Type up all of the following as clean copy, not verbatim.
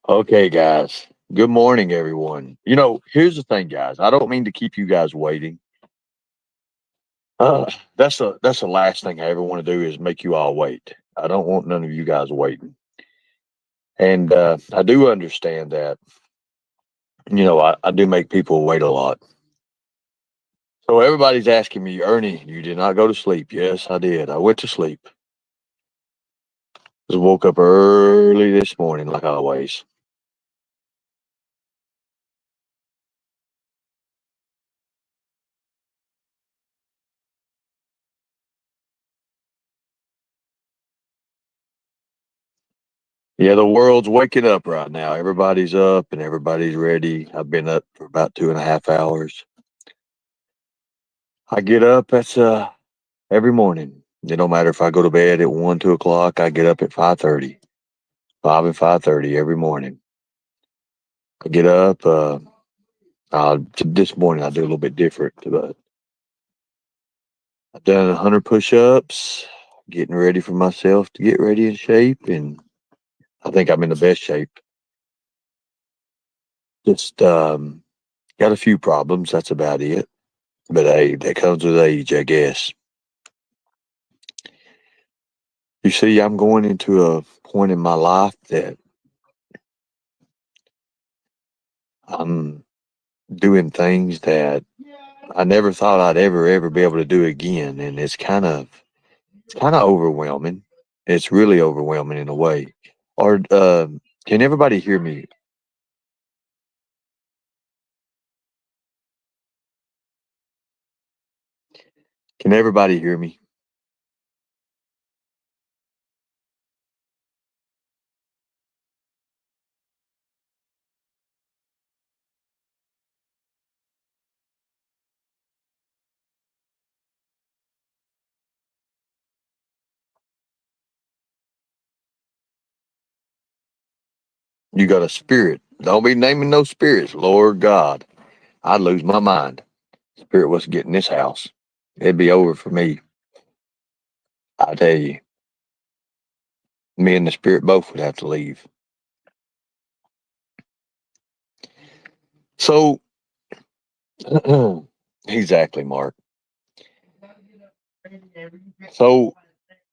Okay, guys. Good morning, everyone. Here's the thing, guys. I don't mean to keep you guys waiting. That's the last thing I ever want to do is make you all wait. I don't want none of you guys waiting. And I do understand that. I do make people wait a lot. So everybody's asking me, Ernie, you did not go to sleep. Yes, I did. I went to sleep. Just woke up early this morning, like always. Yeah, the world's waking up right now. Everybody's up and everybody's ready. I've been up for about 2.5 hours. I get up. That's every morning. It don't matter if I go to bed at 1, 2 o'clock. I get up at 5:30, 5 and 5:30 every morning. I get up. This morning I do a little bit different, but I've done 100 push-ups, getting ready for myself to get ready in shape, and I think I'm in the best shape. Just got a few problems. That's about it. But hey, that comes with age, I guess. You see, I'm going into a point in my life that I'm doing things that I never thought I'd ever be able to do again, and it's kind of overwhelming. It's really overwhelming in a way. Or can everybody hear me? Can everybody hear me? You got a spirit. Don't be naming no spirits, Lord God. I'd lose my mind. Spirit was getting this house. It'd be over for me. I tell you, me and the spirit both would have to leave. So, exactly, Mark. So,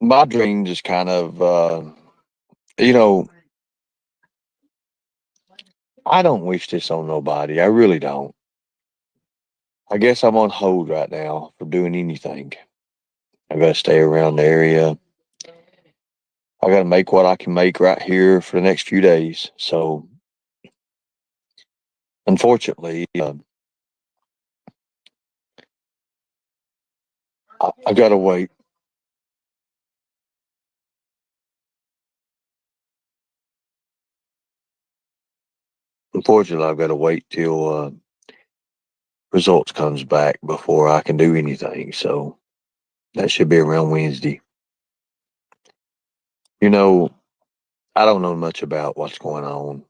my dream just kind of, you know, I don't wish this on nobody. I really don't. I guess I'm on hold right now for doing anything. I got to stay around the area. I got to make what I can make right here for the next few days. So, unfortunately, I got to wait. Unfortunately, I've got to wait till results comes back before I can do anything. So that should be around Wednesday. You know, I don't know much about what's going on.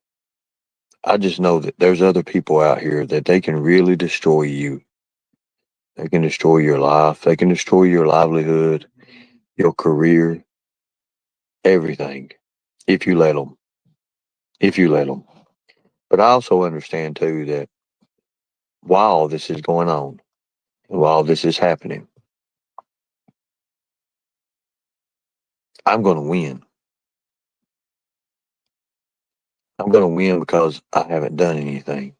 I just know that there's other people out here that they can really destroy you. They can destroy your life. They can destroy your livelihood, your career, everything, if you let them. If you let them. But I also understand too that while this is going on, while this is happening, I'm going to win. I'm going to win because I haven't done anything.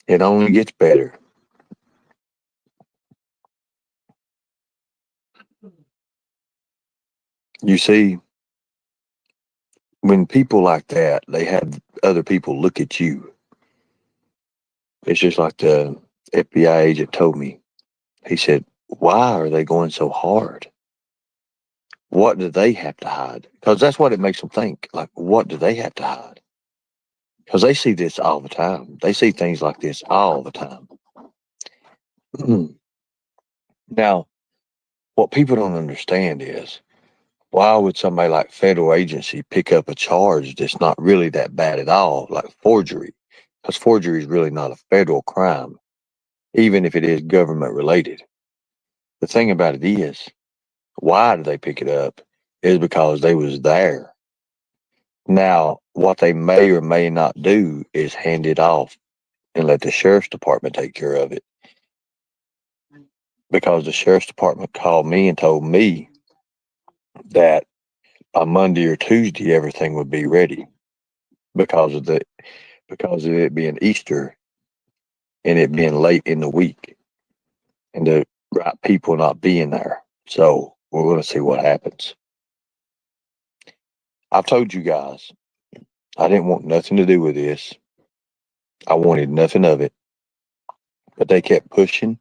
It only gets better. You see, when people like that, they have other people look at you. It's just like the FBI agent told me. He said, "Why are they going so hard? What do they have to hide?" Because that's what it makes them think. Like, what do they have to hide? Because they see this all the time. They see things like this all the time. Now, what people don't understand is why would somebody like federal agency pick up a charge that's not really that bad at all, like forgery? Because forgery is really not a federal crime, even if it is government related. The thing about it is, why do they pick it up? Is because they was there. Now, what they may or may not do is hand it off and let the sheriff's department take care of it. Because the sheriff's department called me and told me that by Monday or Tuesday everything would be ready because of it being Easter and it being late in the week and the right people not being there. So we're going to see what happens. I've told you guys I didn't want nothing to do with this. I wanted nothing of it. But they kept pushing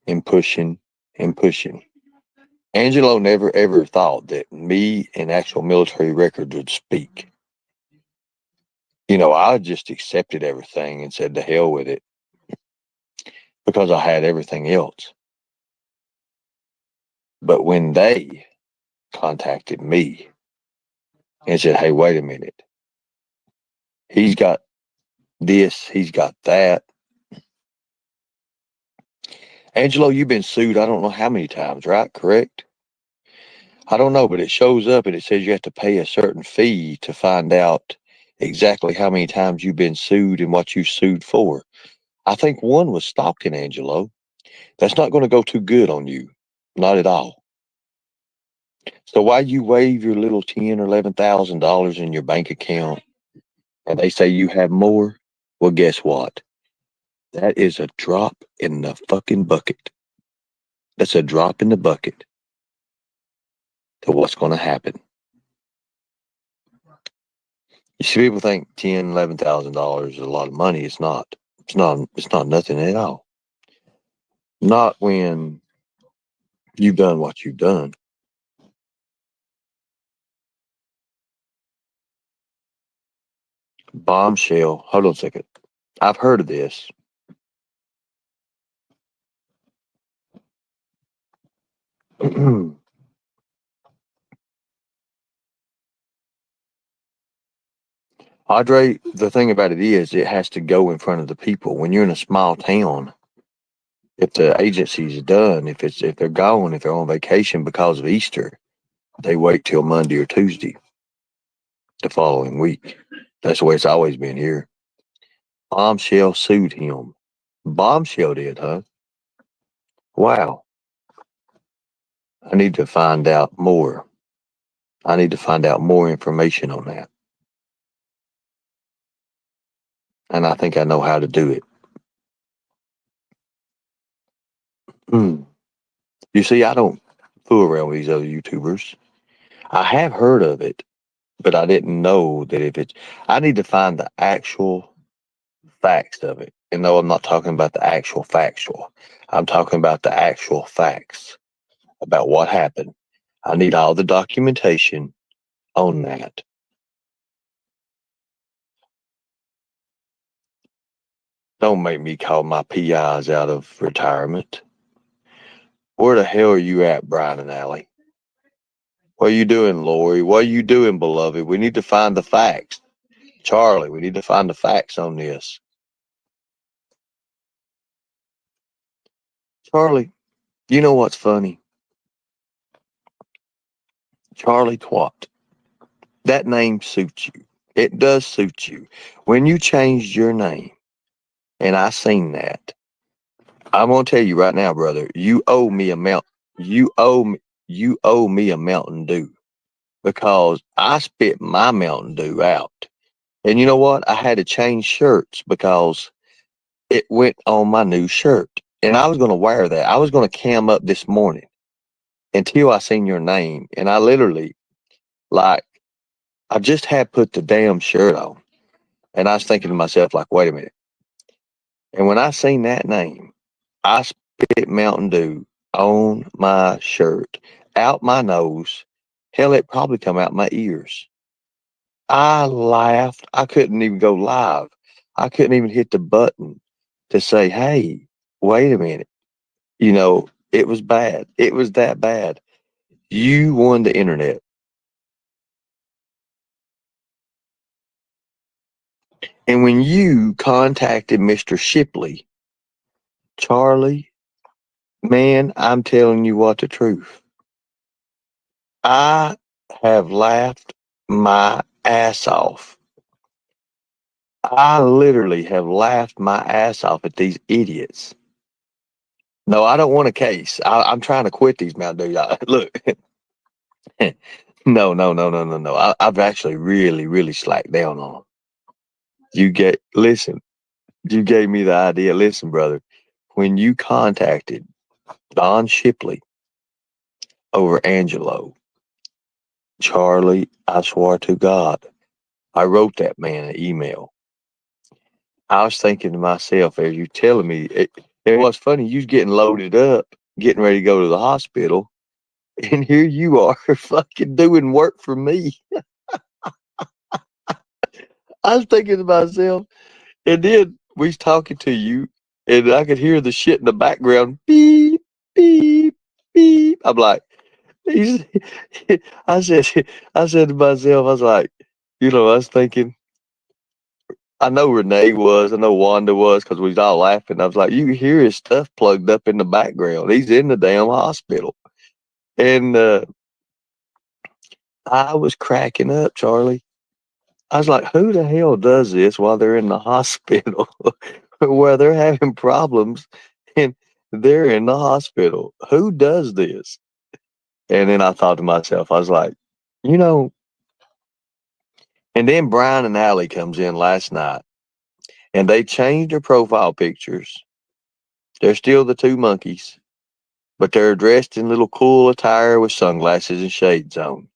and pushing and pushing. Angelo never ever thought that me and actual military records would speak. I just accepted everything and said to hell with it because I had everything else. But when they contacted me and said, hey, wait a minute, he's got this, he's got that. Angelo, you've been sued I don't know how many times, right? Correct? I don't know, but it shows up and it says you have to pay a certain fee to find out exactly how many times you've been sued and what you sued for. I think one was stalking, Angelo. That's not going to go too good on you. Not at all. So why you waive your little $10,000 or $11,000 in your bank account and they say you have more? Well, guess what? That is a drop in the fucking bucket. That's a drop in the bucket to what's going to happen. You see, people think $10,000, $11,000 is a lot of money. It's not. It's not. It's not nothing at all. Not when you've done what you've done. Bombshell. Hold on a second. I've heard of this. Audrey, the thing about it is, it has to go in front of the people. When you're in a small town, if the agency's done, if they're gone, if they're on vacation because of Easter, they wait till Monday or Tuesday the following week. That's the way it's always been here. Bombshell sued him. Bombshell did, huh? Wow. I need to find out more. I need to find out more information on that. And I think I know how to do it. You see, I don't fool around with these other YouTubers. I have heard of it, but I didn't know that I need to find the actual facts of it. And no, I'm not talking about the actual factual. I'm talking about the actual facts about what happened. I need all the documentation on that. Don't make me call my PIs out of retirement. Where the hell are you at, Brian and Allie? What are you doing, Lori? What are you doing, beloved? We need to find the facts. Charlie, we need to find the facts on this. Charlie, you know what's funny? Charlie Twat. That name suits you. It does suit you. When you changed your name, and I seen that, I'm gonna tell you right now, brother, you owe me a Mountain Dew because I spit my Mountain Dew out. And you know what? I had to change shirts because it went on my new shirt. And I was gonna wear that. I was gonna cam up this morning until I seen your name. And I literally like I just had put the damn shirt on. And I was thinking to myself, like, wait a minute. And when I seen that name, I spit Mountain Dew on my shirt, out my nose. Hell, it probably come out my ears. I laughed. I couldn't even go live. I couldn't even hit the button to say, hey, wait a minute. It was bad. It was that bad. You won the internet. And when you contacted Mr. Shipley, Charlie, man, I'm telling you what the truth. I have laughed my ass off. I literally have laughed my ass off at these idiots. No, I don't want a case. I'm trying to quit these Mountain Dew. Look, no. I've actually really slacked down on them. Listen, you gave me the idea. Listen, brother, when you contacted Don Shipley over Angelo, Charlie, I swear to God, I wrote that man an email. I was thinking to myself, as you telling me, it was funny, you was getting loaded up, getting ready to go to the hospital, and here you are fucking doing work for me. I was thinking to myself, and then we was talking to you, and I could hear the shit in the background, beep, beep, beep. I'm like, he's, I said, I said to myself, I was like, I was thinking, I know Renee was, I know Wanda was, because we was all laughing. I was like, you can hear his stuff plugged up in the background. He's in the damn hospital. And I was cracking up, Charlie. I was like, who the hell does this while they're in the hospital where they're having problems and they're in the hospital? Who does this? And then I thought to myself, I was like, you know, and then Brian and Allie comes in last night and they changed their profile pictures. They're still the two monkeys, but they're dressed in little cool attire with sunglasses and shades on.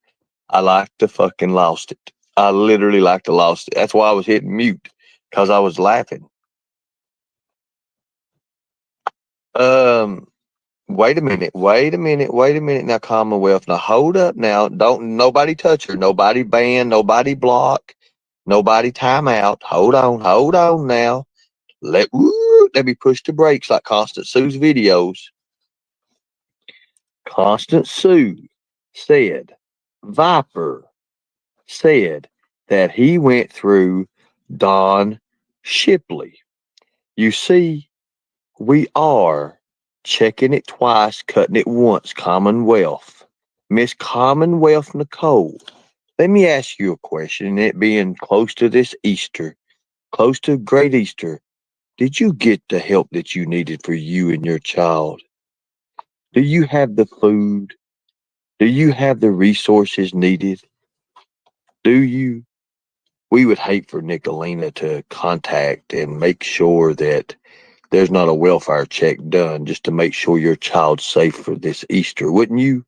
I like to fucking lost it. I literally like to lost it. That's why I was hitting mute, because I was laughing. Wait a minute. Now, Commonwealth. Now, hold up now. Don't nobody touch her. Nobody ban. Nobody block. Nobody time out. Hold on now. Let me push the brakes like Constant Sue's videos. Constant Sue said, Viper said that he went through Don Shipley. You see, we are checking it twice, cutting it once, Commonwealth. Miss Commonwealth Nicole, let me ask you a question. It being close to this Easter, close to Great Easter, did you get the help that you needed for you and your child? Do you have the food? Do you have the resources needed? Do you? We would hate for Nicolina to contact and make sure that there's not a welfare check done just to make sure your child's safe for this Easter, wouldn't you?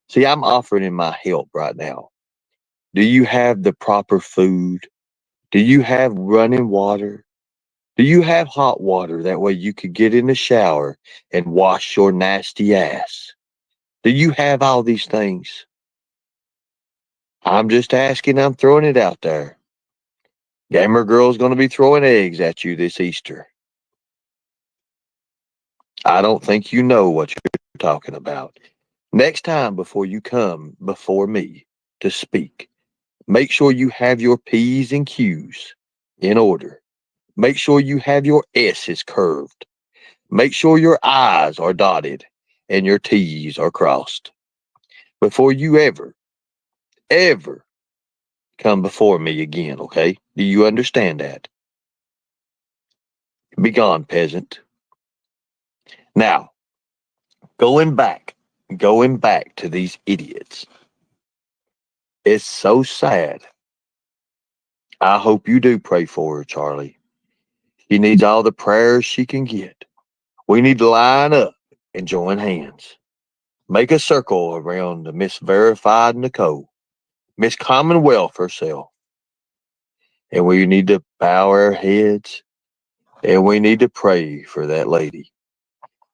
See, I'm offering in my help right now. Do you have the proper food? Do you have running water? Do you have hot water? That way you could get in the shower and wash your nasty ass. Do you have all these things? I'm just asking, I'm throwing it out there. Gamer Girl's going to be throwing eggs at you this Easter. I don't think you know what you're talking about. Next time before you come before me to speak, make sure you have your P's and Q's in order. Make sure you have your S's curved. Make sure your I's are dotted and your T's are crossed. Before you ever come before me again, okay? Do you understand that? Be gone, peasant. Now, going back to these idiots. It's so sad. I hope you do pray for her, Charlie. She needs all the prayers she can get. We need to line up and join hands. Make a circle around the Miss Verified Nicole, Miss Commonwealth herself. And we need to bow our heads and we need to pray for that lady.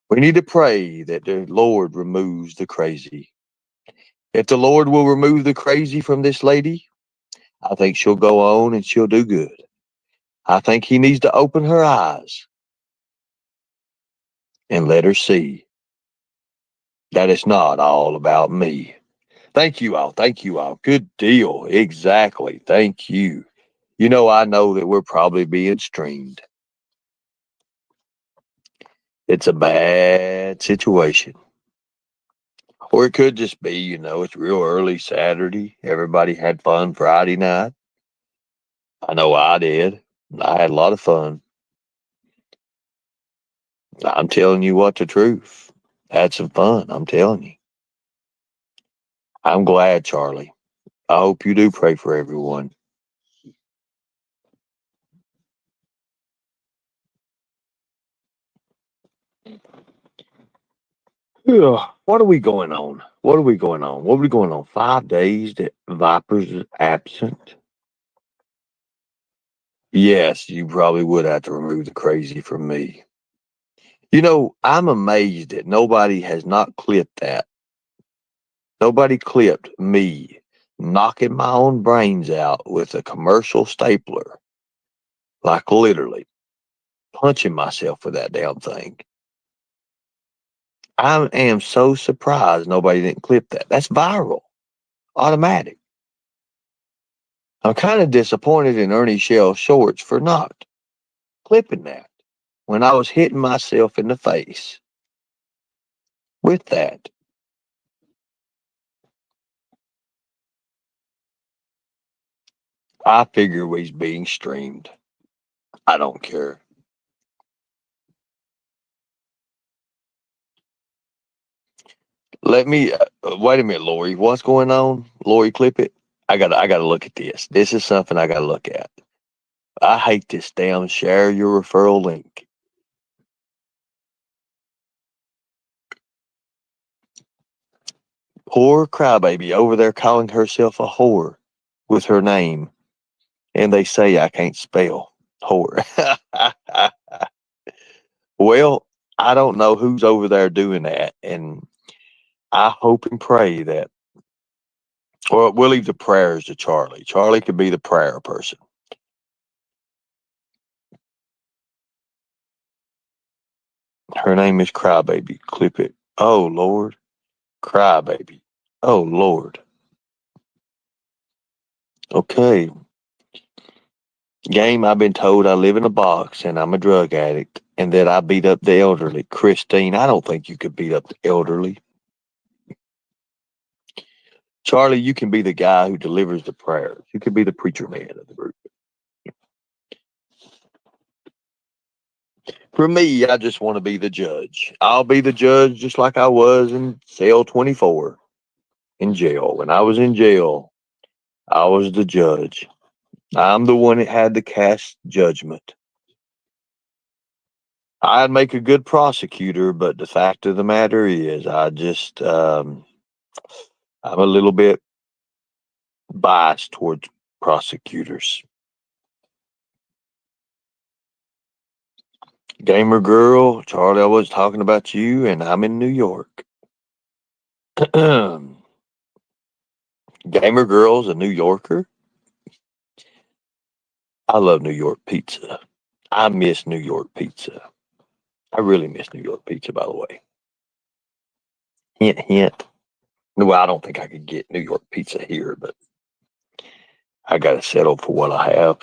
We need to pray that the Lord removes the crazy. If the Lord will remove the crazy from this lady, I think she'll go on and she'll do good. I think he needs to open her eyes and let her see that it's not all about me. Thank you all. Thank you all. Good deal. Exactly. Thank you. I know that we're probably being streamed. It's a bad situation. Or it could just be, it's real early Saturday. Everybody had fun Friday night. I know I did. I had a lot of fun. I'm telling you what the truth. Had some fun. I'm telling you. I'm glad, Charlie. I hope you do pray for everyone. Yeah. What are we going on? What are we going on? What are we going on? 5 days that Vipers is absent? Yes, you probably would have to remove the crazy from me. You know, I'm amazed that nobody has not clipped that. Nobody clipped me knocking my own brains out with a commercial stapler, like literally punching myself with that damn thing. I am so surprised nobody didn't clip that. That's viral, automatic. I'm kind of disappointed in Ernie Shell Shorts for not clipping that when I was hitting myself in the face with that. I figure he's being streamed. I don't care. Let me wait a minute, Lori. What's going on? Lori, clip it. I gotta look at this. This is something I gotta look at. I hate this damn share your referral link. Poor crybaby over there calling herself a whore with her name, and they say I can't spell whore. Well, I don't know who's over there doing that, and I hope and pray that. Well, we'll leave the prayers to Charlie. Charlie could be the prayer person. Her name is Crybaby. Clip it. Oh Lord, Crybaby. Oh Lord. Okay. Game, I've been told I live in a box and I'm a drug addict and that I beat up the elderly. Christine, I don't think you could beat up the elderly. Charlie, you can be the guy who delivers the prayers. You could be the preacher man of the group. For me, I just want to be the judge. I'll be the judge just like I was in cell 24 in jail. When I was in jail, I was the judge. I'm the one that had to cast judgment. I'd make a good prosecutor, but the fact of the matter is, I'm a little bit biased towards prosecutors. Gamer girl, Charlie, I was talking about you, and I'm in New York. Gamer girl's a New Yorker. I love New York pizza. I miss New York pizza. I really miss New York pizza, by the way. Hint, hint. Well, I don't think I could get New York pizza here, but I got to settle for what I have.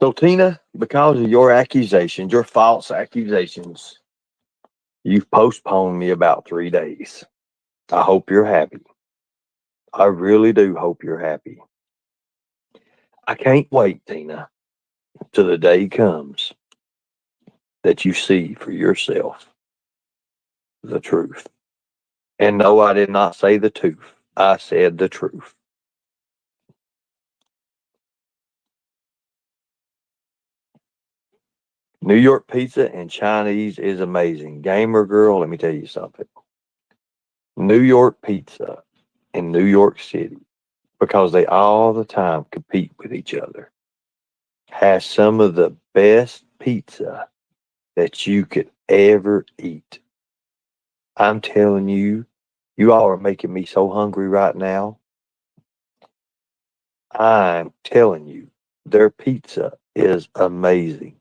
So, Tina, because of your accusations, your false accusations, you've postponed me about 3 days. I hope you're happy. I really do hope you're happy. I can't wait, Tina, till the day comes that you see for yourself the truth. And no, I did not say the tooth. I said the truth. New York pizza and Chinese is amazing. Gamer girl, let me tell you something. New York pizza in New York City, because they all the time compete with each other, has some of the best pizza that you could ever eat. I'm telling you, you all are making me so hungry right now. I'm telling you, their pizza is amazing.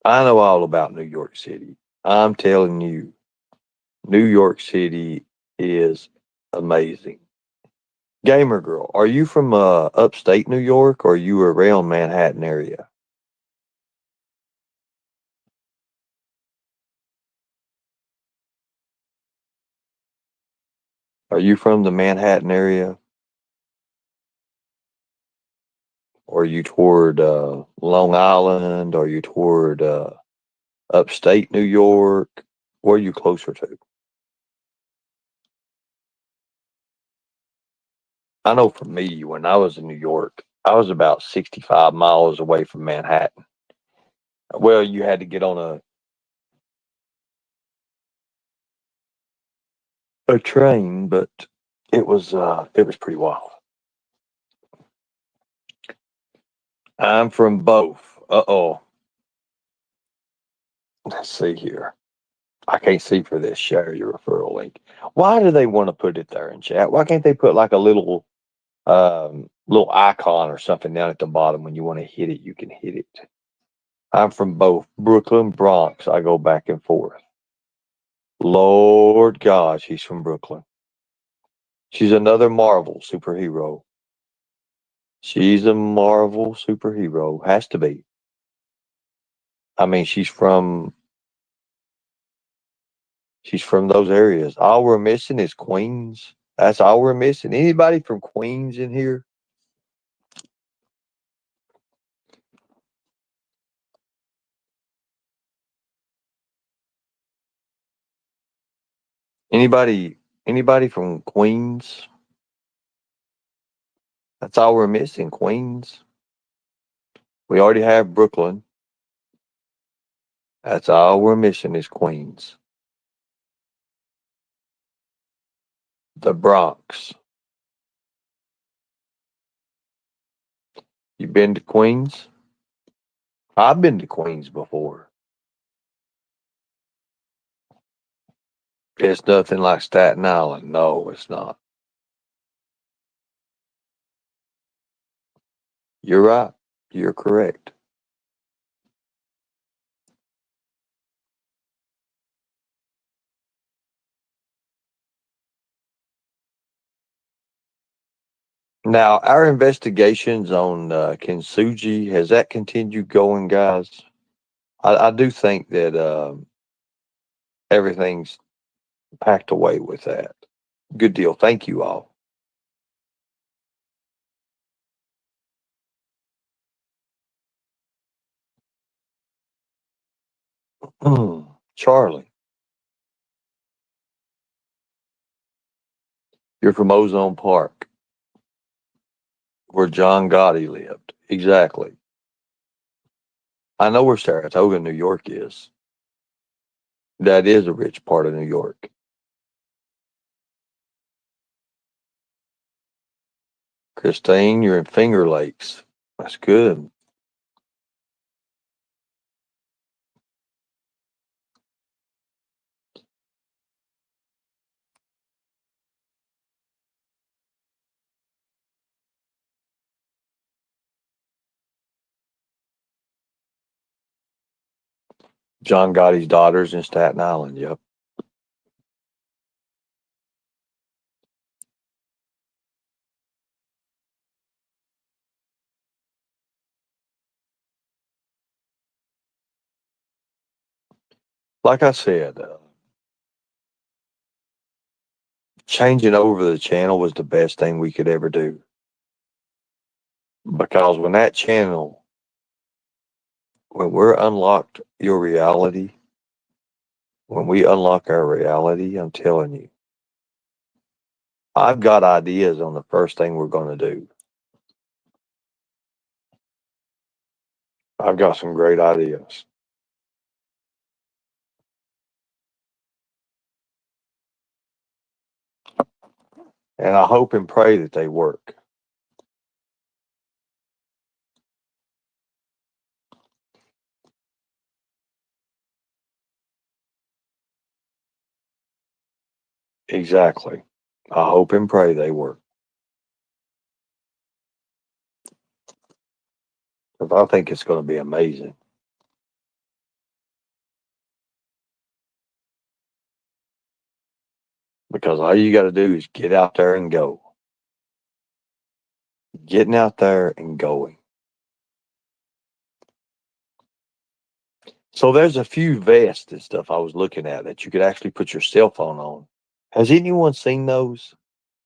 I know all about New York City. I'm telling you. New York City is amazing. Gamer girl, are you from upstate New York or are you around Manhattan area? Are you from the Manhattan area? Or are you toward Long Island? Are you toward upstate New York? Where are you closer to? I know for me, when I was in New York, I was about 65 miles away from Manhattan. Well, you had to get on a train, but it was pretty wild. I'm from both. Uh-oh. Let's see here. I can't see for this. Share your referral link. Why do they want to put it there in chat? Why can't they put like a little icon or something down at the bottom when you want to hit it, you can hit it. I'm from both Brooklyn, Bronx. I go back and forth. Lord God, she's from Brooklyn. She's another Marvel superhero. She's a Marvel superhero. Has to be. I mean, she's from those areas. All we're missing is Queens. That's all we're missing. Anybody from Queens in here? Anybody from Queens? That's all we're missing, Queens. We already have Brooklyn. That's all we're missing is Queens. The Bronx. You been to Queens? I've been to Queens before. It's nothing like Staten Island. No, it's not. You're right. You're correct. Now, our investigations on Kintsugi, has that continued going, guys? I do think that everything's packed away with that. Good deal. Thank you all. Charlie, you're from Ozone Park, where John Gotti lived. Exactly. I know where Saratoga, New York is. That is a rich part of New York. Christine, you're in Finger Lakes. That's good. John Gotti's daughter's in Staten Island. Yep. Like I said, changing over the channel was the best thing we could ever do. Because when we're unlocked your reality, when we unlock our reality, I'm telling you, I've got ideas on the first thing we're going to do. I've got some great ideas. And I hope and pray that they work. Exactly. I hope and pray they work. Because I think it's going to be amazing. because all you got to do is get out there and go. Getting out there and going. So there's a few vests and stuff I was looking at that you could actually put your cell phone on. Has anyone seen those?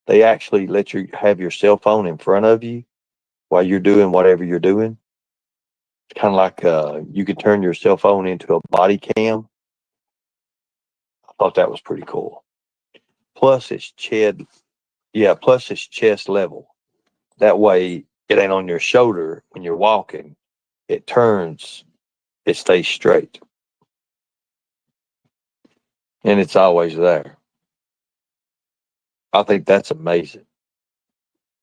They actually let you have your cell phone in front of you while you're doing whatever you're doing. It's kind of like you could turn your cell phone into a body cam. I thought that was pretty cool. Plus, it's chest level. That way, it ain't on your shoulder when you're walking. It turns, it stays straight, and it's always there. I think that's amazing.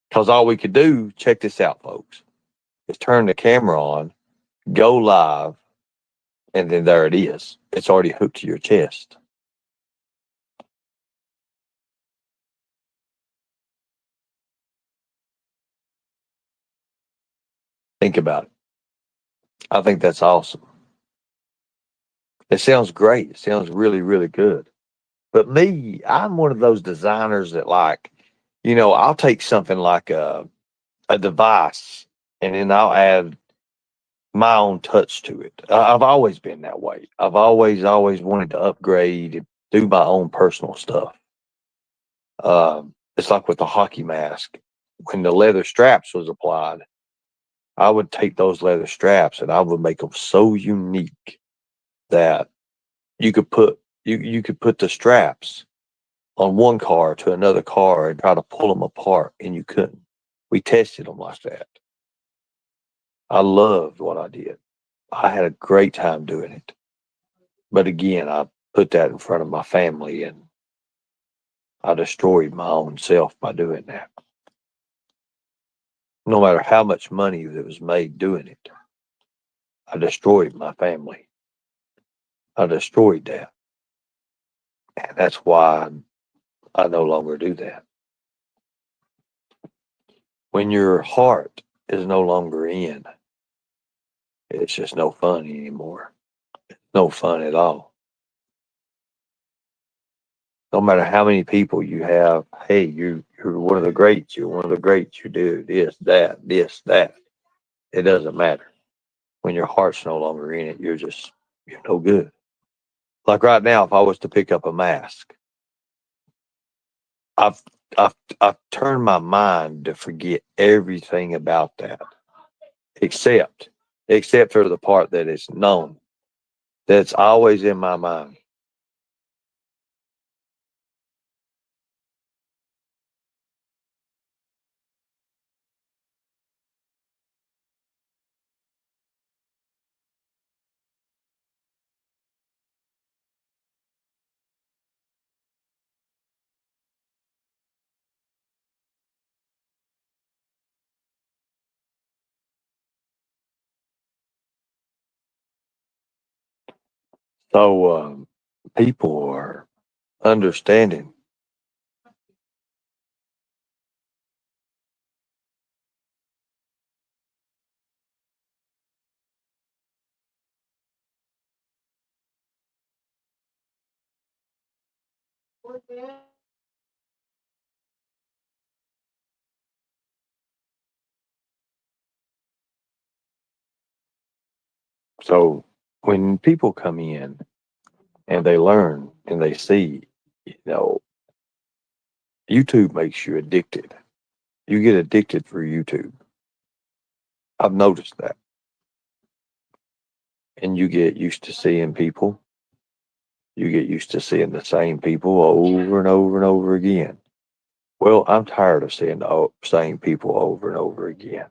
Because all we could do, check this out, folks, is turn the camera on, go live, and then there it is. It's already hooked to your chest. Think about it. I think that's awesome. It sounds great. It sounds really, really good. But me, I'm one of those designers that I'll take something like a device and then I'll add my own touch to it. I've always been that way. I've always wanted to upgrade and do my own personal stuff. It's like with the hockey mask. When the leather straps was applied, I would take those leather straps and I would make them so unique that you could put the straps on one car to another car and try to pull them apart, and you couldn't. We tested them like that. I loved what I did. I had a great time doing it. But again, I put that in front of my family and I destroyed my own self by doing that. No matter how much money that was made doing it, I destroyed my family. I destroyed that. And that's why I no longer do that. When your heart is no longer in, it's just no fun anymore. No fun at all. No matter how many people you have, hey, you're one of the greats. You're one of the greats. You do this, that. It doesn't matter. When your heart's no longer in it, you're no good. Like right now, if I was to pick up a mask, I've I've turned my mind to forget everything about that, except except for the part that is known. That's always in my mind. So people are understanding. So when people come in and they learn and they see, you know, YouTube makes you addicted. You get addicted for YouTube. I've noticed that. And you get used to seeing people. You get used to seeing the same people over and over and over again. Well, I'm tired of seeing the same people over and over again.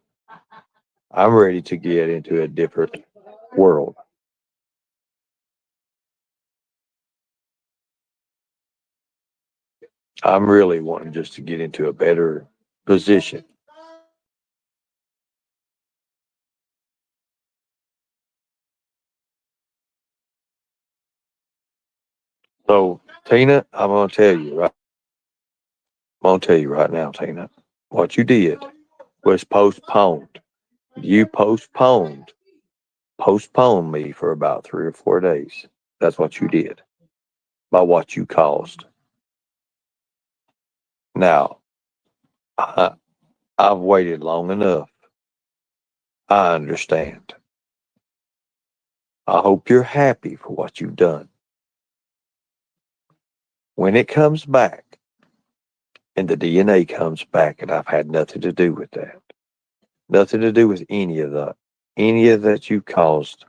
I'm ready to get into a different world. I'm really wanting just to get into a better position. So, Tina, I'm gonna tell you right now, Tina, what you did was postponed. You postponed me for about 3 or 4 days. That's what you did by what you caused. Now, I've waited long enough. I understand. I hope you're happy for what you've done. When it comes back and the DNA comes back, and I've had nothing to do with that, nothing to do with any of that you caused,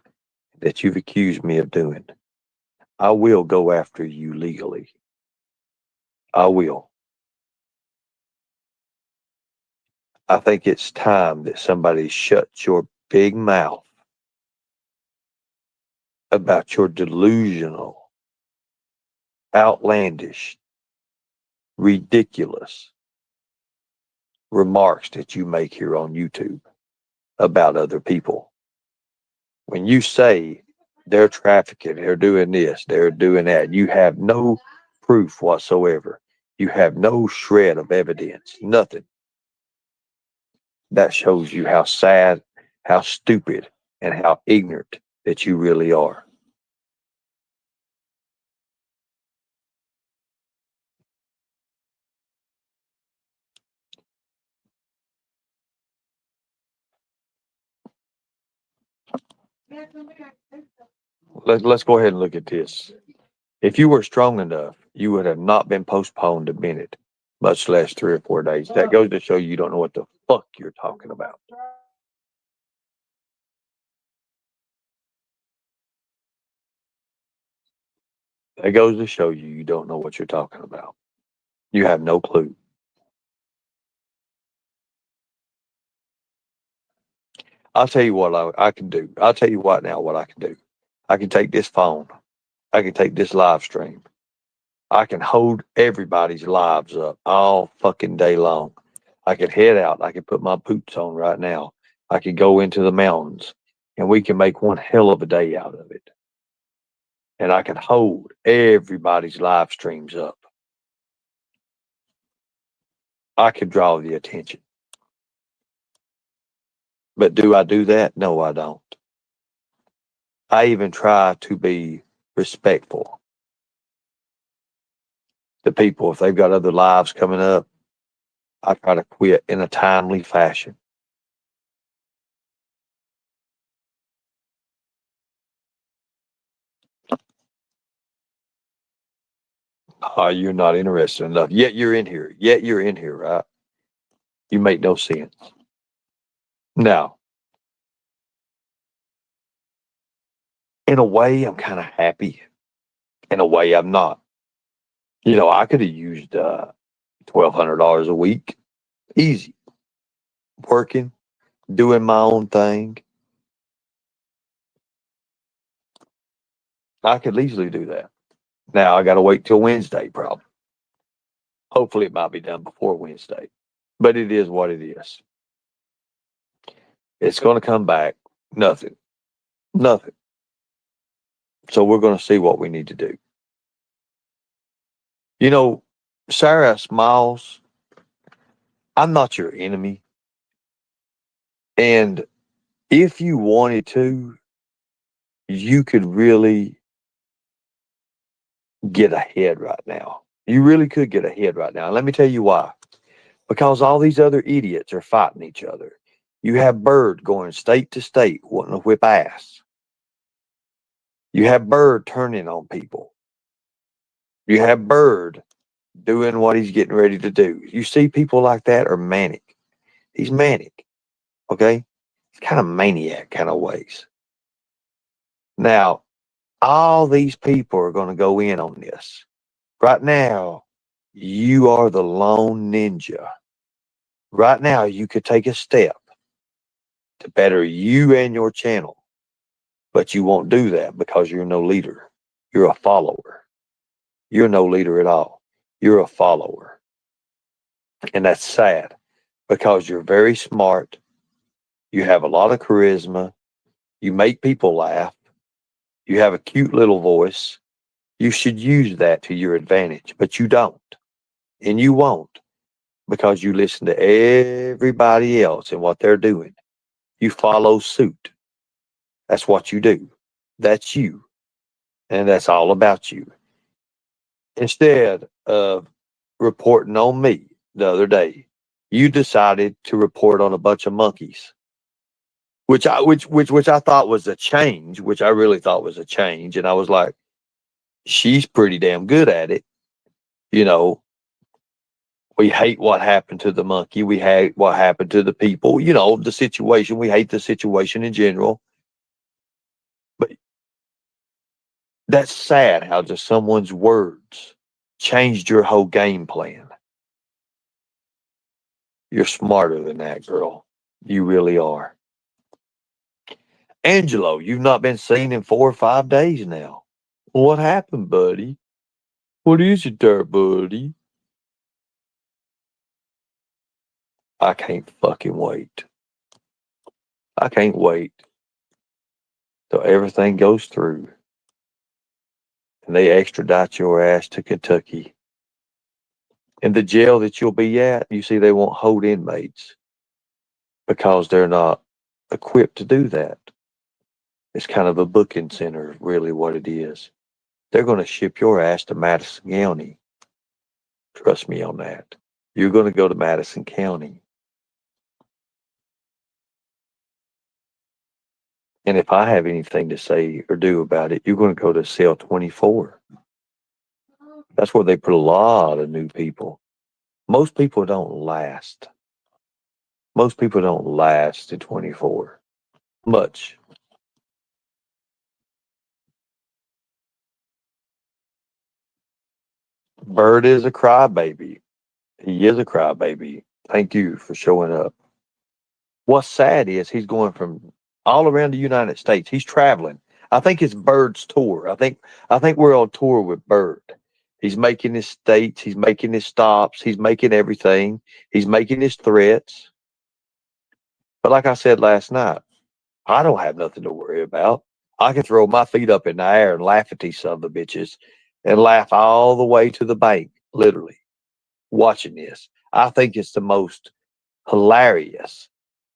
that you've accused me of doing, I will go after you legally. I will. I think it's time that somebody shuts your big mouth about your delusional, outlandish, ridiculous remarks that you make here on YouTube about other people. When you say they're trafficking, they're doing this, they're doing that, you have no proof whatsoever. You have no shred of evidence, nothing. That shows you how sad, how stupid, and how ignorant that you really are. Let's go ahead and look at this. If you were strong enough, you would have not been postponed a minute, much less 3 or 4 days. That goes to show you don't know what the fuck you're talking about. That goes to show you you don't know what you're talking about. You have no clue. I'll tell you what I can do. I'll tell you what now what I can do. I can take this phone. I can take this live stream. I can hold everybody's lives up all fucking day long. I could head out. I could put my boots on right now. I could go into the mountains and we can make one hell of a day out of it. And I can hold everybody's live streams up. I could draw the attention. But do I do that? No, I don't. I even try to be respectful to people. If they've got other lives coming up, I try to quit in a timely fashion. You're not interested enough. Yet you're in here. Yet you're in here, right? You make no sense. Now, in a way, I'm kind of happy. In a way, I'm not. I could have used $1,200 a week, easy, working, doing my own thing. I could easily do that. Now I got to wait till Wednesday, probably. Hopefully, it might be done before Wednesday. But it is what it is. It's going to come back. Nothing. Nothing. So we're going to see what we need to do. Sarah Smiles, I'm not your enemy. And if you wanted to, you could really get ahead right now. You really could get ahead right now. And let me tell you why. Because all these other idiots are fighting each other. You have Bird going state to state wanting to whip ass. You have Bird turning on people. You have Bird doing what he's getting ready to do. You see people like that are manic. He's manic. Okay? He's kind of maniac kind of ways. Now, all these people are going to go in on this. Right now, you are the lone ninja. Right now, you could take a step to better you and your channel, but you won't do that because you're no leader. You're a follower. You're no leader at all. You're a follower. And that's sad because you're very smart. You have a lot of charisma. You make people laugh. You have a cute little voice. You should use that to your advantage, but you don't. And you won't because you listen to everybody else and what they're doing. You follow suit. That's what you do. That's you. And that's all about you. Instead of reporting on me the other day, you decided to report on a bunch of monkeys, which I thought was a change, which I really thought was a change. And I was like, she's pretty damn good at it. You know, we hate what happened to the monkey. We hate what happened to the people, the situation. We hate the situation in general. But that's sad how just someone's words changed your whole game plan. You're smarter than that, girl. You really are. Angelo, you've not been seen in 4 or 5 days now. What happened, buddy? What is it there, buddy? I can't fucking wait. I can't wait till everything goes through and they extradite your ass to Kentucky. In the jail that you'll be at, you see, they won't hold inmates because they're not equipped to do that. It's kind of a booking center, really, what it is. They're going to ship your ass to Madison County. Trust me on that. You're going to go to Madison County. And if I have anything to say or do about it, you're going to go to cell 24. That's where they put a lot of new people. Most people don't last. Most people don't last to 24. Much. Bird is a crybaby. He is a crybaby. Thank you for showing up. What's sad is he's going from all around the United States. He's traveling. I think it's Bird's tour. I think we're on tour with Bird. He's making his states. He's making his stops. He's making everything. He's making his threats. But like I said last night, I don't have nothing to worry about. I can throw my feet up in the air and laugh at these son of the bitches and laugh all the way to the bank, literally, watching this. I think it's the most hilarious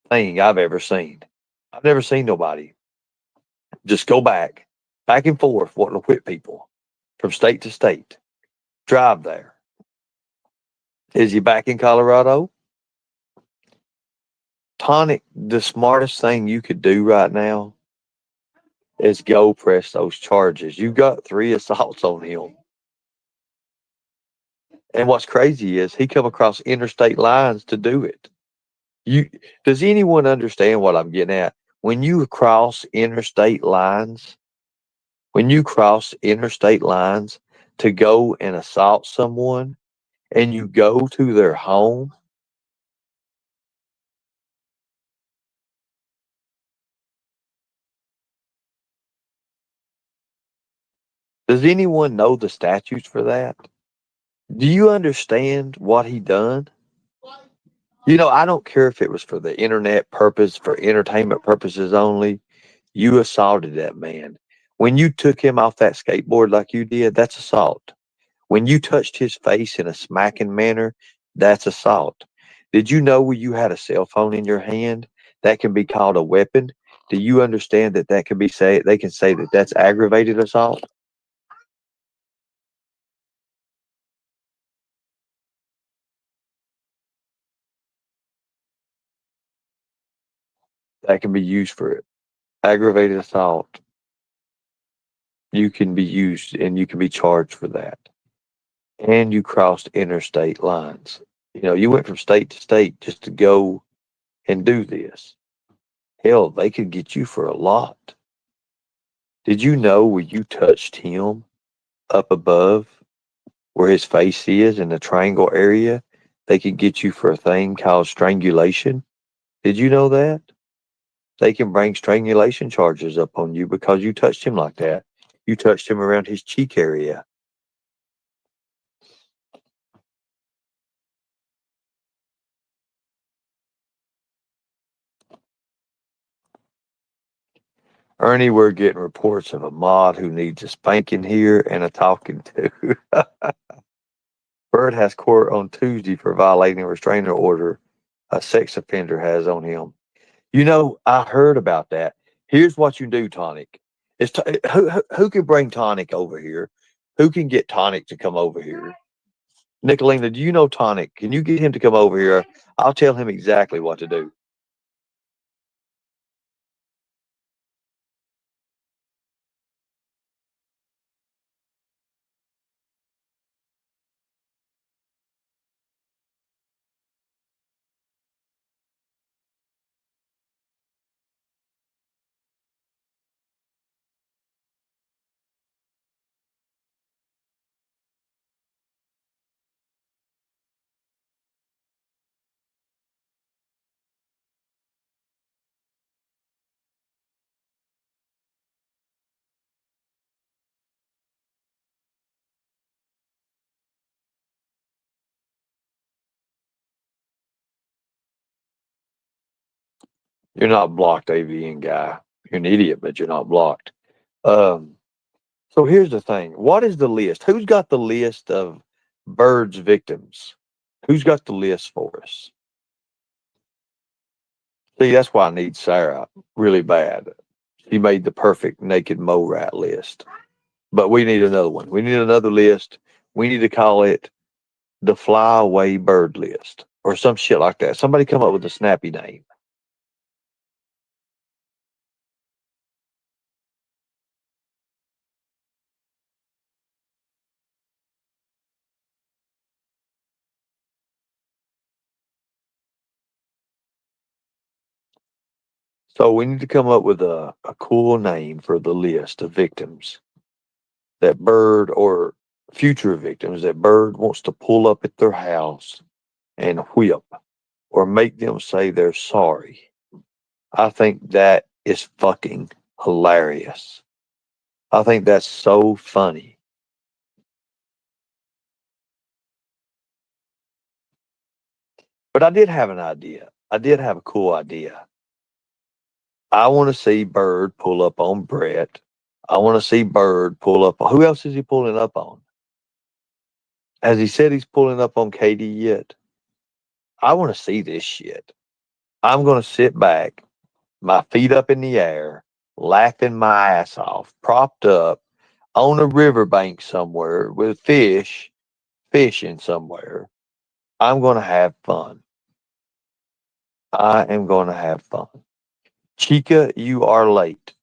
thing I've ever seen. I've never seen nobody just go back and forth, wanting to whip people from state to state. Drive there. Is he back in Colorado? Tonic, the smartest thing you could do right now is go press those charges. You got 3 assaults on him. And what's crazy is he come across interstate lines to do it. Does anyone understand what I'm getting at? When you cross interstate lines, to go and assault someone and you go to their home, does anyone know the statutes for that? Do you understand what he done? I don't care if it was for the internet purpose, for entertainment purposes only. You assaulted that man. When you took him off that skateboard like you did, that's assault. When you touched his face in a smacking manner, that's assault. Did you know when you had a cell phone in your hand, that can be called a weapon? Do you understand that can be say they can say that that's aggravated assault? That can be used for it. Aggravated assault. You can be used and you can be charged for that. And you crossed interstate lines. You went from state to state just to go and do this. Hell, they could get you for a lot. Did you know when you touched him up above where his face is in the triangle area, they could get you for a thing called strangulation? Did you know that? They can bring strangulation charges up on you because you touched him like that. You touched him around his cheek area. Ernie, we're getting reports of a mod who needs a spanking here and a talking to. Bird has court on Tuesday for violating a restraining order a sex offender has on him. I heard about that. Here's what you do, Tonic. Who can bring Tonic over here? Who can get Tonic to come over here? Nicolina, do you know Tonic? Can you get him to come over here? I'll tell him exactly what to do. You're not blocked, AVN guy. You're an idiot, but you're not blocked. Um, so here's the thing. What is the list? Who's got the list of Bird's victims? Who's got the list for us? See, that's why I need Sarah really bad. She made the perfect naked mole rat list. But we need another one. We need another list. We need to call it the flyaway bird list or some shit like that. Somebody come up with a snappy name. So we need to come up with a cool name for the list of victims that Bird or future victims that Bird wants to pull up at their house and whip or make them say they're sorry. I think that is fucking hilarious. I think that's so funny. But I did have an idea. I did have a cool idea. I want to see Bird pull up on Brett. I want to see Bird pull up. Who else is he pulling up on? Has he said he's pulling up on Katie yet? I want to see this shit. I'm going to sit back, my feet up in the air, laughing my ass off, propped up on a riverbank somewhere with fish, fishing somewhere. I'm going to have fun. I am going to have fun. Chica, you are late.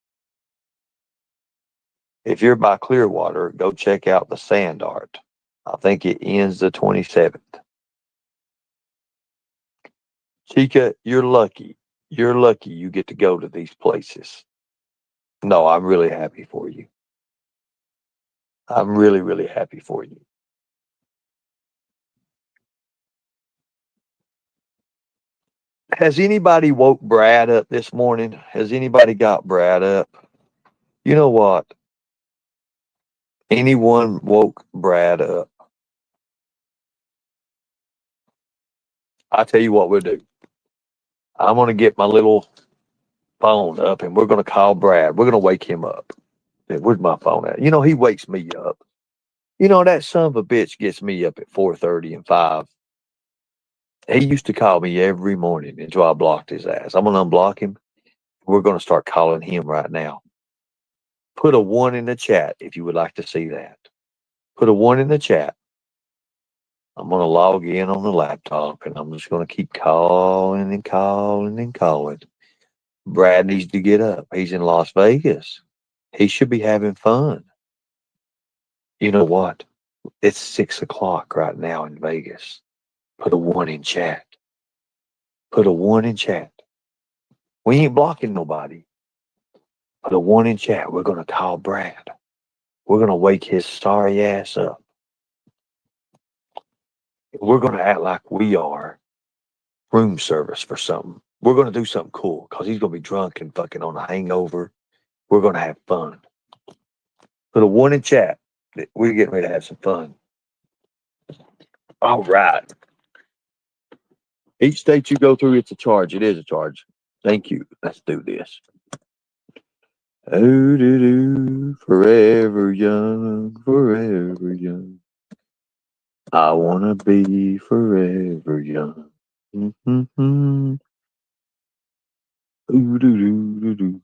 If you're by Clearwater, go check out the sand art. I think it ends the 27th. Chica, you're lucky. You're lucky you get to go to these places. No, I'm really happy for you. I'm really, really happy for you. Has anybody woke Brad up this morning? Has anybody got Brad up? You know what? Anyone woke Brad up? I tell you what we'll do. I'm going to get my little phone up and we're going to call Brad. We're going to wake him up. Where's my phone at? You know, he wakes me up. You know, that son of a bitch gets me up at 4:30 and 5. He used to call me every morning until I blocked his ass. I'm going to unblock him. We're going to start calling him right now. Put a 1 in the chat if you would like to see that. Put a 1 in the chat. I'm going to log in on the laptop and I'm just going to keep calling and calling and calling. Brad needs to get up. He's in Las Vegas. He should be having fun. You know what? It's 6 o'clock right now in Vegas. Put a 1 in chat. Put a 1 in chat. We ain't blocking nobody. Put a 1 in chat. We're going to call Brad. We're going to wake his sorry ass up. We're going to act like we are room service for something. We're going to do something cool because he's going to be drunk and fucking on a hangover. We're going to have fun. Put a 1 in chat. We're getting ready to have some fun. All right. Each state you go through, it's a charge. It is a charge. Thank you. Let's do this. Oh, do, do, forever young, forever young. I wanna be forever young. Mm-hmm. Ooh, do, do, do, do.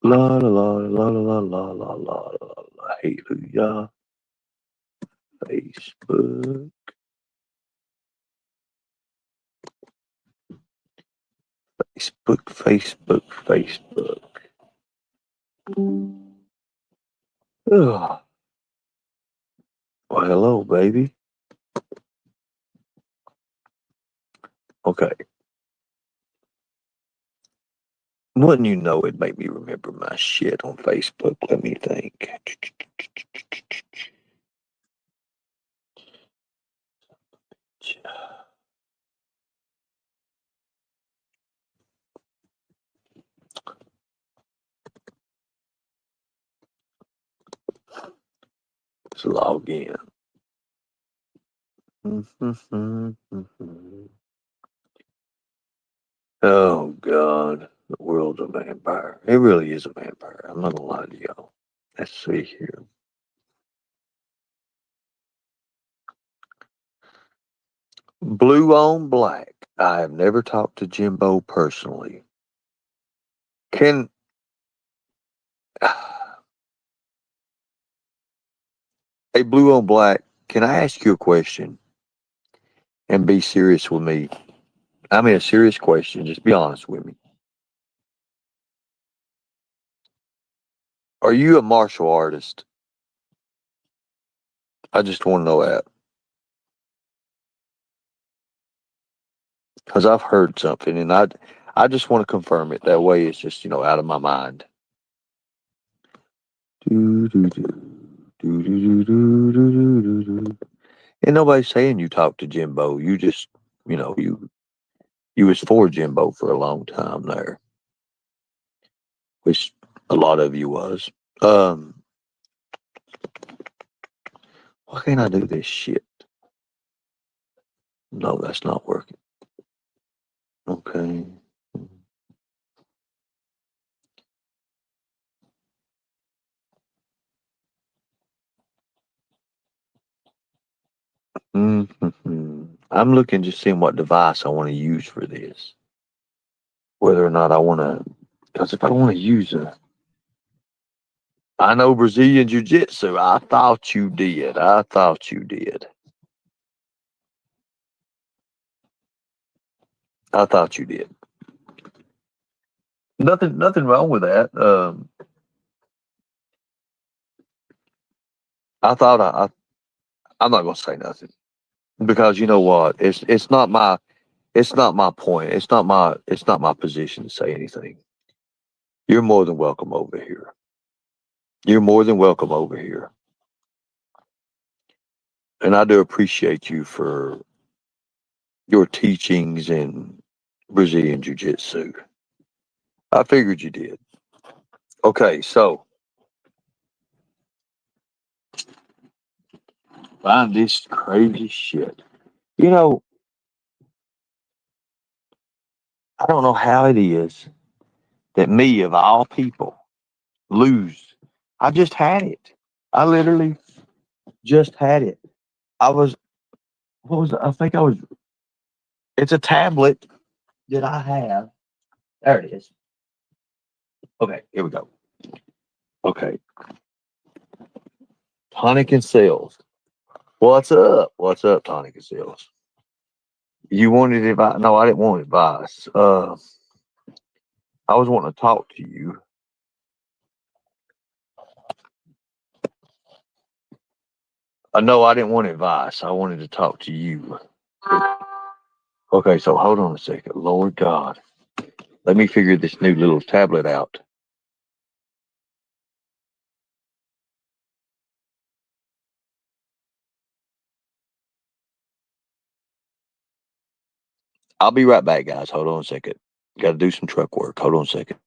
La la la la la la la la la la la. Hallelujah. Facebook. Facebook. Ugh. Well, hello, baby. Okay. Wouldn't you know it made me remember my shit on Facebook? Let me think. Let's log in. Oh, God. The world's a vampire. It really is a vampire. I'm not gonna lie to y'all. Let's see here. Blue on black. I have never talked to Jimbo personally. Can Hey, Blue on black, can I ask you a question and be serious with me? I mean, a serious question. Just be honest with me. Are you a martial artist? I just want to know that because I've heard something, and I just want to confirm it. That way, it's just out of my mind. Do, do, do, do, do, do, do, do, do, do. And nobody's saying you talked to Jimbo. You just, you was for Jimbo for a long time there, which a lot of you was. Why can't I do this shit? No, that's not working. Okay. I'm looking to see what device I want to use for this. Whether or not I want to, because if I want to use I know Brazilian Jiu Jitsu. I thought you did. I thought you did. I thought you did. Nothing wrong with that. I thought I'm not gonna say nothing because you know what? It's not my point. It's not my position to say anything. You're more than welcome over here. You're more than welcome over here. And I do appreciate you for your teachings in Brazilian Jiu Jitsu. I figured you did. Okay, so find this crazy shit. You know, I don't know how it is that me, of all people, lose. I just had it. I literally just had it. I was, what was, I think I was, it's a tablet that I have. There it is. Okay, here we go. Okay, Tonic and Sales. What's up? What's up, Tonic and Sales? You wanted advice? No, I didn't want advice. I was wanting to talk to you. No, I didn't want advice. I wanted to talk to you. Okay, so hold on a second. Lord God, let me figure this new little tablet out. I'll be right back, guys. Hold on a second. Got to do some truck work. Hold on a second.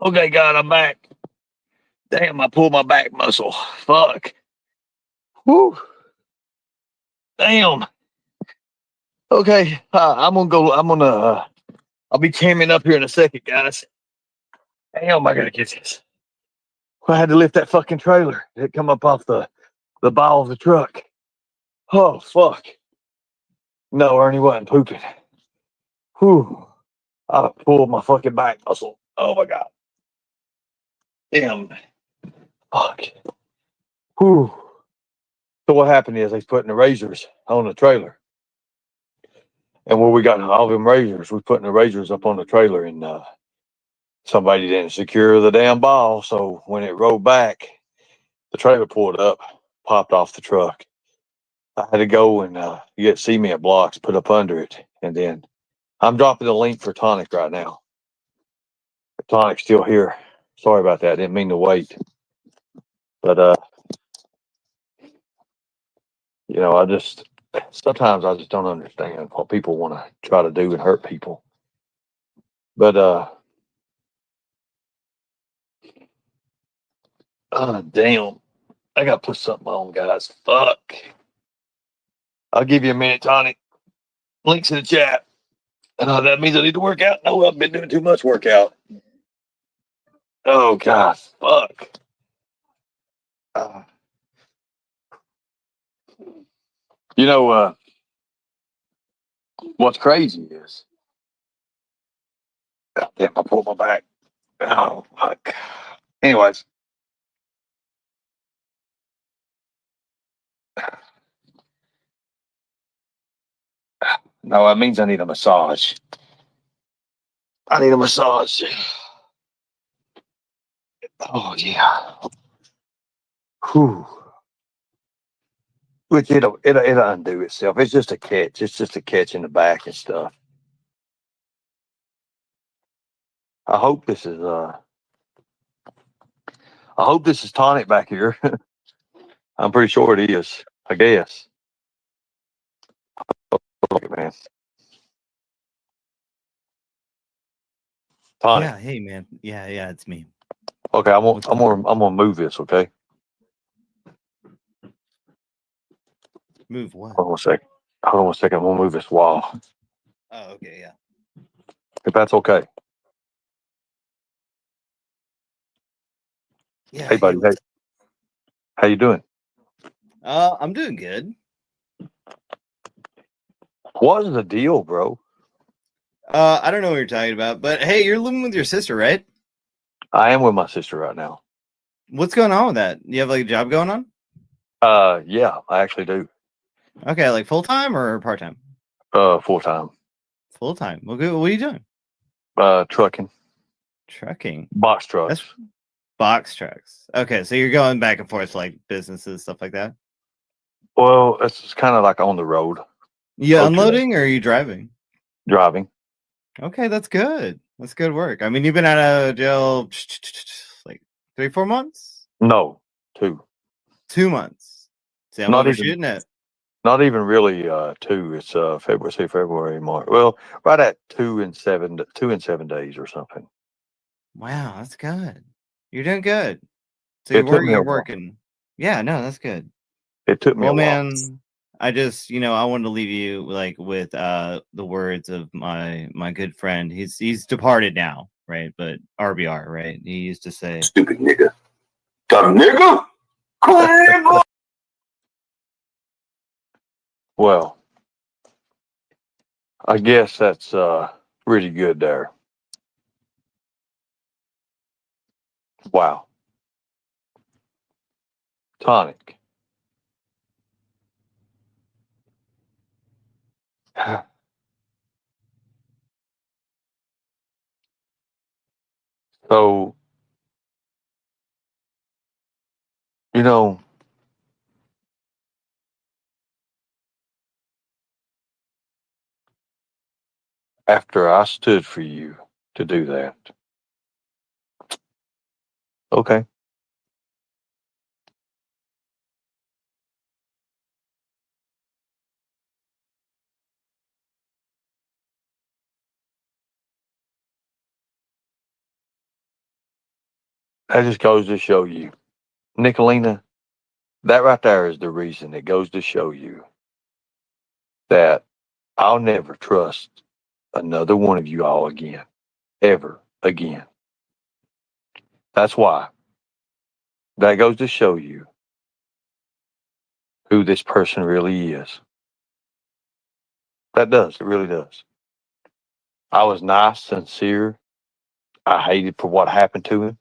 Okay, God, I'm back. Damn, I pulled my back muscle. Fuck. Woo. Damn. Okay, I'm gonna go. I'll be camming up here in a second, guys. Damn, I gotta get this. I had to lift that fucking trailer. It come up off the bow of the truck. Oh, fuck. No, Ernie wasn't pooping. Whew. I pulled my fucking back muscle. Oh, my God. Damn. Fuck. Whew. So what happened is they putting the razors on the trailer. And where we got all them razors, we putting the razors up on the trailer, and somebody didn't secure the damn ball. So when it rolled back, the trailer pulled up, popped off the truck. I had to go and get cement blocks put up under it. And then I'm dropping the link for Tonic right now. Tonic's still here. Sorry about that. Didn't mean to wait. But, I just, sometimes I just don't understand what people want to try to do and hurt people. But, damn. I got to put something on, guys. Fuck. I'll give you a minute, Tonic. Links in the chat. That means I need to work out. No, I've been doing too much workout. Oh, God. Fuck. You know, what's crazy is, damn, I pulled my back. Oh, fuck. Anyways, no, it means I need a massage. I need a massage. Oh, yeah. Whew. Which it'll undo itself. It's just a catch. It's just a catch in the back and stuff. I hope this is Tonic back here. I'm pretty sure it is. I guess. Look, man. Tonic. Yeah, hey man. Yeah, it's me. Okay, I'm What's up? gonna move this. Okay, Move what? hold on a second. Hold on a second. I'm gonna move this wall. Oh, okay, yeah. If that's okay. Yeah, Hey, hey, buddy. Hey, what's up? how you doing? I'm doing good. What is the deal, bro? I don't know what you're talking about, but hey, you're living with your sister, right? I am with my sister right now. What's going on with that? You have like a job going on? Yeah, I actually do. Okay, like full time or part time? Full time. Full time. Well, good. What are you doing? Trucking, Trucking. box That's trucks. box trucks. Okay, so you're going back and forth like businesses, stuff like that. Well, it's kind of like on the road, You road truck unloading or are you driving? driving. Okay, that's good. That's good work. I mean, you've been out of jail like 3, 4 months, No, two. 2 months. See, I'm Not even. overshooting it. Not even really. Two. It's February, March. Well, right at 2 and 7 days or something. Wow, that's good. You're doing good. So It took me a you're while. working. Yeah, no, that's good. It took me Well, a while. man, I just, I wanted to leave you like with the words of my good friend. He's departed now, right? But RBR, right? He used to say, Stupid nigga. Got a nigga? Well, I guess that's pretty good there. Wow. Tonic. So, you know, after I stood for you to do that, okay. That just goes to show you, Nicolina, that right there is the reason. It goes to show you that I'll never trust another one of you all again, ever again. That's why. That goes to show you who this person really is. That does. It really does. I was nice, sincere. I hated for what happened to him.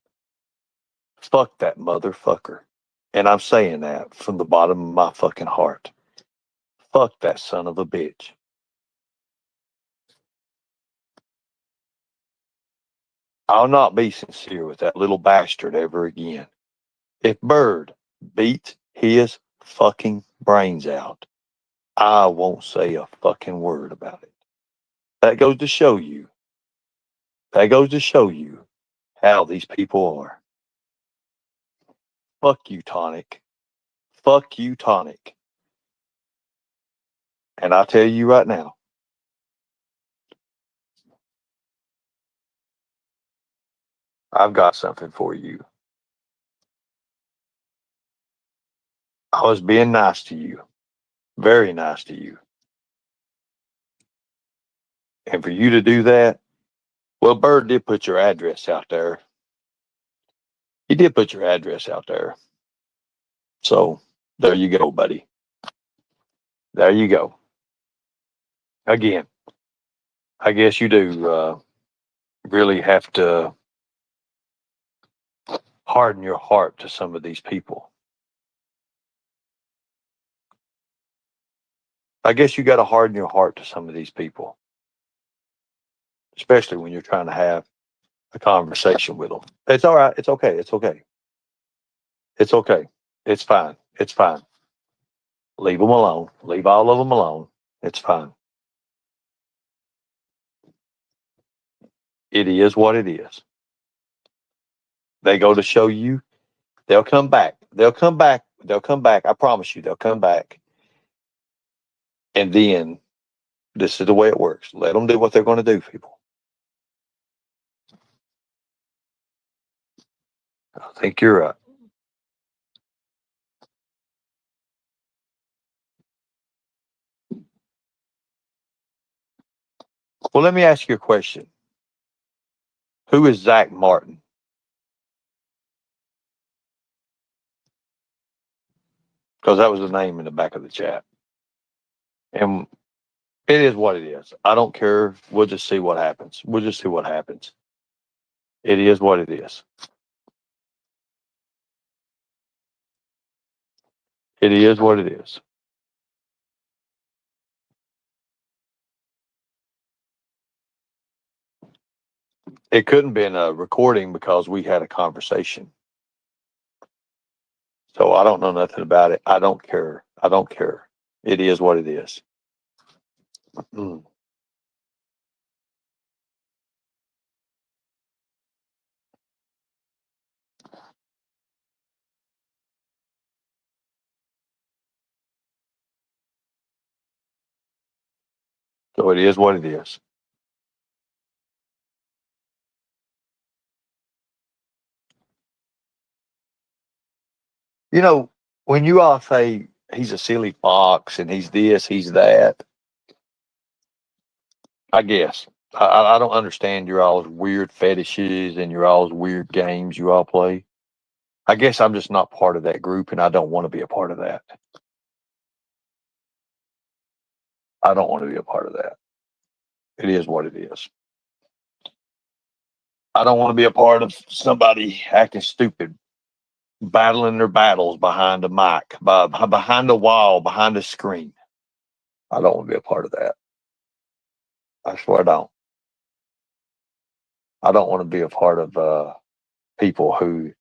Fuck that motherfucker. And I'm saying that from the bottom of my fucking heart. Fuck that son of a bitch. I'll not be sincere with that little bastard ever again. If Bird beats his fucking brains out, I won't say a fucking word about it. That goes to show you. That goes to show you how these people are. Fuck you, Tonic. Fuck you, Tonic. And I tell you right now, I've got something for you. I was being nice to you. Very nice to you. And for you to do that, well, Bird did put your address out there. He did put your address out there. So there you go, buddy. There you go. Again, I guess you do really have to harden your heart to some of these people. I guess you got to harden your heart to some of these people, especially when you're trying to have a conversation with them. It's all right. It's okay. It's okay. It's okay. It's fine. It's fine. Leave them alone. Leave all of them alone. It's fine. It is what it is. They go to show you. They'll come back. They'll come back. They'll come back. I promise you, they'll come back. And then this is the way it works. Let them do what they're going to do, people. I think you're right. Well, let me ask you a question. Who is Zach Martin? Because that was the name in the back of the chat. And it is what it is. I don't care. We'll just see what happens. We'll just see what happens. It is what it is. It is what it is. It couldn't have been a recording because we had a conversation. So I don't know nothing about it. I don't care. I don't care. It is what it is. Mm. So it is what it is. You know, when you all say he's a silly fox and he's this, he's that, I guess. I don't understand your all's weird fetishes and your all's weird games you all play. I guess I'm just not part of that group and I don't want to be a part of that. I don't want to be a part of that. It is what it is. I don't want to be a part of somebody acting stupid, battling their battles behind a mic, behind a wall, behind a screen. I don't want to be a part of that. I swear I don't. I don't want to be a part of people who,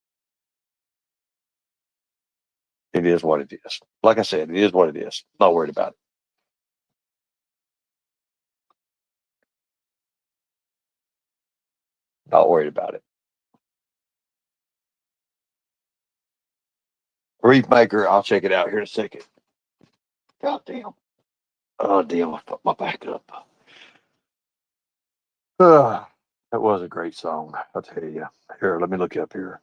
it is what it is. Like I said, it is what it is. Not worried about it. Not worried about it. Reef Maker, I'll check it out here in a second. God damn. Oh, damn, I fucked my back up. That was a great song, I'll tell you. Here, let me look up here.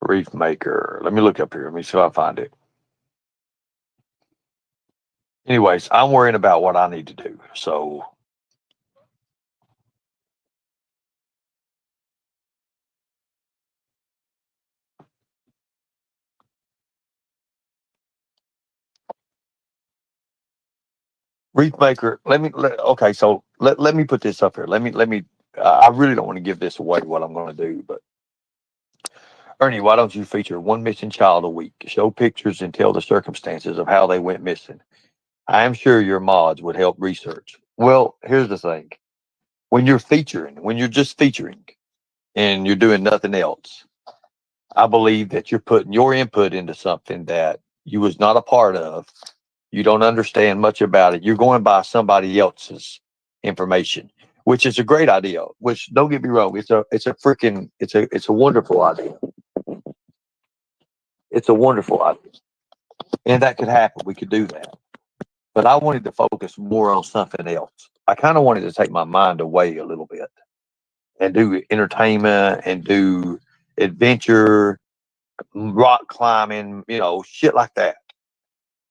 Reef Maker. Let me look up here. Let me see if I find it. Anyways, I'm worrying about what I need to do. So Reef Maker, okay, so let me put this up here. Let me I really don't want to give this away what I'm going to do, but Ernie, why don't you feature one missing child a week? Show pictures and tell the circumstances of how they went missing. I am sure your mods would help research. Well, here's the thing. When you're just featuring and you're doing nothing else, I believe that you're putting your input into something that you was not a part of. You don't understand much about it. You're going by somebody else's information, which is a great idea. Which, don't get me wrong, it's a wonderful idea. It's a wonderful idea, and that could happen. We could do that, but I wanted to focus more on something else. I kind of wanted to take my mind away a little bit and do entertainment and do adventure, rock climbing, shit like that.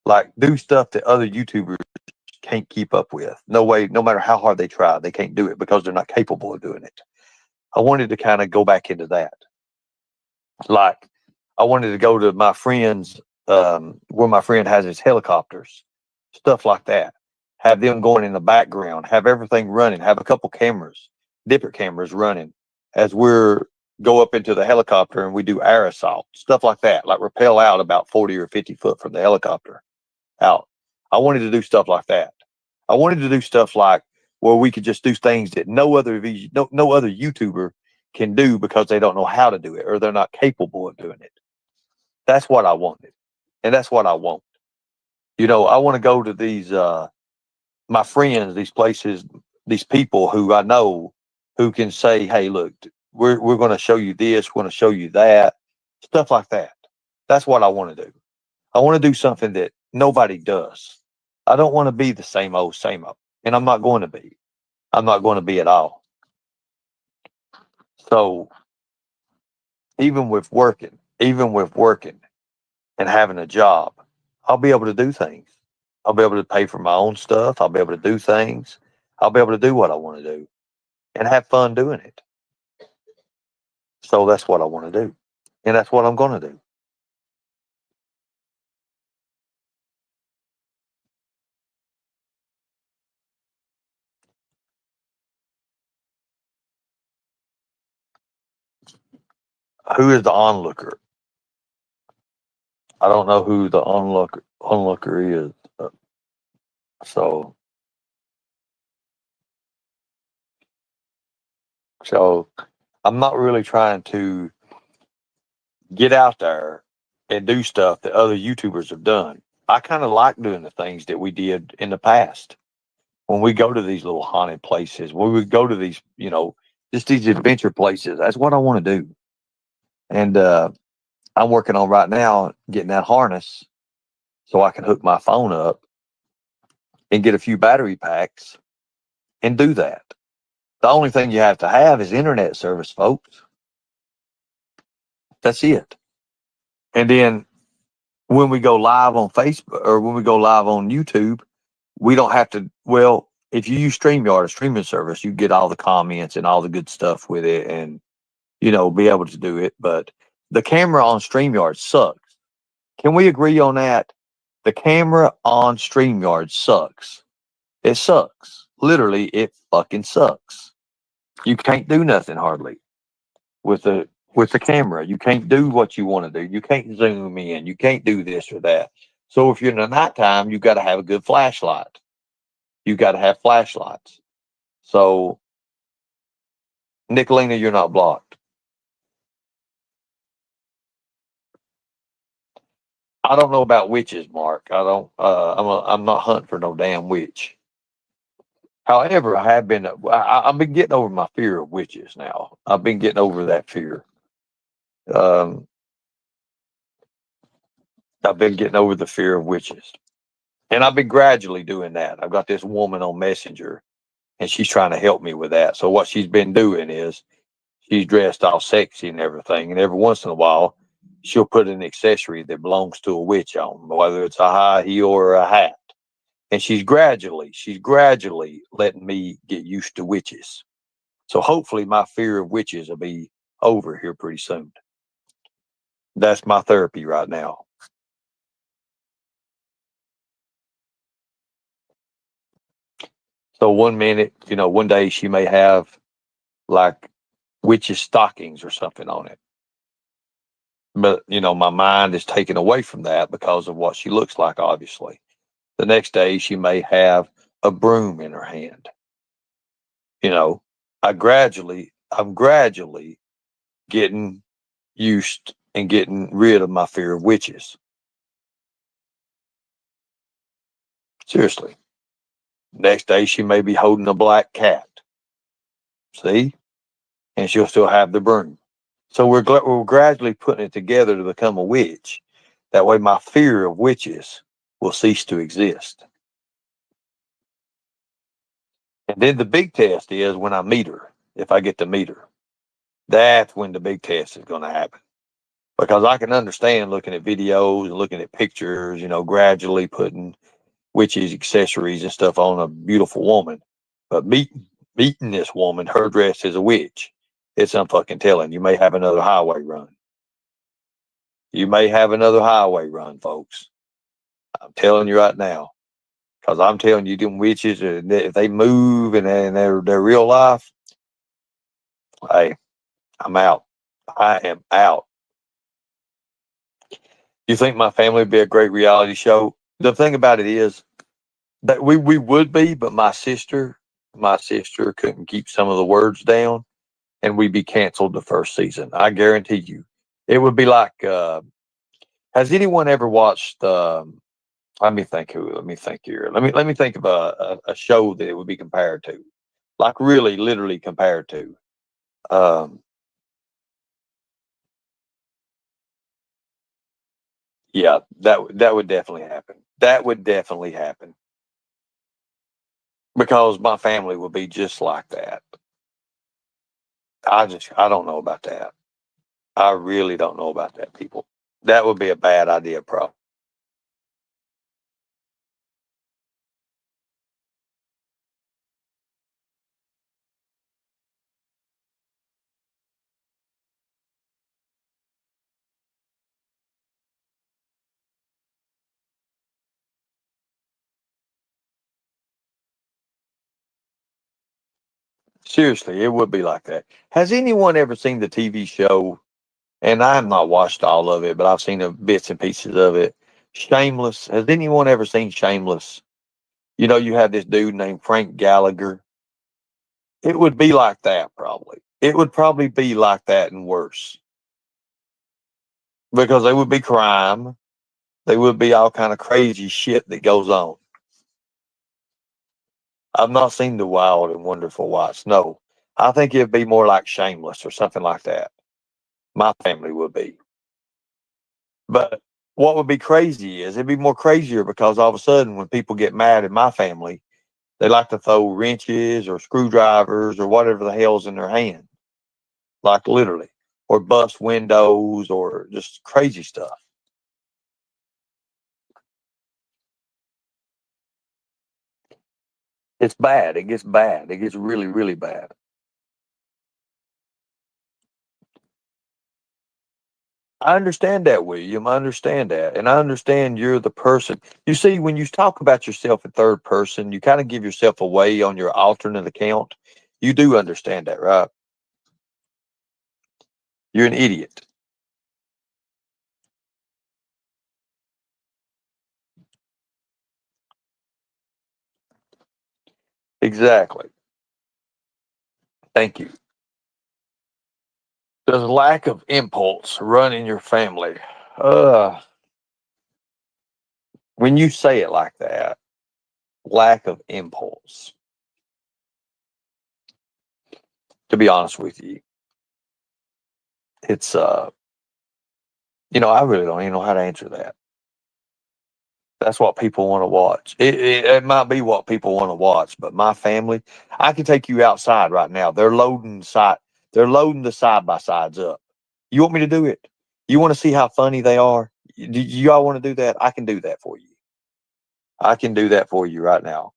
Like, do stuff that other YouTubers can't keep up with. No way, no matter how hard they try, they can't do it because they're not capable of doing it. I wanted to kind of go back into that. Like, I wanted to go to my friend's, where my friend has his helicopters, stuff like that. Have them going in the background, have everything running, have a couple cameras, different cameras running as we're go up into the helicopter and we do air assault, stuff like that, like rappel out about 40 or 50 foot from the helicopter out. I wanted to do stuff like that. I wanted to do stuff like where we could just do things that no other YouTuber can do because they don't know how to do it or they're not capable of doing it. That's what I wanted. And that's what I want. I want to go to these my friends, these places, these people who I know who can say, hey, look, we're going to show you this, we're going to show you that, stuff like that. That's what I want to do. I want to do something that nobody does. I don't want to be the same old, and I'm not going to be. I'm not going to be at all. So even with working and having a job, I'll be able to do things. I'll be able to pay for my own stuff. I'll be able to do things. I'll be able to do what I want to do and have fun doing it. So that's what I want to do. And that's what I'm going to do. Who is the onlooker? I don't know who the onlooker is. So I'm not really trying to get out there and do stuff that other YouTubers have done. I kind of like doing the things that we did in the past. When we go to these little haunted places, when we go to these, just these adventure places, that's what I want to do. And I'm working on right now getting that harness so I can hook my phone up and get a few battery packs and do that. The only thing you have to have is internet service, folks. That's it. And then when we go live on Facebook or when we go live on YouTube, we don't have to, well, if you use StreamYard, a streaming service, you get all the comments and all the good stuff with it and, be able to do it. But the camera on StreamYard sucks. Can we agree on that? The camera on StreamYard sucks. It sucks. Literally, it fucking sucks. You can't do nothing hardly with the camera. You can't do what you want to do. You can't zoom in. You can't do this or that. So if you're in the nighttime, you got to have a good flashlight. You got to have flashlights. So, Nicolina, you're not blocked. I don't know about witches, Mark. I don't. I'm not hunting for no damn witch. However, I have been. I've been getting over my fear of witches now. I've been getting over that fear. Um, I've been getting over the fear of witches, and I've been gradually doing that. I've got this woman on Messenger, and she's trying to help me with that. So what she's been doing is she's dressed all sexy and everything, and every once in a while she'll put an accessory that belongs to a witch on, whether it's a high heel or a hat. And she's gradually letting me get used to witches. So hopefully my fear of witches will be over here pretty soon. That's my therapy right now. So one minute, one day she may have like witches stockings or something on it. But, my mind is taken away from that because of what she looks like, obviously. The next day she may have a broom in her hand. I'm gradually getting used and getting rid of my fear of witches. Seriously. Next day she may be holding a black cat. See? And she'll still have the broom. So we're gradually putting it together to become a witch. That way my fear of witches will cease to exist. And then the big test is when I meet her, if I get to meet her. That's when the big test is going to happen. Because I can understand looking at videos and looking at pictures, gradually putting witches accessories and stuff on a beautiful woman. But meeting this woman, her dress as a witch, it's unfucking telling. You may have another highway run. You may have another highway run, folks. I'm telling you right now. Because I'm telling you, them witches, if they move and they're real life, hey, I'm out. I am out. You think my family would be a great reality show? The thing about it is that we would be, but my sister couldn't keep some of the words down, and we'd be canceled the first season. I guarantee you, it would be like. Has anyone ever watched? Let me think here. Let me think of a show that it would be compared to, like really, literally compared to. Yeah, that would definitely happen. That would definitely happen because my family would be just like that. I don't know about that. I really don't know about that, people. That would be a bad idea, probably. Seriously, it would be like that. Has anyone ever seen the TV show? And I have not watched all of it, but I've seen bits and pieces of it. Shameless. Has anyone ever seen Shameless? You have this dude named Frank Gallagher. It would be like that, probably. It would probably be like that and worse because there would be crime. There would be all kind of crazy shit that goes on. I've not seen The Wild and Wonderful Wives. No, I think it'd be more like Shameless or something like that. My family would be. But what would be crazy is it'd be more crazier because all of a sudden when people get mad at my family, they like to throw wrenches or screwdrivers or whatever the hell's in their hand, like literally, or bust windows or just crazy stuff. It's bad. It gets bad. It gets really, really bad. I understand that, William. I understand that. And I understand you're the person. You see, when you talk about yourself in third person, you kind of give yourself away on your alternate account. You do understand that, right? You're an idiot. Exactly. Thank you. Does lack of impulse run in your family? Uh, when you say it like that, lack of impulse. To be honest with you, it's I really don't even know how to answer that. That's what people want to watch. It might be what people want to watch, but my family, I can take you outside right now. They're loading the side by sides up. You want me to do it? You want to see how funny they are? Do you all want to do that? I can do that for you. I can do that for you right now.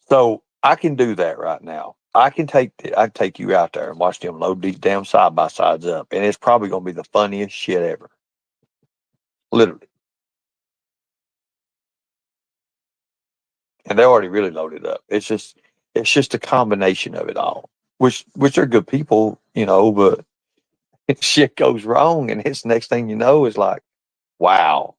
So I can do that right now. I can take you out there and watch them load these damn side by sides up, and it's probably gonna be the funniest shit ever. Literally. And they're already really loaded up. It's just a combination of it all. Which are good people, but shit goes wrong and it's next thing you know is like, wow.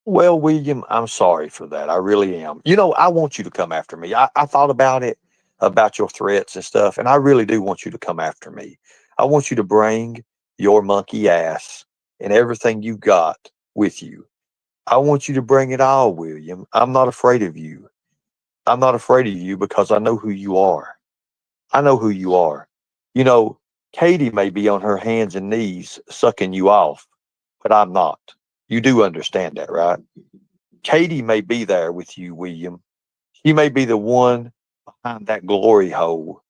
Well, William, I'm sorry for that. I really am. I want you to come after me. I thought about it, about your threats and stuff, and I really do want you to come after me. I want you to bring your monkey ass and everything you got with you. I want you to bring it all, William. I'm not afraid of you. I'm not afraid of you because I know who you are. I know who you are. You know, Katie may be on her hands and knees sucking you off, but I'm not. You do understand that, right? Katie may be there with you, William. She may be the one behind that glory hole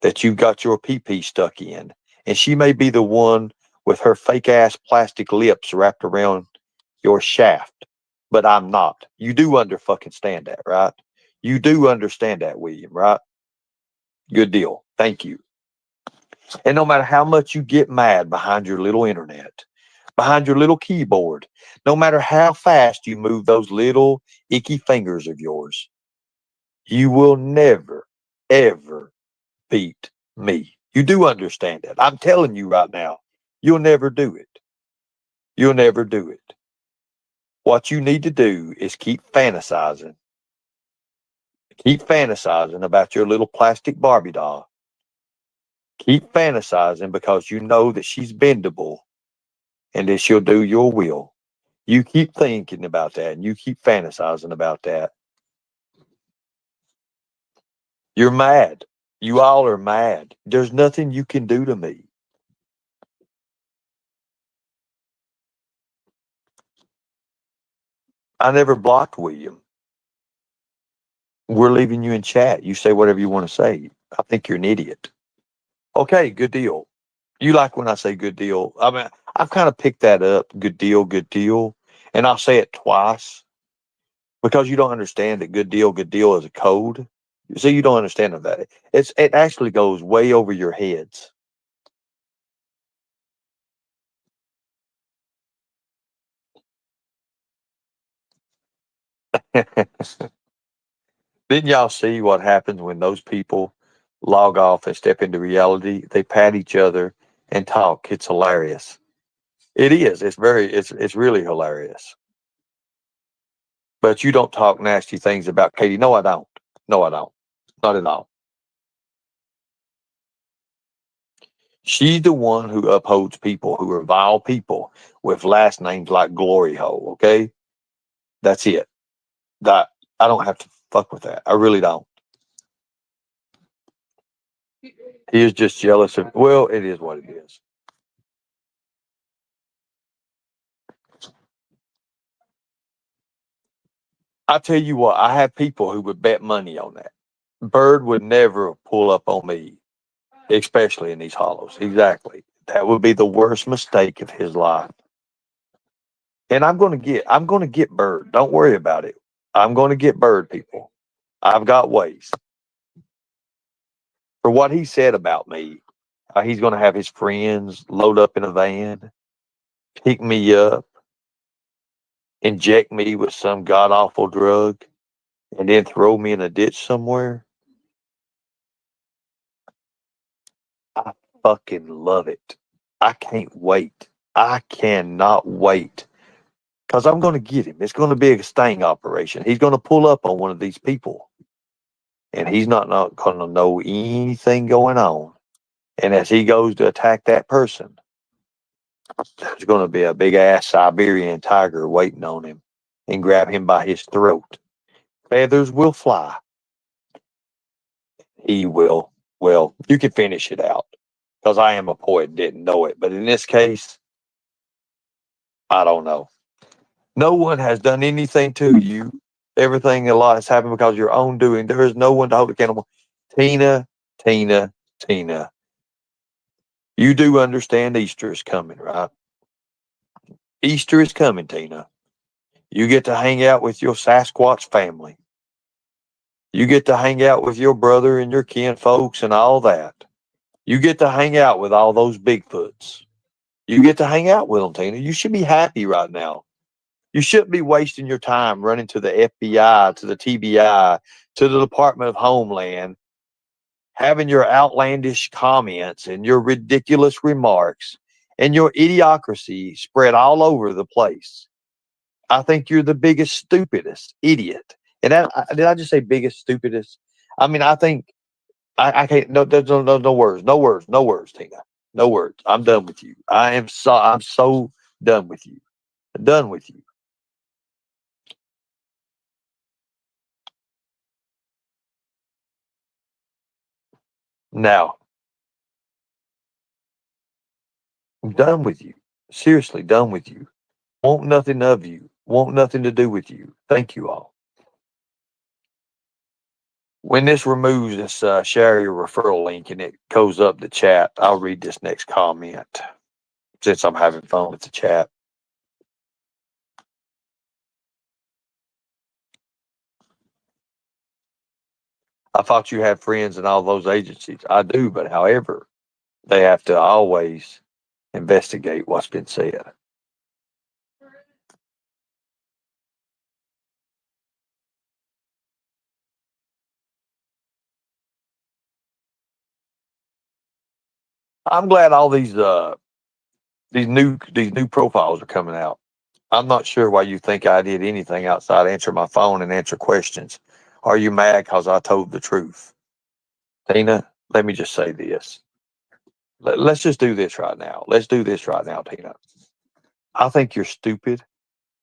that you got your pee stuck in. And she may be the one with her fake ass plastic lips wrapped around your shaft. But I'm not. You do fucking stand that, right? You do understand that, William, right? Good deal. Thank you. And no matter how much you get mad behind your little internet, behind your little keyboard, no matter how fast you move those little icky fingers of yours, you will never, ever beat me. You do understand that. I'm telling you right now, you'll never do it. You'll never do it. What you need to do is keep fantasizing. Keep fantasizing about your little plastic Barbie doll. Keep fantasizing because you know that she's bendable and that she'll do your will. You keep thinking about that and you keep fantasizing about that. You're mad. You all are mad. There's nothing you can do to me. I never blocked William. We're leaving you in chat. You say whatever you want to say. I think you're an idiot. Okay, good deal. You like when I say good deal. I mean, I've kind of picked that up. Good deal, good deal. And I'll say it twice because you don't understand that good deal is a code. You see, you don't understand that. It actually goes way over your heads. Didn't y'all see what happens when those people log off and step into reality? They pat each other and talk. It's hilarious. It is. It's really hilarious. But you don't talk nasty things about Katie. No, I don't. No, I don't. Not at all. She's the one who upholds people who are vile people with last names like Glory Hole. Okay, that's it. That I don't have to fuck with that. I really don't. He is just jealous of. Well, it is what it is. I tell you what, I have people who would bet money on that. Bird would never pull up on me, especially in these hollows. Exactly. That would be the worst mistake of his life. And I'm gonna get Bird. Don't worry about it. I'm gonna get Bird, people. I've got ways. For what he said about me, he's gonna have his friends load up in a van, pick me up, inject me with some god awful drug, and then throw me in a ditch somewhere. I fucking love it. I can't wait. I cannot wait. Because I'm going to get him. It's going to be a sting operation. He's going to pull up on one of these people. And he's not going to know anything going on. And as he goes to attack that person, there's going to be a big ass Siberian tiger waiting on him and grab him by his throat. Feathers will fly. He will. Well, you can finish it out. Because I am a poet, didn't know it. But in this case, I don't know. No one has done anything to you. Everything a lot has happened because of your own doing. There is no one to hold accountable. Tina, Tina, Tina. You do understand Easter is coming, right? Easter is coming, Tina. You get to hang out with your Sasquatch family. You get to hang out with your brother and your kin folks and all that. You get to hang out with all those Bigfoots. You get to hang out with them, Tina. You should be happy right now. You shouldn't be wasting your time running to the FBI, to the TBI, to the Department of Homeland, having your outlandish comments and your ridiculous remarks and your idiocracy spread all over the place. I think you're the biggest, stupidest idiot. And did I just say biggest, stupidest? I mean, I think I can't. No, no words, no words, no words, Tina, no words. I'm done with you. I'm so done with you. Done with you. Now, I'm done with you. Seriously, done with you. Want nothing of you. Want nothing to do with you. Thank you all. When this removes this share your referral link and it goes up the chat, I'll read this next comment since I'm having fun with the chat. I thought you had friends in all those agencies. I do, but however, they have to always investigate what's been said. I'm glad all these new profiles are coming out. I'm not sure why you think I did anything outside answer my phone and answer questions. Are you mad because I told the truth? Tina, let me just say this. Let's just do this right now. Let's do this right now, Tina. I think you're stupid.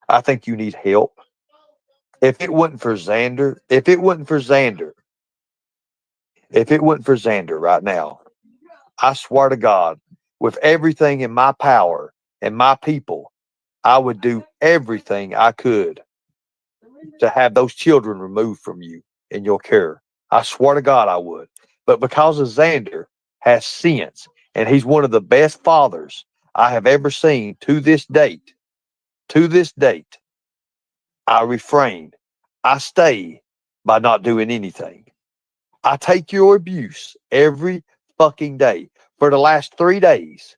I think you need help. If it wasn't for Xander, right now, I swear to God, with everything in my power and my people, I would do everything I could to have those children removed from you in your care. I swear to God I would. But because of Xander has sense, and he's one of the best fathers I have ever seen to this date, I refrain. I stay by not doing anything. I take your abuse every fucking day. For the last 3 days,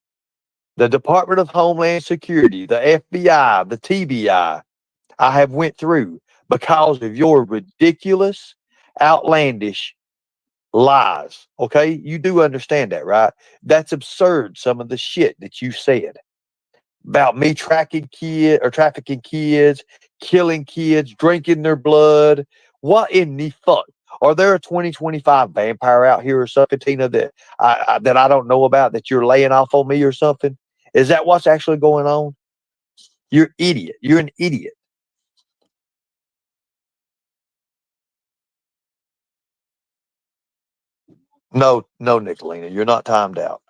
the Department of Homeland Security, the FBI, the TBI, I have went through because of your ridiculous, outlandish lies. Okay? You do understand that, right? That's absurd, some of the shit that you said about me tracking trafficking kids, killing kids, drinking their blood. What in the fuck? Are there a 2025 vampire out here or something, Tina, that I don't know about that you're laying off on me or something? Is that what's actually going on? You're idiot. You're an idiot. No, no, Nicolina, you're not timed out.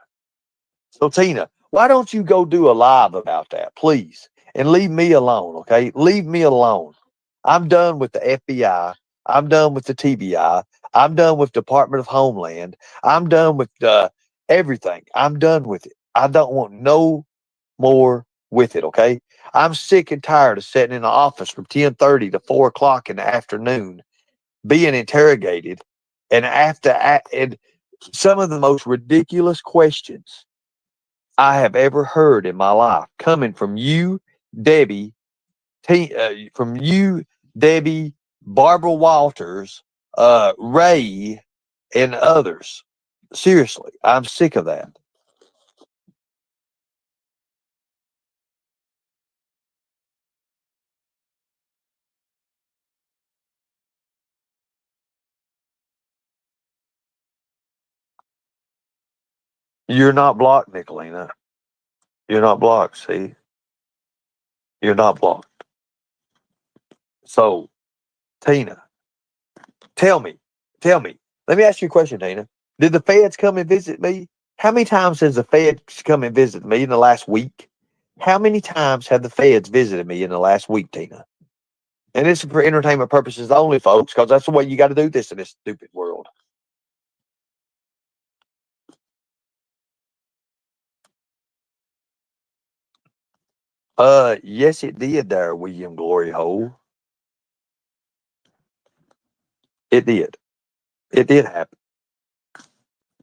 So Tina, why don't you go do a live about that, please? And leave me alone, okay? Leave me alone. I'm done with the FBI. I'm done with the TBI. I'm done with Department of Homeland. I'm done with everything. I'm done with it. I don't want no more with it, okay? I'm sick and tired of sitting in the office from 10:30 to 4 o'clock in the afternoon being interrogated and and some of the most ridiculous questions I have ever heard in my life coming from you, Debbie, from you, Debbie, Barbara Walters, Ray, and others. Seriously, I'm sick of that. You're not blocked, Nicolina. You're not blocked. See, you're not blocked. So, Tina, tell me, tell me. Let me ask you a question, Tina. Did the feds come and visit me? How many times has the feds come and visit me in the last week? How many times have the feds visited me in the last week, Tina? And it's for entertainment purposes only, folks, because that's the way you got to do this in this stupid world. Yes, it did there, William Glory Hole. It did. It did happen.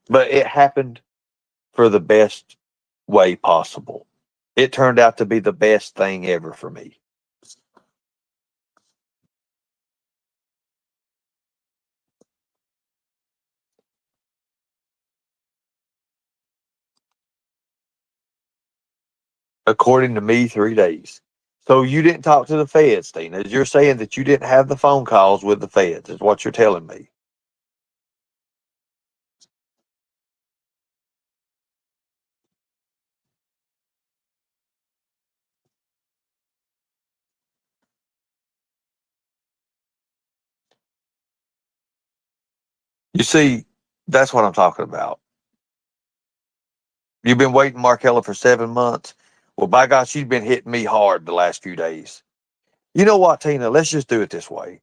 But it happened for the best way possible. It turned out to be the best thing ever for me. According to me, 3 days. So you didn't talk to the feds, Tina. You're saying that you didn't have the phone calls with the feds, is what you're telling me. You see, that's what I'm talking about. You've been waiting, Markella, for 7 months. Well, by God, she's been hitting me hard the last few days. You know what, Tina? Let's just do it this way.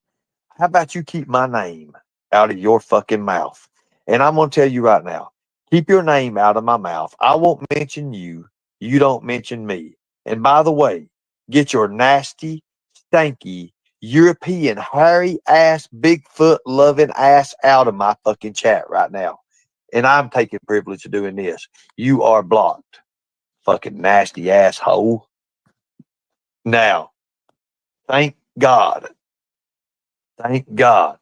How about you keep my name out of your fucking mouth? And I'm going to tell you right now, keep your name out of my mouth. I won't mention you. You don't mention me. And by the way, get your nasty, stanky, European, hairy ass, Bigfoot loving ass out of my fucking chat right now. And I'm taking privilege of doing this. You are blocked. Fucking nasty asshole. Now, thank God. Thank God.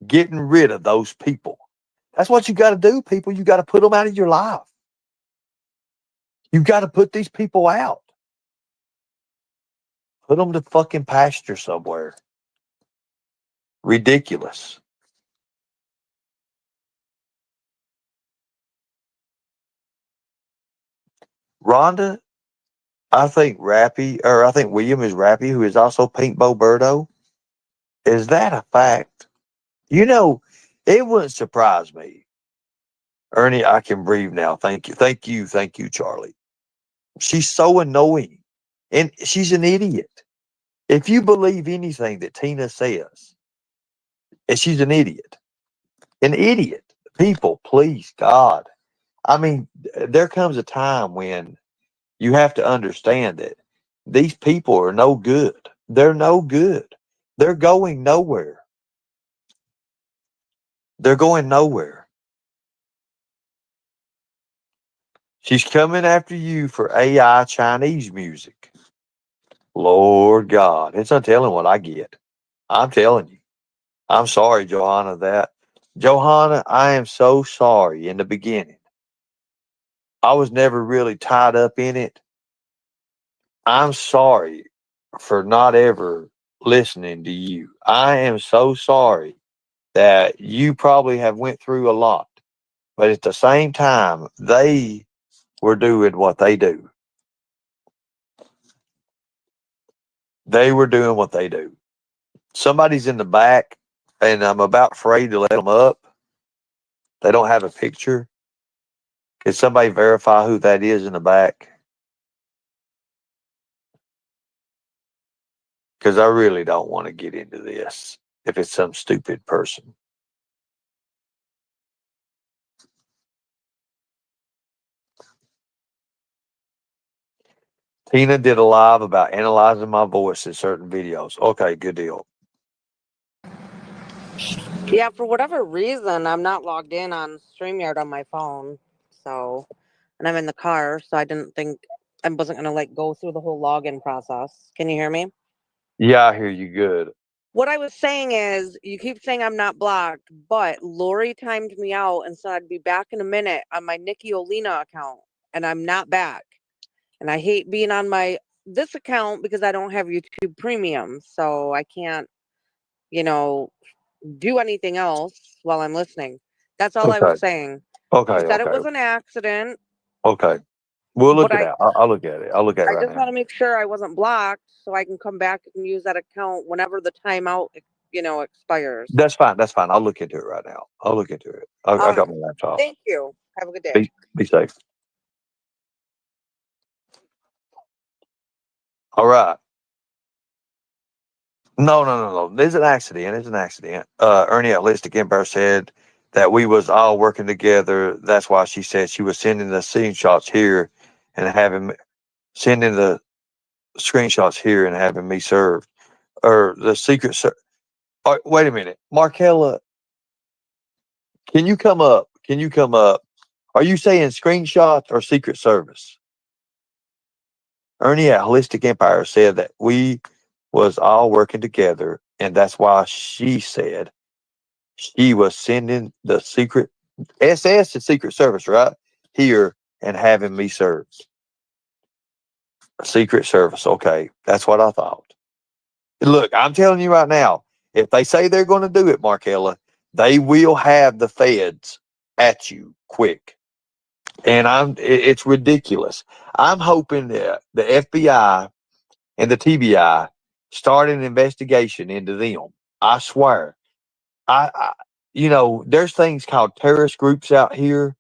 Getting rid of those people. That's what you got to do, people. You got to put them out of your life. You got to put these people out. Put them to fucking pasture somewhere. Ridiculous. Rhonda, I think William is Rappy, who is also Pink Boberto. Is that a fact? You know, it wouldn't surprise me. Ernie, I can breathe now. Thank you. Thank you. Thank you, Charlie. She's so annoying. And she's an idiot. If you believe anything that Tina says, and she's an idiot. An idiot. People, please, God. I mean, there comes a time when you have to understand that these people are no good. They're no good. They're going nowhere. They're going nowhere. She's coming after you for AI Chinese music. Lord God. It's not telling what I get. I'm telling you. I'm sorry, Johanna, that. Johanna, I am so sorry in the beginning. I was never really tied up in it. I'm sorry for not ever listening to you. I am so sorry that you probably have went through a lot. But at the same time, they were doing what they do. They were doing what they do. Somebody's in the back, and I'm about afraid to let them up. They don't have a picture. Can somebody verify who that is in the back? Because I really don't want to get into this if it's some stupid person. Tina did a live about analyzing my voice in certain videos. Okay, good deal. Yeah, for whatever reason, I'm not logged in on StreamYard on my phone. So, and I'm in the car, so I didn't think I wasn't going to like go through the whole login process. Can you hear me? Yeah, I hear you good. What I was saying is, you keep saying I'm not blocked, but Lori timed me out and said I'd be back in a minute on my Nikki Olina account, and I'm not back. And I hate being on this account because I don't have YouTube Premium, so I can't, do anything else while I'm listening. That's all I was saying. Okay. She said it was an accident. Okay. We'll look But it out. I'll look at it. I'll look at it I right just now. want to make sure I wasn't blocked so I can come back and use that account whenever the timeout, expires. That's fine. That's fine. I'll look into it right now. I'll look into it. I got my laptop. Thank you. Have a good day. Be safe. All right. No. There's an accident. It's an accident. Ernie at Holistic Empire said that we was all working together. That's why she said she was sending the screenshots here and sending the screenshots here and having me served. Or the secret wait a minute. Markella, can you come up? Can you come up? Are you saying screenshots or Secret Service? Ernie at Holistic Empire said that we was all working together, and that's why she said she was sending the secret SS to Secret Service right here and having me served. Secret Service, okay, that's what I thought. Look, I'm telling you right now, if they say they're going to do it, Markella, they will have the feds at you quick. And it's ridiculous. I'm hoping that the FBI and the TBI start an investigation into them. I swear. I there's things called terrorist groups out here,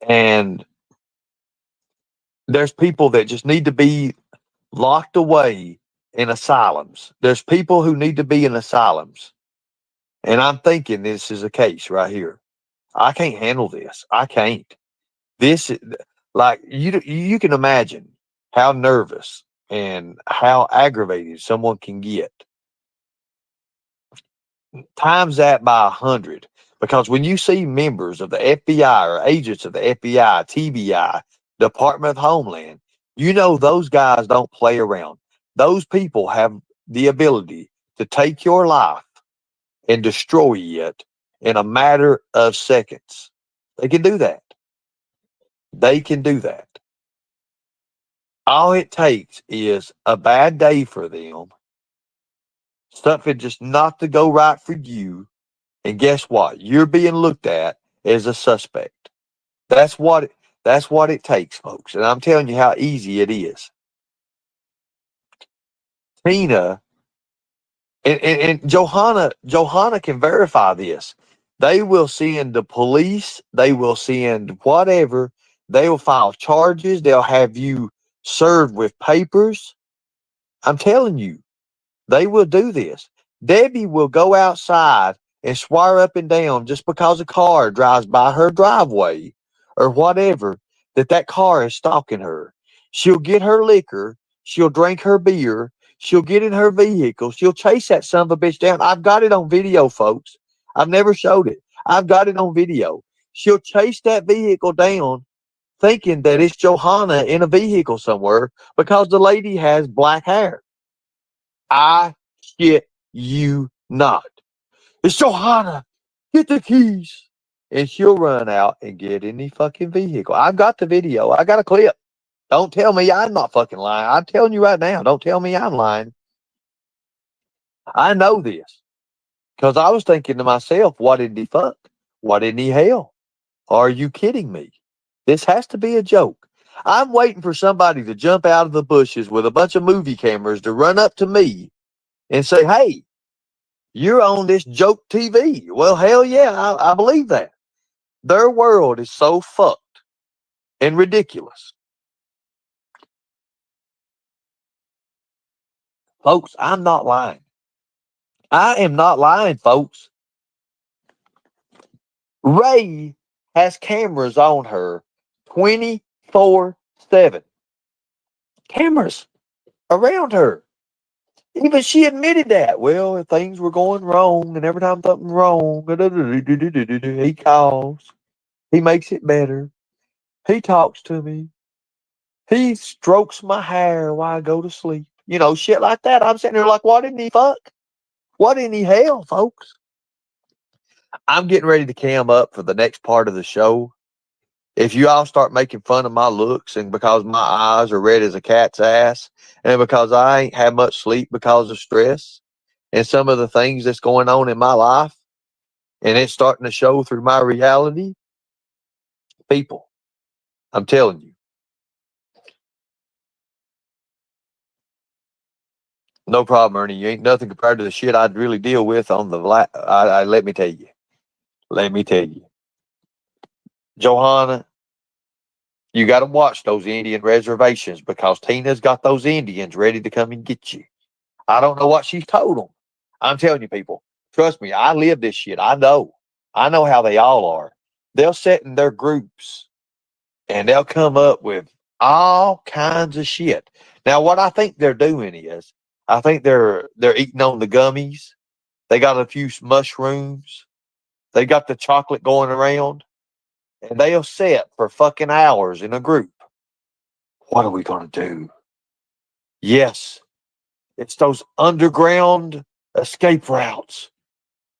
and there's people that just need to be locked away in asylums. There's people who need to be in asylums. And I'm thinking this is a case right here. I can't handle this. I can't. This is like you can imagine how nervous and how aggravated someone can get. Times that by 100. Because when you see members of the FBI or agents of the FBI, TBI, Department of Homeland, you know those guys don't play around. Those people have the ability to take your life and destroy it in a matter of seconds. They can do that. They can do that. All it takes is a bad day for them, something just not to go right for you, and guess what? You're being looked at as a suspect. That's what it takes, folks. And I'm telling you how easy it is. Tina and Johanna can verify this. They will send the police, they will send whatever, they will file charges, they'll have you served with papers. I'm telling you, they will do this. Debbie will go outside and swear up and down just because a car drives by her driveway or whatever that car is stalking her. She'll get her liquor. She'll drink her beer. She'll get in her vehicle. She'll chase that son of a bitch down. I've got it on video, folks. I've never showed it. I've got it on video. She'll chase that vehicle down thinking that it's Johanna in a vehicle somewhere because the lady has black hair. I shit you not. It's Johanna. Get the keys. And she'll run out and get in the fucking vehicle. I've got the video. I got a clip. Don't tell me I'm not fucking lying. I'm telling you right now. Don't tell me I'm lying. I know this. Because I was thinking to myself, what in the fuck? What in the hell? Are you kidding me? This has to be a joke. I'm waiting for somebody to jump out of the bushes with a bunch of movie cameras to run up to me and say, hey, you're on this joke TV. Well, hell yeah, I believe that. Their world is so fucked and ridiculous. Folks, I'm not lying. I am not lying, folks. Ray has cameras on her 24/7. Cameras around her. Even she admitted that. Well, if things were going wrong and every time something wrong, he calls. He makes it better. He talks to me. He strokes my hair while I go to sleep. You know, shit like that. I'm sitting there like, what in the fuck? What in the hell, folks? I'm getting ready to cam up for the next part of the show. If you all start making fun of my looks and because my eyes are red as a cat's ass and because I ain't had much sleep because of stress and some of the things that's going on in my life and it's starting to show through my reality, people, I'm telling you, no problem, Ernie. You ain't nothing compared to the shit I'd really deal with on the let me tell you. Let me tell you. Johanna, You got to watch those Indian reservations because Tina's got those Indians ready to come and get you. I don't know what she's told them. I'm telling you, people, trust me, I live this shit. I know. I know how they all are. They'll sit in their groups and they'll come up with all kinds of shit. Now, what I think they're doing is, I think they're eating on the gummies. They got a few mushrooms. They got the chocolate going around, and they'll sit for fucking hours in a group. What are we gonna do? Yes, it's those underground escape routes.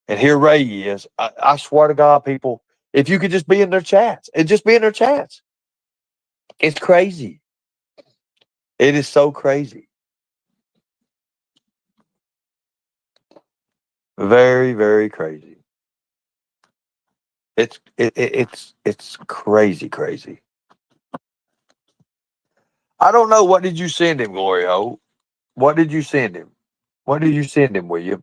And here Ray is. I swear to God, people, if you could just be in their chats, and just be in their chats. It's crazy. It is so crazy. Very, very crazy. It's crazy, crazy. I don't know. What did you send him, Glorio? What did you send him? What did you send him, William?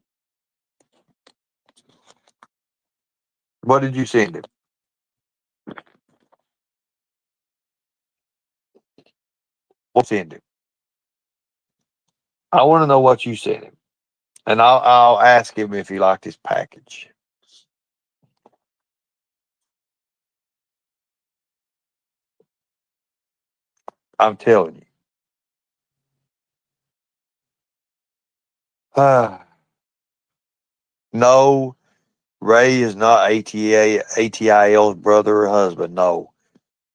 What did you send him? What send him? I want to know what you sent him, and I'll ask him if he liked his package. I'm telling you. No, Ray is not ATIL's brother or husband. No.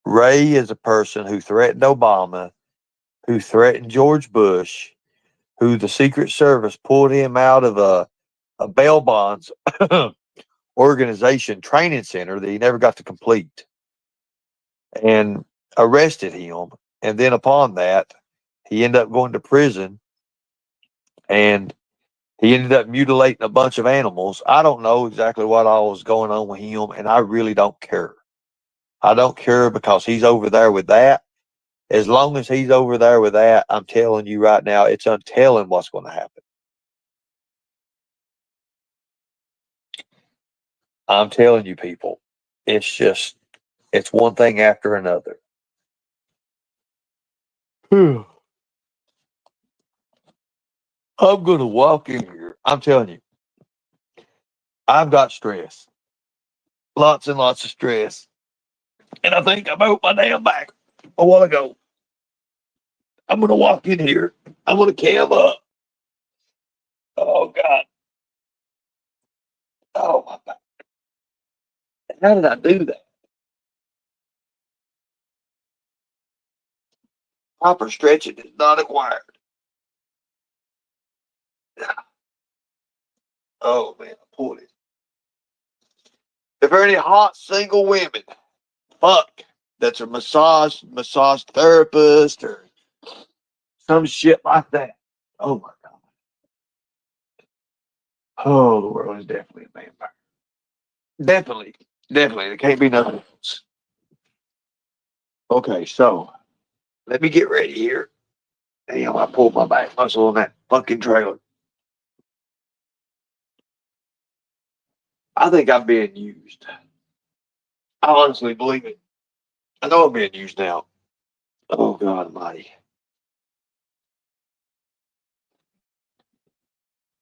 Ray is a person who threatened Obama, who threatened George Bush, who the Secret Service pulled him out of a bail bonds organization training center that he never got to complete and arrested him. And then upon that, he ended up going to prison and he ended up mutilating a bunch of animals. I don't know exactly what all was going on with him, and I really don't care. I don't care because he's over there with that. As long as he's over there with that, I'm telling you right now, it's untelling what's going to happen. I'm telling you, people, it's one thing after another. I'm going to walk in here. I'm telling you, I've got stress. Lots and lots of stress. And I think I broke my damn back a while ago. I'm going to walk in here. I'm going to cam up. Oh, God. Oh, my back. How did I do that? Proper stretching is not acquired. Oh, man, I pulled it. If there are any hot single women, fuck, that's a massage therapist or some shit like that. Oh, my God. Oh, the world is definitely a vampire. Definitely. Definitely. There can't be nothing else. Okay, so let me get ready here. Damn, I pulled my back muscle on that fucking trailer. I think I'm being used. I honestly believe it. I know I'm being used now. Oh, God Almighty.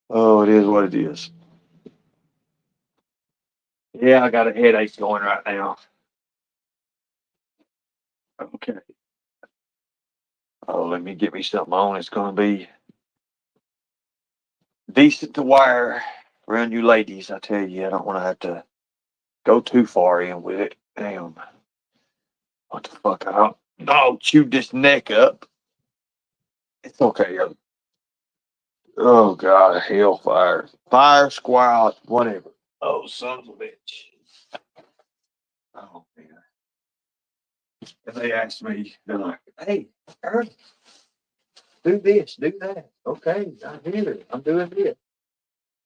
Oh, it is what it is. Yeah, I got a headache going right now. Okay. Oh, let me get me something on. It's going to be decent to wear around you ladies. I tell you, I don't want to have to go too far in with it. Damn. What the fuck? I don't. No, chewed this neck up. It's okay. Oh, God. Hellfire. Fire squad. Whatever. Oh, son of a bitch. Oh, man. And they asked me, they're like, hey, Ernest, do this, do that. Okay, I hear it. I'm doing this.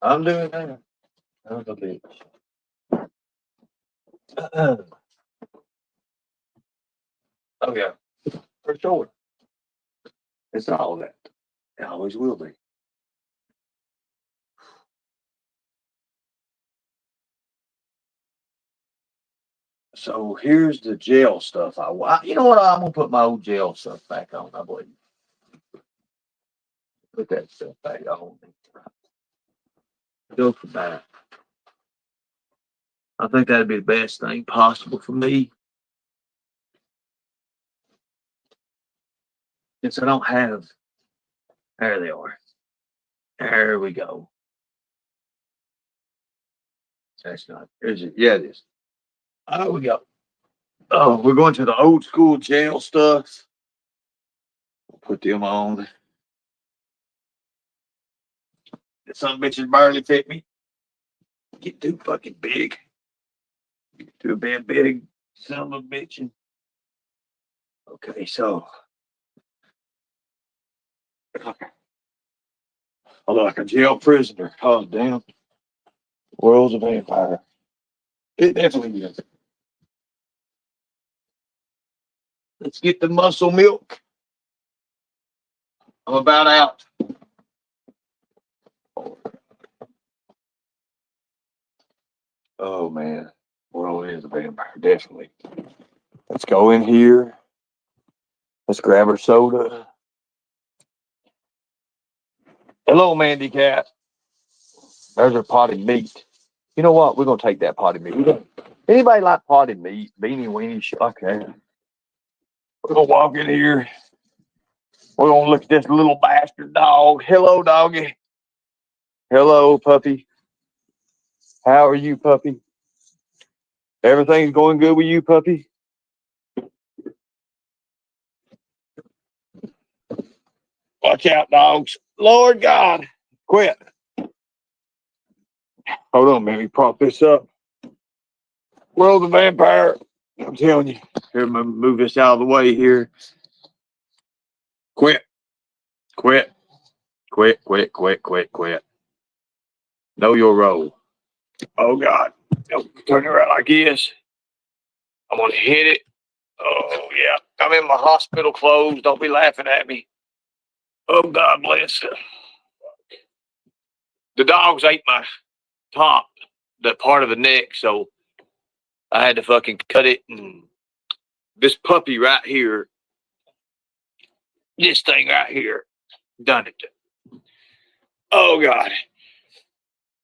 I'm doing that. Son of a bitch. Oh, yeah, for sure. It's all that. It always will be. So here's the jail stuff. You know what? I'm gonna put my old jail stuff back on. I believe. Put that stuff back on. Go for that. I think that'd be the best thing possible for me. Since I don't have. There they are. There we go. That's not. Is it? Yeah, it is. Oh, we go. Oh, we're going to the old school jail stuff. Put them on. Some bitches barely fit me. Get too fucking big. Get too damn big. Some of a bitch. Okay, so. I'm like a jail prisoner. Oh, damn. World's a vampire. It definitely is. Let's get the muscle milk. I'm about out. Oh, man. World is a vampire. Definitely. Let's go in here. Let's grab our soda. Hello, Mandy Cat. There's our potted meat. You know what? We're going to take that potted meat. Anybody like potted meat? Beanie weenie shit like that. We're going to walk in here. We're going to look at this little bastard dog. Hello, doggy. Hello, puppy. How are you, puppy? Everything's going good with you, puppy? Watch out, dogs. Lord God. Quit. Hold on, man. Let me prop this up. World of Vampire. I'm telling you. Here, I'm going to move this out of the way here. Quit. Quit. Quit, quit, quit, quit, quit. Know your role. Oh, God. Nope. Turn it around like this. I'm going to hit it. Oh, yeah. I'm in my hospital clothes. Don't be laughing at me. Oh, God bless. The dogs ate my top, the part of the neck, so I had to fucking cut it. And this puppy right here, this thing right here, done it. Oh, God.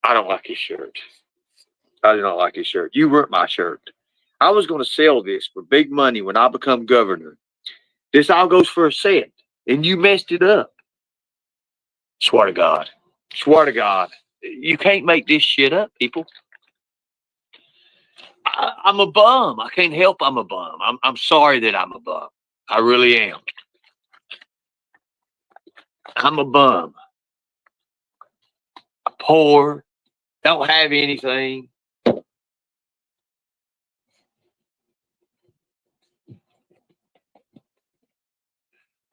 I don't like his shirt. I do not like his shirt. You weren't my shirt. I was going to sell this for big money when I become governor. This all goes for a cent, and you messed it up. Swear to God. Swear to God. You can't make this shit up, people. I'm a bum. I can't help I'm a bum. I'm sorry that I'm a bum. I really am. I'm a bum. I'm poor. Don't have anything.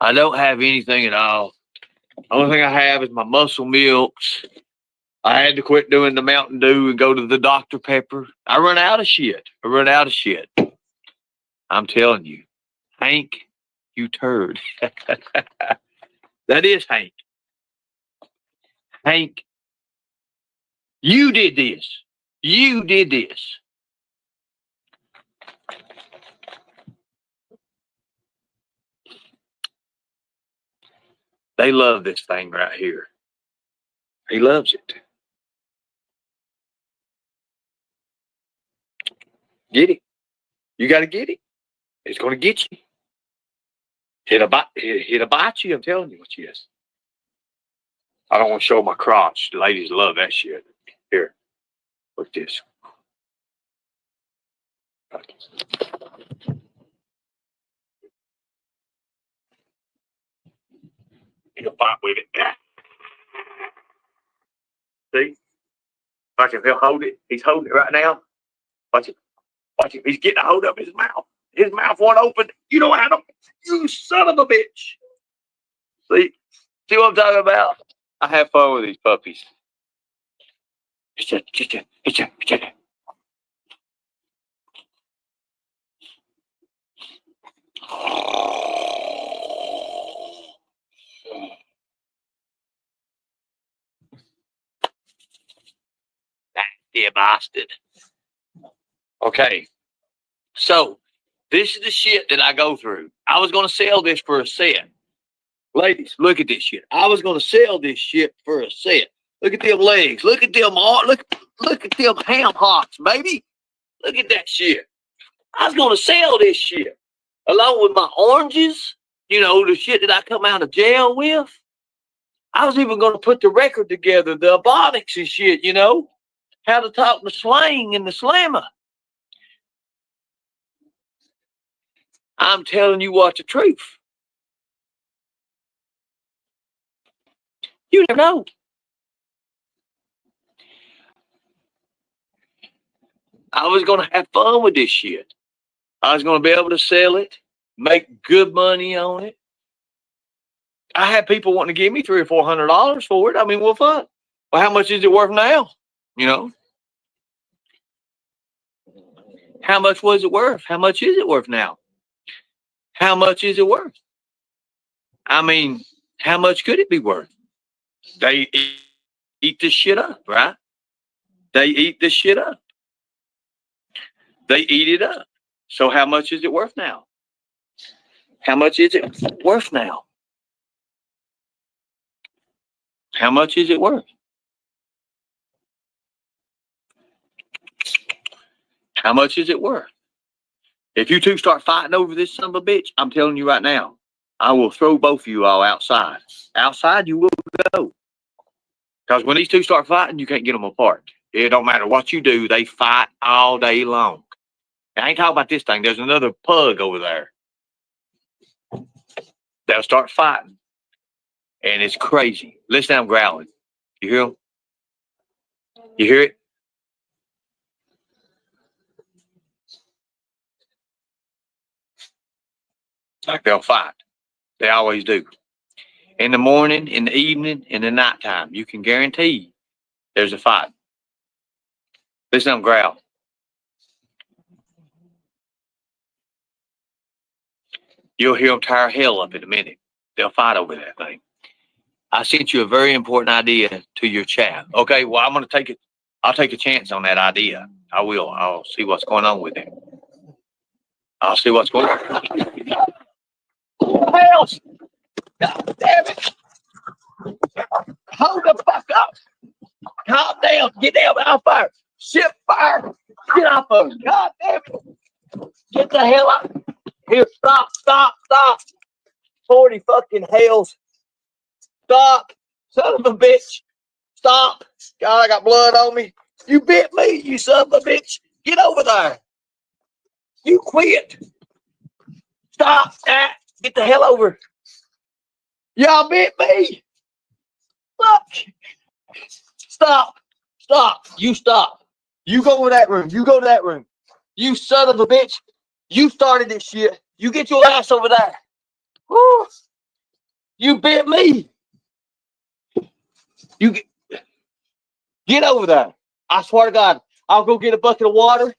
I don't have anything at all. The only thing I have is my muscle milks. I had to quit doing the Mountain Dew and go to the Dr. Pepper. I run out of shit. I'm telling you. Hank, you turd. That is Hank. Hank, you did this. You did this. They love this thing right here. He loves it. Get it. You got to get it. It's going to get you. It'll bite you. I'm telling you what, yes. I don't want to show my crotch. The ladies love that shit. Here, look at this. He'll fight with it. See? Watch him. He'll hold it. He's holding it right now. Watch it. Watch him. He's getting a hold of his mouth. His mouth won't open. You don't have to. You son of a bitch. See? See what I'm talking about? I have fun with these puppies. Nasty bastard. Okay. So this is the shit that I go through. I was going to sell this for a set. Ladies, look at this shit. I was going to sell this shit for a set. Look at them legs. Look at them. Look at them ham hocks, baby. Look at that shit. I was going to sell this shit along with my oranges, you know, the shit that I come out of jail with. I was even going to put the record together, the Ebonics and shit, you know, how to talk the slang and the slammer. I'm telling you what the truth. You never know. I was going to have fun with this shit. I was going to be able to sell it, make good money on it. I had people wanting to give me $300 or $400 for it. I mean, well, fun. Well, how much is it worth now? You know, how much was it worth? How much is it worth now? How much is it worth? I mean, how much could it be worth? They eat this shit up, right? They eat this shit up. They eat it up. So how much is it worth now? How much is it worth now? How much is it worth? How much is it worth? If you two start fighting over this son of a bitch, I'm telling you right now, I will throw both of you all outside. Outside you will go. Because when these two start fighting, you can't get them apart. It don't matter what you do, they fight all day long. I ain't talking about this thing. There's another pug over there. They'll start fighting. And it's crazy. Listen to them growling. You hear them? You hear it? Like they'll fight. They always do. In the morning, in the evening, in the nighttime, you can guarantee there's a fight. Listen to them growl. You'll hear them tear hell up in a minute. They'll fight over that thing. I sent you a very important idea to your chat. Okay, well, I'm going to take it. I'll take a chance on that idea. I will. I'll see what's going on with it. I'll see what's going on. Hell! God damn it! Hold the fuck up! Calm down! Get down off fire! Ship fire! Get off of it! God damn it! Get the hell out! Here, stop! 40 fucking hells! Stop! Son of a bitch! Stop! God, I got blood on me! You bit me, you son of a bitch! Get over there! You quit! Stop that! Get the hell over! Y'all bit me! Fuck! Stop! You stop! You go to that room! You son of a bitch! You started this shit! You get your ass over there! Woo. You bit me! You get over there! I swear to God, I'll go get a bucket of water.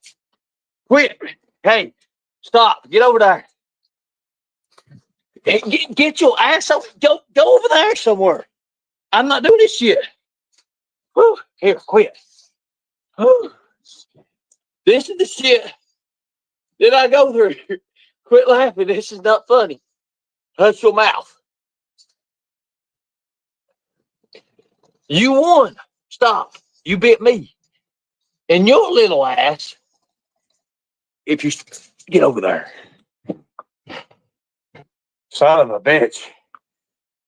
Quit! Hey, stop! Get over there! Get your ass over! Go over there somewhere! I'm not doing this shit! Woo. Here, quit! Woo. This is the shit that I go through. Quit laughing. This is not funny. Hush your mouth. You won. Stop. You bit me. And your little ass, if you get over there. Son of a bitch.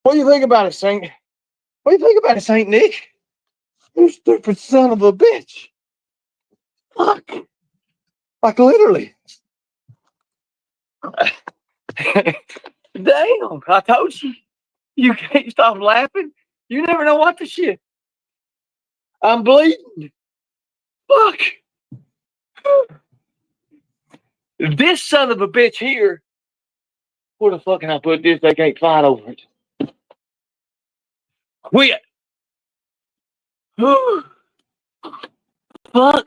What do you think about it, Saint? What do you think about it, Saint Nick? You stupid son of a bitch. Fuck. Like literally. Damn, I told you. You can't stop laughing. You never know what the shit. I'm bleeding. Fuck. This son of a bitch here. Where the fuck can I put this? They can't fight over it. Quit. Fuck.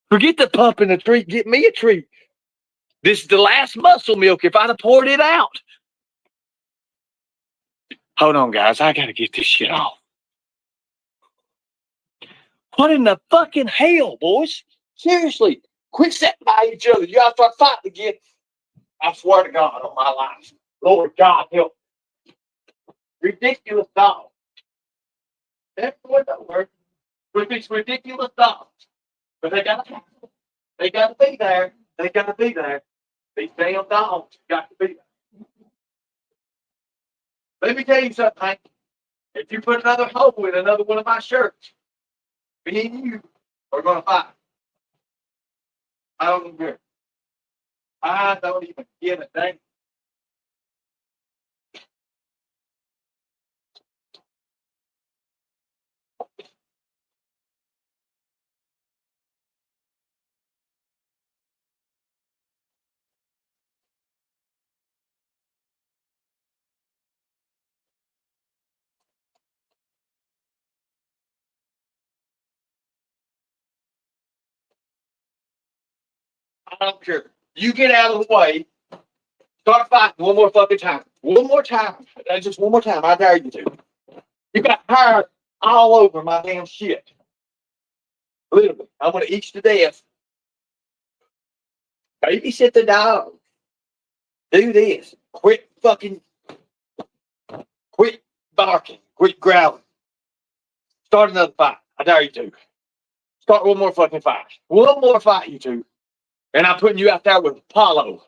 Forget the pump and the treat. Get me a treat. This is the last muscle milk if I'd have poured it out. Hold on, guys. I got to get this shit off. What in the fucking hell, boys? Seriously. Quit sitting by each other. You gotta start fighting again. I swear to God on my life. Lord God help. Ridiculous dogs. That's what that word. With these ridiculous dogs. But they gotta be there. They gotta be there. These damn dogs got to be there. Let me tell you something, Hank. If you put another hole in another one of my shirts, me and you are gonna fight. I don't even care. I don't even give a damn. I don't care. You get out of the way. Start fighting one more fucking time. One more time. Just one more time. I dare you to. You got hair all over my damn shit. Literally. I'm gonna eat you to death. Babysit the dog. Do this. Quit barking. Quit growling. Start another fight. I dare you to. Start one more fucking fight. One more fight, you two. And I'm putting you out there with Apollo.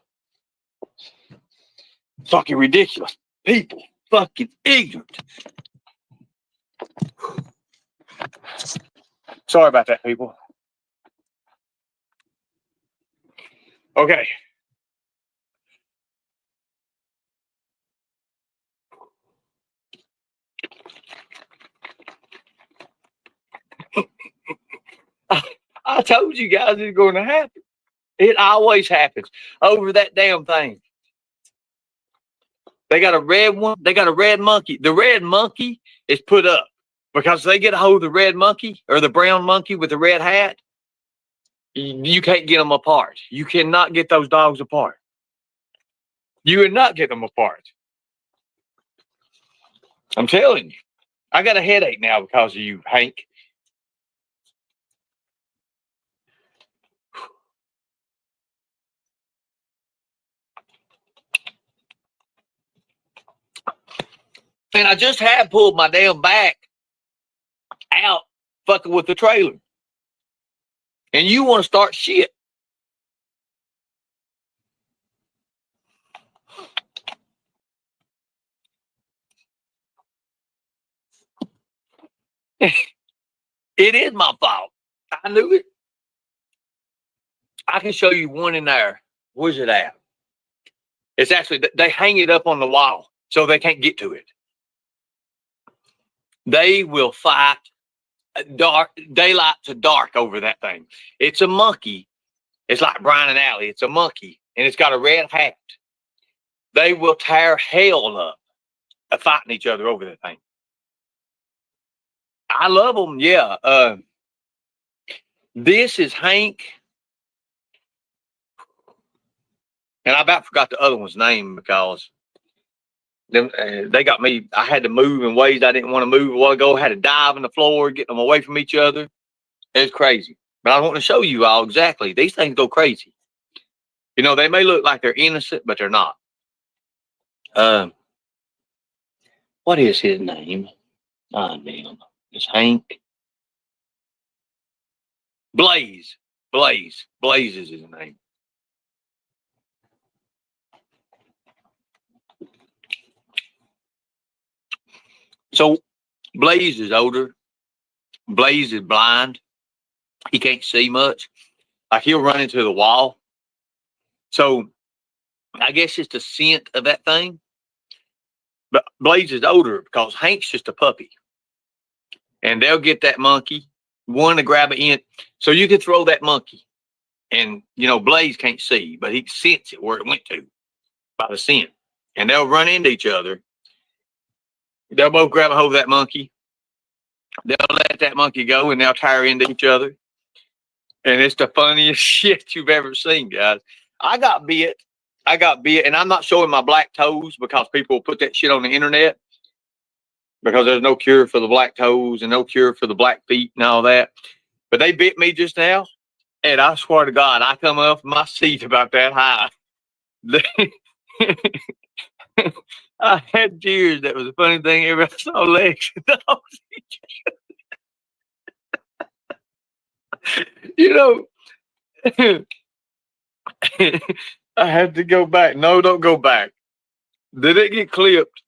Fucking ridiculous. People. Fucking ignorant. Sorry about that, people. Okay. I told you guys it's going to happen. It always happens over that damn thing. They got a red one. They got a red monkey. The red monkey is put up because they get a hold of the red monkey or the brown monkey with the red hat. You can't get them apart. You cannot get those dogs apart. You would not get them apart. I'm telling you. I got a headache now because of you, Hank. And I just had pulled my damn back out fucking with the trailer. And you want to start shit. It is my fault. I knew it. I can show you one in there. Where's it at? It's actually, they hang it up on the wall so they can't get to it. They will fight dark, daylight to dark over that thing. It's a monkey. It's like Brian and Allie. It's a monkey, and it's got a red hat. They will tear hell up fighting each other over that thing. I love them, yeah. This is Hank. And I about forgot the other one's name because they got me. I had to move in ways I didn't want to move a while ago. I had to dive in the floor, get them away from each other. It's crazy. But I want to show you all exactly. These things go crazy. You know, they may look like they're innocent, but they're not. What is his name? Oh, damn. It's Hank. Blaze. Blaze. Blaze is his name. So Blaze is older. Blaze is blind. He can't see much. Like he'll run into the wall. So I guess it's the scent of that thing. But Blaze is older because Hank's just a puppy. And they'll get that monkey, one to grab it in. So you can throw that monkey. And, you know, Blaze can't see, but he can sense it where it went to by the scent. And they'll run into each other. They'll both grab a hold of that monkey. They'll let that monkey go and they'll tear into each other. And it's the funniest shit you've ever seen, guys. I got bit, and I'm not showing my black toes because people put that shit on the internet because there's no cure for the black toes and no cure for the black feet and all that. But they bit me just now, And I swear to God, I come up from my seat about that high. I had tears. That was the funny thing ever. I saw Lex and dogs. You know, I had to go back. No, don't go back. Did it get clipped?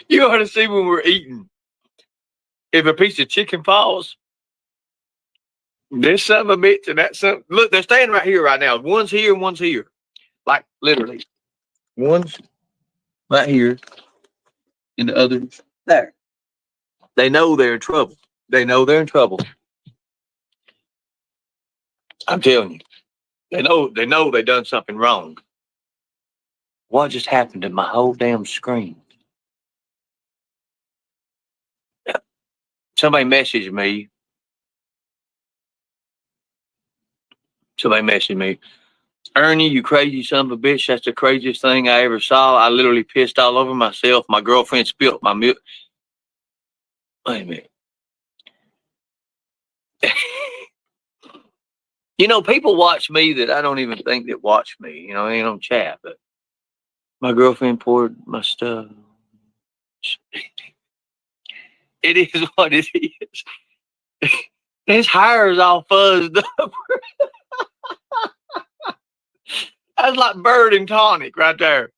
You ought to see when we're eating. If a piece of chicken falls, this son of a bitch and that son. Look, they're standing right here right now. One's here, one's here. Like literally. One's right here, and the other's there. They know they're in trouble. They know they're in trouble. I'm telling you. They know they done something wrong. What just happened to my whole damn screen? Somebody messaged me. Ernie, you crazy son of a bitch. That's the craziest thing I ever saw. I literally pissed all over myself. My girlfriend spilled my milk. Wait a minute. You know, people watch me that I don't even think that watch me. You know, they don't chat, but my girlfriend poured my stuff. It is what it is. His hair is all fuzzed up. That's like Bird and Tonic right there.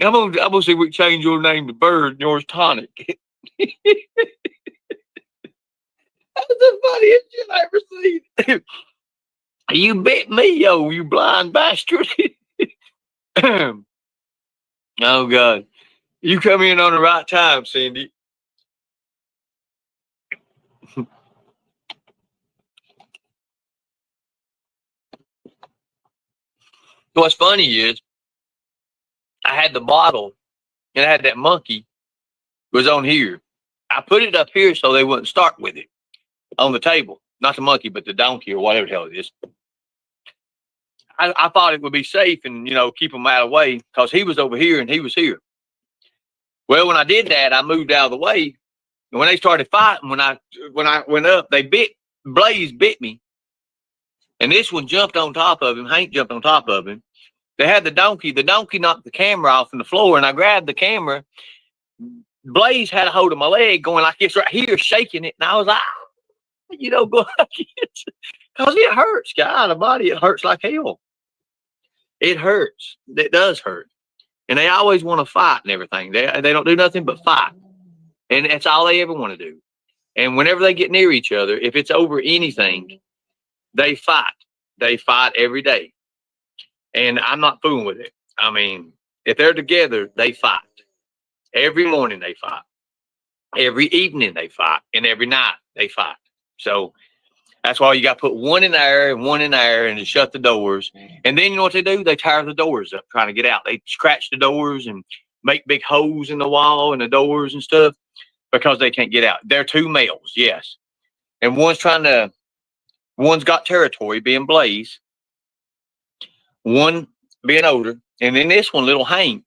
I'm gonna see if we can change your name to Bird and yours Tonic. That's the funniest shit I ever seen. You bit me, yo, you blind bastard. Oh God. You come in on the right time, Cindy. What's funny is I had the bottle and I had that monkey was on here. I put it up here so they wouldn't start with it on the table. Not the monkey, but the donkey or whatever the hell it is. I thought it would be safe and, you know, keep them out of the way because he was over here and he was here. Well, when I did that, I moved out of the way. And when they started fighting, when I went up, Blaze bit me. And this one jumped on top of him. Hank jumped on top of him. They had the donkey. The donkey knocked the camera off from the floor, and I grabbed the camera. Blaze had a hold of my leg going like this right here, shaking it. And I was like, you know, go like this. Because it hurts, guy. The body, it hurts like hell. It hurts. It does hurt. And they always want to fight and everything. They don't do nothing but fight. And that's all they ever want to do. And whenever they get near each other, if it's over anything, they fight. They fight every day. And I'm not fooling with it. I mean, if they're together, they fight. Every morning they fight. Every evening they fight. And every night they fight. So that's why you got to put one in there and one in there and to shut the doors. And then you know what they do? They tear the doors up trying to get out. They scratch the doors and make big holes in the wall and the doors and stuff because they can't get out. They're two males, yes. And one's got territory being Blaze, one being older. And then this one, little Hank,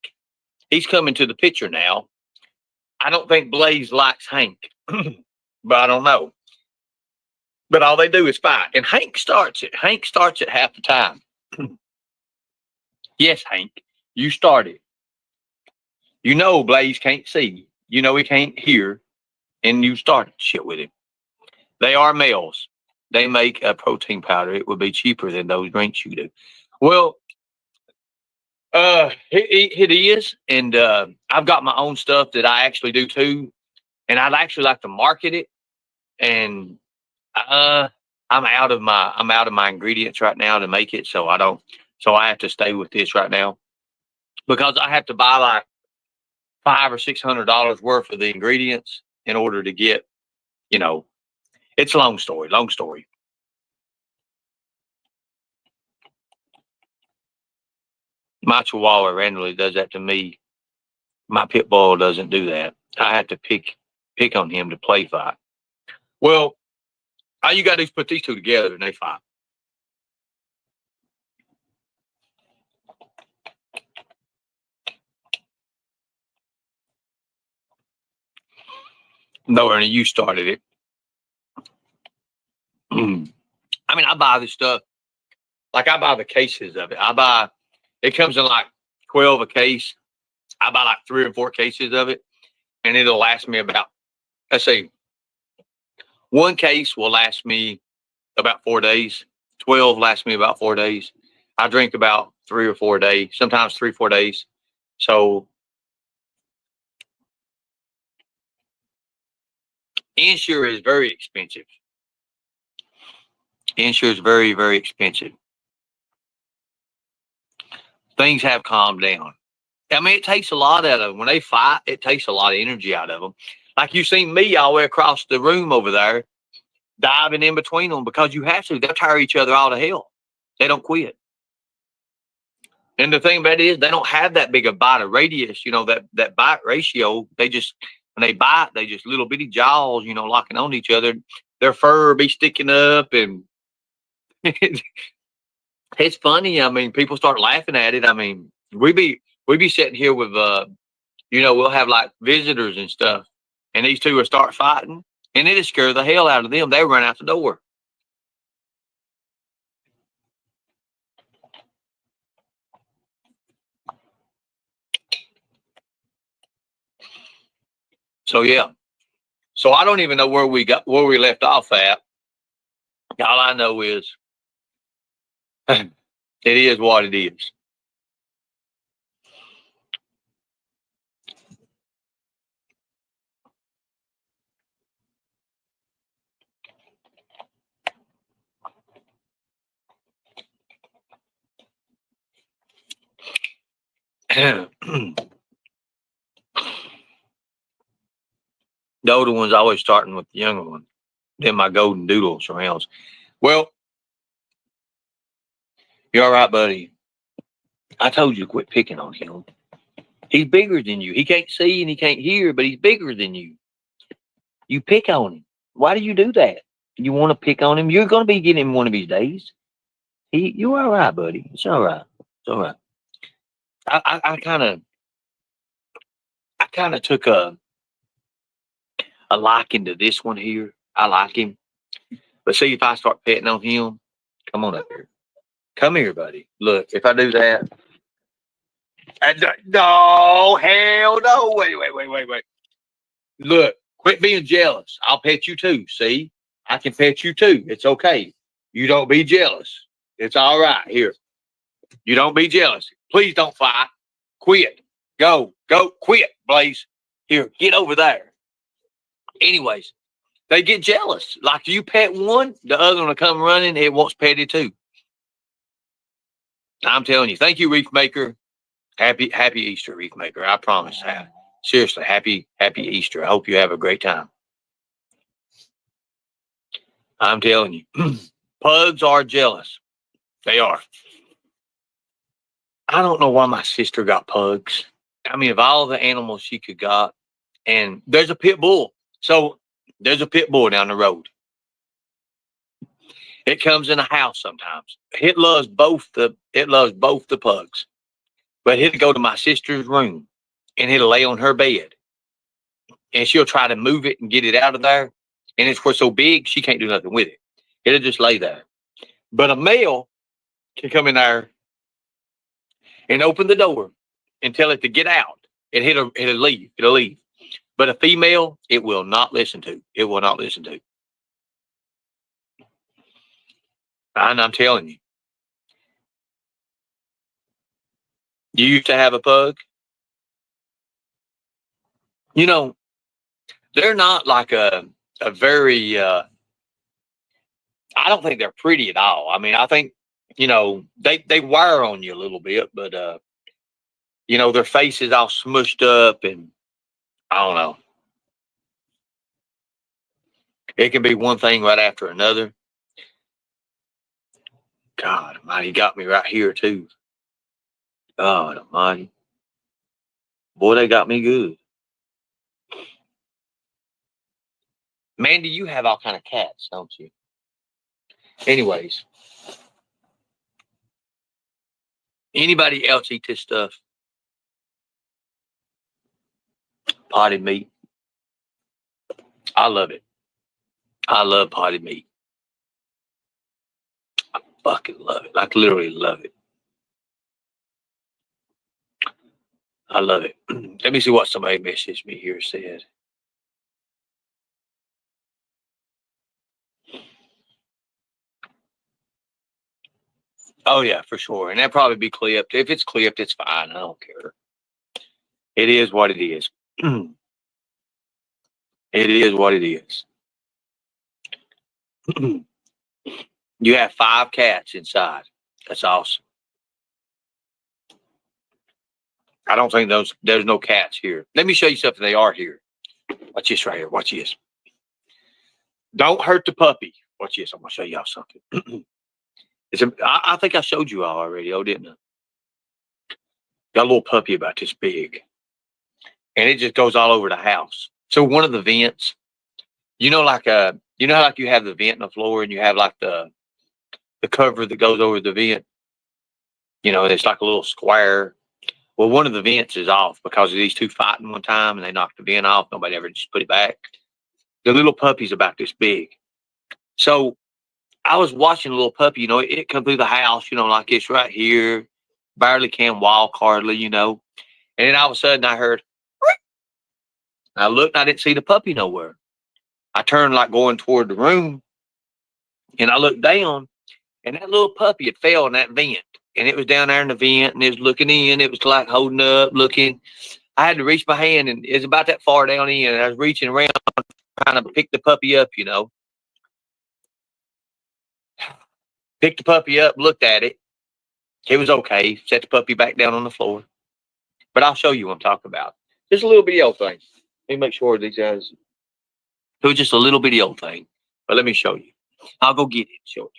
he's coming to the picture now. I don't think Blaze likes Hank, but I don't know. But all they do is fight. And Hank starts it. Hank starts it half the time. Yes, Hank, you started. You know Blaze can't see. You know he can't hear. And you started shit with him. They are males. They make a protein powder. It would be cheaper than those drinks you do. Well, it is. And I've got my own stuff that I actually do too. And I'd actually like to market it. And I'm out of my ingredients right now to make it, so I have to stay with this right now because I have to buy like $500 or $600 worth of the ingredients in order to get, you know, it's a long story. My Chihuahua randomly does that to me. My pit bull doesn't do that. I have to pick on him to play fight. Well, all you gotta do is put these two together and they fight. No, Ernie, you started it. I mean, I buy this stuff. Like I buy the cases of it. It comes in like 12 a case. I buy like 3 or 4 cases of it, and it'll last me about, let's say, one case will last me about 4 days. 12 lasts me about 4 days. I drink about 3 or 4 days, sometimes 3, 4 days. So Ensure is very expensive. Ensure is very, very expensive. Things have calmed down. I mean, it takes a lot out of them. When they fight, it takes a lot of energy out of them. Like you seen me all the way across the room over there, diving in between them because you have to. They'll tear each other all to hell. They don't quit. And the thing about it is they don't have that big a bite radius, that bite ratio. When they bite, they just little bitty jaws, locking on each other. Their fur be sticking up and it's funny. I mean, people start laughing at it. I mean, we be sitting here with, we'll have like visitors and stuff, and these two will start fighting, and it'll scare the hell out of them. They run out the door. So yeah. So I don't even know where we left off at. All I know is it is what it is. The older one's always starting with the younger one. Then my golden doodle surrounds. Well, you're all right, buddy. I told you to quit picking on him. He's bigger than you. He can't see and he can't hear, but he's bigger than you. You pick on him. Why do you do that? You want to pick on him? You're going to be getting him one of these days. You're all right, buddy. It's all right. It's all right. I kind of took a liking to this one here. I like him. But see, if I start petting on him, come on up here. Come here, buddy. Look, if I do that. No, hell no. Wait. Look, quit being jealous. I'll pet you too. See, I can pet you too. It's okay. You don't be jealous. It's all right. Here. You don't be jealous. Please don't fight. Quit. Go, quit, Blaze. Here, get over there. Anyways, they get jealous. Like you pet one, the other one will come running. It wants petted too. I'm telling you. Thank you, Reef Maker. Happy Easter, Reef Maker. I promise. Seriously, happy Easter. I hope you have a great time. I'm telling you. Pugs are jealous. They are. I don't know why my sister got pugs. I mean, of all the animals she could got, and there's a pit bull. So there's a pit bull down the road. It comes in a house sometimes. It loves both the pugs. But it'll go to my sister's room and it'll lay on her bed. And she'll try to move it and get it out of there. And it's so big she can't do nothing with it. It'll just lay there. But a male can come in there and open the door and tell it to get out, and it'll leave. It'll leave. But a female, it will not listen to. It will not listen to. And I'm telling you. You used to have a pug? They're not like a very, I don't think they're pretty at all. I mean, I think, they wear on you a little bit, but, their face is all smushed up and I don't know. It can be one thing right after another. God almighty, got me right here too. God almighty. Boy, they got me good. Mandy, you have all kind of cats, don't you? Anyways. Anybody else eat this stuff? Potted meat. I love it. I love potted meat. I fucking love it. Like literally love it. I love it. Let me see what somebody messaged me here said. Oh yeah, for sure. And that'd probably be clipped. If it's clipped, it's fine. I don't care. It is what it is. It is what it is. You have 5 cats inside. That's awesome. I don't think there's no cats here. Let me show you something. They are here. Watch this right here. Watch this. Don't hurt the puppy. Watch this. I'm gonna show y'all something. I think I showed you all already. Oh, didn't I? Got a little puppy about this big, and it just goes all over the house. So one of the vents, you know, like you know how like you have the vent in the floor, and you have like the cover that goes over the vent. You know, it's like a little square. Well, one of the vents is off because of these two fighting one time, and they knocked the vent off. Nobody ever just put it back. The little puppy's about this big. So I was watching the little puppy, you know, it come through the house, you know, like it's right here, barely can walk hardly, you know. And then all of a sudden I heard, I looked and I didn't see the puppy nowhere. I turned like going toward the room, and I looked down, and that little puppy had fell in that vent. And it was down there in the vent, and it was looking in. It was like holding up, looking. I had to reach my hand, and it was about that far down in, and I was reaching around trying to pick the puppy up, you know. Picked the puppy up, looked at it. It was okay. Set the puppy back down on the floor. But I'll show you what I'm talking about. Just a little bitty old thing. Let me make sure these guys. It was just a little bitty old thing. But let me show you. I'll go get it and show you.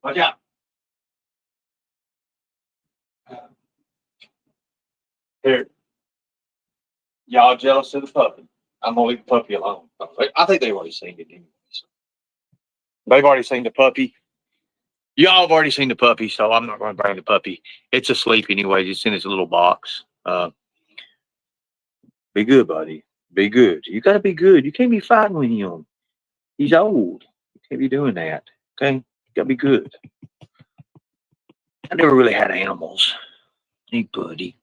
Watch out. Here. Y'all jealous of the puppy. I'm going to leave the puppy alone. I think they've already seen it anyways. They've already seen the puppy. Y'all have already seen the puppy, so I'm not going to bring the puppy. It's asleep anyways. It's in its little box. Be good, buddy. Be good. You got to be good. You can't be fighting with him. He's old. You can't be doing that. Okay? You got to be good. I never really had animals. Hey, buddy.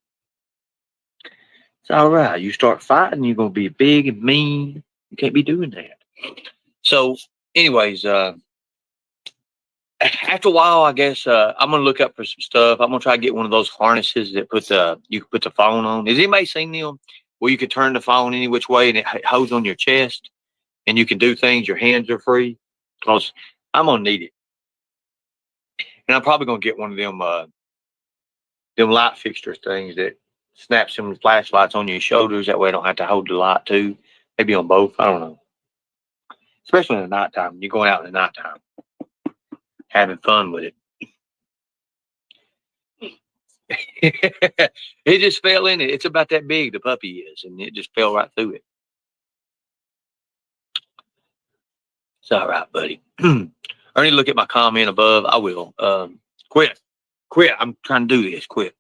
It's all right. You start fighting, you're going to be big and mean. You can't be doing that. So, anyways, after a while, I guess I'm gonna look up for some stuff. I'm gonna try to get one of those harnesses that you can put the phone on. Has anybody seen them where you can turn the phone any which way and it holds on your chest and you can do things? Your hands are free. Because I'm gonna need it, and I'm probably gonna get one of them light fixture things that snaps some flashlights on your shoulders. That way, I don't have to hold the light too. Maybe on both. I don't know. Especially in the nighttime. You're going out in the nighttime, having fun with it. It just fell in it. It's about that big, the puppy is, and it just fell right through it. It's all right, buddy. Ernie, look at my comment above. I will. Quit. I'm trying to do this. Quit.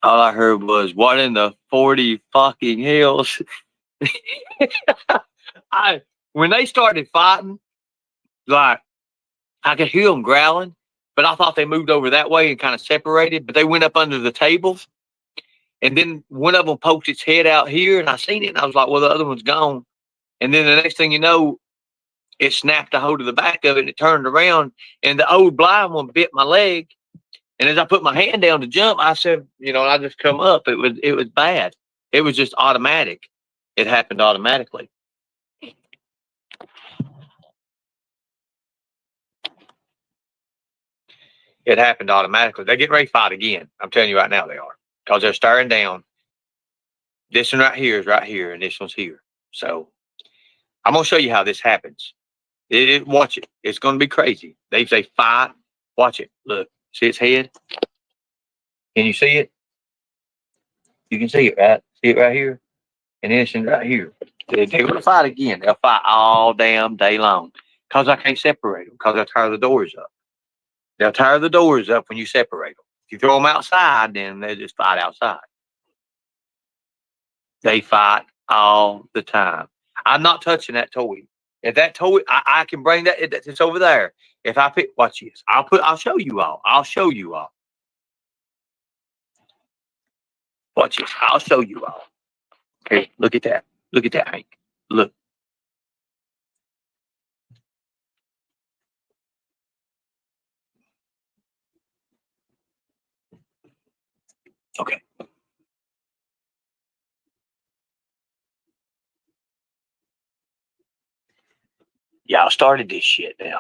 All I heard was, what in the 40 fucking hells? When they started fighting, like, I could hear them growling, but I thought they moved over that way and kind of separated, but they went up under the tables. And then one of them poked its head out here, and I seen it, and I was like, well, the other one's gone. And then the next thing you know, it snapped a hold of the back of it, and it turned around, and the old blind one bit my leg. And as I put my hand down to jump, I said, you know, I just come up. It was bad. It was just automatic. It happened automatically. It happened automatically. They get ready to fight again. I'm telling you right now they are. Because they're staring down. This one right here is right here, and this one's here. So I'm going to show you how this happens. Watch it. It's going to be crazy. They fight. Watch it. Look. See its head? Can you see it? You can see it, right? See it right here? And this one right here. They're going to fight again. They'll fight all damn day long. Because I can't separate them. Because I tear the doors up. They'll tear the doors up when you separate them. If you throw them outside, then they just fight outside. They fight all the time. I'm not touching that toy. If that toy, I can bring that. It's over there. If I pick, watch this. I'll show you all. I'll show you all. Watch this. I'll show you all. Okay, look at that. Look at that, Hank. Look. Okay. Y'all started this shit now.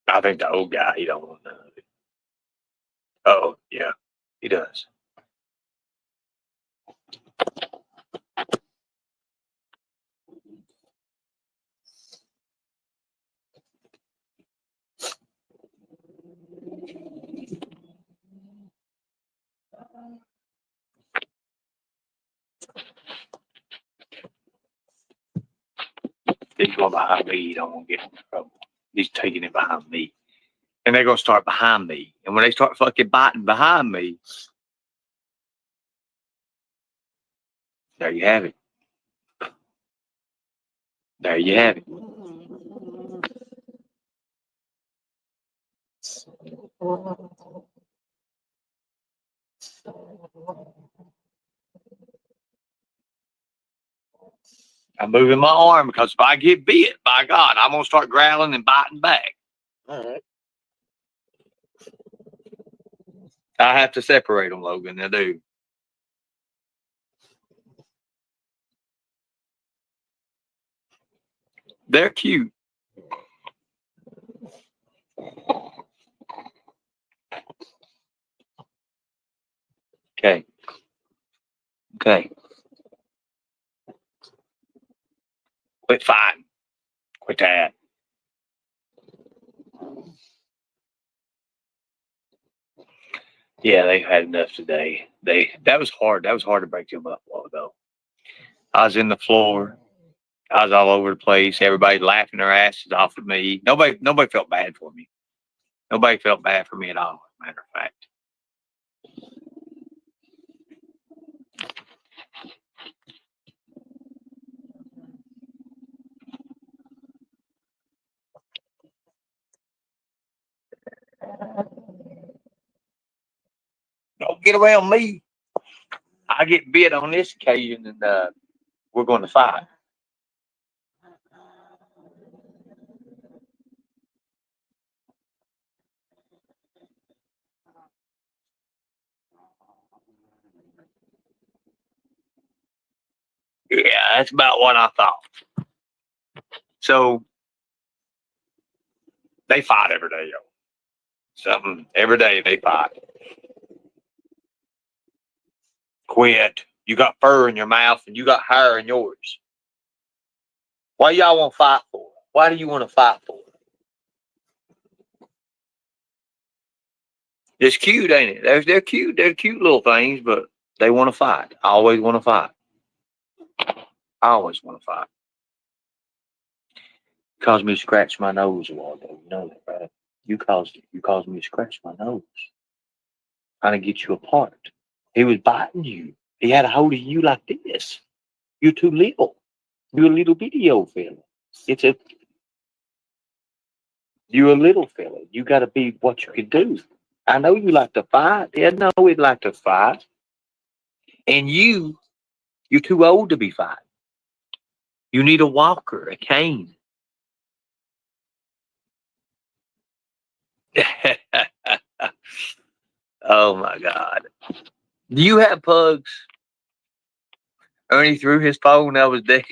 I think the old guy, he don't want none of it. Oh, yeah, he does. He's going behind me. He don't want to get in trouble. He's taking it behind me. And they're going to start behind me. And when they start fucking biting behind me, there you have it. There you have it. I'm moving my arm because if I get bit, by God, I'm going to start growling and biting back. All right. I have to separate them, Logan. I do. They're cute. Okay. Okay. Quit fighting. Quit that. Yeah, they've had enough today. That was hard. That was hard to break them up a while ago. I was in the floor. I was all over the place. Everybody laughing their asses off at me. Nobody felt bad for me. Nobody felt bad for me at all, as a matter of fact. Don't get around me. I get bit on this occasion, and we're going to fight. Yeah, that's about what I thought. So they fight every day, yo. Something every day they fight. Quit. You got fur in your mouth and you got hair in yours. Why y'all want to fight for? Why do you want to fight for? It's cute, ain't it? They're cute. They're cute little things, but they want to fight. I always want to fight. I always want to fight. Caused me to scratch my nose a while ago. You know that, right? You caused me to scratch my nose. Trying to get you apart. He was biting you. He had a hold of you like this. You're too little. You're a little bitty old fella. You're a little fella. You got to be what you can do. I know you like to fight. Yeah, I know we'd like to fight. And you're too old to be fighting. You need a walker, a cane. Oh my God. Do you have pugs? Ernie threw his phone that was dead.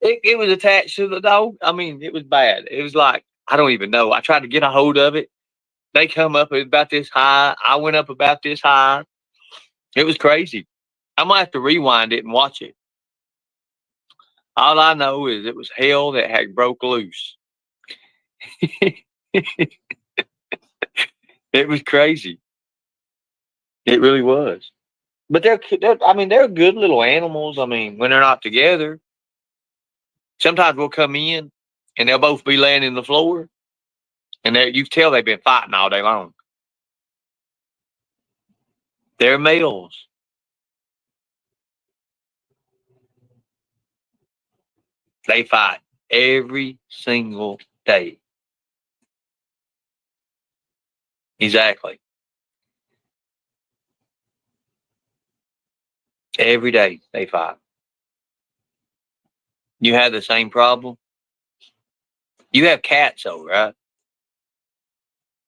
It was attached to the dog. I mean, it was bad. It was like, I don't even know. I tried to get a hold of it. They come up about this high. I went up about this high. It was crazy. I might have to rewind it and watch it. All I know is it was hell that had broke loose. It was crazy. It really was. But they're good little animals. I mean, when they're not together, sometimes we'll come in and they'll both be laying in the floor, and you can tell they've been fighting all day long. They're males. They fight every single day. Exactly. Every day they fight. You have the same problem? You have cats though, right?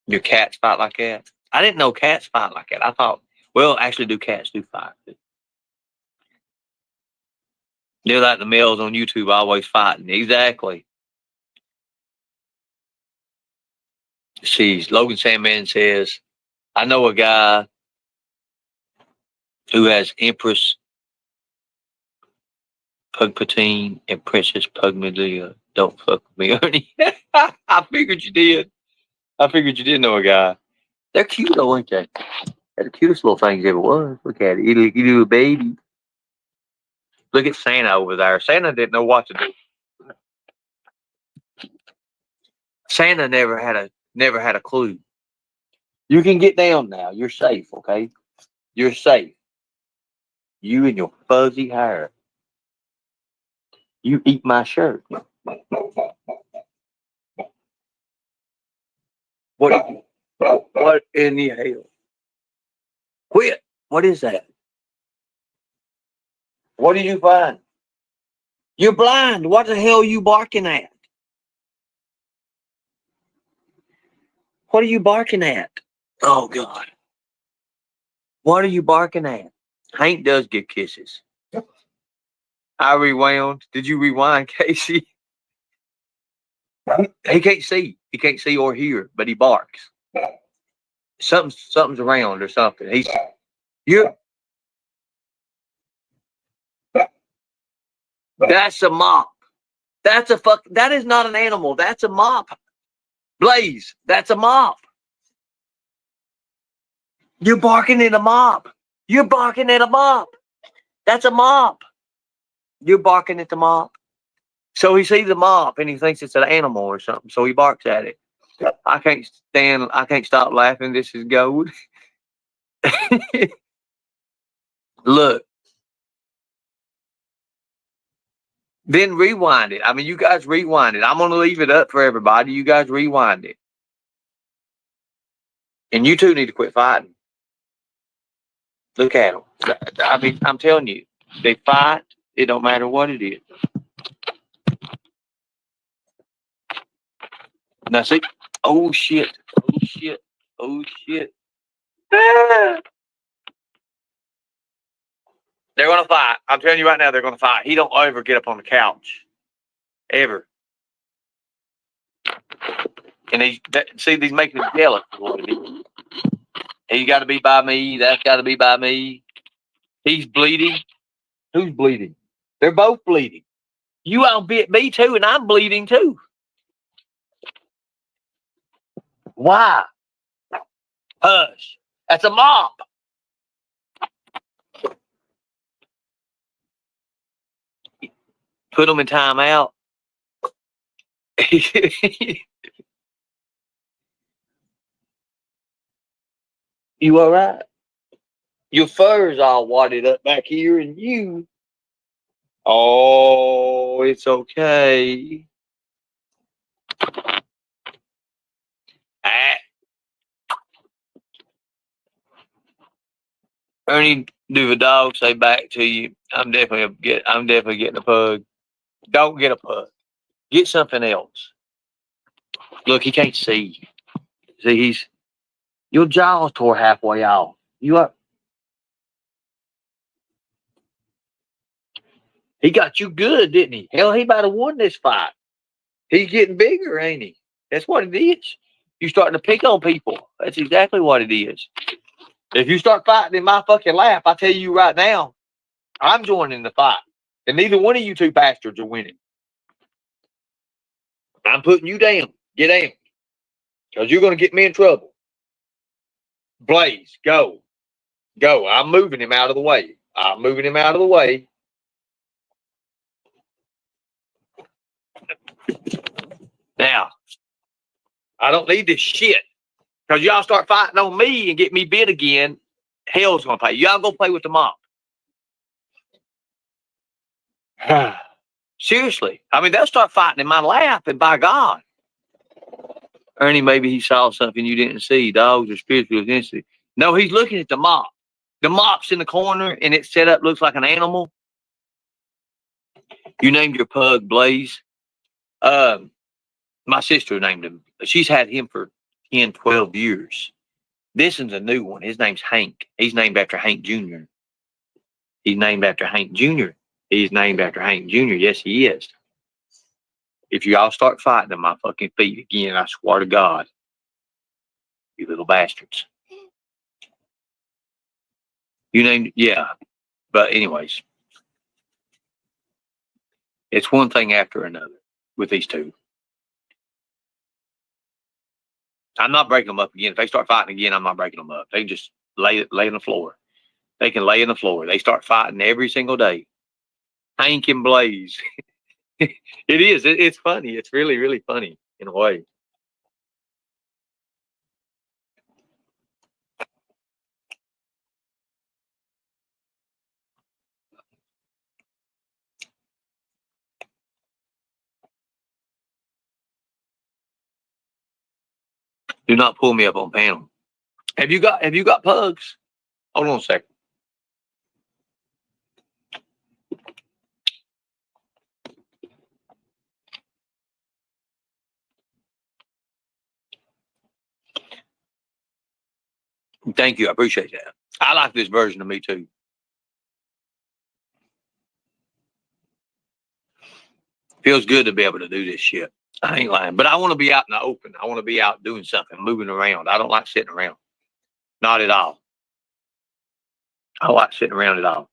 Your cats fight like that? I didn't know cats fight like that. I thought, well, actually, do cats do fight? They're like the males on YouTube always fighting. Exactly. See, Logan Sandman says, I know a guy who has Empress Pugpatine and Princess Pugmedea. Don't fuck with me, Ernie. I figured you did. I figured you did know a guy. They're cute though, aren't they? They're the cutest little things ever was. Look at it. You little baby. Look at Santa over there. Santa didn't know what to do. Santa never had a clue. You can get down now. You're safe, okay? You're safe. You and your fuzzy hair. You eat my shirt. What in the hell? Quit. What is that? What did you find? You're blind. What the hell are you barking at? What are you barking at? Oh, God. What are you barking at? Hank does get kisses. I rewound. Did you rewind, Casey? He can't see. He can't see or hear, but he barks. Something's around or something. That's a mop. That is not an animal. That's a mop. Blaze, that's a mop. You're barking at a mop. You're barking at a mop. That's a mop. You're barking at the mop. So he sees the mop and he thinks it's an animal or something. So he barks at it. I can't stop laughing. This is gold. Look. Then rewind it. I mean, you guys rewind it. I'm going to leave it up for everybody. You guys rewind it. And you two need to quit fighting. Look at them. I mean, I'm telling you, they fight. It don't matter what it is. Now see, oh shit, oh shit, oh shit. Ah! They're gonna fight. I'm telling you right now, they're gonna fight. He don't ever get up on the couch, ever. And he's making him jealous. He's got to be by me. That's got to be by me. He's bleeding. Who's bleeding? They're both bleeding. You outbit me too, and I'm bleeding too. Why? Hush. That's a mop. Put them in timeout. You all right? Your fur's all wadded up back here, and you. Oh, it's okay. Ah. Ernie, do the dog say back to you? I'm definitely getting a pug. Don't get a pug. Get something else. Look, he can't see. See, Your jaw's tore halfway off. You up? He got you good, didn't he? Hell, he might have won this fight. He's getting bigger, ain't he? That's what it is. You starting to pick on people. That's exactly what it is. If you start fighting in my fucking lap, I tell you right now, I'm joining the fight. And neither one of you two bastards are winning. I'm putting you down. Get down. Because you're going to get me in trouble. Blaze, go. Go. I'm moving him out of the way. I'm moving him out of the way. Now, I don't need this shit. Because y'all start fighting on me and get me bit again, hell's going to pay. Y'all go play with the mop. Seriously. I mean, they'll start fighting in my lap, and by God. Ernie, maybe he saw something you didn't see. Dogs are spiritual intensity. No, he's looking at the mop. The mop's in the corner, and it's set up, looks like an animal. You named your pug Blaze. My sister named him. She's had him for 10, 12 years. This one's a new one. His name's Hank. He's named after Hank Jr. He's named after Hank Jr. He's named after Hank Jr. Yes, he is. If you all start fighting at my fucking feet again, I swear to God, you little bastards. You named, yeah. But anyways, it's one thing after another with these two. I'm not breaking them up again. If they start fighting again, I'm not breaking them up. They just lay on the floor. They can lay in the floor. They start fighting every single day. Hank and Blaze. It is. It's funny. It's really, really funny in a way. Do not pull me up on panel. Have you got pugs? Hold on a second. Thank you. I appreciate that. I like this version of me too. Feels good to be able to do this shit. I ain't lying. But I want to be out in the open. I want to be out doing something, moving around. I don't like sitting around. Not at all. I don't like sitting around at all.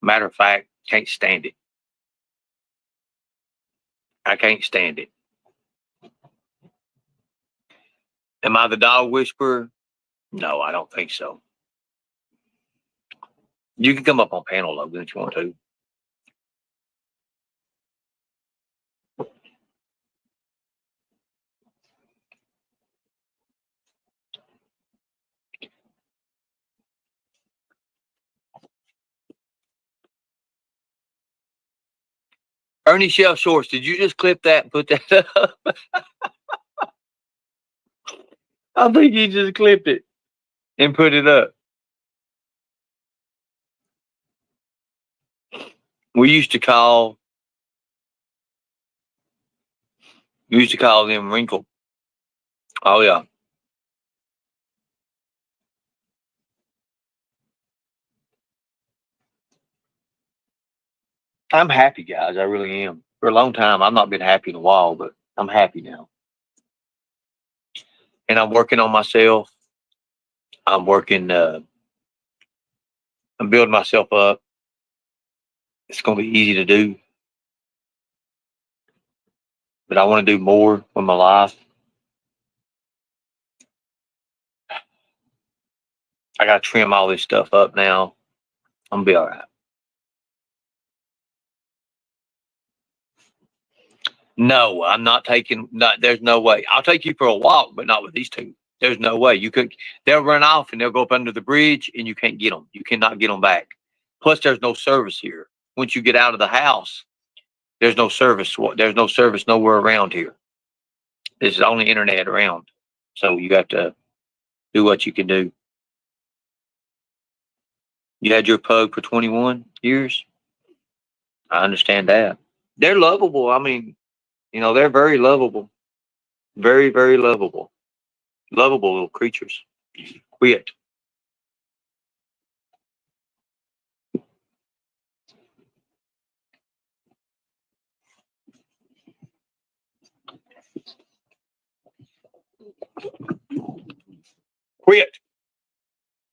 Matter of fact, can't stand it. I can't stand it. Am I the dog whisperer? No, I don't think so. You can come up on panel, Logan, if you want to. Ernie Shell Shorts, did you just clip that and put that up? I think he just clipped it and put it up. We used to call them wrinkle. Oh yeah. I'm happy, guys. I really am. For a long time, I've not been happy in a while, but I'm happy now. And I'm working on myself. I'm working, I'm building myself up. It's going to be easy to do. But I want to do more with my life. I got to trim all this stuff up now. I'm going to be all right. No, I'm not taking, there's no way. I'll take you for a walk, but not with these two. There's no way. They'll run off and they'll go up under the bridge and you can't get them. You cannot get them back. Plus, there's no service here. Once you get out of the house, there's no service. There's no service nowhere around here. There's only internet around. So you got to do what you can do. You had your pug for 21 years. I understand that. They're lovable. I mean, they're very lovable. Very, very lovable. Lovable little creatures. Quit. Quit.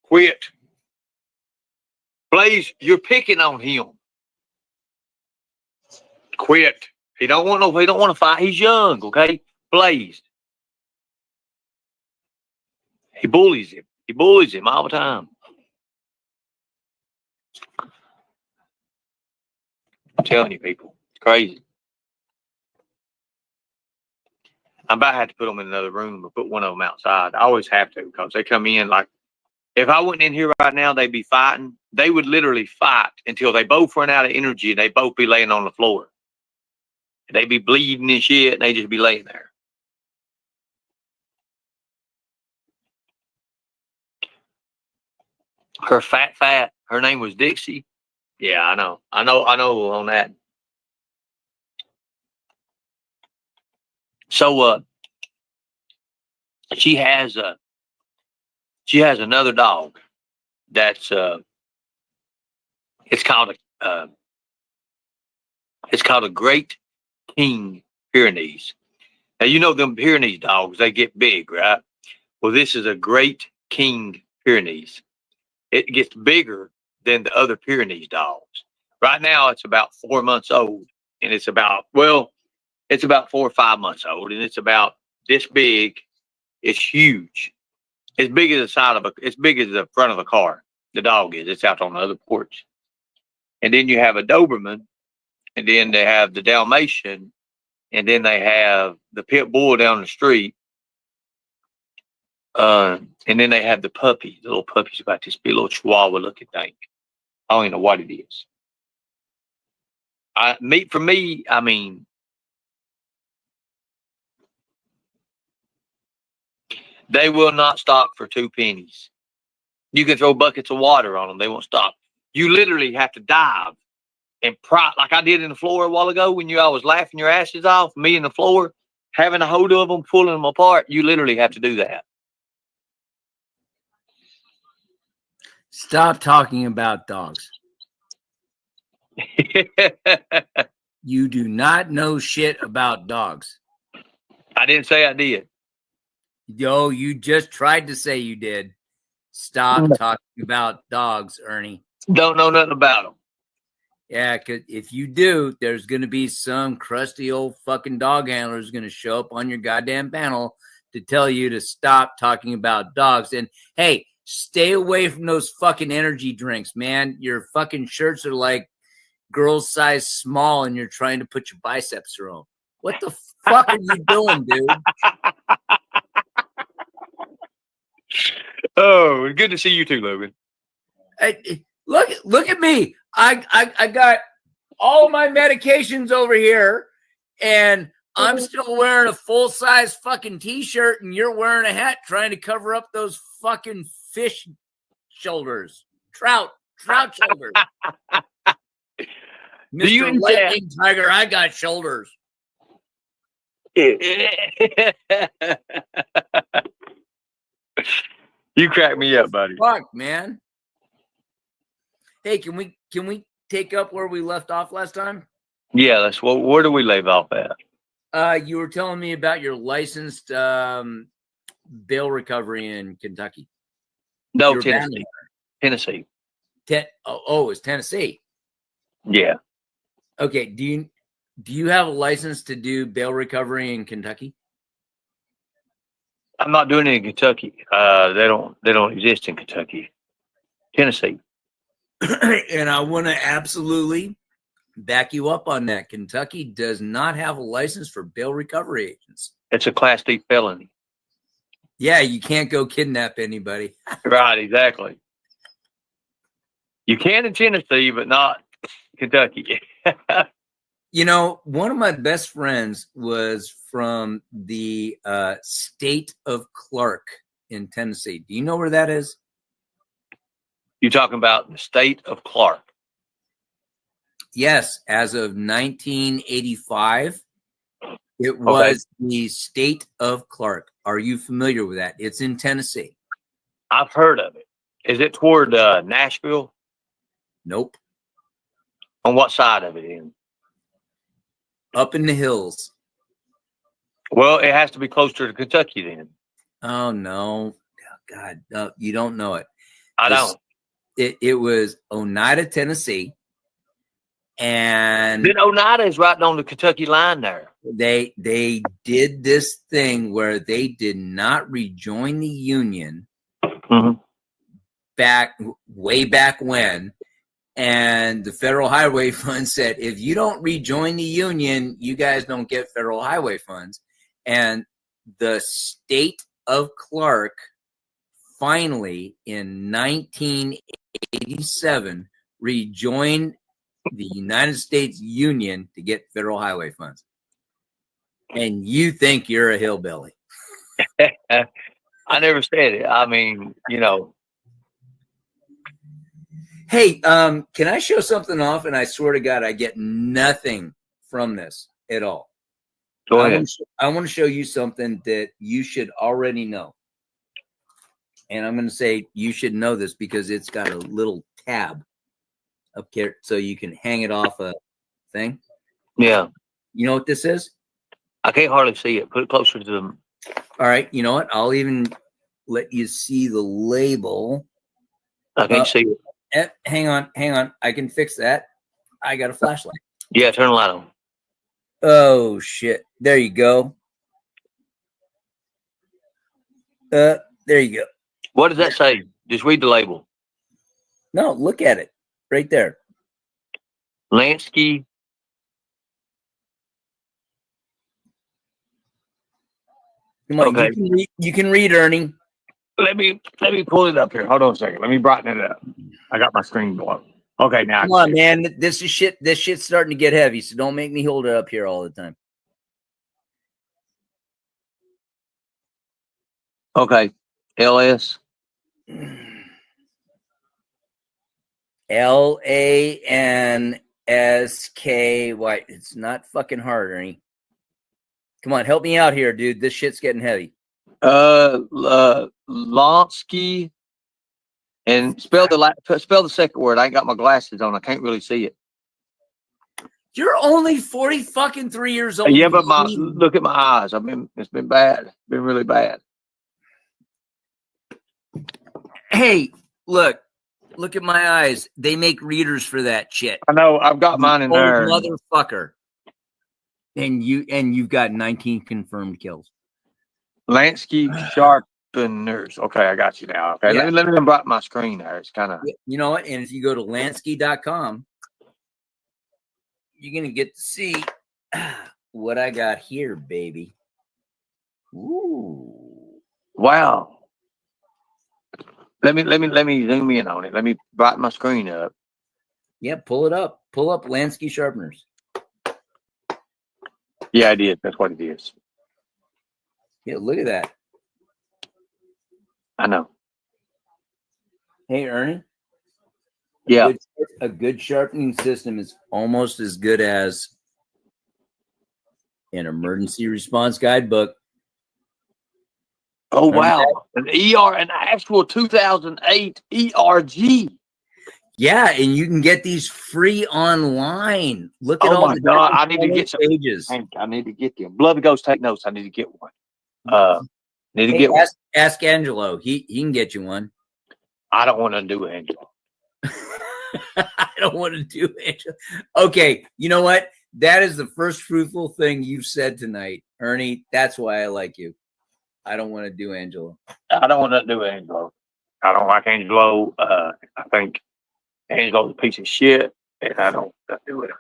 Quit. Blaze, you're picking on him. Quit. He don't want to fight. He's young, okay? Blaze. He bullies him. He bullies him all the time. I'm telling you, people. It's crazy. I'm about to have to put them in another room or put one of them outside. I always have to because they come in like, if I went in here right now, they'd be fighting. They would literally fight until they both run out of energy and they both be laying on the floor. They'd be bleeding and shit and they just be laying there. Her fat. Her name was Dixie. Yeah, I know on that. So she has another dog that's it's called a Great King Pyrenees. Now you know them Pyrenees dogs, they get big, right? Well, this is a Great King Pyrenees. It gets bigger than the other Pyrenees dogs. Right now it's about 4 months old, and it's about 4 or 5 months old, and it's about this big. It's huge. As big as the front of a car. The dog is. It's out on the other porch. And then you have a Doberman, and then they have the Dalmatian, and then they have the pit bull down the street. And then they have the puppy. The little puppy's about this big little chihuahua looking thing. I don't even know what it is. I mean, they will not stop for 2 pennies. You can throw buckets of water on them. They won't stop. You literally have to dive and pry, like I did in the floor a while ago when I was laughing your asses off, me in the floor, having a hold of them, pulling them apart. You literally have to do that. Stop talking about dogs. You do not know shit about dogs. I didn't say I did. Yo, you just tried to say you did. Stop talking about dogs, Ernie. Don't know nothing about them. Yeah, because if you do, there's going to be some crusty old fucking dog handler who's going to show up on your goddamn panel to tell you to stop talking about dogs. And hey, stay away from those fucking energy drinks, man. Your fucking shirts are like girls size small and you're trying to put your biceps through them. What the fuck are you doing, dude? Oh, good to see you too, Logan. Look at me. I got all my medications over here, and I'm still wearing a full-size fucking t-shirt, and you're wearing a hat trying to cover up those fucking fish shoulders. Trout shoulders. Mr. Lightning Tiger, I got shoulders. You crack me up, buddy. Fuck, man. Hey, can we take up where we left off last time? Yeah, where do we leave off at? You were telling me about your licensed bail recovery in Kentucky. No, Tennessee. It's Tennessee. Yeah. Okay. Do you have a license to do bail recovery in Kentucky? I'm not doing it in Kentucky. They don't exist in Kentucky. Tennessee. And I want to absolutely back you up on that. Kentucky does not have a license for bail recovery agents. It's a Class D felony. Yeah, you can't go kidnap anybody. Right, exactly. You can in Tennessee, but not Kentucky. You know, one of my best friends was from the state of Clark in Tennessee. Do you know where that is? You're talking about the state of Clark. Yes, as of 1985, It was the state of Clark. Are you familiar with that? It's in Tennessee. I've heard of it. Is it toward Nashville? Nope. On what side of it in? Up in the hills. Well, it has to be closer to Kentucky then. Oh, no. God, no, you don't know it. I don't. It was Oneida, Tennessee. And Then Oneida is right on the Kentucky line there. they did this thing where they did not rejoin the Union Mhm. way back when. And the Federal Highway Fund said, if you don't rejoin the Union, you guys don't get federal highway funds. And the state of Clark finally in 1987 rejoined the United States Union to get federal highway funds. And you think you're a hillbilly. I never said it. I mean, you know. Hey, can I show something off? And I swear to God, I get nothing from this at all. Go ahead. I want to show you something that you should already know. And I'm going to say you should know this because it's got a little tab up here so you can hang it off a thing. Yeah. You know what this is? I can't hardly see it. Put it closer to them. All right. You know what? I'll even let you see the label. I can't see it. Hang on. I can fix that. I got a flashlight. Yeah, turn the light on. Oh, shit. There you go. There you go. What does that say? Just read the label. No, look at it. Right there. Lansky. Come on, Okay. you can read, Ernie. Let me pull it up here. Hold on a second. Let me brighten it up. I got my screen below. Okay, now Come on, man. This is shit. This shit's starting to get heavy, so don't make me hold it up here all the time. Okay. LS. LANSKY. It's not fucking hard, Ernie. Come on, help me out here, dude. This shit's getting heavy. Lansky. And spell the second word. I ain't got my glasses on. I can't really see it. You're only 3 years old. Yeah, but look at my eyes. It's been bad. Been really bad. Hey, look at my eyes. They make readers for that shit. I know. I've got mine in Old there. motherfucker. And you've got 19 confirmed kills. Lansky Sharpeners. Okay, I got you now. Okay, Yeah. let me unblock my screen there. It's kind of. You know what? And if you go to Lansky.com, you're gonna get to see what I got here, baby. Ooh. Wow. Let me zoom in on it. Let me brighten my screen up. Yeah, pull it up. Pull up Lansky Sharpeners. Yeah, I did. That's what it is. Yeah, look at that. I know. Hey, Ernie. Yeah. A good sharpening system is almost as good as an emergency response guidebook. Oh, wow. An actual 2008 ERG. Yeah, and you can get these free online. Look at Oh, all my the God. different I need to get some pages. I need to get them. Blood Ghost, take notes. I need to get one. Need to get one. Ask Angelo. He can get you one. I don't want to do it, Angelo. I don't want to do Angelo. Okay, you know what? That is the first fruitful thing you've said tonight, Ernie. That's why I like you. I don't want to do Angelo. I don't want to do Angelo. I don't like Angelo. I think Angelo's a piece of shit, and I don't do it.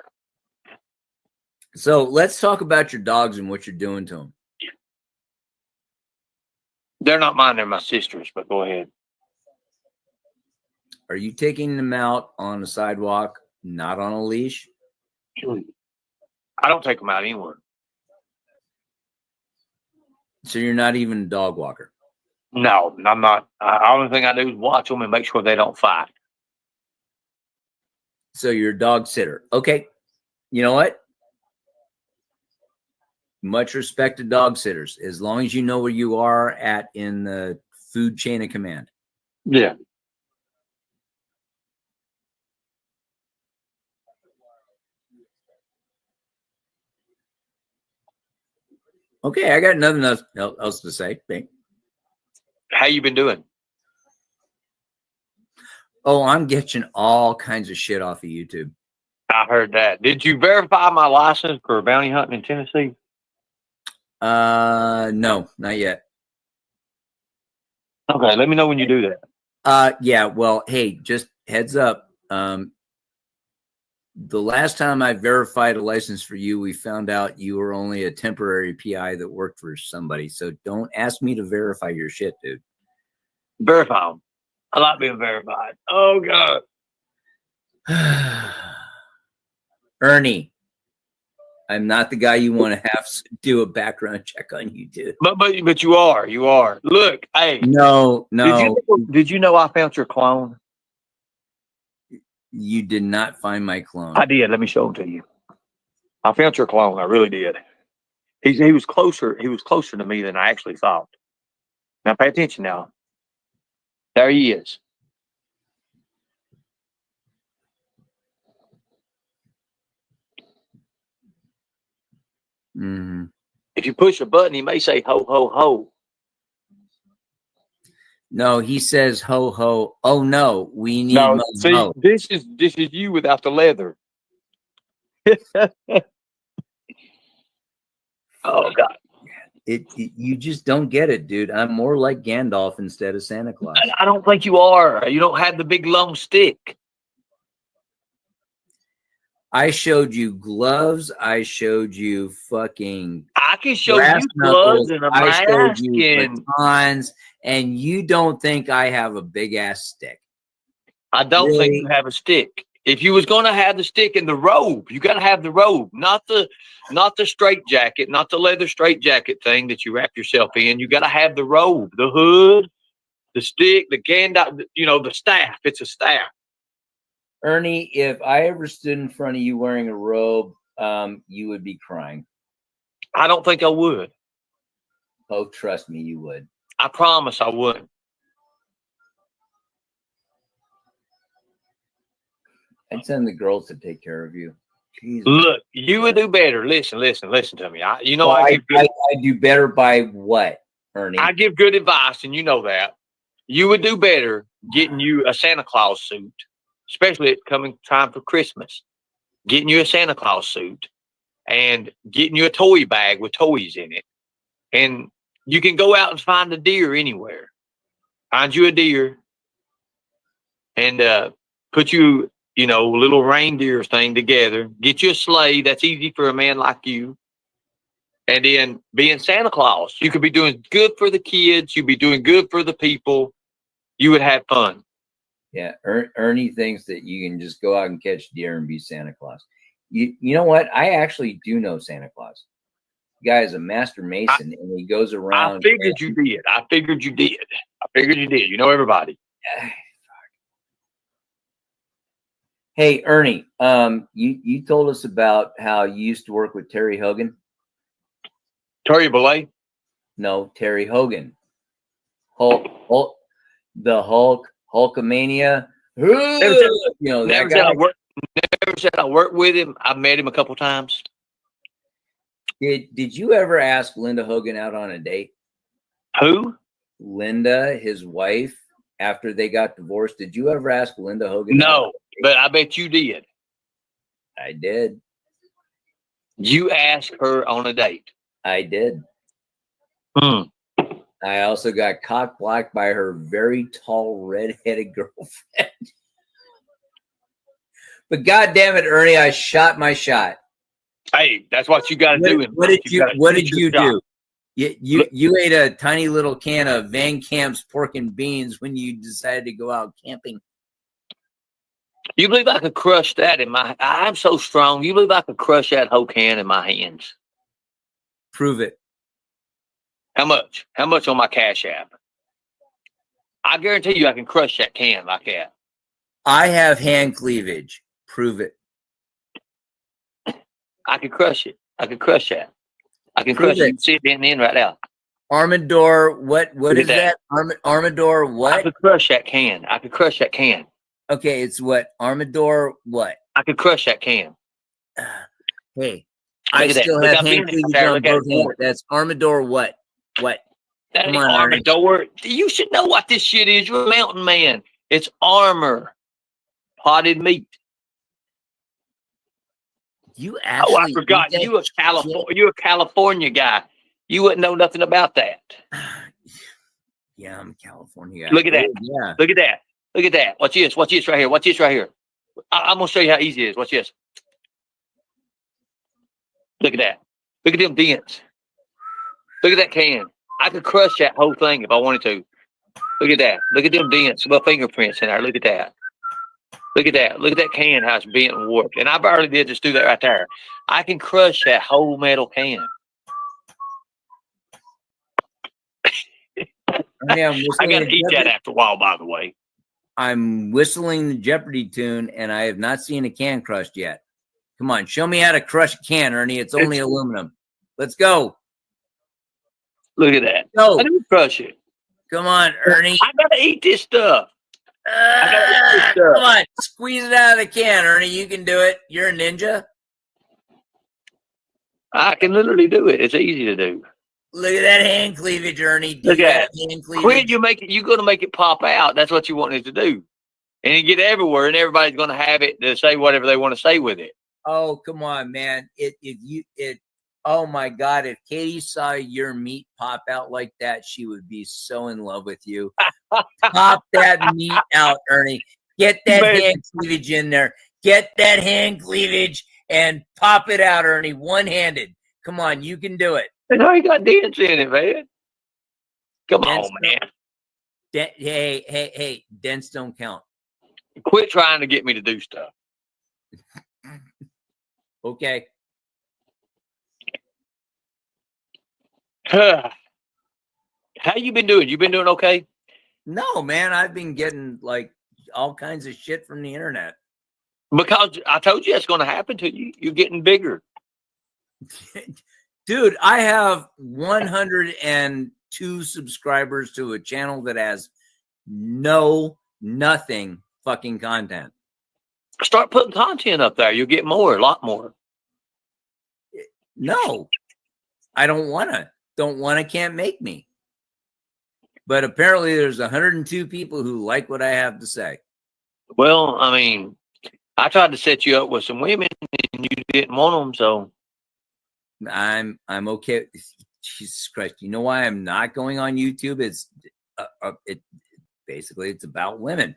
So let's talk about your dogs and what you're doing to them. They're not mine. They're my sister's, but go ahead. Are you taking them out on the sidewalk, not on a leash? I don't take them out anywhere. So you're not even a dog walker? No, I'm not. The only thing I do is watch them and make sure they don't fight. So you're a dog sitter. Okay. You know what? much respect to dog sitters, as long as you know where you are at in the food chain of command. Yeah. Okay, I got nothing else to say. How you been doing? Oh, I'm getting all kinds of shit off of YouTube. I heard that. Did you verify my license for bounty hunting in Tennessee? No, not yet. Okay, let me know when you do that. Yeah, well, hey, just heads up. The last time I verified a license for you, we found out you were only a temporary PI that worked for somebody. So don't ask me to verify your shit, dude. Verify them. I like being verified. Oh, God. Ernie, I'm not the guy you want to have do a background check on you, dude. But you are. You are. Look, hey. No. Did you know I found your clone? You did not find my clone. I did. Let me show him to you. I found your clone. I really did. He was closer. He was closer to me than I actually thought. Now pay attention. Now, there he is. Mm-hmm. If you push a button, he may say ho ho ho. No, he says ho ho. Oh no, we need No, mo. see, mo. this is you without the leather. Oh God. You just don't get it, dude. I'm more like Gandalf instead of Santa Claus. I don't think you are. You don't have the big long stick. I showed you gloves. I showed you fucking I can show brass you knuckles. gloves and a I showed mask you and batons, and you don't think I have a big ass stick. I don't think Really? you have a stick. If you was gonna have the stick and the robe, you gotta have the robe, not the straight jacket, not the leather straight jacket thing that you wrap yourself in. You gotta have the robe, the hood, the stick, the Gandalf, the staff. It's a staff. Ernie, if I ever stood in front of you wearing a robe, you would be crying. I don't think I would. Oh, trust me, you would. I promise I wouldn't. I'd send the girls to take care of you. Jesus. Look, you would do better. Listen to me. I do better by what, Ernie? I give good advice, and you know that. You would do better getting you a Santa Claus suit, especially at coming time for Christmas. Getting you a Santa Claus suit and getting you a toy bag with toys in it. And you can go out and find a deer anywhere. Find you a deer and put you, a little reindeer thing together. Get you a sleigh. That's easy for a man like you. And then being Santa Claus, you could be doing good for the kids. You'd be doing good for the people. You would have fun. Yeah, Ernie thinks that you can just go out and catch deer and be Santa Claus. You know what? I actually do know Santa Claus. The guy is a master mason, and he goes around. I figured you did. I figured you did. You know everybody. Hey, Ernie, you told us about how you used to work with Terry Hogan. Terry Bollea? No, Terry Hogan. The Hulkamania. Never said I worked with him. I met him a couple times. Did you ever ask Linda Hogan out on a date? Who? Linda, his wife, after they got divorced. Did you ever ask Linda Hogan? No, but I bet you did. I did. You asked her on a date. I did. I also got cock blocked by her very tall, red-headed girlfriend. But God damn it, Ernie, I shot my shot. Hey, that's what you got to do. What did you do? You ate a tiny little can of Van Camp's pork and beans when you decided to go out camping. You believe I could crush that in my? I'm so strong. You believe I could crush that whole can in my hands? Prove it. How much? How much on my Cash App? I guarantee you I can crush that can like that. I have hand cleavage. Prove it. I could crush it. I could crush that. I can Prove crush it. You it. can see it in the end right now. Armador, what Look is at that? Armador I what? could crush that can. I could crush that can. Okay, it's what? Armador what? I could crush that can. Hey, Look I at that. still Look have how hand big it is cleavage there. on Look at both it. hands. That's Armador what? What? That Come ain't on, Ernie. Armador. You should know what this shit is. You're a mountain man. It's armor. Potted meat. You Oh, actually I forgot. eat that You're a California guy. You wouldn't know nothing about that. Yeah, I'm a California guy. Look at that. Oh, yeah. Look at that. Look at that. Watch this. Watch this right here. Watch this right here. I'm gonna show you how easy it is. Watch this. Look at that. Look at them dents. Look at that can. I could crush that whole thing if I wanted to. Look at that. Look at them dents. My fingerprints in there. Look at that. Look at that. Look at that can, how it's bent and warped. And I barely did just do that right there. I can crush that whole metal can. Ernie, I got to eat that after a while, by the way. I'm whistling the Jeopardy tune, and I have not seen a can crushed yet. Come on, show me how to crush a can, Ernie. It's only aluminum. Let's go. Look at that. Go. I didn't crush it. Come on, Ernie. I got to eat this stuff. Come on, squeeze it out of the can, Ernie. You can do it. You're a ninja. I can literally do it. It's easy to do. Look at that hand cleavage, Ernie. Do Look you at have it. hand cleavage? Quit, you're going to make it pop out. That's what you want it to do. And it get everywhere, and everybody's going to have it to say whatever they want to say with it. Oh, come on, man. Oh my God, if Katie saw your meat pop out like that, she would be so in love with you. Pop that meat out, Ernie. Get that hand cleavage in there. Get that hand cleavage and pop it out, Ernie, one-handed. Come on, you can do it. And I got dents in it, man. Come on, man. Hey, dents don't count. Quit trying to get me to do stuff. Okay. How you been doing? You been doing okay? No, man, I've been getting like all kinds of shit from the internet. Because I told you that's going to happen to you. You're getting bigger. Dude, I have 102 subscribers to a channel that has nothing fucking content. Start putting content up there. You'll get more, a lot more. No, I don't want to. Don't want to, can't make me. But apparently there's 102 people who like what I have to say. Well, I mean, I tried to set you up with some women and you didn't want them, so. I'm okay. Jesus Christ. You know why I'm not going on YouTube? It's basically it's about women.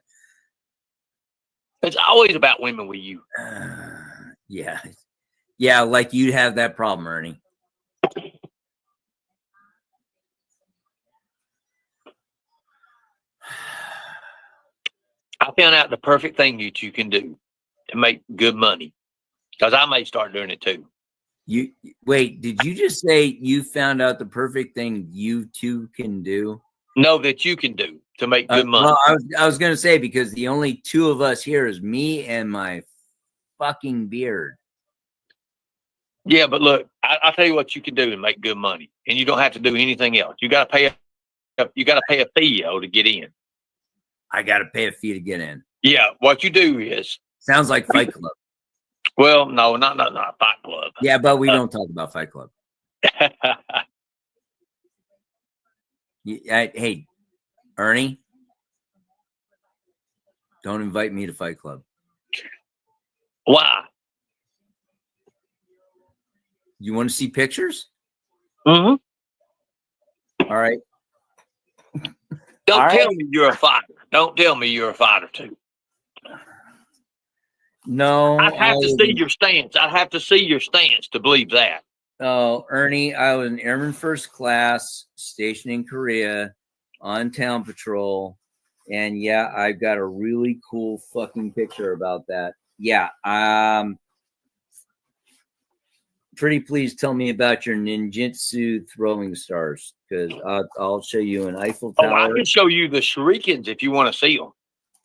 It's always about women with you. Yeah, like you'd have that problem, Ernie. I found out the perfect thing that you can do to make good money, because I may start doing it too. You wait, did you just say you found out the perfect thing you two can do? No, that you can do to make good money. Well, I was going to say, because the only two of us here is me and my fucking beard. Yeah, but look, I'll tell you what you can do and make good money, and you don't have to do anything else. You got to pay a fee to get in. I got to pay a fee to get in. Yeah, what you do is sounds like Fight Club. Well, no, not Fight Club. Yeah, but we don't talk about Fight Club. Hey, Ernie, don't invite me to Fight Club. Why? You want to see pictures? Mm-hmm. All right. Don't tell me you're a fighter. Don't tell me you're a fighter too. No. I'd have to see your stance. I'd have to see your stance to believe that. Oh, Ernie, I was an Airman First Class, stationed in Korea, on town patrol. And yeah, I've got a really cool fucking picture about that. Yeah. Pretty please tell me about your ninjutsu throwing stars, because I'll show you an Eiffel Tower. Oh, I can show you the shurikens if you want to see them.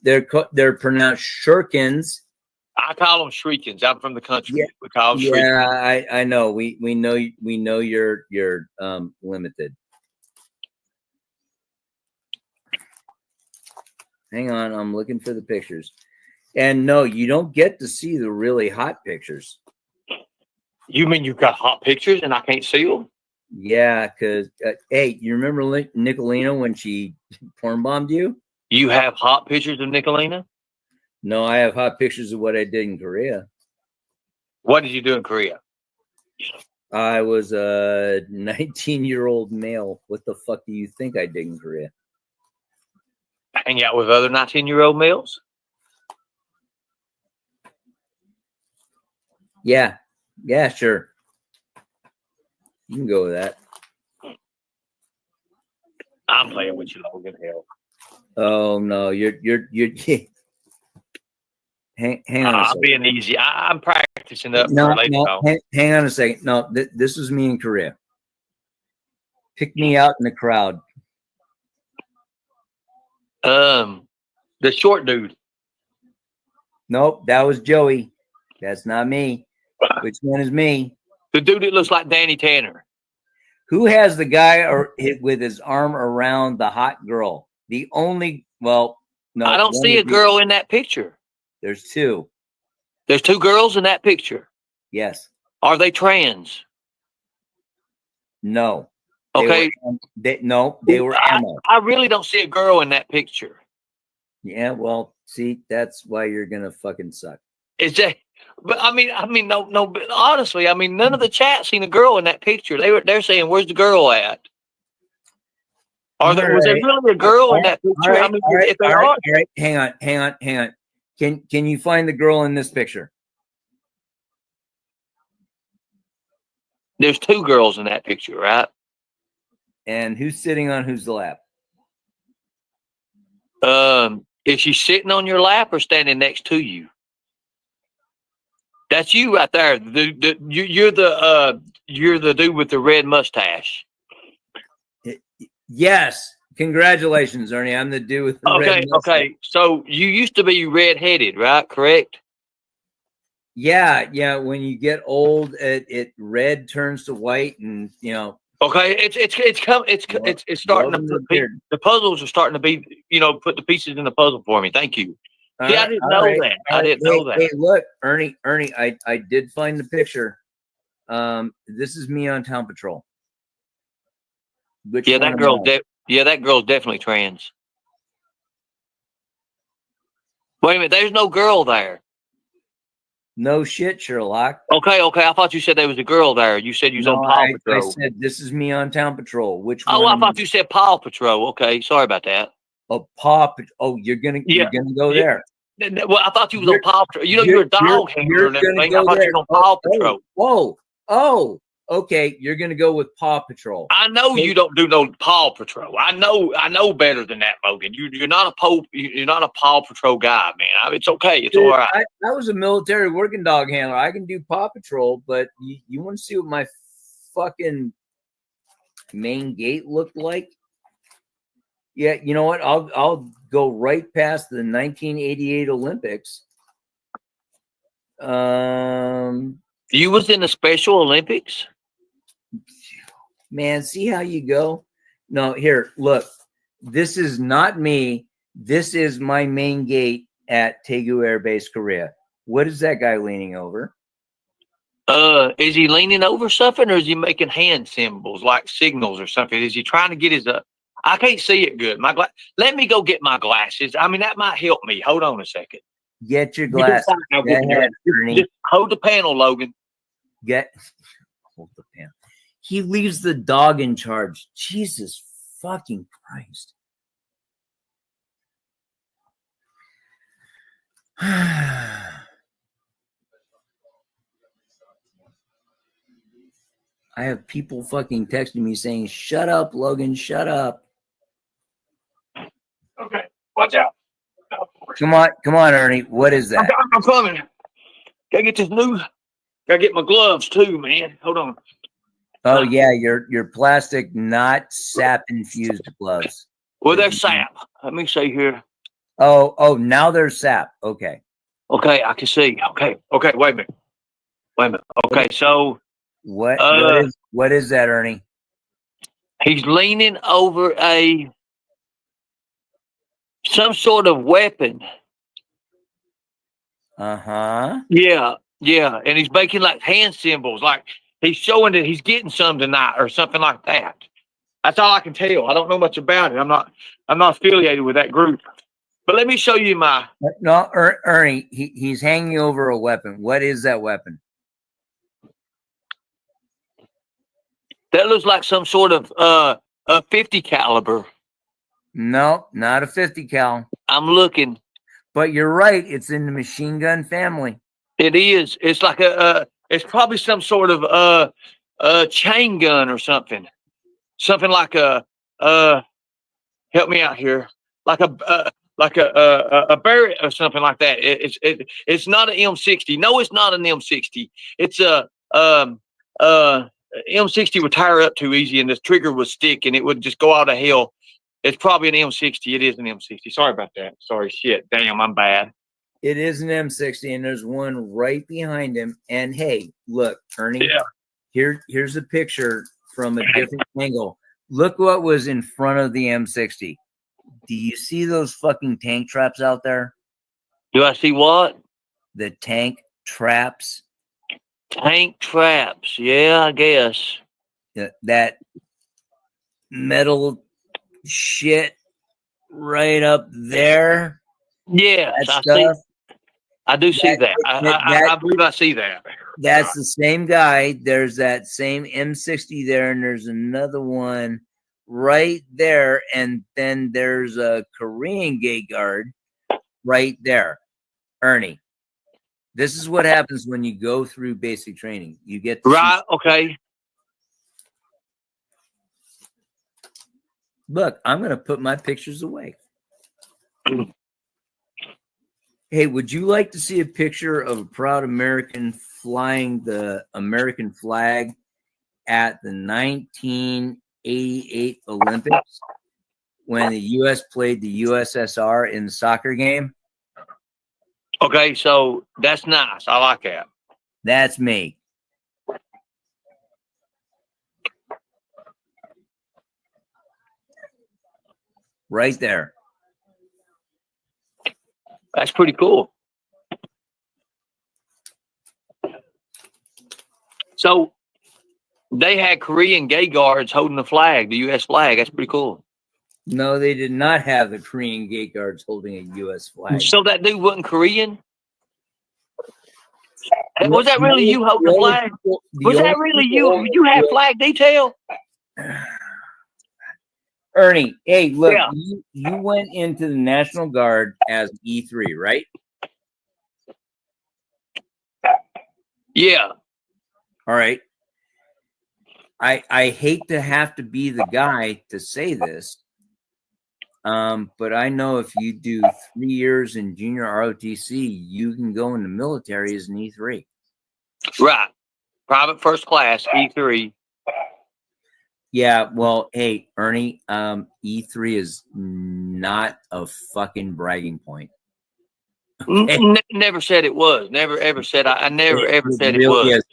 They're pronounced shurikens. I call them shriekings. I'm from the country. Yeah. We call them shriekings. Yeah, I know. We know you're limited. Hang on, I'm looking for the pictures. And no, you don't get to see the really hot pictures. You mean you've got hot pictures and I can't see them? Yeah, because hey, you remember Nicolina when she porn bombed you? You have hot pictures of Nicolina? No, I have hot pictures of what I did in Korea. What did you do in Korea? I was a 19-year-old male. What the fuck do you think I did in Korea? Hang out with other 19-year-old males? Yeah, sure. You can go with that. I'm playing with you, Logan. Hell. Oh no, you're hang on a I'm second. being easy. I'm practicing up No, for later. no, hang on a second. No, this was me in Korea. Pick me out in the crowd. The short dude. Nope, that was Joey. That's not me. Which one is me? The dude that looks like Danny Tanner. Who has the guy with his arm around the hot girl? The only, well, no. I don't see a girl in that picture. There's two. There's two girls in that picture. Yes. Are they trans? No. Okay. They were emo. I really don't see a girl in that picture. Yeah, well, see, that's why you're gonna fucking suck. Is that? But I mean, no. But honestly, I mean, none of the chat seen a girl in that picture. They're saying, "Where's the girl at?" Was there really a girl in that picture? I mean, if they are, all right, hang on. Can you find the girl in this picture? there's two girls in that picture, right? And who's sitting on whose lap? Is she sitting on your lap or standing next to you? That's you right there. You're the dude with the red mustache. Yes. Congratulations, Ernie. I'm the dude with the red mustache. Okay. So you used to be red-headed, right? Correct? Yeah. When you get old, it red turns to white, and you know. Okay, it's starting to the puzzles are starting to be, put the pieces in the puzzle for me. Thank you. I didn't know that. I didn't know that. Hey, look, Ernie, I did find the picture. This is me on Town Patrol. That girl's definitely trans. Wait a minute, there's no girl there. No shit, Sherlock. Okay. I thought you said there was a girl there. You said you was on Paw Patrol. I said this is me on Town Patrol. Which one? Oh, I thought you said Paw Patrol. Okay, sorry about that. Oh, you're gonna go there. Well, I thought you was on Paw Patrol. You're a dog handler and everything. I thought you was on Paw Patrol. Oh, okay. You're gonna go with Paw Patrol. I know you don't do no Paw Patrol. I know better than that, Logan. You're not a Paw Patrol guy, man. It's okay. It's all right. I was a military working dog handler. I can do Paw Patrol, but you want to see what my fucking main gate looked like? Yeah, you know what? I'll go right past the 1988 Olympics. You was in the Special Olympics? Man, see how you go? No, here, look. This is not me. This is my main gate at Daegu Air Base, Korea. What is that guy leaning over? Is he leaning over something, or is he making hand symbols like signals or something? Is he trying to get his I can't see it good. Let me go get my glasses. I mean, that might help me. Hold on a second. Get your glasses. Just hold the panel, Logan. Hold the panel. He leaves the dog in charge. Jesus fucking Christ. I have people fucking texting me saying, "Shut up, Logan, shut up." Okay, watch out. Come on, Ernie. What is that? I'm coming. Gotta get my gloves too, man. Hold on. Oh yeah, your plastic, not sap infused gloves. Well, there's sap. Let me see here. Oh, now there's sap. Okay. Okay, I can see. Okay, wait a minute. Okay, so What Uh, what is that, Ernie? he's leaning over some sort of weapon. Uh-huh. Yeah, and he's making like hand symbols, like he's showing that he's getting some tonight or something like that. That's all I can tell. I don't know much about it. I'm not affiliated with that group. But let me show you my. No, Ernie, he's hanging over a weapon. What is that weapon? That looks like some sort of a 50 caliber. No, not a 50 cal. I'm looking. But you're right. It's in the machine gun family. It is. It's like it's probably some sort of chain gun or something. Something like help me out here. Like a Barrett or something like that. It's not an M60. No, it's not an M60. It's a M60 would tire up too easy, and the trigger would stick, and it would just go out of hell. It's probably an M60. It is an M60. Sorry about that. Sorry, shit. Damn, I'm bad. It is an M60, and there's one right behind him. And hey, look, Ernie. Yeah. Here's a picture from a different angle. Look what was in front of the M60. Do you see those fucking tank traps out there? Do I see what? The tank traps. Tank traps. Yeah, I guess. That metal shit right up there. Yes, That I see. stuff. I do see that. I believe I see that. That's the same guy. There's that same M60 there, and there's another one right there, and then there's a Korean gate guard right there. Ernie, this is what happens when you go through basic training. You get to Right. Okay. Look, I'm going to put my pictures away. Hey, would you like to see a picture of a proud American flying the American flag at the 1988 Olympics when the U.S. played the USSR in the soccer game? Okay, so that's nice. I like that. That's me. Right there. That's pretty cool. So they had Korean gay guards holding the flag, the U.S. flag. That's pretty cool. No, they did not have the Korean gate guards holding a U.S. flag. So that dude wasn't Korean? Was that really you holding the flag? Was that really you? You had flag detail? Ernie, hey, look, Yeah. you went into the National Guard as E3, right? Yeah. All right. I hate to have to be the guy to say this, but I know if you do 3 years in junior ROTC, you can go in the military as an E3. Right. Private first class, E3. Yeah, well, hey, Ernie, E3 is not a fucking bragging point. Okay? Never said it was. Never ever said I never ever said it really was. is.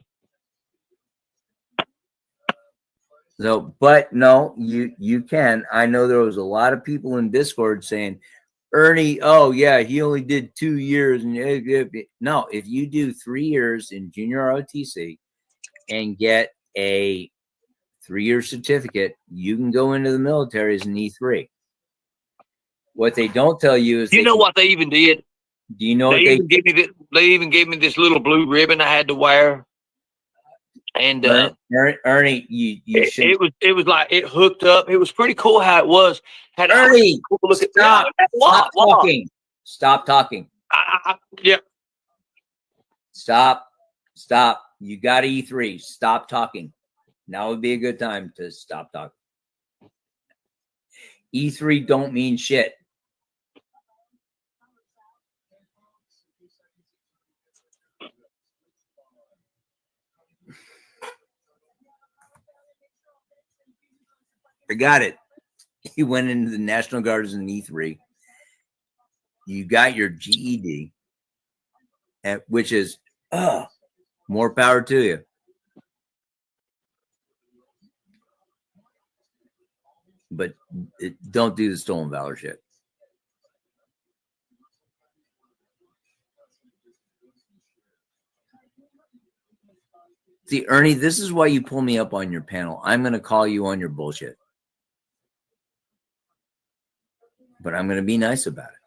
So, but no, you can. I know there was a lot of people in Discord saying, Ernie, oh yeah, he only did 2 years. And no, if you do 3 years in junior ROTC and get a 3-year certificate, you can go into the military as an E3. What they don't tell you is, You know what they even did? do you know They what they even gave me this. They even gave me this little blue ribbon I had to wear, and Ernie, you should. it was like it hooked up. It was pretty cool how it was. Had Ernie, cool look at stop what? talking. Stop talking. Yeah. Stop. You got E3. Stop talking. Now would be a good time to stop talking. E3 don't mean shit. I got it. You went into the National Guard as an E3. You got your GED. which is more power to you. But don't do the stolen valor shit. See, Ernie, this is why you pull me up on your panel. I'm going to call you on your bullshit. But I'm going to be nice about it.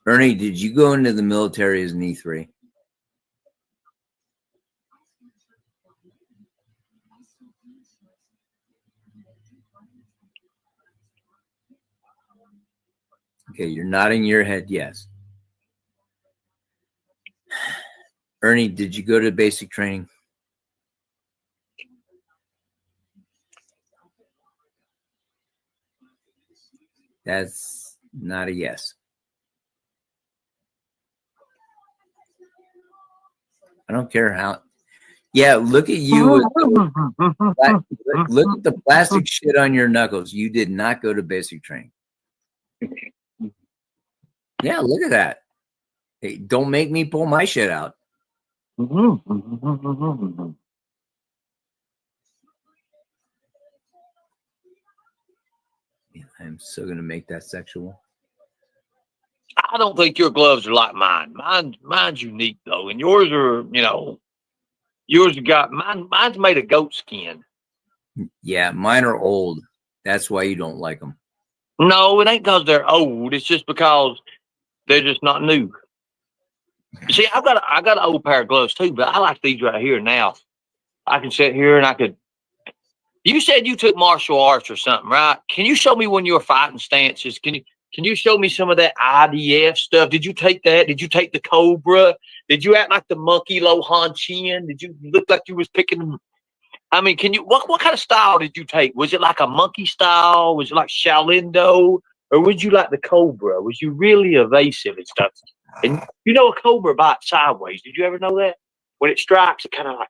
Ernie, did you go into the military as an E3? Okay, you're nodding your head yes. Ernie, did you go to basic training? That's not a yes. I don't care how. Yeah, look at you. Look at the plastic shit on your knuckles. You did not go to basic training. Yeah, look at that. Hey, don't make me pull my shit out. Yeah, I'm so gonna make that sexual. I don't think your gloves are like mine. Mine's unique though, and yours are, yours got mine's made of goat skin. Yeah, mine are old. That's why you don't like them. No, it ain't because they're old. It's just because they're just not new. You see, I got an old pair of gloves too, but I like these right here now. I can sit here and I could. You said you took martial arts or something, right? Can you show me one of your fighting stances? Can you show me some of that IDF stuff? Did you take that? Did you take the Cobra? Did you act like the monkey Lo Han Chin? Did you look like you was picking them? I mean, what kind of style did you take? Was it like a monkey style? Was it like Shaolin Do? Or would you like the Cobra? Was you really evasive and stuff? And a Cobra bites sideways. Did you ever know that? When it strikes, it kind of like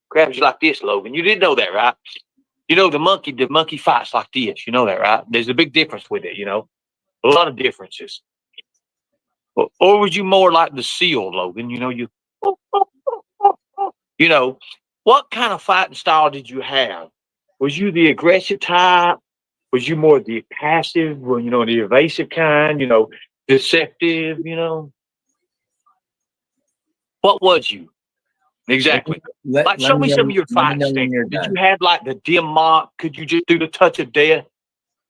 grabs you like this, Logan. You didn't know that, right? The monkey fights like this. You know that, right? There's a big difference with it, A lot of differences. Or was you more like the SEAL, Logan? What kind of fighting style did you have? Was you the aggressive type? Was you more the passive, the evasive kind, deceptive, What was you? Exactly. Show me some of your fighting stances. Did you have like the dim mock? Could you just do the touch of death?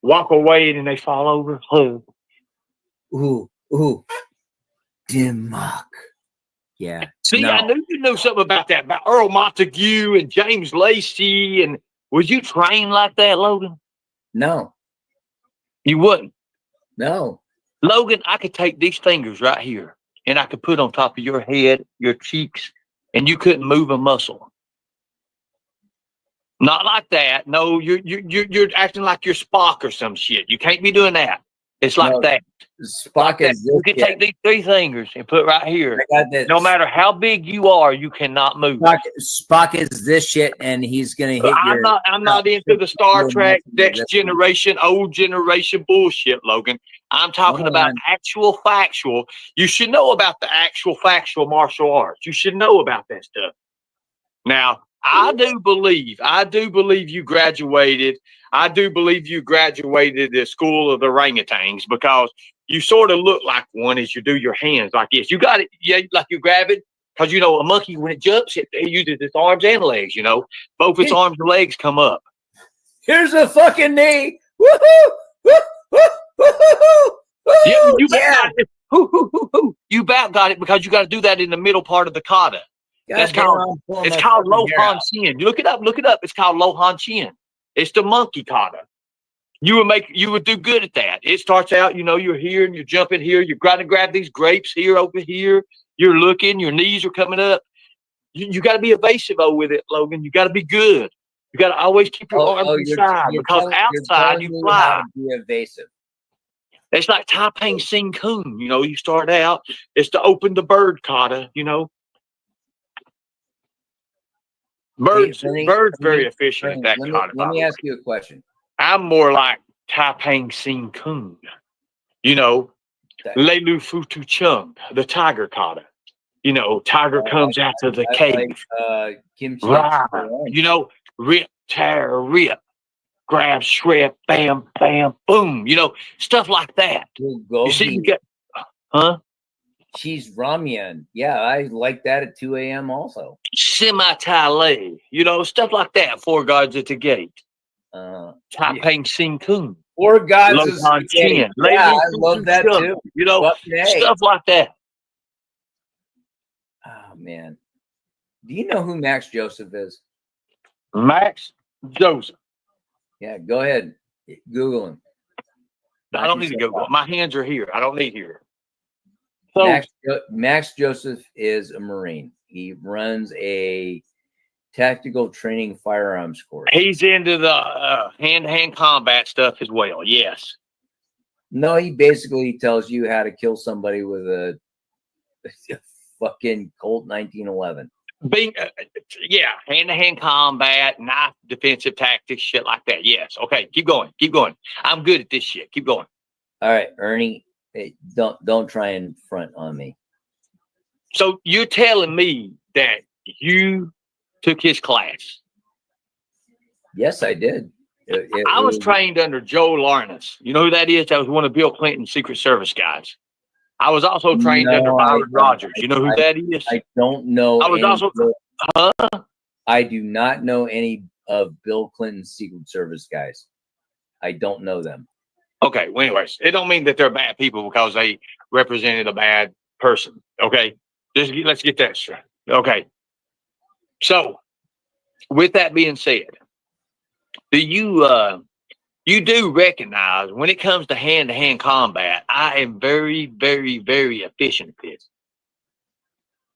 Walk away and they fall over? Ooh. Dim mock. Yeah. See, no. I knew you knew something about that, about Earl Montague and James Lacey. And was you trained like that, Logan? No. You wouldn't? No. Logan, I could take these fingers right here and I could put on top of your head, your cheeks, and you couldn't move a muscle. Not like that. No, you're acting like you're Spock or some shit. You can't be doing that. It's like that. Spock is you can take these three fingers and put right here. No matter how big you are, you cannot move. Spock is this shit, and he's gonna hit I'm not into the Star Trek next generation, old generation bullshit, Logan. I'm talking about actual factual. You should know about the actual factual martial arts. You should know about that stuff. Now, I do believe you graduated. I do believe you graduated the school of the orangutans because you sort of look like one as you do your hands like this. You got it, yeah, like you grab it. Because, a monkey, when it jumps, it uses its arms and legs, Both its arms and legs come up. Here's a fucking knee. Woohoo! You about got it because you got to do that in the middle part of the kata. It's called Lo Han Chin. Look it up. It's called Lo Han Chin. It's the monkey kata. you would do good at that. It starts out, you're here and you're jumping here, you're trying to grab these grapes here over here, you're looking, your knees are coming up. You got to be evasive with it, Logan. You got to be good. You got to always keep your arms inside, because outside you fly. Be evasive. It's like Tai Ping Sing Kung. You start out, it's to open the bird kata, Birds very efficient at that kata. Let me ask you a question. I'm more like Tai Ping Sing Kung. Lei Lu Fu Tu Chung, the tiger kata. Tiger comes out of the cave. Like, kimchi. Right. Rip, tear, rip, grab, shred, bam, bam, boom. Stuff like that. You see, you get, Cheese ramen. Yeah, I like that at 2 a.m. also. Semi-Tai Lei. Stuff like that. Four Gods at the Gate. Tai Ping Sing Kung. Four Gods is Chin. Yeah, I love that too. Stuff like that. Oh man. Do you know who Max Joseph is? Max Joseph. Yeah, go ahead. Google him. I don't need to go. My hands are here. I don't need here. So Max Joseph is a Marine. He runs a tactical training firearms course. He's into the hand-to-hand combat stuff as well. Yes. No, he basically tells you how to kill somebody with a fucking Colt 1911. Yeah, hand-to-hand combat, knife defensive tactics, shit like that. Yes. Okay, keep going. Keep going. I'm good at this shit. Keep going. All right, Ernie, hey, don't try and front on me. So you're telling me that you took his class? Yes, I did. I was trained under Joe Larnus. You know who that is? That was one of Bill Clinton's Secret Service guys. I was also trained under Byron Rogers. You know who that is? I don't know. I was also. I do not know any of Bill Clinton's Secret Service guys. I don't know them. Okay. Well, anyways, it don't mean that they're bad people because they represented a bad person. Okay. Let's get that straight. Okay. So, with that being said, do you do recognize when it comes to hand-to-hand combat, I am very, very, very efficient at this.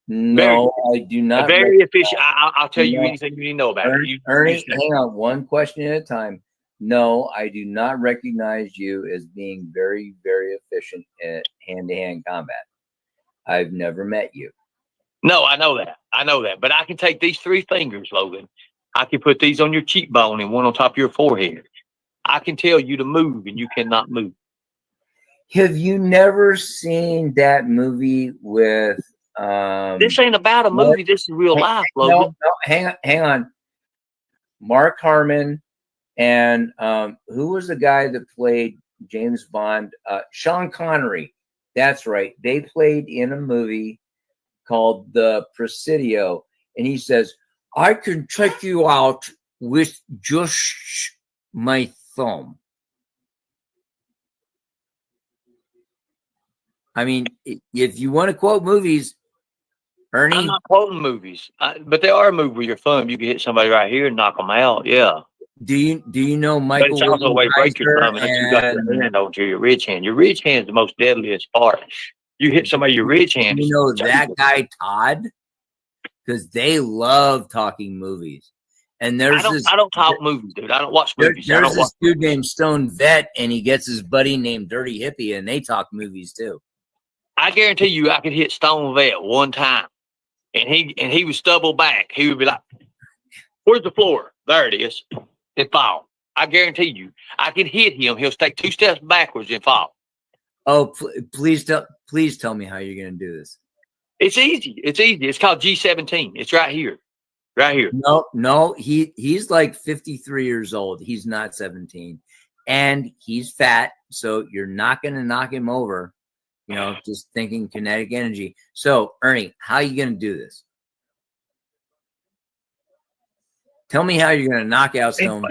No, I do not. Very efficient. I'll tell you anything you need to know about it. Ernie, hang on, one question at a time. No, I do not recognize you as being very, very efficient at hand-to-hand combat. I've never met you. No, I know that. I know that. But I can take these 3 fingers, Logan. I can put these on your cheekbone and one on top of your forehead. I can tell you to move and you cannot move. Have you never seen that movie with this ain't about a movie, this is real life, Logan. No, hang on. Mark Harmon and who was the guy that played James Bond? Sean Connery. That's right. They played in a movie called The Presidio, and he says, I can check you out with just my thumb. I mean, if you want to quote movies, Ernie. I'm not quoting movies, but there are movies where your thumb, you can hit somebody right here and knock them out. Yeah. Do you know Michael? But it's also a way to break your thumb, and you got your hand onto your ridge hand. Your ridge hand is the most deadliest part. You hit somebody your ridge hand. You know that guy Todd, because they love talking movies. And there's I don't talk movies, dude. I don't watch movies. There's this dude named Stone Vet, and he gets his buddy named Dirty Hippie, and they talk movies too. I guarantee you, I could hit Stone Vet one time, and he would stumble back. He would be like, "Where's the floor? There it is." And fall. I guarantee you, I can hit him. He'll take 2 steps backwards and fall. Oh, please tell me how you're going to do this. It's easy. It's easy. It's called G17. It's right here. Right here. No, he's like 53 years old. He's not 17. And he's fat, so you're not going to knock him over, just thinking kinetic energy. So, Ernie, how are you going to do this? Tell me how you're going to knock out Stone Vet.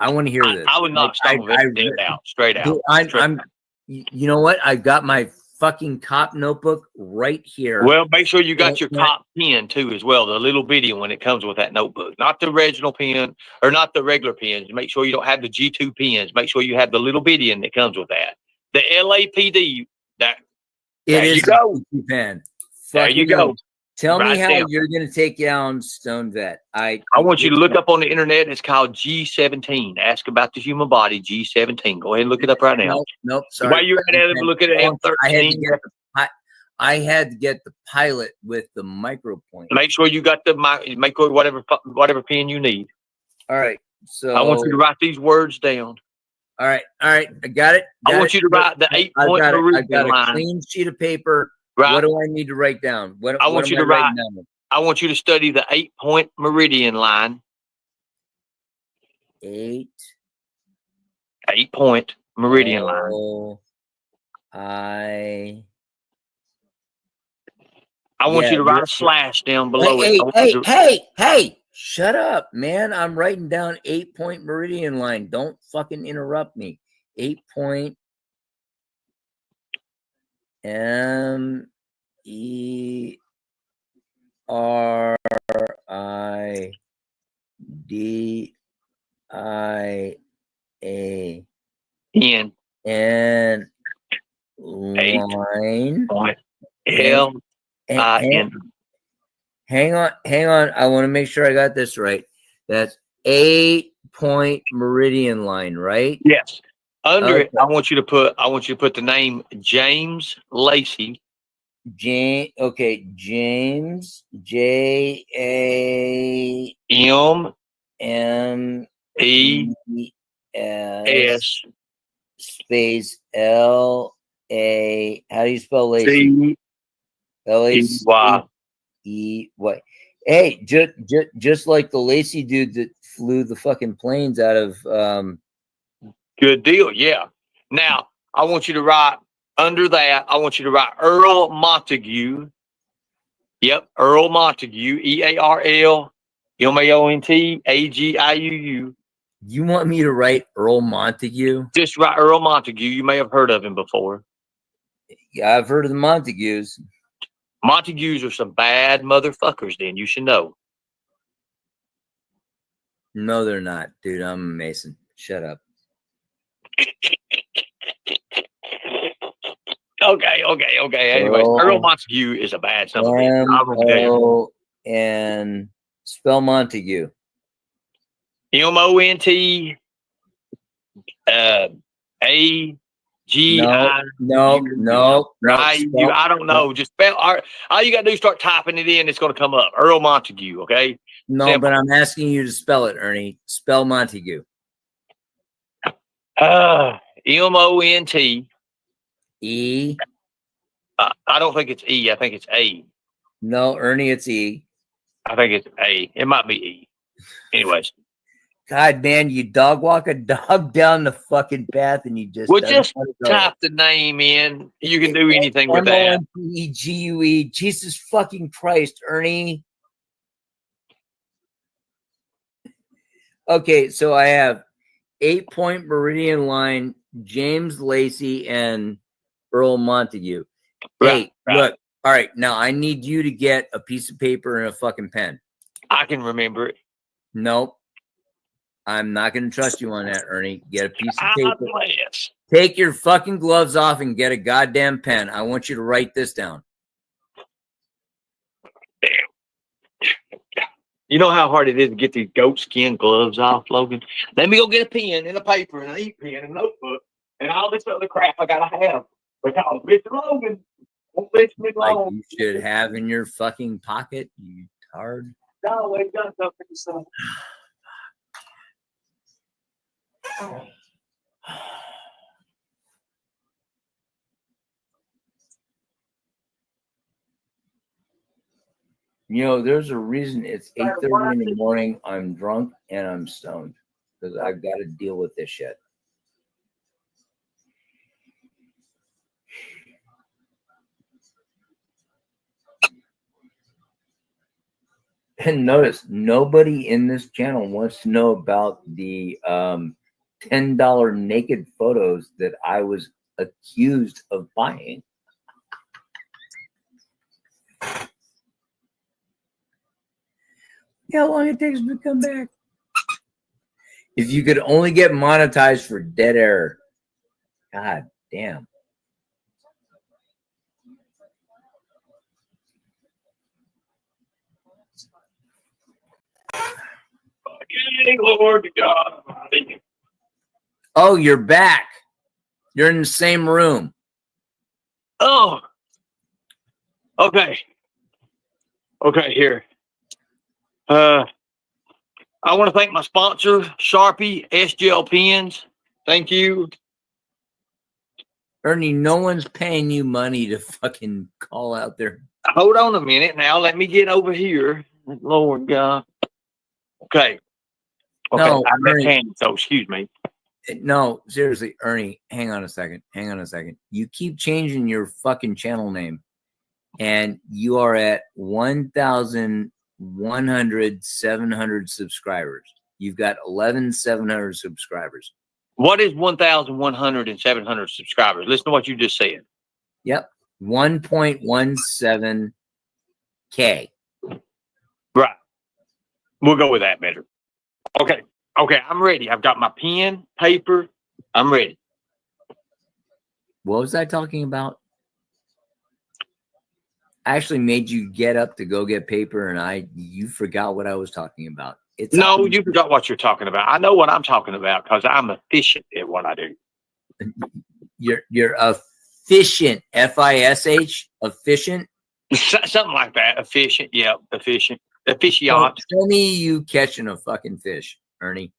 I want to hear this. I would knock Stone Vet dead out, straight out. You know what? I've got my fucking cop notebook right here. Well, make sure you got Right, your right. cop pen too, as well. The little bitty one that comes with that notebook, not the original pen or not the regular pens. Make sure you don't have the G2 pens. Make sure you have the little bitty one that comes with that. The LAPD. That It there is you go. a G2 pen. There you Fucking go. A. Tell me Right how down. you're gonna take down Stone Vet. I want you to look up on the internet. It's called G17. Ask about the human body. G17. Go ahead and look it up right now. Nope. Sorry. While you're at it, look at I had to M13. get I had to get the pilot with the micro point. Make sure you got the make sure whatever pen you need. All right. So I want you to write these words down. all right. I got it. I want you to write the 8-point I meridian got a line. clean sheet of paper. Right. What do I need to write down? What I want am you to writing write- down? I want you to study the 8-point meridian line. 8 8-point meridian line. I want you to write a slash down below it. Hey, shut up, man. I'm writing down 8-point meridian line. Don't fucking interrupt me. 8-point MERIDIAN N line. point LIN. Hang on. I want to make sure I got this right. That's 8-point meridian line, right? Yes. Under it, Okay. I want you to put the name James Lacey. James JAMES MES space LA. How do you spell Lacey? CEY. LACEY. Hey, just like the Lacey dude that flew the fucking planes out of Good deal. Yeah. Now I want you to write under that. I want you to write Earl Montague. Yep, Earl Montague. EARLMAONTAGIUU. You want me to write Earl Montague? Just write Earl Montague. You may have heard of him before. Yeah, I've heard of the Montagues. Montagues are some bad motherfuckers. Then you should know. No, they're not, dude. I'm a Mason. Shut up. Okay. Anyways, Earl Montague is a bad son of a bitch. I will tell you. and spell Montague. MONT AGI. No. I don't know. Just spell. All you got to do is start typing it in. It's going to come up. Earl Montague. Okay. No, Simple. but I'm asking you to spell it, Ernie. Spell Montague. MONT. E. I don't think it's E. I think it's A. No, Ernie, it's E. I think it's A. It might be E. Anyways. God, man, you dog walk a dog down the fucking path and you just Well, doesn't just wanna go. type the name in. You can do anything with that. MONTEGUE. Jesus fucking Christ, Ernie. Okay, so I have 8-point meridian line, James Lacey, and Earl Montague. Right, Hey, right. look. All right, now I need you to get a piece of paper and a fucking pen. I can remember it. Nope. I'm not going to trust you on that, Ernie. Get a piece of God paper. bless. Take your fucking gloves off and get a goddamn pen. I want you to write this down. You know how hard it is to get these goat skin gloves off, Logan? Let me go get a pen and a paper and an ink pen and a notebook and all this other crap I gotta have. Because Mr. Logan won't let me Like alone. you should have in your fucking pocket, you tard. I always got something to say. You know, there's a reason it's 8:30 in the morning. I'm drunk and I'm stoned because I've got to deal with this shit. And notice, nobody in this channel wants to know about the $10 naked photos that I was accused of buying. how long it takes to come back. If you could only get monetized for dead air. God damn. Okay, Lord God. Oh, you're back. You're in the same room. Oh, okay. Okay, here. I want to thank my sponsor, Sharpie SGL Pens. Thank you. Ernie, no one's paying you money to fucking call out there. Hold on a minute now. Let me get over here. Lord God. Okay. Okay. No, I'm at Ernie. Candy, so excuse me. No, seriously, Ernie, hang on a second. Hang on a second. You keep changing your fucking channel name, and you are at 1,700 subscribers. You've got 11,700 subscribers. What is 1,100 and 700 subscribers? Listen to what you just said. Yep. 1.17K. Right. We'll go with that better. Okay. Okay. I'm ready. I've got my pen, paper. I'm ready. What was I talking about? I actually made you get up to go get paper, and you forgot what I was talking about. It's No, you forgot what you're talking about. I know what I'm talking about because I'm efficient at what I do. You're efficient. F-I-S-H. Efficient. Something like that. Efficient. Yep. Efficient. So Efficient. tell me you catching a fucking fish, Ernie.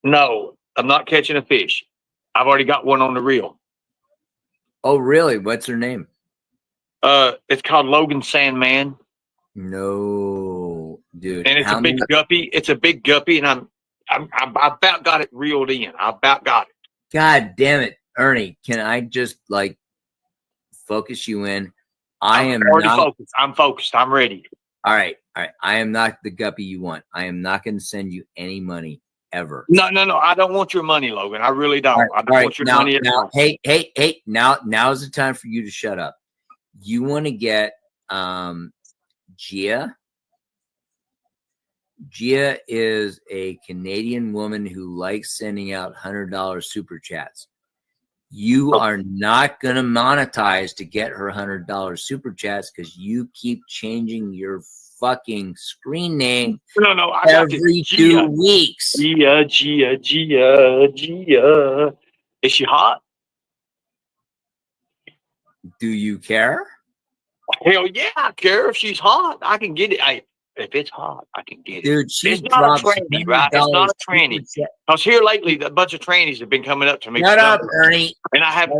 No, I'm not catching a fish. I've already got one on the reel. Oh, really? What's her name? It's called Logan Sandman, No, dude. and it's a big guppy. It's a big guppy, and I about got it reeled in. I about got it. God damn it, Ernie. Can I just like focus you in? I am already not focused. I'm focused. I'm ready. all right. All right. I am not the guppy you want. I am not going to send you any money ever. No. I don't want your money, Logan. I really don't. I don't want your money at all. Hey. Now's the time for you to shut up. You want to get Gia. Gia is a Canadian woman who likes sending out $100 super chats. You are not going to monetize to get her $100 super chats because you keep changing your fucking screen name No. I got every this. 2 weeks. Gia. Is she hot? Do you care? Hell yeah, I care if she's hot. I can get it. If it's hot, I can get it. Dude, she It's not drops a tranny, right? It's not a tranny. Because here lately, a bunch of trannies have been coming up to me. Shut up, Ernie. And I have.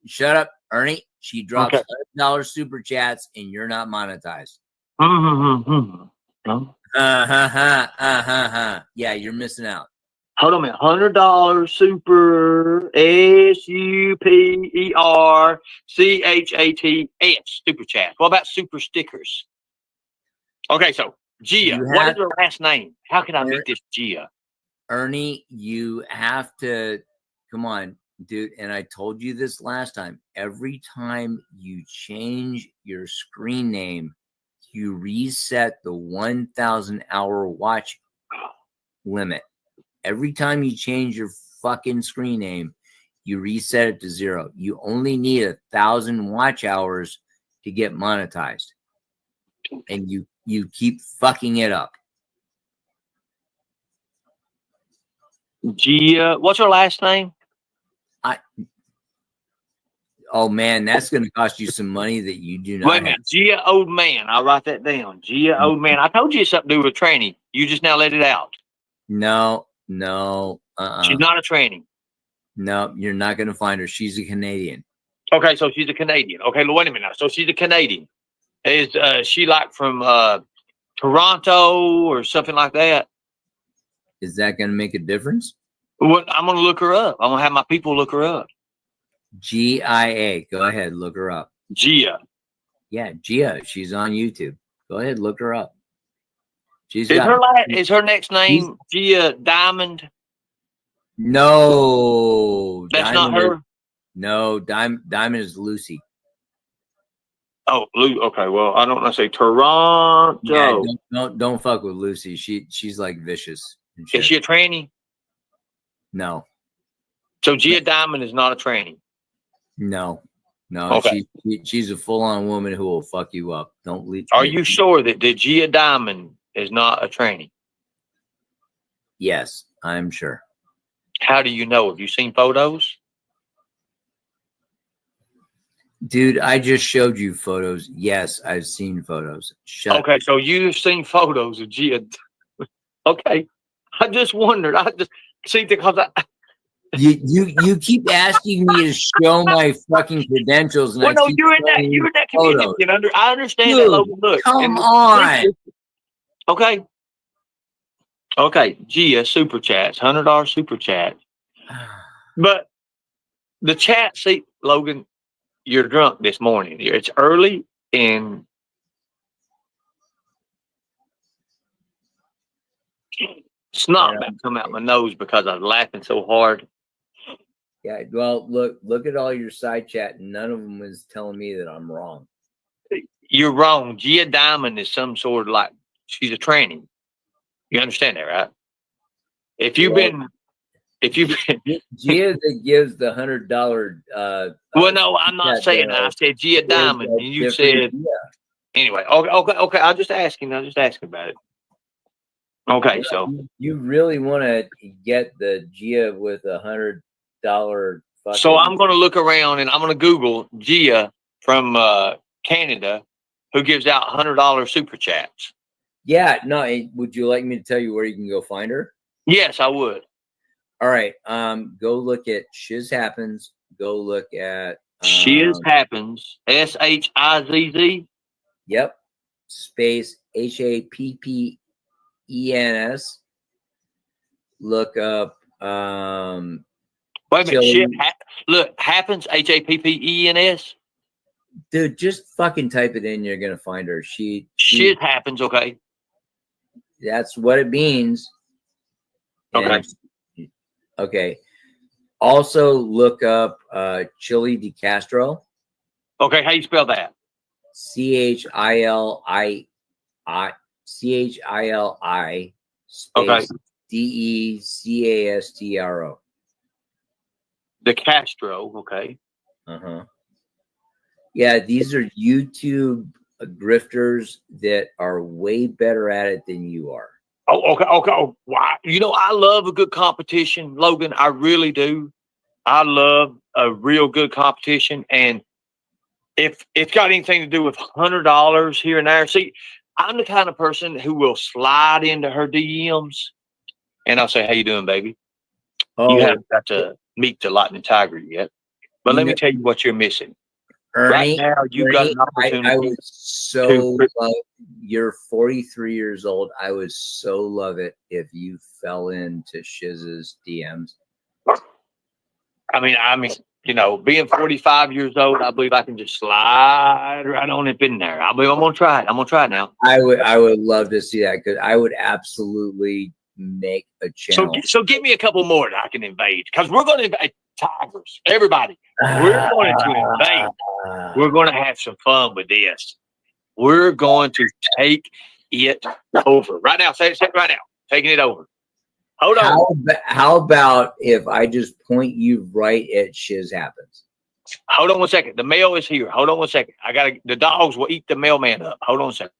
Shut up, Ernie. She drops $100 super chats and you're not monetized. No. Yeah, you're missing out. Hold on a minute. $100 super SUPERCHATS super chat. What about super stickers? Okay, so Gia, what is her last name? How can I meet this Gia? Ernie, you have to come on, dude. And I told you this last time. Every time you change your screen name, you reset the 1,000 hour watch limit. Every time you change your fucking screen name, you reset it to 0. You only need 1,000 watch hours to get monetized. And you keep fucking it up. Gia, what's her last name? Oh man, that's going to cost you some money that you do not. Wait a minute, Gia Old Man. I'll write that down. Gia Old Man. I told you it's something to do with tranny. You just now let it out. No. She's not a tranny. No, you're not going to find her. She's a Canadian. Okay, so she's a Canadian. Okay, wait a minute now. So she's a Canadian. Is she like from Toronto or something like that? Is that going to make a difference? Well, I'm going to look her up. I'm going to have my people look her up. Gia. Go ahead, look her up. Gia. Yeah, Gia. She's on YouTube. Go ahead, look her up. Is her next name Gia Diamond? No, that's Diamond not her. No, Diamond is Lucy. Oh, okay. Well, I don't want to say Toronto. Yeah, don't fuck with Lucy. She's like vicious. And Is shit. she a tranny? No, So Gia Diamond is not a tranny. no. Okay. She's a full on woman who will fuck you up. Don't leave. Are you sure that the Gia Diamond is not a tranny? Yes, I'm sure. How do you know? Have you seen photos? Dude, I just showed you photos. Yes, I've seen photos. Shut Okay, so you've seen photos of Gia. Okay, I just wondered. I just see because You keep asking me to show my fucking credentials, and well, I no, keep you're in showing you that community. photos. You know, I understand that. Dude, Logan, look, come on. Okay. Okay, Gia super chats, $100 super chat. But the chat, see, Logan, you're drunk this morning. It's early and snot about to come out my nose because I was laughing so hard. Yeah, well, look at all your side chat, and none of them was telling me that I'm wrong. You're wrong. Gia Diamond is some sort of like she's a tranny. You understand that, right? If you've been Gia that gives the $100 well, no, I'm not saying that. I said Gia Diamond, and you said anyway. Okay. I'm just asking about it. Okay, so you really want to get the Gia with $100? So I'm going to look around and I'm going to Google Gia from Canada, who gives out $100 super chats. Yeah, no. Would you like me to tell you where you can go find her? Yes, I would. All right. Go look at Shiz Happens. Go look at Shiz Happens. SHIZZ. Yep. Space HAPPENS. Look up Wait a minute. Look, happens HAPPENS. Dude, just fucking type it in. You're gonna find her. Shit happens. Okay. That's what it means. Okay. Okay. Also look up Chili De Castro. Okay, how you spell that? CHILI space DECASTRO. De Castro. Okay. Yeah, these are YouTube grifters that are way better at it than you are. Oh, okay. Oh, wow. You know, I love a good competition, Logan. I really do. I love a real good competition. And if it's got anything to do with $100 here and there, see, I'm the kind of person who will slide into her DMs and I'll say, "How you doing, baby? You haven't got to meet the Lightning Tiger yet. But let me tell you what you're missing. Ernie, right now, you've got an opportunity. I would so love, you're 43 years old. I would so love it if you fell into Shiz's DMs. I mean, you know, being 45 years old, I believe I can just slide right on up in there. I believe I'm gonna try it. I'm gonna try it now. I would love to see that because I would absolutely make a channel. So give me a couple more that I can invade because we're gonna invade tigers. Everybody, we're going to invade. We're going to have some fun with this. We're going to take it over right now. Say it right now. Taking it over. Hold on. How about if I just point you right at Shiz Happens? Hold on 1 second. The mail is here. Hold on 1 second. The dogs will eat the mailman up. Hold on 1 second.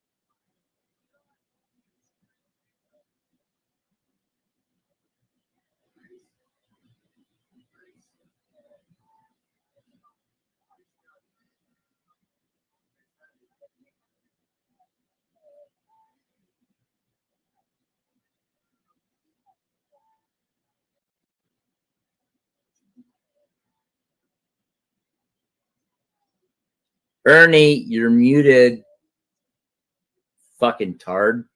Ernie, you're muted. Fucking tard.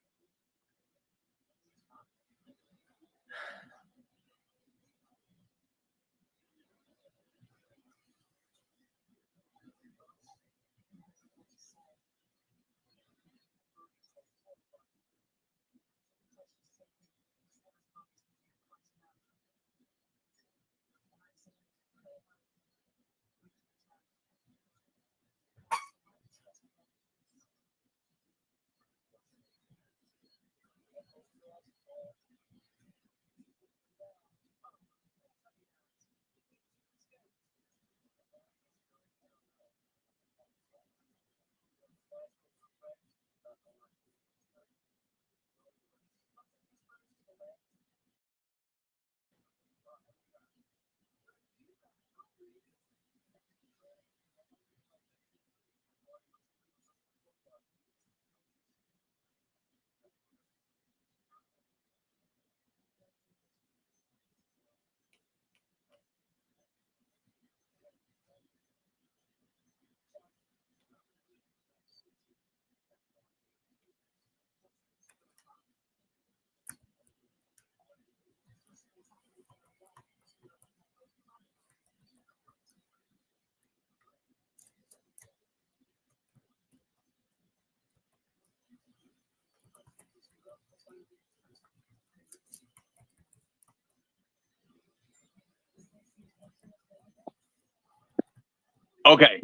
Okay.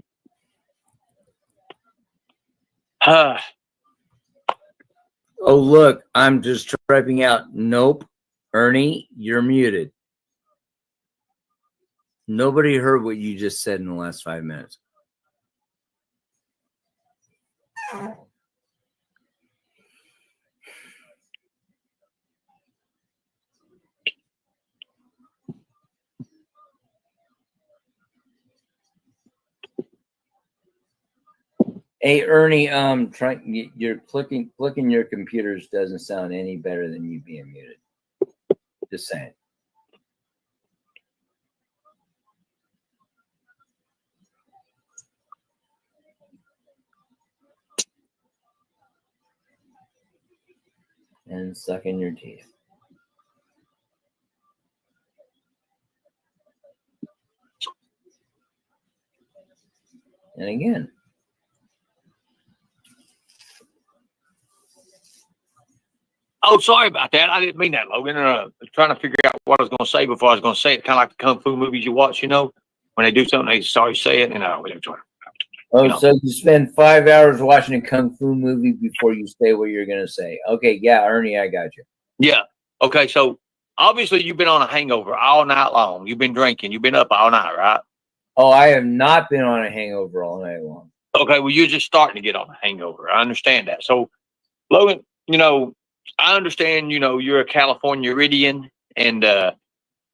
Oh, look, I'm just typing out. Nope. Ernie, you're muted. Nobody heard what you just said in the last 5 minutes. Hey, Ernie, you're clicking your computers doesn't sound any better than you being muted. Just saying. And sucking your teeth. And again. Oh, sorry about that. I didn't mean that, Logan. Trying to figure out what I was going to say before I was going to say it. Kind of like the kung fu movies you watch, you know, when they do something, they sorry say it, and Oh, so you spend 5 hours watching a kung fu movie before you say what you're going to say. Okay, yeah, Ernie, I got you. Yeah. Okay, so obviously you've been on a hangover all night long. You've been drinking. You've been up all night, right? Oh, I have not been on a hangover all night long. Okay, well, you're just starting to get on a hangover. I understand that. So, Logan, you know, I understand, you know, you're a California Iridian and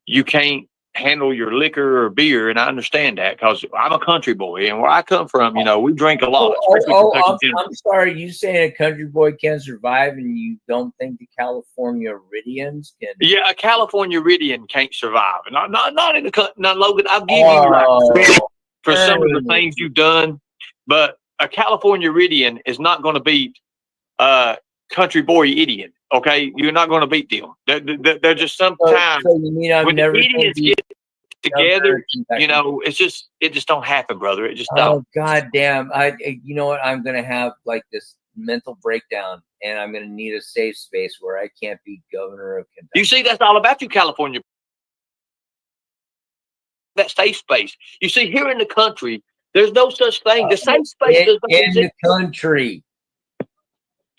you can't handle your liquor or beer, and I understand that because I'm a country boy, and where I come from, you know, we drink a lot. I'm sorry. You saying a country boy can survive, and you don't think the California Iridians can? Yeah, a California Iridian can't survive, and not in the country. Now, Logan, I'll give you like for some of the things you've done, but a California Iridian is not going to beat country boy idiot. Okay, you're not going to beat them. They're just sometimes so you mean I've when never the idiots get together, you know, it just don't happen, brother. It just don't. Oh God damn! You know what? I'm gonna have like this mental breakdown, and I'm gonna need a safe space where I can't be governor of Kentucky. You see, that's all about you, California. That safe space. You see, here in the country, there's no such thing. The safe space does not in the country.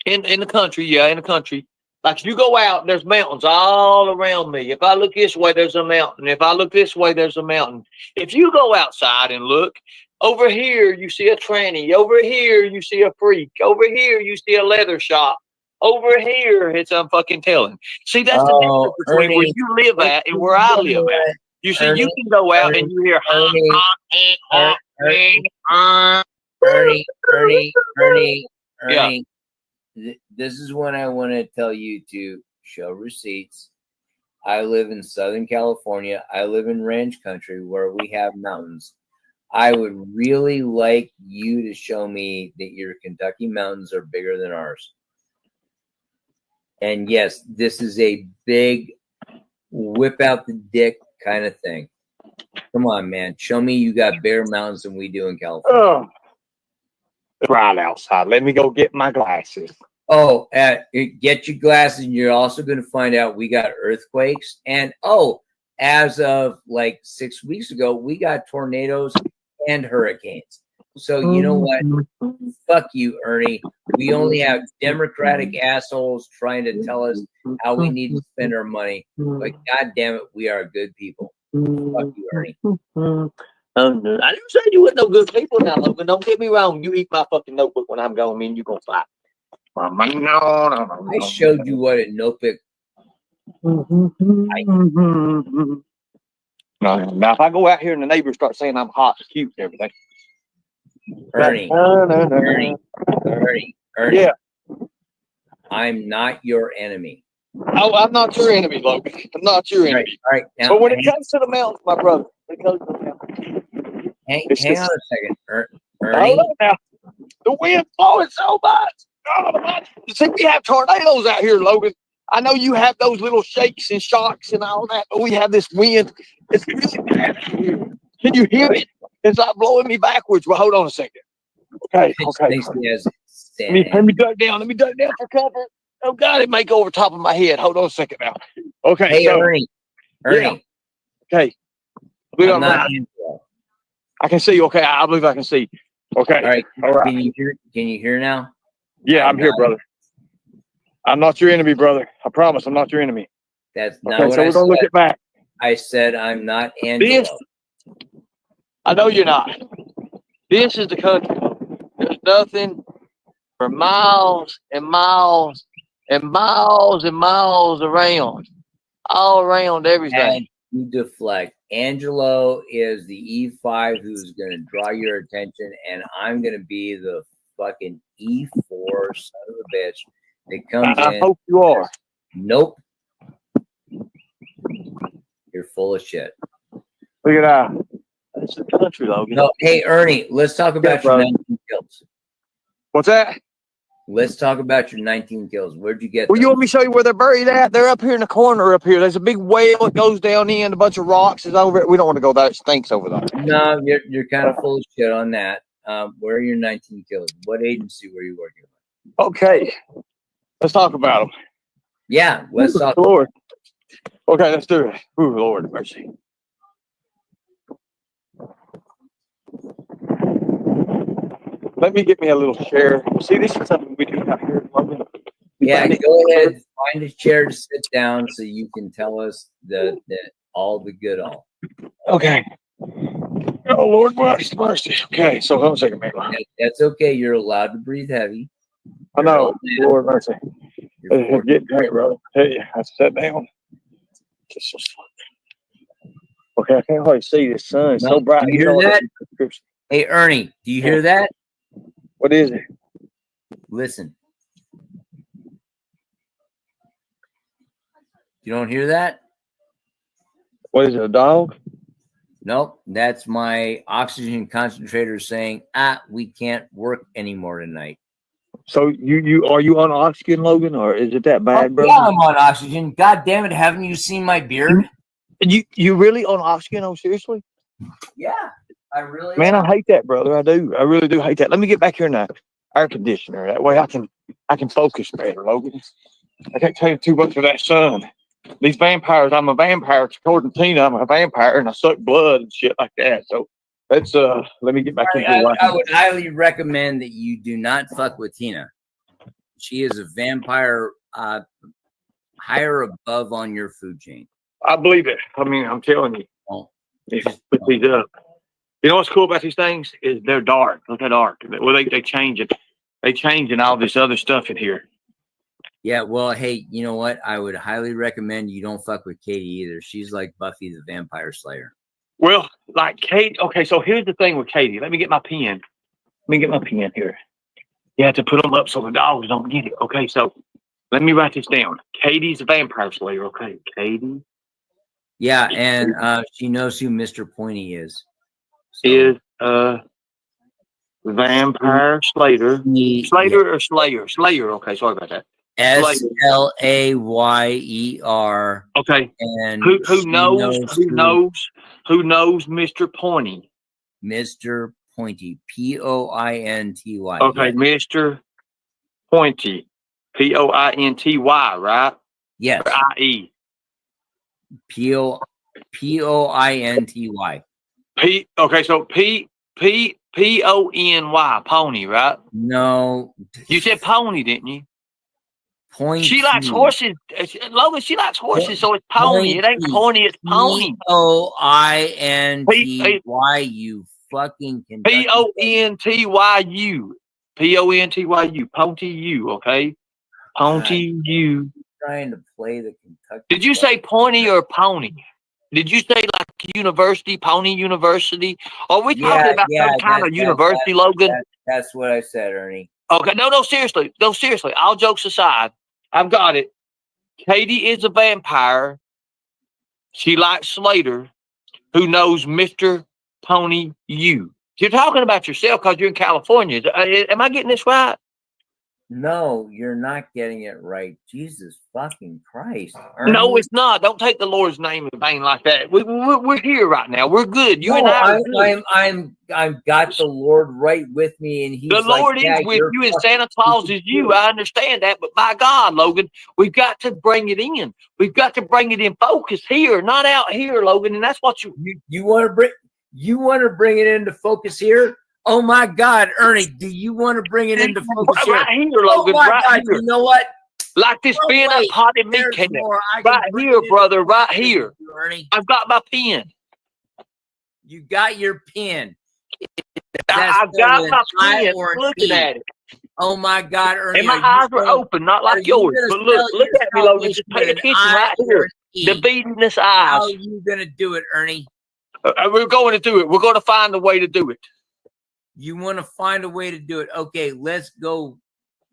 In the country, yeah, in the country. Like if you go out, there's mountains all around me. If I look this way, there's a mountain. If I look this way, there's a mountain. If you go outside and look, over here you see a tranny. Over here you see a freak. Over here you see a leather shop. Over here, I'm fucking telling. See, that's the difference between where you live at and where I live at. You see, you can go out and you hear Ernie. Yeah. This is when I want to tell you to show receipts. I live in Southern California. I live in ranch country where we have mountains. I would really like you to show me that your Kentucky mountains are bigger than ours. And yes, this is a big whip out the dick kind of thing. Come on, man. Show me you got bigger mountains than we do in California. Oh. Right outside. Let me go get my glasses. Oh, get your glasses, and you're also going to find out we got earthquakes. And as of like 6 weeks ago, we got tornadoes and hurricanes. So you know what? Fuck you, Ernie. We only have Democratic assholes trying to tell us how we need to spend our money. But God damn it, we are good people. Fuck you, Ernie. I didn't say you were no good people now, Logan. Don't get me wrong. You eat my fucking notebook when I'm gone. I mean, you're going to fight. I showed you what a notebook. Now, if I go out here and the neighbors start saying I'm hot and cute and everything. Ernie. Yeah. I'm not your enemy. Oh, I'm not your enemy, Logan. I'm not your enemy. All right. Now, but when it comes to the mountains, my brother, when it comes to the mountains, hang on a second, Ernie. Hold on now. The wind's blowing so much. See, we have tornadoes out here, Logan. I know you have those little shakes and shocks and all that, but we have this wind. It's really bad out here. Can you hear it? It's like blowing me backwards. Well, hold on a second. Okay. Let me duck down. Let me duck down for cover. Oh, God, it may go over top of my head. Hold on a second now. Okay. Hey, Ernie. Yeah. Okay. I'm not Angelo. I can see. Okay, I believe I can see. Okay. All right. All right. Can you hear? Can you hear now? Yeah, I'm here, brother. I'm not your enemy, brother. I promise, I'm not your enemy. That's not Okay, what so I we're gonna look said. it back. I said I'm not Angelo. This, I know you're not. This is the country. There's nothing for miles and miles and miles and miles around, all around everything. And you deflect. Angelo is the E5 who's going to draw your attention, and I'm going to be the fucking E4 son of a bitch that comes I in. hope you are. Nope. You're full of shit. Look at that. That's the country, Logan. No, hey Ernie, let's talk about your brother. 19 kills. What's that? Let's talk about your 19 kills. Where'd you get Well, you those? want me to show you where they're buried at? They're up here in the corner up here. There's a big well that goes down in. A bunch of rocks is over it. We don't want to go there. It stinks over there. No, you're kind of full of shit on that. Where are your 19 kills? What agency were you working with? Okay. Let's talk about them. Yeah, let's talk. Lord. Okay, let's do it. Ooh, Lord, mercy. Let me get me a little chair. See, this is something we do out here in London. Yeah, go ahead. Find a chair to sit down so you can tell us the all the good all. Okay. Oh, Lord, mercy, mercy. Okay, so hold on a second, man. That's okay. You're allowed to breathe heavy. I know. Lord, mercy. You're It's getting great, brother. Hey, I sat down. Just so slow. Okay, I can't hardly see the sun. It's No, so bright. do you hear that? know, Hey, Ernie, do you hear that? What is it? Listen. You don't hear that? What is it, a dog? Nope. That's my oxygen concentrator saying, we can't work anymore tonight. So you are you on oxygen, Logan, or is it that bad, bro? Yeah, I'm on oxygen. God damn it. Haven't you seen my beard? You really on oxygen? Oh, seriously? Yeah, I really Man, am. I hate that, brother. I do. I really do hate that. Let me get back here in the air conditioner. That way I can focus better, Logan. I can't take too much of that sun. These vampires, I'm a vampire. According to Tina, I'm a vampire and I suck blood and shit like that. So let's let me get back into the I would highly recommend that you do not fuck with Tina. She is a vampire higher above on your food chain. I believe it. I mean, I'm telling you. Oh, Put these up. You know what's cool about these things is they're dark. Look how dark. Well, they change it. They changing all this other stuff in here. yeah, well, hey, you know what? I would highly recommend you don't fuck with Katie either. She's like Buffy the Vampire Slayer. Well, like Katie. Okay, so here's the thing with Katie. Let me get my pen. Let me get my pen here. You have to put them up so the dogs don't get it. Okay, so let me write this down. Katie's a vampire slayer. Okay, Katie Yeah, and she knows who Mr. Pointy is. So, is a vampire slayer. Slayer or Slayer? Slayer. Okay, sorry about that. SLAYER. Okay. And Who she knows Mr. Pointy? Mr. Pointy. Pointy. Okay, Mr. Pointy. Pointy, right? Yes. Or IE. Pointy. Okay, so Pony, pony, right? No. You said pony, didn't you? Pointy. She likes horses. Logan, she likes horses, so it's pony. It ain't pony, it's pony. Pointy. You fucking can. Pontyu. Pontyu. Ponty U, okay? Ponty U. Trying to play the Kentucky. Did you say pony or pony? Did you say like university, Pony University? Are we talking about some kind of university, Logan? That's what I said, Ernie. Okay, no, seriously. No, seriously. All jokes aside, I've got it. Katie is a vampire. She likes Slater, who knows Mr. Pony U. You're talking about yourself because you're in California. Am I getting this right? No, you're not getting it right. Jesus fucking Christ. Ernie. No, it's not. Don't take the Lord's name in vain like that. We're here right now. We're good. You and I are good. I've got the Lord right with me, and he's the Lord is with you, and Santa Claus is you. I understand that, but by God, Logan, we've got to bring it in. We've got to bring it in focus here, not out here, Logan. And that's what you want to bring. You want to bring it into focus here? Oh my God, Ernie, do you want to bring it into focus here? Right here, Oh Logan. my Right God, here. you know what? Like this Oh, being a wait, potted meat there's can. more. I can Right bring here, it into brother. Right focus, here. Ernie. I've got my pen. You got your pen. I've got my I pen. or Looking E. at it. Oh my God, Ernie. And my are you eyes were gonna- open, not are like you yours. gonna But look spell at your me, Logan. Just pay salvation with an attention I right or here. an E? The beadiness How are eyes. you going to do it, Ernie? We're going to do it. We're going to find a way to do it. You want to find a way to do it. Okay, let's go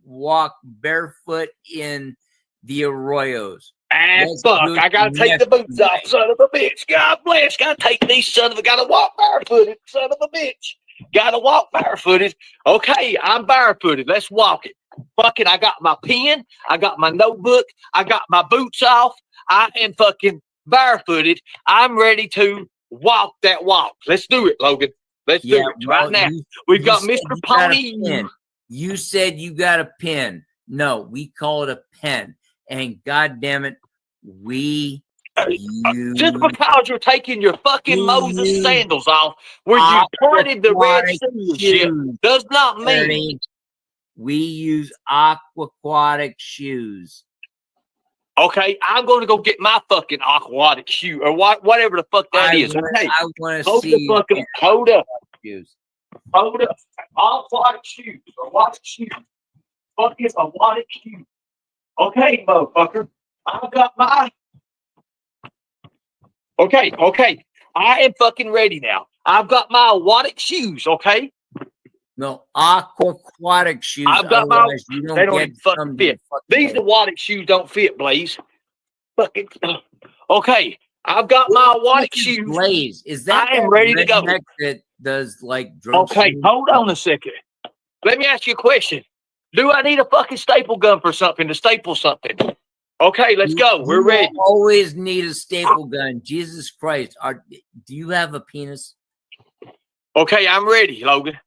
walk barefoot in the arroyos. Ah, Let's fuck. do it I got to take the boots next off, son of a bitch. God bless. Got to take these, son of a. Got to walk barefooted, son of a bitch. Got to walk barefooted. Okay, I'm barefooted. Let's walk it. Fuck it. I got my pen. I got my notebook. I got my boots off. I am fucking barefooted. I'm ready to walk that walk. Let's do it, Logan. Let's do it right now. We've got said Mr. you got a Pony. pen. You said you got a pen. No, we call it a pen. And God damn it, we use Just because you're taking your fucking You Moses use sandals off where you parted the Red aquatic Sea and shit shoes, does not mean. Ernie. We use aquatic shoes. Okay, I'm going to go get my fucking aquatic shoe or whatever the fuck that is. Okay, I want to hold see the fucking hold up, shoes. hold up. Aquatic shoes, aquatic shoes, fucking aquatic shoes. Okay, motherfucker, I've got my. Okay, I am fucking ready now. I've got my aquatic shoes. Okay, No, aquatic shoes. I've got my. Otherwise you don't They don't get even fucking some to the fit. fucking These day. aquatic shoes don't fit, Blaze. Fucking. Okay, I've got my aquatic This is shoes. Blaze. Is that I am that ready to go. redneck that does like drug Okay, shoes? hold on a second. Let me ask you a question. Do I need a fucking staple gun for something to staple something? Okay, let's go. We're You ready. always need a staple gun. Jesus Christ. Do you have a penis? Okay, I'm ready, Logan.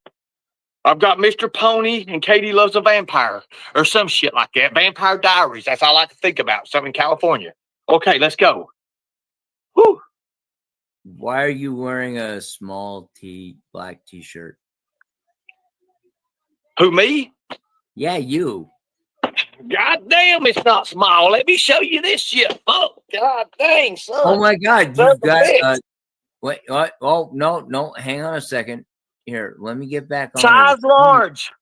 I've got Mr. Pony and Katie Loves a Vampire or some shit like that. Vampire Diaries. That's all I can think about. Something in California. Okay, let's go. Whew. Why are you wearing a small black t-shirt? Who, me? Yeah, you. God damn, it's not small. Let me show you this shit. Oh, God dang, son. Oh my God, Son you've of a got. bitch. Wait, what? Oh no, hang on a second. Here, let me get back on. Size large.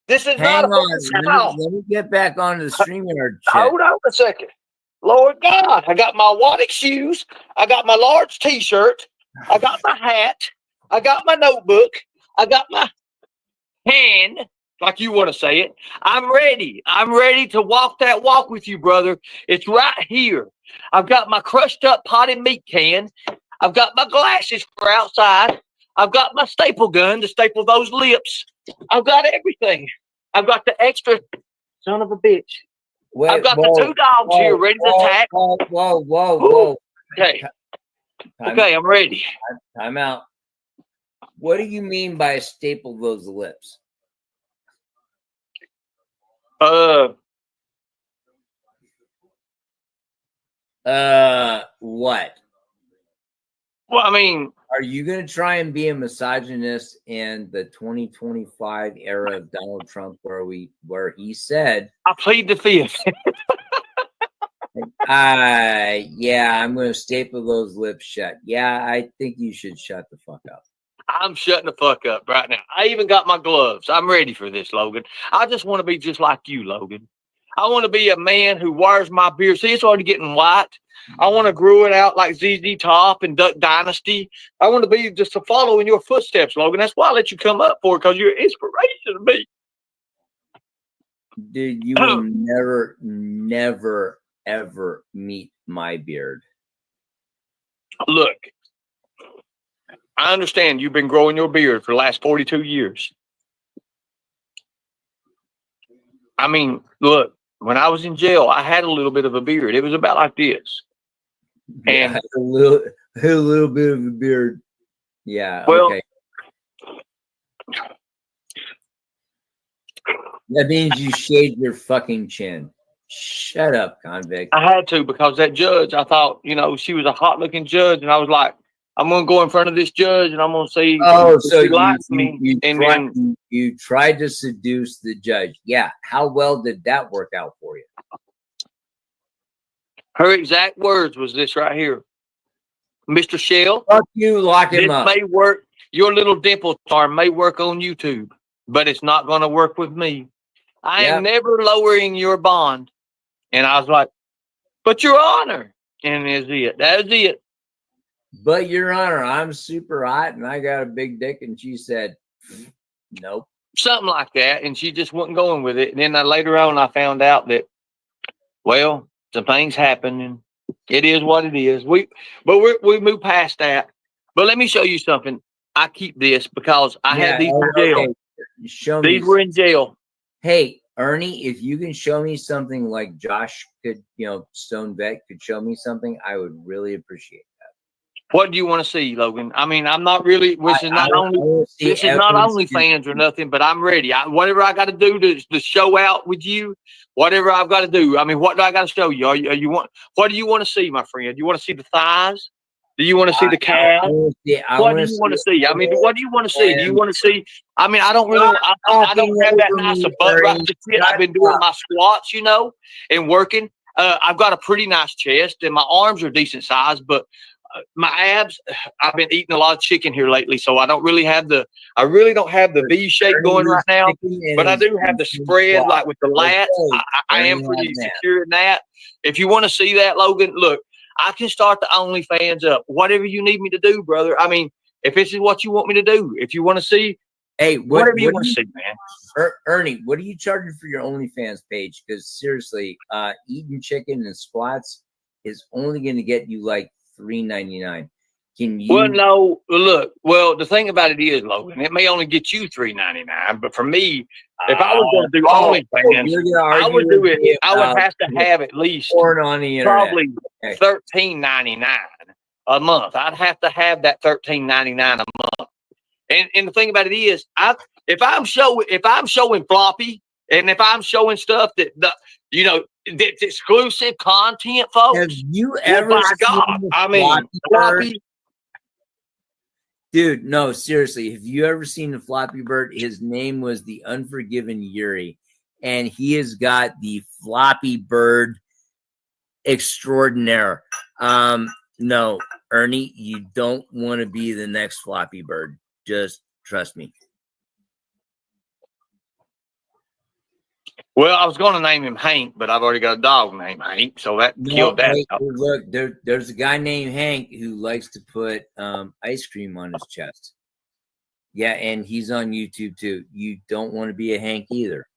This is Hang not a on, fucking small. let me get back onto the StreamYard chat. Hold on a second. Lord God, I got my aquatic shoes. I got my large t-shirt. I got my hat. I got my notebook. I got my hand, like you want to say it. I'm ready. I'm ready to walk that walk with you, brother. It's right here. I've got my crushed up potted meat can. I've got my glasses for outside. I've got my staple gun to staple those lips. I've got everything. I've got the extra son of a bitch. Wait, I've got the two dogs here ready to attack. Whoa. Okay. Time- Okay, I'm ready. Time out. What do you mean by staple those lips? What? Well, I mean, Are you going to try and be a misogynist in the 2025 era of Donald Trump where he said, I plead the fifth. yeah, I'm going to staple those lips shut. Yeah, I think you should shut the fuck up. I'm shutting the fuck up right now. I even got my gloves. I'm ready for this, Logan. I just want to be just like you, Logan. I want to be a man who wears my beard. See, it's already getting white. I want to grow it out like ZZ Top and Duck Dynasty. I want to be just to follow in your footsteps, Logan. That's why I let you come up for it, because you're an inspiration to me. Dude, you will never, ever meet my beard. Look, I understand you've been growing your beard for the last 42 years. I mean, look, when I was in jail, I had a little bit of a beard. It was about like this. And Yeah, a little bit of a beard. Yeah. Well- okay. That means you shaved your fucking chin. Shut up, convict. I had to, because that judge, I thought, she was a hot looking judge. And I was like, I'm gonna go in front of this judge and I'm gonna see. Oh, if so she likes me, and then you tried to seduce the judge. Yeah. How well did that work out for you? her exact words was this right here, Mr. Shell. Fuck you, lock him This up. may work. Your little dimple charm may work on YouTube, but it's not going to work with me. I am never lowering your bond. And I was like, but Your Honor. And that's it. That is it. But Your Honor, I'm super hot and I got a big dick. And she said, nope. Something like that. And she just wasn't going with it. And then later on, I found out that, well, some things happen and it is what it is. We moved past that. But let me show you something. I keep this because I had these in jail. Okay. Show me. These were in jail. Hey, Ernie, if you can show me something like Josh could, Stone Vet could show me something, I would really appreciate that. What do you want to see, Logan? I mean, I'm not really. This is not only fans or nothing, but I'm ready. Whatever I got to do to show out with you, whatever I've got to do. I mean, what do I got to show you? What do you want to see, my friend? Do you want to see the thighs? Do you want to see the calf? What do you want to see? I mean, what do you want to see? Do you want to see? I mean, I don't really. I don't have that nice a butt right to sit. I've been doing my squats, and working. I've got a pretty nice chest, and my arms are decent size, but my abs. I've been eating a lot of chicken here lately, so I don't really have the. I really don't have the V shape going right now, but I do have the spread, like with the lats. I am pretty secure in that. If you want to see that, Logan, look. I can start the OnlyFans up. Whatever you need me to do, brother. I mean, if this is what you want me to do, if you want to see, whatever you want to see, man. Ernie, what are you charging for your OnlyFans page? Because seriously, eating chicken and squats is only going to get you like $3.99. Can you? Well, no. Look. Well, the thing about it is, Logan, it may only get you $3.99, but for me, if I was going to do OnlyFans, I would do it. I would have to have at least on the internet. Probably $13.99 a month. I'd have to have that $13.99 a month. And the thing about it is, if I'm showing floppy, and if I'm showing stuff that's exclusive content, folks. Have you ever? Oh my God! I mean, floppy. Dude, no, seriously. Have you ever seen the Floppy Bird? His name was the Unforgiven Yuri, and he has got the Floppy Bird extraordinaire. No, Ernie, you don't want to be the next Floppy Bird. Just trust me. Well, I was going to name him Hank, but I've already got a dog named Hank, so that killed that. Look, there's a guy named Hank who likes to put ice cream on his chest. Yeah, and he's on YouTube too. You don't want to be a Hank either.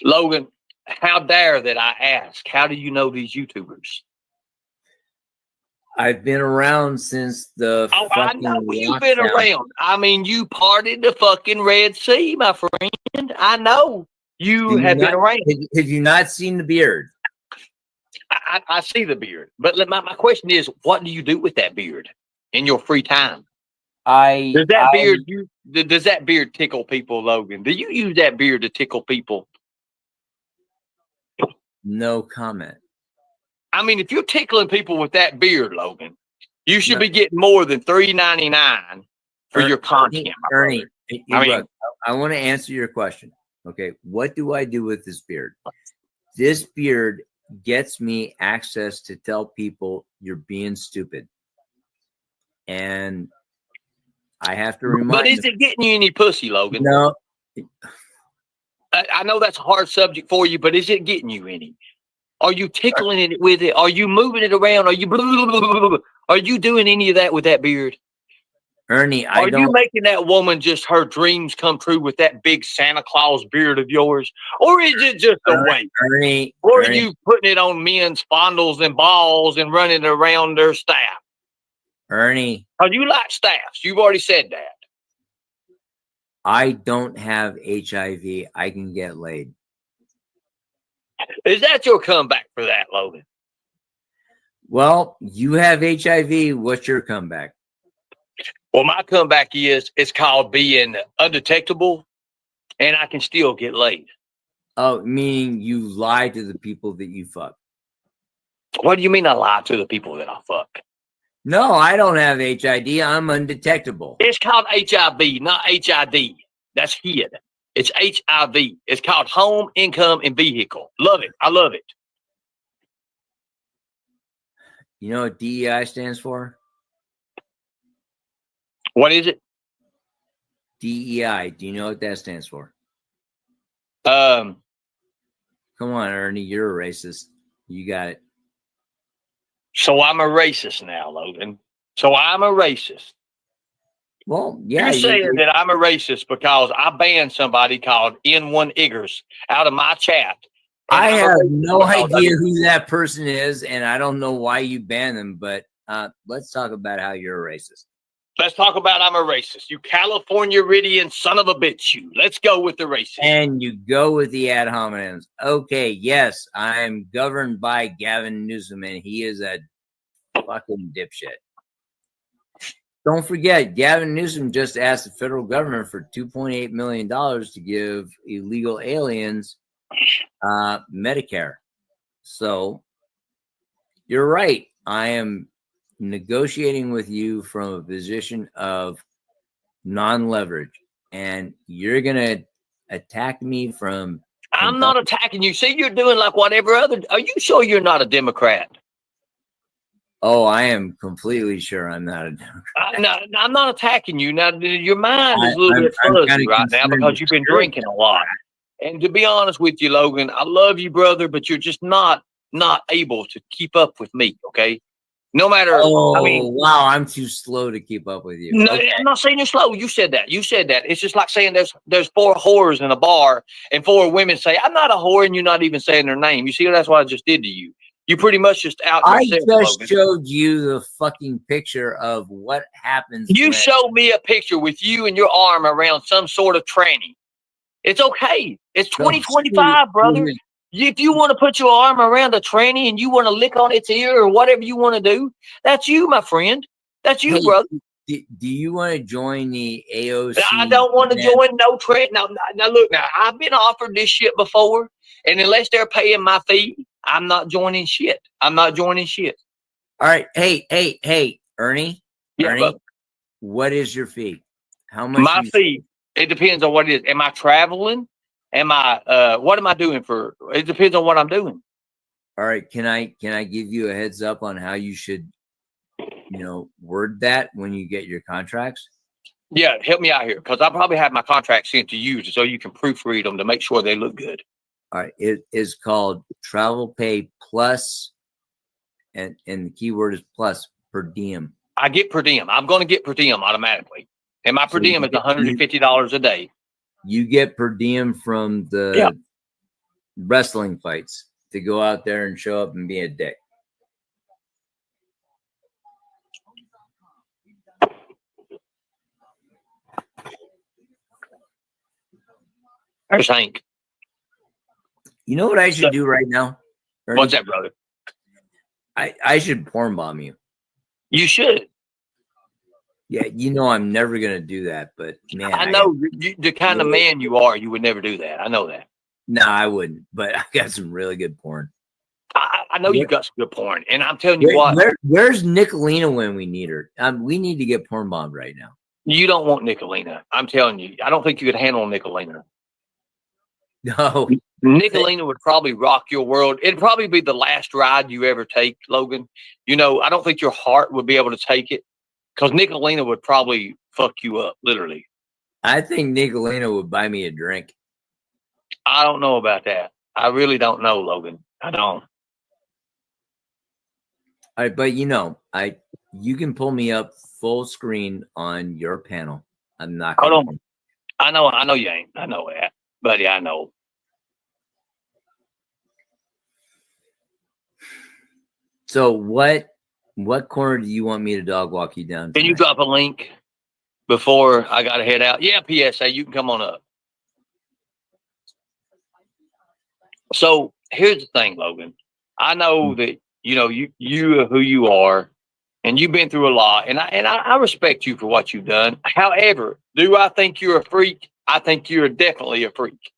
Logan, how dare that I ask? How do you know these YouTubers? I've been around since the I know you've been around. I mean, you parted the fucking Red Sea, my friend. I know. You have been around. Have you not seen the beard? I see the beard. But my question is, what do you do with that beard in your free time? Does that beard tickle people, Logan? Do you use that beard to tickle people? No comment. I mean, if you're tickling people with that beard, Logan, you should be getting more than $3.99 for your content. Ernie, I want to answer your question. Okay, what do I do with this beard? This beard gets me access to tell people you're being stupid. And I have to remind But is it getting you any pussy, Logan? No. I know that's a hard subject for you, but is it getting you any? Are you tickling it with it? Are you moving it around? Are you doing any of that with that beard? Ernie, Are you making that woman just her dreams come true with that big Santa Claus beard of yours? Or is it just a weight? Ernie, or are you putting it on men's fondles and balls and running around their staff? Ernie. Oh, you like staffs. You've already said that. I don't have HIV. I can get laid. Is that your comeback for that, Logan? Well, you have HIV. What's your comeback? Well, my comeback is it's called being undetectable, and I can still get laid. Oh, meaning you lie to the people that you fuck. What do you mean I lie to the people that I fuck? No, I don't have HID. I'm undetectable. It's called HIV, not HID. That's HID. It's HIV. It's called home, income, and vehicle. Love it. I love it. You know what DEI stands for? What is it? DEI. Do you know what that stands for? Um, Come on, Ernie. You're a racist. You got it. so I'm a racist now, Logan. So I'm a racist. Well, yeah. You're saying that I'm a racist because I banned somebody called N1 Iggers out of my chat. And I I'm a have racist no because idea who that person is, and I don't know why you banned them, but let's talk about how you're a racist. Let's talk about I'm a racist. You California Ridian son of a bitch, you. Let's go with the racist. And you go with the ad hominems. Okay, yes, I'm governed by Gavin Newsom, and he is a fucking dipshit. Don't forget, Gavin Newsom just asked the federal government for $2.8 million to give illegal aliens Medicare. So you're right. I am negotiating with you from a position of non-leverage, and you're gonna attack me from I'm not attacking you. See, you're doing like whatever other. Are you sure you're not a Democrat? Oh, I am completely sure I'm not a Democrat. No, I'm not attacking you. Now, your mind is a little I'm bit fuzzy kinda right now concerned because you've been you're a drinking a lot. And to be honest with you, Logan, I love you, brother, but you're just not able to keep up with me. Okay, no matter. Oh, I mean, wow, I'm too slow to keep up with you. no, Okay. I'm not saying you're slow. You said that. You said that. It's just like saying there's 4 whores in a bar and 4 women say, I'm not a whore, and you're not even saying their name. You see, that's what I just did to you. You pretty much just out I yourself, just Logan. showed you the fucking picture of what happens. You when- showed me a picture with you and your arm around some sort of tranny. It's okay. It's 2025, brother. If you want to put your arm around a tranny and you want to lick on its ear or whatever you want to do, that's you, my friend. That's you, Hey, brother. Do you want to join the AOC? I don't want to join no trend. Now, look, now, I've been offered this shit before, and unless they're paying my fee, I'm not joining shit. I'm not joining shit. All right. Hey, Ernie. Yeah, Ernie, but what is your fee? How much? my fee, it depends on what it is. Am I traveling? Am I, what am I doing for? It depends on what I'm doing. All right. Can I give you a heads up on how you should, word that when you get your contracts? Yeah, help me out here because I probably have my contract sent to you so you can proofread them to make sure they look good. All right. It is called Travel Pay Plus, and the keyword is plus per diem. I get per diem. I'm going to get per diem automatically. And my per So diem is $150 a day. You get per diem from the wrestling fights to go out there and show up and be a dick. There's Hank. You know what I should do right now? Ernie? What's that, brother? I should porn bomb you. You should. Yeah, I'm never gonna do that, but man, I know the kind of man you are. You would never do that. I know that. No, I wouldn't. But I got some really good porn. I know you got some good porn, and I'm telling you what. Where's Nicolina when we need her? We need to get porn bombed right now. You don't want Nicolina. I'm telling you. I don't think you could handle Nicolina. No. Nicolina would probably rock your world. It'd probably be the last ride you ever take, Logan. I don't think your heart would be able to take it because Nicolina would probably fuck you up, literally. I think Nicolina would buy me a drink. I don't know about that. I really don't know, Logan. I don't. All right, but you can pull me up full screen on your panel. I'm not gonna. Hold on. I know you ain't. I know that. Buddy, I know. So what corner do you want me to dog walk you down? Can you drop a link before I got to head out? Yeah, PSA, you can come on up. So here's the thing, Logan. I know that you are who you are, and you've been through a lot, and I respect you for what you've done. However, do I think you're a freak? I think you're definitely a freak.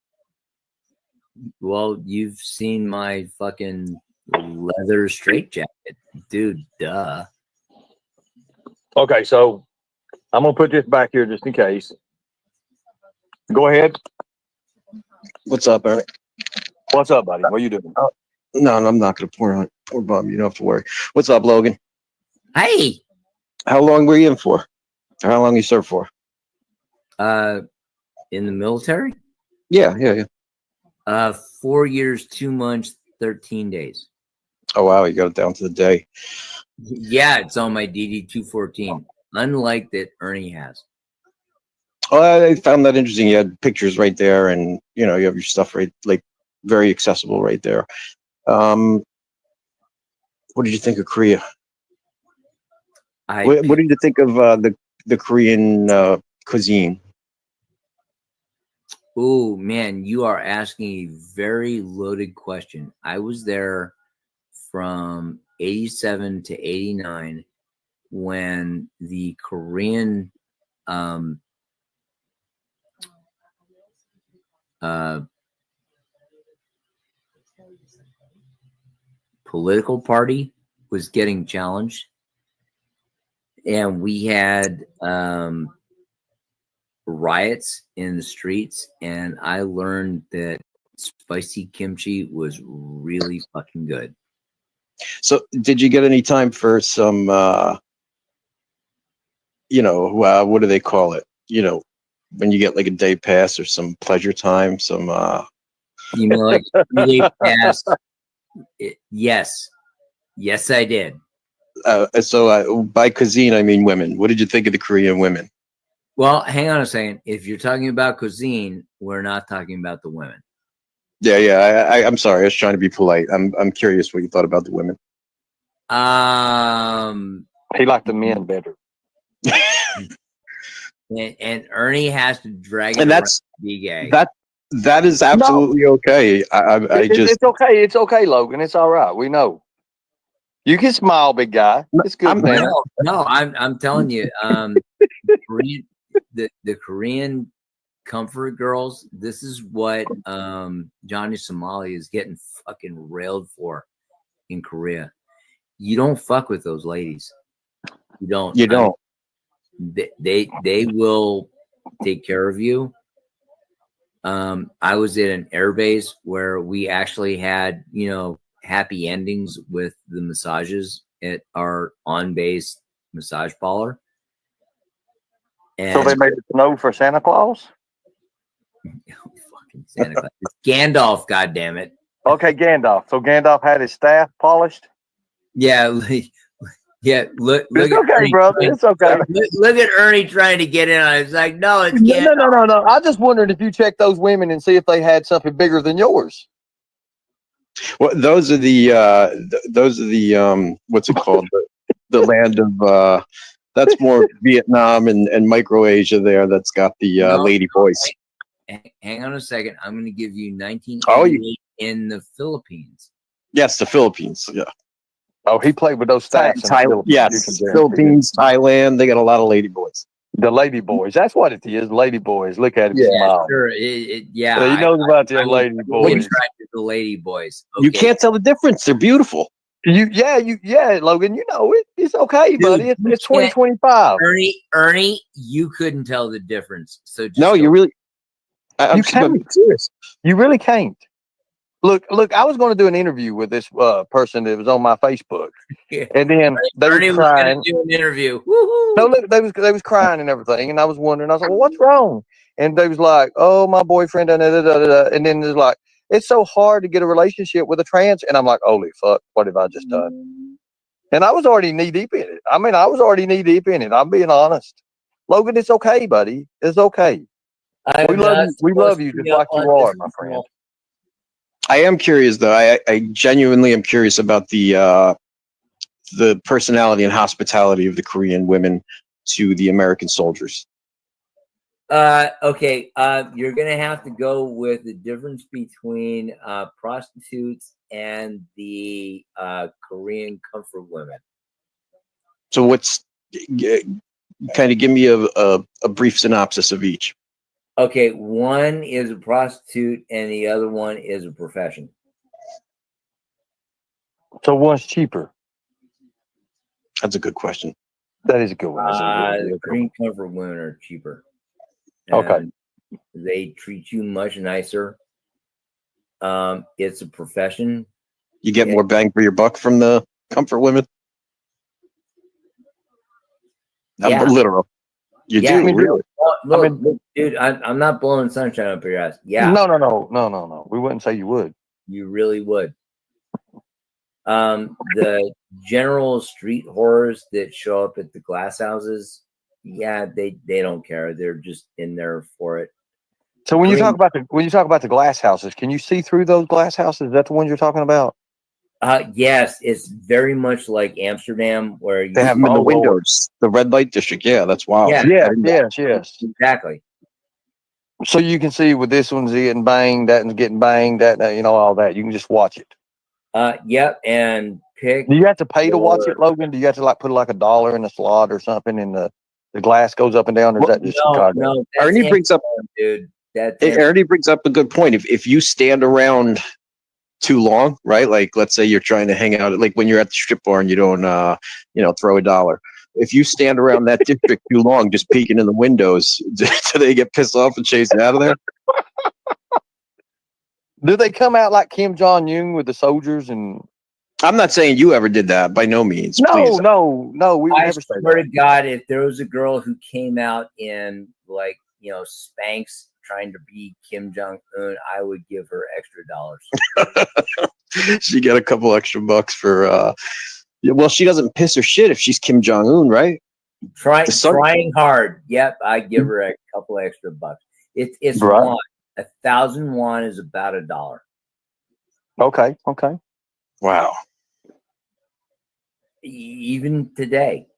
Well, you've seen my fucking leather straitjacket, dude. Duh. Okay, so I'm gonna put this back here just in case. Go ahead. What's up, Eric? What's up, buddy? What are you doing? No, I'm not going to pour Bob. You don't have to worry. What's up, Logan? Hey, How long were you in for? Or how long you served for? in the military, Yeah. 4 years, 2 months, 13 days. Oh, wow. You got it down to the day. Yeah, it's on my DD 214. Unlike that Ernie has. Oh, I found that interesting. You had pictures right there, and you have your stuff right, like very accessible right there. What did you think of Korea? What did you think of the Korean cuisine? Oh man, you are asking a very loaded question. I was there from 87 to 89 when the Korean political party was getting challenged, and we had riots in the streets, and I learned that spicy kimchi was really fucking good. So, did you get any time for some? What do they call it? When you get like a day pass or some pleasure time, some. You know, like 3 day pass. Yes, I did. So by cuisine, I mean women. What did you think of the Korean women? Well, hang on a second. If you're talking about cuisine, we're not talking about the women. Yeah. I'm sorry. I was trying to be polite. I'm curious what you thought about the women. He liked the men better. And Ernie has to drag it And around that's to be gay. that is absolutely okay. It's okay. It's okay, Logan. It's all right. We know. You can smile, big guy. It's good, man. No, I'm telling you, the Korean comfort girls. This is what Johnny Somali is getting fucking railed for in Korea. You don't fuck with those ladies. You don't. You don't. They will take care of you. I was at an airbase where we actually had, happy endings with the massages at our on-base massage parlor. And So they made it snow for Santa Claus? fucking Santa Claus. It's Gandalf, goddammit. Okay, Gandalf. So Gandalf had his staff polished? Yeah, yeah. Look It's at okay, Ernie brother. It's okay. Look at Ernie trying to get in on it. It's like, no, it's Gandalf. No. I just wondered if you checked those women and see if they had something bigger than yours. Well, those are the what's it called? The land of that's more Vietnam and Microasia there. That's got the lady boys. Hang on a second. I'm going to give you 1988 in the Philippines. Yes, the Philippines. Yeah. Oh, he played with those staffs. Yes, Philippines, Thailand. They got a lot of lady boys. The lady boys. That's what it is. Lady boys. Look at him smile. Sure. Yeah, he knows about the lady boys. The lady boys. Okay. You can't tell the difference. They're beautiful. Yeah, Logan. You know it. It's okay, Dude, buddy. It's 2025. Ernie, you couldn't tell the difference. So just No, you really. I'm serious. You really can't. Look, I was going to do an interview with this person that was on my Facebook. Yeah. And then they Ernie were was crying. going to do an interview. Woo-hoo. No, look, they was crying and everything. And I was wondering, I was like, well, what's wrong? And they was like, oh, my boyfriend, and then it's like, it's so hard to get a relationship with a trans. And I'm like, holy fuck, what have I just done? And I was already knee deep in it. I mean, I was already knee deep in it. I'm being honest. Logan, it's okay, buddy. It's okay. We love you just like you are, my friend. I am curious, though. I genuinely am curious about the personality and hospitality of the Korean women to the American soldiers. Okay. You're gonna have to go with the difference between prostitutes and the Korean comfort women. So, kind of give me a brief synopsis of each. Okay, one is a prostitute and the other one is a profession. So one's cheaper. That's a good question. That is a good one. That's a really The good one. Green Comfort women are cheaper. Okay. And they treat you much nicer. It's a profession. You get Yeah. more bang for your buck from the comfort women. Yeah. I'm literal. You Yeah. do, really. Look, dude, I'm not blowing sunshine up your ass. Yeah, No. We wouldn't say you would. you really would. The general street horrors that show up at the glass houses, yeah, they don't care. They're just in there for it. So when you Green- talk about the glass houses, can you see through those glass houses? Is that the ones you're talking about? Yes, it's very much like Amsterdam, where you They have them in Oh, the Lord. windows, the red light district. Yeah, that's wild. Yeah. Yes. exactly. So you can see with this one's getting banged, that one's getting banged, that all that. You can just watch it. Yep, and pick. Do you have to pay to watch it, Logan? Do you have to like put like $1 in a slot or something, and the glass goes up and down, or is that just Chicago? No, that's Ernie brings up dude. That's Ernie brings up a good point. If you stand around too long, right? Like let's say you're trying to hang out, like when you're at the strip bar and you don't throw $1. If you stand around that district too long, just peeking in the windows, do they get pissed off and chase out of there? Do they come out like Kim Jong Un with the soldiers and? I'm not saying you ever did that, by no means. Please. No. We would I never say swear that. to God, if there was a girl who came out in like Spanx trying to be Kim Jong Un, I would give her extra dollars. She get a couple extra bucks for. Well, she doesn't piss her shit if she's Kim Jong Un, right? Trying hard. Yep, I give her a couple extra bucks. It's Right. won. 1,000 won is about $1. Okay. Wow. Even today,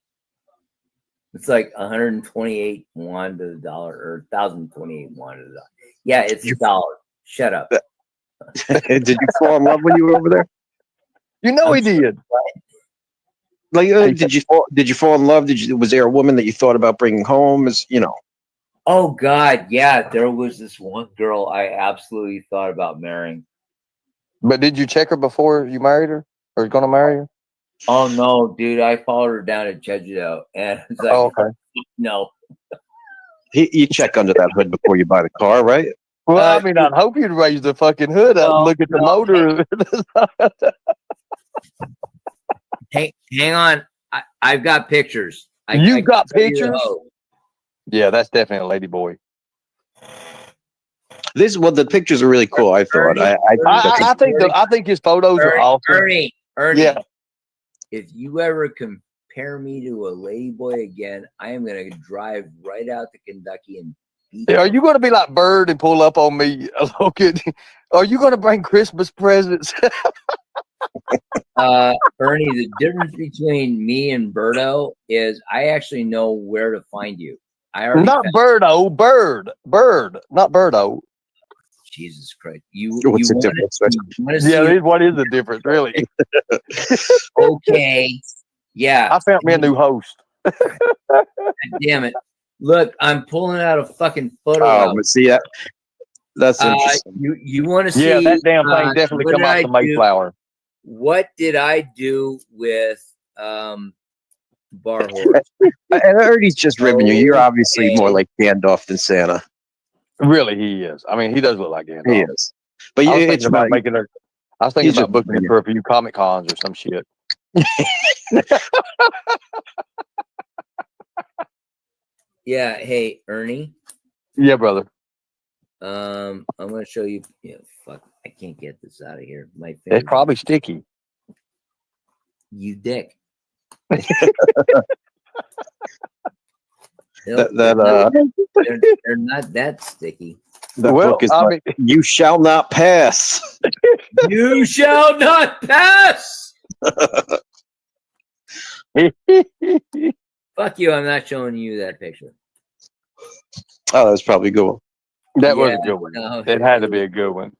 it's like 128 won to the dollar, or 1,028 won to the dollar. Yeah, it's $1. Shut up. Did you fall in love when you were over there? He did. Like, did you fall in love? Was there a woman that you thought about bringing home? Oh God, yeah. There was this one girl I absolutely thought about marrying. But did you check her before you married her, or was going to marry her? Oh no, dude! I followed her down at Jeju, and it's like, Okay. no. You check under that hood before you buy the car, right? Well, I mean, I'd hope you'd raise the fucking hood up and look at the motor. Hang on. I've got pictures. You've got can tell you the pictures? hoe. Yeah, that's definitely a lady boy. The pictures are really cool. I thought. I think his photos are awesome. Ernie, Yeah. if you ever compare me to a ladyboy again, I am gonna drive right out to Kentucky and beat Are you going to be like Bird and pull up on me? Logan? Are you going to bring Christmas presents? Ernie, the difference between me and Birdo is I actually know where to find you. I already Not found- Birdo, Bird, not Birdo. Jesus Christ. What's the difference? Yeah, what is the difference, really? Okay. Yeah. I found me a new host. God damn it. Look, I'm pulling out a fucking photo. Oh, but see that? That's interesting. You want to see? Yeah, that damn thing definitely what come did out I the Mayflower. What did I do with Bar Horse? And Ernie's just ribbing you. You're obviously more like Gandalf than Santa. Really, he is. I mean, he does look like Gandalf. He is. But I was it's thinking about right. I was thinking He's about just- booking it for a few Comic Cons or some shit. Yeah. Hey, Ernie. Yeah, brother. I'm gonna show you. Yeah, fuck. I can't get this out of here. My It's finger. probably sticky. You dick. That They're not that sticky. book is like, You Shall Not Pass. You shall not pass. Fuck you! I'm not showing you that picture. Oh, that's probably a good one. That was Yeah, a good one. no, It had to be a good one.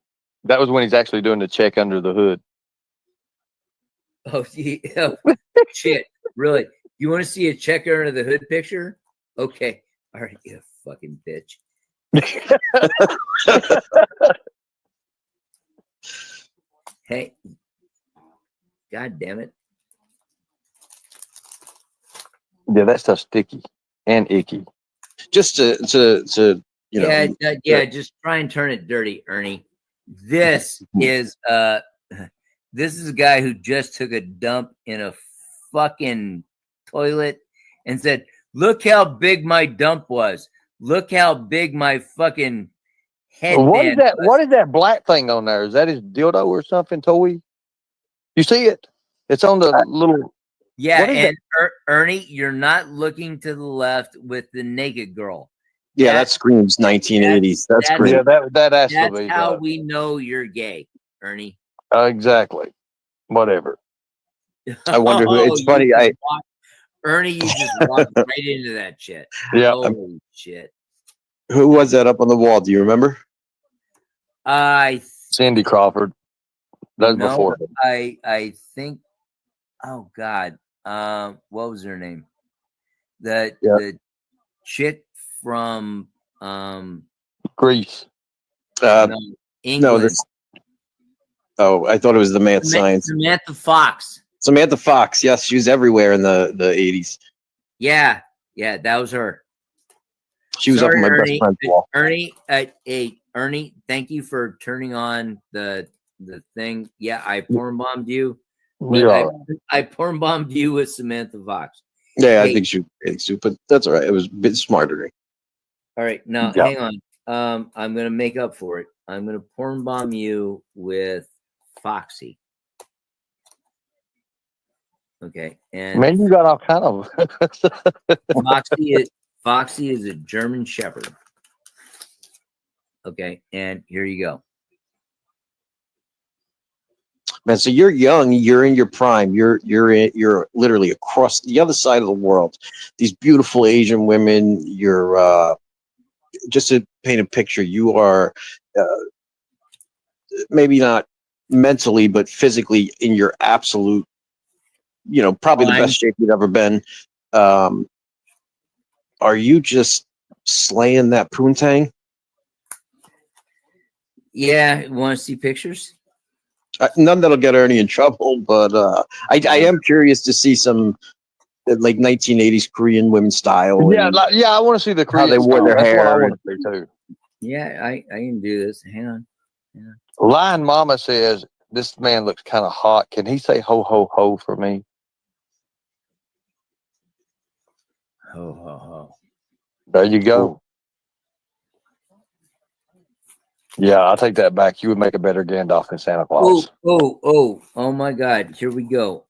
That was when he's actually doing the check under the hood. Oh, yeah. Shit. Really? You want to see a checker under the hood picture? Okay. All right, you fucking bitch. Hey. God damn it. Yeah, that stuff's sticky and icky. Just to you know. Yeah, just try and turn it dirty, Ernie. This is this is a guy who just took a dump in a fucking toilet and said, "Look how big my dump was. Look how big my fucking headband What is that? was." What is that black thing on there? Is that his dildo or something? Toy? You see it? It's on the little. Yeah, What is and Ernie, you're not looking to the left with the naked girl. Yeah, that screams 1980s. That's that's- great. Yeah, that has to That's be. how we know you're gay, Ernie. Exactly. Whatever. I wonder who. It's you funny. just Ernie, you just walked right into that shit. Yeah. Holy shit. Who was that up on the wall? Do you remember? Cindy Crawford. That's No, before. I think. Oh God, what was her name? The chick from Grease. England. No, this. Oh, I thought it was the Mad Science. Samantha Fox. Samantha Fox. Yes, she was everywhere in the 80s. Yeah, that was her. She was up on my best friend's wall. Ernie, Ernie, thank you for turning on the thing. Yeah, I porn bombed you. I porn bombed you with Samantha Fox. Yeah, I think she was, but that's all right. It was a bit smarter. All right, now hang on. I'm gonna make up for it. I'm gonna porn bomb you with Foxy. Okay, and Man, you got all kind of. Foxy is a German Shepherd. Okay, and here you go. Man, so you're young, you're in your prime, you're literally across the other side of the world. These beautiful Asian women, you're just to paint a picture, you are maybe not mentally, but physically in your absolute, probably the best shape you've ever been. Are you just slaying that poontang? Yeah, want to see pictures? None that'll get Ernie in trouble, but I am curious to see some like 1980s Korean women style. Yeah, I want to see the Korean how they wore their style. That's what I hair. want to see too. Yeah, I can do this. Hang on. Yeah. Lion Mama says this man looks kind of hot. Can he say ho ho ho for me? Ho ho ho. There you go. Yeah, I'll take that back. You would make a better Gandalf than Santa Claus. Oh my God. Here we go.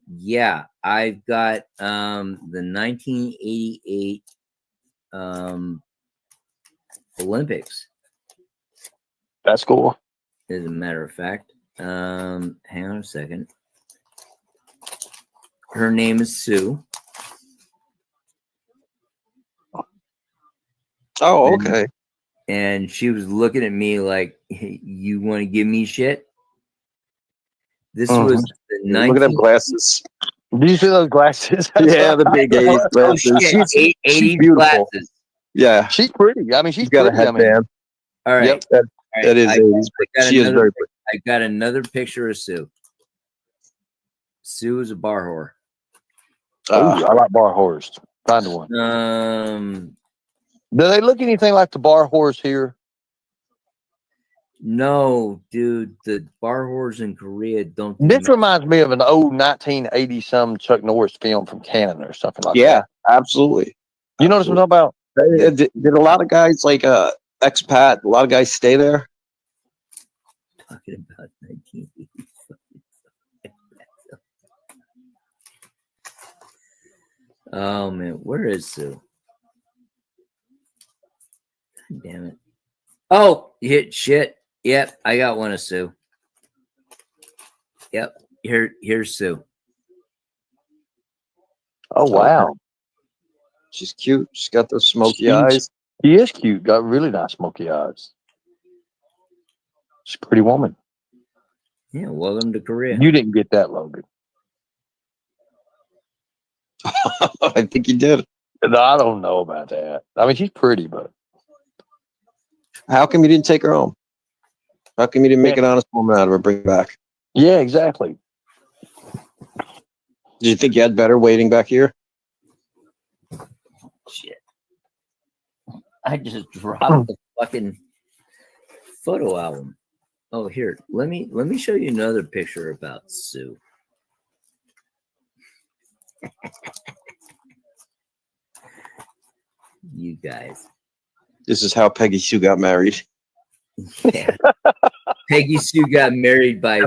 Yeah, I've got the 1988 Olympics. That's cool. As a matter of fact. Hang on a second. Her name is Sue. Oh, okay. And she was looking at me like, hey, you want to give me shit? This was the Look at them glasses. Do you see those glasses? Yeah, the big 80s glasses. Oh, shit. She's beautiful. Glasses. Yeah. She's pretty. I mean, she's got pretty. a headband. All right. Yep, that is 80s, but she is very pretty. I got another picture of Sue. Sue is a bar whore. I like bar whores. Find one. Do they look anything like the bar whores here? No, dude. The bar whores in Korea don't. This reminds me of an old 1980 some Chuck Norris film from Canada or something like that. Yeah, absolutely. You know what I'm talking about? Did a lot of guys like expat? A lot of guys stay there. Talking about 1980. Oh man, where is Sue? God damn it! Oh, you hit shit. Yep, I got one of Sue. Yep, here's Sue. Oh wow, she's cute. She's got those smoky eyes. She is cute. Got really nice smoky eyes. She's a pretty woman. Yeah, welcome to Korea. You didn't get that, Logan. I think you did. No, I don't know about that. I mean, she's pretty, but how come you didn't take her home? How come you didn't make an honest woman out of her? Bring her back. Yeah, exactly. Did you think you had better waiting back here? Shit. I just dropped the fucking photo album. Oh, here. Let me show you another picture about Sue. You guys. This is how Peggy Sue got married. Yeah. Peggy Sue got married by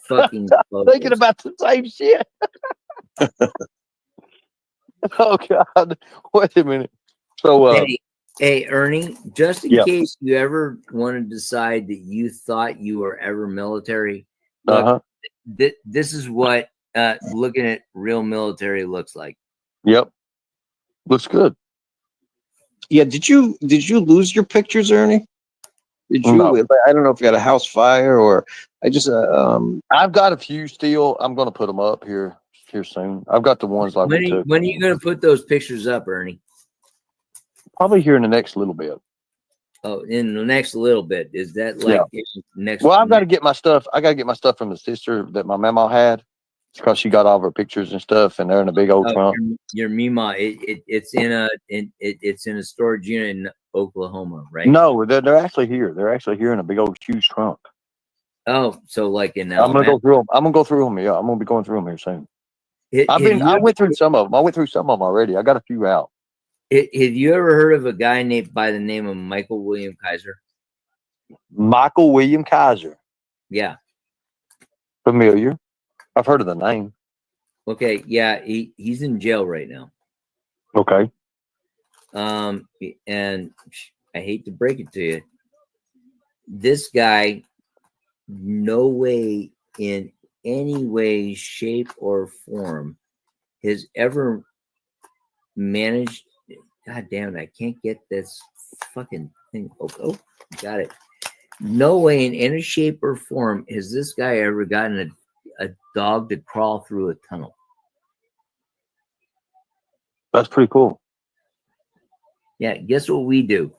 fucking Thinking about the same shit. Oh God! Wait a minute. So, Hey, Ernie, just in Yeah. case you ever want to decide that you thought you were ever military, look, this is what looking at real military looks like. Yep, looks good. Yeah, did you lose your pictures, Ernie? Did you? No. I don't know if you had a house fire or I just I've got a few still. I'm going to put them up here soon. I've got the ones like we took. When are you going to put those pictures up, Ernie? Probably here in the next little bit. Oh, in the next little bit. Is that like next? Well, I've got to get my stuff. I got to get my stuff from the sister that my mama had because she got all of her pictures and stuff, and they're in a big old trunk. Your Mima, it's in a storage unit in Oklahoma, right? No, they're actually here. They're actually here in a big old huge trunk. Oh, so like in I'm gonna Alabama. go through them. I'm gonna go through them. Yeah, I'm gonna be going through them here soon. Have I went through some of them. I went through some of them already. I got a few out. Have you ever heard of a guy named by the name of Michael William Kaiser? Michael William Kaiser. Yeah. Familiar. I've heard of the name. Okay. Yeah. He's in jail right now. Okay. And I hate to break it to you, this guy, no way in any way, shape, or form has ever managed. God damn it, I can't get this fucking thing. Oh, got it. No way in any shape or form has this guy ever gotten a dog to crawl through a tunnel. That's pretty cool. Yeah, guess what we do?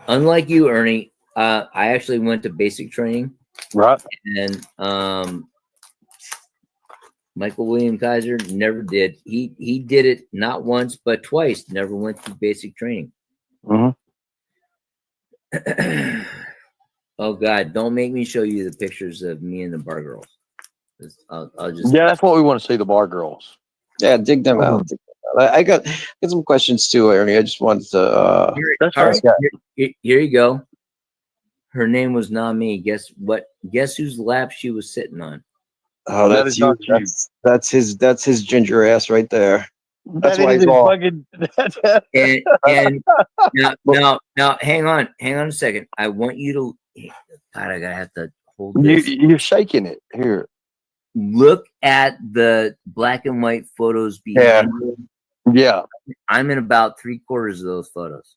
Unlike you, Ernie, I actually went to basic training. Right. And Michael William Kaiser never did. He did it not once but twice. Never went through basic training. Mm-hmm. Oh God! Don't make me show you the pictures of me and the bar girls. I'll just. Yeah, that's what we want to see. The bar girls. yeah, dig them out. I got some questions too, Ernie. I just wanted to. That's All right. right, here you go. Her name was not me. Guess what? Guess whose lap she was sitting on? Oh, That that's is you. not you. That's his ginger ass right there. That's why he's all. fucking. And now, hang on a second. I want you to. God, I gotta have to hold this. You're shaking it here. Look at the black and white photos behind you. Yeah. I'm in about 3/4 of those photos.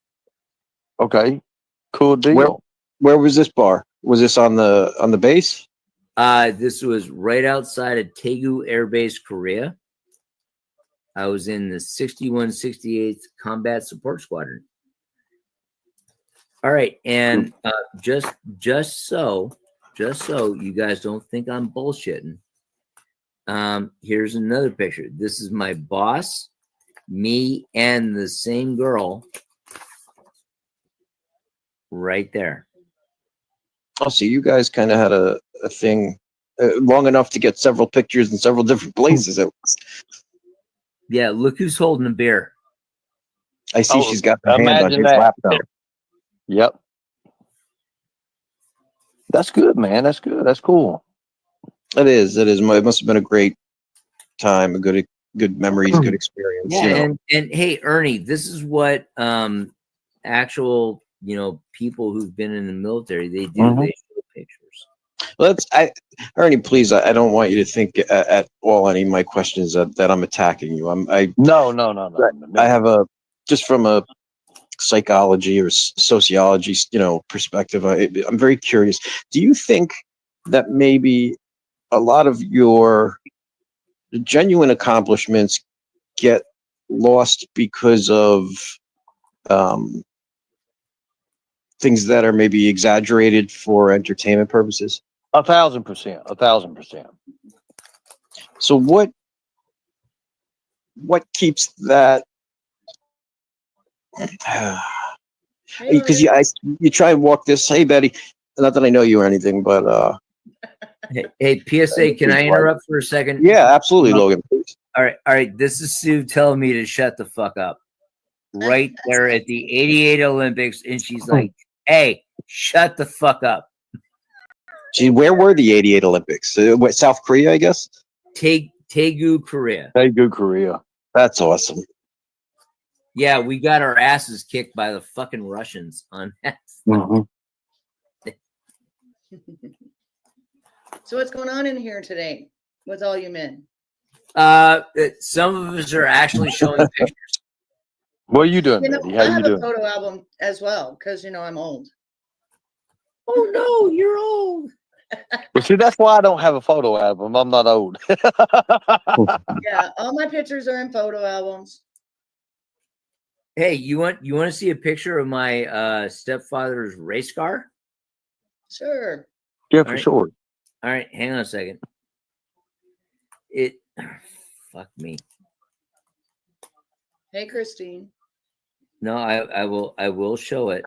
Okay. Cool deal. Where was this bar? Was this on the base? This was right outside of Daegu Air Base, Korea. I was in the 6168th Combat Support Squadron. All right, and just so you guys don't think I'm bullshitting. Here's another picture. This is my boss, me, and the same girl right there. Oh, so you guys kind of had a thing long enough to get several pictures in several different places. Yeah, look who's holding a beer. I see she's got her hand on imagine his that. laptop. Yep. That's good, man. That's good. That's cool. It is. It must have been a great time, a good memories, good experience. Yeah, you know. and hey, Ernie, this is what actual people who've been in the military they do. Mhm. They show pictures. Ernie, please. I don't want you to think at all any of my questions that I'm attacking you. No. I have just from a psychology or sociology, perspective. I'm very curious. Do you think that maybe a lot of your genuine accomplishments get lost because of things that are maybe exaggerated for entertainment purposes? 1,000%. 1,000%. So what keeps that Because you try and walk this. Hey, Betty. Not that I know you or anything, but Hey, PSA, can I interrupt for a second? yeah, absolutely, Logan. Please. All right. This is Sue telling me to shut the fuck up. Right there at the 88 Olympics, and she's like, "Hey, shut the fuck up." Gee, where were the '88 Olympics? What, South Korea, I guess. Daegu, Korea. Daegu, Korea. That's awesome. Yeah, we got our asses kicked by the fucking Russians on that. Mhm. So what's going on in here today with all you men? Some of us are actually showing pictures. What are you doing, You know, Betty? I How you have a doing? photo album as well because you know I'm old. Oh no, you're old. Well, see, that's why I don't have a photo album. I'm not old. Yeah, all my pictures are in photo albums. Hey, you want to see a picture of my stepfather's race car? Sure. Yeah, All for right. sure. All right, hang on a second. Fuck me. Hey, Christine. No, I will show it,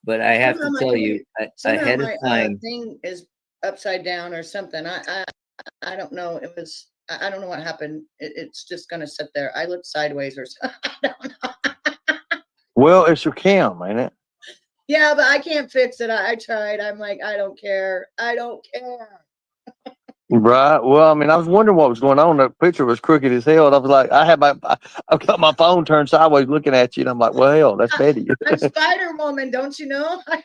but I have to Somehow tell my- you Somehow ahead my of time. thing is upside down or something. I don't know. It was. I don't know what happened. It's just gonna sit there. I looked sideways or something. I don't know. Well, it's your cam, ain't it? Yeah, but I can't fix it. I tried. I'm like, I don't care. I don't care. Right. Well, I mean, I was wondering what was going on. That picture was crooked as hell. And I was like, I've got my phone turned sideways looking at you. And I'm like, well, hell, that's Betty. I'm Spider Woman, don't you know? I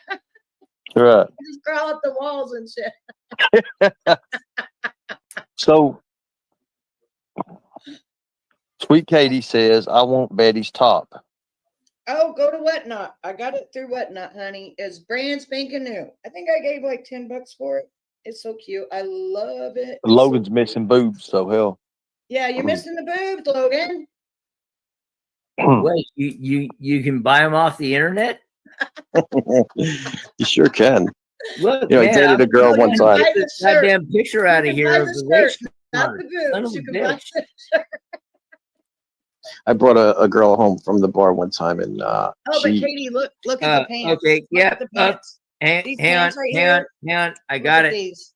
Right. just crawl up the walls and shit. So, Sweet Katie says, I want Betty's top. Oh, go to Whatnot. I got it through Whatnot, honey. It's brand spanking new. I think I gave like $10 for it. It's so cute. I love it. It's so Logan's cute. missing boobs, so hell. Yeah, you're missing the boobs, Logan. Wait, you can buy them off the internet? You sure can. Look, You know, I man, dated a girl one time. Get this goddamn picture out of You can here buy of the the race shirt, not car. the Son boobs. of You a can buy bitch. the shirt. I brought a girl home from the bar one time, and Oh, but she. Katie, look at the pants. Okay, Look yeah, at the pants. These hang on, pants right hang on, here. hang on. I Look got at it. these.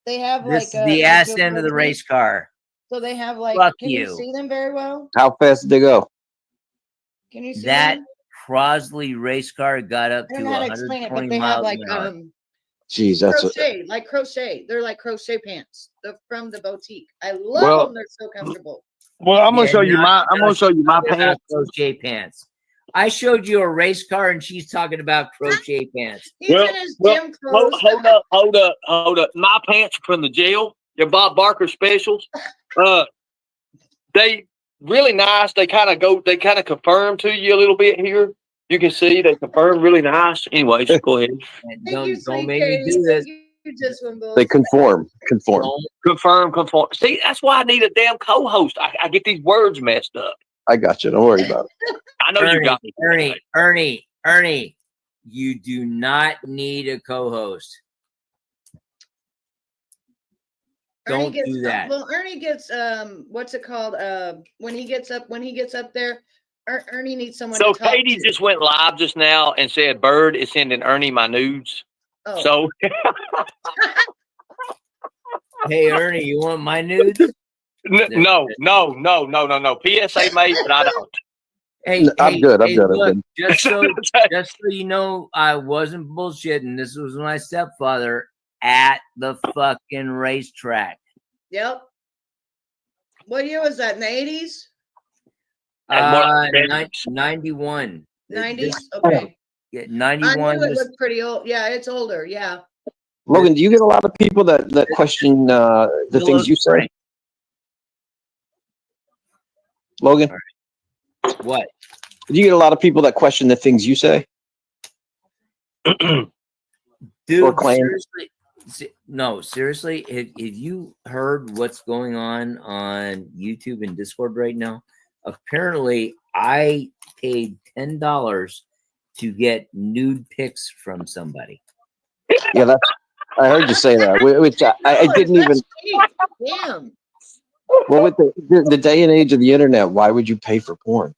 They have This like is the like ass a end of the boutique. race car. So they have like. Fuck Can you you. see them very well? How fast did they go? Can you see That them? Crosley race car got up I to don't know how to explain it, 120 but they have miles like an hour. Jeez, that's what. crochet, like crochet. They're like crochet pants. They're from the boutique. I love Well- them. They're so comfortable. Well, I'm gonna Yeah, show you not- I'm gonna show you my Talking about pants. crochet pants. I showed you a race car, and she's talking about crochet pants. He's Well- in his well, gym clothes. Hold up. My pants are from the jail. They're Bob Barker specials. They really nice. They kind of confirm to you a little bit here. You can see they confirm really nice. Anyways, go ahead. And Thank you, don't sweet make me Katie. do this. Thank you, just Wimble. They conform. Confirm. See, that's why I need a damn co-host. I get these words messed up. I got you. Don't worry about it. I know you got me. Ernie, you do not need a co-host. Ernie Don't gets, do that. Well, Ernie gets what's it called? When he gets up there, Ernie needs someone So to talk Katie to. just went live just now and said, "Bird is sending Ernie my nudes." Oh. So Hey, Ernie, you want my nudes? no. PSA made, but I don't. Hey, I'm good. I'm good. Look, just so you know, I wasn't bullshitting. This was my stepfather at the fucking racetrack. Yep. What year was that? In the 80s? And what- 91. 90s? Okay. Yeah, I 91. knew it looked pretty old. Yeah, it's older. Yeah. Logan, do you get a lot of people that question the things you say? Logan, What? do you get a lot of people that question the things you say? Dude, Or claim. seriously, have you heard what's going on YouTube and Discord right now? Apparently, I paid $10 to get nude pics from somebody. Yeah, I heard you say that. Which I didn't even. That's cheap. Damn. Well, with the day and age of the internet, why would you pay for porn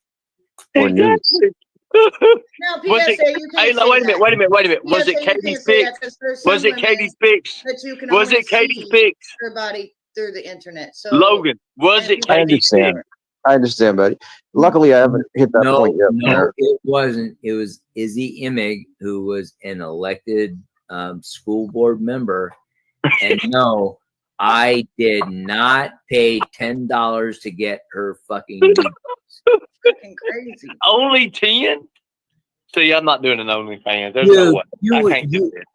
or news? Now, Was PSA, it? you Hey, can't say wait a minute. that. Wait a minute. Wait a minute. Was PSA, it you Katie's can't say that pics? 'cause there's some Was it women Katie's pics? that you can Was only it Katie's see pics? their body through the internet. So Logan, was it I Katie's understand. pics? I understand, buddy. Luckily, I haven't hit that No, point yet. no, it wasn't. It was Izzy Imig, who was an elected school board member. And no, I did not pay $10 to get her fucking nudes. freaking crazy. Only 10? See, I'm not doing an OnlyFans. There's no way. I can't do it.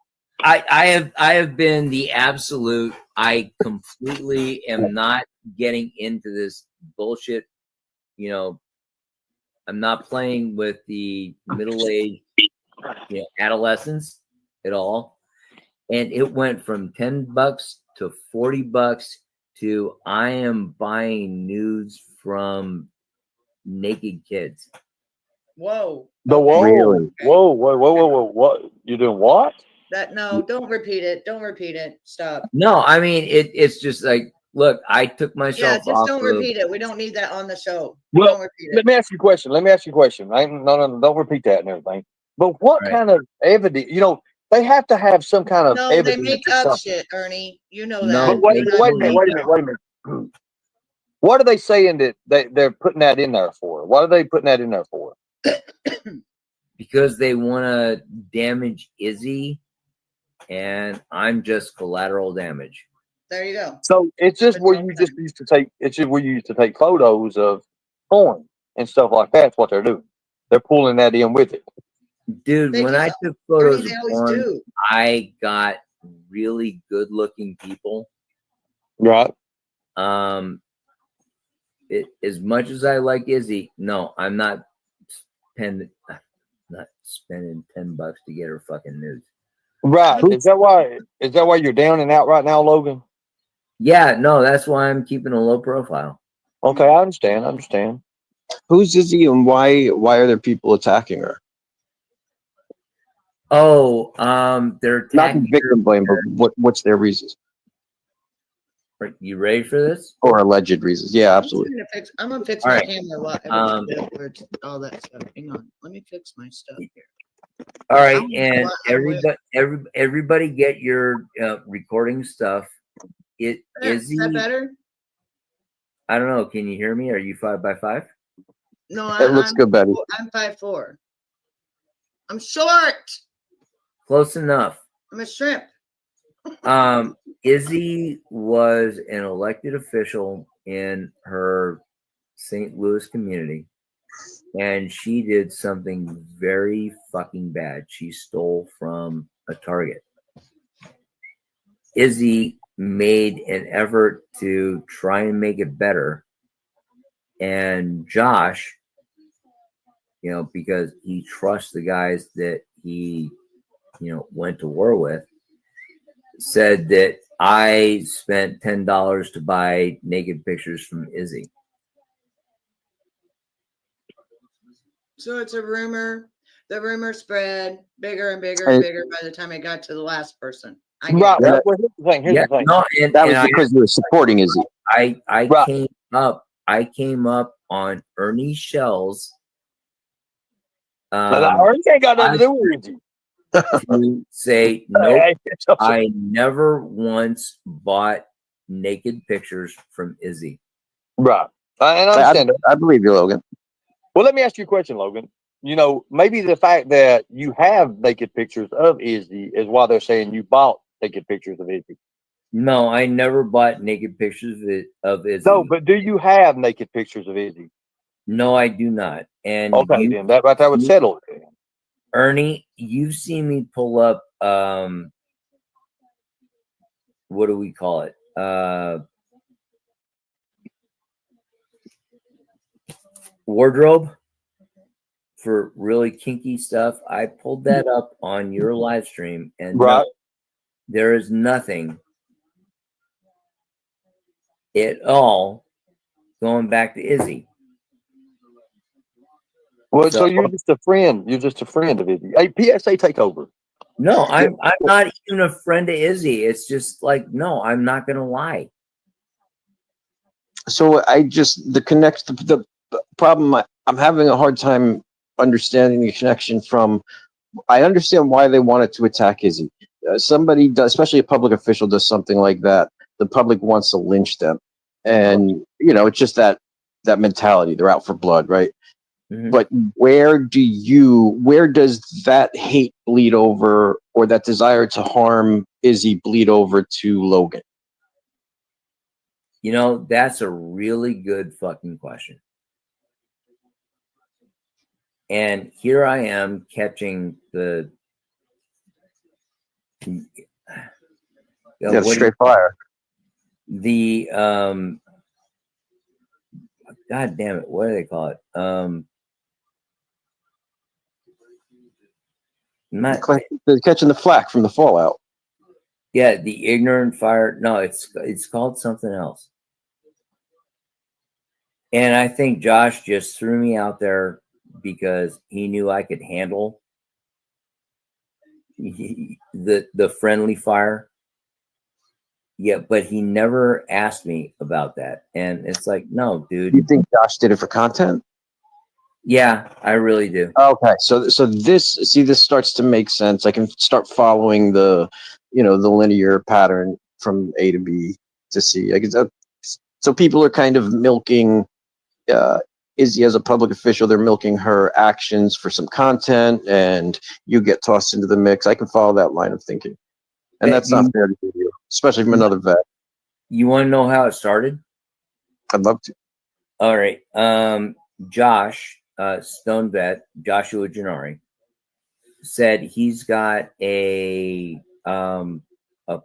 I have been the absolute. I completely am not getting into this bullshit. You know, I'm not playing with the middle-aged, adolescents at all. And it went from $10 to $40 to I am buying nudes from naked kids. Whoa. The whoa, Really? whoa, what? You doing what? No, don't repeat it. Don't repeat it. Stop. No, I mean it's just like, look, I took Yeah, myself just off don't of, repeat it. We don't need that on the show. Well, Don't repeat Let it. me ask you a question. No, don't repeat that and everything. But what Right. kind of evidence? They have to have some kind of No, they evidence. make or up something. shit, Ernie. You know No, that. But wait, You're not wait a minute, making wait a minute. What are they saying that they're putting that in there for? What are they putting that in there for? because they want to damage Izzy, and I'm just collateral damage. There you go. So it's just That's where all you I'm just saying. used to take. It's just where you used to take photos of porn and stuff like that. That's what they're doing. They're pulling that in with it. Dude, They when just- I took Ernie, photos they of always porn, do. I got really good looking people. Right. As much as I like Izzy, no, I'm not spending $10 to get her fucking nudes. Right. Is that why you're down and out right now, Logan? Yeah, no, that's why I'm keeping a low profile. Okay, I understand. Who's Izzy and why are there people attacking her? Oh, they're Not attacking victim blame, but what's their reasons her. You ready for this? or alleged reasons? Yeah, absolutely. I'm gonna fix All my right. camera while all that stuff. Hang on. Let me fix my stuff here. All right, I'm- and I'm everybody get your recording stuff. Is Izzy, that better? I don't know. Can you hear me? Are you 5x5? No, It looks good, Betty. I'm 5'4". I'm short. Close enough. I'm a shrimp. Izzy was an elected official in her St. Louis community, and she did something very fucking bad. She stole from a Target. Izzy made an effort to try and make it better, and Josh, because he trusts the guys that he went to war with, said that I spent $10 to buy naked pictures from Izzy. So it's a rumor. The rumor spread bigger and bigger and bigger by the time it got to the last person. I get Right. it. Yeah. Well, here's the thing. No, and That was I because you were supporting Izzy. I Right. came up on Ernie Shell's You ain't got nothing to do with it. to say nope. Hey, I never once bought naked pictures from Izzy. right. I understand. I believe you, Logan. Well, let me ask you a question, Logan. Maybe the fact that you have naked pictures of Izzy is why they're saying you bought naked pictures of Izzy. No, I never bought naked pictures of Izzy. No, but do you have naked pictures of Izzy? No, I do not. And Okay, then that would settle it. Then. Ernie, you've seen me pull up what do we call it? Wardrobe for really kinky stuff. I pulled that up on your live stream, and Right. there is nothing at all going back to Izzy. Well, so So- you're just a friend. You're just a friend of Izzy. Hey, PSA, take over. No, I'm not even a friend of Izzy. It's just like, no, I'm not gonna lie. So the problem. I'm having a hard time understanding the connection from. I understand why they wanted to attack Izzy. Somebody does, especially a public official, does something like that. The public wants to lynch them, and it's just that mentality. They're out for blood, right? Mhm. But where does that hate bleed over, or that desire to harm Izzy bleed over to Logan? That's a really good fucking question. And here I am catching the Straight fire. The God damn it, what do they call it? They're catching the flack from the fallout. Yeah, the ignorant fire. No, it's called something else. And I think Josh just threw me out there because he knew I could handle the friendly fire. Yeah, but he never asked me about that. And it's like, no, dude. You think Josh did it for content? Yeah, I really do. Okay, so this starts to make sense. I can start following the linear pattern from A to B to C. So people are kind of milking Izzy as a public official. They're milking her actions for some content, and you get tossed into the mix. I can follow that line of thinking, and that's not fair to you, especially from another vet. You want to know how it started? I'd love to. All right. Josh, Stone Vet, Joshua Gennari, said he's got a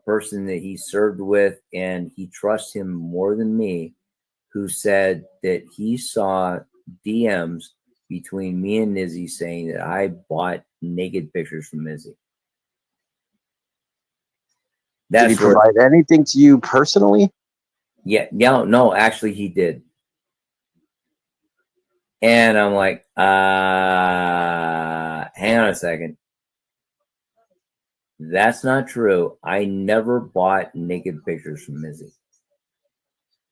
person that he served with and he trusts him more than me, who said that he saw DMs between me and Izzy saying that I bought naked pictures from Izzy. Did he provide anything to you personally? Yeah, no, actually he did. And I'm like, hang on a second. That's not true. I never bought naked pictures from Izzy.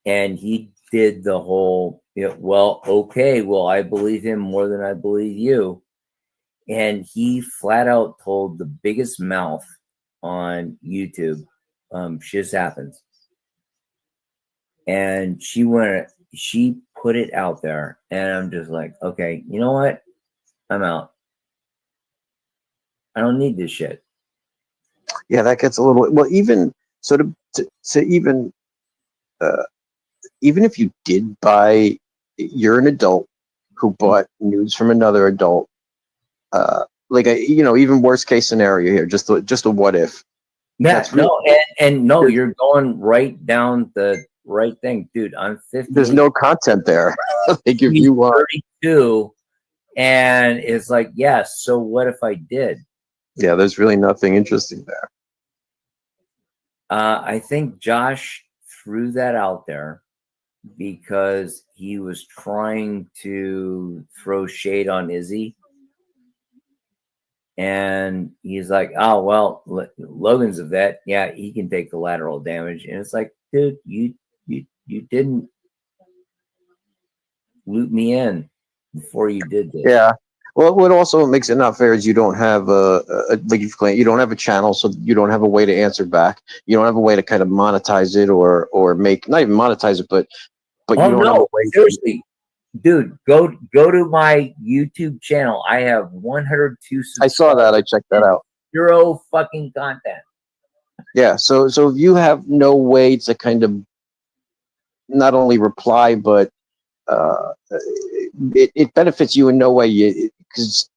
And he did the whole, well, okay, well, I believe him more than I believe you. And he flat out told the biggest mouth on YouTube, Shiz Happens. And she put it out there, and I'm just like, okay, you know what? I'm out. I don't need this shit. Yeah, that gets a little. Well, even so, even if you did buy, you're an adult who bought nudes from another adult. Even worst case scenario here, just a what if. Yeah, no, you're going right down the right thing, dude. I'm 50. There's no content there. They give you 32, and it's like, yes. So what if I did? Yeah, there's really nothing interesting there. I think Josh threw that out there because he was trying to throw shade on Izzy. And he's like, oh, well, Logan's a vet. Yeah, he can take the lateral damage. And it's like, dude, you didn't loop me in before you did this. Yeah. Well, what also makes it not fair is you don't have you don't have a channel, so you don't have a way to answer back. You don't have a way to kind of monetize it or make, not even monetize it, but you don't have a way. Seriously. Dude, go to my YouTube channel. I have 102 subscribers. I saw that. I checked that out. 0 fucking content. Yeah. So if you have no way to kind of not only reply, but it benefits you in no way, because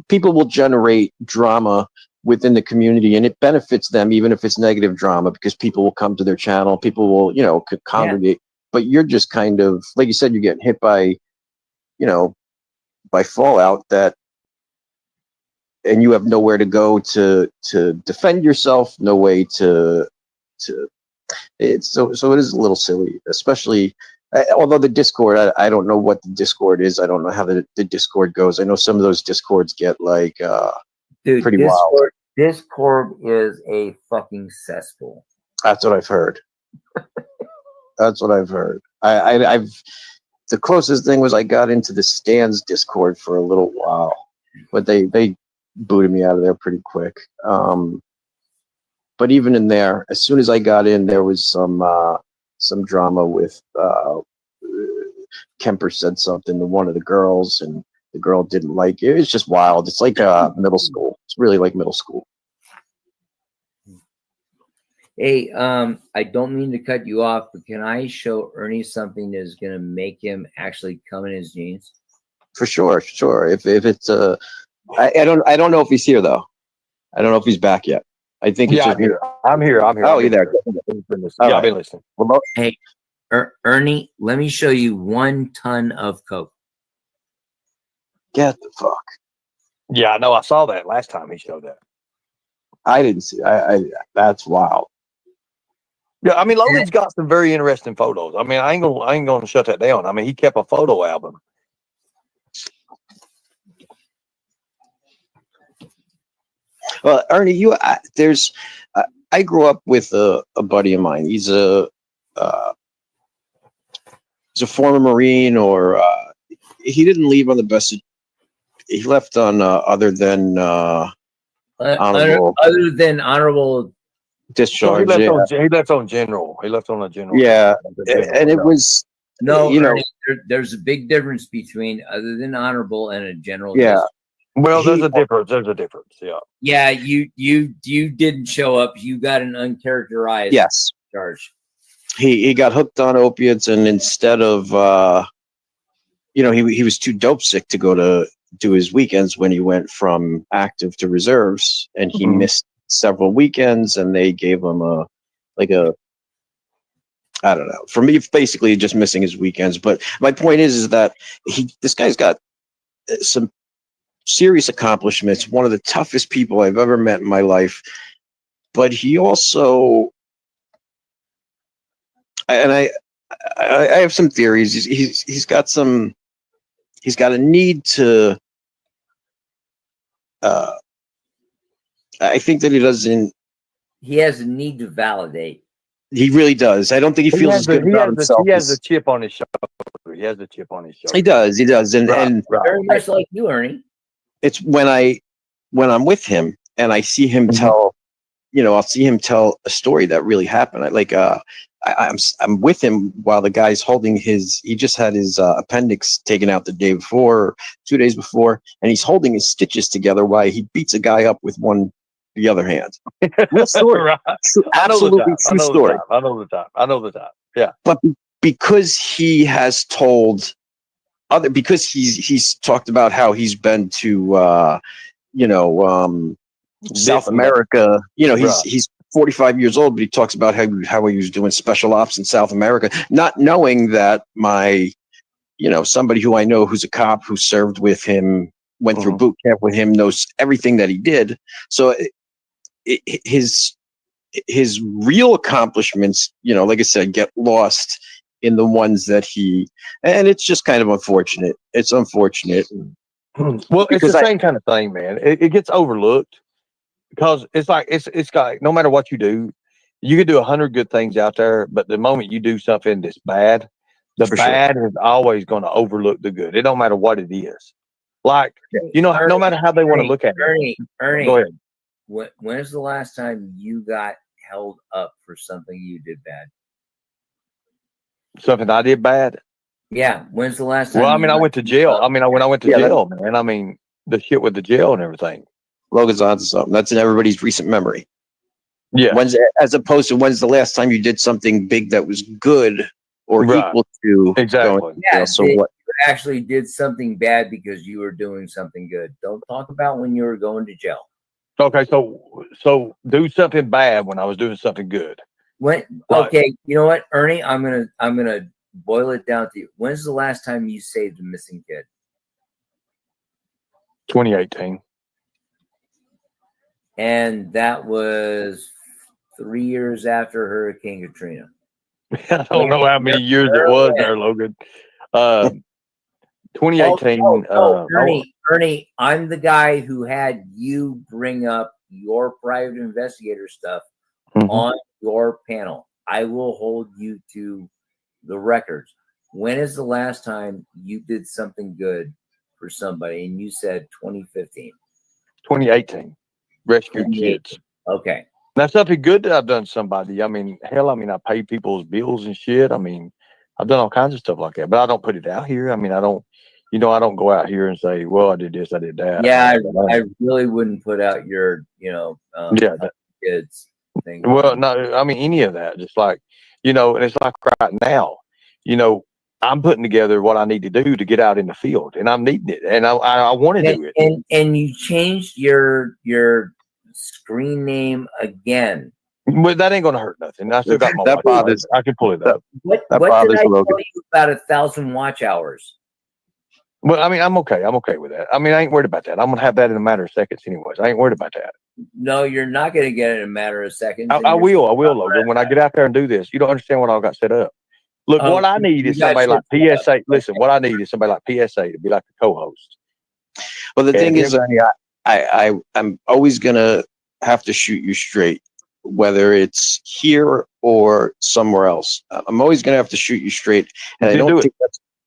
people will generate drama within the community, and it benefits them even if it's negative drama, because people will come to their channel, people will could congregate. But you're just kind of, like you said, you're getting hit by fallout, and you have nowhere to go to defend yourself, no way to it's so it is a little silly, especially although the Discord, I don't know what the Discord is. I don't know how the Discord goes. I know some of those Discords get like pretty wild. Discord is a fucking cesspool. That's what I've heard. That's what I've heard. I've the closest thing was I got into the Stans Discord for a little while, but they booted me out of there pretty quick. But even in there, as soon as I got in, there was some drama with Kemper said something to one of the girls, and the girl didn't like it. It was just wild. It's like middle school. It's really like middle school. Hey, I don't mean to cut you off, but can I show Ernie something that's gonna make him actually come in his jeans? For sure, sure. If it's I don't know if he's here though. I don't know if he's back yet. I think it's Yeah, just I'm here. I'm here. I'm here. Oh, I've you're been there. here. I've been listening. All Yeah, I've right. been listening. Well, Hey, Ernie, let me show you 1 ton of coke. get the fuck. Yeah, I know. I saw that last time he showed that. I didn't see. I that's wild. Yeah, I mean, Logan's got some very interesting photos. I mean, I ain't gonna shut that down. I mean, he kept a photo album. Well, Ernie, I grew up with a buddy of mine. He's a former Marine, or he didn't leave on the best. He left on other than honorable Other than honorable, So discharge. he left on general. He left on a general. Yeah, General, and it yeah. was no, you know, Ernie, there's a big difference between other than honorable and a general. yeah. Well, there's he- a difference. There's a difference. Yeah. Yeah, you didn't show up. You got an uncharacterized Yes, charge. he got hooked on opiates, and instead of he was too dope sick to go to do his weekends when he went from active to reserves, and he Mhm. missed several weekends, and they gave him a I don't know. For me, basically just missing his weekends. But my point is that this guy's got some serious accomplishments. One of the toughest people I've ever met in my life. But he also, and I have some theories. He's got a need to. I think that he doesn't. He has a need to validate. He really does. I don't think he feels as good about himself. He has a chip on his shoulder. He has a chip on his shoulder. He does, and Right, and right. Very much like you, Ernie. it's when I'm with him and I see him tell, I'll see him tell a story that really happened. I'm with him while the guy's holding he just had his appendix taken out the day before, 2 days before, and he's holding his stitches together while he beats a guy up with the other hand. Real story. Right. True, I know the absolutely time. true story. I know the time. Yeah. But because he has told because he's talked about how he's been to South America. He's 45 years old, but he talks about how he was doing special ops in South America, not knowing that somebody who I know who's a cop who served with him, went through boot camp with him, knows everything that he did. So his real accomplishments, like I said, get lost in the ones that and it's just kind of unfortunate. It's unfortunate. Well, it's the same kind of thing, man. It gets overlooked because it's like it's got, no matter what you do, you could do 100 good things out there, but the moment you do something that's bad, the For sure. bad is always going to overlook the good. It don't matter what it is. Like, no matter how they want to look at it. Ernie, Go ahead. when is the last time you got held up for something you did bad? Something I did bad. Yeah, when's the last time? Well, I mean, I went to jail. I mean, when I went to Yeah, jail, man. I mean, the shit with the jail and everything. Logan's onto something. That's in everybody's recent memory. Yeah. As opposed to when's the last time you did something big that was good or Right. equal to Exactly. going to Yeah, jail. So you what? actually did something bad because you were doing something good. Don't talk about when you were going to jail. Okay, so do something bad when I was doing something good. When Right. okay, you know what, Ernie? I'm gonna boil it down to you. When's the last time you saved a missing kid? 2018. And that was 3 years after Hurricane Katrina. I don't know how many years it was there, Logan. 2018. Ernie, I'm the guy who had you bring up your private investigator stuff Mhm. on your panel. I will hold you to the records. when is the last time you did something good for somebody? And you said 2015. 2018, rescued 2018. kids. Okay. That's something good that I've done to somebody. I mean, hell, I pay people's bills and shit. I mean, I've done all kinds of stuff like that, but I don't put it out here. I mean, I don't go out here and say, well, I did this, I did that. Yeah, I really wouldn't put out your, yeah, kids thing. well, no, I mean, any of that, just like, and it's like right now, I'm putting together what I need to do to get out in the field, and I'm needing it, and I want to do it. And you changed your screen name again. But that ain't gonna hurt nothing. I still got my That wife. bothers- I can pull it up. What That did bothers I Logan. tell you about 1,000 watch hours? Well, I mean, I'm okay. I'm okay with that. I mean, I ain't worried about that. I'm gonna have that in a matter of seconds, anyways. I ain't worried about that. No, you're not going to get it in a matter of seconds. I will, Logan. When I get out there and do this, you don't understand what I got set up. Look, Oh, what I need you is got somebody like shit set up. PSA. Listen, what I need is somebody like PSA to be like the co-host. Well, the And thing him- is, I'm always gonna have to shoot you straight, whether it's here or somewhere else. I'm always gonna have to shoot you straight, and I You do don't it. think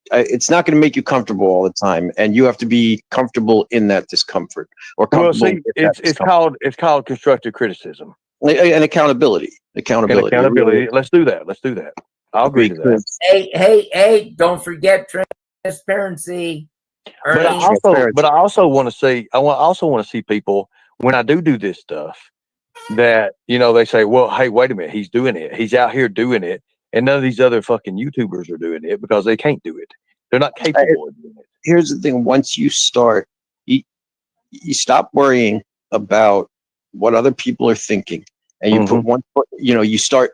it's not going to make you comfortable all the time, and you have to be comfortable in that discomfort or Well, comfortable. see, it's called constructive criticism and accountability. and Accountability. accountability. Let's do that. I'll agree to that. Because- Hey, don't forget transparency. But Ernie, I also want to see. I also want to see people when I do this stuff that they say, well, hey, wait a minute, he's doing it. He's out here doing it, and none of these other fucking YouTubers are doing it because they can't do it. They're not capable of doing it. Here's the thing: once you start, you stop worrying about what other people are thinking, and you put one foot. You start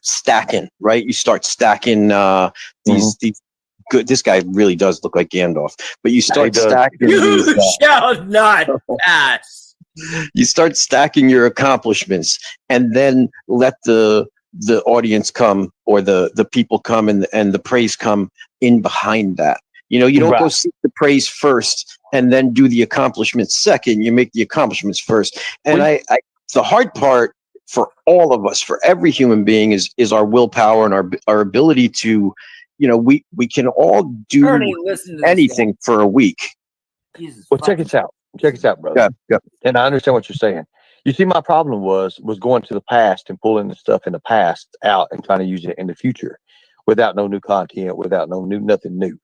stacking, right? You start stacking these good. This guy really does look like Gandalf, but you start stacking. you shall not pass. You start stacking your accomplishments, and then let the audience come, or the people come, and the praise come in behind that. You don't go seek the praise first and then do the accomplishments second. You make the accomplishments first. And the hard part for all of us, for every human being, is our willpower and our ability to, we can all do Ernie, listen to this anything for a week. Jesus Well, check us out. Check us out, brother. Yeah. And I understand what you're saying. You see, my problem was going to the past and pulling the stuff in the past out and trying to use it in the future without no new content, without nothing new.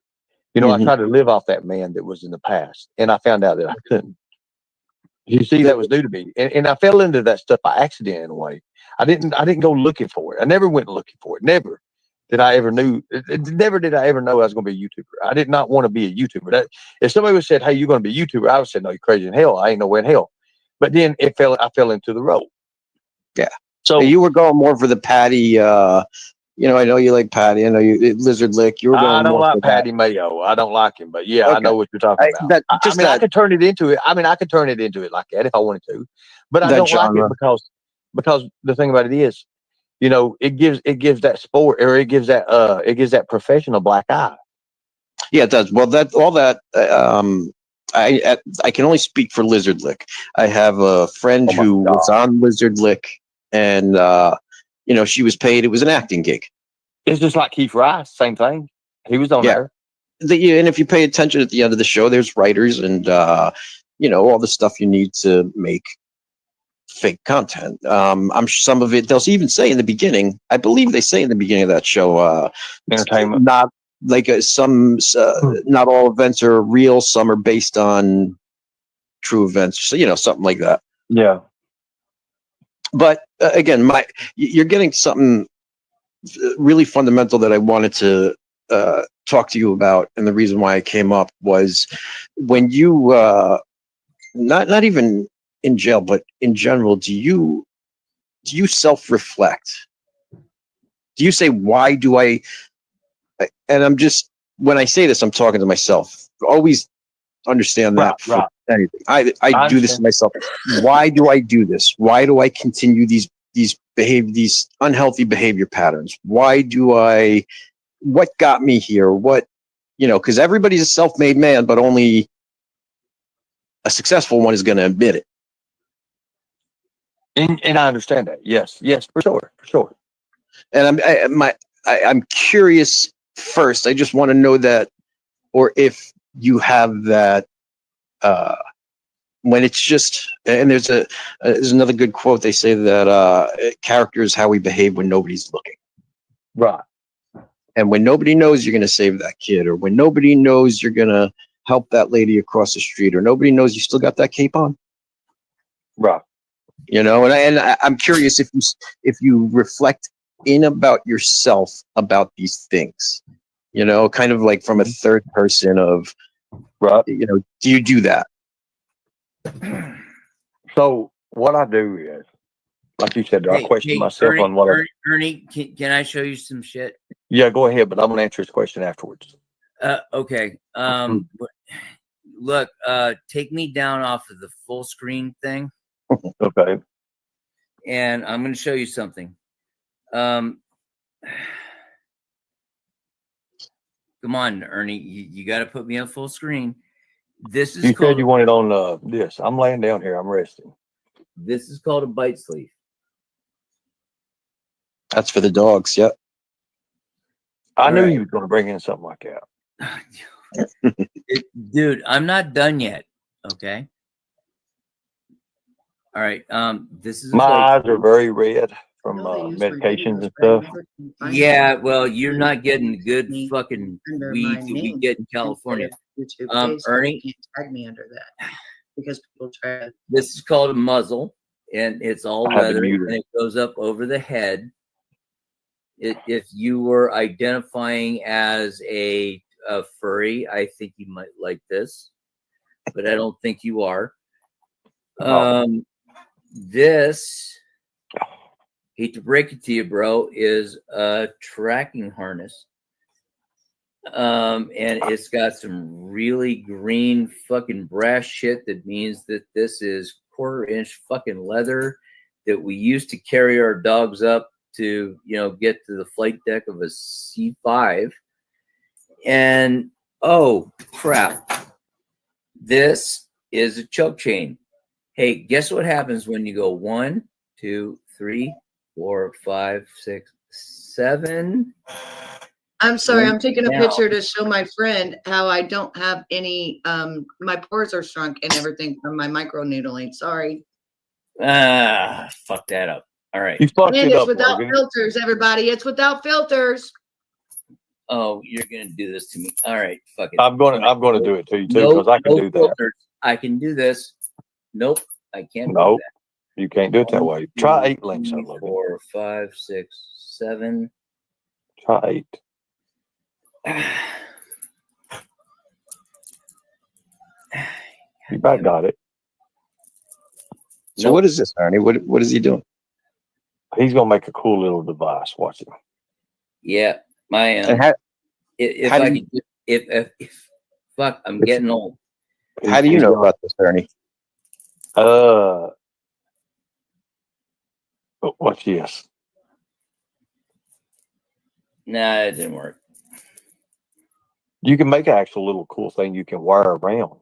I tried to live off that man that was in the past, and I found out that I couldn't. You see, that was new to me, and I fell into that stuff by accident in a way. I didn't go looking for it. I never went looking for it. Never did I ever know I was going to be a YouTuber. I did not want to be a YouTuber. If somebody would have said, "Hey, you're going to be a YouTuber," I would say, "No, you're crazy in hell. I ain't nowhere in hell." But then I fell into the role. Yeah. So you were going more for the Patty. I know you like Patty. I know you Lizard Lick. You were going. I don't more like for Patty Mayo. I don't like him, but yeah, Okay. I know what you're talking about. I could turn it into it. I could turn it into it like that if I wanted to, but I don't like it because the thing about it is, it gives that sport, or it gives that professional black eye. Yeah, it does. Well, I can only speak for Lizard Lick. I have a friend who was on Lizard Lick, and she was paid. It was an acting gig. It's just like Keith Rice, same thing. He was on there. And if you pay attention at the end of the show, there's writers and all the stuff you need to make fake content. I'm sure some of it they'll even say in the beginning. I believe they say in the beginning of that show, entertainment. Not like not all events are real. Some are based on true events. So something like that. Yeah. But again, you're getting something really fundamental that I wanted to talk to you about, and the reason why I came up was when you not even in jail, but in general, do you self-reflect? Do you say, why do I? And I'm just, when I say this, I'm talking to myself. Always understand that. Right. Anything. I do this to myself. Why do I do this? Why do I continue these unhealthy behavior patterns? Why do what got me here? Because everybody's a self-made man, but only a successful one is going to admit it. And I understand that. Yes, for sure. And I'm curious first, I just want to know that, or if you have that, when it's just, and there's another good quote. They say that character is how we behave when nobody's looking. Right. And when nobody knows, you're going to save that kid, or when nobody knows, you're going to help that lady across the street, or nobody knows you still got that cape on. Right. You know, I'm curious if you reflect in about yourself about these things, you know, kind of like from a third person of, Right. you know, do you do that? So what I do is, like you said, do I question myself Ernie, on what I... Ernie, can I show you some shit? Yeah, go ahead, but I'm going to answer his question afterwards. Okay. Look, take me down off of the full screen thing, Okay. and I'm going to show you something. Come on, Ernie, you got to put me on full screen. This is You called, said you wanted on this. I'm laying down here. I'm resting. this is called a bite sleeve. That's for the dogs. Yep. I knew Right. you was going to bring in something like that. Dude, I'm not done yet. Okay. All right. This is a My bite eyes sleeve. are very red from No, they use for medications and videos, but I stuff. never can find Yeah, it. well, you're not getting the good Me fucking under weed my that we name get in instead California. of YouTube Ernie? Ernie, you can't tag me under that because people try to. This is called a muzzle, and it's all I had to leather, mute it. and it goes up over the head. If you were identifying as a furry, I think you might like this, but I don't think you are. This, hate to break it to you, bro, is a tracking harness. And it's got some really green fucking brass shit that means that this is 1/4 inch fucking leather that we used to carry our dogs up to, you know, get to the flight deck of a C5. And oh crap, this is a choke chain. Hey, guess what happens when you go 1, 2, 3, 4, 5, 6, 7? I'm sorry, I'm taking a Now. picture to show my friend how I don't have any, my pores are shrunk and everything from my micro needling. Sorry. Fuck that up. All right. You fucked And it it's up, without Logan. filters, everybody. It's without filters. Oh, you're gonna do this to me. All right, fuck it. I'm gonna do it to you too, No, because I can no do that. filters. I can do this. Nope, I can't Nope. do You can't do it that way. that. Try 8 links, 3, Logan. 4, 5, 6, 7. Try 8. You about got it. So what is this, Ernie? What is he doing? He's gonna make a cool little device. Watch it. Yeah, my And how, if how do I you- could, if fuck, I'm getting old. how do you know about this, Ernie? Watch this. Nah, it didn't work. You can make an actual little cool thing you can wire around.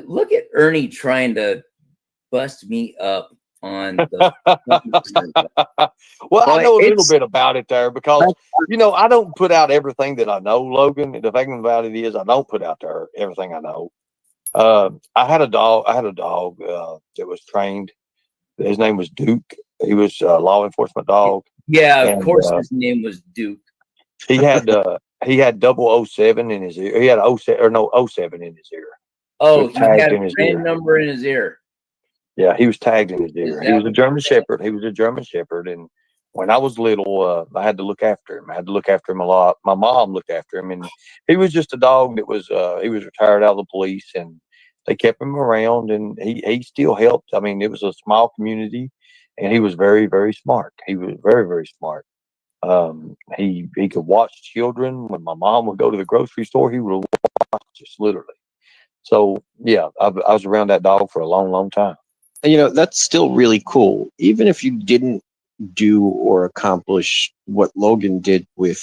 Look at Ernie trying to bust me up on the. Well, I know a little it's- bit about it there because, you know, I don't put out everything that I know, Logan. The thing about it is I don't put out there everything I know. I had a dog that was trained. His name was Duke. He was a law enforcement dog. Yeah, of And, course his name was Duke. He had 007 in his ear. He had 07 in his ear. Oh, was he tagged had in a his brand ear. number in his ear. Yeah, he was tagged in his Is ear. that He was a what German you said? Shepherd. He was a German Shepherd, and when I was little, I had to look after him. I had to look after him a lot. My mom looked after him, and he was just a dog that was. He was retired out of the police, and they kept him around, and he still helped. I mean, it was a small community, and he was very, very smart. He was very, very smart. He could watch children. When my mom would go to the grocery store, he would watch us literally. So yeah, I was around that dog for a long, long time. And, you know, that's still really cool. Even if you didn't do or accomplish what Logan did with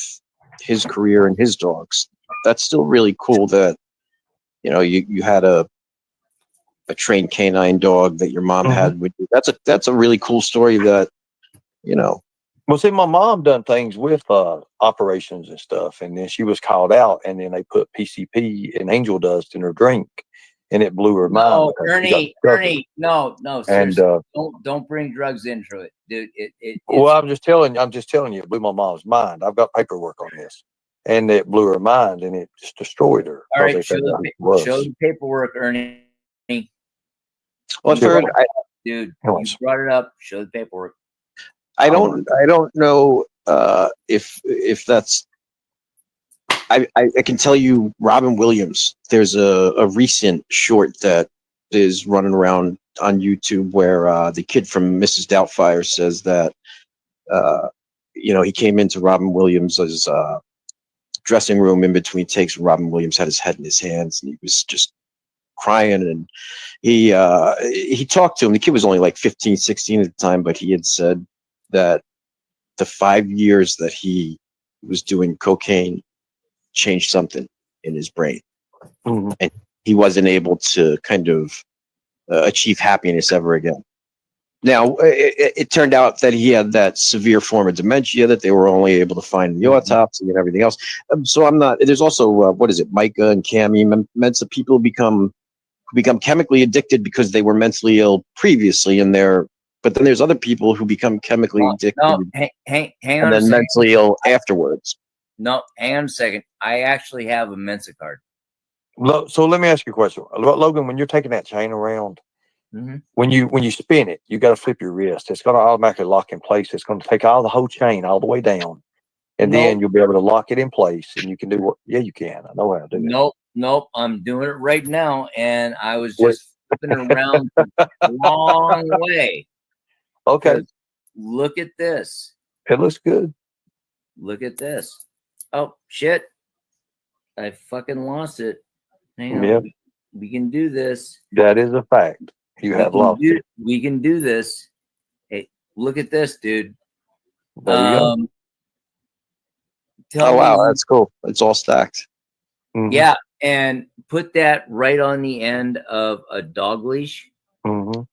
his career and his dogs, that's still really cool that, you know, you had a trained canine dog that your mom Mhm. had with you. That's a really cool story that, you know, Well, see, my mom done things with operations and stuff, and then she was called out, and then they put PCP and angel dust in her drink, and it blew her mind. No, because she got discovered. Ernie, no, And seriously, don't bring drugs into it, dude. well, I'm just telling you, it blew my mom's mind. I've got paperwork on this, and it blew her mind, and it just destroyed her. All because right, they show found out the, who it was. show the paperwork, Ernie. Well, I've Sure. heard, Dude, Anyways. you brought it up. Show the paperwork. I don't know if that's. I can tell you, Robin Williams. There's a recent short that is running around on YouTube where the kid from Mrs. Doubtfire says that he came into Robin Williams's dressing room in between takes. Robin Williams had his head in his hands and he was just crying, and he talked to him. The kid was only like 15, 16 at the time, but he had said that the 5 years that he was doing cocaine changed something in his brain. Mhm. And he wasn't able to kind of achieve happiness ever again. Now, it turned out that he had that severe form of dementia that they were only able to find in the autopsy and everything else. So I'm not, there's also, Micah and Cammy, Mensa people become chemically addicted because they were mentally ill previously but then there's other people who become chemically addicted No, hang and on a then second. mentally ill afterwards. No, hang on a second. I actually have a Mensa card. So let me ask you a question, Logan. When you're taking that chain around, Mhm. when you spin it, you got to flip your wrist. It's going to automatically lock in place. It's going to take all the whole chain all the way down, and then Nope. you'll be able to lock it in place, and you can do what? Yeah, you can. I know how to do that. Nope. I'm doing it right now, and I was What? just flipping around the wrong way. Okay, 'Cause look at this. it looks good. Look at this. Oh shit! I fucking lost it. Hang on. Yep. We can do this. That is a fact. You have lost it. We can do this. Hey, look at this, dude. There you go. Tell Oh, wow. me- That's cool. It's all stacked. Mhm. Yeah, and put that right on the end of a dog leash, Mhm.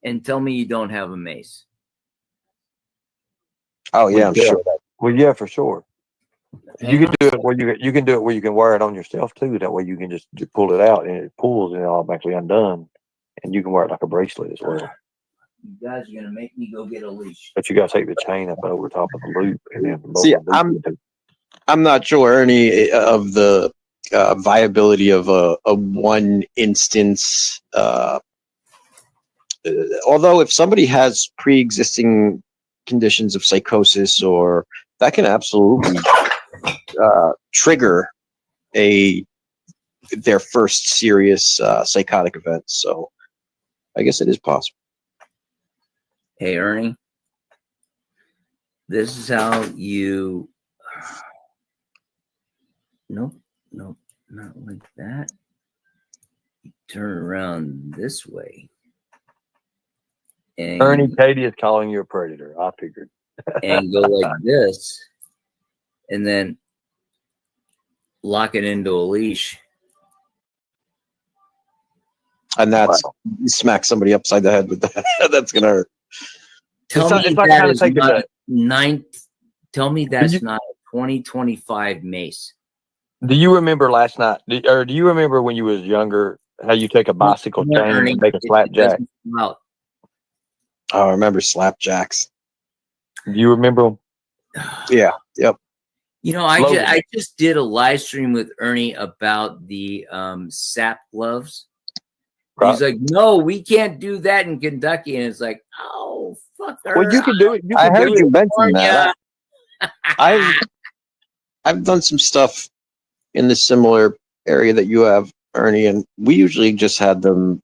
and tell me you don't have a mace. Oh, yeah, I'm Yeah. sure. Well, yeah, for sure. You Hang can on. do it where you can do it where you can wear it on yourself too. That way you can just pull it out and it pulls and it automatically undone, and you can wear it like a bracelet as well. You guys are gonna make me go get a leash. But you got to take the chain up over top of the loop and then See, both of them loop. I'm not sure, Ernie, of the viability of a one instance. Although, if somebody has pre-existing conditions of psychosis, or that can absolutely trigger their first serious psychotic event. So, I guess it is possible. Hey, Ernie, this is how you. Nope, not like that. You turn around this way. And, Ernie, Katie is calling you a predator. I figured. and go like this, and then lock it into a leash. And that's you smack somebody upside the head with that. That's gonna hurt. Tell not- me it's like that kinda is taking not the- ninth. Tell me that's you- not a 2025 mace. Do you remember last night, or do you remember when you was younger how you take a bicycle No, chain Ernie, and make a it slapjack? doesn't come out. Oh, I remember slapjacks. Do you remember them? Yeah. Yep. You know, Logan. I just did a live stream with Ernie about the SAP gloves. Right. He's like, no, we can't do that in Kentucky. And it's like, oh, fucker. Well, you can do it. You I can heard do you it. mention that. I've done some stuff in the similar area that you have, Ernie, and we usually just had them.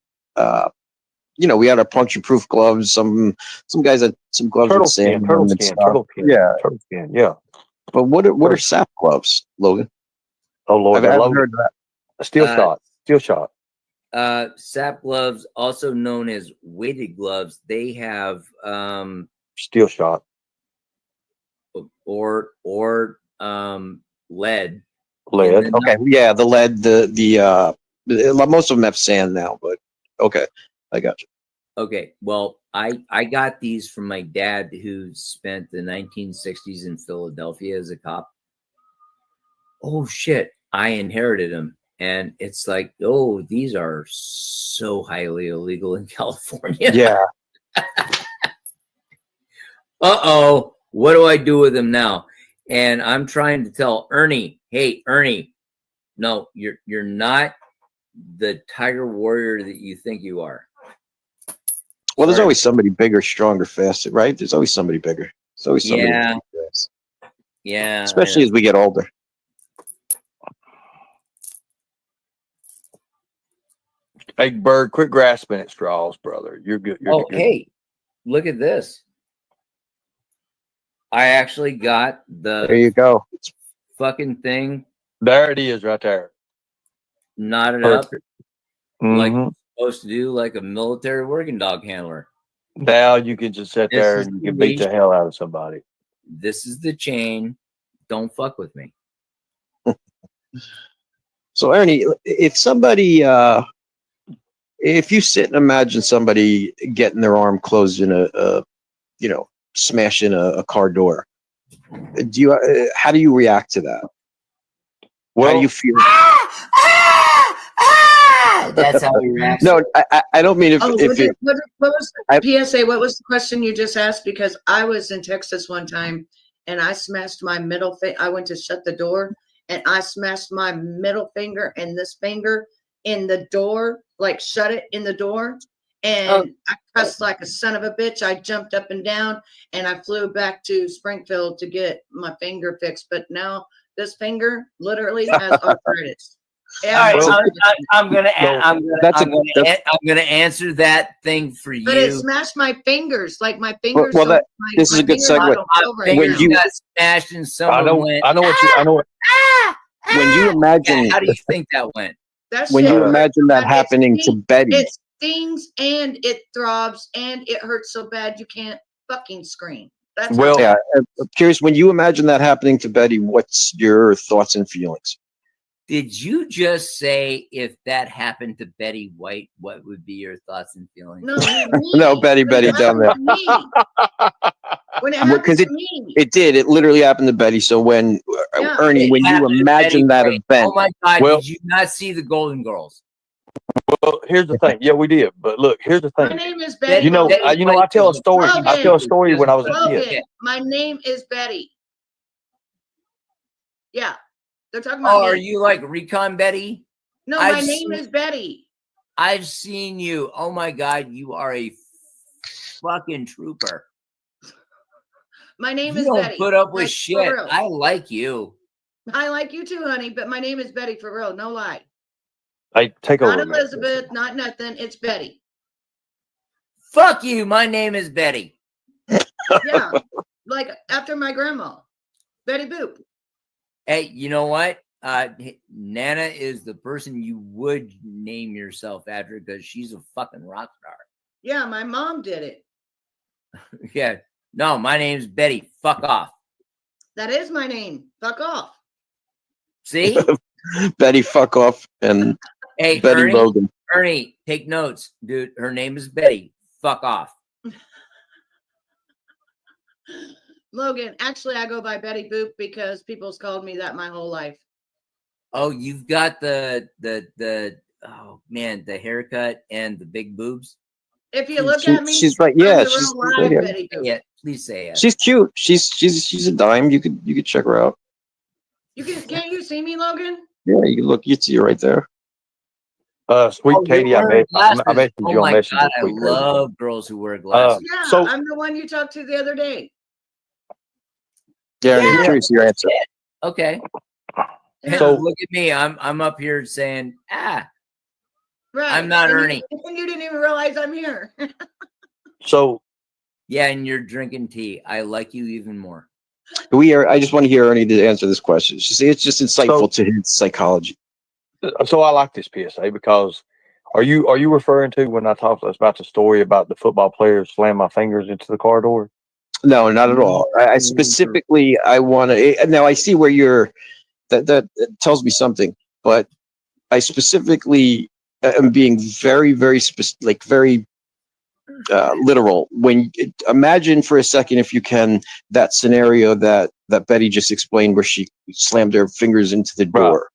We had our puncture-proof gloves. Some guys had some gloves Turtle with sand skin, turtle on them and skin, stuff. turtle skin. Yeah, Turtle skin. Yeah. but what are SAP gloves, Logan? Oh Lord, I've they're I've loaded. heard that. A steel shot. Steel shot. SAP gloves, also known as weighted gloves, they have Steel shot. or lead. Lead. And then- Okay, yeah, the lead, the most of them have sand now, but okay, I got you. Okay, well, I got these from my dad, who spent the 1960s in Philadelphia as a cop. Oh shit, I inherited them, and it's like, oh, these are so highly illegal in California. Yeah. Uh-oh, what do I do with them now? And I'm trying to tell Ernie, hey, Ernie, no, you're not the Tiger Warrior that you think you are. Well, there's Sorry. always somebody bigger, stronger, faster, right? There's always somebody bigger. There's always somebody Yeah. fast. Yeah. I Especially know. as we get older. Hey, Bird, quit grasping at straws, brother. You're good. Oh, hey, look at this. I actually got There the you go. fucking thing There it is, right there. knotted up Perfect. like Mhm. you're supposed to do, like a military working dog handler. Now you can just sit This there is and you the can beat the leash. hell out of somebody. This is the chain. Don't fuck with me. So Ernie, if somebody if you sit and imagine somebody getting their arm closed in a smashing a car door, how do you react to that? How Well, do you feel? That's how he reacts. No, I don't mean if Oh, if it, what was I- PSA? What was the question you just asked? Because I was in Texas one time and I smashed my middle finger. I went to shut the door and I smashed my middle finger and this finger in the door, like shut it in the door. And I cussed like a son of a bitch. I jumped up and down and I flew back to Springfield to get my finger fixed. But now this finger literally has arthritis. All right, Well, I'm gonna that's answer that thing for you. But it smashed my fingers, like my fingers. well, don't- this is a good fingers segue. don't My feel right fingers now. you- got smashed and I someone know. went. I know what you. I know what. when you imagine How do you think that went? That when shit you hurts imagine so that bad. It happening to stings- Betty, It stings and it throbs and it hurts so bad you can't fucking scream. That's Well, how yeah, I'm curious, when you imagine that happening to Betty, what's your thoughts and feelings? Did you just say if that happened to Betty White, what would be your thoughts and feelings? No, me. No, Betty When it down happened to me. When it Well, happened 'cause to me. It did. It literally happened to Betty. So when Yeah. Ernie, It when you happened to imagine that Betty White. event, Oh my God! Well- Did you not see the Golden Girls? Well, here's the thing. Yeah, we did. But look, here's the My thing. name is Betty. You know, Logan. I tell a story. I tell a story when I was a Logan, kid. my name is Betty. Yeah. They're talking about Oh, are me. you like Recon Betty? No, my I've name seen- is Betty. I've seen you. Oh my God, you are a fucking trooper. My name You is don't Betty. put up with Like, for shit. real. I like you. I like you too, honey, but my name is Betty for real. No lie. Hey, take Not over. man. Elizabeth, not nothing. It's Betty. Fuck you. My name is Betty. Yeah. Like after my grandma, Betty Boop. Hey, you know what? Nana is the person you would name yourself after because she's a fucking rock star. Yeah, my mom did it. Yeah. No, my name's Betty. Fuck off. That is my name. Fuck off. See? Betty, fuck off, and Hey, Betty Ernie, Logan. Ernie, take notes, dude. Her name is Betty. Fuck off. Logan, actually, I go by Betty Boop because people's called me that my whole life. Oh, you've got the oh man, the haircut and the big boobs. If you look at me, She's right. I'm Yeah, the she's real right live here. Betty Boop. Yeah, please say it. She's cute. She's a dime. You could check her out. Can't you see me, Logan? Yeah, you look. You see her right there. Sweet Oh, Katie, you're I wearing glasses. messaged Oh you on my Messenger. God, I Sweet Katie. love girls who wear glasses. Yeah, So- I'm the one you talked to the other day. Yeah, Yeah. I'm curious your answer. Okay. Yeah. So- Look at me. I'm up here saying, Right. I'm not And Ernie. And you didn't even realize I'm here. So yeah, and you're drinking tea. I like you even more. I just want to hear Ernie to answer this question. It's just insightful to his psychology. I like this PSA because are you referring to when I talked about the story about the football players slam my fingers into the car door? No, not at all. I specifically, I want to. Now I see where you're. That tells me something, but I specifically am being very, very very literal. Imagine for a second, if you can, that scenario that Betty just explained, where she slammed her fingers into the Right. door.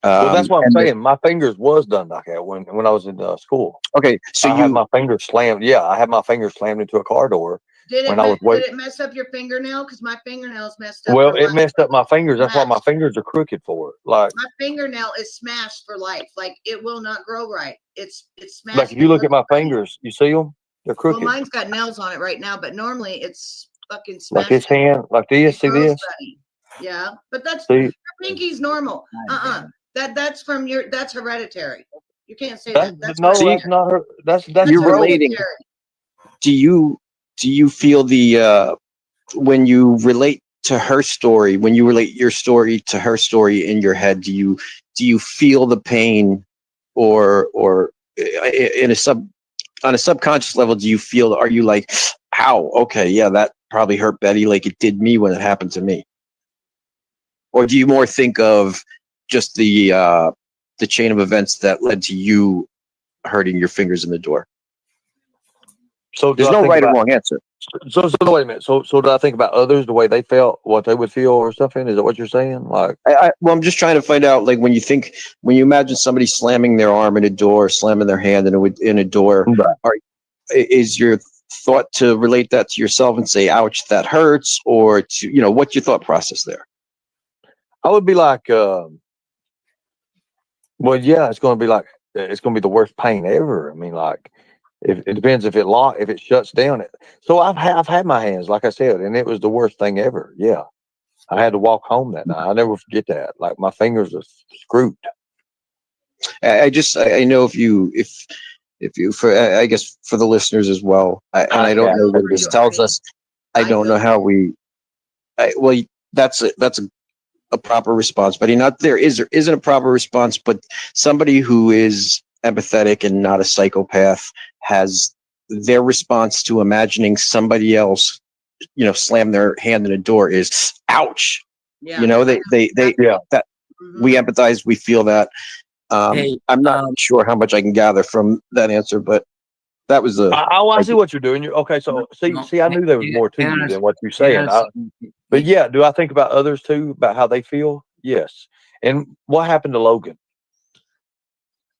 Well, that's what I'm and the- saying. My fingers was done like that when I was in school. okay, so I had you my fingers slammed. Yeah, I had my fingers slammed into a car door. Did it, When I was did it mess up your fingernail? Because my fingernail's messed up. Well, for it life. messed up my fingers. That's why my Smashed. fingers are crooked for it. Like My fingernail is smashed for life. Like it will not grow right. It's smashed. if you look at my fingers, you see them? They're Well, crooked. mine's got nails on it right now, but normally it's fucking Like smashed. this hand, like this. It See grows this? funny. Yeah, but that's See? your pinky's normal. That's from that's hereditary. You can't say That's, that. That's no, hereditary. that's not her. That's You're growth. relating. Hereditary. Do you feel the when you relate to her story, when you relate your story to her story in your head, do you feel the pain, or in on a subconscious level, do you feel, are you like, ow, okay, yeah, that probably hurt Betty like it did me when it happened to me? Or do you more think of just the chain of events that led to you hurting your fingers in the door? So do There's I no think right or about- wrong answer. So wait a minute. So do I think about others, the way they felt, what they would feel, or something? Is that what you're saying? Like, Well, I'm just trying to find out, like, when you imagine somebody slamming their arm in a door, slamming their hand in a door, is your thought to relate that to yourself and say, ouch, that hurts? Or to, what's your thought process there? I would be like, well, yeah, it's going to be the worst pain ever. I mean, like, if it depends if it shuts down. So I've had my hands, like I said, and it was the worst thing ever. Yeah, I had to walk home that night. I'll never forget that. Like, my fingers are screwed. I know if you, I guess for the listeners as well, I don't know what this tells us. I don't know how well, that's a proper response, but there isn't a proper response, but somebody who is empathetic and not a psychopath has their response to imagining somebody else, slam their hand in a door is ouch. Yeah. They Yeah. that Mhm. we empathize, we feel that. Hey, I'm not sure how much I can gather from that answer, but that was I see what you're doing. Okay, so see, I knew there was more to you than what you're saying. But yeah, do I think about others too, about how they feel? Yes. And what happened to Logan?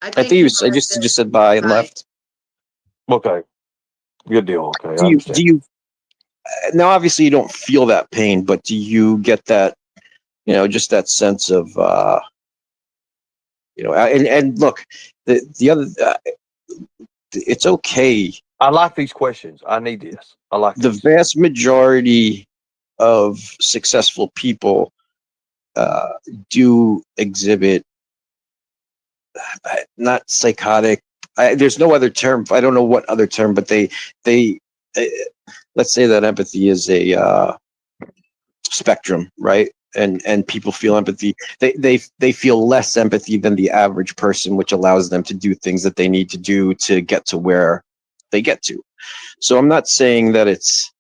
I think I just said bye and Bye. left. Okay, good deal. Okay, I Do understand. you now? Obviously, you don't feel that pain, but do you get that? Just that sense of, and look, the other, it's okay. I like these questions. I need this. I like The these. vast majority of successful people do exhibit not psychotic. There's no other term. I don't know what other term, but they let's say that empathy is a spectrum, right? And people feel empathy. They feel less empathy than the average person, which allows them to do things that they need to do to get to where they get to. So I'm not saying that it's.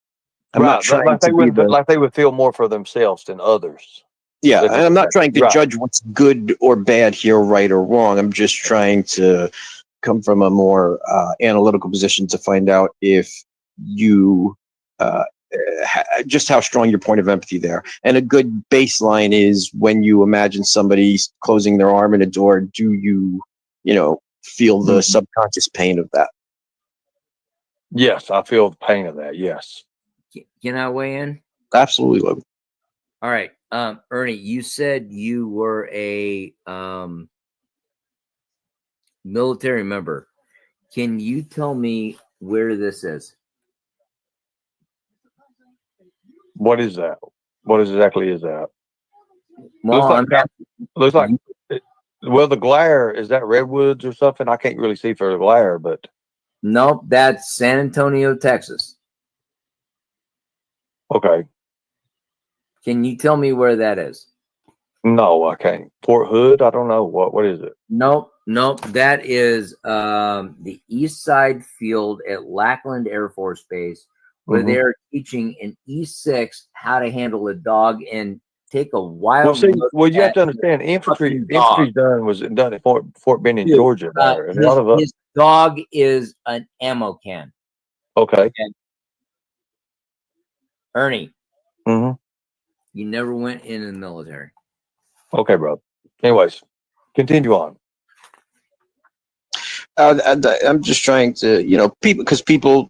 I'm not trying like to be like they would feel more for themselves than others. Yeah, and I'm not trying to Right. judge what's good or bad here, right or wrong. I'm just trying to come from a more analytical position to find out if you just how strong your point of empathy there. And a good baseline is when you imagine somebody closing their arm in a door, do you, feel the subconscious pain of that? Yes, I feel the pain of that. Yes. Can I weigh in? Absolutely, Logan. All right. Ernie, you said you were a military member. Can you tell me where this is? What is that? What exactly is that? Well, Looks like well, the glare, is that redwoods or something? I can't really see for the glare, but nope, that's San Antonio, Texas. okay. Can you tell me where that is? No, I can't. Fort Hood? I don't know. What is it? Nope. That is the East Side Field at Lackland Air Force Base, where Mhm. they're teaching in E6 how to handle a dog and take a wild. Well, you have to understand, infantry's done at Fort Benning, Dude, Georgia. There, and a lot of us. his dog is an ammo can. Okay. Ernie, hmm you never went in the military. Okay, bro. Anyways, continue on. I'm just trying to, people, because people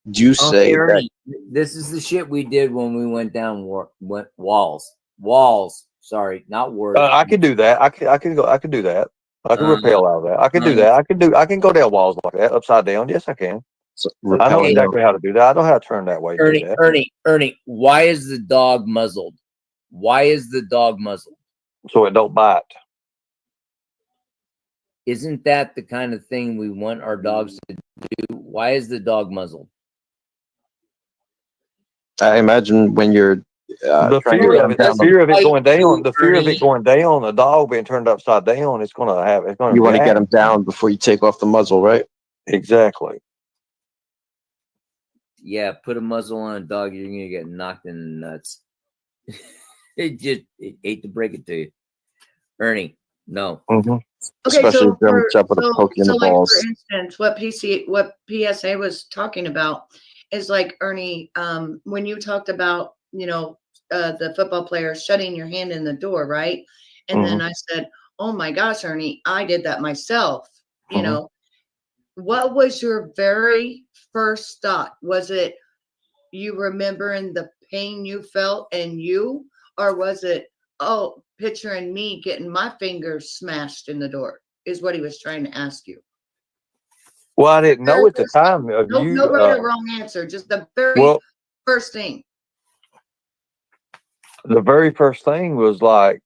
do say Okay, that. Ernie, this is the shit we did when we went down went walls. Walls. Sorry, not words. I can do that. I can go. I can do that. I can rappel out of that. I can do um, that. I can go down walls like that, upside down. Yes, I can. So, I know Okay. exactly how to do that. I know how to turn that way and do that. Ernie, why is the dog muzzled? Why is the dog muzzled? So it don't bite. Isn't that the kind of thing we want our dogs to do? Why is the dog muzzled? I imagine when you're The trying to fear get of them it, the down, fear of it Fight going down, you, the fear of Ernie. it going down, the dog being turned upside down, it's gonna you want to get them react. down before you take off the muzzle, right? Exactly. Yeah, put a muzzle on a dog, you're gonna get knocked in the nuts. it hate to break it to you, Ernie. No, Mm-hmm. Okay, Especially so if they're up with a poke in the like balls. for instance, what PSA was talking about is like Ernie, when you talked about, the football player shutting your hand in the door, right? And then I said, "Oh my gosh, Ernie, I did that myself." You know, what was your very first thought? Was it you remembering the pain you felt or was it, oh, picturing me getting my fingers smashed in the door? Is what he was trying to ask you. Well, I didn't know Very at the first time of No, you. no right or wrong answer. Just the very Well, first thing. the very first thing was like,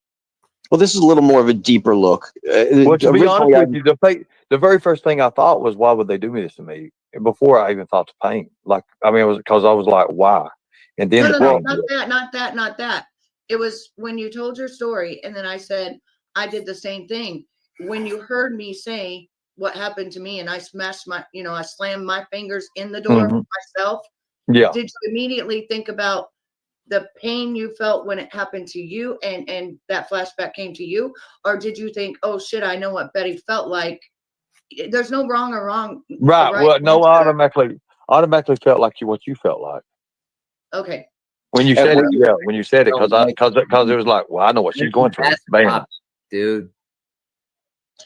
Well, this is a little more of a deeper look. well, to be honest Originally, with you, the very first thing I thought was, why would they do this to me? Before I even thought the pain. Like, I mean, it was because I was like, why? And then No, the pain. not that. It was when you told your story, and then I said I did the same thing. When you heard me say what happened to me, and I smashed I slammed my fingers in the door myself. Yeah. Did you immediately think about the pain you felt when it happened to you, and that flashback came to you, or did you think, oh shit, I know what Betty felt like? There's no wrong or wrong. Right. Right Well, no, answer. automatically felt like what you felt like Okay. when you And said when it. you- Yeah, when you said it, because it was like, well, I know what she's going through. Bam. dude.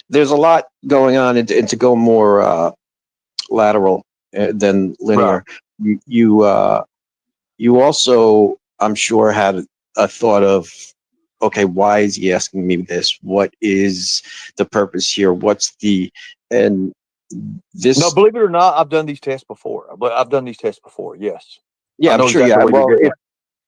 there's a lot going on, and to go more lateral than linear. You also, I'm sure, had a thought of, okay, why is he asking me this? What is the purpose here? And this? No, believe it or not, I've done these tests before. But I've done these tests before. Yes. Yeah, I I'm know sure. exactly Yeah. what you're Well, getting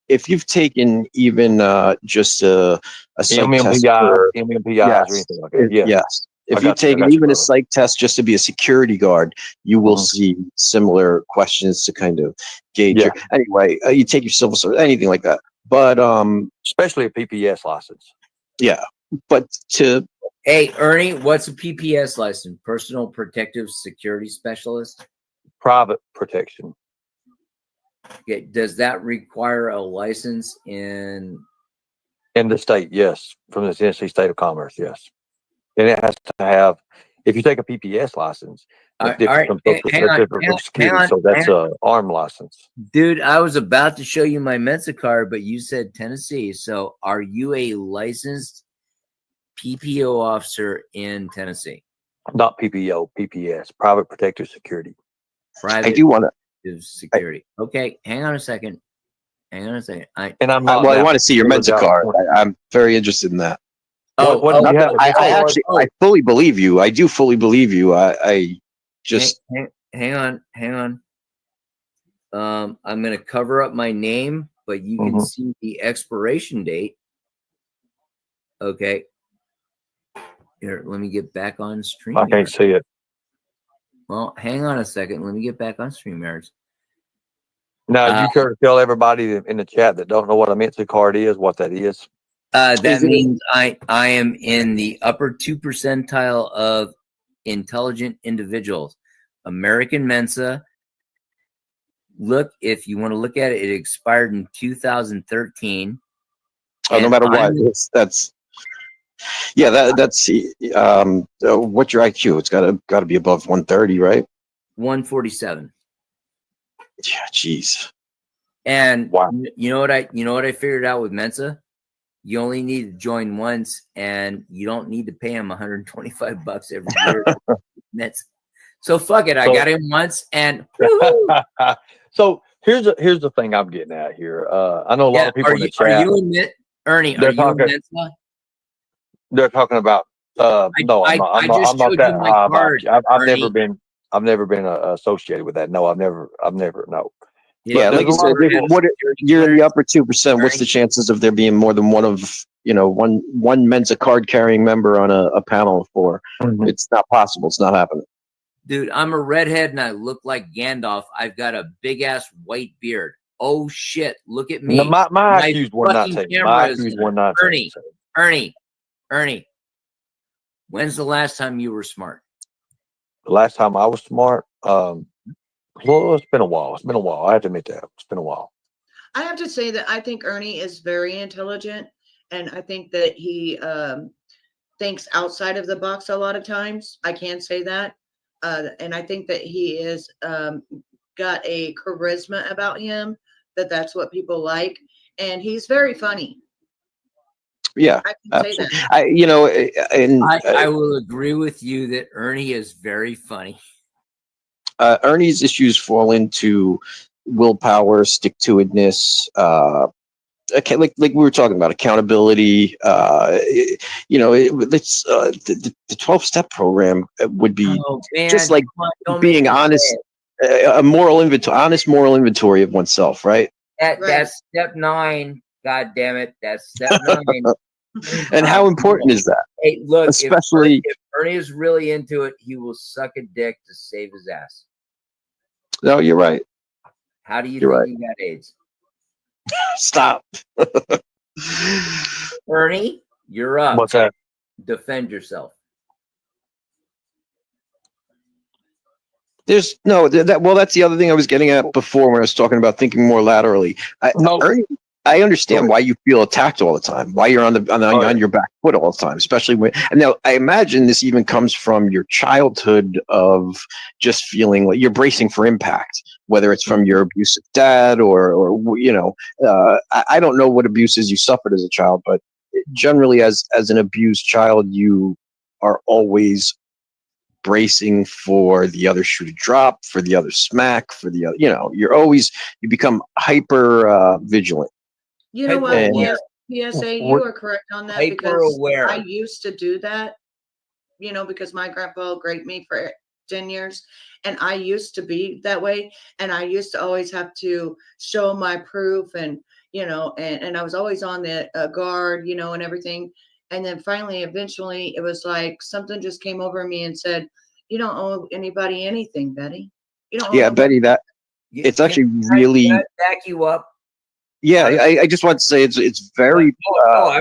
if you've taken even just a psych test MMPI, for, MMPIs or anything like that. Yes. yes. If I you've got you, taken even a psych test just to be a security guard, you will see similar questions to kind of gauge Yeah. your. Anyway, you take your civil service, anything like that. But Especially a PPS license. yeah. But Hey, Ernie, what's a PPS license? Personal Protective Security Specialist. Private protection. Okay, does that require a license in In the state, yes. From the Tennessee State of Commerce, yes. And it has to have, if you take a PPS license, All it's different right, from hang on, different from hang security. on, So that's hang a arm license. Dude, I was about to show you my Mensa card, but you said Tennessee. So are you a licensed PPO officer in Tennessee? Not PPO, PPS, private protective security. Private I do want to. security. Okay, hang on a second. Hang on a second. And I'm not. Well, I now. want to see your Mensa card. I'm very interested in that. What do you have? I fully believe you. I do fully believe you. I just hang on. I'm going to cover up my name, but you can see the expiration date. Okay. Here, let me get back on stream. I can't see it. Well, hang on a second. Let me get back on StreamYards. Now, do you care to tell everybody in the chat that don't know what a Mensa card is, what that is? That means I am in the upper 2 percentile of intelligent individuals. American Mensa. Look, if you want to look at it, it expired in 2013. no matter what, that's what's your IQ? It's got to be above 130, right? 147. Yeah, jeez. And Wow. you know what I figured out with Mensa? You only need to join once, and you don't need to pay him $125 every year. Mensa. So fuck it. I So- got him once, and So here's the thing I'm getting at here. I know a lot of people are in you, the chat. Ernie? Are They're you in talking- Mensa? They're talking about. No, I'm not. I just I'm not showed that you my high about card, you. I've Ernie. never been. I've never been associated with that. No, I've never. No. Yeah, But like you there's a lot said, of people- you're in the upper 2%. What's the chances of there being more than one Mensa card carrying member on a panel of 4? Mhm. It's not possible. It's not happening. Dude, I'm a redhead and I look like Gandalf. I've got a big ass white beard. Oh shit! Look at me. No, my My IQ's 119. fucking My camera is IQ's 119. Ernie. When's the last time you were smart? The last time I was smart, well, it's been a while. I have to admit that it's been a while. I have to say that I think Ernie is very intelligent, and I think that he thinks outside of the box a lot of times. I can say that, and I think that he is got a charisma about him that's what people like, and he's very funny. Yeah, I can say absolutely. that. I will agree with you that Ernie is very funny. Ernie's issues fall into willpower, stick-to-itiveness, like we were talking about, accountability. It's the 12-step program would be Oh, man, just like come on, don't being make me honest, say it. honest moral inventory of oneself, right? That's step 9. God damn it. That's step 9. And how important is that? Hey, look, Especially- if Ernie is really into it, he will suck a dick to save his ass. No, you're right. How do you You're think he got AIDS? Stop. Ernie, you're up. What's that? Defend yourself. There's no that. Well, that's the other thing I was getting at before when I was talking about thinking more laterally. Ernie, I understand why you feel attacked all the time, why you're on your back foot all the time, especially when. And now I imagine this even comes from your childhood of just feeling like you're bracing for impact, whether it's from your abusive dad or I don't know what abuses you suffered as a child, but generally as an abused child, you are always bracing for the other shoe to drop, for the other smack, for the other, you become hyper vigilant. You know what? And- Yes, PSA, you are correct on that, Hyper because aware. I used to do that, because my grandpa raped me for 10 years, and I used to be that way, and I used to always have to show my proof, and and I was always on the guard, and everything. And then finally, eventually, it was like something just came over me and said, "You don't owe anybody anything, Betty. You don't owe Yeah, nobody." Betty, that it's actually really. Can I back you up? Yeah, I just want to say it's very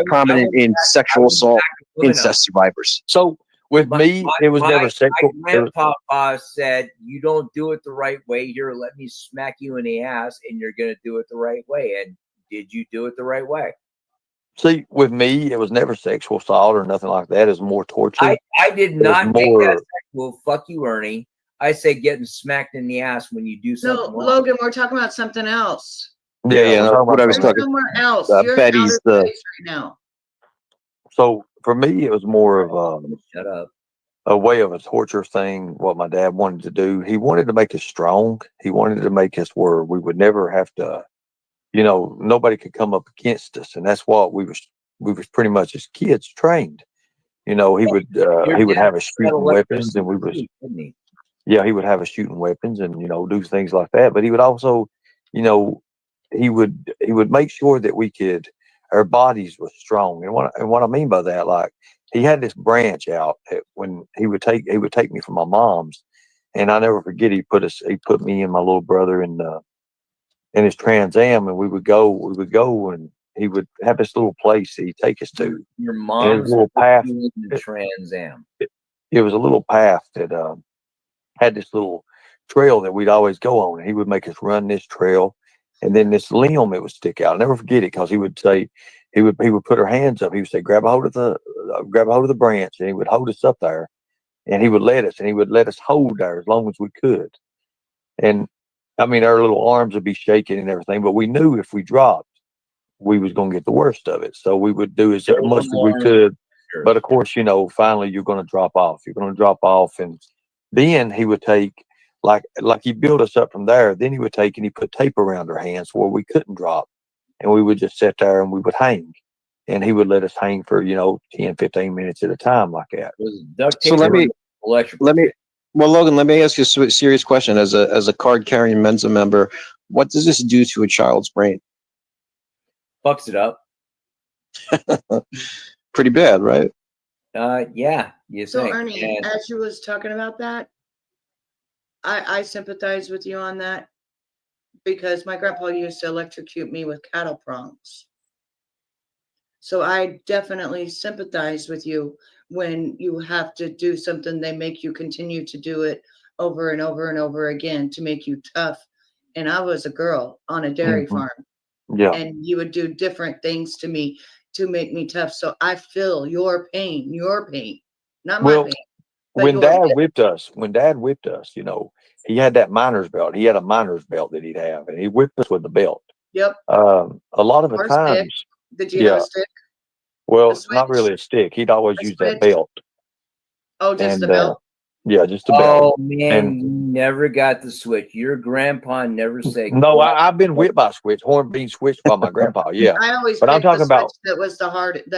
prominent in sexual assault, incest survivors. So with me, it was never sexual. My grandpapa said, "You don't do it the right way. Here, let me smack you in the ass, and you're gonna do it the right way." And did you do it the right way? See, with me, it was never sexual assault or nothing like that. It was more torture. I did was not make more- that sexual. Fuck you, Ernie. I say getting smacked in the ass when you do No, something wrong. Logan, we're talking about something else. Yeah, no, what I was We're talking. somewhere else. You're Betty's in outer the- space right now. So for me, it was more of Shut up. a way of a torture thing. What my dad wanted to do, he wanted to make us strong. He wanted to make us where we would never have to, nobody could come up against us, and that's what we was pretty much as kids trained. He would have us shooting weapons, and we was Didn't he? yeah, he would have us shooting weapons and do things like that. But he would also, he would make sure that our bodies were strong. And what I mean by that, like he had this branch out when he would take me from my mom's, and I never forget he put me and my little brother in his Trans Am, and we would go and he would have this little place that he'd take us to. Your And mom's his little path. in the Trans Am. It was a little path that had this little trail that we'd always go on, and he would make us run this trail, and then this limb it would stick out. I'll never forget it, because he would say he would put our hands up. He would say, grab a hold of the branch, and he would hold us up there, and he would let us hold there as long as we could. And I mean, our little arms would be shaking and everything, but we knew if we dropped, we was going to get the worst of it. So we would do as much as we could. But of course, you know, finally you're going to drop off. You're going to drop off. And then he would take, like he built us up from there. Then he would take and he put tape around our hands where we couldn't drop. And we would just sit there and we would hang. And he would let us hang for, you know, 10, 15 minutes at a time like that. Was duct So tape let me- or electrical Let me, tape? well, Logan, let me ask you a serious question. As a card carrying Mensa member, what does this do to a child's brain? Fucks it up. Pretty bad, right? Yeah, you So think. Ernie, And as you was talking about that, I sympathize with you on that because my grandpa used to electrocute me with cattle prongs. So I definitely sympathize with you when you have to do something, they make you continue to do it over and over and over again to make you tough. And I was a girl on a dairy Mhm. farm, Yeah. and you would do different things to me to make me tough. So I feel your pain, not my Well, pain. But when yours. Dad whipped us, you know, he had that miner's belt. He had a miner's belt that he'd have, and he whipped us with the belt. Yep. A lot of the Or a stick. times, Did you have yeah. a stick? well, A not switch? really a stick. He'd always A use that switch? belt. Oh, just And the belt? yeah, just the belt. oh man, And- you never got the switch. Your grandpa never said. No, I've been whipped by a switch, horn being switched by my grandpa. Yeah. I always But I'm picked the talking about- switch that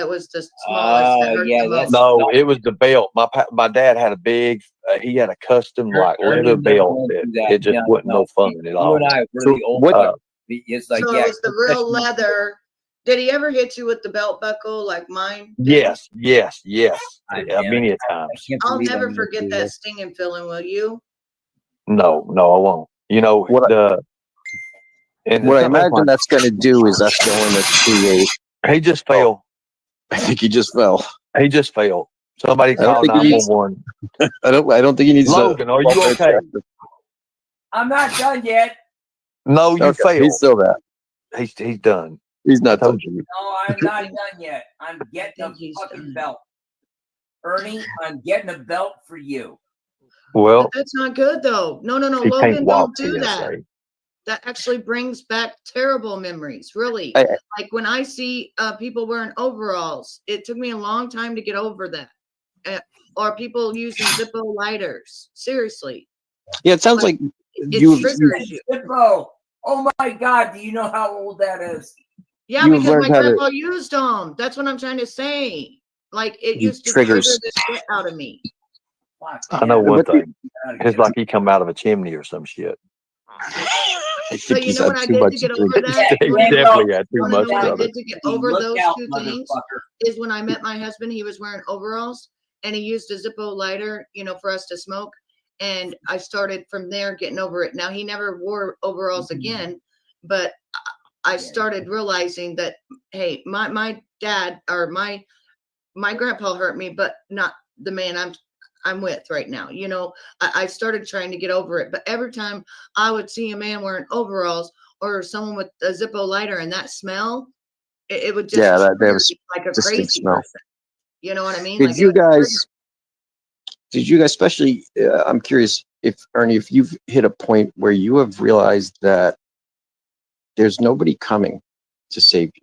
was the smallest Oh, that hurt yeah, the that's- most. No, it was the belt. My dad had a big. He had a custom like Ernie leather never belt. went through It just wasn't no fun at You all. and I, we're So the old. what- fuck. It's like, So yeah, it was the real leather. Did he ever hit you with the belt buckle like mine? did? Yes. God Yeah, damn many a I times. can't I'll believe I'm never gonna forget do that this. stinging feeling, will you? No, I won't. You know What and What I something imagine that's going to do is that's going to create. he just fell. I think he just fell. He just fell. Somebody I don't called think he needs- 911. I don't think he needs. Logan, are you okay? I'm not done yet. No, you Okay, failed. he's still that. He's done. He's I not done. told you. No, I'm not done yet. I'm getting a think he's fucking done. belt. Ernie, I'm getting a belt for you. Well, But that's not good though. No, he Logan, can't walk. don't do that. TSA. That actually brings back terrible memories, really. I- Like when I see people wearing overalls, it took me a long time to get over that. Or people using Zippo lighters. Seriously. Yeah, it sounds like It you. triggers you. Zippo. Oh my God, do you know how old that is? Yeah, You've because my learned how to- grandpa used them. That's what I'm trying to say. Like it You used to trigger triggers. the shit out of me. Fuck, I know man. one But- thing. Gotta It's get like he come out of a chimney or some shit. I So think you he's know had what I too did much to get drink. over that? He Rainbow. definitely had too Wanna know much what I of it. did to get Hey, over look those out, two things? motherfucker. Is when I met my husband, he was wearing overalls and he used a Zippo lighter, for us to smoke. And I started from there getting over it. Now he never wore overalls again, but I started realizing that, hey, my dad or my grandpa hurt me, but not the man I'm with right now. I started trying to get over it, but every time I would see a man wearing overalls or someone with a Zippo lighter and that smell, it would just Yeah, that trigger was me like a distinct crazy smell. person. You know what I mean? Did Like, it you would trigger- guys? Did you guys, especially? I'm curious if Ernie, if you've hit a point where you have realized that there's nobody coming to save you.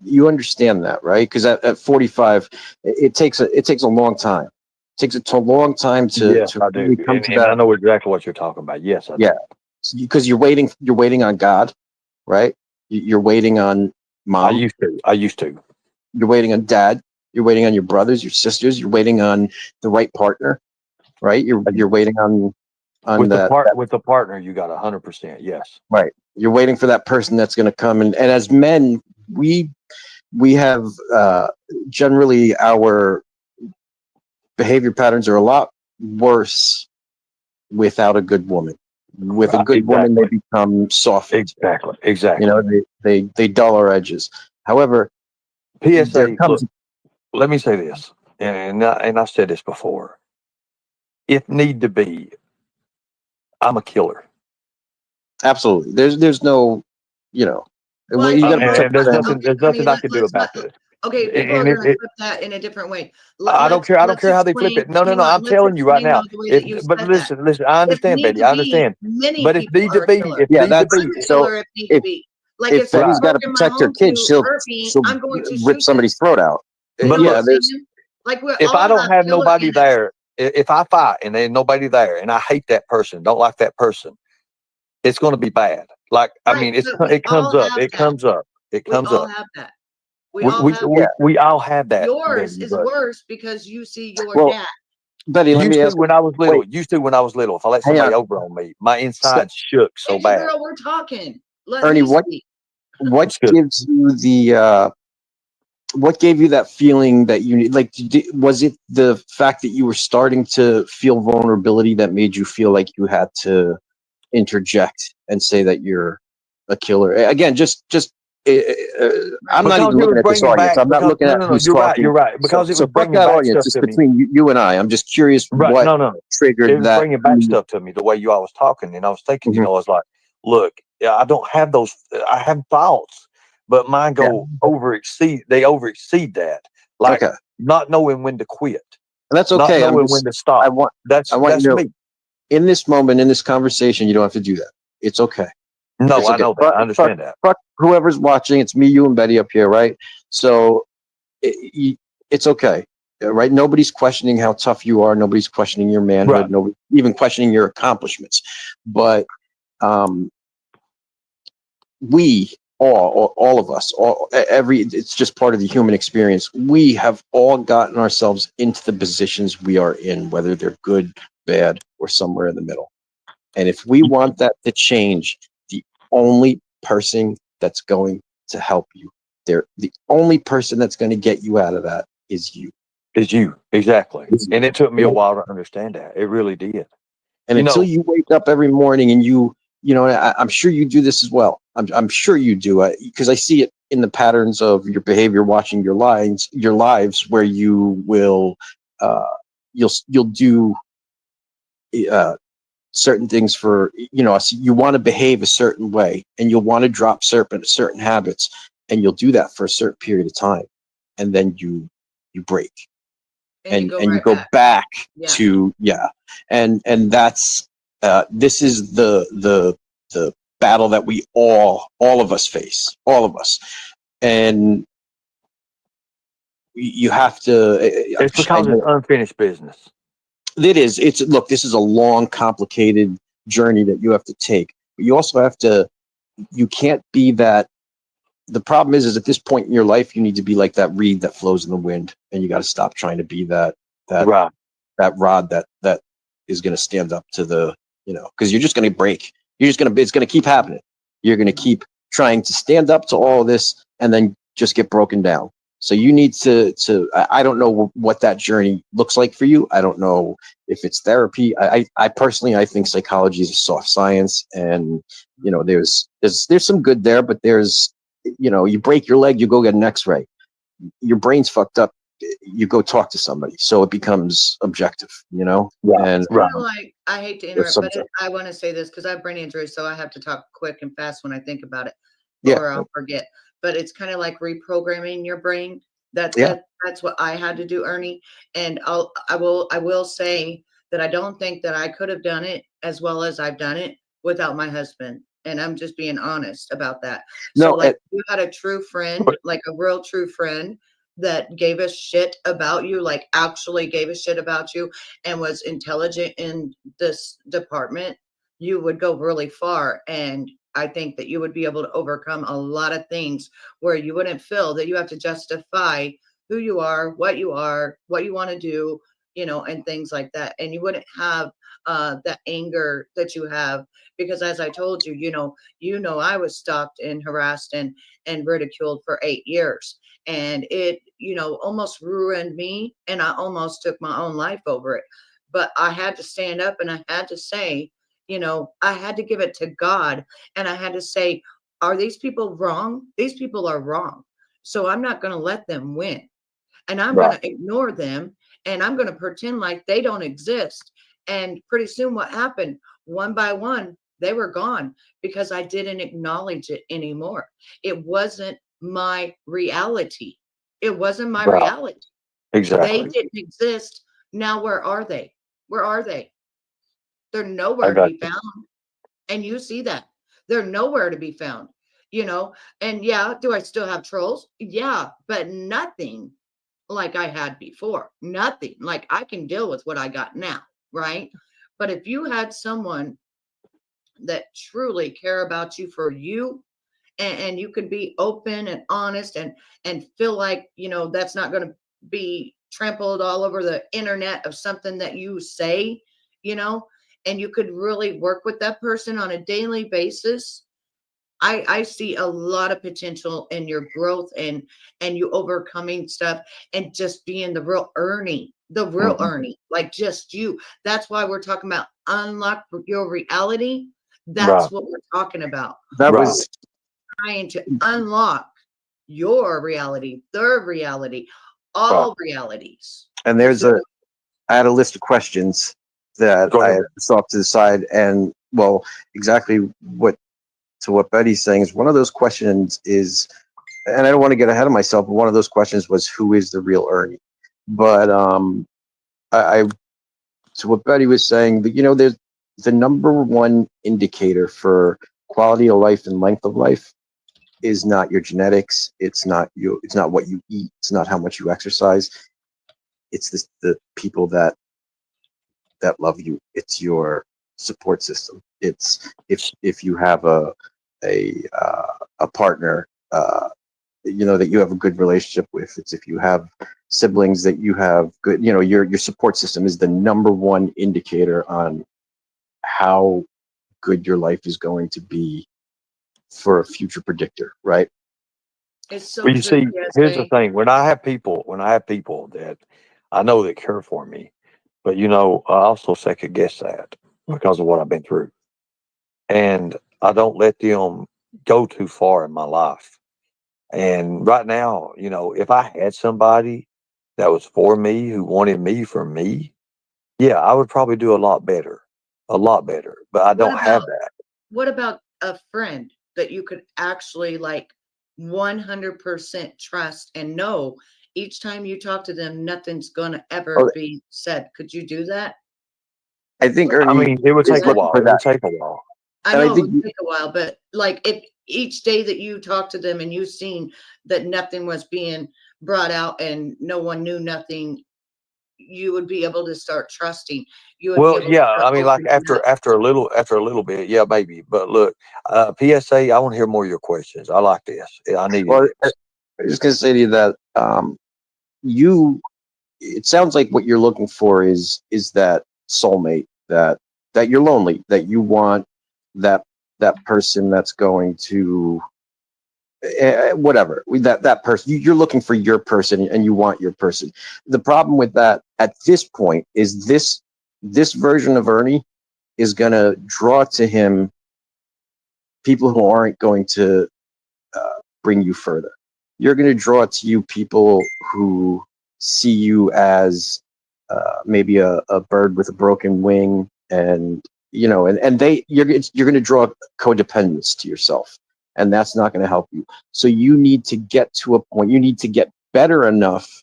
You understand that, right? Because at 45, it takes a long time. It takes a long time to Yes, I do. really come And, to and I that. know exactly what you're talking about. Yes, I do. Yeah. Because you're waiting on God, right? You're waiting on I mom. used to. You're waiting on dad. You're waiting on your brothers, your sisters. You're waiting on the right partner, right? You're waiting on With that. with the partner, you got 100%. Yes. Right. You're waiting for that person that's going to come. And as men, we have generally our behavior patterns are a lot worse without a good woman. With a good woman, they become soft. Exactly. They dull our edges. However, PSA. there comes- Look, let me say this, and I've said this before. If need to be, I'm a killer. absolutely. There's no, Well, well, I you think got And to there's protect them. nothing I can do about this. Okay, people And are gonna flip that in a different way. I don't care. I don't Let's care how they flip explain. it. No, no, Hang no. on, I'm let's telling you right explain now. though the way If that you but said that. listen, I If understand, need Betty. to I be, understand. many But if people need are to a be, killer. if Yeah, need to that's I'm be, a so. killer if need to If be. Like if if someone Betty's got to broke in my protect her home kids, to hurt me, she'll I'm going to rip shoot somebody's them. throat out. You But know Yeah, what I'm there's saying? Like we if I all don't have have killer nobody in us. there, if I fight and there's nobody there, and I hate that person, don't like that person, it's going to be bad. Like I Right, mean, but we it all comes up. have It that. comes up. It We comes all up. have that. We all have yeah. that. We all have that. Yours Betty, is but worse because you see your Well, dad. Betty, let used me to ask. when I was little. Wait, Used to when I was little. If I let hang somebody on, over on me, my insides shook so It's your bad. girl, we're talking. Let Ernie. me speak. What It's good. gives you the what gave you that feeling that you need? Like, was it the fact that you were starting to feel vulnerability that made you feel like you had to interject and say that you're a killer? Again, uh, I'm not Because even it looking was at this bringing audience. back. I'm not Because looking no, at no, no. who's You're right. talking. You're right. So, Because it so was fuck bringing that back audience. stuff It's to me. between you and I. I'm just curious Right. what No, no. It triggered was that. bringing back stuff to me the way you all was talking, and I was thinking. Mhm. I was like, look, yeah, I don't have those. I have thoughts, but mine Yeah. go over exceed. They over exceed that. Like Okay, not knowing when to quit, and that's not okay. knowing when to I stop. want That's you to know, me. in this moment, in this conversation, you don't have to do that. It's okay. No, It's I okay. know that. I understand that. Fuck whoever's watching. It's me, you, and Betty up here, right? So it's okay, right? Nobody's questioning how tough you are. Nobody's questioning your manhood. Right. Nobody even questioning your accomplishments. But we all of us, it's just part of the human experience. We have all gotten ourselves into the positions we are in, whether they're good, bad, or somewhere in the middle. And if we want that to change, the only person that's going to help you, the only person that's going to get you out of that is you. Is you exactly? Is you. And it took me You a know? while to understand that. It really did. And You until know, you wake up every morning and I'm sure you do this as well. I'm sure you do, because I see it in the patterns of your behavior, watching your lives, where you will, you'll do certain things for, you want to behave a certain way, and you'll want to drop certain habits, and you'll do that for a certain period of time, and then you break, And you go and you right go back. back Yeah. to and that's this is the battle that we all of us face, all of us. And you have to it's because it's unfinished business. look, this is a long, complicated journey that you have to take, but you also have to, you can't be that. The problem is at this point in your life, you need to be like that reed that flows in the wind, and you got to stop trying to be that Right. that rod that is going to stand up to the, because you're just going to break. It's going to keep happening. You're going to keep trying to stand up to all of this and then just get broken down. So you need to I don't know what that journey looks like for you. I don't know if it's therapy. I personally, I think psychology is a soft science, and there's some good there, but there's, you break your leg, you go get an x-ray. Your brain's fucked up, you go talk to somebody, so it becomes objective. Yeah. And Kind of like, I hate to interrupt, but subject. I want to say this because I have brain injury, so I have to talk quick and fast when I think about it, Yeah. or I'll forget. But it's kind of like reprogramming your brain. That's what I had to do, Ernie. And I will say that I don't think that I could have done it as well as I've done it without my husband. And I'm just being honest about that. So No, like you had a true friend, like a real true friend that gave a shit about you, like actually gave a shit about you and was intelligent in this department, you would go really far. And I think that you would be able to overcome a lot of things where you wouldn't feel that you have to justify who you are, what you want to do, and things like that. And you wouldn't have the anger that you have, because as I told you, I was stalked and harassed and ridiculed for 8 years. And it, almost ruined me, and I almost took my own life over it. But I had to stand up and I had to say, I had to give it to God, and I had to say, are these people wrong? These people are wrong. So I'm not going to let them win. And I'm going to ignore them, and I'm going to pretend like they don't exist. And pretty soon what happened, one by one, they were gone because I didn't acknowledge it anymore. It wasn't my reality. It wasn't my Right. reality. Exactly. They didn't exist. Now where are they? Where are they? They're I nowhere to got be you. found. And you see that. They're nowhere to be found, you know. And yeah, do I still have trolls? Yeah, but nothing like I had before. Nothing. Like I can deal with what I got now, right? But if you had someone that truly care about you for you, and you can be open and honest and feel like, you know, that's not going to be trampled all over the internet of something that you say, you know, and you could really work with that person on a daily basis. I see a lot of potential in your growth and you overcoming stuff and just being the real Mhm. Ernie, like just you. That's why we're talking about unlock your reality. Right. That's what we're talking about. That Right. was Trying to unlock your reality, their reality, Right. all realities. and there's So I had a list of questions that Go I ahead. had off to the side, and well, exactly what Betty's saying is one of those questions is, and I don't want to get ahead of myself, but one of those questions was who is the real Ernie? But I to what Betty was saying, that you know, there's the number one indicator for quality of life and length of life is not your genetics. It's not you. It's not what you eat. It's not how much you exercise. It's the people that love you. It's your support system. It's if you have a partner, you know, that you have a good relationship with. It's if you have siblings that you have good, you know, your support system is the number one indicator on how good your life is going to be for a future predictor, right? it's so Well, you true, see, here's the PSA. thing. When I have people that I know that care for me, but you know, I also second guess that because of what I've been through. And I don't let them go too far in my life. And right now, you know, if I had somebody that was for me, who wanted me for me, yeah, I would probably do a lot better. But I What don't have about that. what about a friend that you could actually like 100% trust and know each time you talk to them, nothing's gonna ever Oh, be said. Could you do that? I think I Ernie mean, it would Do is take a that? looking while. for It would that, take a while. I and I know it think would take a while, but like if each day that you talk to them and you've seen that nothing was being brought out and no one knew nothing, you would be able to start trusting. You would be Well, able to yeah, start I mean, like opening up. after a little bit, yeah, maybe. But look, PSA, I want to hear more of your questions. I like this. I needed well, I this. was just going to say to you that you it sounds like what you're looking for is that soulmate, that you're lonely, that you want that person that's going to whatever that person, you're looking for your person and you want your person. The problem with that at this point is this version of Ernie is going to draw to him people who aren't going to bring you further. You're going to draw to you people who see you as maybe a bird with a broken wing, and you know, and you're going to draw codependence to yourself, and that's not going to help you. So you need to get to a point. You need to get better enough.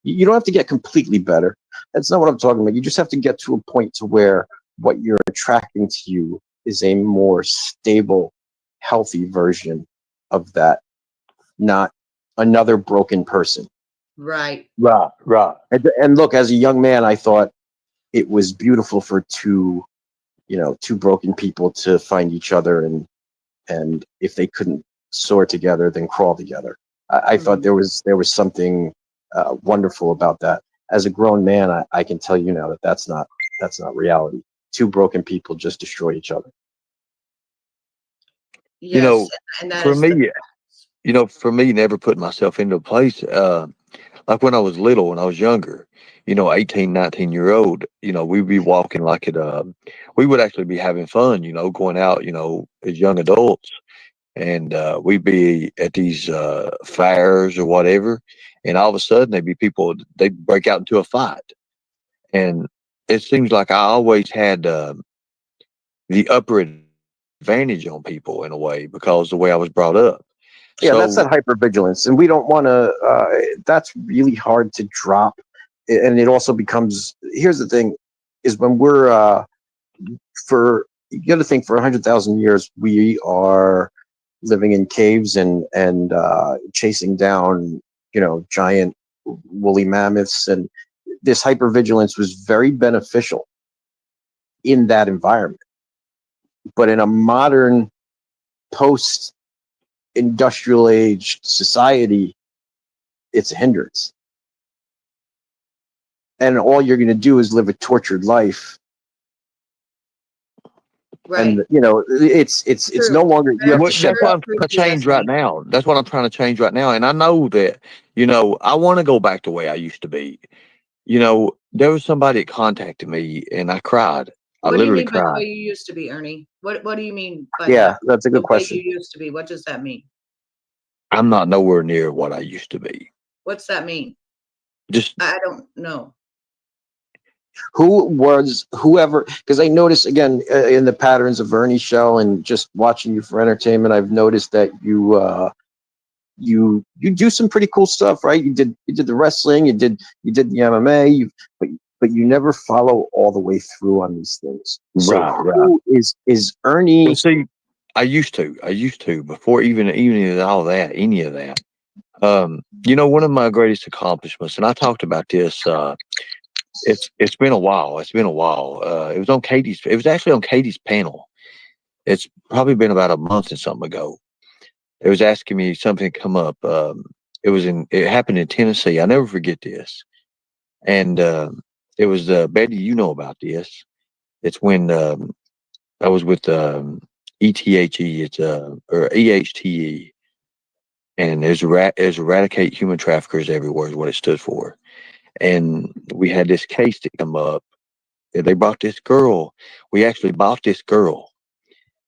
You don't have to get completely better. That's not what I'm talking about. You just have to get to a point to where what you're attracting to you is a more stable, healthy version of that, not another broken person. Right. Right, right. And look, as a young man, I thought it was beautiful for two, you know, two broken people to find each other, and if they couldn't soar together, then crawl together. I thought Mhm. there was something wonderful about that. As a grown man, I can tell you now that that's not reality. Two broken people just destroy each other. You Yes, know, and that for is the me, for me, never put myself into a place, like when I was little, when I was younger, you know, 18, 19-year old, you know, we'd be walking like we would actually be having fun, you know, going out, you know, as young adults. And we'd be at these fairs or whatever. And all of a sudden, there'd be people, they'd break out into a fight. And it seems like I always had the upper advantage on people in a way because the way I was brought up. Yeah, that's So that hypervigilance, and we don't want to. That's really hard to drop, and it also becomes. Here's the thing: is when we're for you got to think for 100,000 years we are living in caves and chasing down giant woolly mammoths, and this hypervigilance was very beneficial in that environment. But in a modern post industrial age society, it's a hindrance. And all you're going to do is live a tortured life. Right. And it's True. no longer, you have what, to shut that's what that. I'm trying to change right now. That's what I'm trying to change right now. And I know that, I want to go back to the way I used to be. There was somebody that contacted me and I cried. I What do you literally mean by the way cried. you used to be, Ernie? What do you mean by Yeah, that? that's a The good way question. you used to be. What does that mean? I'm not nowhere near what I used to be. What's that mean? Just I don't know. Whoever, because I noticed again in the patterns of Ernie's show and just watching you for entertainment, I've noticed that you do some pretty cool stuff, right? You did the wrestling, you did the MMA, but you never follow all the way through on these things. So right. who is Ernie? Well, see, I used to before even all that, any of that. One of my greatest accomplishments, and I talked about this. It's been a while. It was on Katie's. It was actually on Katie's panel. It's probably been about a month and something ago. It was asking me something to come up. It happened in Tennessee. I never forget this. And it was Betty. You know about this. It's when I was with ETHE. It's or EHTE, and there's eradicate human traffickers everywhere is what it stood for. And we had this case to come up. They brought this girl. We actually bought this girl.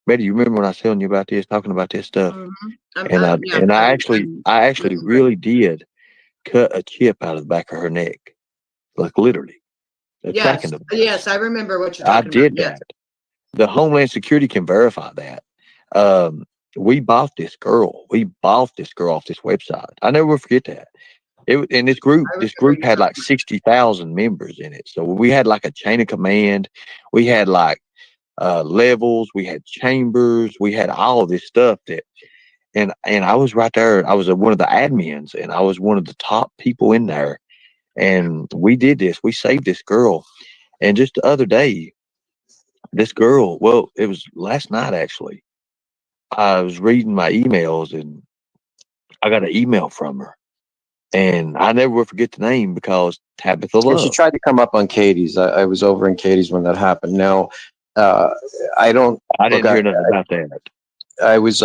Betty, you remember when I was telling you about this, talking about this stuff? Mm-hmm. I actually really did cut a chip out of the back of her neck, like literally. A tracking device. Yes, I remember what you're I talking about. did that. The Homeland Security can verify that. We bought this girl. We bought this girl off this website. I never will forget that. And this group had like 60,000 members in it. So we had like a chain of command. We had like levels. We had chambers. We had all this stuff and I was right there. I was one of the admins, and I was one of the top people in there. And we did this. We saved this girl. And just the other day, this girl. Well, it was last night actually. I was reading my emails, and I got an email from her. And I never will forget the name because Tabitha Yeah, Love. she tried to come up on Katie's. I was over in Katie's when that happened. Now, I didn't hear nothing about that. I was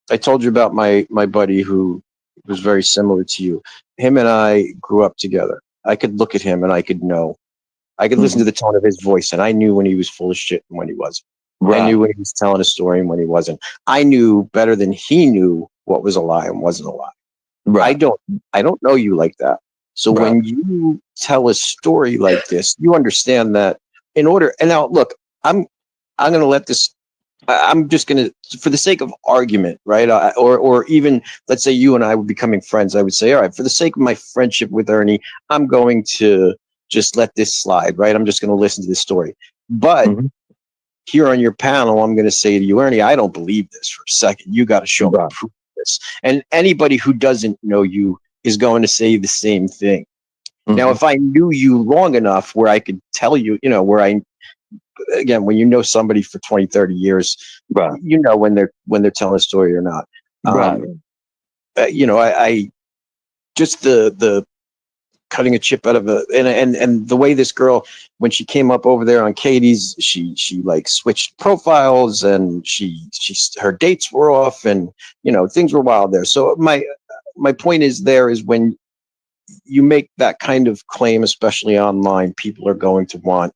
I told you about my buddy who was very similar to you. Him and I grew up together. I could look at him and I could know. I could listen to the tone of his voice, and I knew when he was full of shit and when he wasn't. Right. I knew when he was telling a story and when he wasn't. I knew better than he knew what was a lie and wasn't a lie. Right. I don't know you like that. So Right. when you tell a story like this, you understand that in order. And now, look, I'm going to let this. I'm just going to, for the sake of argument, right? Or even let's say you and I were becoming friends. I would say, all right, for the sake of my friendship with Ernie, I'm going to just let this slide, right? I'm just going to listen to this story. But here on your panel, I'm going to say to you, Ernie, I don't believe this for a second. You got to show me proof of this. And anybody who doesn't know you is going to say the same thing. Now, if I knew you long enough where I could tell you, again, when you know somebody for 20, 30 years, you know when they're telling a story or not. I just the cutting a chip out of and the way this girl, when she came up over there on Katie's, she like switched profiles, and her dates were off, and things were wild there. So my point is when you make that kind of claim, especially online, people are going to want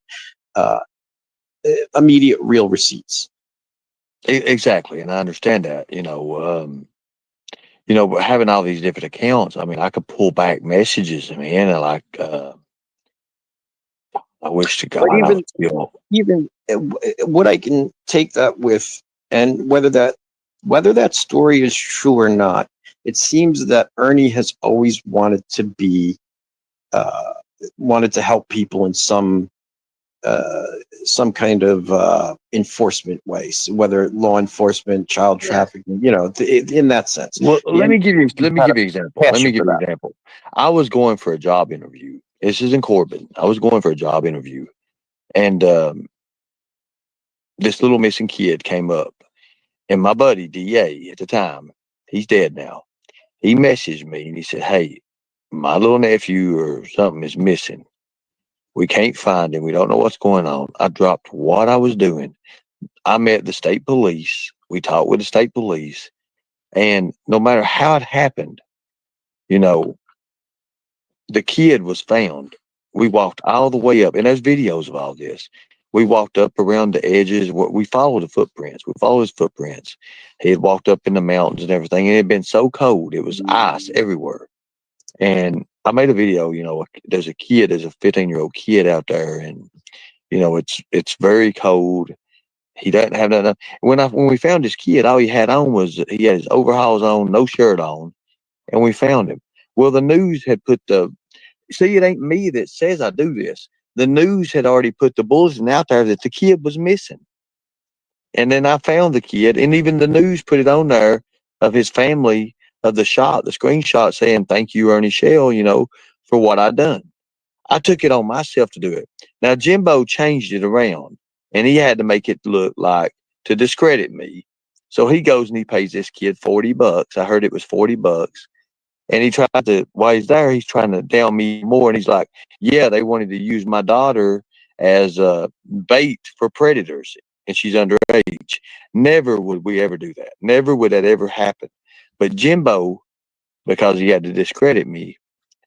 immediate real receipts. Exactly, and I understand that. But having all these different accounts, I mean, I could pull back messages, man, and like, I wish to God, even what I can take that with, and whether that whether that story is true or not, it seems that Ernie has always wanted to be, wanted to help people in some kind of enforcement way, so whether law enforcement, child Yeah. trafficking, you know, in that sense. Well, let me give you had an example. Let me passion give for you an example. I was going for a job interview. This is in Corbin. I was going for a job interview, and this little missing kid came up, and my buddy DA at the time, he's dead now. He messaged me and he said, "Hey, my little nephew or something is missing. We can't find him. We don't know what's going on." I dropped what I was doing. I met the state police. We talked with the state police, and no matter how it happened, you know, the kid was found. We walked all the way up, and there's videos of all this. We walked up around the edges. We followed the footprints. We followed his footprints. He had walked up in the mountains and everything, and it had been so cold. It was ice everywhere. And I made a video. You know, there's a 15-year-old kid out there, and you know, it's very cold. He doesn't have nothing. When we found this kid, all he had on was he had his overalls on, no shirt on, and we found him. Well, the news had put see, it ain't me that says I do this. The news had already put the bulletin out there that the kid was missing. And then I found the kid, and even the news put it on there of his family of the screenshot saying, "Thank you, Ernie Shell, you know, for what I done." I took it on myself to do it. Now, Jimbo changed it around, and he had to make it look like to discredit me. So he goes and he pays this kid $40. I heard it was $40. And he tried to, while he's there, he's trying to down me more. And he's like, "Yeah, they wanted to use my daughter as bait for predators, and she's underage." Never would we ever do that. Never would that ever happen. But Jimbo, because he had to discredit me,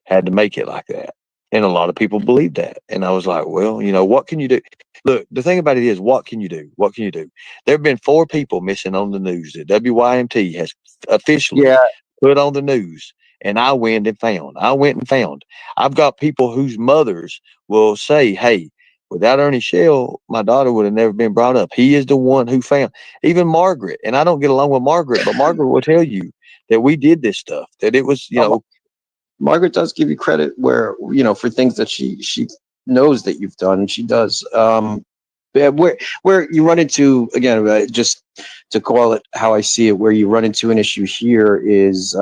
had to make it like that. And a lot of people believe that. And I was like, well, you know, what can you do? Look, the thing about it is, what can you do? What can you do? There have been 4 people missing on the news that WYMT has officially Yeah, put on the news. And I went and found. I've got people whose mothers will say, "Hey, without Ernie Shell, my daughter would have never been brought up." He is the one who found. Even Margaret, and I don't get along with Margaret, but Margaret will tell you that we did this stuff, that it was, you know. Margaret does give you credit where, you know, for things that she knows that you've done, and she does. Yeah, where you run into, again, just to call it how I see it, where you run into an issue here is,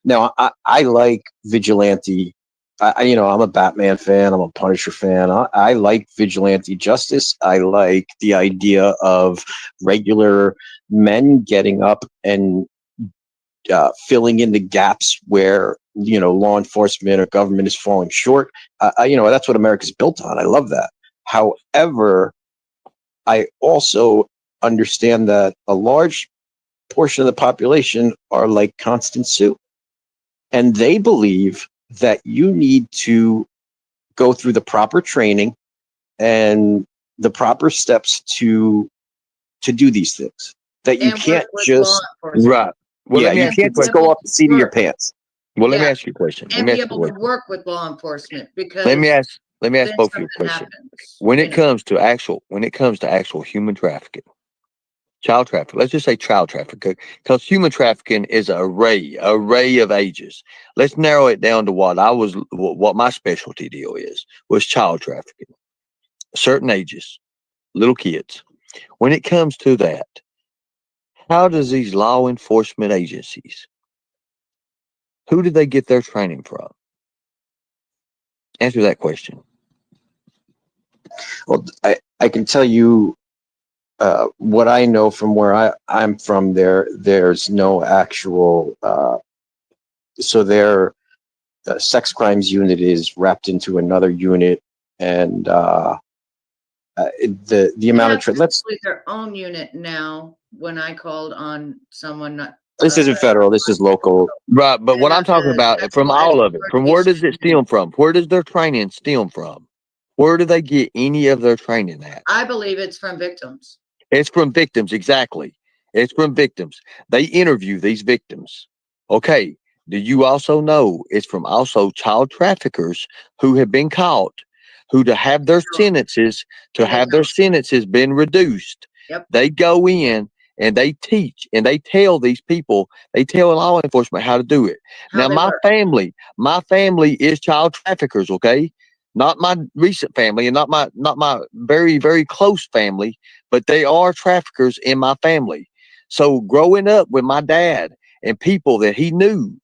now I like vigilante. You know, I'm a Batman fan. I'm a Punisher fan. I like vigilante justice. I like the idea of regular men getting up and filling in the gaps where, you know, law enforcement or government is falling short. You know, that's what America's built on. I love that. However, I also understand that a large portion of the population are like Constance Sue, and they believe that you need to go through the proper training and the proper steps to do these things. That you And can't work with just law enforcement. Right. Well, yeah, let me you ask you a can't just question. go off the seat of your Work. pants. Well, let me Yeah. ask you a question. And be able to work with law enforcement, because Let me ask then both of you a something question. happens, When you it know. comes to actual human trafficking, child trafficking, let's just say child trafficking, because human trafficking is an array of ages. Let's narrow it down to what my specialty deal was child trafficking, certain ages, little kids. When it comes to that, how does these law enforcement agencies, who do they get their training from? Answer that question. Well, I can tell you what I know from where I'm from. There's no actual. So their sex crimes unit is wrapped into another unit, and the amount of let's. Actually their own unit now. When I called on someone, not This isn't federal. This is local. Right, but what And I'm talking about, that's from why all of it, from where does it exploitation- stem from? Where does their training stem from? Where do they get any of their training at? I believe it's from victims. It's from victims, exactly. It's from victims. They interview these victims. Okay, do you also know it's from also child traffickers who have been caught, who to have their sentences been reduced? Yep. They go in and they teach and they tell these people, they tell law enforcement how to do it. How Now, they work. my family is child traffickers, okay? Not my recent family and not my very, very close family, but they are traffickers in my family. So growing up with my dad and people that he knew,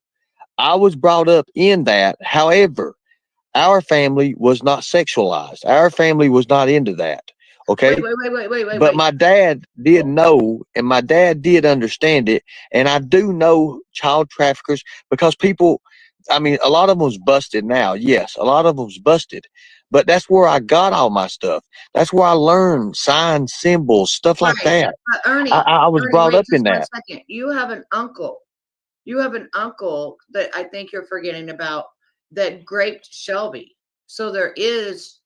I was brought up in that. However, our family was not sexualized. Our family was not into that. Okay. But my dad did know, and my dad did understand it. And I do know child traffickers because people, I mean, a lot of them was busted now. Yes, a lot of them was busted. But that's where I got all my stuff. That's where I learned signs, symbols, stuff like Right. that. Ernie, I was Ernie, brought wait up in just 1 that. second. You have an uncle. You have an uncle that I think you're forgetting about that raped Shelby. So there is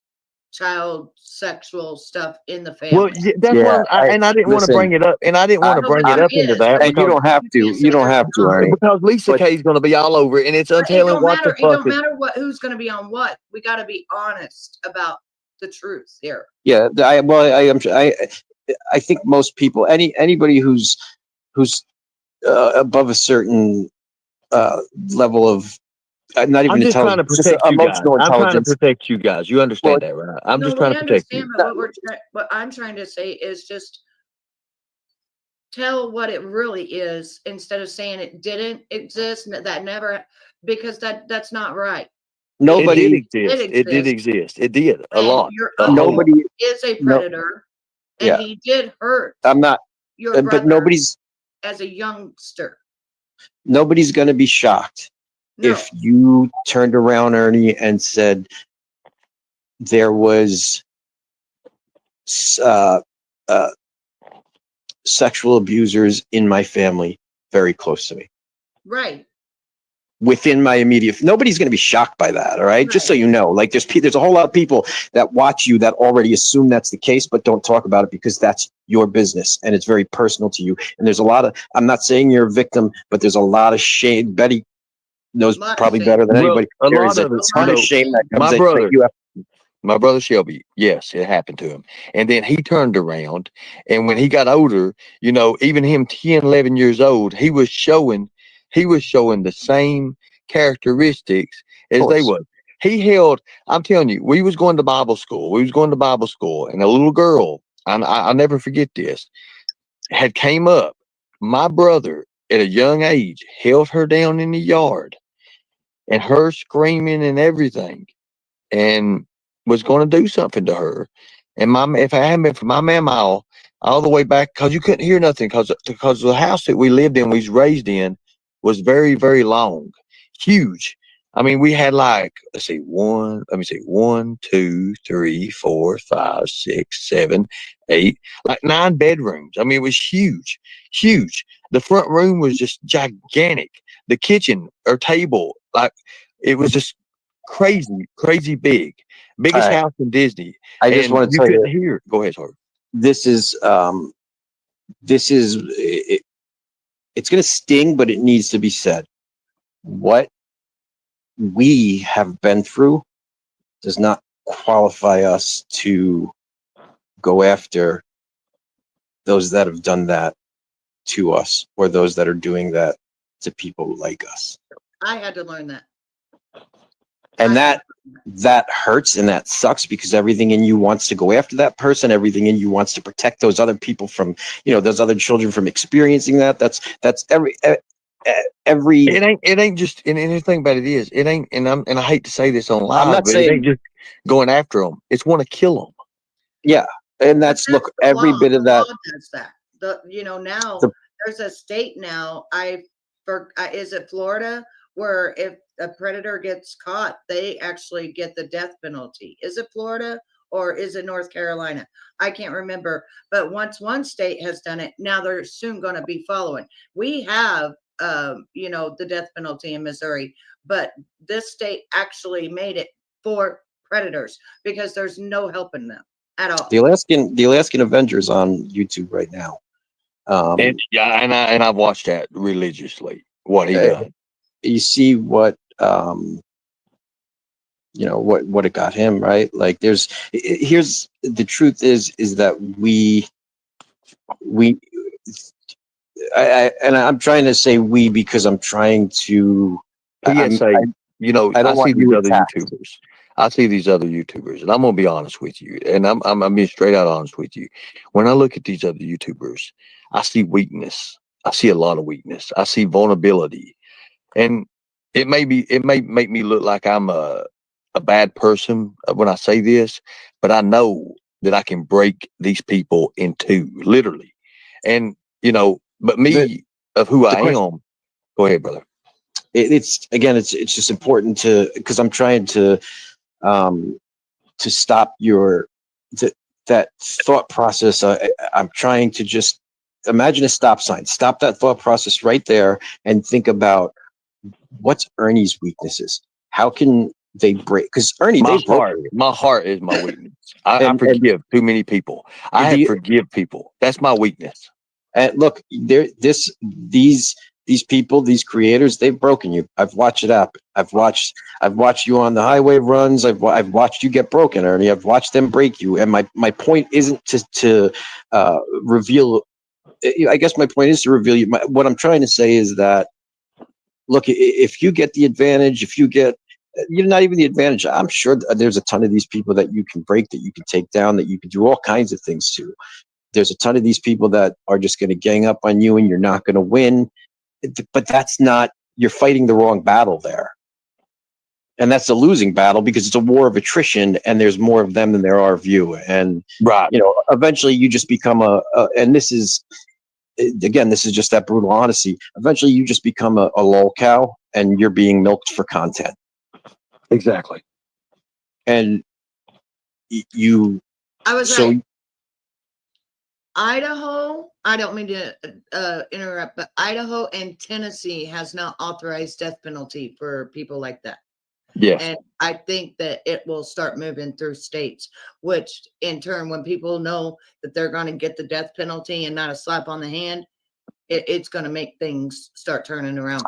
child sexual stuff in the Well, family. yeah, that's Yeah, what and I didn't want to listen, bring it up, and I didn't want to No, but bring it there up into is. that and you because don't have to. can't say You don't there's have to, not. Ernie. because Lisa But- K is going to be all over it, and it's But untelling what the It fuck don't is. matter who's going to be on what. We got to be honest about the truth here. Yeah, I think most people, anybody who's above a certain level of not even I'm just trying to intelligence, just protect you guys. emotional I'm trying to intelligence. protect you guys. You understand that, right? I'm No, just trying we to protect you. understand, but what I'm trying to say is just tell what it really is instead of saying it didn't exist, that never, because that's not right. Nobody, It did exist. It did exists. exist. It did a And lot. your A uncle whole lot. nobody. is a No- predator, and Yeah. he did hurt I'm not, your but brother nobody's as a youngster. going to be shocked No, if you turned around, Ernie, and said there was uh, uh, sexual abusers in my family very close to me, right. within my immediate. Nobody's going to be shocked by that. All right, just so Right. you know, like there's a whole lot of people that watch you that already assume that's the case, but don't talk about it because that's your business and it's very personal to you. And there's a lot of. I'm not saying you're a victim, but there's a lot of shame. Betty knows Lot of probably shame. better than Well, anybody. a There lot is a of it, ton you of know, shame that comes my that brother, you have. my brother Shelby, yes, it happened to him. And then he turned around, and when he got older, you know, even him 10, 11 years old, he was showing the same characteristics as they course. was. He held, I'm telling you, we was going to Bible school. We was going to Bible school, and a little girl, I'll never forget this, had came up. My brother, at a young age, held her down in the yard, and her screaming and everything, and was going to do something to her. And if I hadn't been for my mama all the way back, because you couldn't hear nothing, because the house that we lived in, we was raised in, was very, very long, huge. I mean, we had like, let me see, 1, 2, 3, 4, 5, 6, 7, 8, like 9 bedrooms. I mean, it was huge, huge. The front room was just gigantic. The kitchen or table, like, it was just crazy, crazy big. Biggest All right. house in Disney. I just And want to you tell you, couldn't hear. Go ahead, sorry. this is it's going to sting, but it needs to be said. What we have been through does not qualify us to go after those that have done that to us or those that are doing that to people like us. I had to learn that. And that hurts and that sucks because everything in you wants to go after that person. Everything in you wants to protect those other people from, those other children from experiencing that. That's every. It ain't just, and anything about it is, it ain't, and I hate to say this on live, not but saying- it ain't just going after them. It's want to kill them. Yeah. And that's, look, the every law. bit of The that. law does that. Now The- there's a state now. Is it Florida where if a predator gets caught, they actually get the death penalty? Is it Florida or is it North Carolina? I can't remember. But once one state has done it, now they're soon going to be following. We have, the death penalty in Missouri, but this state actually made it for predators because there's no helping them at all. The Alaskan Avengers on YouTube right now. And yeah, and I've watched that religiously. What he done. You see what what it got him, right? Like here's the truth is that we I'm trying to say we because I'm trying to. PSA, you know, I I, don't see want these you other attacked. YouTubers. I see these other YouTubers, and I'm gonna be honest with you, and I'm being straight out honest with you. When I look at these other YouTubers, I see weakness. I see a lot of weakness. I see vulnerability, and it may make me look like I'm a bad person when I say this, but I know that I can break these people in two, literally. And you know, but me of who I question- am. Go ahead, brother. It's again, it's just important to because I'm trying to stop that thought process. I'm trying to just imagine a stop sign. Stop that thought process right there and think about what's Ernie's weaknesses. How can they break? Because Ernie, My they broke heart, you. my heart is my weakness. I And forgive too many people. I Do you- forgive people. That's my weakness. And look, these people, these creators, they've broken you. I've watched it happen. I've watched you on the highway runs. I've watched you get broken, Ernie. I've watched them break you. And my point isn't to reveal. I guess my point is to reveal you. What I'm trying to say is that look, if you get the advantage, if you get you're not even the advantage. I'm sure there's a ton of these people that you can break, that you can take down, that you can do all kinds of things to. There's a ton of these people that are just going to gang up on you and you're not going to win. But that's not, you're fighting the wrong battle there. And that's a losing battle because it's a war of attrition and there's more of them than there are of you. And, Right. you know, eventually you just become and this is, again, this is just that brutal honesty. Eventually you just become a lol cow and you're being milked for content. Exactly. And you, I was so right. Idaho, I don't mean to interrupt, but Idaho and Tennessee has not authorized death penalty for people like that. Yes. And I think that it will start moving through states, which in turn, when people know that they're going to get the death penalty and not a slap on the hand, it's going to make things start turning around.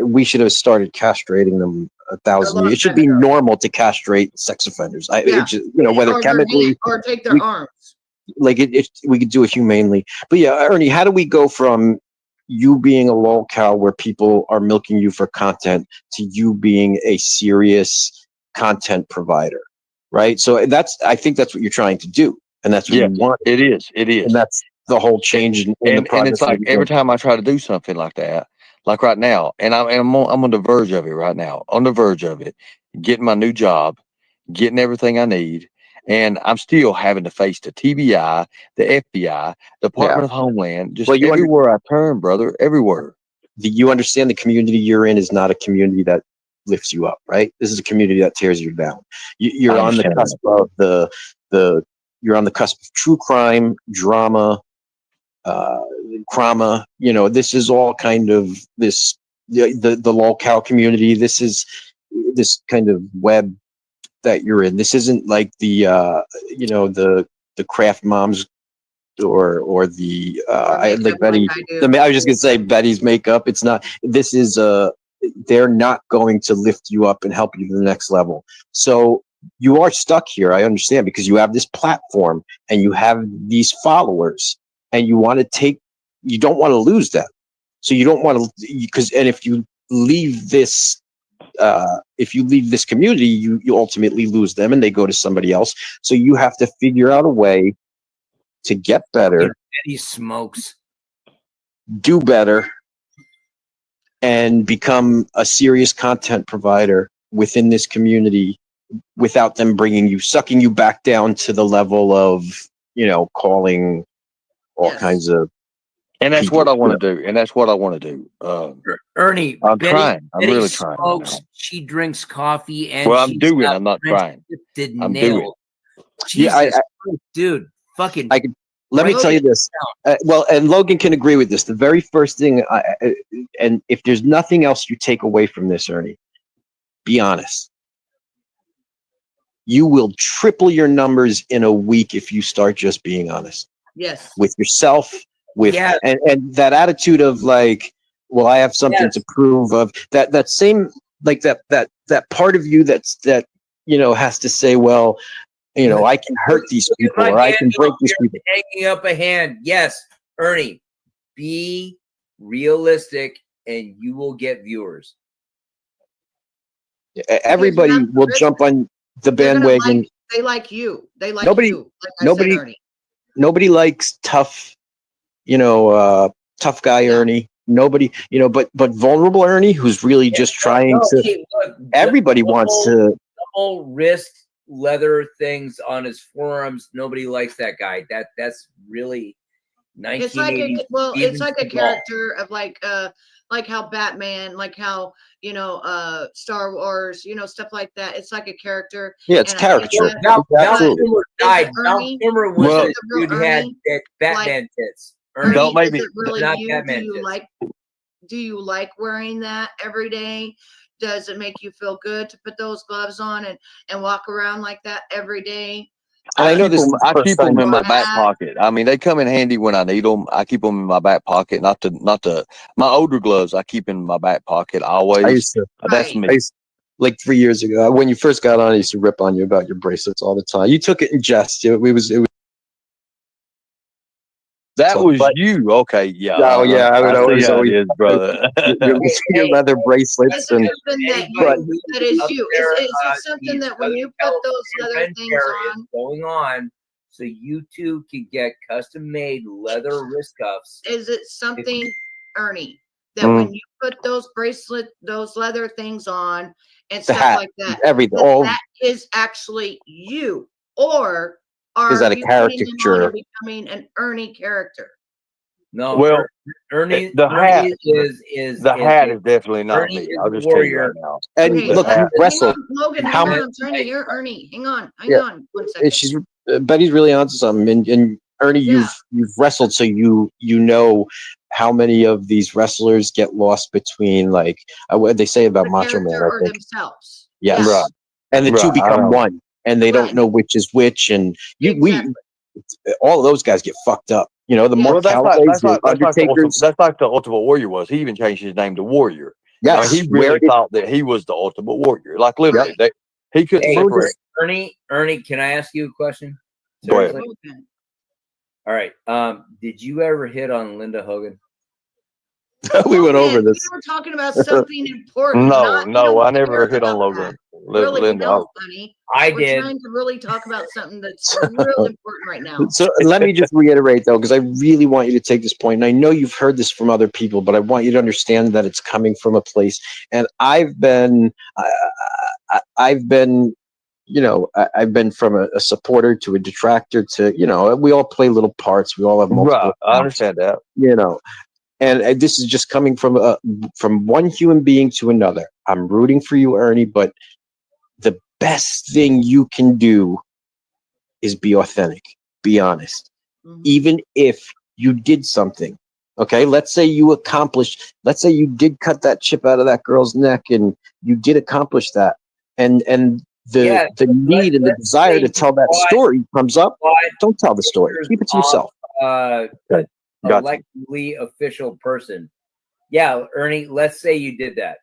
We should have started castrating them 1,000 long years. It should time be ago. normal to castrate sex offenders. Yeah. Whether Or their chemically, hand, or take their arms. like we could do it humanely. But yeah, Ernie, how do we go from you being a lol cow where people are milking you for content to you being a serious content provider, right? So I think that's what you're trying to do, and that's what Yeah, you want, it is. It is. and that's the whole change in the And progress. it's like every time I try to do something like that, like right now, and I'm on the verge of it right now, on the verge of it, getting my new job, getting everything I need, and I'm still having to face the TBI, the FBI, Department of Homeland, just everywhere I turn, brother, everywhere. You understand the community you're in is not a community that lifts you up, right? This is a community that tears you down. You're on the cusp of you're on the cusp of true crime, drama, crama. You know, this is all kind of the lol cow community. This is this kind of web that you're in. This isn't like the craft moms or the I like Betty. I was just gonna say Betty's makeup. It's not. This is they're not going to lift you up and help you to the next level. So you are stuck here. I understand, because you have this platform and you have these followers, and you want to you don't want to lose them. So you don't want to, and if you leave this community, you ultimately lose them and they go to somebody else. So you have to figure out a way to get better. He smokes. Do better, and become a serious content provider within this community without them sucking you back down to the level of, calling all kinds of. And that's what I want to do. And that's what I want to do. Ernie, I'm trying. I'm Betty really trying. smokes, she drinks coffee, and I'm doing. I'm not trying. I'm doing. Jesus, dude, fucking. Let me tell you this. And Logan can agree with this. The very first thing, and if there's nothing else you take away from this, Ernie, be honest. You will triple your numbers in a week if you start just being honest. Yes. With yourself, and that attitude of like, well, I have something to prove, of that same, like that part of you that has to say, well, I can hurt these people, or I can break these people. Hanging up a hand. Yes, Ernie. be realistic, and you will get viewers. Everybody Because will that's- jump on the They're gonna bandwagon. they like you. They like Nobody- you. Like I nobody- said, Ernie. Nobody likes tough, tough guy Yeah. Ernie. Nobody, but vulnerable Ernie, who's really just trying to. Hey, look, Everybody wants to. double wrist leather things on his forearms. Nobody likes that guy. That's really It's like 1980s. it's Steven like a Seagal. character of like how Batman, like how Star Wars, stuff like that. It's like a character. Yeah, it's And I think caricature. that- Val Absolutely. Kilmer died. it Val Ernie? Kilmer was Well- the dude who had Ernie? that Batman tits. Ernie, Don't make is me- it really not you? Batman tits. Do you like wearing that every day? Does it make you feel good to put those gloves on and walk around like that every day? And I know this. is the I first keep them time- in my back Hat. pocket. I mean, they come in handy when I need them. I keep them in my back pocket. Not the my older gloves. I keep in my back pocket always. I used to. That's Right. me. I used, like 3 years ago, when you first got on, I used to rip on you about your bracelets all the time. You took it in jest. It was That So, was but- you. Okay, yeah. Oh, yeah, I would see always- how it is, brother. your leather bracelets Is and it something that Anybody you who's that is up you? there, Is it something in that when you put Southern those leather California, things Red Bear is on, going on, so you too can get custom made leather wrist cuffs. is it something, Ernie, that Mm. when you put those those leather things on and the stuff hat, like that, everything. that All that is actually you, or are Is that a you putting them on caricature? and becoming an Ernie character? No, Well, Ernie, the hat- Ernie is the hat is definitely not Ernie me. is I'll the just tell you warrior. right now. and Okay, look, hang you hang wrestled. on, Logan, How hang on, many- I'm trying to hear Ernie. Hang on, Yeah. 1 second. And she's Betty's really onto something. And Ernie, Yeah. you've wrestled, so you know how many of these wrestlers get lost between what they say about The Macho Man. character I or think themselves. yes, Right. and the two Right, I become know. one, and they don't Right. know which is which. And Exactly. all of those guys get fucked up. The Yeah. Well, Mark that's like Calaway's, the Undertaker's. that's like the Ultimate Warrior was. He even changed his name to Warrior. Yes, I mean, he where really did- thought that he was the Ultimate Warrior. Like literally, he couldn't Hey, separate. Ernie, can I ask you a question? Go ahead. Seriously? Okay. All right. Did you ever hit on Linda Hogan? we went Logan, over this. We were talking about something important. No, not- you no, don't I never care hit on about Logan. that. Really, Linda. no, honey. I We're did. trying to really talk about something that's real important right now. So let me just reiterate though, because I really want you to take this point, and I know you've heard this from other people, but I want you to understand that it's coming from a place. And I've been I've been from a supporter to a detractor to we all play little parts. We all have multiple. Right, I understand that. And this is just coming from one human being to another. I'm rooting for you, Ernie, but the best thing you can do is be authentic, be honest. Mhm. Even if you did something, okay? Let's say you did cut that chip out of that girl's neck and you did accomplish that. And Yeah, the need and the let's desire say to tell that why- story comes up. But Don't tell the story. Keep it to yourself. Gotcha. electedly official person. Yeah, Ernie, let's say you did that.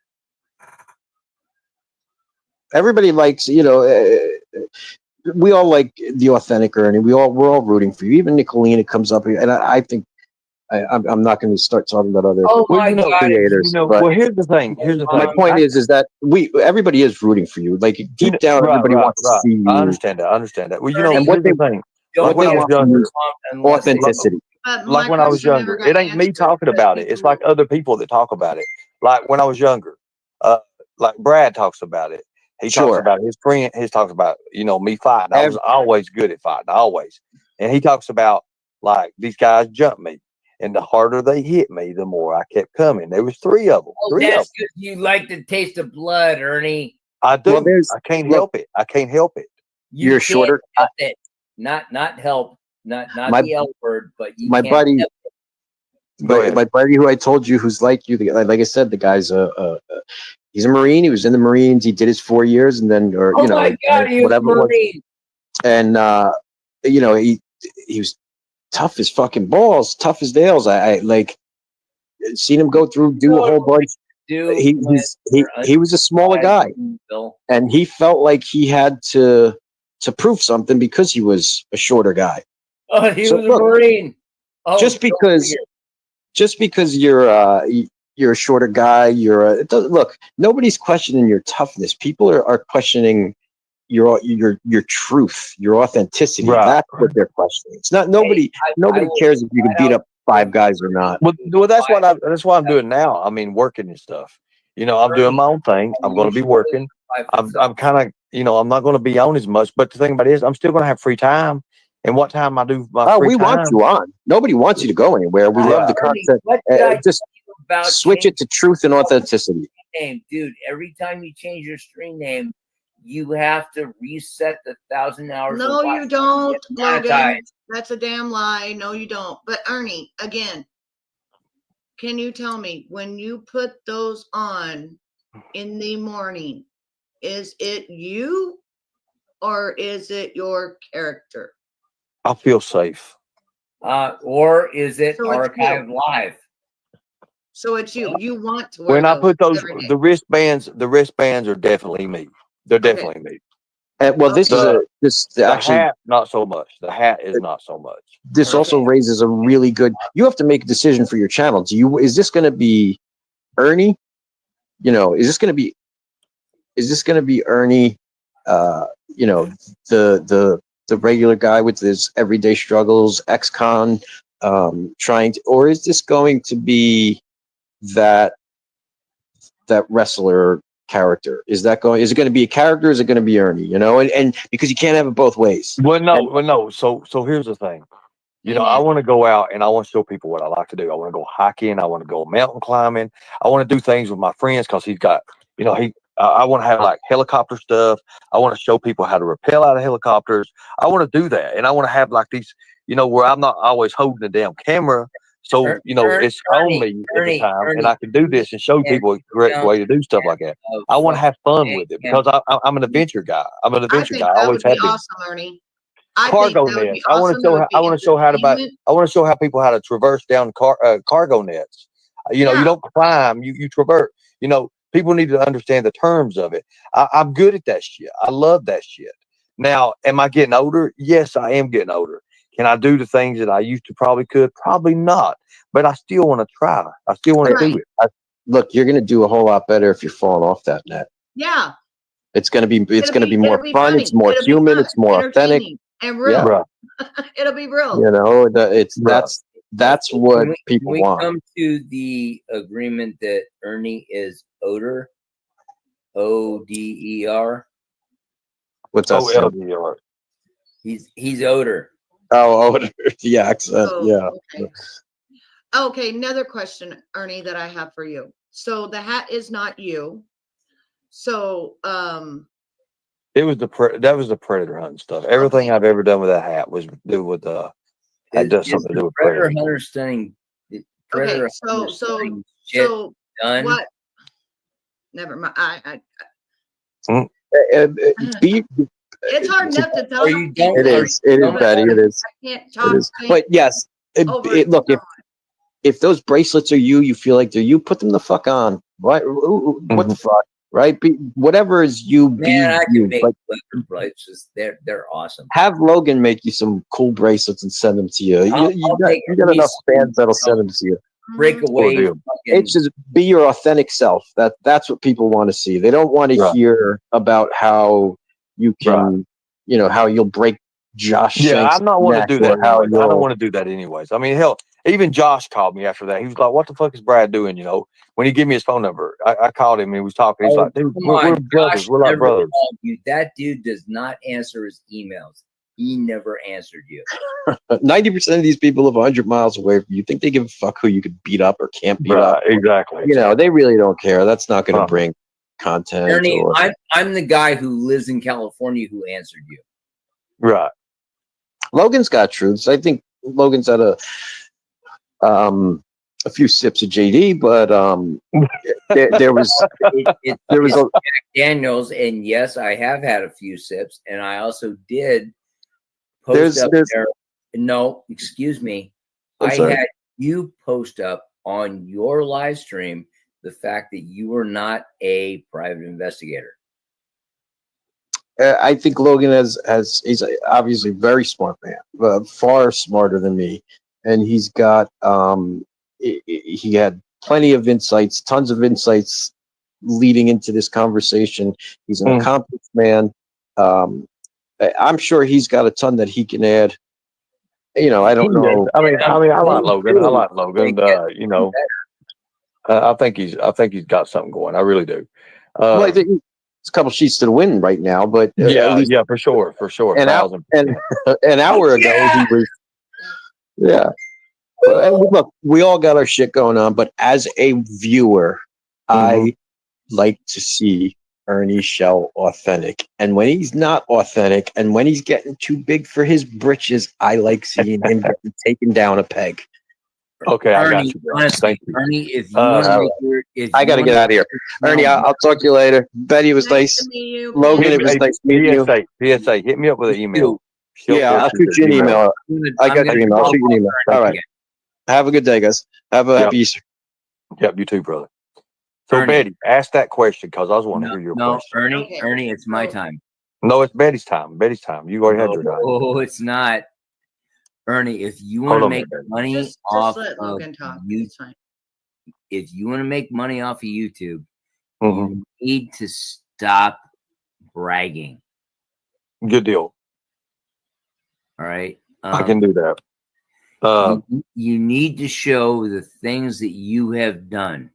Everybody likes, we all like the authentic Ernie. We're all rooting for you. Even Nicolina comes up here, and I think I'm not going to start talking about other Oh my God, creators. but Well, here's the thing. Here's the thing. my point is that everybody is rooting for you. Like deep down, everybody wants to see you. I understand that. I understand that. Well, And here's what the thing. Don't Like when I was get younger, unless they- Authenticity. But like my when I was question never younger, got it ain't me answered talking because about it. It's like people- other people that talk about it. Like when I was younger, like Brad talks about it. He talks Sure. about his friend. He talks about me fighting. I was always good at fighting, always. And he talks about like these guys jumped me, and the harder they hit me, the more I kept coming. There was three of them. Oh, that's because you like the taste of blood, Ernie. I do. Well, there's- I can't look- help it. I can't help it. You You're can't shorter. help it. Not help. Not My- the L word, but you my can't buddy- help Go ahead. My buddy who I told you who's like you, like I said, the guy's he's a Marine. He was in the Marines. He did his 4 years, and then Oh my God, he was whatever it was. Marine. And he was tough as fucking balls, tough as nails. I like seen him go through, do a whole bunch. Dude, He was a smaller guy, Bill. and he felt like he had to prove something because he was a shorter guy. Oh, he So was a look, Marine. Oh, just go because just because you're a shorter guy, it doesn't look. Nobody's questioning your toughness. People are questioning your truth, your authenticity. Right. That's what they're questioning. It's not nobody. Nobody cares if you can beat up 5 guys or not. Well, that's what I'm doing now. I mean, working and stuff. You know, I'm doing my own thing. I'm going to be working. I'm kind of, you know, I'm not going to be on as much. But the thing about it is, I'm still going to have free time. And what time I do my free we time. want you on. Nobody wants you to go anywhere. We love the content. What did I Just tell you about switch it to truth and authenticity. name, dude? Every time you change your stream name, you have to reset the 1,000 hours. No, of you watch. don't, Get Logan. monetized. That's a damn lie. No, you don't. But Ernie, again, can you tell me when you put those on in the morning, is it you or is it your character? I feel safe. Or is it So it's archived live? So it's you. You want to wear When I put those, every day. the wristbands are definitely me. They're definitely me. Well, this Okay. is The actually hat, not so much. The hat is not so much. this also raises a really good. You have to make a decision for your channel. Is this going to be Ernie? You know, is this going to be Ernie? You know, the regular guy with his everyday struggles, ex-con, trying to, or is this going to be that wrestler character? Is it going to be a character? Is it going to be Ernie? You know, and because you can't have it both ways. Well, no. So here's the thing. You know, I want to go out and I want to show people what I like to do. I want to go hiking. I want to go mountain climbing. I want to do things with my friends because he's got, you know, I want to have like helicopter stuff. I want to show people how to rappel out of helicopters. I want to do that. And I want to have like these, you know, where I'm not always holding the damn camera. So, you know, it's on me at the time and I can do this and show people a great way to do stuff like that. I want to have fun with it because I'm an adventure guy. I'm an adventure guy. I always have been. Awesome, Ernie. I Cargo think that would nets. be I want to awesome. show. I want to show how people how to traverse down cargo nets. You know, you don't climb. You traverse. You know, people need to understand the terms of it. I'm good at that shit. I love that shit. Now, am I getting older? Yes, I am getting older. Can I do the things that I used to probably could? Probably not. But I still want to try. I still want to do it. Look, you're going to do a whole lot better if you're falling off that net. Yeah. It's going to be more fun. Funny. It's more human. It's more authentic and real. Yeah. It'll be real. You know, that's what people we want. Come to the agreement that Ernie is Oder, O-D-E-R. What's that? O-L-D-R. He's Oder. Oh, the accent. Yeah. Okay, another question, Ernie, that I have for you. So the hat is not you. So it was that was the predator hunting stuff. Everything I've ever done with that hat was do with had done something to do with predator hunter stunning. Predator so done. What? Never mind. It's hard enough to tell. It is, Betty. It is. I can't talk. But yes, look, if those bracelets are you feel like they're you, put them the fuck on. What the fuck? Right? Whatever is you, man, I can make leather bracelets. They're awesome. Have Logan make you some cool bracelets and send them to you. You got enough fans that'll send them to you. Break away. It's just be your authentic self. That's what people want to see. They don't want to hear about how you can, you know, how you'll break Josh. Yeah, I'm not want to do that. I don't want to do that anyways. I mean, hell, even Josh called me after that. He was like, "What the fuck is Brad doing?" You know, when he gave me his phone number, I called him and he was talking. He's like, "Dude, we're brothers. We're like brothers." That dude does not answer his emails. He never answered you. 90% of these people live 100 miles away from you. Think they give a fuck who you could beat up or can't beat up? Exactly. You know, they really don't care. That's not going to bring content. Ernie, I'm the guy who lives in California who answered you. Right. Logan's got truths. I think Logan's had a few sips of JD, but there was Jack Daniels, and yes, I have had a few sips, and I also did post up there. No, excuse me. I had you post up on your live stream the fact that you were not a private investigator. I think Logan he's obviously a very smart man, far smarter than me, and he's got he had plenty of insights, tons of insights leading into this conversation. He's an accomplished man. I'm sure he's got a ton that he can add. You know, I don't know. I mean, I like Logan. I like Logan. You know, I think he's got something going. I really do. Well, I think it's a couple sheets to the wind right now, but Yeah, at least yeah, for sure. an hour ago he was. Yeah. And look, we all got our shit going on, but as a viewer, I like to see Ernie Shell authentic. And when he's not authentic, and when he's getting too big for his britches, I like seeing him getting taken down a peg. Okay, I got Ernie, you. Bro. honestly, Thank you. Ernie, if you want to make I got to get out of here. Ernie, I'll talk to you later. Betty, it was Nice nice. to meet you. Logan, it was Hey, nice meeting you. PSA, hit me up with an email. Yeah, I'll shoot you an email. I got your email. I'll shoot you an email. All right. Have a good day, guys. Have a happy Easter. Yep, you too, brother. So, Ernie. Betty, ask that question because I was wanting to hear your question. Okay. Ernie, it's my time. No, it's Betty's time. Betty's time. You already had your time. Oh, it's not. Ernie, if you want to Hold on make there, Betty. money Just off let of Logan talk. you, It's fine. if you want to make money off of YouTube, Mhm. you need to stop bragging. Good deal. All right. I can do that. You need to show the things that you have done.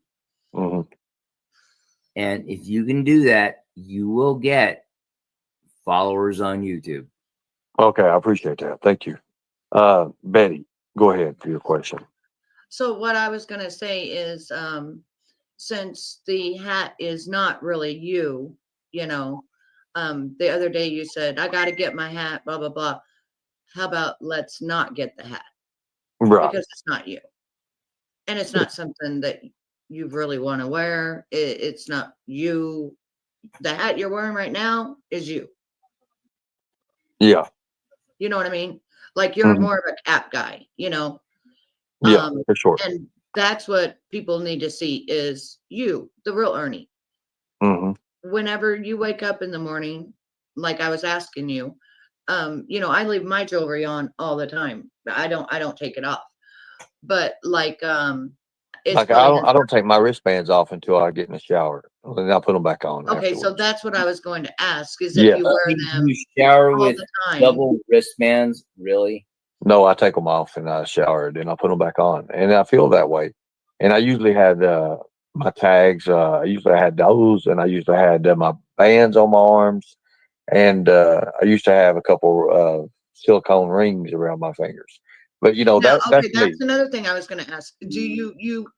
Mhm. And if you can do that, you will get followers on YouTube. Okay, I appreciate that. Thank you. Betty, go ahead for your question. So what I was gonna say is, since the hat is not really you, you know, the other day you said, I gotta get my hat, blah, blah, blah. How about let's not get the hat? Right. Because it's not you. And it's not something that you really want to wear. It's not you. The hat you're wearing right now is you. Yeah. You know what I mean? Like you're Mhm. more of a cap guy, you know? Yeah, for sure. And that's what people need to see is you, the real Ernie. Hmm. Whenever you wake up in the morning, like I was asking you, you know, I leave my jewelry on all the time. I don't take it off. But like it's Like funny. I don't take my wristbands off until I get in the shower. Then I'll put them back on. Okay, so afterwards. that's what I was going to ask is if Yes. you wear them You shower all with the time. double wristbands, really? No, I take them off and I shower, then I put them back on, and I feel that way. And I usually had my tags. I usually had those, and I usually had my bands on my arms, and I used to have a couple silicone rings around my fingers. But you know Now, that's me. that's another thing I was going to ask. Do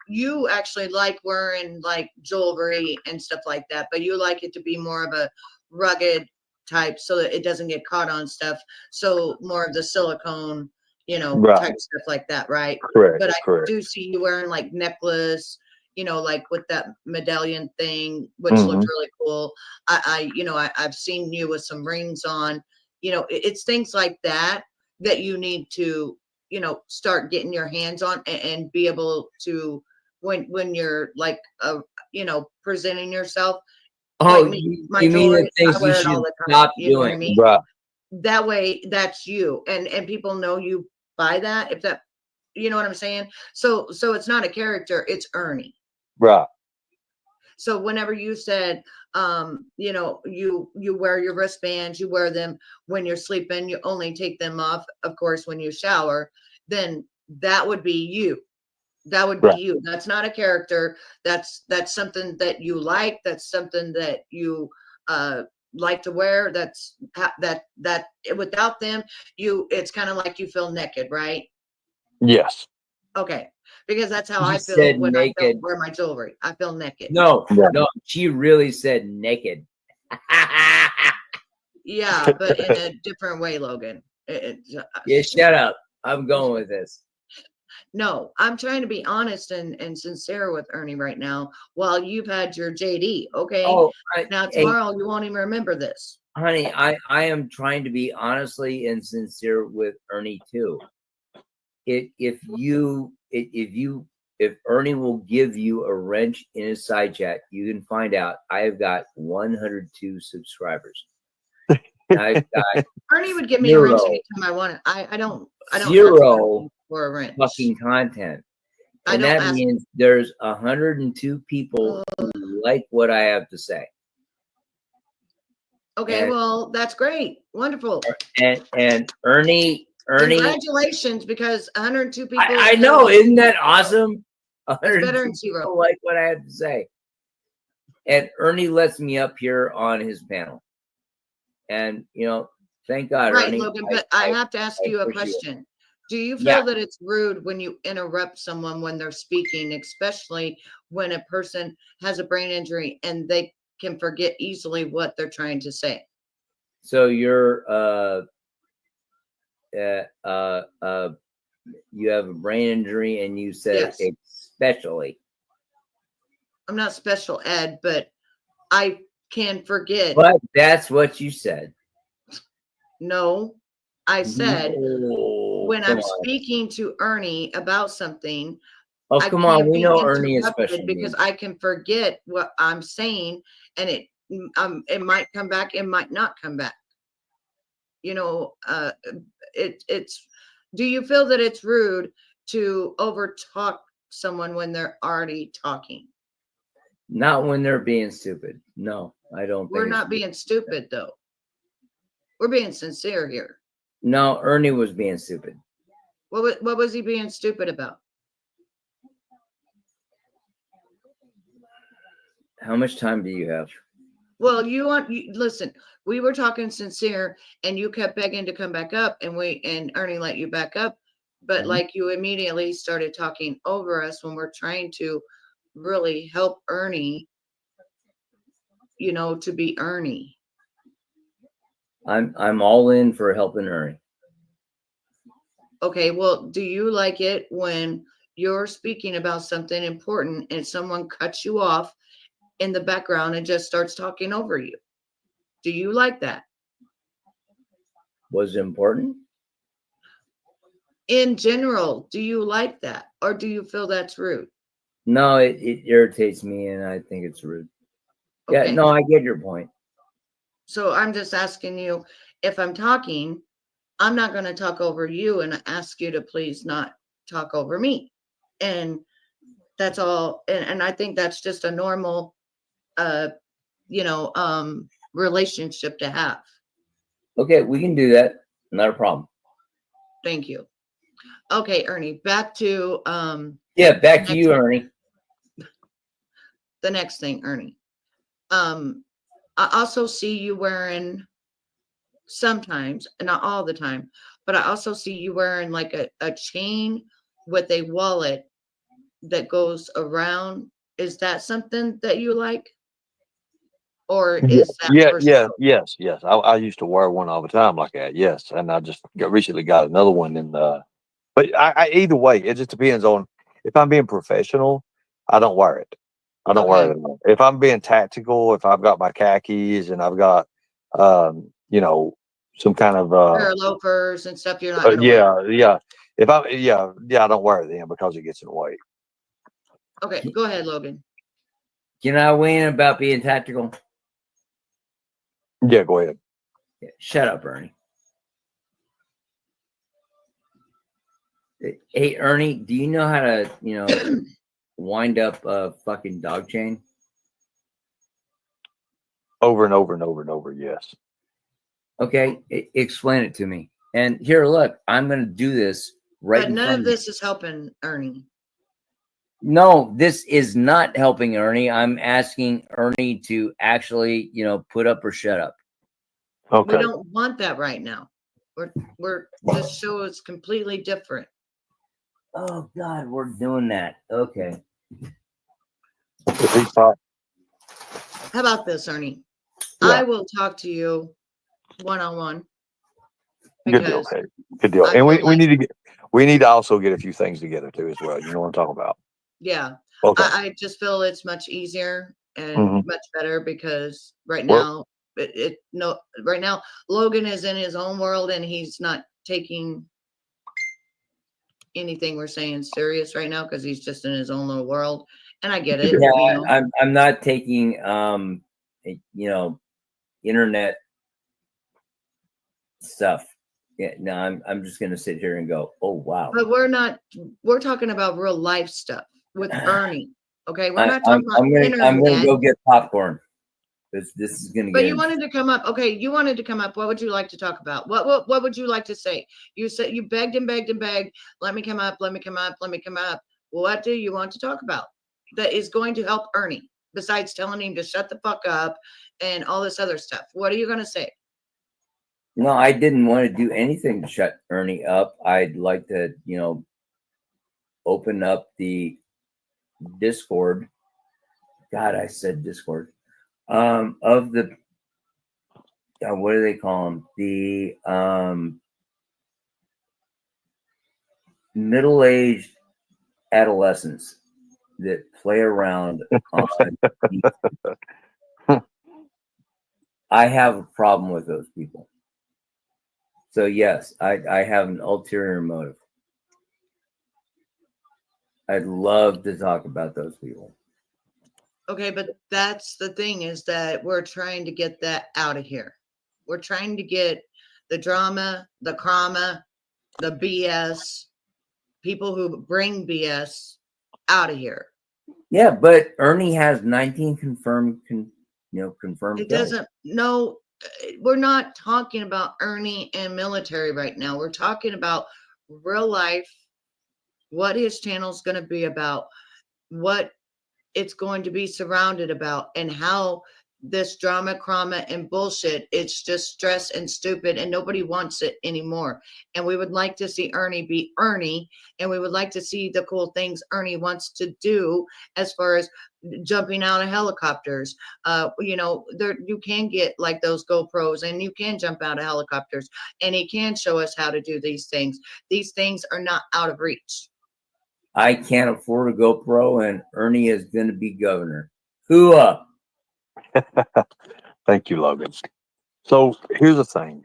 you actually like wearing like jewelry and stuff like that, but you like it to be more of a rugged type so that it doesn't get caught on stuff. So more of the silicone, you know, Right. type stuff like that, right? Correct. But I correct. do see you wearing like necklace, you know, like with that medallion thing, which looked really cool. I've seen you with some rings on, you know, it's things like that that you need to, you know, start getting your hands on and be able to, when you're like, you know, presenting yourself. Oh, like me, my you mean the jewelry, things I you wear it should all the time. stop You know what I doing? mean? Right. That way, that's you, and people know you by that. If that, you know what I'm saying? So it's not a character; it's Ernie. Right. So whenever you said, you know, you wear your wristbands, you wear them when you're sleeping, you only take them off, of course, when you shower, then that would be you. That would be Right. you. That's not a character. That's something that you like. That's something that you like to wear. That's that without them, it's kind of like you feel naked, right? Yes. Okay, because that's how You I feel said when I naked. don't wear my jewelry. I feel naked. No, Yeah. no, she really said naked. Yeah, but in a different way, Logan. Yeah, shut up. I'm going with this. No, I'm trying to be honest and sincere with Ernie right now while you've had your JD. Okay. Oh, Now hey, tomorrow you won't even remember this. honey, I am trying to be honestly and sincere with Ernie too. If Ernie will give you a wrench in his side chat, you can find out I have got 102 subscribers. I've got Ernie would give me a wrench Zero. anytime I want it. I don't Zero ask for a wrench. fucking content. I And don't that ask. means there's 102 people who like what I have to say. Okay, and- well, that's great. Wonderful. And Ernie, Congratulations, because 102 people. I is know, better- isn't that awesome? It's better 102 than zero. people like what I have to say. And Ernie lets me up here on his panel. And thank God, Right, Ernie. Logan, but I have to ask I you a appreciate it. question. Do you feel Yeah. that it's rude when you interrupt someone when they're speaking, especially when a person has a brain injury and they can forget easily what they're trying to say? So you're you have a brain injury and you said Yes. especially. I'm not special ed, but I can forget. But that's what you said. No, I said No, when come I'm on. speaking to Ernie about something, Oh, I come on. can't We be know Ernie is interrupted special because needs. I can forget what I'm saying, and it might come back, it might not come back. It's. Do you feel that it's rude to overtalk someone when they're already talking? Not when they're being stupid. No, I don't think We're it's not rude. being stupid though. We're being sincere here. No, Ernie was being stupid. What was he being stupid about? How much time do you have? Well, listen, we were talking sincere and you kept begging to come back up and Ernie let you back up. But Mhm. like you immediately started talking over us when we're trying to really help Ernie, to be Ernie. I'm all in for helping Ernie. Okay, well, do you like it when you're speaking about something important and someone cuts you off in the background and just starts talking over you? Do you like that? Was it important? In general, do you like that? Or do you feel that's rude? No, it irritates me and I think it's rude. Yeah, Okay. no, I get your point. So I'm just asking you, if I'm talking, I'm not going to talk over you and ask you to please not talk over me. And that's all. And I think that's just a normal, relationship to have. Okay, we can do that. Not a problem. Thank you. Okay, Ernie, back to Yeah, back to Next you, one. Ernie. the next thing, Ernie. I also see you wearing sometimes, and not all the time, but I also see you wearing like a chain with a wallet that goes around. Is that something that you like? Or is that Yeah, for yeah, show? yes. I used to wear one all the time like that. Yes, and I just recently got another one. But I either way, it just depends on if I'm being professional. I don't wear it. I don't wear it Okay. anymore. If I'm being tactical, if I've got my khakis and I've got, some kind of, Pair of loafers and stuff you're not gonna wear. yeah. If I, yeah, I don't wear it then because it gets in the way. Okay, go ahead, Logan. Can I weigh in about being tactical? Yeah, go ahead. Yeah, shut up, Ernie. Hey, Ernie, do you know how to, wind up a fucking dog chain? Over and over and over and over. Yes. Okay, explain it to me. And here, look, I'm going to do this right But in none front of of you. this is helping Ernie. No, this is not helping Ernie. I'm asking Ernie to actually, put up or shut up. Okay. We don't want that right now. This show is completely different. Oh God, we're doing that. Okay. If he's talk- How about this, Ernie? Yeah. I will talk to you one-on-one. Good deal. Because Okay. Good deal. I And feel like- we need to also get a few things together too as well. You know what I'm talking about? Yeah, Okay. I just feel it's much easier and Mhm. much better because right Well- now, right now Logan is in his own world and he's not taking anything we're saying serious right now because he's just in his own little world. And I get it. Yeah, I'm not taking internet stuff Yeah, no, I'm just gonna sit here and go, oh wow. But we're talking about real life stuff with Ernie. Okay, we're not I'm talking about I'm gonna internet. go get popcorn. This is gonna But get. you wanted to come up. Okay, you wanted to come up. What would you like to talk about? What would you like to say? You said you begged and begged and begged. Let me come up. Let me come up. Let me come up. What do you want to talk about that is going to help Ernie besides telling him to shut the fuck up and all this other stuff? What are you going to say? No, I didn't want to do anything to shut Ernie up. I'd like to, open up the Discord. God, I said Discord. Of the what do they call them? The middle-aged adolescents that play around on. I have a problem with those people. So yes, I have an ulterior motive. I'd love to talk about those people. Okay, but that's the thing is that we're trying to get that out of here. We're trying to get the drama, the crama, the BS, people who bring BS out of here. Yeah, but Ernie has 19 confirmed confirmed It kills. doesn't, no, we're not talking about Ernie and military right now. We're talking about real life, what his channel is going to be about, what it's going to be surrounded about, and how this drama, crama, and bullshit, it's just stress and stupid, and nobody wants it anymore. And we would like to see Ernie be Ernie, and we would like to see the cool things Ernie wants to do as far as jumping out of helicopters. There you can get like those GoPros, and you can jump out of helicopters, and he can show us how to do these things. These things are not out of reach. I can't afford a GoPro, and Ernie is going to be governor. Hooah! Thank you, Logan. So here's the thing.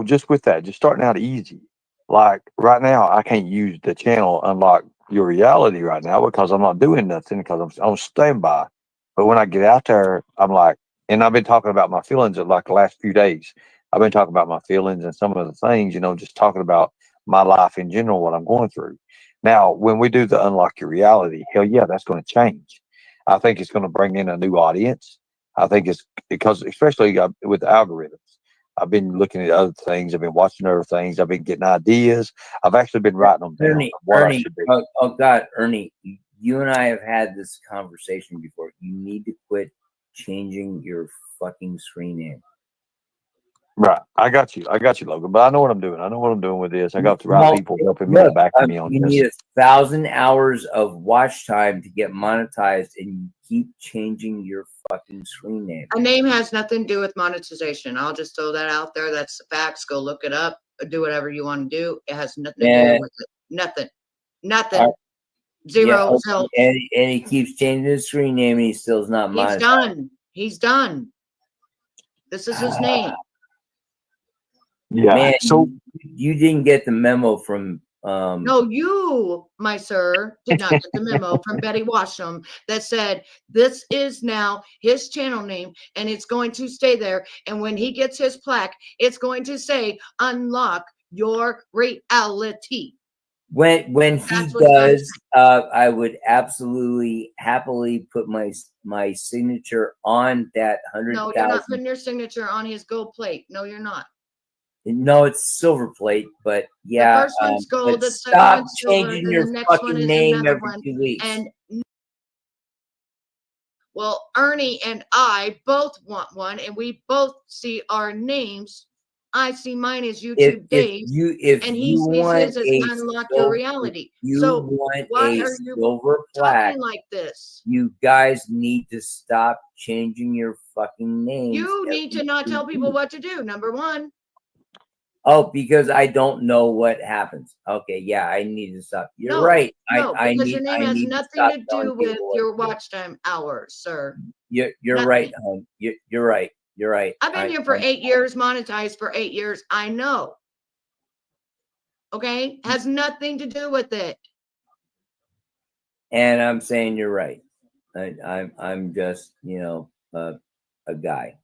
Just with that, just starting out easy. Like right now, I can't use the channel Unlock Your Reality right now because I'm not doing nothing because I'm on standby. But when I get out there, I'm like, and I've been talking about my feelings like the last few days. I've been talking about my feelings and some of the things, just talking about my life in general, what I'm going through. Now, when we do the Unlock Your Reality, hell yeah, that's going to change. I think it's going to bring in a new audience. I think it's because, especially with the algorithms. I've been looking at other things. I've been watching other things. I've been getting ideas. I've actually been writing them down. Ernie, oh God, Ernie, you and I have had this conversation before. You need to quit changing your fucking screen name. Right. I got you, Logan. But I know what I'm doing. I know what I'm doing with this. I got the right people helping me to back me on you this. need 1,000 hours of watch time to get monetized, and you keep changing your fucking screen name. A name has nothing to do with monetization. I'll just throw that out there. That's the facts. Go look it up. Do whatever you want to do. It has nothing to do with it. Nothing. Zero results. And he keeps changing his screen name, and he still is not monetized. He's done. This is his name. Yeah. Man, so you didn't get the memo from no, you, my sir, did not get the memo from Betty Washam that said this is now his channel name and it's going to stay there. And when he gets his plaque, it's going to say Unlock Your Reality. When he does, I would absolutely happily put my signature on that 100,000. No, you're not putting your signature on his gold plate. No, you're not. No, it's silver plate, but yeah. The first one's gold, the second stop one's silver, changing then your the next fucking one is name another every one. 2 weeks. And well, Ernie and I both want one, and we both see our names. I see mine as YouTube Dave, and he sees his as Unlock Your Reality. So why are you talking like this? You guys need to stop changing your fucking names. You need to not tell people what to do. Number one. Oh, because I don't know what happens. Okay, yeah, I need to stop. You're right. No, because your name has nothing to do with your watch time hours, sir. You're right, hon. You're right. You're right. I've been here for 8 years, monetized for 8 years. I know. Okay, has nothing to do with it. And I'm saying you're right. I'm just a guy.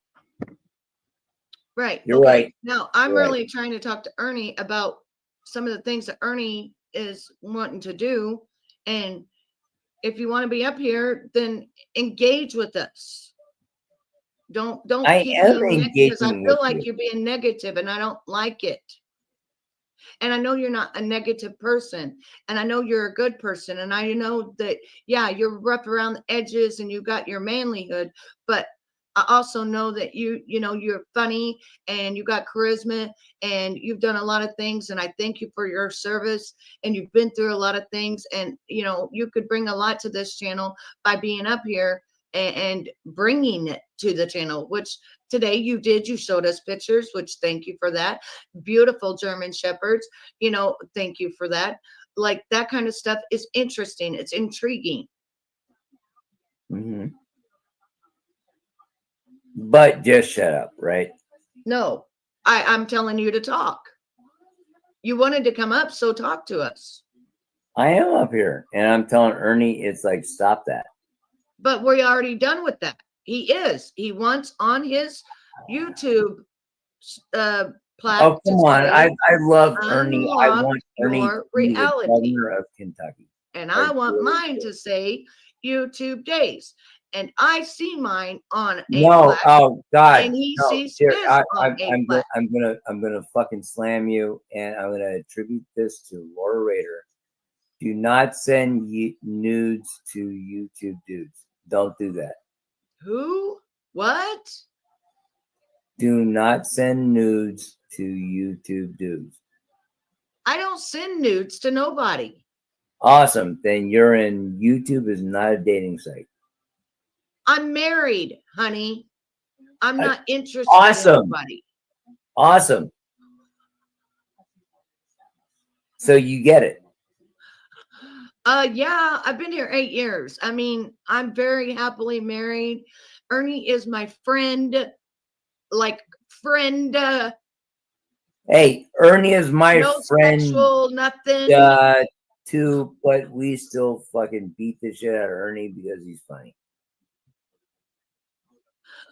Right. You're okay. right. Now I'm You're right. really trying to talk to Ernie about some of the things that Ernie is wanting to do. And if you want to be up here, then engage with us. Don't I keep am being negative because I engaging feel with like you. you're being negative and I don't like it. And I know you're not a negative person, and I know you're a good person, and I know that, yeah, you're rough around the edges and you got your manlyhood, but I also know that you're funny and you got charisma and you've done a lot of things, and I thank you for your service, and you've been through a lot of things, and you could bring a lot to this channel by being up here and bringing it to the channel, which today you did. You showed us pictures, which thank you for that. Beautiful German shepherds, thank you for that. Like, that kind of stuff is interesting. It's intriguing. Mhm. But just shut up, right? No, I'm telling you to talk. You wanted to come up, so talk to us. I am up here, and I'm telling Ernie, it's like, stop that. But we're already done with that. He wants on his YouTube plaque Oh, to come on. say, I love Ernie. I unlock want Ernie your to be the reality. governor of Kentucky. And I want mine to say YouTube days. And I see mine on a No, plaque, oh God, and he no, sees here, his on a plaque. I'm gonna fucking slam you, and I'm gonna attribute this to Laura Rader. Do not send nudes to YouTube dudes. Don't do that. Who? What? Do not send nudes to YouTube dudes. I don't send nudes to nobody. Awesome. Then you're in. YouTube is not a dating site. I'm married, honey. I'm not interested Awesome. in nobody. Awesome. So you get it. Yeah, I've been here 8 years. I mean, I'm very happily married. Ernie is my friend, like friend. Hey, Ernie is my No friend. sexual, nothing. Too, but we still fucking beat the shit out of Ernie because he's funny.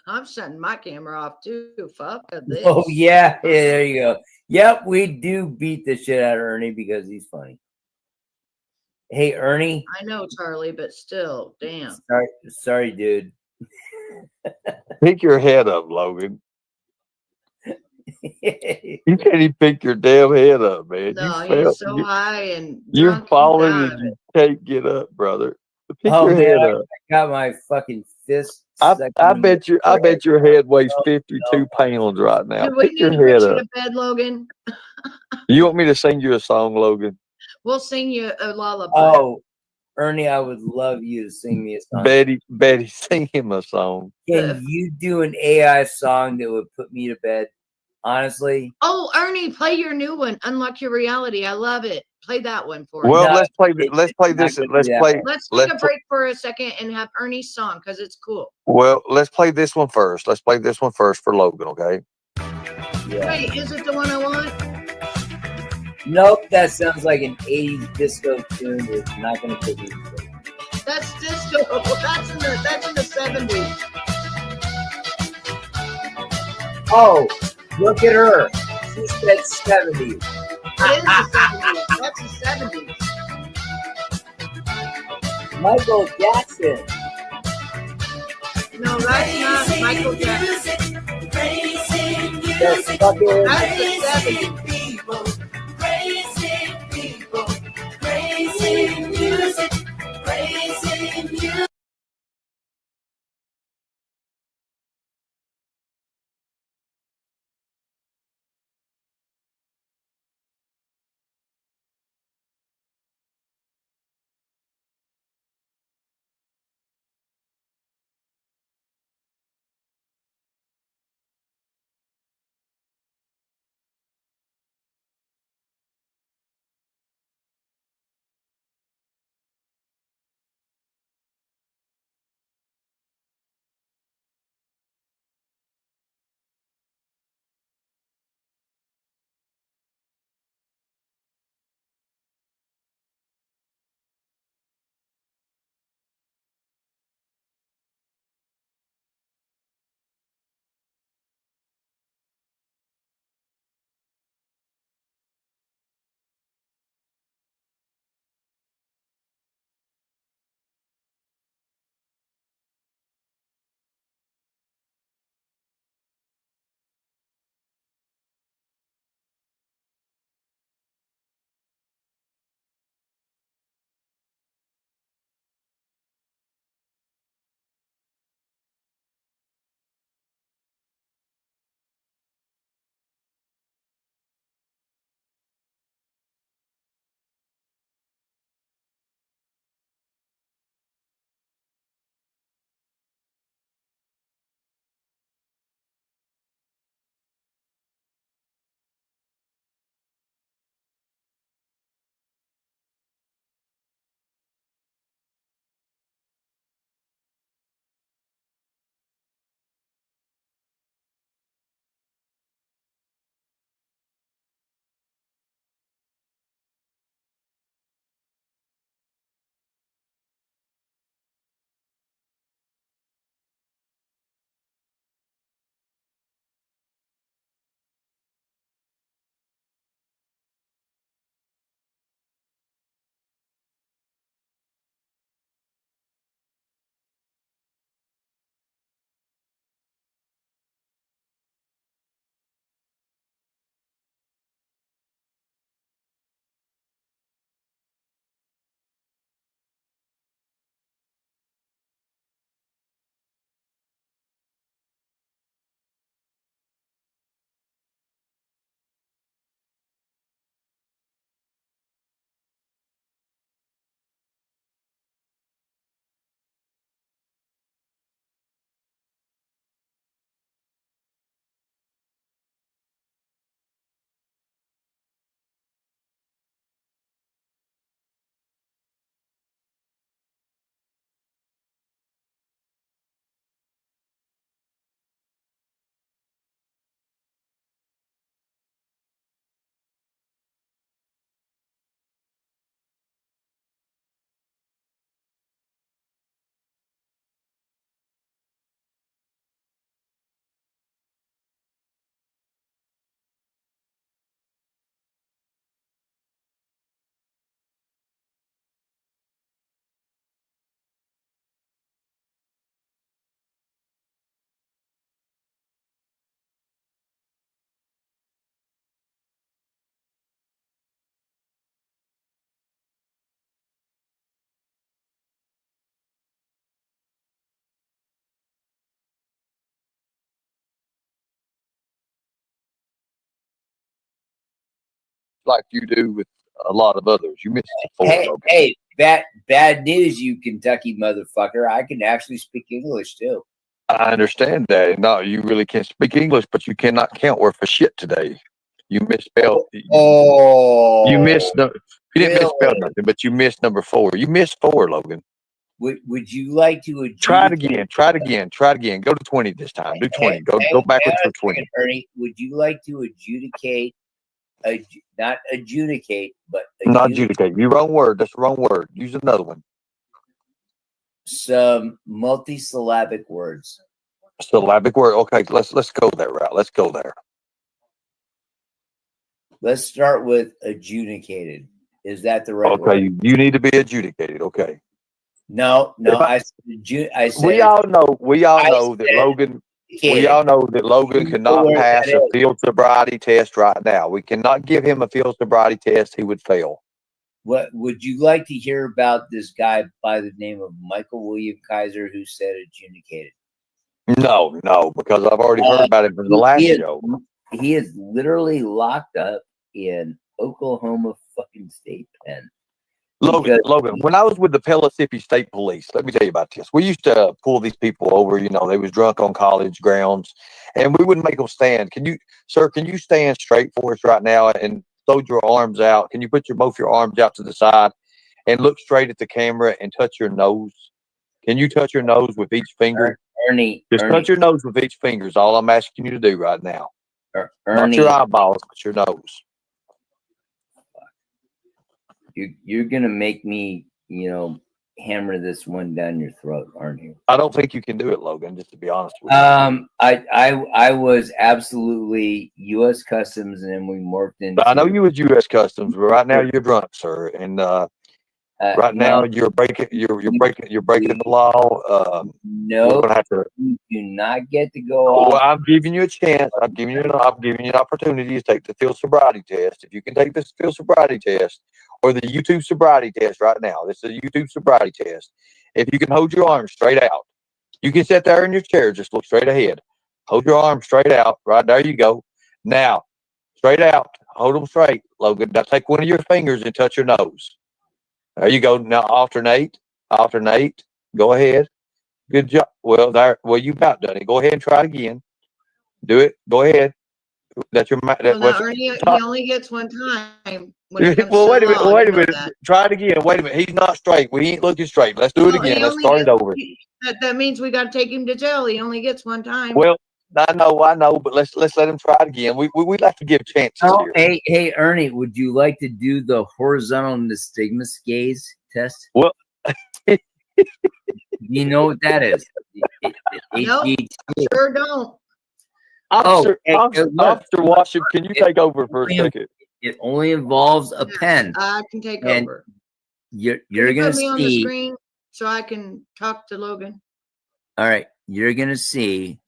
I'm shutting my camera off too. Fuck this. Oh yeah, there you go. Yep, we do beat the shit out of Ernie because he's funny. Hey, Ernie. I know, Charlie, but still, damn. Sorry, dude. Pick your head up, Logan. You can't even pick your damn head up, man. No, you he's so high and you're drunk. falling he's out and of you it. can't get up, brother. Pick Oh your man, head I up. got my fucking fist. I stuck bet in I bet your head weighs No, 52 pounds right now. Do we Pick your need to head put you up. to bed, Logan? You want me to sing you a song, Logan? We'll sing you a lullaby. Oh, Ernie, I would love you to sing me a song. Betty, sing him a song. Can you do an AI song that would put me to bed? Honestly. Oh, Ernie, play your new one, Unlock Your Reality. I love it. Play that one for Well, us. No, let's play it's this. not gonna Let's do that play. one. Let's let's take a pl- break for a second and have Ernie's song because it's cool. Well, let's play this one first. Let's play this one first for Logan, okay? Yeah. Wait, is it the one I want? Nope, that sounds like an 80s disco tune. It's not gonna put me to sleep. That's disco. That's in the 70s. Oh, look at her. She said 70s. It is the 70s. That's the 70s. Michael Jackson. No, that's not Michael Jackson. That's fucking That's the 70s. like you do with a lot of others. You missed the 4, Hey, Logan. hey, bad news, you Kentucky motherfucker. I can actually speak English too. I understand that. No, you really can't speak English, but you cannot count worth a shit today. You misspelled. Oh, You missed. You didn't misspell really? nothing, but you missed number 4. You missed 4, Logan. Would you like to Try it adjudicate- again. Try it again. Try it again. Go to 20 this time. Do 20. Go Hang backwards on for a 20. second, Ernie, would you like to adjudicate, not adjudicate, but Not adjudicate. You wrong word. That's the wrong word. Use another one. some multisyllabic words? Syllabic word. Okay, let's go that route. Let's go there. Let's start with adjudicated. Is that the right Okay, word? you need to be adjudicated. Okay. No, If I- I said We all know. We all I know that said Logan. We adjudicated. all know that Logan You cannot know where pass that a is. field sobriety test right now. We cannot give him a field sobriety test. He would fail. What would you like to hear about this guy by the name of Michael William Kaiser who said adjudicated? No, because I've already heard about it from the last show. He is literally locked up in Oklahoma fucking state pen. Logan, when I was with the Pellissippi State Police, let me tell you about this. We used to pull these people over, they was drunk on college grounds, and we wouldn't make them stand. Can you stand straight for us right now and throw your arms out? Can you put both your arms out to the side and look straight at the camera and touch your nose? Can you touch your nose with each finger? Ernie, Touch your nose with each finger is all I'm asking you to do right now. Not Ernie, your eyeballs, but your nose. you're gonna make me, hammer this one down your throat, aren't you? I don't think you can do it, Logan, just to be honest with you. I was absolutely U.S. Customs, and then we morphed into. But I know you was U.S. Customs, but right now you're drunk, sir, and right now you're breaking the law. No, we're gonna have to. you do not get to go Well, off. I'm giving you a chance. I'm giving you an opportunity to take the field sobriety test. If you can take this field sobriety test or the YouTube sobriety test right now, this is a YouTube sobriety test. If you can hold your arms straight out, you can sit there in your chair, just look straight ahead. Hold your arms straight out. Right there you go. Now, straight out. Hold them straight, Logan. Now take one of your fingers and touch your nose. There you go. Now alternate. Go ahead. Good job. Well, you about done it. Go ahead and try it again. Do it. Go ahead. That's your. Well, now, Ernie, he only gets one time. When it comes Well, to wait a minute. law, Wait you a know minute. that. Try it again. Wait a minute. He's not straight. We ain't looking straight. Let's do it Well, he again. Let's only start it gets- over. That means we got to take him to jail. He only gets one time. Well, I know, but let's let him try it again. We like to give chances Oh, here. hey, Ernie, would you like to do the horizontal nystagmus gaze test? Well, you know what that is? Nope. Sure don't. Officer look. Washington, can you take over for a William, second? It only involves a pen. I can take And over. You're Can you gonna put me on the see. screen so I can talk to Logan. All right, you're gonna see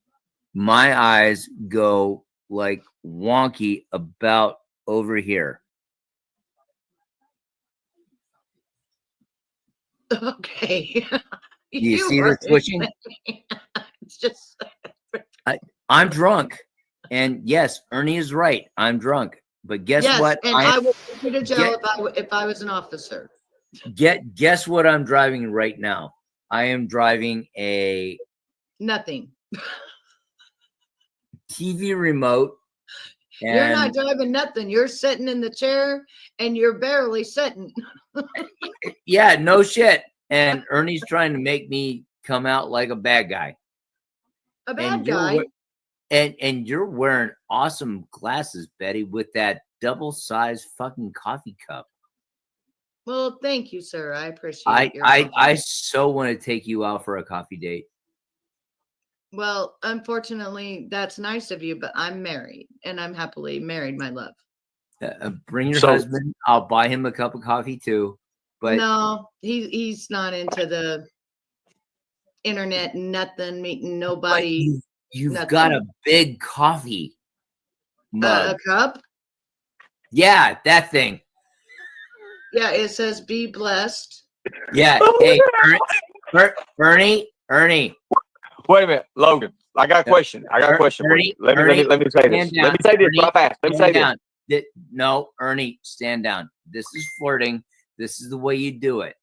my eyes go like wonky about over here. Okay. You see the switching? It's just I'm drunk, and yes, Ernie is right. I'm drunk, but guess yes, what? and I would take you to jail if I was an officer. Guess what I'm driving right now? I am driving a Nothing. TV remote. You're not And driving nothing. You're sitting in the chair and you're barely sitting. yeah, no shit. And Ernie's trying to make me come out like a bad guy. A bad And you're guy. and you're wearing awesome glasses, Betty, with that double-sized fucking coffee cup. Well, thank you, sir. I appreciate your I offer. so want to take you out for a coffee date. Well, unfortunately, that's nice of you, but I'm married and I'm happily married, my love. Bring your So- husband. I'll buy him a cup of coffee too. But no, he's not into the internet, nothing, meeting but nobody. you've nothing. got a big coffee mug. A cup? Yeah, that thing. Yeah, it says be blessed. Yeah. Hey, Ernie. Wait a minute, Logan. I got a question. I got a question for you. Let me say this. Let me say this right fast. Let me say this. No, Ernie, stand down. This is flirting. This is the way you do it.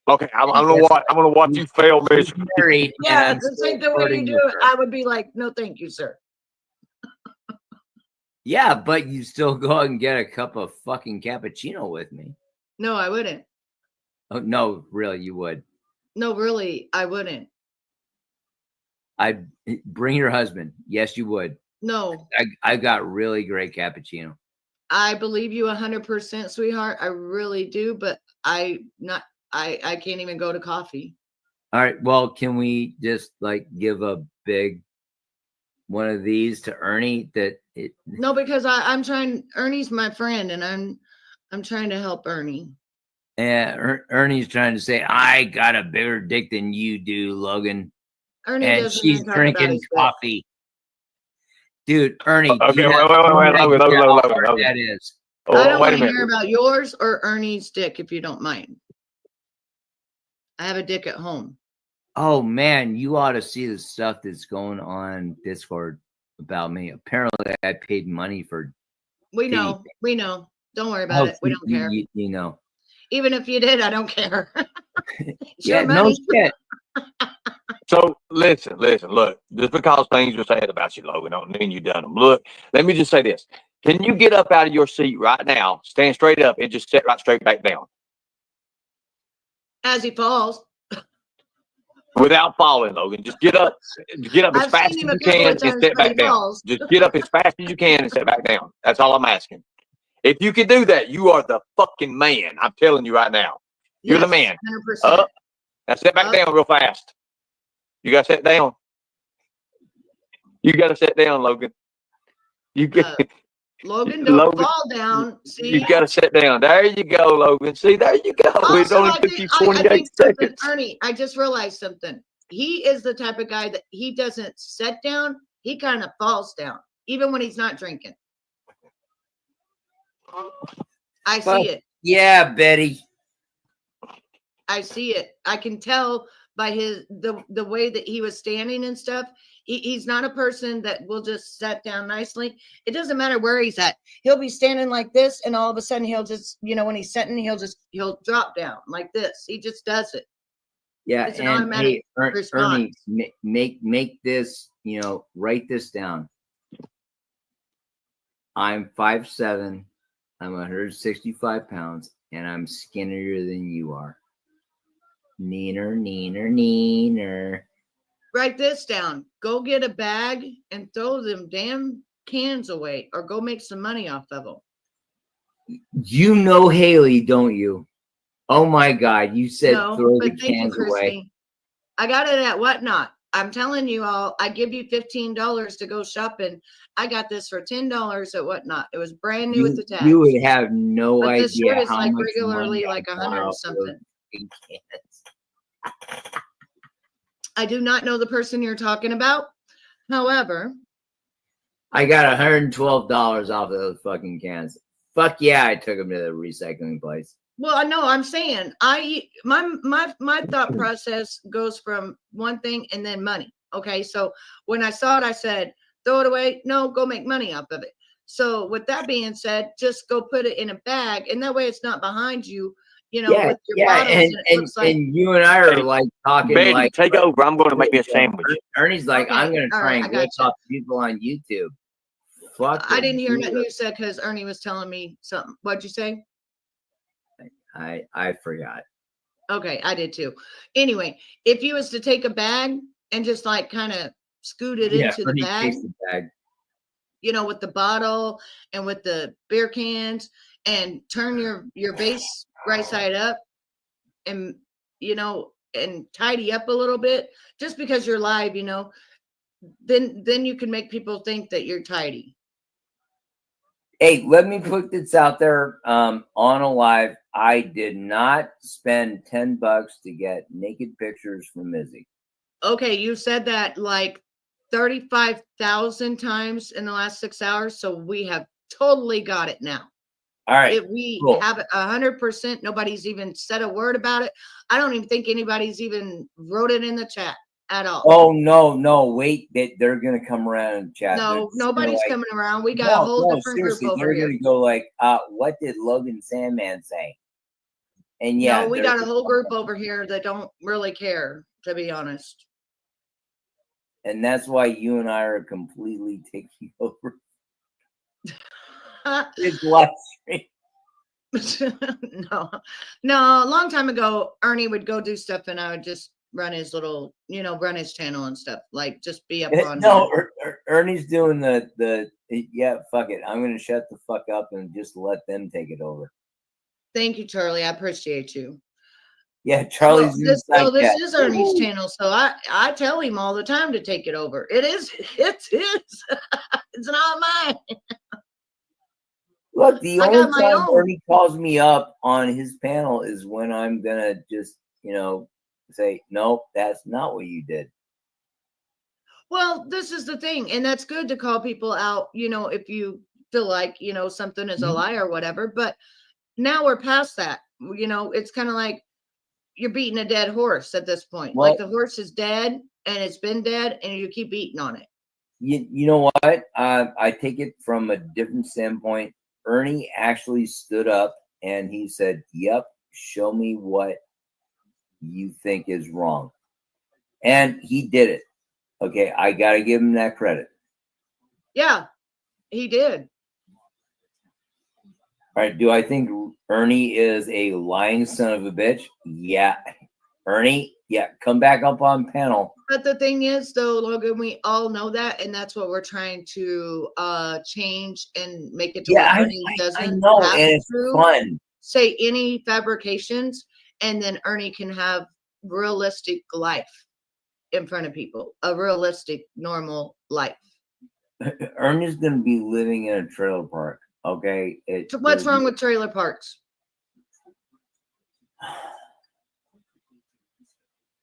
Okay, I'm gonna watch you fail miserably. Married, and Yeah, I'm this still ain't the way you flirting do with it. her. I would be like, no, thank you, sir. Yeah, but you still go out and get a cup of fucking cappuccino with me. No, I wouldn't. Oh no, really, you would. No, really, I wouldn't. I'd bring your husband. Yes, you would. No, I got really great cappuccino. I believe you 100%, sweetheart. I really do, but I can't even go to coffee. All right. Well, can we just like give a big one of these to Ernie? No, because I'm trying. Ernie's my friend, and I'm trying to help Ernie. And Ernie's trying to say, I got a bigger dick than you do, Logan. Ernie And doesn't she's even talk about drinking his dick. coffee. Dude, Ernie. do Okay, you wait, have wait, any Logan, idea Logan, how Logan, hard Logan. that is? I Oh, don't wait want a to hear minute. about yours or Ernie's dick if you don't mind. I have a dick at home. Oh man, you ought to see the stuff that's going on Discord about me. Apparently, I paid money for. We know. We know. Don't worry about it. We don't care. You know. Even if you did, I don't care. It's Yeah, your no money. shit. So listen, look, just because things are said about you, Logan, don't mean you done them. Look, let me just say this. Can you get up out of your seat right now, stand straight up, and just sit right straight back down As he falls. without falling, Logan? Just get up as I've fast seen as him a you couple can of and times, sit but he back down. falls. Just get up as fast as you can and sit back down. That's all I'm asking. If you can do that, you are the fucking man. I'm telling you right now. You're the man. 100%. Up. Now sit back Up. down real fast. You got to sit down. You got to sit down, Logan. You get. Logan, don't Logan, fall down. See? You got to sit down. There you go, Logan. See, there you go. It Also, only I took think, you I 28 think something, seconds. Ernie, I just realized something. He is the type of guy that he doesn't sit down. He kind of falls down, even when he's not drinking. I Well, see it. Yeah, Betty. I see it. I can tell by the way that he was standing and stuff. He's not a person that will just sit down nicely. It doesn't matter where he's at. He'll be standing like this, and all of a sudden he'll just, when he's sitting, he'll drop down like this. He just does it. Yeah, It's an and automatic hey, response. Ernie, make this, write this down. I'm 5'7", I'm 165 pounds, and I'm skinnier than you are. Neener, neener, neener. Write this down. Go get a bag and throw them damn cans away, or go make some money off of them. You know Haley, don't you? Oh my God, you said No, throw the but thank you, cans away. Christy. I got it at Whatnot. I'm telling you all, I give you $15 to go shopping. I got this for $10 at Whatnot. It was brand new with the tags. You would have no But idea this shirt is how like much regularly money I like bought 100 off something. those fucking cans. I do not know the person you're talking about. However, I got $112 off of those fucking cans. Fuck yeah, I took them to the recycling place. well, I know I'm saying my thought process goes from one thing and then money. Okay, so when I saw it, I said, throw it away. No, go make money off of it. So with that being said, just go put it in a bag, and that way it's not behind you. With your bottles, and it looks like. and you and I are like talking Betty, like take over. I'm going to make me a sandwich. Ernie's like, Okay, I'm gonna all try right, I and get gotcha. off people on YouTube. Fuck. I didn't hear you. nothing you said because Ernie was telling me something. What'd you say? I forgot. Okay, I did too. Anyway, if you was to take a bag and just like kind of scoot it into the Ernie bag, takes the bag. with the bottle and with the beer cans, and turn your base right side up, and and tidy up a little bit, just because you're live, then you can make people think that you're tidy. Hey, let me put this out there on a live. I did not spend $10 to get naked pictures from Izzy. Okay, you said that like 35,000 times in the last 6 hours, so we have totally got it now. All right. If we cool. have it 100%, nobody's even said a word about it. I don't even think anybody's even wrote it in the chat. at all. Oh no! Wait, they're gonna come around and chat. They're No, just gonna, nobody's like, coming around. We got a whole different group seriously, over they're here. gonna go like, what did Logan Sandman say? And yeah, No, we got a whole group over here that don't really care, to be honest. and that's why you and I are completely taking over his live stream. No, a long time ago, Ernie would go do stuff and I would just run his little, run his channel and stuff, like just be up on. No, Ernie's doing the yeah, fuck it. I'm gonna shut the fuck up and just let them take it over. Thank you, Charlie. I appreciate you. Yeah, Charlie's this is Ernie's channel, so I tell him all the time to take it over. It is it's not mine. Look, the I only got my time own. Ernie calls me up on his panel is when I'm gonna just, say, nope, that's not what you did. Well, this is the thing, and that's good to call people out, if you feel like, something is a lie or whatever. But now we're past that. It's kind of like you're beating a dead horse at this point. Well, like the horse is dead and it's been dead and you keep beating on it. You know what? I take it from a different standpoint. Ernie actually stood up and he said, yep, show me what you think is wrong. And he did it. Okay, I got to give him that credit. Yeah, he did. All right, do I think Ernie is a lying son of a bitch? Yeah. Ernie, yeah, come back up on panel. But the thing is, though, Logan, we all know that, and that's what we're trying to change and make it to where Ernie doesn't know, have and it's to fun. say any fabrications, and then Ernie can have realistic life in front of people, a realistic, normal life. Ernie's going to be living in a trailer park. Okay. What's wrong with trailer parks?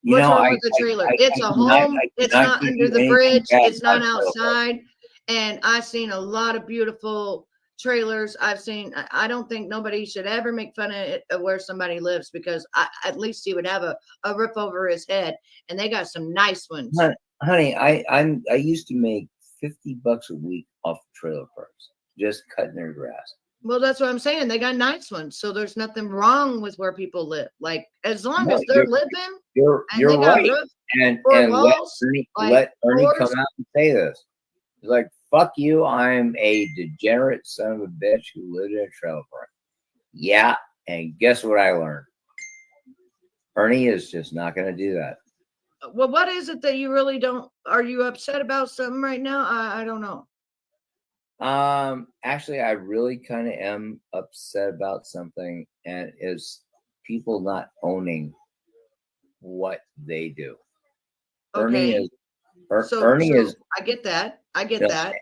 What's wrong with the trailer? It's a home. It's not under the bridge. It's not outside. And I've seen a lot of beautiful trailers. I don't think nobody should ever make fun of it, of where somebody lives, because at least he would have a roof over his head, and they got some nice ones. Honey, I used to make $50 a week off trailer parks, just cutting their grass. Well, that's what I'm saying. They got nice ones, so there's nothing wrong with where people live. Like, as long as they're living, you're right. And let Ernie come out and say this. He's like, fuck you, I'm a degenerate son of a bitch who lived in a trailer park. Yeah, and guess what I learned? Ernie is just not going to do that. Well, what is it that you really don't? Are you upset about something right now? I don't know. Actually, I really kind of am upset about something, and is people not owning what they do. Okay. Ernie is. I get that. I get that.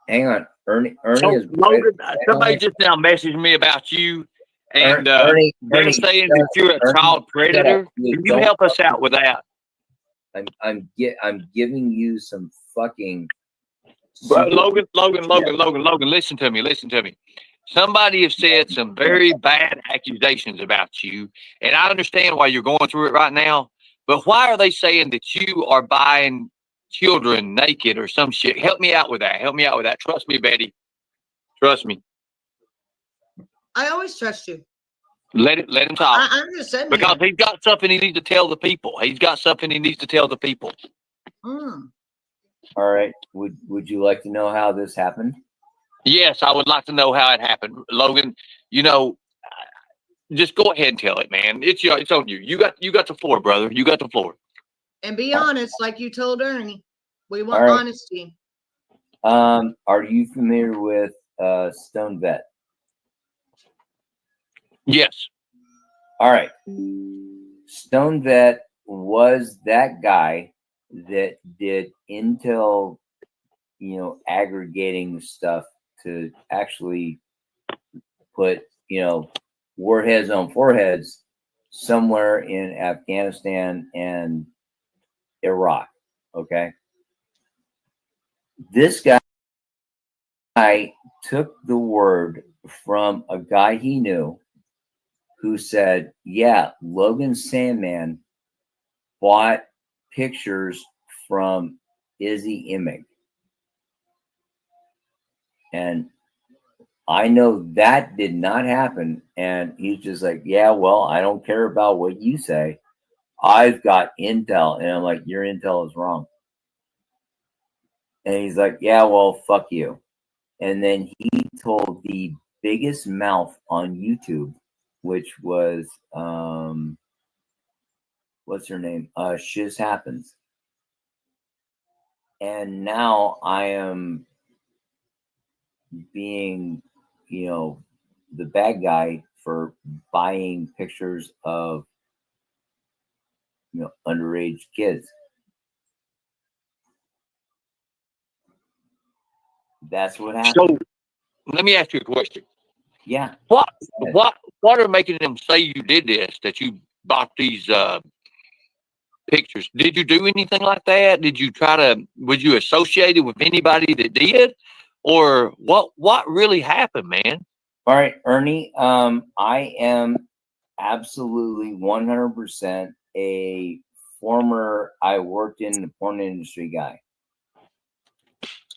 Hang on, Ernie So, is. Logan, somebody just now messaged me about you, and they're saying that you're a child predator. Can you help us out with that? I'm giving you some fucking. But Logan, listen to me. Somebody has said some very bad accusations about you, and I understand why you're going through it right now. But why are they saying that you are buying children naked or some shit? Help me out with that. Trust me, Betty. Trust me. I always trust you. Let him talk. I'm just saying, because he's got something he needs to tell the people. All right. Would you like to know how this happened? Yes, I would like to know how it happened, Logan. Just go ahead and tell it, man. It's on you. You got the floor, brother. You got the floor. And be honest, like you told Ernie. We want honesty. Are you familiar with Stone Vet? Yes. All right. Stone Vet was that guy that did intel, aggregating stuff to actually put, warheads on foreheads somewhere in Afghanistan and Iraq. Okay. This guy took the word from a guy he knew who said, yeah, Logan Sandman bought pictures from Izzy Imig. And I know that did not happen. And he's just like, yeah, well, I don't care about what you say. I've got intel. And I'm like, your intel is wrong. And he's like, yeah, well, fuck you. And then he told the biggest mouth on YouTube, which was, what's her name? Shiz Happens. And now I am being, the bad guy for buying pictures of, underage kids. That's what happened. So let me ask you a question. Yeah. What are making them say you did this, that you bought these pictures? Did you do anything like that? Was you associated with anybody that did? Or what really happened, man? All right, Ernie. I am absolutely 100% a former, I worked in the porn industry guy.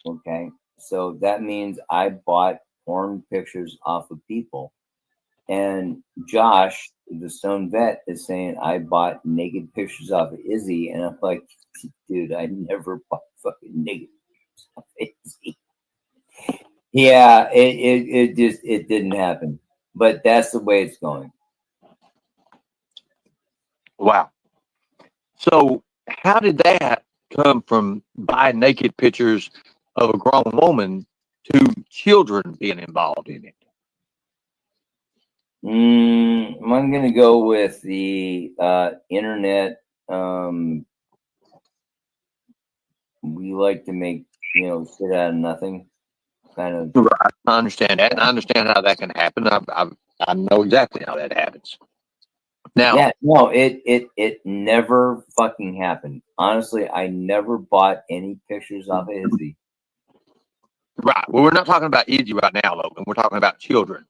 Okay. So that means I bought porn pictures off of people. And Josh, the Stone Vet, is saying I bought naked pictures off of Izzy. And I'm like, dude, I never bought fucking naked pictures off of Izzy. Yeah, it didn't happen. But that's the way it's going. Wow. So how did that come from buying naked pictures of a grown woman to children being involved in it? I'm going to go with the internet. We like to make, shit out of nothing. Kind of. Right. I understand that. And I understand how that can happen. I know exactly how that happens. Now, yeah, no, it never fucking happened. Honestly, I never bought any pictures off of Izzy. Right. Well, we're not talking about Izzy right now, Logan. We're talking about children.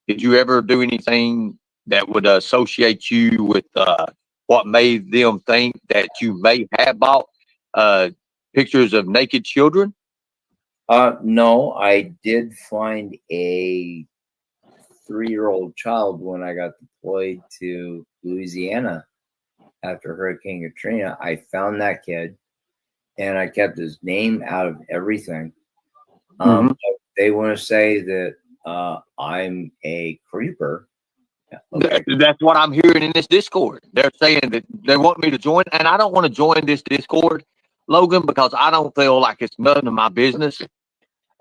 Did you ever do anything that would associate you with what made them think that you may have bought pictures of naked children? No, I did find a 3-year-old child when I got deployed to Louisiana after Hurricane Katrina. I found that kid and I kept his name out of everything. They want to say that I'm a creeper. Okay. That's what I'm hearing in this Discord. They're saying that they want me to join, and I don't want to join this Discord, Logan, because I don't feel like it's none of my business.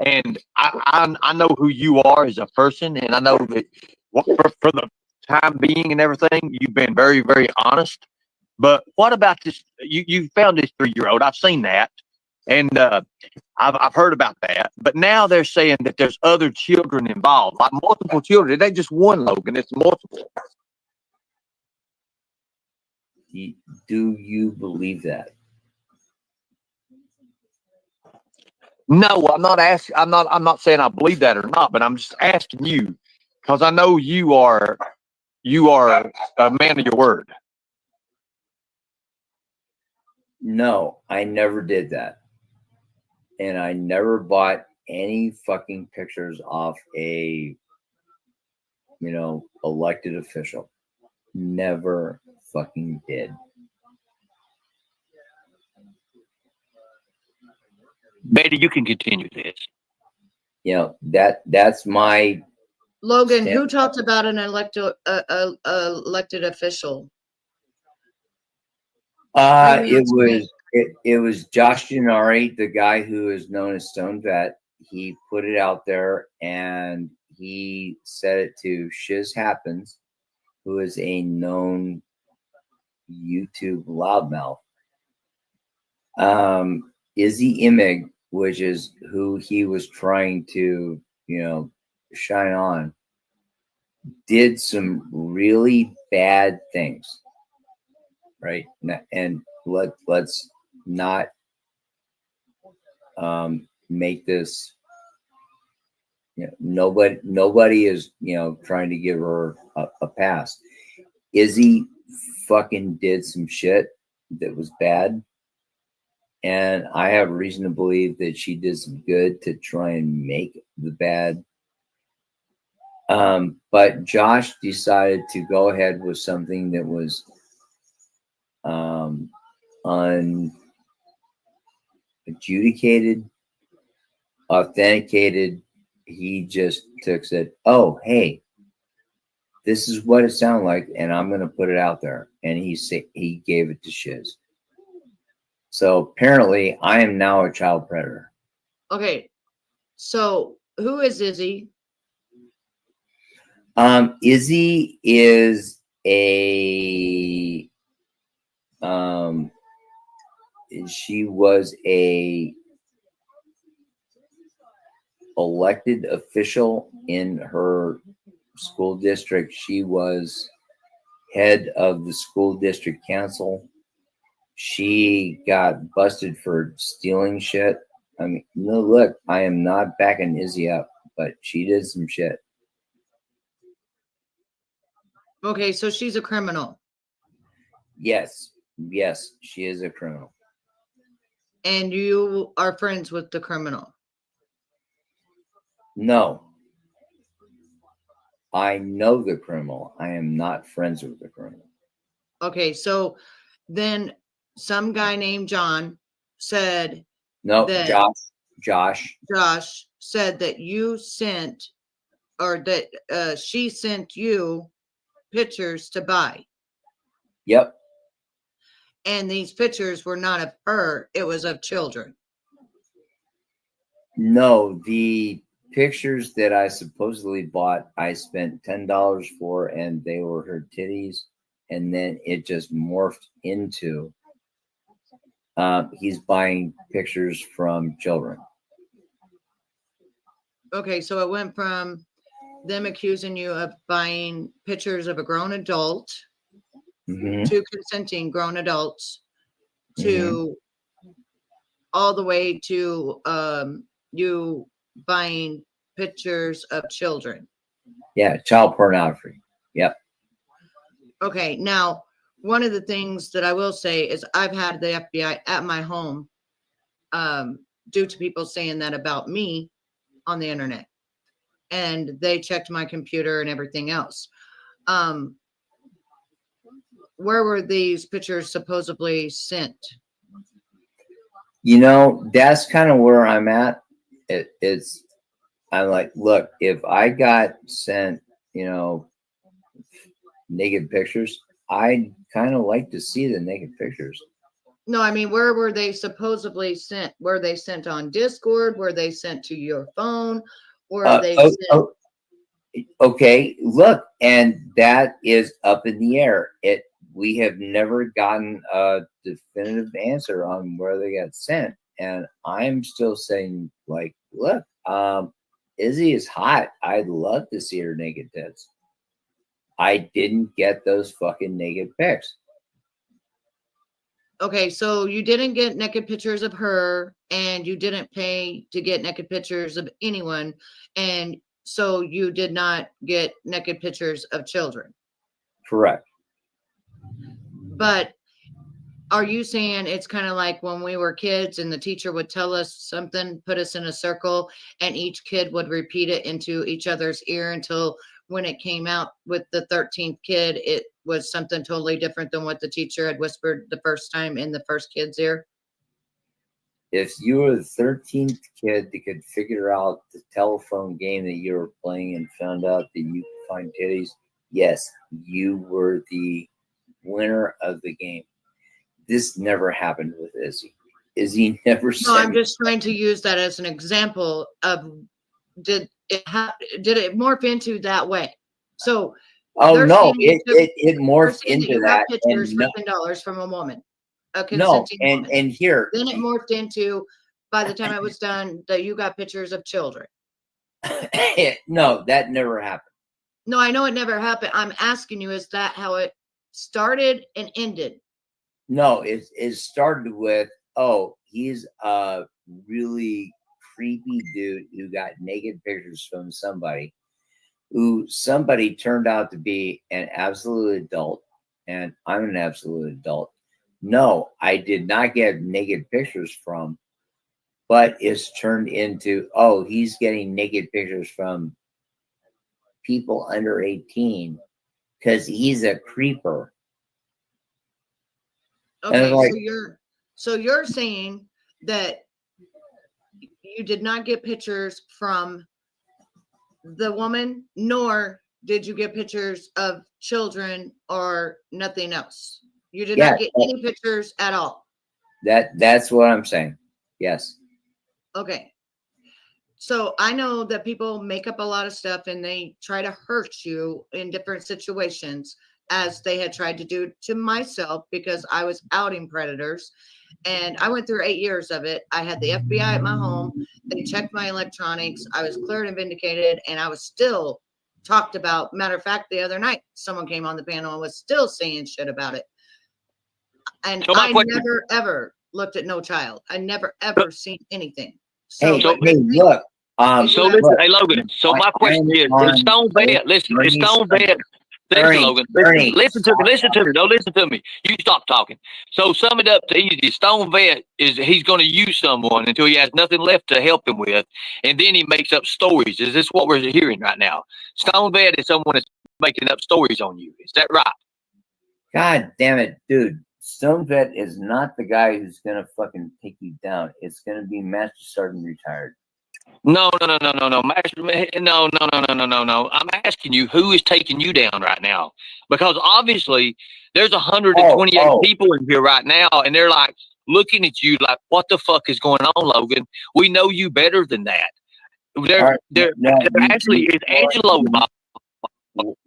And I know who you are as a person, and I know that for the time being and everything, you've been very, very honest. But what about this? You found this 3-year-old. I've seen that, and I've heard about that. But now they're saying that there's other children involved, like multiple children. It ain't just one, Logan. It's multiple. Do you believe that? No, I'm not asking. I'm not saying I believe that or not, but I'm just asking you because I know you are a man of your word. No, I never did that. And I never bought any fucking pictures off a, elected official. Never fucking did. Betty, you can continue this. That's my Logan, who talked about an elected official? It was Josh Gennari, the guy who is known as Stone Vet. He put it out there and he said it to Shiz Happens, who is a known YouTube loudmouth. Izzy Imig, which is who he was trying to, shine on, did some really bad things, right? And let's not make this. Nobody is trying to give her a pass. Izzy fucking did some shit that was bad. And I have reason to believe that she did some good to try and make the bad. But Josh decided to go ahead with something that was unadjudicated, authenticated. He just said, "Oh, hey, this is what it sounded like, and I'm going to put it out there." And he gave it to Shiz. So apparently, I am now a child predator. Okay. So who is Izzy? Izzy is she was a elected official in her school district. She was head of the school district council. She got busted for stealing shit. I mean, no, look, I am not backing Izzy up, but she did some shit. Okay, so she's a criminal. Yes, she is a criminal. And you are friends with the criminal. No. I know the criminal. I am not friends with the criminal. Okay, so then some guy named John said No, that Josh said that you sent, or that she sent you pictures to buy. Yep. And these pictures were not of her, it was of children. No, the pictures that I supposedly bought, I spent $10 for, and they were her titties. And then it just morphed into he's buying pictures from children. Okay, so it went from them accusing you of buying pictures of a grown adult to consenting grown adults to all the way to you buying pictures of children. Yeah, child pornography. Yep. Okay, now one of the things that I will say is I've had the FBI at my home due to people saying that about me on the internet. And they checked my computer and everything else. Where were these pictures supposedly sent? You know, that's kind of where I'm at. I'm like, look, if I got sent, naked pictures, I'd kind of like to see the naked pictures. No, I mean, where were they supposedly sent? Were they sent on Discord? Were they sent to your phone? Were they sent? Okay, look, and that is up in the air. We have never gotten a definitive answer on where they got sent. And I'm still saying, like, look, Izzy is hot. I'd love to see her naked tits. I didn't get those fucking naked pics. Okay, so you didn't get naked pictures of her, and you didn't pay to get naked pictures of anyone, and so you did not get naked pictures of children. Correct. But are you saying it's kind of like when we were kids and the teacher would tell us something, put us in a circle, and each kid would repeat it into each other's ear until when it came out with the 13th kid, it was something totally different than what the teacher had whispered the first time in the first kid's ear? If you were the 13th kid that could figure out the telephone game that you were playing and found out that you could find titties, yes, you were the winner of the game. This never happened with Izzy. Izzy never said. No, I'm just trying to use that as an example of did it morph into that way? So oh no, it morphed into that. Pictures for $10 from a woman, a no, consenting and woman. and here Then it morphed into, by the time it was done, that you got pictures of children. No, that never happened. No, I know it never happened. I'm asking you, is that how it started and ended? No, it started with, oh, he's a really creepy dude who got naked pictures from somebody who somebody turned out to be an absolute adult, and I'm an absolute adult. No, I did not get naked pictures from, but it's turned into, oh, he's getting naked pictures from people under 18 because he's a creeper. Okay, like- so you're saying that you did not get pictures from the woman, nor did you get pictures of children or nothing else. You did not get any pictures at all. That's what I'm saying. Yes. Okay. So I know that people make up a lot of stuff and they try to hurt you in different situations, as they had tried to do to myself because I was outing predators. And I went through 8 years of it. I had the FBI at my home. They checked my electronics. I was cleared and vindicated, and I was still talked about. Matter of fact, the other night, someone came on the panel and was still saying shit about it. And So my I question- never, ever looked at no child. I never, ever seen anything. Hey, So, hey, look. So listen, hey Logan. So my question is Stone Vet. Listen, is Stone Vet. Listen, Logan. Listen to me. Listen to me. No, listen to me. You stop talking. So sum it up to easy. Stone Vet is he's going to use someone until he has nothing left to help him with, and then he makes up stories. Is this what we're hearing right now? Stone Vet is someone that's making up stories on you. Is that right? God damn it, dude. Stone Vet is not the guy who's gonna fucking take you down. It's gonna be Master Sergeant retired. No. Master, no. I'm asking you, who is taking you down right now? Because obviously there's 128 people in here right now, and they're like looking at you like, what the fuck is going on, Logan? We know you better than that. Actually, it's Angelo.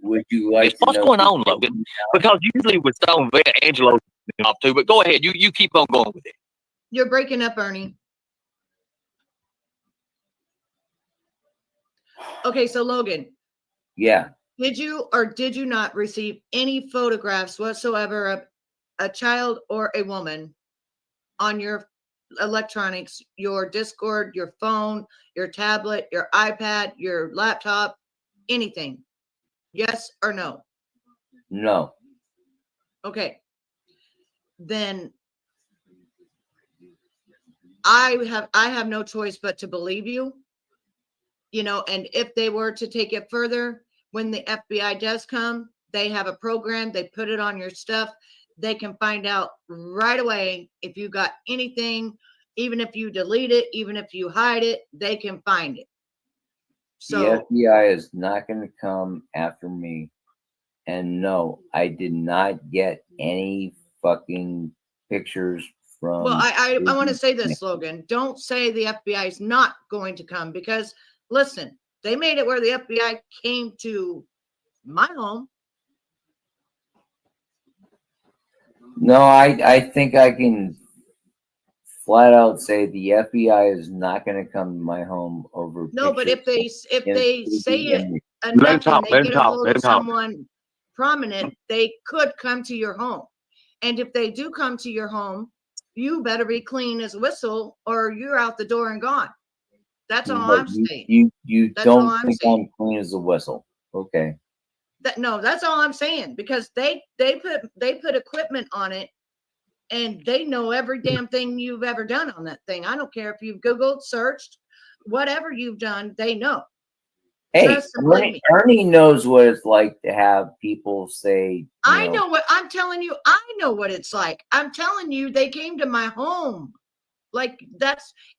Would you like to what's know going on, Logan? Because usually with Stone Vet, Angelo off too. But go ahead, you keep on going with it. you're breaking up, Ernie. Okay, so Logan, Yeah. did you or did you not receive any photographs whatsoever of a child or a woman on your electronics, your Discord, your phone, your tablet, your iPad, your laptop, anything? Yes or no? No. Okay. Then I have no choice but to believe you. You know, and if they were to take it further, when the FBI does come, they have a program, they put it on your stuff. They can find out right away if you got anything, even if you delete it, even if you hide it, they can find it. So the FBI is not going to come after me. And no, I did not get any fucking pictures from. well, I want to say this, Logan. Don't say the FBI is not going to come, because listen, they made it where the FBI came to my home. No, I think I can flat out say the FBI is not going to come to my home over. No, but if they say it Let him enough talk, and let they him get a talk, hold let of him talk. someone prominent, they could come to your home. And if they do come to your home, you better be clean as a whistle or you're out the door and gone. That's all I'm saying. You That's all don't I'm think saying. I'm clean as a whistle. Okay. No, that's all I'm saying, because they put equipment on it and they know every damn thing you've ever done on that thing. I don't care if you've Googled, searched, whatever you've done, they know. Hey, Trust and believe me. Ernie knows what it's like to have people say. I know what I'm telling you. I know what it's like. I'm telling you, they came to my home. Like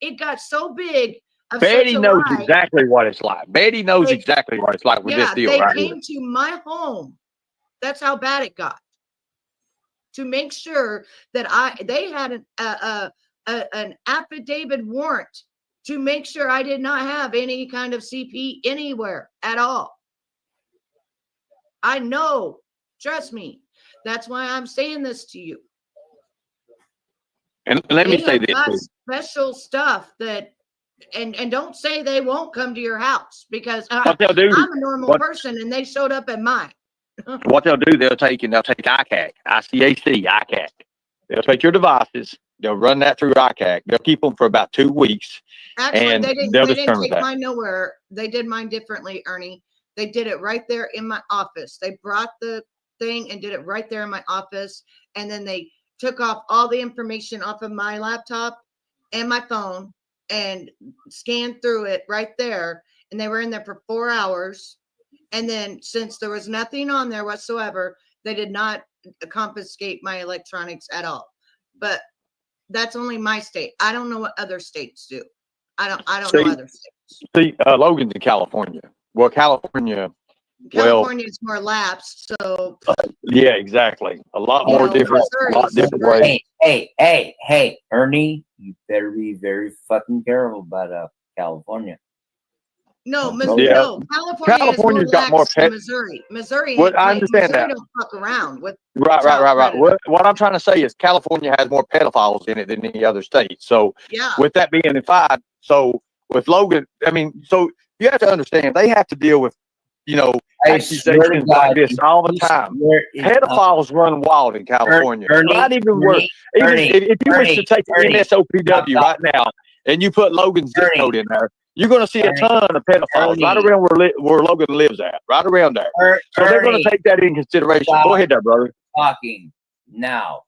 it got so big. of Betty such a knows lie. exactly what it's like. Betty knows They- exactly what it's like with this Yeah, deal they right here. came to my home. That's how bad it got. To make sure that they had an affidavit warrant to make sure I did not have any kind of CP anywhere at all. I know. Trust me. That's why I'm saying this to you. And let me They say have this got too. special stuff that, and don't say they won't come to your house, because What they'll do, I'm a normal what- person and they showed up at mine. what they'll do, they'll take ICAC, ICAC. They'll take your devices. They'll run that through ICAC. They'll keep them for about 2 weeks. Actually, And they didn't they'll determine take that. mine nowhere. They did mine differently, Ernie. They did it right there in my office. They brought the thing and did it right there in my office. And then they took off all the information off of my laptop and my phone and scanned through it right there. And they were in there for 4 hours. And then since there was nothing on there whatsoever, they did not confiscate my electronics at all. But that's only my state. I don't know what other states do. I don't know See- other states. See, Logan's in California. Well, California, California is more lapsed, so yeah, exactly. A lot You more know, different, Missouri lot is different great. ways. Hey, Ernie, you better be very fucking careful about California. no, Yeah. no. California's California's got more lax than pet- Missouri. Missouri, Well, I understand Missouri that. don't fuck around with. Right. Child What I'm trying to say is California has more pedophiles in it than any other state. So Yeah, with that being in fact, so with Logan, I mean, so you have to understand they have to deal with, I swear to accusations like God, this all the you time. swear it- Pedophiles run wild in California. Ernie, Not even worse. Even Ernie, if you was to take Ernie, the NSOPW stop. right now and you put Logan's zip Ernie, code in there, you're going to see a Ernie, ton of pedophiles right Ernie. around where Logan lives at, right around there. So they're going Ernie, to take that in consideration. Stop. Go ahead there, brother. talking now.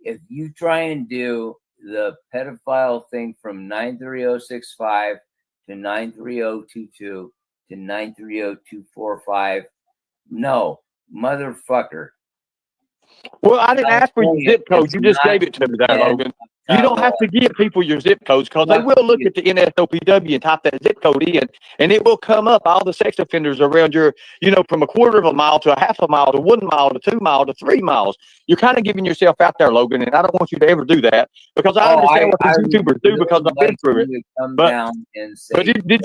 If you try and do the pedophile thing from 93065 to 93022 to 930245, no, motherfucker. Well, I didn't ask for your California zip code. is You just not gave it to me there, in Logan. You don't have to give people your zip codes because they will look at the NSOPW and type that zip code in, and it will come up all the sex offenders around your, from a quarter of a mile to a half a mile to 1 mile to 2 miles to 3 miles. You're kind of giving yourself out there, Logan, and I don't want you to ever do that because I understand what these YouTubers do because I've been through it. But did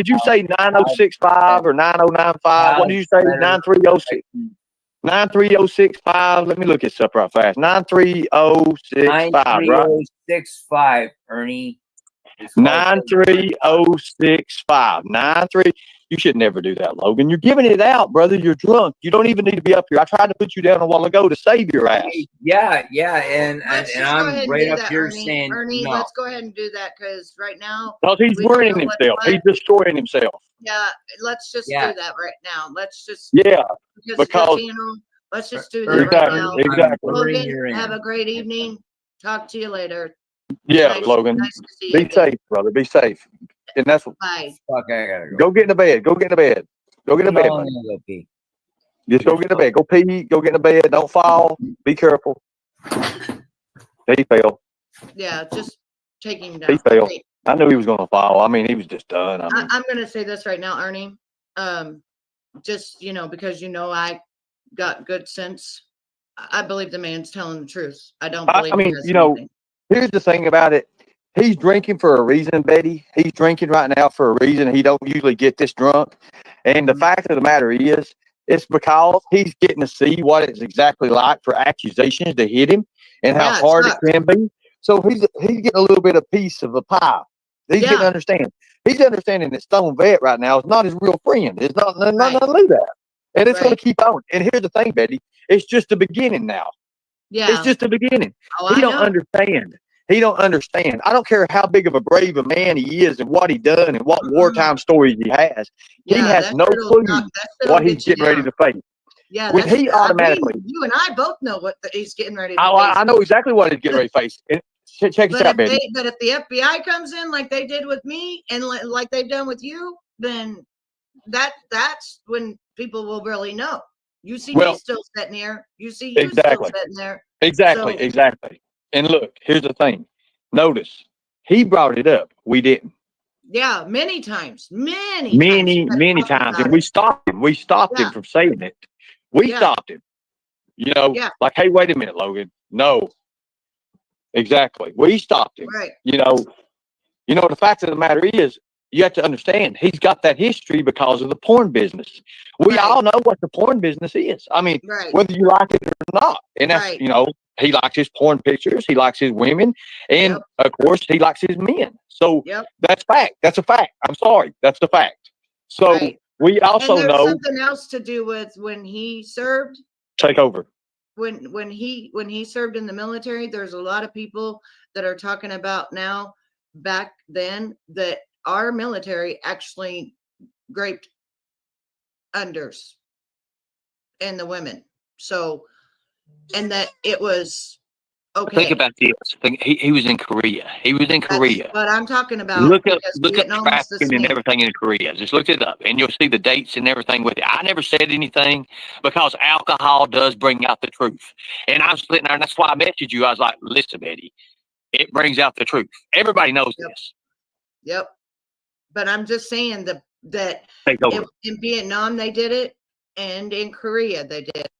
you say 9065 or 9095? What did you say? 9306. 93065. Let me look this up right fast. 93065, right? 93065, Ernie. 93065. 93. You should never do that, Logan. You're giving it out, brother. You're drunk. You don't even need to be up here. I tried to put you down a while ago to save your ass. Yeah, and let's just go I'm ahead and right do up that, here Ernie. saying Ernie, no. let's go ahead and do that because right now, Because he's we don't ruining know what's himself. what. He's destroying himself. yeah, let's just Yeah. do that right now. Let's just Yeah, because because- the channel. Let's just do that right Exactly. now. Exactly. Logan, have a great evening. Talk to you later. Yeah, Nice- Logan. Nice to see you. Be again. safe, brother. Be safe. And that's what. Bye. Fuck, I gotta go. Go get in the bed. Go get in the bed. Go get in the bed, No, I'm buddy. gonna go pee. Just go get in the bed. Go pee. Go get in the bed. Don't fall. Be careful. He fell. Yeah, just take him He down. fell. Hey, I knew he was going to fall. I mean, he was just done. I mean, I'm going to say this right now, Ernie. Just, because I got good sense. I believe the man's telling the truth. I don't believe I mean, he has anything. here's the thing about it. He's drinking for a reason, Betty. He's drinking right now for a reason. He don't usually get this drunk. And the fact of the matter is, it's because he's getting to see what it's exactly like for accusations to hit him and how Yeah, it hard it sucks. can be. So he's getting a little bit of piece of the pie. He's getting to understand. He's understanding that Stone Vet right now is not his real friend. It's not Right. nothing to do that. And it's going Right. to keep on. And here's the thing, Betty. It's just the beginning now. Yeah. It's just the beginning. Oh, He I don't know. understand. He don't understand. I don't care how big of a brave a man he is and what he done and what wartime stories he has. He Yeah, has that no shit'll clue knock- that shit'll what get he's you getting ready down. to face. Yeah, when that's- he I mean, automatically- you and I both know what he's getting ready to I face. know exactly what he's getting ready to face. And check this But out, if, baby. but if the FBI comes in like they did with me and like they've done with you, then that's when people will really know. You see me Well- still sitting here. You see you Exactly. still sitting there. Exactly, So- exactly. And look, here's the thing. Notice, he brought it up. We didn't. Yeah, many times. Many Many times. And we stopped him. We stopped him Yeah. from saying it. We Yeah. stopped him. Yeah. Like, hey, wait a minute, Logan. No. Exactly. We stopped him. Right. The fact of the matter is, you have to understand, he's got that history because of the porn business. We Right. all know what the porn business is. I mean, Right. whether you like it or not. And that's, Right. he likes his porn pictures, he likes his women, and Yep. of course, he likes his men. So Yep. that's fact. That's a fact. I'm sorry. That's the fact. So Right. we also And there's know, something else to do with when he served. take over. When he served in the military, there's a lot of people that are talking about now back then that our military actually raped unders and the women. So, and that it was Okay. Think about this. He was in Korea. He was in That's Korea. what I'm talking about. Look up because Vietnam Vietnam was the trafficking and same. everything in Korea. Just look it up, and you'll see the dates and everything with it. I never said anything because alcohol does bring out the truth. And I was sitting there, and that's why I messaged you. I was like, "Listen, Betty, it brings out the truth. Everybody knows Yep. this. Yep. But I'm just saying that Take over." in Vietnam they did it, and in Korea they did it.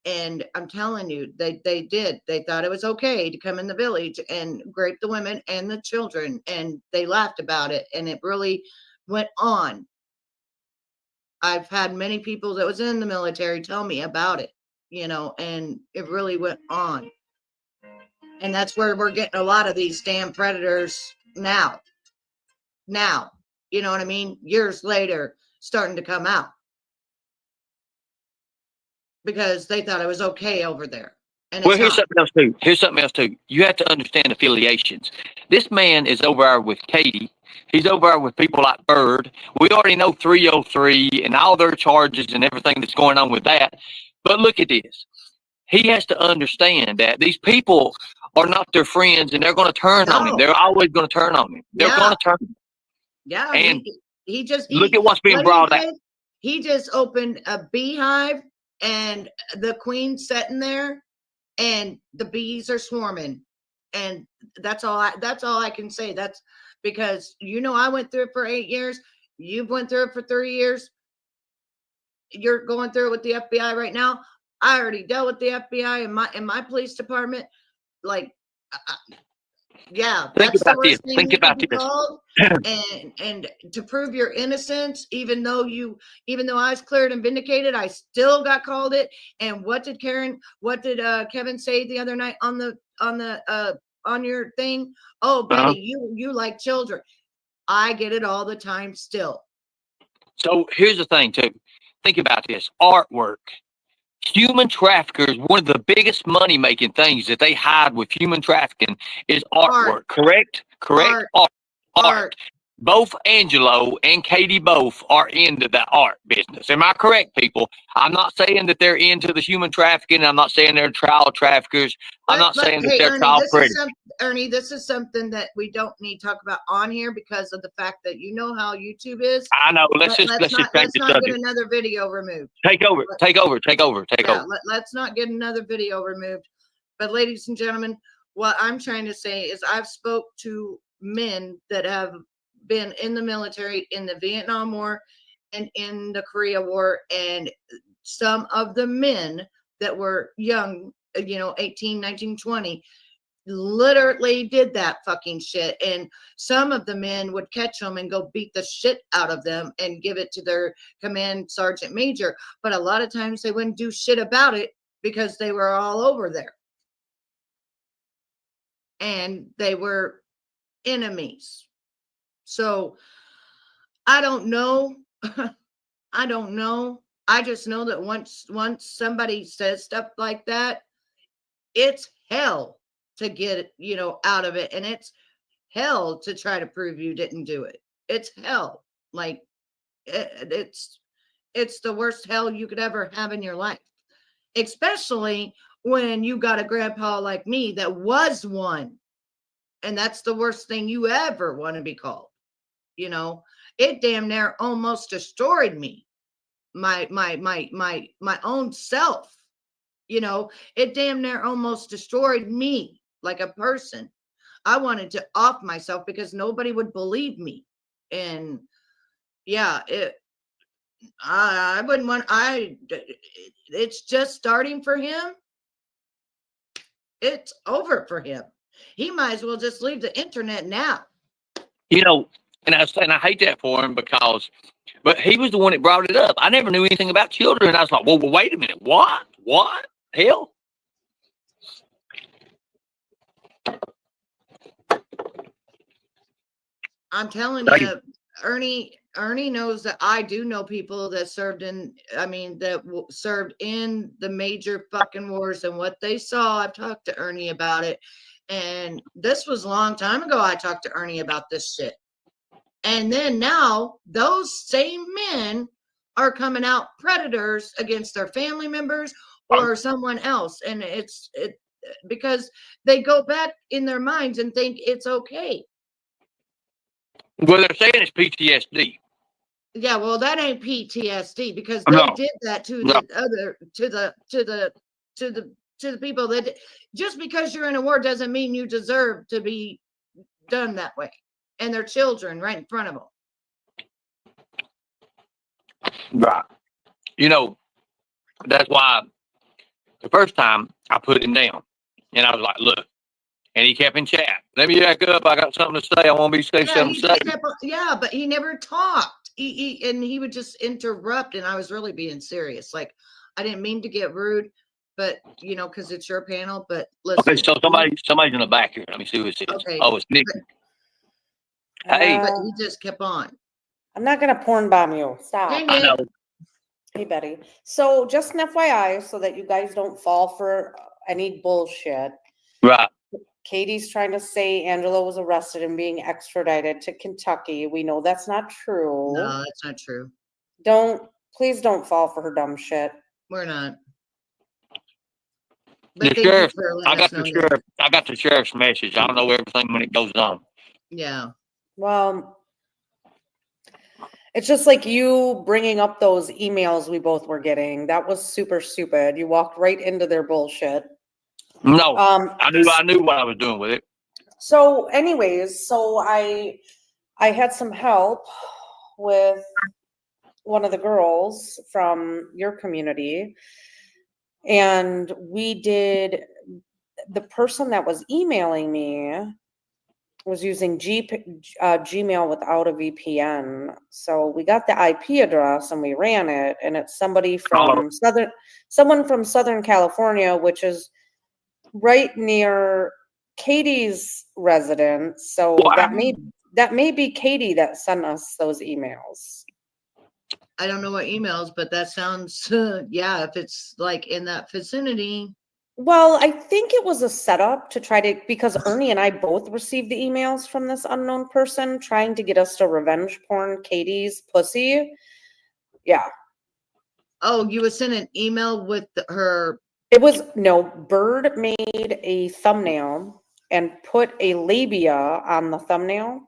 And I'm telling you, they did. They thought it was okay to come in the village and rape the women and the children, and they laughed about it, and it really went on. I've had many people that was in the military tell me about it, and it really went on. And that's where we're getting a lot of these damn predators now. Now, you know what I mean? Years later, starting to come out because they thought it was okay over there. And Well, it's here's not. something else too. Here's something else too. You have to understand affiliations. This man is over there with Katie. He's over there with people like Bird. We already know 303 and all their charges and everything that's going on with that. But look at this. He has to understand that these people are not their friends, and they're going to turn on him. No. They're always going to turn on him. They're Yeah. going to turn. Yeah. And he just look at what's being what brought out. did. He just opened a beehive, and the queen's sitting there, and the bees are swarming. And that's all I can say. That's because I went through it for 8 years. You've went through it for 3 years. You're going through it with the FBI right now. I already dealt with the FBI in my police department. Like, yeah, Think that's the about this. worst thing Think you about could be this. called. And to prove your innocence, even though I was cleared and vindicated, I still got called it. And what did Kevin say the other night on your thing? Oh, Betty, you like children. I get it all the time still. So here's the thing too. Think about this. Artwork. Human traffickers, one of the biggest money making things that they hide with human trafficking is artwork. Correct? Art. Both Angelo and Katie both are into the art business. Am I correct, people? I'm not saying that they're into the human trafficking. I'm not saying they're child traffickers. I'm not saying that they're child predators. Ernie, this is something that we don't need to talk about on here because of the fact that how YouTube is. I know. Let's just Let's change the not get subject. another video removed. Take over. Let's not get another video removed. But ladies and gentlemen, what I'm trying to say is I've spoke to men that have been in the military in the Vietnam War and in the Korea War, and some of the men that were young, 18, 19, 20, literally did that fucking shit. And some of the men would catch them and go beat the shit out of them and give it to their command sergeant major. But a lot of times they wouldn't do shit about it because they were all over there. And they were enemies. So I don't know. I don't know. I just know that once somebody says stuff like that, it's hell to get out of it, and it's hell to try to prove you didn't do it. It's hell. Like it's the worst hell you could ever have in your life, especially when you got a grandpa like me that was one, and that's the worst thing you ever want to be called. It damn near almost destroyed me, my own self. It damn near almost destroyed me like a person. I wanted to off myself because nobody would believe me. And yeah, I wouldn't want, it's just starting for him. It's over for him. He might as well just leave the internet now. And I hate that for him but he was the one that brought it up. I never knew anything about children. I was like, well, wait a minute. What? Hell? I'm telling you, Ernie knows that I do know people that served in the major fucking wars, and what they saw. I've talked to Ernie about it. And this was a long time ago. I talked to Ernie about this shit. And then now those same men are coming out predators against their family members or someone else. And because they go back in their minds and think it's okay. Well, they're saying it's PTSD. Yeah, well, that ain't PTSD because they No. did that to No. the other to the people that just because you're in a war doesn't mean you deserve to be done that way. And their children right in front of them. Right. You know, that's why the first time I put him down and I was like, look, and he kept in chat. Let me back up. I got something to say. I want to be say Yeah, something he to say. just kept on, yeah, but he never talked. He would just interrupt, and I was really being serious. Like, I didn't mean to get rude, but you know, because it's your panel. But listen, Okay, so somebody's in the back here. Let me see who it is. Okay. Oh, it's Nick. Hey. but he just kept on. I'm not gonna porn bomb you. Stop. Hey, I Nick. know. Hey, Betty. So just an FYI, so that you guys don't fall for any bullshit. Right. Katie's trying to say Angela was arrested and being extradited to Kentucky. We know that's not true. No, that's not true. Please don't fall for her dumb shit. We're not. The thank you sheriff, for letting I us got know the that. sheriff. I got the sheriff's message. I don't know everything when it goes on. Yeah. Well, it's just like you bringing up those emails we both were getting. That was super stupid. You walked right into their bullshit. No, I knew what I was doing with it. So anyways, so I had some help with one of the girls from your community, and the person that was emailing me was using Gmail without a VPN. So we got the IP address and we ran it, and it's someone from Southern California, which is right near Katie's residence. So Wow. that may be Katie that sent us those emails. I don't know what emails, but that sounds, yeah, if it's like in that vicinity. Well, I think it was a setup to try to, because Ernie and I both received the emails from this unknown person trying to get us to revenge porn Katie's pussy. Yeah. Oh, you would send an email with her. It was, no, Bird made a thumbnail and put a labia on the thumbnail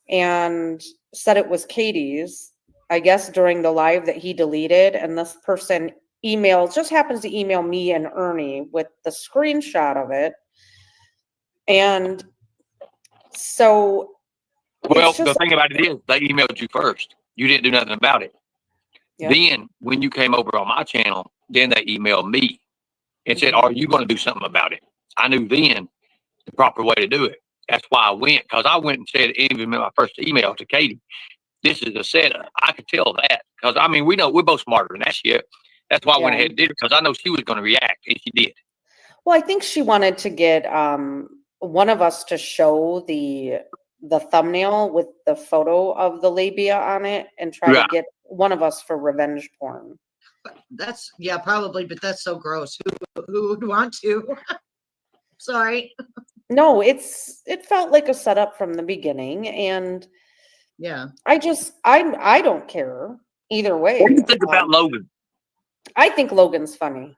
and said it was Katie's, I guess during the live that he deleted. And this person just happens to email me and Ernie with the screenshot of it. And so. Well, the thing about it is they emailed you first. You didn't do nothing about it. Yeah. Then when you came over on my channel, then they emailed me and said, are you going to do something about it? I knew then the proper way to do it. That's why I went, because I went and said, even in my first email to Katie, this is a setup. I could tell that, because I mean, we know we're both smarter than that shit. That's why I went ahead and did it, because I know she was going to react, and she did. Well, I think she wanted to get one of us to show the thumbnail with the photo of the labia on it and try to get one of us for revenge porn. That's, yeah, probably, but that's so gross. Who would want to? Sorry. No, it felt like a setup from the beginning, and yeah, I don't care either way. What do you think about Logan? I think Logan's funny.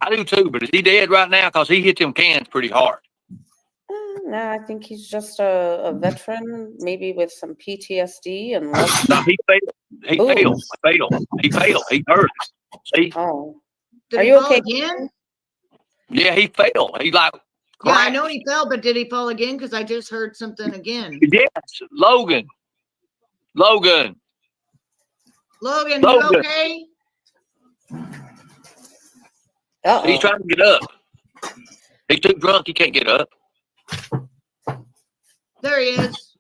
I do too, but is he dead right now? Because he hit them cans pretty hard. Nah, I think he's just a veteran, maybe with some PTSD and No, he failed. He failed. He hurt. See? Oh, did are he you fall okay? again? Yeah, he failed. He like. Yeah, I crashed. know he fell, but did he fall again? Because I just heard something again. Yes, Logan. Logan, you okay? Uh-oh. He's trying to get up. He's too drunk. He can't get up. There he is.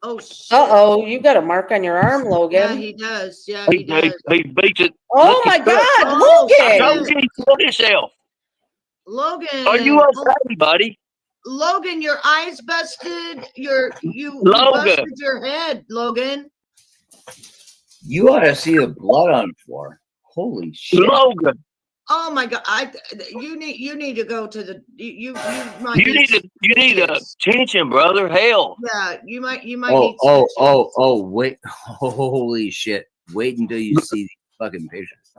Oh shit. Uh-oh, you got a mark on your arm, Logan. Yeah, he does. Yeah, He he does. beats it. Oh Look, my he's good. God, Oh, I Logan! told you he killed himself. Logan. Are you okay, buddy? Logan, your eyes busted. You Logan. busted your head, Logan. You ought to see the blood on the floor. Holy shit. Logan. Oh my God! You need to go to the you might You need attention, brother. Hell. Yeah, you might Oh, wait. Holy shit. Wait until you see these fucking pictures.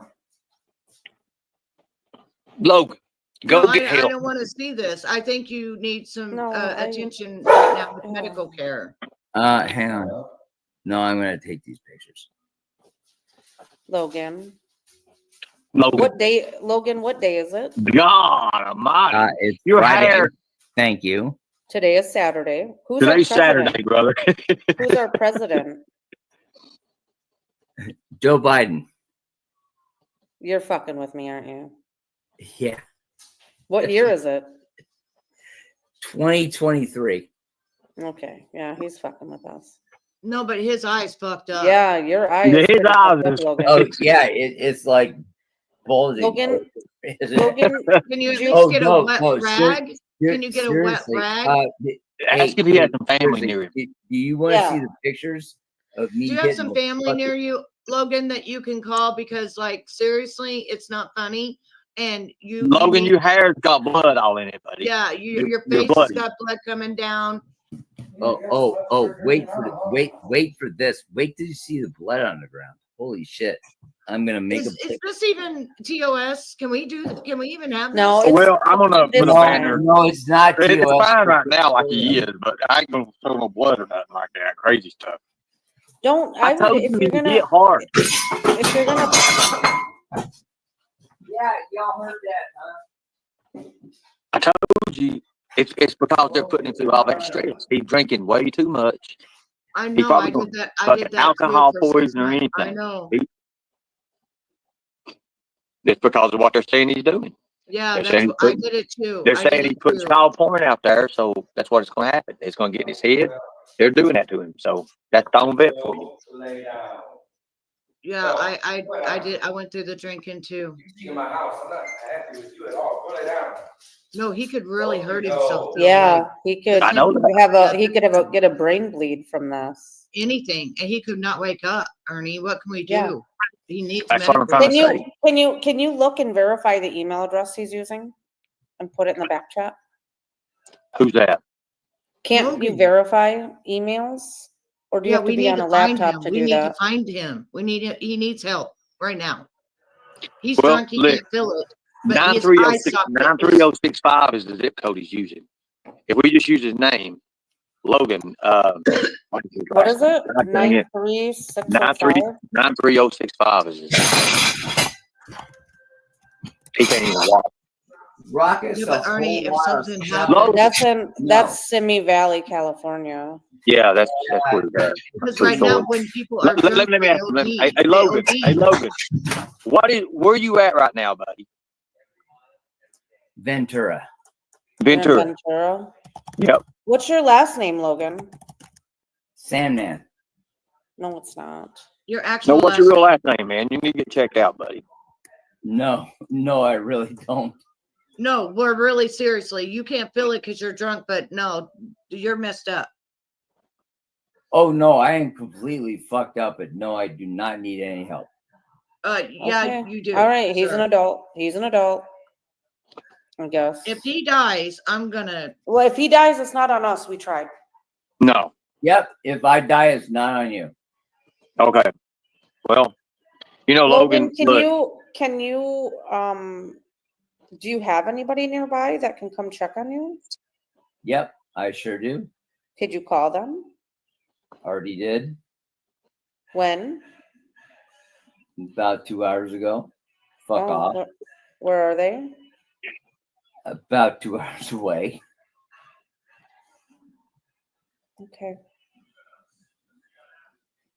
Logan, Go No, get I help. don't want to see this. I think you need some No, attention right now with Yeah. medical care. Hang on. No, I'm gonna take these pictures. Logan. Logan. What day, Logan? What day is it? God almighty. It's Your Friday. hair. Thank you. Today is Saturday. Who's our Today's president? Saturday, brother. Who's our president? Joe Biden. You're fucking with me, aren't you? Yeah. What year is it? 2023. Okay, yeah, he's fucking with us. No, but his eyes fucked up. Yeah, your eyes. Yeah, his pretty eyes fucked up, is- Logan. Oh yeah, it's like bulging. Logan, Is it? Logan, Can you at Did least you- get a no, wet no, rag? Can you get a wet seriously, rag? Ask if he has some family seriously, near him. do you want to Yeah. see the pictures of me? Do you have getting some the family fucking- near you, Logan, that you can call? Because, like, seriously, it's not funny. And you, Logan, need- your hair's got blood all in it, buddy. yeah, you're your face has bloody. got blood coming down. Oh! Wait for this. Wait till you see the blood on the ground. Holy shit! I'm gonna make Is a. this even TOS? Can we even have No, this? it's- Well, I'm gonna This put a fine. banner. No, it's not. It's TOS. fine right now, like he is, but I ain't gonna throw no blood or nothing like that. Crazy stuff. don't. I I would told if you you're to gonna get hard. if you're gonna. Yeah, y'all heard that, huh? I told you it's because they're putting him through all that stress. He's drinking way too much. I He know. probably I don't did that. I fucking did that. alcohol too for 6 poison or months. I anything. know. It's because of what they're saying he's doing. Yeah, They're that's saying what, I put- did it too. They're I did saying he it put too. child porn out there, so that's what it's going to happen. It's going to get in his head. They're doing that to him, so that's the bet for you. Yeah, I did. I went through the drinking too. In my house, I'm not happy with you at all. Put it down. No, he could really hurt himself. though, Yeah, like he could. I know that. He could get a brain bleed from this. anything, and he could not wake up. Ernie, what can we do? Yeah. He needs That's what I'm medical. trying to Can you look and verify the email address he's using, and put it in the back chat? Who's that? Can't you Logan. verify emails, or do you Yeah, have to we be need on to a find laptop him. to We do need that? to find him. We need it. He needs help right now. He's Well, drunk. He look, can't feel it. But his 93065 eye socket is- 93065 is the zip code he's using. If we just use his name, Logan, What is it? I can't get- 93605. 93065 is his name. He can't even walk. Rockets. Yeah, but Ernie, if something happens- Logan. That's Simi Valley, California. Yeah, that's where he's at. Because Pretty right now, sure. when people are Let drunk, me they ask him. Hey, OD. Logan. They Hey, OD. Logan. Where you at right now, buddy? Ventura. Ventura. Ventura. Yep. What's your last name, Logan? Sandman. No, it's not. Your No, actual what's your last- real last name, man? You need to get checked out, buddy. No, I really don't. No, we're really seriously. You can't feel it because you're drunk, but no, you're messed up. Oh no, I am completely fucked up, but no, I do not need any help. Yeah, Okay. you do. All right, he's sir. an adult. He's an adult. I guess. If he dies, I'm gonna. Well, if he dies, it's not on us. We tried. No. Yep, if I die, it's not on you. Okay. Well, Logan, look, can you do you have anybody nearby that can come check on you? Yep, I sure do. Could you call them? Already did When? about 2 hours ago. Fuck Oh, off. Where are they? About 2 hours away. Okay.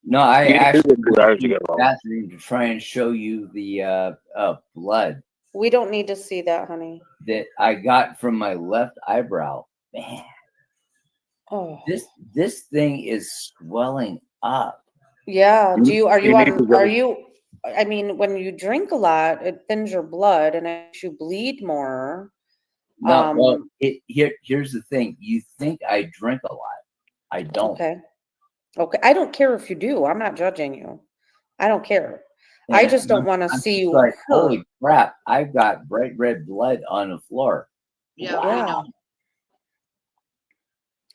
No, I you didn't actually do it 2 hours ago. went to the bathroom to try and show you the blood We don't need to see that, honey. that I got from my left eyebrow. Man, Oh. this thing is swelling up. Yeah. You- Do you are you you need to on go- are you I mean, when you drink a lot, it thins your blood and it makes you bleed more. No, well, Um, here's the thing. You think I drink a lot. I don't. Okay. Okay. I don't care if you do. I'm not judging you. I don't care. I And just don't I'm- want to I'm see just you like, hurt. holy crap, I've got bright red blood on the floor. Yeah, Wow. I know.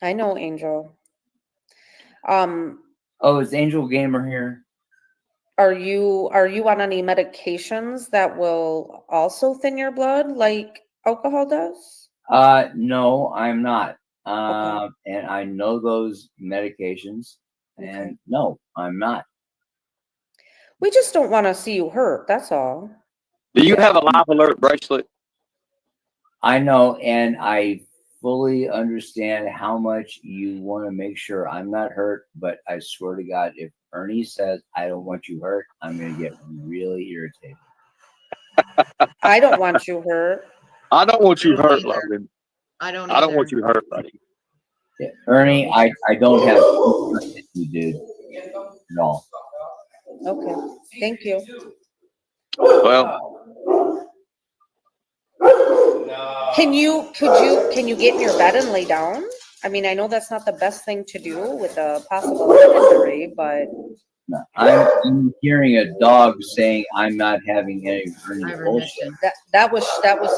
I know, Angel. Oh, is Angel Gamer here? Are you on any medications that will also thin your blood, like alcohol does? No, I'm not. And I know those medications, and no, I'm not. We just don't want to see you hurt. That's all. Do you have a life alert bracelet? I know, and I fully understand how much you want to make sure I'm not hurt, but I swear to God, if Ernie says I don't want you hurt, I'm going to get really irritated. I don't want you hurt. I don't want you I don't hurt, either. Logan. I don't. I don't want either. you hurt, buddy. Yeah, Ernie, I don't have you, dude. No. Okay. Thank you. Well, Can you get in your bed and lay down? I mean, I know that's not the best thing to do with a possible head injury, but No, I'm hearing a dog saying I'm not having any Ernie bullshit. Ivermectin. that was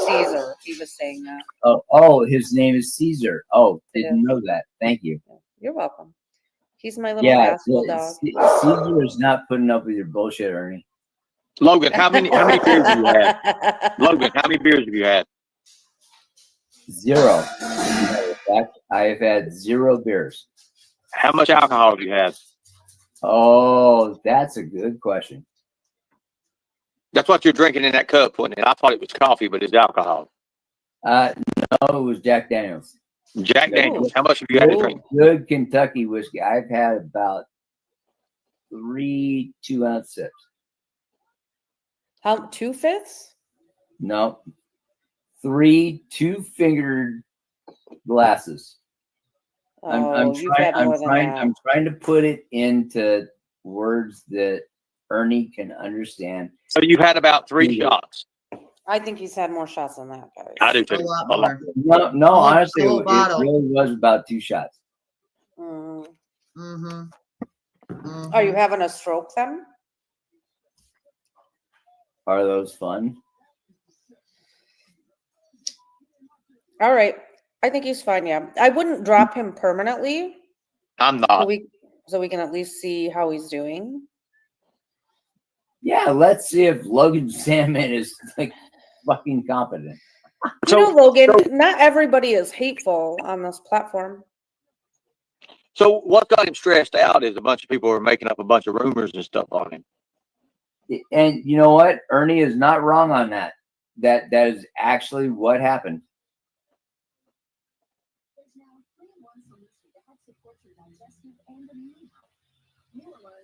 Caesar. He was saying that. Oh, his name is Caesar. Oh, didn't know that. Thank you. You're welcome. He's my little Yeah, rascal dog. Caesar is not putting up with your bullshit, Ernie. Logan, how many beers have you had? Logan, how many beers have you had? 0. In fact, I have had 0 beers. How much alcohol have you had? Oh, that's a good question. That's what you're drinking in that cup, wasn't it? I thought it was coffee, but it's alcohol. No, it was Jack Daniels. Jack Daniels. How much have you had to drink? Good Kentucky whiskey. I've had about 3 2-ounce sips. How 2/5? No, 3 2-fingered glasses. I'm You've had more than that. I'm trying to put it into words that Ernie can understand. So you've had about 3 shots. I think he's had more shots than that, guys. I do A too. lot more. No, honestly, Full it bottle. really was about 2 shots. Mm. Mm-hmm. Are you having a stroke then? Are those fun? All right. I think he's fine. Yeah. I wouldn't drop him permanently. I'm So not. we can at least see how he's doing. Yeah, let's see if Logan Salmon is like fucking competent. Logan, not everybody is hateful on this platform. So what got him stressed out is a bunch of people are making up a bunch of rumors and stuff on him. And you know what? Ernie is not wrong on that. That is actually what happened.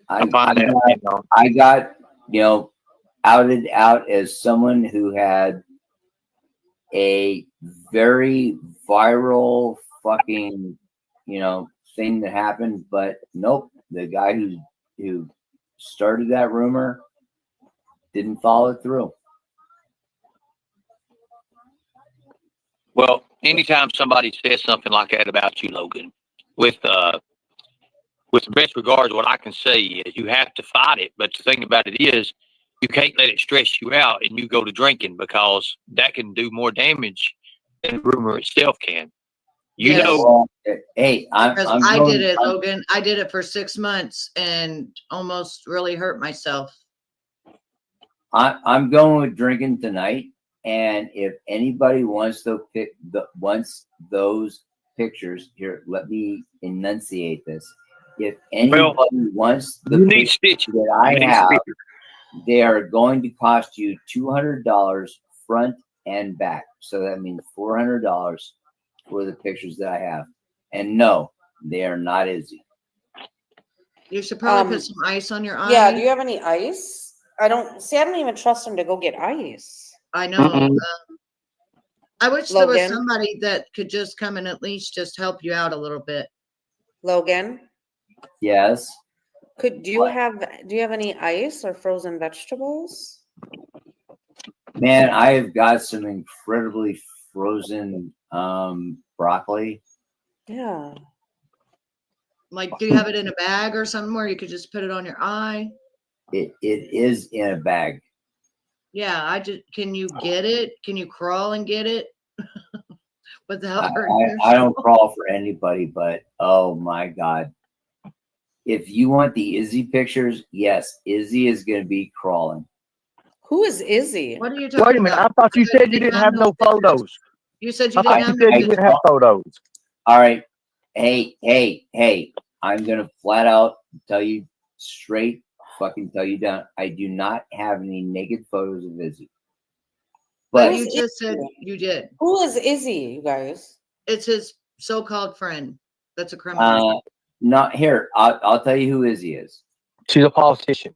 I got, outed out as someone who had a very viral fucking, thing that happened, but nope, the guy who started that rumor didn't follow it through. Well, anytime somebody says something like that about you, Logan, with the best regards, what I can say is you have to fight it. But the thing about it is, you can't let it stress you out and you go to drinking, because that can do more damage than the rumor itself can. You know, hey, I did it, Logan. I did it for 6 months and almost really hurt myself. I'm going with drinking tonight, and if anybody wants to those pictures here, let me enunciate this. If anybody wants the pictures that I have, they are going to cost you $200 front and back. So that means $400 for the pictures that I have. And no, they are not Izzy. You should probably put some ice on your eye. Yeah. Do you have any ice? I don't even trust him to go get ice. I know. I wish there was Logan? somebody that could just come and at least just help you out a little bit. Logan, Yes. do you have any ice or frozen vegetables? Man, I have got some incredibly frozen broccoli. Yeah. Like, do you have it in a bag or something where you could just put it on your eye? It is in a bag. Yeah, can you get it? Can you crawl and get it? Without hurting I don't crawl for anybody, but oh my God. If you want the Izzy pictures, yes, Izzy is going to be crawling. Who is Izzy? What are you talking Wait a minute. I about? thought you said said you didn't have no pictures. photos. You said you I thought didn't you have said no you didn't pictures. have photos. All right. Hey. I'm gonna flat out tell you straight, fucking tell you down. I do not have any naked photos of Izzy. But But you just said you did. Who is Izzy, you guys? It's his so-called friend. That's a criminal. not here. I'll tell you who Izzy is. She's a politician.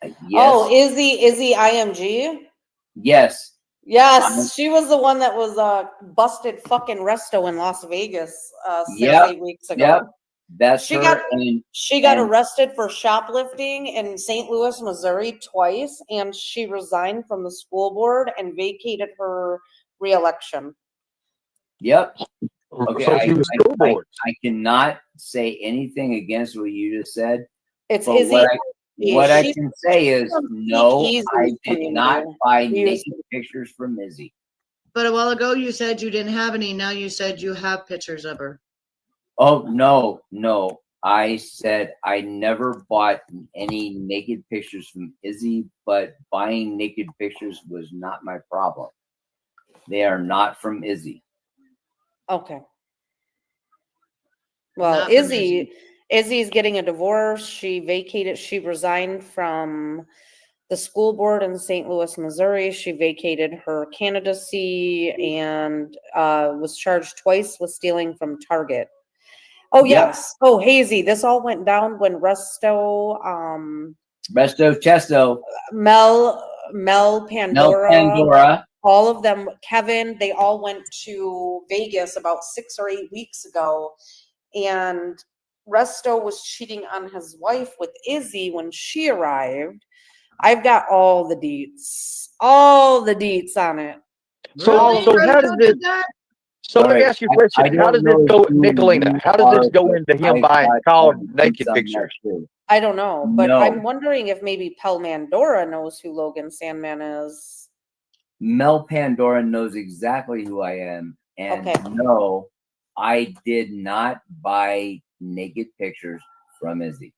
Yes. Oh, Izzy IMG? Yes. Yes, she was the one that was busted fucking resto in Las Vegas 8 weeks ago. Yep. That's She her. got- and She got and- arrested for shoplifting in St. Louis, Missouri twice, and she resigned from the school board and vacated her reelection. Yep. Okay. So she was school board. I cannot say anything against what you just said. It's But Izzy. what I she's can say is from no, Izzy's I did community. not buy She was- naked pictures from Izzy. But a while ago you said you didn't have any. Now you said you have pictures of her. Oh no. I said I never bought any naked pictures from Izzy, but buying naked pictures was not my problem. They are not from Izzy. Okay. Well, Not from Izzy's getting a divorce. She resigned from the school board in St. Louis, Missouri. She vacated her candidacy and was charged twice with stealing from Target. Oh, Yep. yes. Oh, Hazy. This all went down when Resto, Resto Chesto, Mel Pandora, Pandora. all of them, Kevin, they all went to Vegas about 6 or 8 weeks ago. And Resto was cheating on his wife with Izzy when she arrived. I've got all the deets on it. So Really? how does Resto this? did that? So let me Alright, ask you a question. I How does don't this know go, who Nicolina? you How does this are, go but into him I buying got child evidence naked on that pictures? too. I don't know, but No. I'm wondering if maybe Pel Mandora knows who Logan Sandman is. Mel Pandora knows exactly who I am. And Okay. no, I did not buy naked pictures from Izzy.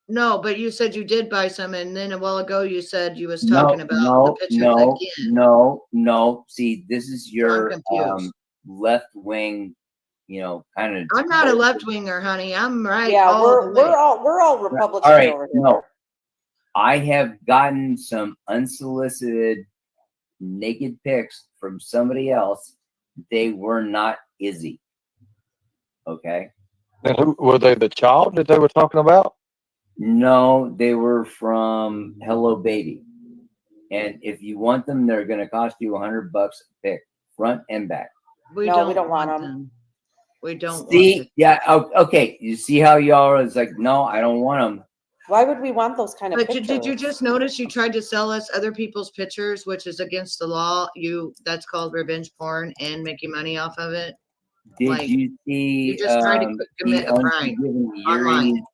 No, but you said you did buy some, and then a while ago you said you was talking about the no, pictures no, again. no. See, this is your confused. left wing, kind of. I'm not a left winger, honey. I'm right. Yeah, all the way. we're all Republican All right, over here. no. I have gotten some unsolicited naked pics from somebody else. They were not Izzy. Okay. And who were they? The child that they were talking about? No, they were from Hello Baby. And if you want them, they're going to cost you $100 a pic, front and back. We No, don't, we don't want them. We don't See, want yeah, okay. You see how y'all is like, no, I don't want them. Why would we want those kind of But pictures? did you just notice you tried to sell us other people's pictures, which is against the law? That's called revenge porn and making money off of it. Did Like, you see? you just tried to commit the a crime Unforgiven online. Yuri's-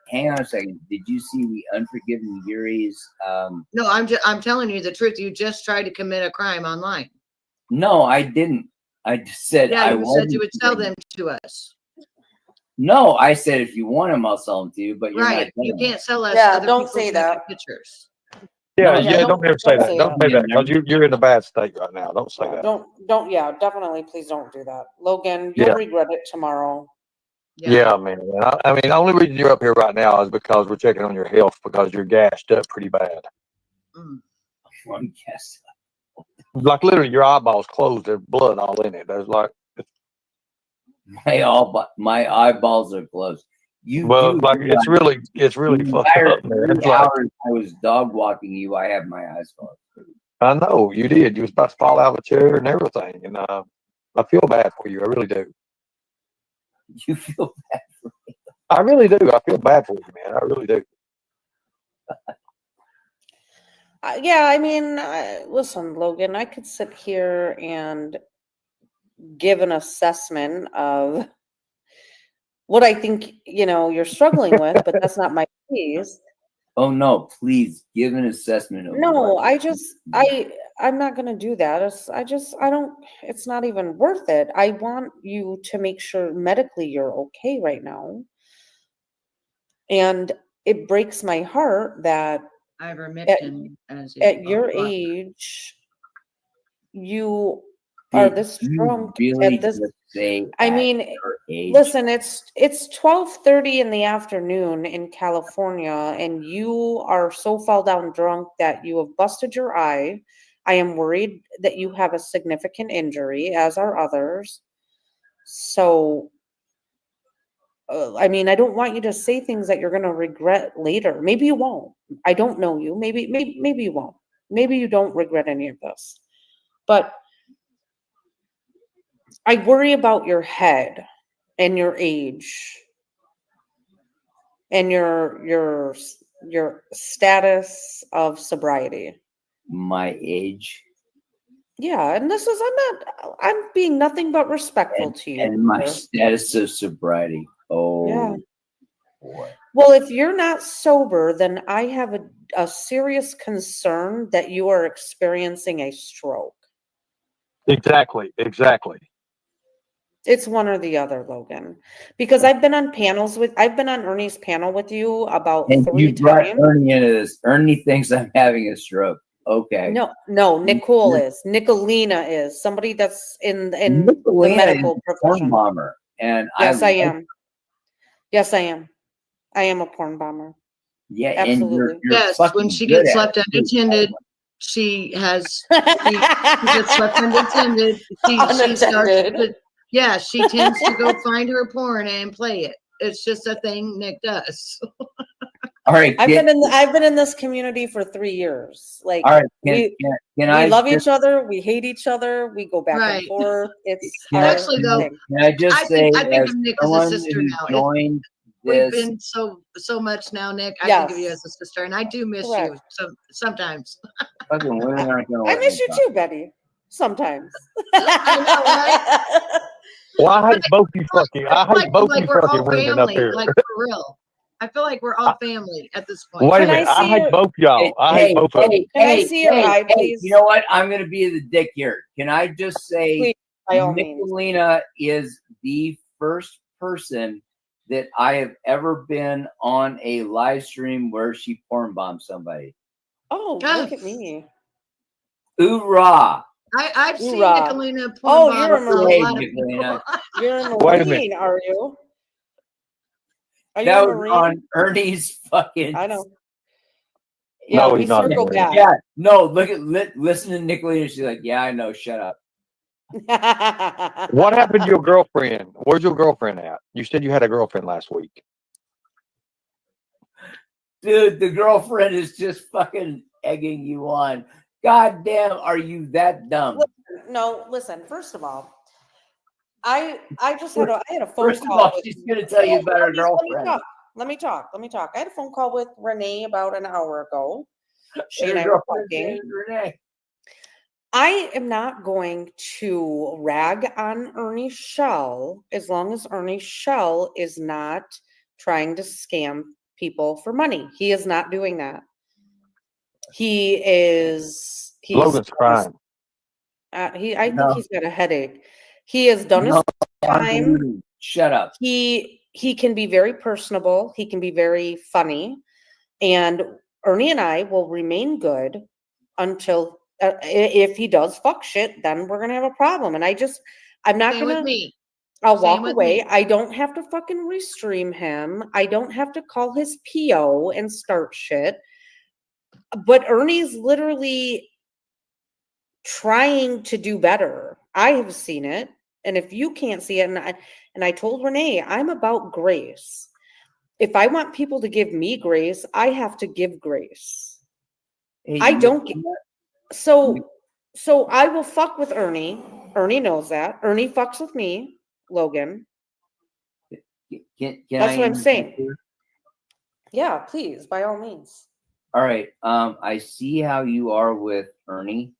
Hang on a second. Did you see the Unforgiven Yuri's? No, I'm telling you the truth. You just tried to commit a crime online. No, I didn't. I just said Yeah, I you said wasn't you would sell doing them to us. it. No, I said if you want them, I'll sell them to you. But you're Right. not. You doing it. can't sell us Yeah, other don't people's say naked that. pictures. Yeah, Yeah, don't ever say don't that. say Don't that. say that because you're in a bad state right now. Don't say that. Don't, yeah, definitely, please don't do that. Logan, you'll Yeah. regret it tomorrow. Yeah, man. I mean, the only reason you're up here right now is because we're checking on your health because you're gassed up pretty bad. Mm. One guess. Like literally, your eyeballs closed. There's blood all in it. There's like, My eyeballs are closed. well, like it's really the fucked entire up, man. 3 It's like, hours I was dog walking you. I have my eyes closed. I know you did. You was about to fall out of a chair and everything, and I feel bad for you. I really do. You feel bad. I really do. I feel bad for you, man. I really do. Yeah, I mean, listen, Logan, I could sit here and give an assessment of what I think, you're struggling with, but that's not my case. Oh no! Please give an assessment of. No, what- I'm not gonna do that. It's not even worth it. I want you to make sure medically you're okay right now. And it breaks my heart that ivermectin as it At your or- age, you are Did this you drunk really at this. just say I at mean, your age? listen, it's 12:30 in the afternoon in California, and you are so fell down drunk that you have busted your eye. I am worried that you have a significant injury, as are others. So, I mean, I don't want you to say things that you're going to regret later. Maybe you won't. I don't know you. Maybe you won't. Maybe you don't regret any of this. But I worry about your head and your age and your status of sobriety. My age Yeah, and I'm being nothing but respectful to you. and my sir. status of sobriety. Oh, Yeah. boy. Well, if you're not sober, then I have a serious concern that you are experiencing a stroke. Exactly. It's one or the other, Logan. Because I've been on Ernie's panel with you about And 3 you brought times. Ernie into this. Ernie thinks I'm having a stroke. Okay. No, Nicole is. Nicolina is. Somebody that's in the medical Porn profession. bomber. And Yes, I like- am. Yes, I am. I am a porn bomber. Yeah, Absolutely. and you're Yes, fucking when she good gets at left it, too. unattended, she gets left unattended. She starts Unattended. to, yeah, she tends to go find her porn and play it. It's just a thing Nick does. All right. I've been in this community for 3 years. Like, all right. we I love just, each other. We hate each other. We go back Right. and forth. It's Can our Actually, though, thing. Can I just I say, think as of Nick as a someone sister who now. joined We've this, been so much now, Nick. I Yes. think of you as a sister, and I do miss you. Correct. Sometimes. fucking women aren't going to I let miss me you talk. too, Betty. Sometimes. I Well, I hate both you fucking. I hate both you we're fucking all women up family, here. like for real. I feel like we're all family at this point. Wait a Can I minute. I see hate your- both y'all. I hate both of you. Can I see your eye, please? You know what? I'm going to be the dick here. Can I just say, Please, by all means. Nicolina is the first person that I have ever been on a live stream where she porn bombed somebody. Oh, look at me. Hoorah! I've seen Hoorah. Nicolina porn Oh, bomb you're a a Marine. lot of Nicolina. people. You're a Wait a minute. Marine, are you? Are you That a was Marine? on Ernie's fucking. I know. No, Yeah, we he's not a circle Marine. back. Yeah, no, listen to Nicolina. She's like, yeah, I know. Shut up. What happened to your girlfriend? Where's your girlfriend at? You said you had a girlfriend last week. Dude, the girlfriend is just fucking egging you on. God damn, are you that dumb? No, listen. First of all, I just had I had a phone First of call. all, with- she's gonna tell you about her girlfriend. Let me talk. I had a phone call with Renee about an hour ago. She Her and I were girlfriend's talking. name is Renee. I am not going to rag on Ernie Shell as long as Ernie Shell is not trying to scam people for money. He is not doing that. He's Logan's crying. I think No. he's got a headache. He has done his No, time. Shut up. He can be very personable. He can be very funny, and Ernie and I will remain good until if he does fuck shit, then we're gonna have a problem. And I'm not Same with gonna. me. I'll Same walk with away. me. I don't have to fucking restream him. I don't have to call his PO and start shit. But Ernie's literally trying to do better. I have seen it. And if you can't see it, and I told Renee, I'm about grace. If I want people to give me grace, I have to give grace. Hey, I you don't know get what? so I will fuck with Ernie. Ernie knows that. Ernie fucks with me, Logan. Can That's I what I'm interject saying. here? Yeah, please, by all means. All right. I see how you are with Ernie,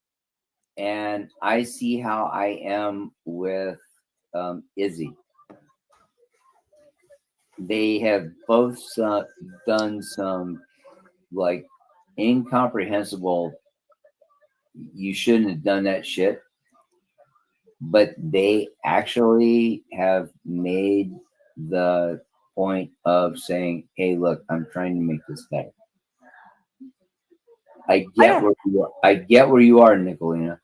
and I see how I am with Izzy. They have both done some like incomprehensible. You shouldn't have done that shit, but they actually have made the point of saying, "Hey, look, I'm trying to make this better." I don't- get where you are. I get where you are, Nicolina.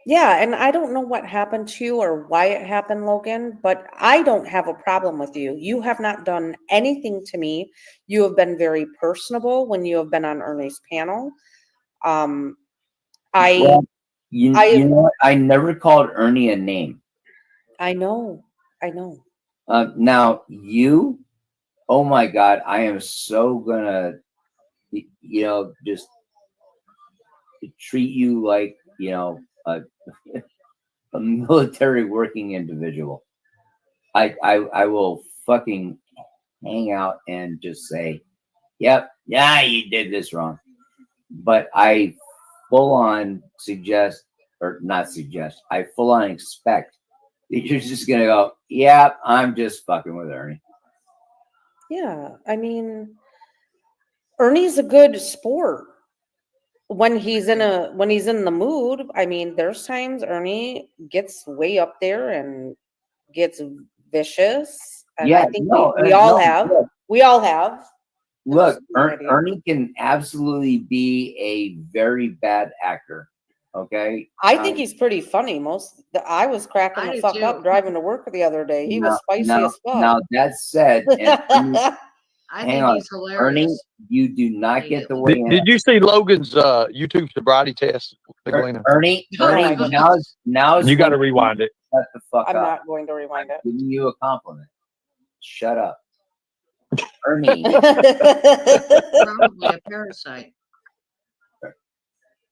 Yeah, and I don't know what happened to you or why it happened, Logan, but I don't have a problem with you. You have not done anything to me. You have been very personable when you have been on Ernie's panel. I Well, you I- know what? I never called Ernie a name. I know. Now you, oh my God, I am so gonna, just treat you like, a military working individual. I will fucking hang out and just say, yep, yeah, you did this wrong. But I full on suggest, or not suggest, I full on expect that you're just gonna go, yeah, I'm just fucking with Ernie. Yeah, I mean, Ernie's a good sport when he's in the mood. I mean, there's times Ernie gets way up there and gets vicious, and I think we all have. We all have. Look, No idea. Ernie can absolutely be a very bad actor. Okay, I think he's pretty funny. I was cracking I the do fuck too. up driving to work the other day. He was spicy as fuck. Now that said, and I hang think on, he's hilarious. Ernie, you do not get the way in. Did you see Logan's YouTube sobriety test, Nicolina? Ernie, Oh my goodness. now is You got to when rewind it. shut the fuck I'm up. not going to rewind it. Giving you a compliment. Shut up, Ernie. Probably a parasite.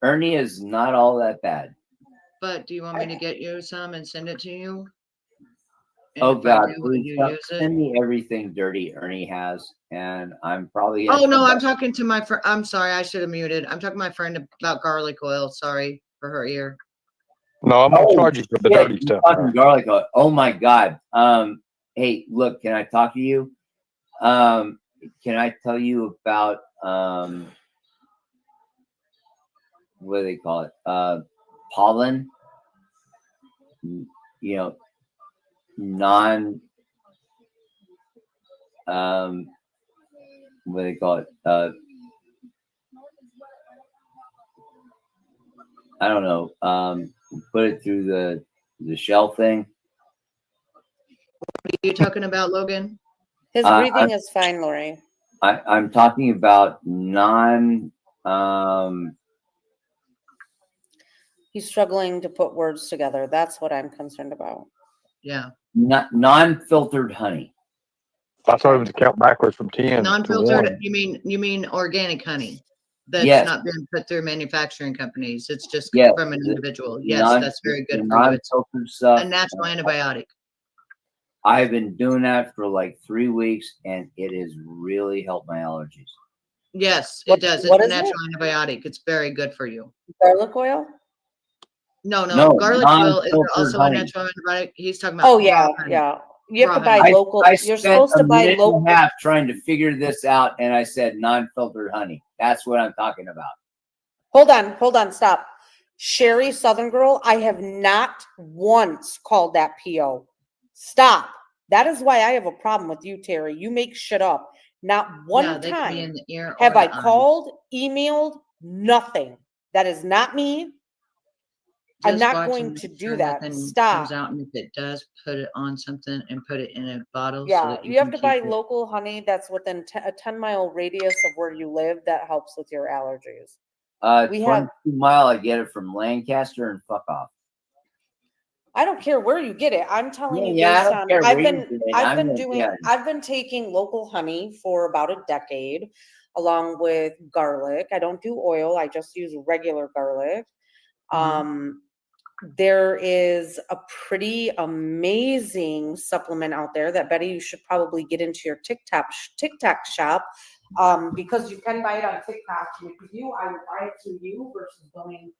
Ernie is not all that bad. But do you want me to get you some and send it to you? And Oh if I God, do, will please you don't use it? send me everything dirty Ernie has, and I'm probably. Oh no, I'm talking to my friend. I'm sorry, I should have muted. I'm talking to my friend about garlic oil. Sorry for her ear. No, I'm gonna charge you for the shit, dirty you stuff. fucking garlic oil. Oh my God. Hey, look, can I talk to you? Can I tell you about what do they call it? Pollen. Non what do they call it? I don't know. Put it through the shell thing. What are you talking about, Logan? His breathing is fine, Lori. I'm talking about He's struggling to put words together. That's what I'm concerned about. Yeah. non-filtered honey. I told him to count backwards from 10 to Non-filtered. 1. You mean organic honey that's Yes. not been put through manufacturing companies. It's just Yes. from an individual. Yes, Non- that's very good the for you. It's non-filtered stuff. a natural antibiotic. I've been doing that for like 3 weeks, and it has really helped my allergies. Yes, What- it does. It's what a is it? natural antibiotic. It's very good for you. Garlic oil? No, No, garlic oil is non-filtered also honey. a natural antibiotic. He's talking about Oh yeah, raw honey. yeah. You have to buy Raw local. I You're spent supposed to a buy minute local. and a half trying to figure this out, and I said non-filtered honey. That's what I'm talking about. Hold on, stop. Sherry Southern Girl, I have not once called that PO. Stop. That is why I have a problem with you, Terry. You make shit up. Not one Yeah, they can be in time the ear have or I the eye. called, emailed, nothing. That is not me. I'm Just not watch going and to make do sure that. nothing Stop. comes out, and if it does, put it on something and put it in a bottle. So Yeah, that you have can to buy keep it. local honey that's within a 10-mile radius of where you live. That helps with your allergies. We 22 have- mile. I get it from Lancaster, and fuck off. I don't care where you get it. I'm telling you Yeah, I based don't on care I've where you been get it. I've I'm been gonna- doing yeah. I've been taking local honey for about a decade along with garlic. I don't do oil. I just use regular garlic. There is a pretty amazing supplement out there that Betty you should probably get into your TikTok shop because you can buy it on TikTok. If you I would buy it through you versus going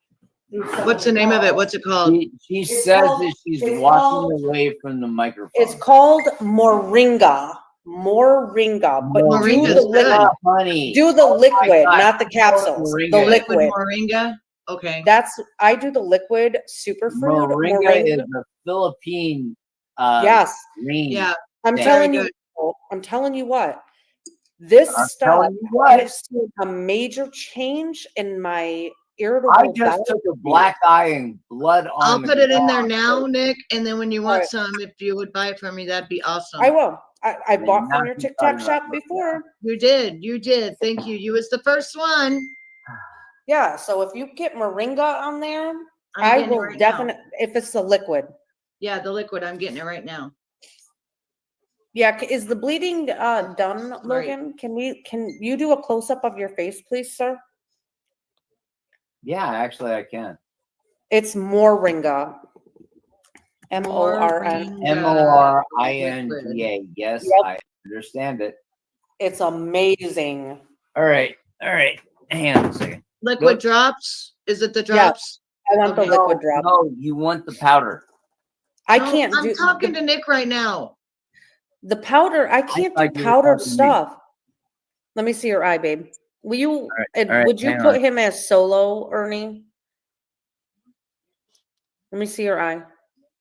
through What's the name of it? What's it called? She It's says called- that she's it's walking called- away from the microphone. It's called Moringa. Moringa, but Moringa's do the good. liquid. honey. Do the liquid, God. not the capsules. Moringa. The Liquid liquid. moringa. Okay. That's I do the liquid superfruit. Moringa is a Philippine Yes, green. Yeah. I'm Very telling good. you. I'm telling you what. This I'm stuff, telling you I what. have seen a major change in my irritable I just bowel took a black eye and blood on I'll the put it in there ground. now, Nick, and then when you want Alright. some, if you would buy it from me, that'd be awesome. I will. I And bought now from your she's TikTok talking shop about- before. You did. Thank you. You was the first one. Yeah, so if you get moringa on there, I'm I getting it will right now. definitely, if it's the liquid. Yeah, the liquid. I'm getting it right now. Yeah, is the bleeding done, Right. Logan? Can you do a close up of your face, please, sir? Yeah, actually, I can. It's Moringa. MORN. MORINGA. Yes, Yep. I understand it. It's amazing. All right. Hang on a second. Liquid Nope. drops. Is it the Yeah. drops? I want the Okay. liquid drop. No, you want the powder. I No, can't I'm do talking to Nick right now. the powder. I can't do thought you were powdered talking to me. stuff. Let me see your eye, babe. Will you? all right, Would you hang put on. him as solo, Ernie? Let me see your eye.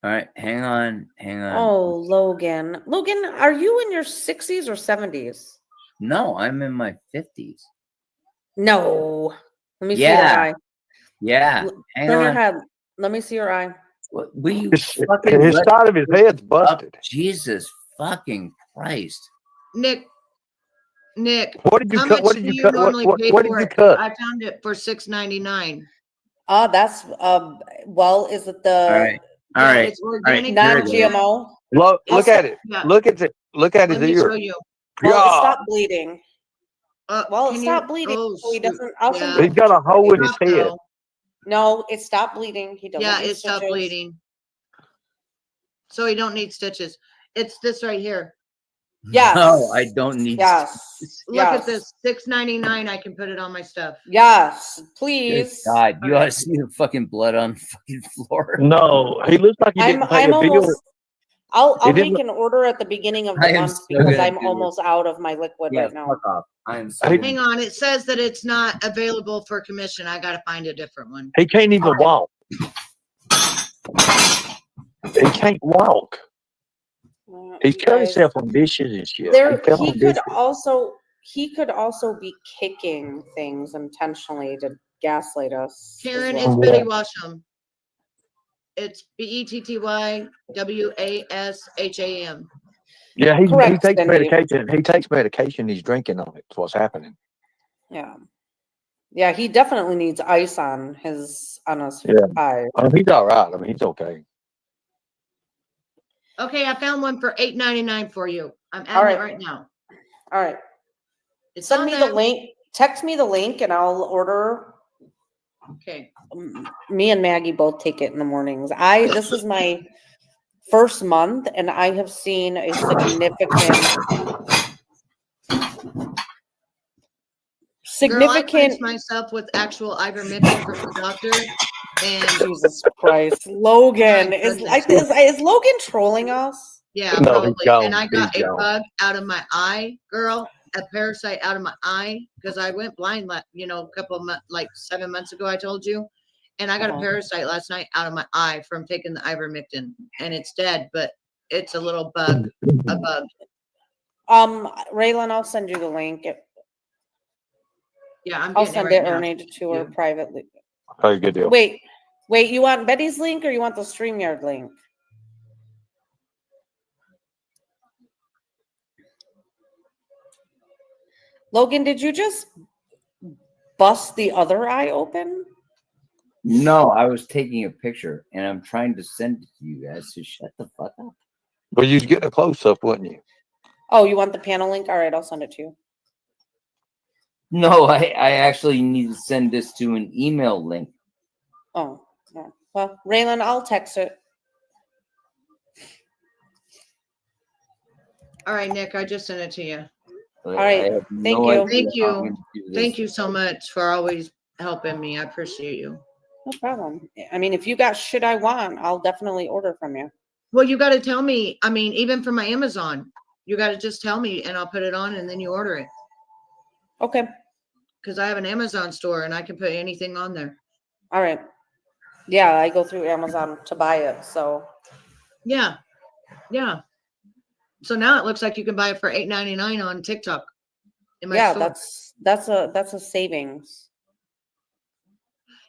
All right, hang on. Oh, Logan. Logan, are you in your 60s or 70s? No, I'm in my 50s. No. Let me see your Yeah. eye. Yeah, hang Turn your on. head. Let me see your eye. What, will you His fucking let side of his head's up? busted. Jesus fucking Christ. Nick, What did you how cut? much What did do you you cut? normally pay What did for you it? cut? I found it for $6.99. That's well, is it the All right. It's organic. Here it is. non-GMO? Look It's- at it. yeah. Look at it. Look at his Let me show ear. you. Well, it God, stopped bleeding. Well, it Can stopped you- bleeding, oh, so he shoot. doesn't. I'll send Yeah. you he's got a hole in his Stop, head. though. No, it stopped bleeding. He doesn't. Yeah, need it stopped stitches. bleeding. So you don't need stitches. It's this right here. Yes. No, I don't need Yes. Look yes. at this. $6.99. I can put it on my stuff. Yes, Good please. God, you ought to see the fucking blood on the fucking floor. No, he looks like he didn't pay I'm a bill. almost. I'll It didn't make an order at the beginning of I the am month so because gonna I'm do this. almost out of my liquid Yeah, right now. fuck off. I am so Hey, Hang on. It says that it's not available for commission. I got to find a different one. He can't even walk. He can't walk. He's You cut guys- himself on dishes and shit. There, fell he on could dishes. also be kicking things intentionally to gaslight us. as Karen, well. it's Yeah. Betty Washam. It's BETTYWASHAM. Yeah, he Correct, takes Cindy. medication. He takes medication. He's drinking on it. That's what's happening. Yeah, he definitely needs ice on his Yeah. eye. He's all right. I mean, he's okay. Okay, I found one for $8.99 for you. I'm All adding right. it right now. All right, It's send on me there. the link. Text me the link, and I'll order. Okay. Me and Maggie both take it in the mornings. This is my first month, and I have seen a significant Girl, I cleanse myself with actual ivermectin from the doctor. And Jesus Christ, Logan My is goodness. is Logan trolling us? yeah, No, he's probably. gone. And I got He's a gone. bug out of my eye, girl, a parasite out of my eye because I went blind, a couple of months, like 7 months ago, I told you. And I got a parasite last night out of my eye from taking the ivermectin, and it's dead, but it's a little bug, a bug. Raylan, I'll send you the link. Yeah, I'm I'll getting send it it right now. Ernie to her Yeah. privately. Oh, good deal. Wait, you want Betty's link or you want the StreamYard link? Logan, did you just bust the other eye open? No, I was taking a picture and I'm trying to send it to you guys. So shut the fuck up. Well, you was getting a close up, wasn't you? Oh, you want the panel link? All right, I'll send it to you. No, I actually need to send this to an email link. Oh, yeah. Well, Raylan, I'll text it. All right, Nick, I just sent it to you. All right, thank you. Thank you. Thank you so much for always helping me. I appreciate you. No problem. I mean, if you got shit I want, I'll definitely order from you. Well, you got to tell me. I mean, even for my Amazon, you got to just tell me and I'll put it on and then you order it. Okay. Because I have an Amazon store and I can put anything on there. All right. Yeah, I go through Amazon to buy it. So Yeah. Yeah. So now it looks like you can buy it for $8.99 on TikTok. in my Yeah, store. that's a savings.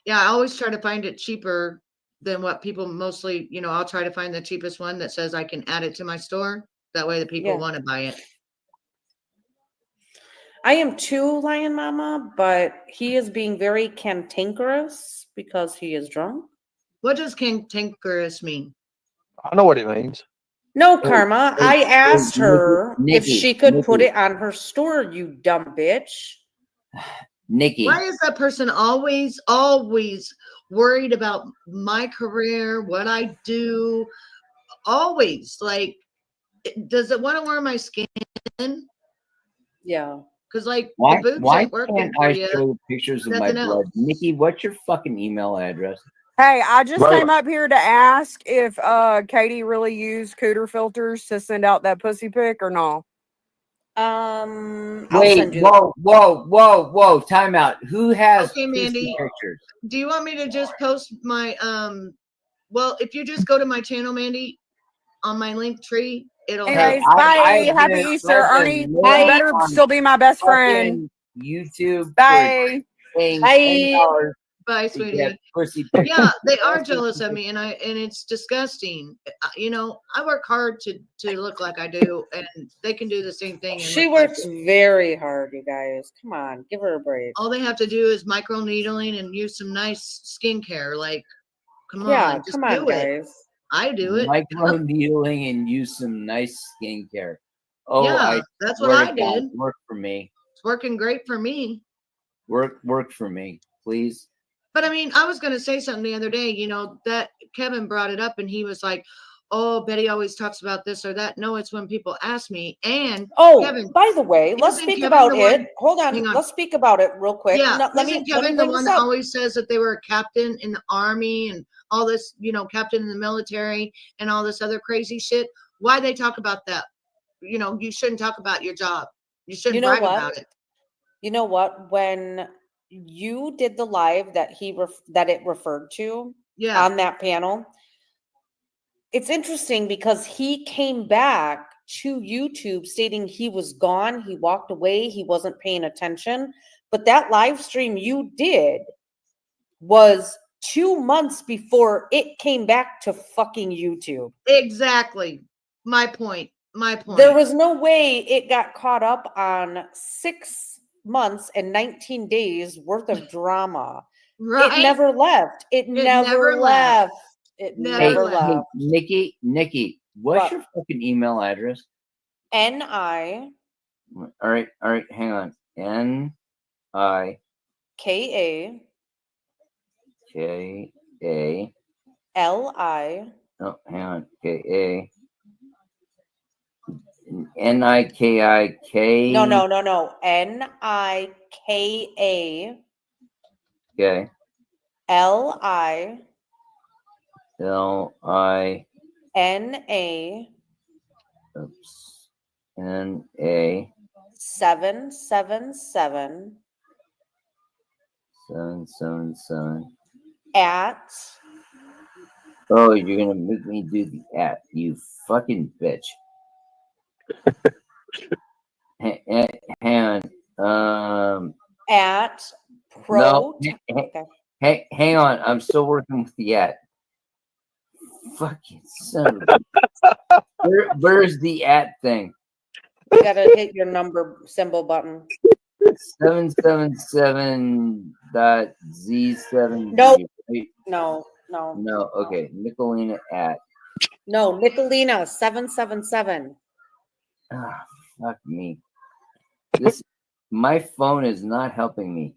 Yeah, I always try to find it cheaper than what people mostly, I'll try to find the cheapest one that says I can add it to my store. That way the people Yeah. want to buy it. I am too, Lion Mama, but he is being very cantankerous because he is drunk. What does cantankerous mean? I know what it means. No, Hey, Karma. hey, I hey, asked her if Nikki, she could put Nikki. it on her store, you dumb bitch. Nikki, Why is that person always worried about my career, what I do? Always. Like, does it want to wear my skin? Yeah. Because, like, why the boobs why ain't working can't for I you. show pictures of my Nothing blood? else. Nikki, what's your fucking email address? Hey, I just Right. came up here to ask if Katie really used cooter filters to send out that pussy pic or no. I'll Wait, send you. whoa, time out. Who has Okay, pussy Mandy. pictures? Do you want me to just post my well, if you just go to my channel, Mandy, on my link tree, it'll have Anyways, bye. Happy been- Easter, I've been Ernie. You more better on still be my best friend. fucking YouTube Bye. for paying Bye. $10 bye, to get sweetie. pussy pictures. Yeah, they are jealous of me, and it's disgusting. I work hard to look like I do, and they can do the same thing. And She look like works it. very hard, you guys. Come on, give her a break. All they have to do is micro needling and use some nice skincare. Like, come Yeah, on, just come on, do it. guys. I do it. Micro needling and use some nice skincare. Oh, Yeah, that's what swear I to God, did. work for me. It's working great for me. Work for me, please. But I mean, I was going to say something the other day, that Kevin brought it up and he was like, oh, Betty always talks about this or that. No, it's when people ask me. And Oh, Kevin, by the way, let's isn't speak Kevin about the one- it. Hold hang on. on. Let's speak about it real quick. yeah, No, let me isn't Kevin the bring one this that up. always says that they were a captain in the army and all this, captain in the military and all this other crazy shit? Why they talk about that? You shouldn't talk about your job. You shouldn't You know brag what? about it. You know what? When you did the live that that it referred to Yeah. on that panel, it's interesting because he came back to YouTube stating he was gone, he walked away, he wasn't paying attention. But that live stream you did was 2 months before it came back to fucking YouTube. Exactly. My point. There was no way it got caught up on 6 months and 19 days worth of drama. Right? It never left. It never left. It Never never left. left. Nikki, what's What? your fucking email address? N-I-K-A All right, hang on. NIKA. L-I Oh, hang on. KA. NIKIK. No. N-I-K-A Okay. L-I LI. N-A Oops. NA. 777 777. at Oh, you're gonna make me do the at, you fucking bitch. Hang on. at No, okay. hang on. I'm still working with the at. Fucking son of a where's the at thing? You gotta hit your number symbol button. 777.z7. Nope. Right? No. No, okay. Nicolina at. No, Nicolina 777. Ah, fuck me. My phone is not helping me.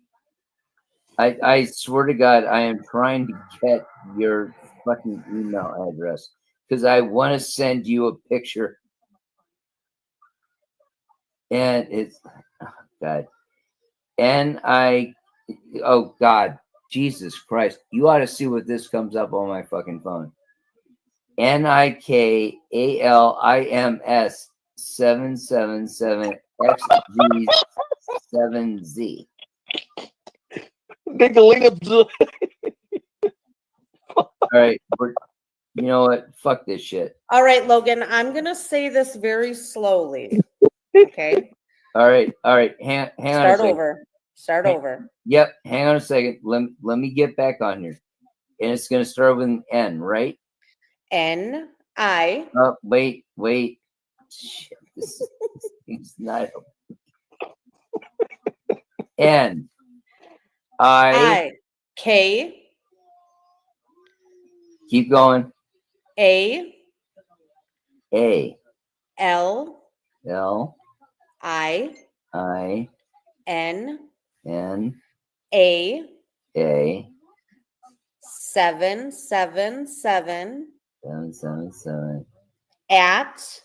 I swear to God, I am trying to get your fucking email address because I want to send you a picture. And it's, oh God. Oh God, Jesus Christ. You ought to see what this comes up on my fucking phone. NIKALIMS 777XG7Z. All right, you know what? Fuck this shit. All right, Logan, I'm gonna say this very slowly. Okay. All right. Hang on a Start second. over. Start Hey. over. Yep. Hang on a second. Let me get back on here. And it's gonna start with an N, right? N-I. Oh, wait. Shit, this thing's not N I. K. Keep going. A. A L. L I. I N. N A. A 777 777. at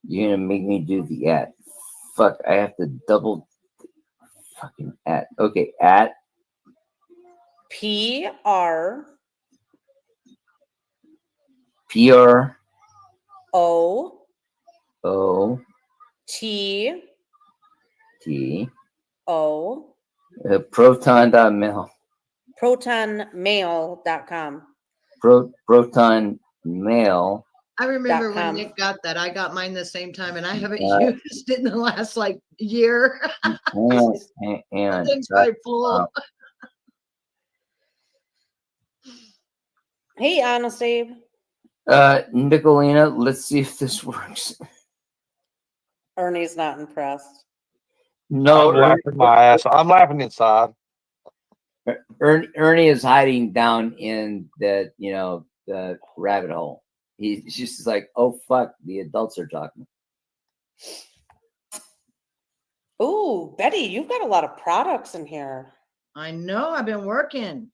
You're gonna make me do the at. Fuck, I have to double fucking at. Okay, at PR PR O O T T O proton.mail. protonmail.com. Proton mail. I remember when .com. Nick got that. I got mine the same time, and I haven't used it in the last like year. Hang on. Things probably full. Hey, Honest Abe. Nicolina, let's see if this works. Ernie's not impressed. No, I'm laughing my ass. I'm laughing inside. Ernie is hiding down in the the rabbit hole. He's just like, oh fuck, the adults are talking. Ooh, Betty, you've got a lot of products in here. I know. I've been working.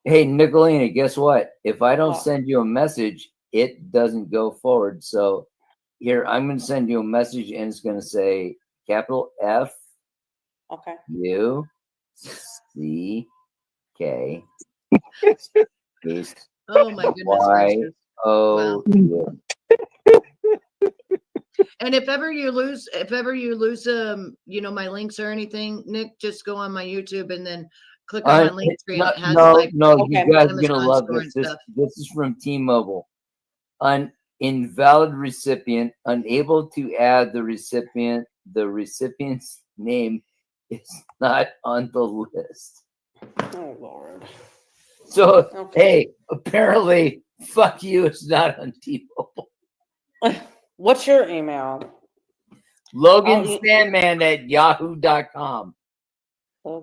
Hey, Nicolina, guess what? If I don't What? send you a message, it doesn't go forward. So here, I'm going to send you a message, and it's going to say capital F Okay. U C K space Oh my goodness Y gracious. O. And if ever you lose my links or anything, Nick, just go on my YouTube and then click on my link tree and it has No, like Okay. you guys are Amazon gonna love store this. and stuff. This is from T-Mobile. An invalid recipient, unable to add the recipient. The recipient's name is not on the list. Oh, Lord. So, Okay. hey, apparently, fuck you, it's not on T-Mobile. What's your email? Logan I'll- Sandman at yahoo.com.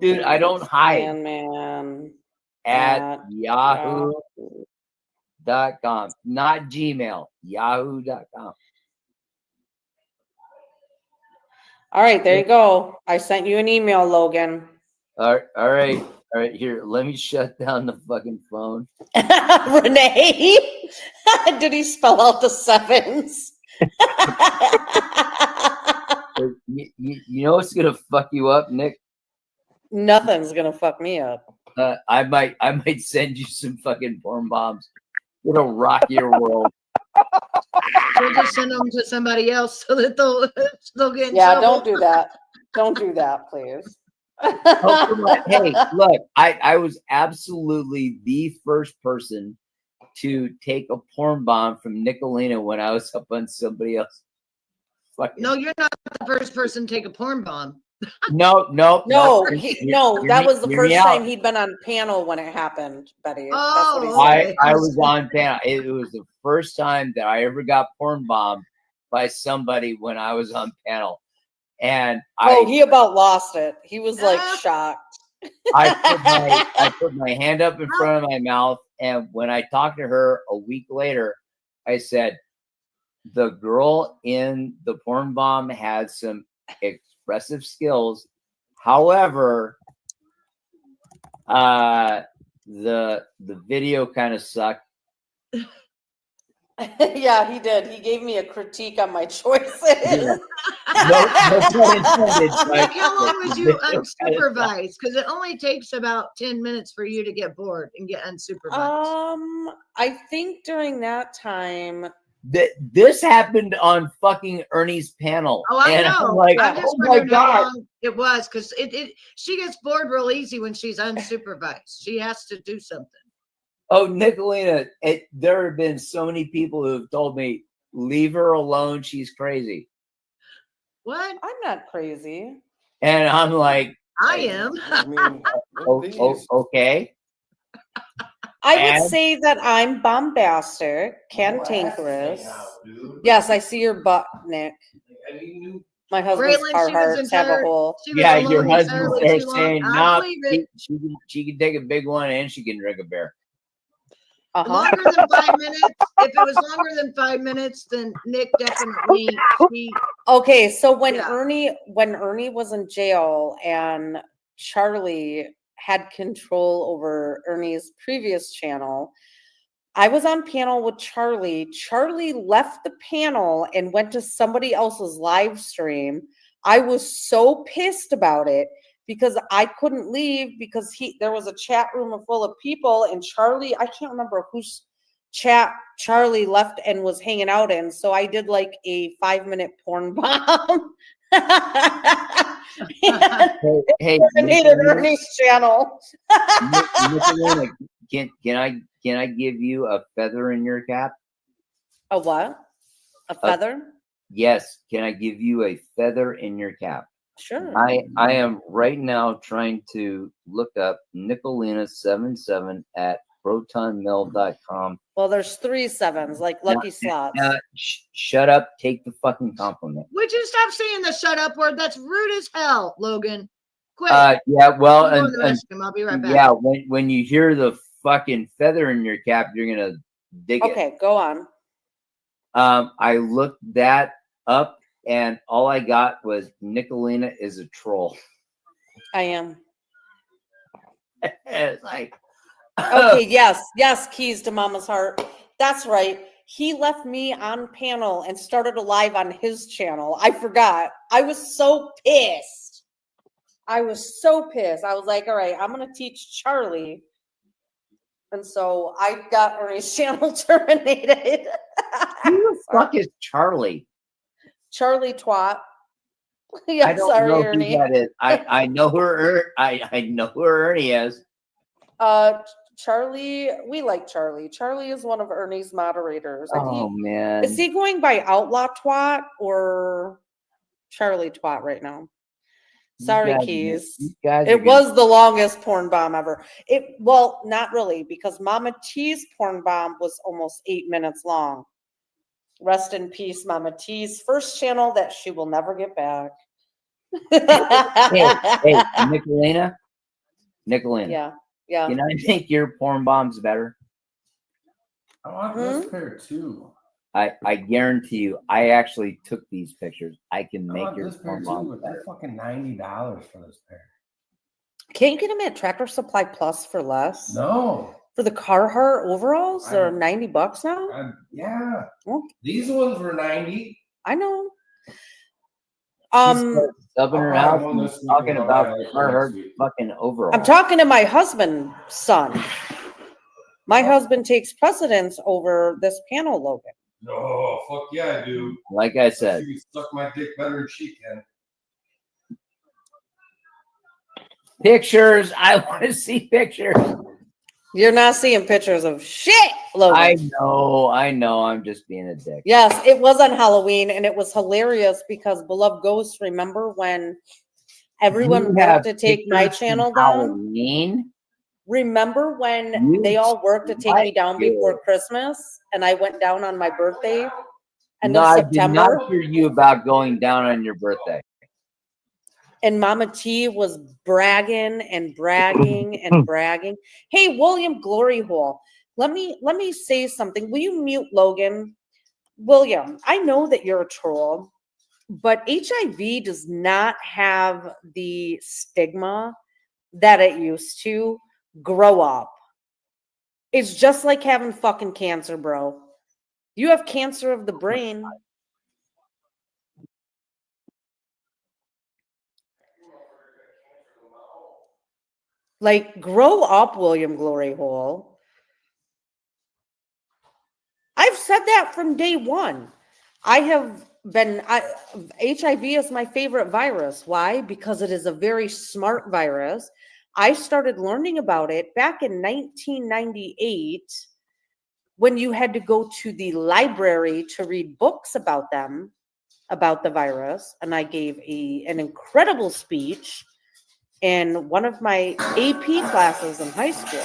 Dude, I don't hide. Sandman At yahoo.com. Not Gmail. Yahoo.com. All right, there you go. I sent you an email, Logan. All right. Here, let me shut down the fucking phone. Renee, did he spell out the sevens? You know what's gonna fuck you up, Nick? Nothing's gonna fuck me up. I might send you some fucking porn bombs. It'll rock your world. We'll just send them to somebody else so that they'll get in Yeah, trouble. don't do that. Don't do that, please. Oh, come on. Hey, look, I was absolutely the first person to take a porn bomb from Nicolina when I was up on somebody else. Fucking No, you're not the first person to take a porn bomb. no. No, that was the hear first me time out. he'd been on panel when it happened, Betty. Oh, That's what he said. okay. I was on panel. It was the first time that I ever got porn bombed by somebody when I was on panel. And He about lost it. He was like shocked. I put my hand up in front of my mouth, and when I talked to her a week later, I said, the girl in the porn bomb had some expressive skills. However, the video kind of sucked. Yeah, he did. He gave me a critique on my choices. Yeah. No pun intended, but Like, how long was you the video kinda sucked. unsupervised? Because it only takes about 10 minutes for you to get bored and get unsupervised. I think during that time. This happened on fucking Ernie's panel. Oh, I and know. I'm like, I'm just oh my wondering how God. long it was because she gets bored real easy when she's unsupervised. She has to do something. Oh, Nicolina, there have been so many people who have told me, leave her alone. She's crazy. What? I'm not crazy. And I'm like, I am. I mean, oh, with oh, these, okay. I would And- say that I'm bombastic, cantankerous. Yes, I see your butt, Nick. My husband's Braylon, she was Carhartts have a entire- hole. She was Yeah, alone your husband's entirely there too long. saying, I nah, believe it. she can take a big one and she can drink a beer. Uh-huh. Longer than 5 minutes. If it was longer than 5 minutes, then Nick definitely. Okay, so when Yeah. Ernie was in jail and Charlie had control over Ernie's previous channel, I was on panel with Charlie. Charlie left the panel and went to somebody else's live stream. I was so pissed about it because I couldn't leave because there was a chat room full of people and Charlie, I can't remember whose chat Charlie left and was hanging out in. So I did like a 5-minute porn bomb. Hey, Terminated Ernie's channel. Nicolina, can I give you a feather in your cap? A what? A feather? Yes. Can I give you a feather in your cap? Sure. I am right now trying to look up Nicolina77 at protonmail.com. Well, there's 3 sevens, like Lucky Slots. Shut up. Take the fucking compliment. Would you stop saying the shut up word? That's rude as hell, Logan. Quit. Yeah. Well, I'm going to the and restroom. I'll be right back. yeah. When you hear the fucking feather in your cap, you're gonna dig it. Okay, go on. I looked that up, and all I got was Nicolina is a troll. I am. It's like, Okay, yes, keys to Mama's heart. That's right. He left me on panel and started a live on his channel. I forgot. I was so pissed. I was like, all right, I'm going to teach Charlie. And so I got Ernie's channel terminated. who the fuck is Charlie? Charlie twat. Yeah, I don't sorry, know Ernie. who that is. I know who I know who Ernie is. Charlie, we like Charlie. Charlie is one of Ernie's moderators. And Oh man, is he going by Outlaw Twat or Charlie Twat right now? Sorry, Keys. It was the longest porn bomb ever. Well, not really, because Mama T's porn bomb was almost 8 minutes long. Rest in peace, Mama T's first channel that she will never get back. Hey, Nicolina. Yeah. Can I make your porn bombs better? I want this pair too. I guarantee you, I actually took these pictures. I can I make want your this pair porn too, bombs but they're better. fucking $90 for this pair. Can't you get them at Tractor Supply Plus for less? No. For the Carhartt overalls, they're $90 now. Yeah. Oh. These ones were 90. I know. Subbing her I'll out buy one and this week talking and I'll about buy it her next week. fucking overall. I'm talking to my husband, son. My husband takes precedence over this panel, Logan. No, fuck yeah, I do. Like I said, She can suck my dick better than she can. pictures. I want to see pictures. You're not seeing pictures of shit, Logan. I know. I'm just being a dick. Yes, it was on Halloween and it was hilarious because Beloved Ghost, remember when everyone You worked have to take my pictures from channel down? Halloween? Remember when they all worked to take me down before Christmas and I went down on my birthday? And No, in I did September, not hear you about going down on your birthday. and Mama T was bragging and bragging and bragging. Hey, William Glory Hole, let me say something. Will you mute Logan? William, I know that you're a troll, but HIV does not have the stigma that it used to. Grow up. It's just like having fucking cancer, bro. You have cancer of the brain. Like, grow up, William Glory Hole. I've said that from day one. HIV is my favorite virus. Why? Because it is a very smart virus. I started learning about it back in 1998 when you had to go to the library to read books about them. about the virus, and I gave an incredible speech in one of my AP classes in high school.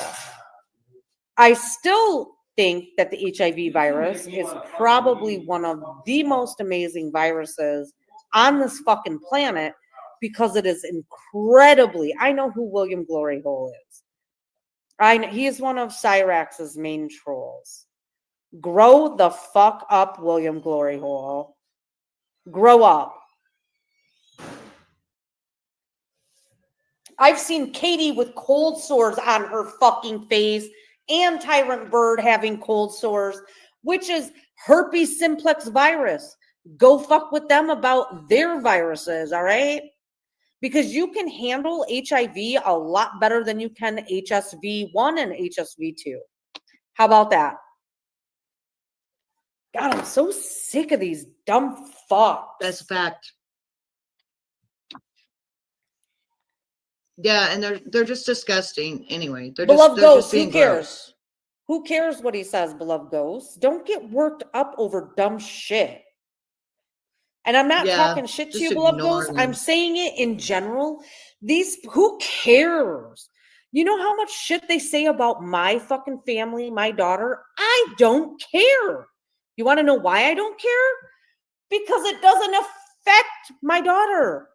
I still think that the HIV virus is probably one of the most amazing viruses on this fucking planet because it is incredibly. I know who William Glory Hole is. He is one of Cyrax's main trolls. Grow the fuck up, William Glory Hole. Grow up. I've seen Katie with cold sores on her fucking face and Tyrant Bird having cold sores, which is herpes simplex virus. Go fuck with them about their viruses, all right? Because you can handle HIV a lot better than you can HSV1 and HSV2. How about that? God, I'm so sick of these dumb fucks. That's a fact. Yeah, and they're just disgusting anyway. Beloved they're Ghost, being who cares? gross. Who cares what he says, Beloved Ghost? Don't get worked up over dumb shit. And I'm not Yeah, talking shit to just you, Beloved ignore Ghost. them. I'm saying it in general. Who cares? You know how much shit they say about my fucking family, my daughter? I don't care. You want to know why I don't care? Because it doesn't affect my daughter.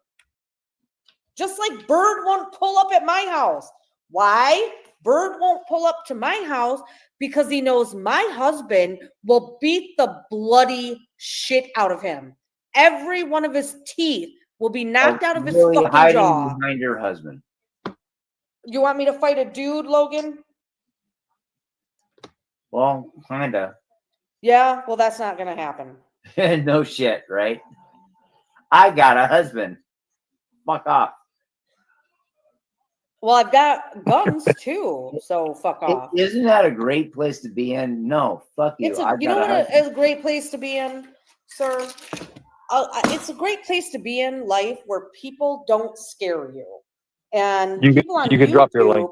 Just like Bird won't pull up at my house. Why? Bird won't pull up to my house because he knows my husband will beat the bloody shit out of him. Every one of his teeth will be knocked out of his Really fucking hiding jaw. behind your husband. You want me to fight a dude, Logan? Well, kinda. Yeah, well, that's not gonna happen. No shit, right? I got a husband. Fuck off. Well, I've got guns too, so fuck off. Isn't that a great place to be in? No, fuck you. You know what is a great place to be in, sir? It's a great place to be in life where people don't scare you. And people on you can drop your YouTube- link.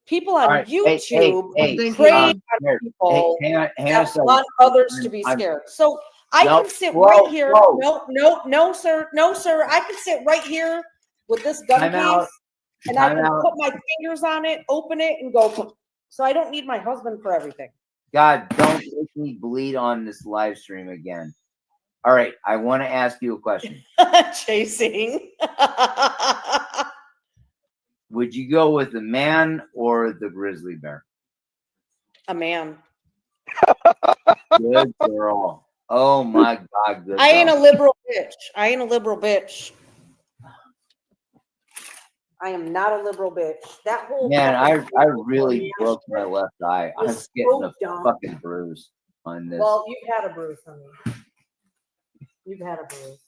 People on All right, YouTube hey, prey on here, people hang on a that second. want others to be I'm- scared. So I Nope, can sit whoa, right here. whoa. No, sir. I can sit right here with this gun Time case, out. and I Time can out. put my fingers on it, open it, and go. So I don't need my husband for everything. God, don't make me bleed on this live stream again. All right, I want to ask you a question. Chasing. Would you go with the man or the grizzly bear? A man. Good girl. Oh my God, good I ain't a girl. liberal bitch. I am not a liberal bitch. That whole Man, fucking I thing really was broke my left eye. I'm was getting so a dumb. fucking bruise on this. Well, you've had a bruise from me. You've had a bruise.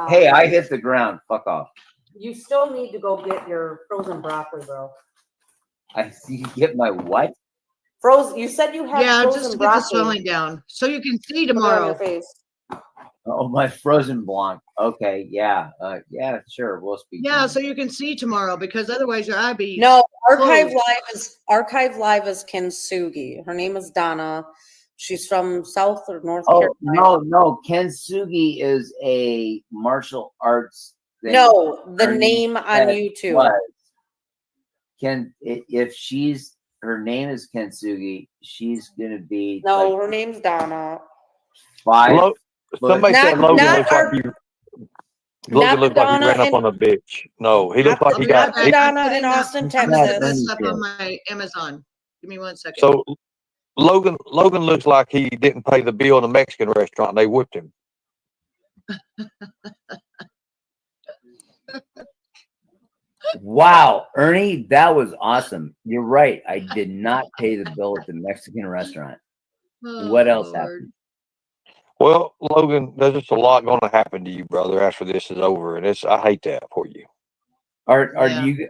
Hey, I hit the ground. Fuck off. You still need to go get your frozen broccoli, bro. I see you get my what? Frozen. You said you had Yeah, frozen just to get broccoli. the swelling down so you can see Put it on your tomorrow. face. Oh, my frozen blanc. Okay, yeah. Yeah, sure. We'll speak. Yeah, so you can see tomorrow because otherwise your eye be No, Archive closed. Live is Kintsugi. Her name is Donna. She's from South or North Oh, Carolina. no. Kintsugi is a martial arts thing. No, the Her name on said YouTube. was. If her name is Kintsugi, she's gonna be No, like her name's Donna. 5 Lo- Somebody said Not- Logan not looks our- like you. not Logan looks like he Donna ran up and- on a bitch. No, he looks Not- like he got. not he- Donna I'm in putting that- Austin, I'm putting Texas. this up on my Amazon. Give me 1 second. So Logan looks like he didn't pay the bill in a Mexican restaurant. And they whipped him. Wow, Ernie, that was awesome. You're right. I did not pay the bill at the Mexican restaurant. What Oh, else Lord. happened? Well, Logan, there's just a lot going to happen to you, brother, after this is over, and I hate that for you. Are Yeah. you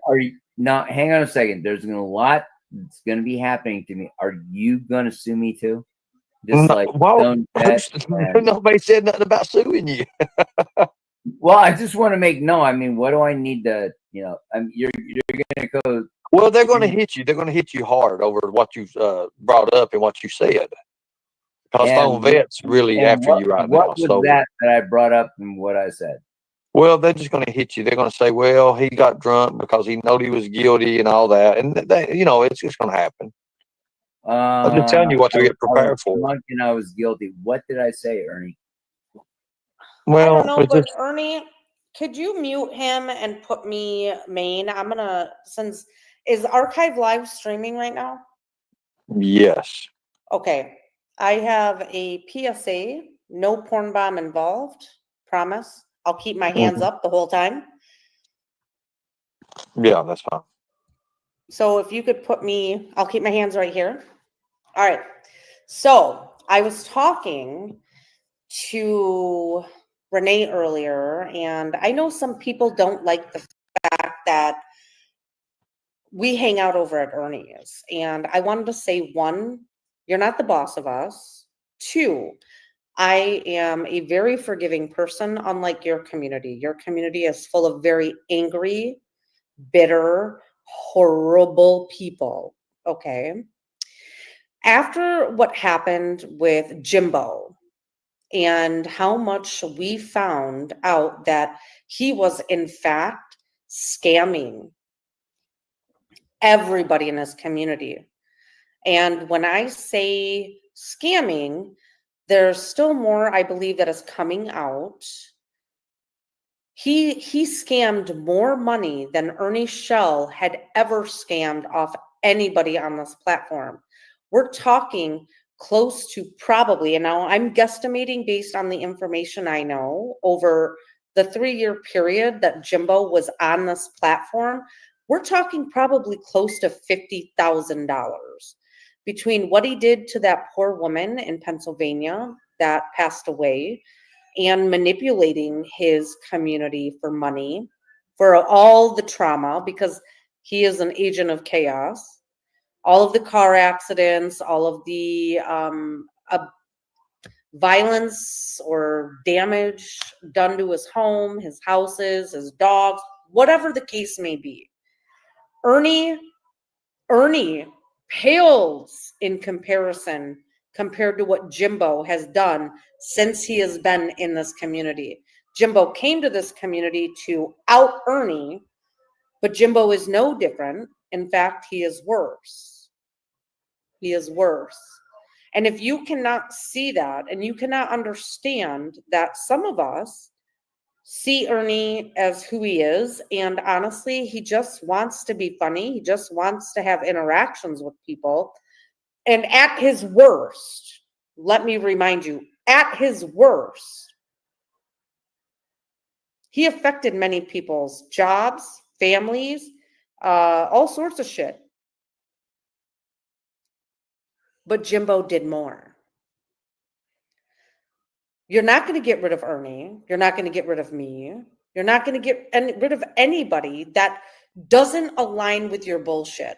now? Hang on a second. There's a lot that's going to be happening to me. Are you going to sue me too? Just No, like well, Stone Jet and- nobody said nothing about suing you. Well, I just want to make I mean, what do I need to? You're going to go. Well, they're going to hit you. They're going to hit you hard over what you brought up and what you said. Because phone And vet's really after you right now. What was So, that I brought up and what I said? well, they're just going to hit you. They're going to say, well, he got drunk because he knew he was guilty and all that. And, it's just going to happen. I'm just telling you what to get I was prepared for. drunk and I was guilty. What did I say, Ernie? I Well, don't know, it's but just, Ernie, could you mute him and put me main? I'm gonna, since, is Archive live streaming right now? yes. Okay, I have a PSA, no porn bomb involved, promise. I'll keep my hands up the whole time. Yeah, that's fine. So if you could put me, I'll keep my hands right here. All right. So I was talking to Renee earlier, and I know some people don't like the fact that we hang out over at Ernie's. And I wanted to say, one, you're not the boss of us. Two, I am a very forgiving person, unlike your community. Your community is full of very angry, bitter, horrible people. Okay. After what happened with Jimbo and how much we found out that he was in fact scamming everybody in his community. And when I say scamming, there's still more, I believe, that is coming out. He scammed more money than Ernie Shell had ever scammed off anybody on this platform. We're talking close to probably, and now I'm guesstimating based on the information I know, over the 3-year period that Jimbo was on this platform, we're talking probably close to $50,000 between what he did to that poor woman in Pennsylvania that passed away and manipulating his community for money, for all the trauma, because he is an agent of chaos, all of the car accidents, all of the violence or damage done to his home, his houses, his dogs, whatever the case may be. Ernie pales in comparison compared to what Jimbo has done since he has been in this community. Jimbo came to this community to out Ernie, but Jimbo is no different. In fact, he is worse. He is worse. And if you cannot see that and you cannot understand that some of us see Ernie as who he is, and honestly, he just wants to be funny. He just wants to have interactions with people. And at his worst, let me remind you, at his worst, he affected many people's jobs, families, all sorts of shit. But Jimbo did more. You're not going to get rid of Ernie. You're not going to get rid of me. You're not going to get rid of anybody that doesn't align with your bullshit.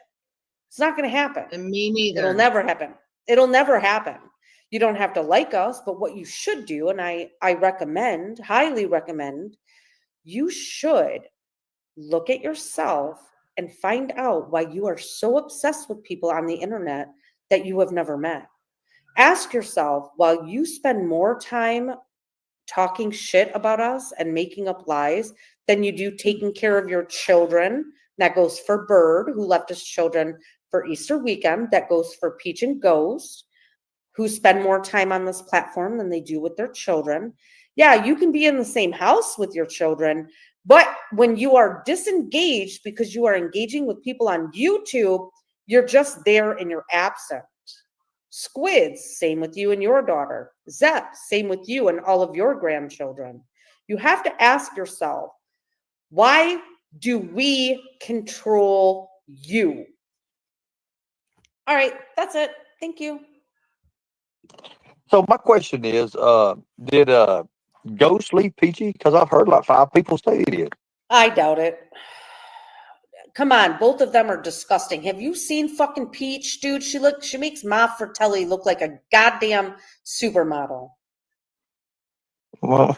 It's not going to happen. And me neither. It'll never happen. It'll never happen. You don't have to like us, but what you should do, and I recommend, highly recommend, you should look at yourself and find out why you are so obsessed with people on the internet that you have never met. Ask yourself, while you spend more time talking shit about us and making up lies than you do taking care of your children. That goes for Bird, who left his children for Easter weekend. That goes for Peach and Ghost, who spend more time on this platform than they do with their children. Yeah, you can be in the same house with your children, but when you are disengaged because you are engaging with people on YouTube, you're just there and you're absent. Squids, same with you and your daughter. Zep, same with you and all of your grandchildren. You have to ask yourself, why do we control you? All right, that's it. Thank you. So my question is, did Ghost leave Peachy? Because I've heard like 5 people say he did. I doubt it. Come on, both of them are disgusting. Have you seen fucking Peach, dude? She makes Ma Fratelli look like a goddamn supermodel. Well,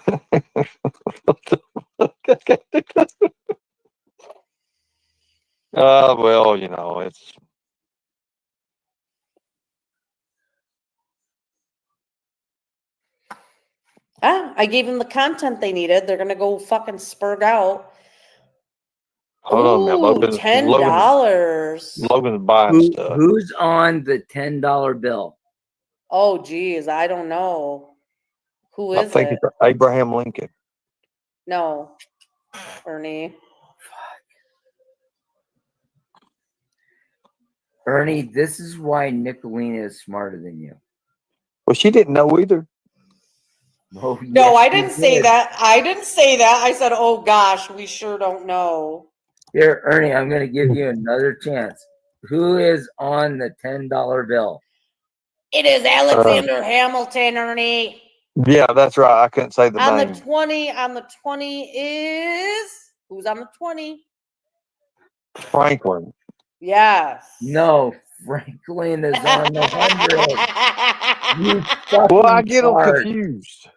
well, it's I gave them the content they needed. They're gonna go fucking spurt out. Hold on now. Ooh, $10. Logan's buying stuff. Who's on the $10 bill? Oh, geez, I don't know. Who I is think it? it's Abraham Lincoln. No, Ernie. Ernie, this is why Nicolina is smarter than you. Well, she didn't know either. Oh, No, yes, I she didn't say did. that. I didn't say that. I said, oh gosh, we sure don't know. Here, Ernie, I'm going to give you another chance. Who is on the $10 bill? It is Alexander Hamilton, Ernie. Yeah, that's right. I couldn't say the On name. the 20 is who's on the 20? Franklin. Yes. No, Franklin is on the 100. You Well, I fucking get them fart. confused.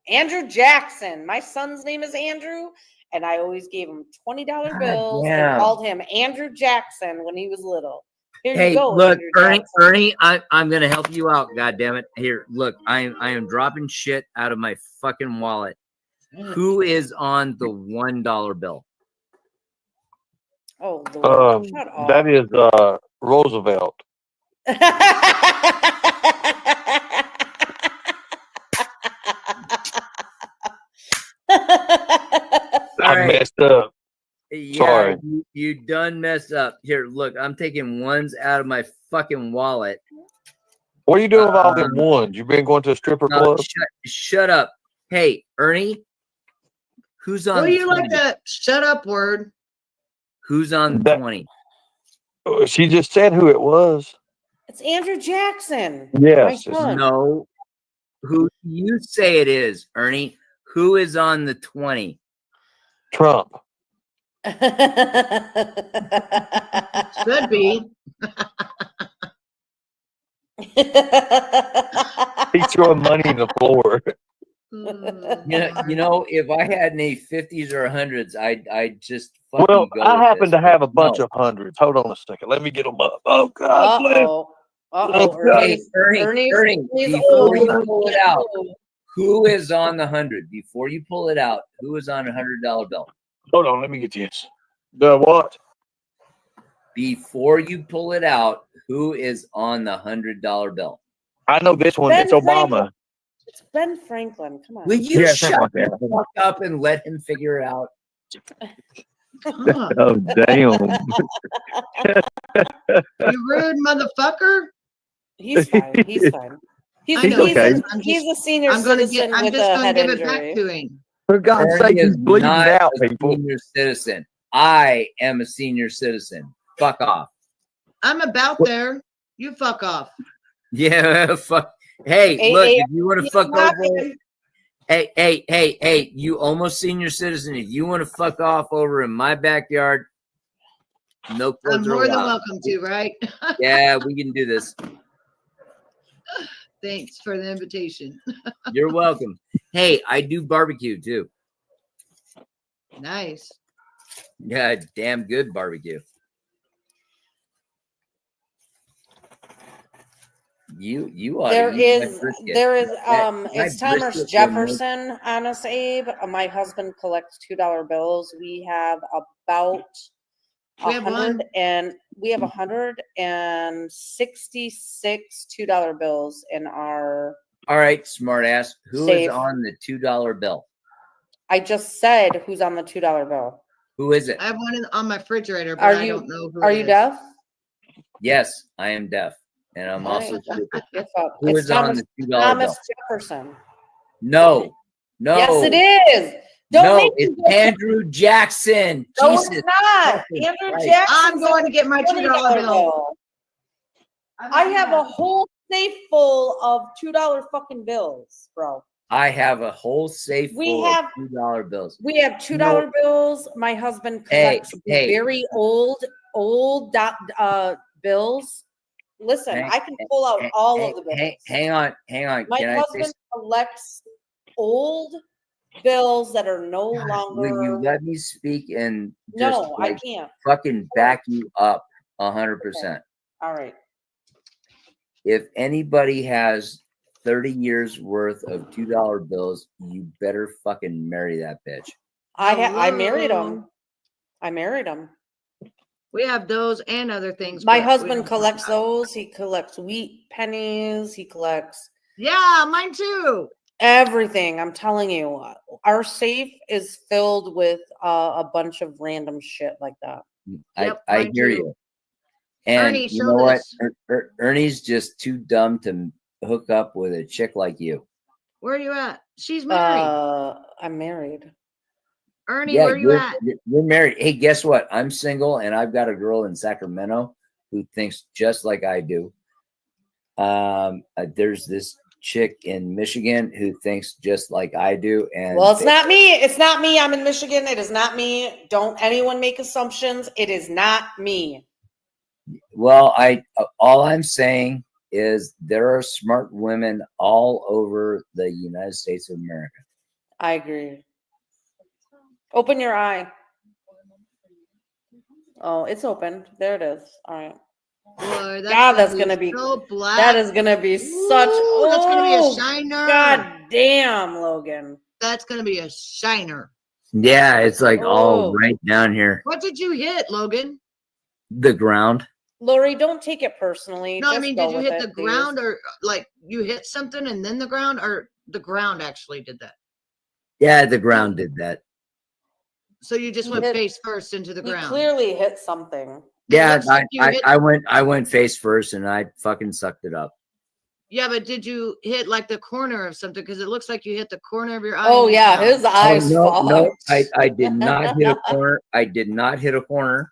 Andrew Jackson. My son's name is Andrew, and I always gave him $20 bills and damn. called him Andrew Jackson when he was little. Here Hey, you go, look, Andrew Ernie, I'm gonna help you out. God damn it! Here, look, I am dropping shit out of my fucking wallet. Who is on the $1 bill? Oh, Lord, shut up. That is Roosevelt. I messed up. Yeah, Sorry. you done messed up. Here, look, I'm taking ones out of my fucking wallet. What are you doing with all them ones? You been going to a stripper No, club? shut up. Hey, Ernie, who's on What do you 20? like that shut up word? Who's on 20? She just said who it was. It's Andrew Jackson. Yes. My son. No. Who you say it is, Ernie? Who is on the 20? Trump. Should be. He's throwing money in the floor. You know, if I had any 50s or 100s, I'd just fucking Well, go I with happen this, to have but a bunch no. of hundreds. Hold on a second. Let me get them up. Oh, God bless. Uh-oh. Uh-oh. Hey, Ernie, before you pull it out, who is on the 100? Before you pull it out, who is on a $100 bill? Hold on. Let me get this. The what? Before you pull it out, who is on the $100 bill? I know this one. It's Ben Obama. Franklin. It's Ben Franklin. Come on. Will you Yeah, shut something like the that. fuck up and let him figure it out? Oh, damn. You rude motherfucker. He's fine. He's fine. He's, I know he's, okay. a, he's a senior I'm gonna citizen I'm with just a gonna head give it injury. back to him. For God's Ernie sake, he's is bleeding not out, a people. senior citizen. I am a senior citizen. Fuck off. I'm about there. You fuck off. Yeah, fuck. Hey, look, if you want to fuck over, hey, you almost senior citizen. If you want to fuck off over in my backyard, no I'm clothes are more than allowed. welcome to, right? Yeah, we can do this. Thanks for the invitation. You're welcome. Hey, I do barbecue too. Nice. Yeah, damn good barbecue. You ought There to eat my is, brisket. My it's Thomas brisket will make- Jefferson on us, Abe. My husband collects $2 bills. We have about We have one. 100 and we have 166 $2 bills in our. All right, smart ass. Who is Safe. on the $2 bill? I just said who's on the $2 bill. Who is it? I have one on my refrigerator, but Are I you don't know who are it you is. deaf? Yes, I am deaf, and I'm All also right. stupid. You're fucked. Who It's is on the $2 Thomas bill? Jefferson. No. Yes, it is. Don't No, make me it's go- Andrew Jackson. No, Jesus. it's not. fucking Andrew Christ. Jackson. I'm going to get my $2 bill. I have a whole safe full of $2 fucking bills, bro. I have a whole safe We full have- of $2 bills. We have $2 bills. My husband Hey, collects hey. very old bills. Listen, Hang- I can pull out all of the bills. Hang on. My Can I husband say, collects old bills that are no will you longer. let me speak and just No, I like, can't. fucking back you up 100%? All right. If anybody has 30 years worth of $2 bills, you better fucking marry that bitch. I married Hello. him. I married him. We have those and other things. My but we husband don't- collects those. He collects wheat pennies. He collects Yeah, mine too. everything. I'm telling you, our safe is filled with a bunch of random shit like that. Yep, I mine hear too. you. And Ernie, you show know what? this. Ernie's just too dumb to hook up with a chick like you. Where are you at? She's married. I'm married. Ernie, where are you at? You're married. Hey, guess what? I'm single and I've got a girl in Sacramento who thinks just like I do. There's this chick in Michigan who thinks just like I do. And Well, it's not me. It's not me. I'm in Michigan. It is not me. Don't anyone make assumptions. It is not me. Well, all I'm saying is there are smart women all over the United States of America. I agree. Open your eye. Oh, it's open. There it is. All right. Boy, God, that's gonna be so black. that is gonna be such. Ooh, that's gonna be a oh, shiner. God damn, Logan. That's gonna be a shiner. Yeah, it's like all Oh. right down here. What did you hit, Logan? The ground. Lori, don't take it personally. No, I Just mean, go did you with hit it, the please. ground or like you hit something and then the ground, or the ground actually did that? Yeah, the ground did that. So you just He went hit- face first into the He ground. clearly hit something. Yeah, looks like you hit- I went face first and I fucking sucked it up. Yeah, but did you hit like the corner of something? Because it looks like you hit the corner of your eye. Oh and yeah, then- his eyes no, fucked. I did not hit a corner. I did not hit a corner.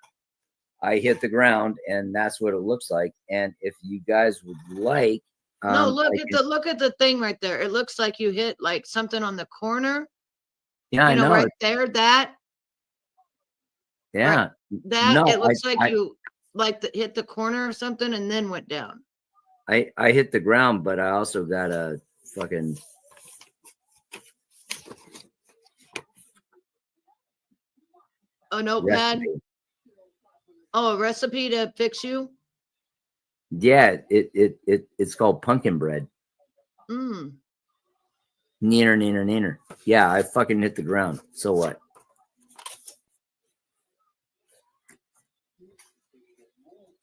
I hit the ground, and that's what it looks like. And if you guys would like, No, look I at can- look at the thing right there. It looks like you hit like something on the corner. Yeah, I You know, know. right there. That Yeah, that it looks like I- you like hit the corner of something and then went down. I hit the ground, but I also got a fucking. A notepad. Recipe. Oh, a recipe to fix you. Yeah, it's called pumpkin bread. Mm. Neener. Yeah, I fucking hit the ground. So what?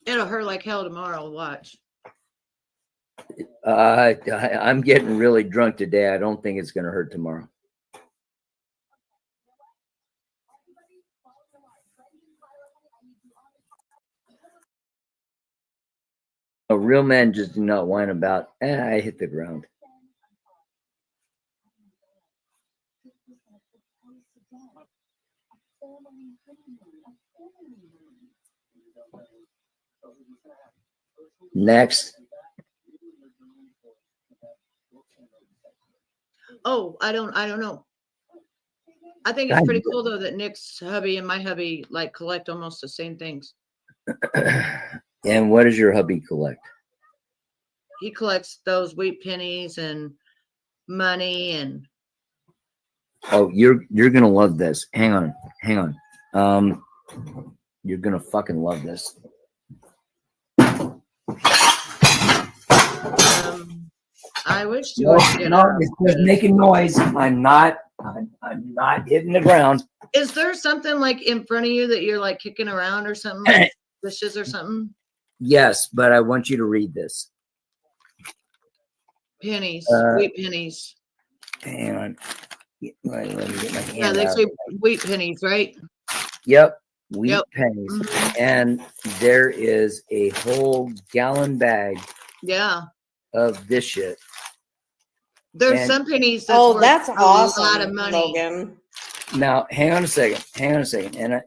It'll hurt like hell tomorrow. Watch. I'm getting really drunk today. I don't think it's gonna hurt tomorrow. A real man just do not whine about. I hit the ground. Next. Oh, I don't know. I think it's God. pretty cool though that Nick's hubby and my hubby like collect almost the same things. And what does your hubby collect? He collects those wheat pennies and money and Oh, you're gonna love this. Hang on. You're gonna fucking love this. I wish you No, would get up. it's just making noise. I'm not hitting the ground. Is there something like in front of you that you're like kicking around or something? Like dishes or something? Yes, but I want you to read this. Pennies, Uh, wheat pennies. Hang on. Let me get my hand Yeah, they out. say wheat pennies, right? Yep, wheat Yep. pennies. Mhm. And there is a whole gallon bag Yeah. of this shit. There's And- some pennies that's Oh, worth that's a awesome, lot of money. Logan. Now, hang on a second.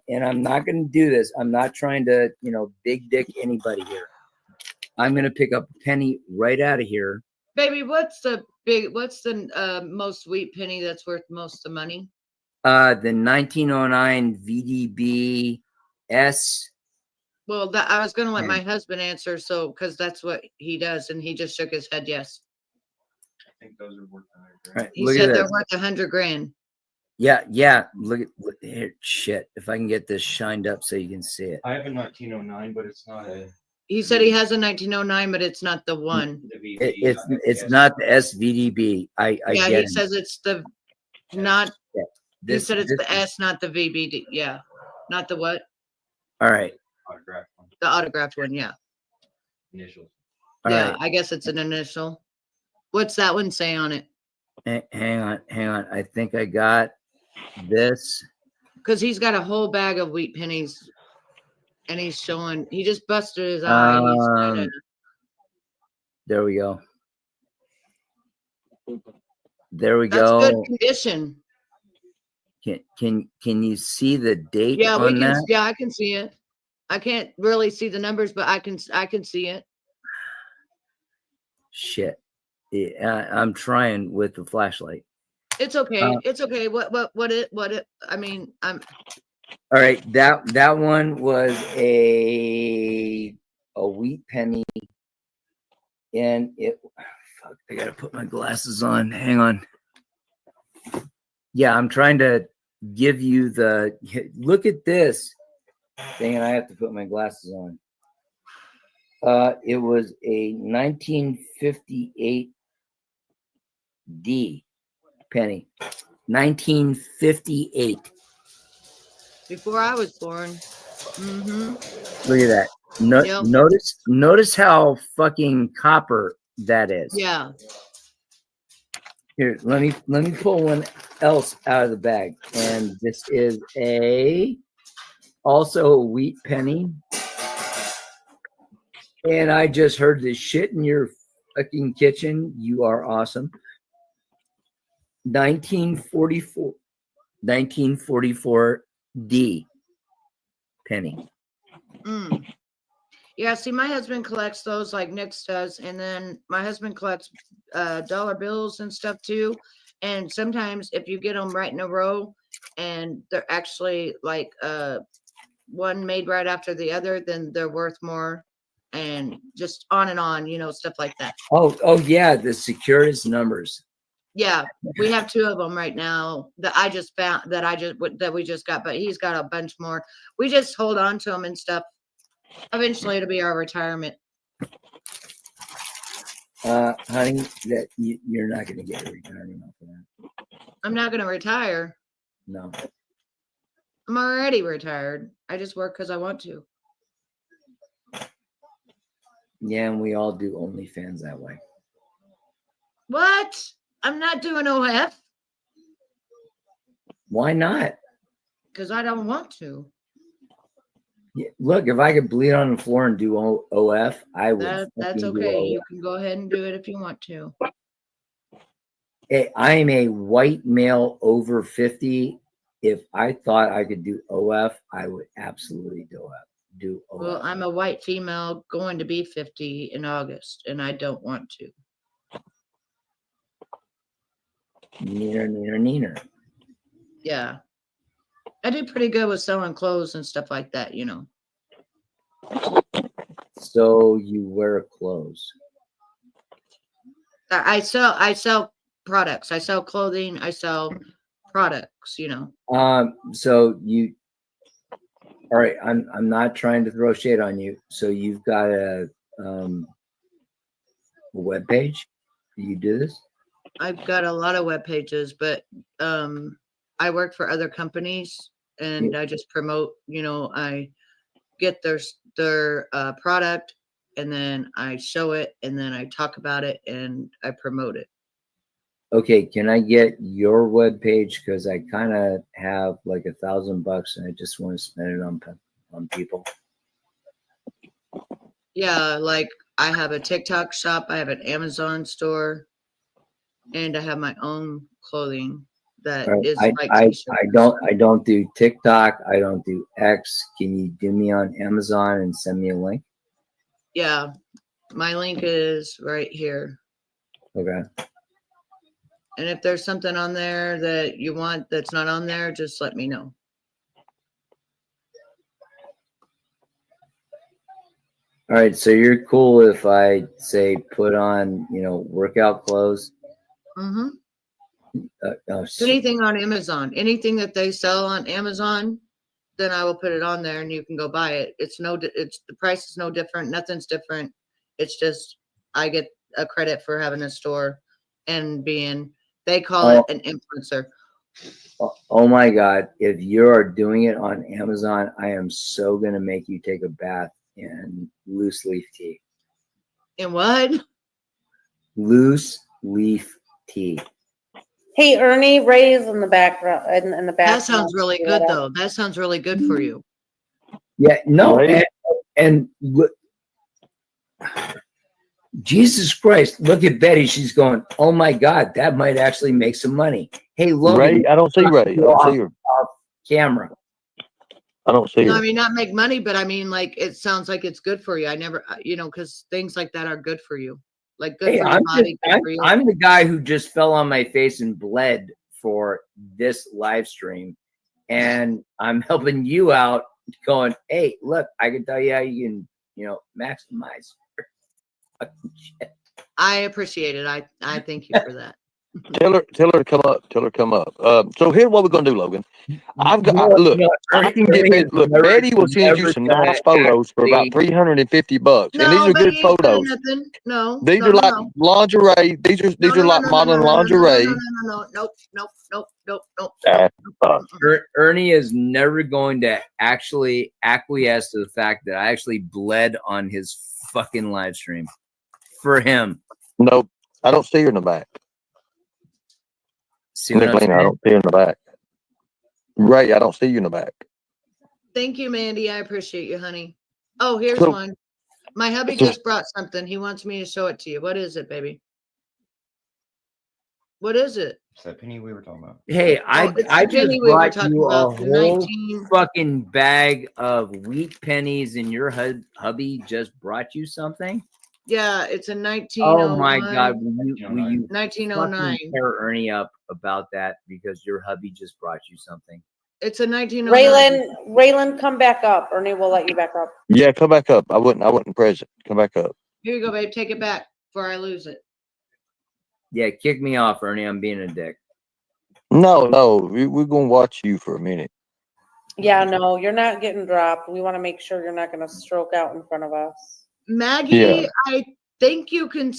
And I'm not going to do this. I'm not trying to, big dick anybody here. I'm going to pick up a penny right out of here. Baby, what's the most wheat penny that's worth most of the money? The 1909 VDB S. Well, that I was gonna let Yeah. my husband answer, so because that's what he does, and he just shook his head yes. I think those are worth Right, He look said at they're this. worth $100,000. Yeah. Look here. Shit. If I can get this shined up so you can see it. I have a 1909, but it's not a He said he has a 1909, but it's not the one. It's not the SVDB. I Yeah, get he it. says it's the not. He This, said it's this the S, not the VBD. Yeah, not the what? all right. The autographed one. Yeah. Initials. All Yeah, right. I guess it's an initial. What's that one say on it? Hang on. I think I got this. Because he's got a whole bag of wheat pennies, and he's showing. He just busted his eye. He's kinda, There we go. There we that's go. good condition. Can you see the date Yeah, we on can. that? Yeah, I can see it. I can't really see the numbers, but I can see it. Shit. Yeah, I'm trying with the flashlight. It's okay. It's okay. What it? I mean, I'm. All right, that one was a wheat penny, and it. Fuck, I gotta put my glasses on. Hang on. Yeah, I'm trying to give you the look at this thing, and I have to put my glasses on. It was a 1958 D penny, 1958. Before I was born. Mm-hmm. Look at that. Yep. Notice how fucking copper that is. Yeah. Here, let me pull one else out of the bag. And this is also a wheat penny. And I just heard this shit in your fucking kitchen. You are awesome. 1944 D penny. Mm. Yeah, see, my husband collects those like Nick's does, and then my husband collects dollar bills and stuff too. And sometimes if you get them right in a row, and they're actually like one made right after the other, then they're worth more, and just on and on, stuff like that. Oh yeah, the Securus numbers. Yeah, we have 2 of them right now that I just found that we just got, but he's got a bunch more. We just hold on to them and stuff. Eventually, it'll be our retirement. Honey, that you're not going to get a retirement off of that. I'm not going to retire. No. I'm already retired. I just work because I want to. Yeah, and we all do OnlyFans that way. What? I'm not doing OF Why not? because I don't want to. Yeah, look, if I could bleed on the floor and do OF, I would. That's fucking do okay. OF. You can go ahead and do it if you want to. Hey, I am a white male over 50. If I thought I could do OF, I would absolutely do OF. Well, I'm a white female going to be 50 in August, and I don't want to. Neener. Yeah. I do pretty good with selling clothes and stuff like that, So you wear clothes. I sell products. I sell clothing. I sell products, So you. All right, I'm not trying to throw shade on you. So you've got a web page. Do you do this? I've got a lot of web pages, but I work for other companies and I just promote, I get their product and then I show it and then I talk about it and I promote it. Okay, can I get your web page? Because I kind of have like $1,000 and I just want to spend it on people. Yeah, like I have a TikTok shop, I have an Amazon store, and I have my own clothing that All right, is like I t-shirts. don't do TikTok. I don't do X. Can you do me on Amazon and send me a link? Yeah, my link is right here. Okay. And if there's something on there that you want that's not on there, just let me know. All right. So you're cool if I say put on, workout clothes. Mm-hmm. Oh, Anything on Amazon, anything that they sell on Amazon, then I will put it on there and you can go buy it. It's the price is no different. Nothing's different. It's just I get a credit for having a store and they call it an influencer. Oh my God. If you're doing it on Amazon, I am so going to make you take a bath in loose leaf tea. In what? Loose leaf tea. Hey, Ernie, Ray's in the background. In the back. That sounds really good though. That sounds really good for you. Yeah, no. Right. And look, Jesus Christ, look at Betty. She's going, oh my God, that might actually make some money. Hey, Logan. Ray, I don't see Ray. I don't see her. Camera. I don't see No, her. I mean, not make money, but I mean, like, it sounds like it's good for you. I never, because things like that are good for you. Like, good Hey, for your body. Good for you. I'm the guy who just fell on my face and bled for this live stream. And I'm helping you out going, hey, look, I can tell you how you can, maximize. I appreciate it. I thank you for that. Tell her to come up. Tell her to come up. So here's what we're gonna do, Logan. I can get look. Betty will send you some nice photos for about $350, and these are good photos. These are like lingerie. These are like modeling lingerie. Nope. Ernie is never going to actually acquiesce to the fact that I actually bled on his fucking live stream for him. Nope, I don't see her in the back. Nicolina, I don't see her in the back. Ray, I don't see you in the back. Thank you, Mandy. I appreciate you, honey. Oh, here's So- one. My hubby just brought something. He wants me to show it to you. What is it, baby? What is it? It's that penny we were talking about. Hey, it's I the just penny we were brought talking you a about, the whole 19 fucking bag of wheat pennies, and your hubby just brought you something. Yeah, it's a 1901. Oh my God! Will you 1909. fucking pair Ernie up about that because your hubby just brought you something? It's a 1909. Raylan, come back up. Ernie will let you back up. Yeah, come back up. I wasn't present. Come back up. Here you go, babe. Take it back before I lose it. Yeah, kick me off, Ernie. I'm being a dick. No, we're gonna watch you for a minute. Yeah, no, you're not getting dropped. We want to make sure you're not going to stroke out in front of us. Maggie, Yeah. I think you can.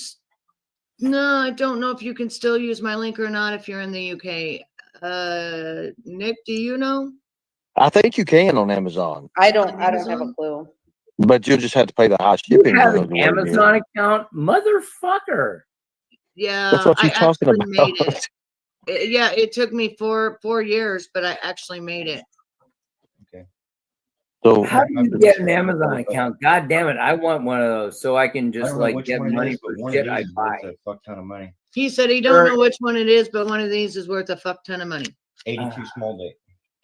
No, I don't know if you can still use my link or not if you're in the UK. Nick, do you know? I think you can on Amazon, I don't have a clue. but you'll just have to pay the high You shipping. have bill an to where it is. Amazon account, motherfucker. Yeah, That's what I you're talking actually made about. it. Yeah, it took me four years, but I actually made it. So How do you get an Amazon account? God damn it! I want one of those so I can I just don't know like which get one it money is, for but one of shit these I is buy. worth a fuck ton of money. He said he don't know which one it is, but one of these is worth a fuck ton of money. 82 small date.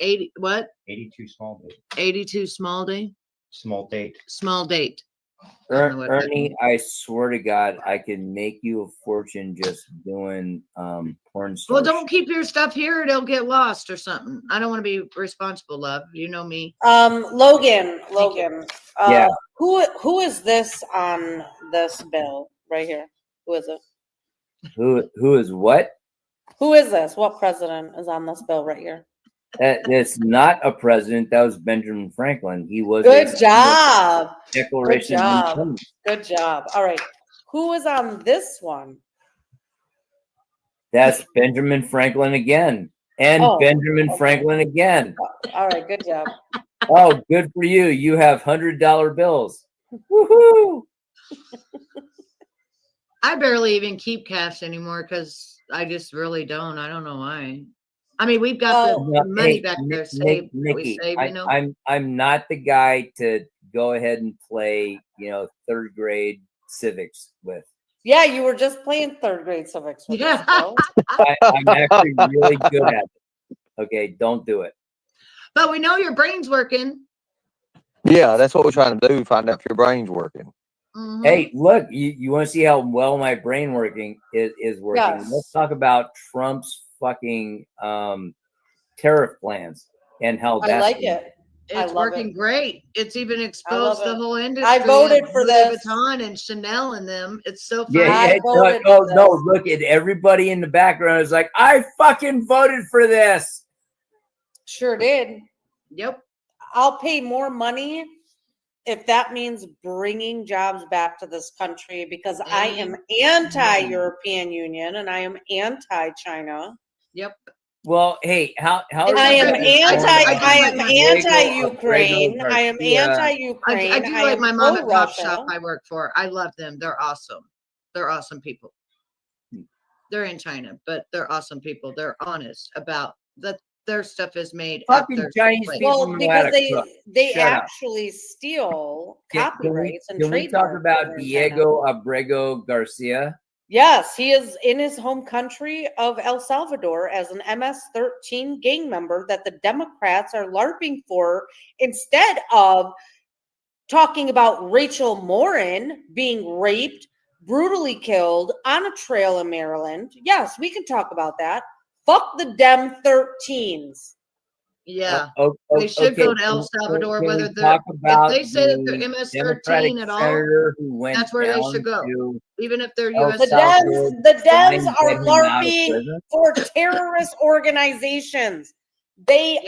80 what? 82 small date. 82 small day? Small date. Small date. I don't know what that Ernie, means. I swear to God, I can make you a fortune just doing porn stars. Well, don't keep your stuff here. It'll get lost or something. I don't want to be responsible, love. You know me. Logan, Yeah. who is this on this bill right here? Who is it? Who is what? Who is this? What president is on this bill right here? That's not a president. That was Benjamin Franklin. He was Good job. Declaration Good of job. Independence. Good job. All right. Who is on this one? That's Benjamin Franklin again. And Oh, Benjamin okay. Franklin again. All right. Good job. Oh, good for you. You have $100 bills. Woohoo! I barely even keep cash anymore because I just really don't. I don't know why. I mean, we've got the money back there saved. We Nikki, save, you know. I'm not the guy to go ahead and play, third grade civics with. Yeah, you were just playing third grade civics. With Yeah. us, bro. I'm actually really good at it. Okay, don't do it. But we know your brain's working. yeah, that's what we're trying to do. Find out if your brain's working. Mhm. Hey, look, you want to see how well my brain is working? Yes. Let's talk about Trump's fucking tariff plans and how I that's like going. it. I It's love working it. great. It's even love exposed the it. whole industry. I voted of for Louis this. Vuitton and Chanel and them. It's so funny. Yeah, I no, voted no, for no, this. look at everybody in the background is like, I fucking voted for this. Sure did. Yep. I'll pay more money if that means bringing jobs back to this country, because I am anti-European Union and I am anti-China. Yep. Well, hey, how I am anti-Ukraine. I am I anti-Ukraine. do I like am my mom and pop pro-Russia. shop I work for. I love them. They're awesome. They're awesome people. They're in China, but they're awesome people. They're honest about that. Their stuff is made. at Fucking their Chinese place. people Well, know how because to cook. they Shut up. actually steal Can copyrights and we talk trademarks about over in China. Diego Abrego Garcia? Yes, he is in his home country of El Salvador as an MS-13 gang member that the Democrats are LARPing for, instead of talking about Rachel Morin being raped, brutally killed on a trail in Maryland. Yes, we can talk about that. Fuck the Dem 13s. Yeah. Oh, They should go okay, to El can- Salvador, can we whether they're, talk about if they say that they're the MS-13 Democratic at all, senator who went that's where they down should go. to Even if they're El US The Salvador Dems, the to try Dems and are get him out of LARPing prison? for terrorist organizations. They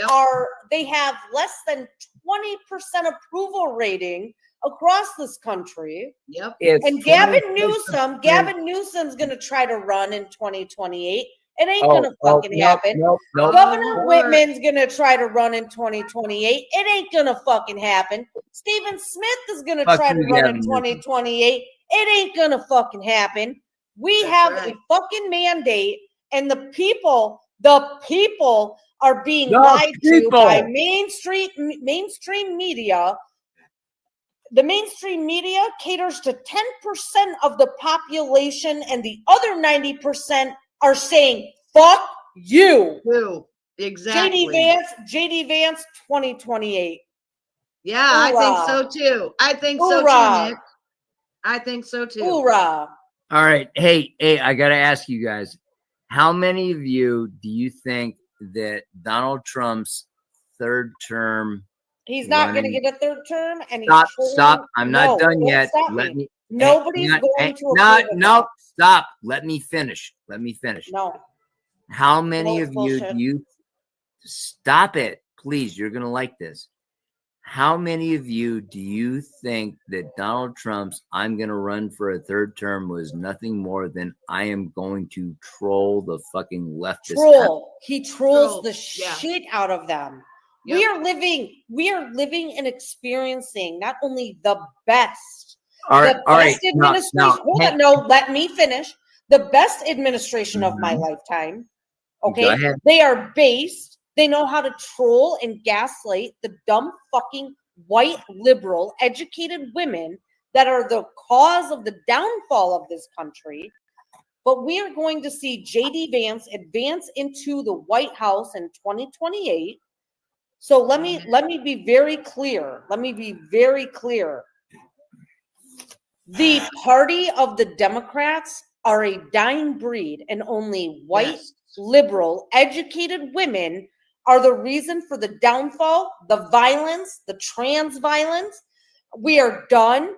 have less than 20% approval rating across this country. Yep. And Gavin Newsom's gonna try to run in 2028. It ain't gonna fucking happen. Governor Whitman's gonna try to run in 2028. It ain't gonna fucking happen. Stephen Smith is gonna Fuck try you, to run Gavin in Newsom. 2028. It ain't gonna fucking happen. We have a fucking mandate, and the people are being The lied to by people. mainstream media. The mainstream media caters to 10% of the population, and the other 90% are saying, fuck you. Who? Exactly. JD Vance 2028. Yeah, I think Hoorah. so too. I think so Hoorah. too, Nick. I think so too. Hoorah. All right. Hey, I got to ask you guys, how many of you do you think that Donald Trump's third term? He's not going to running- get a third term. And Stop. I'm not done don't yet. stop Let me. Nobody's hang on, going to No, approve of no, that. stop. Let me finish. No. How many No, of you bullshit. do you stop it? Please, you're going to like this. How many of you do you think that Donald Trump's "I'm going to run for a third term" was nothing more than I am going to troll the fucking leftist? He trolls the shit out of them. Yep. We are living and experiencing not only the best, All right, the all right. best administration. Hold on, no, let me finish. The best administration of my lifetime. Okay, Go ahead. they are based. They know how to troll and gaslight the dumb fucking white liberal educated women that are the cause of the downfall of this country. But we are going to see JD Vance advance into the White House in 2028. So let me be very clear. Let me be very clear. The party of the Democrats are a dying breed, and only white, liberal, educated women are the reason for the downfall, the violence, the trans violence. We are done.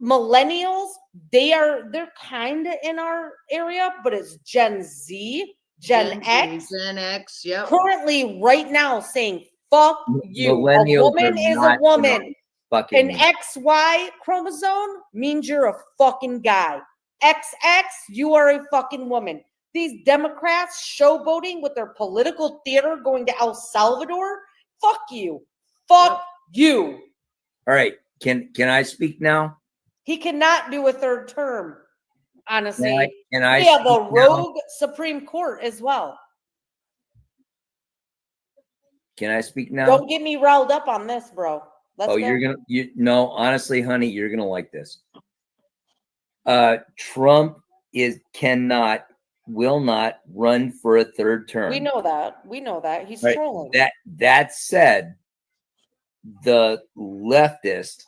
Millennials, they're kind of in our area, but it's Gen Z, Gen X. Gen X, yep. Currently, right now, saying fuck you. Millennials A woman are is a not woman. fucking An XY chromosome means you're a fucking guy. XX, you are a fucking woman. These Democrats showboating with their political theater going to El Salvador, fuck you. Fuck you. All right. Can I speak now? He cannot do a third term, honestly. Can I We have a speak now? rogue Supreme Court as well. Can I speak now? Don't get me riled up on this, bro. Let's go. You're gonna no, honestly, honey, you're gonna like this. Trump will not run for a third term. We know that. We know that. He's Right. trolling. That said, the leftist,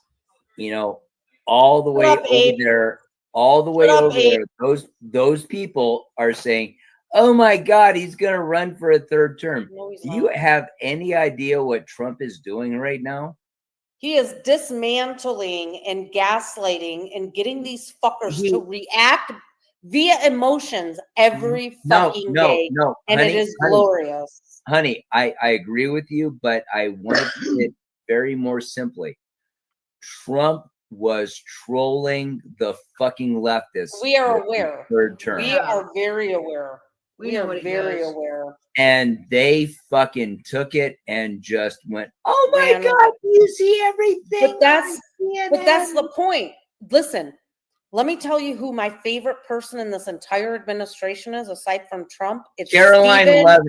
all the way up, over Abe? there, all the way Shut up, over Abe? there, those people are saying, "Oh my God, he's gonna run for a third term." No, he's Do not. you have any idea what Trump is doing right now? He is dismantling and gaslighting and getting these fuckers to react via emotions every fucking day. And honey, it is glorious. Honey, I agree with you, but I wanted to very more simply. Trump was trolling the fucking leftists. We are with his aware. Third term. We are very aware. We We know are what he very does. aware. And they fucking took it and just went, "Oh my Man. God, you see everything." But that's on but that's CNN." the point. Listen, let me tell you who my favorite person in this entire administration is, aside from Trump. It's Caroline Stephen- Levitt.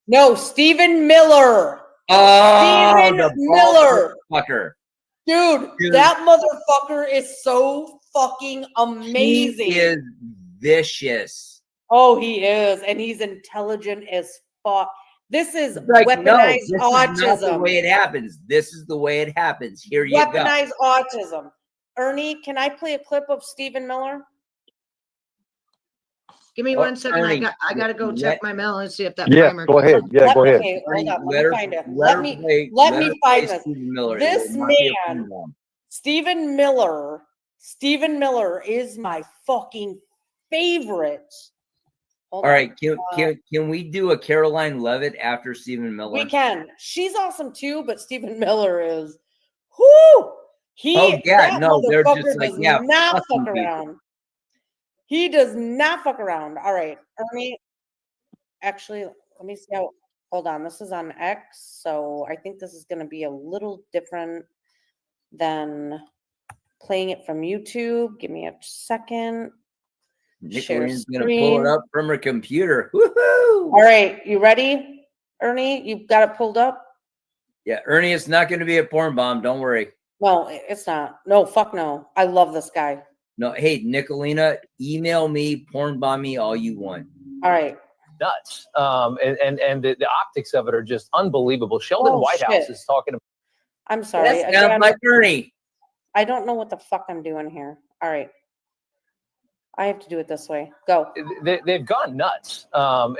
No, Stephen Miller. Oh, Stephen the Miller. fucker. Dude, that motherfucker is so fucking amazing. He is vicious. Oh, he is. And he's intelligent as fuck. This is Like, weaponized no, this is not the autism. way it happens. This is the way it happens. Here you go. Weaponized autism. Ernie, can I play a clip of Stephen Miller? Give me Oh, 1 second. Ernie, I gotta go let- check my mail and see if that Yeah, primer. go ahead. Yeah, go ahead. Okay, hold on. Let Let her- me find it. let Let her me play- let let me her find play this. Stephen Miller. It This will not be a man, porn bomb. Stephen Miller is my fucking favorite. Hold All on. right, can we do a Caroline Levitt after Stephen Miller? We can. She's awesome too, but Stephen Miller is whoo. Oh, yeah, that no, they're just motherfucker like, does yeah, not fuck you fuck people. around. He does not fuck around. All right, Ernie. Actually, let me see how. Hold on, this is on X, so I think this is going to be a little different than playing it from YouTube. Give me a second. Share Nicolene's gonna pull it screen. up from her computer. Woohoo! All right, you ready, Ernie? You've got it pulled up? Yeah, Ernie, it's not going to be a porn bomb. Don't worry. No, it's not. No, fuck no. I love this guy. No, hey, Nicolina, email me, porn bomb me all you want. All right. Nuts. And the optics of it are just unbelievable. Sheldon Oh, Whitehouse shit. is talking about. I'm sorry. That sounds like Ernie. I don't know what the fuck I'm doing here. All right. I have to do it this way. Go. They've gone nuts. And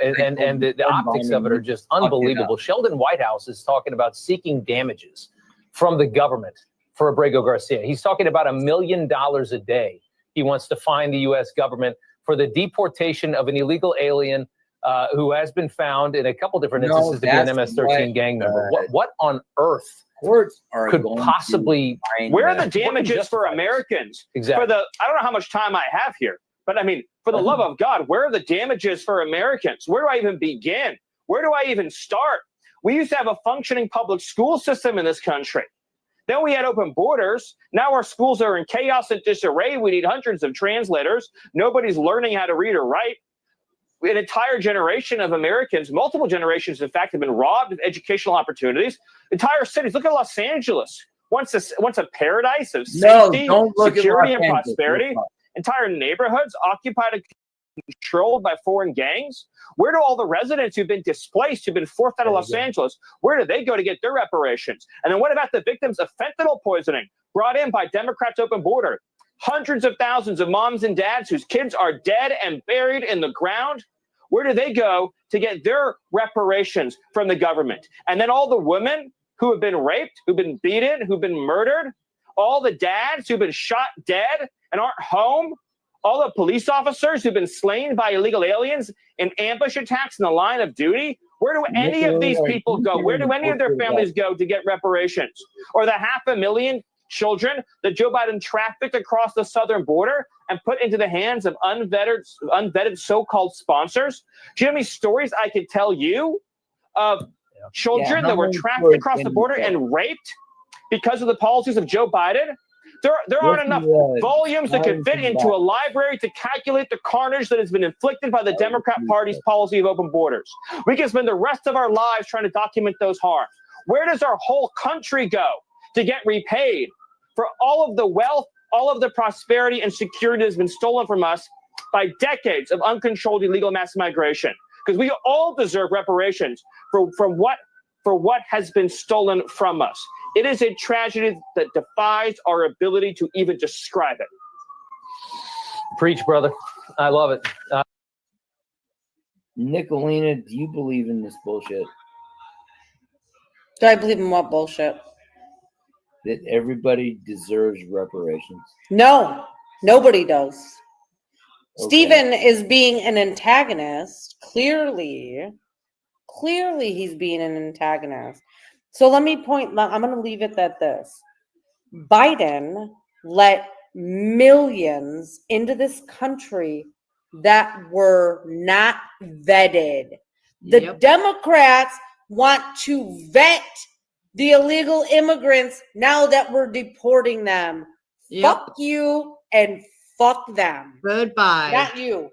the optics of it are just unbelievable. Sheldon Whitehouse is talking about seeking damages from the government for Abrego Garcia. He's talking about $1 million a day. He wants to fine the U.S. government for the deportation of an illegal alien who has been found in a couple different instances to be an MS-13 gang member. What on earth could possibly? Where are the damages for Americans? Exactly. I don't know how much time I have here, but I mean, for the love of God, where are the damages for Americans? Where do I even begin? Where do I even start? We used to have a functioning public school system in this country. Then we had open borders. Now our schools are in chaos and disarray. We need hundreds of translators. Nobody's learning how to read or write. An entire generation of Americans, multiple generations, in fact, have been robbed of educational opportunities. Entire cities. Look at Los Angeles. Once a paradise of safety, don't look at security, Los and Angeles. prosperity. Entire neighborhoods occupied and controlled by foreign gangs. Where do all the residents who've been displaced, who've been forced out of Los Angeles, where do they go to get their reparations? And then what about the victims of fentanyl poisoning brought in by Democrats' open border? Hundreds of thousands of moms and dads whose kids are dead and buried in the ground. Where do they go to get their reparations from the government? And then all the women who have been raped, who've been beaten, who've been murdered, all the dads who've been shot dead and aren't home, all the police officers who've been slain by illegal aliens in ambush attacks in the line of duty. Where do any of these people go? Where do any of their families go to get reparations? Or the 500,000 children that Joe Biden trafficked across the southern border and put into the hands of unvetted so-called sponsors? Do you know how many stories I could tell you of children that were trafficked across the border and raped because of the policies of Joe Biden? There aren't enough volumes that could fit into a library to calculate the carnage that has been inflicted by the Democrat Party's policy of open borders. We can spend the rest of our lives trying to document those harms. Where does our whole country go to get repaid for all of the wealth, all of the prosperity and security that has been stolen from us by decades of uncontrolled illegal mass migration? Because we all deserve reparations for what has been stolen from us. It is a tragedy that defies our ability to even describe it. Preach, brother. I love it. Nicolina, do you believe in this bullshit? Do I believe in what bullshit? That everybody deserves reparations? No, nobody does. Okay. Stephen is being an antagonist. Clearly he's being an antagonist. So let me point, I'm going to leave it at this. Biden let millions into this country that were not vetted. The Yep. Democrats want to vet the illegal immigrants now that we're deporting them. Yep. Fuck you and fuck them. Goodbye. Not you.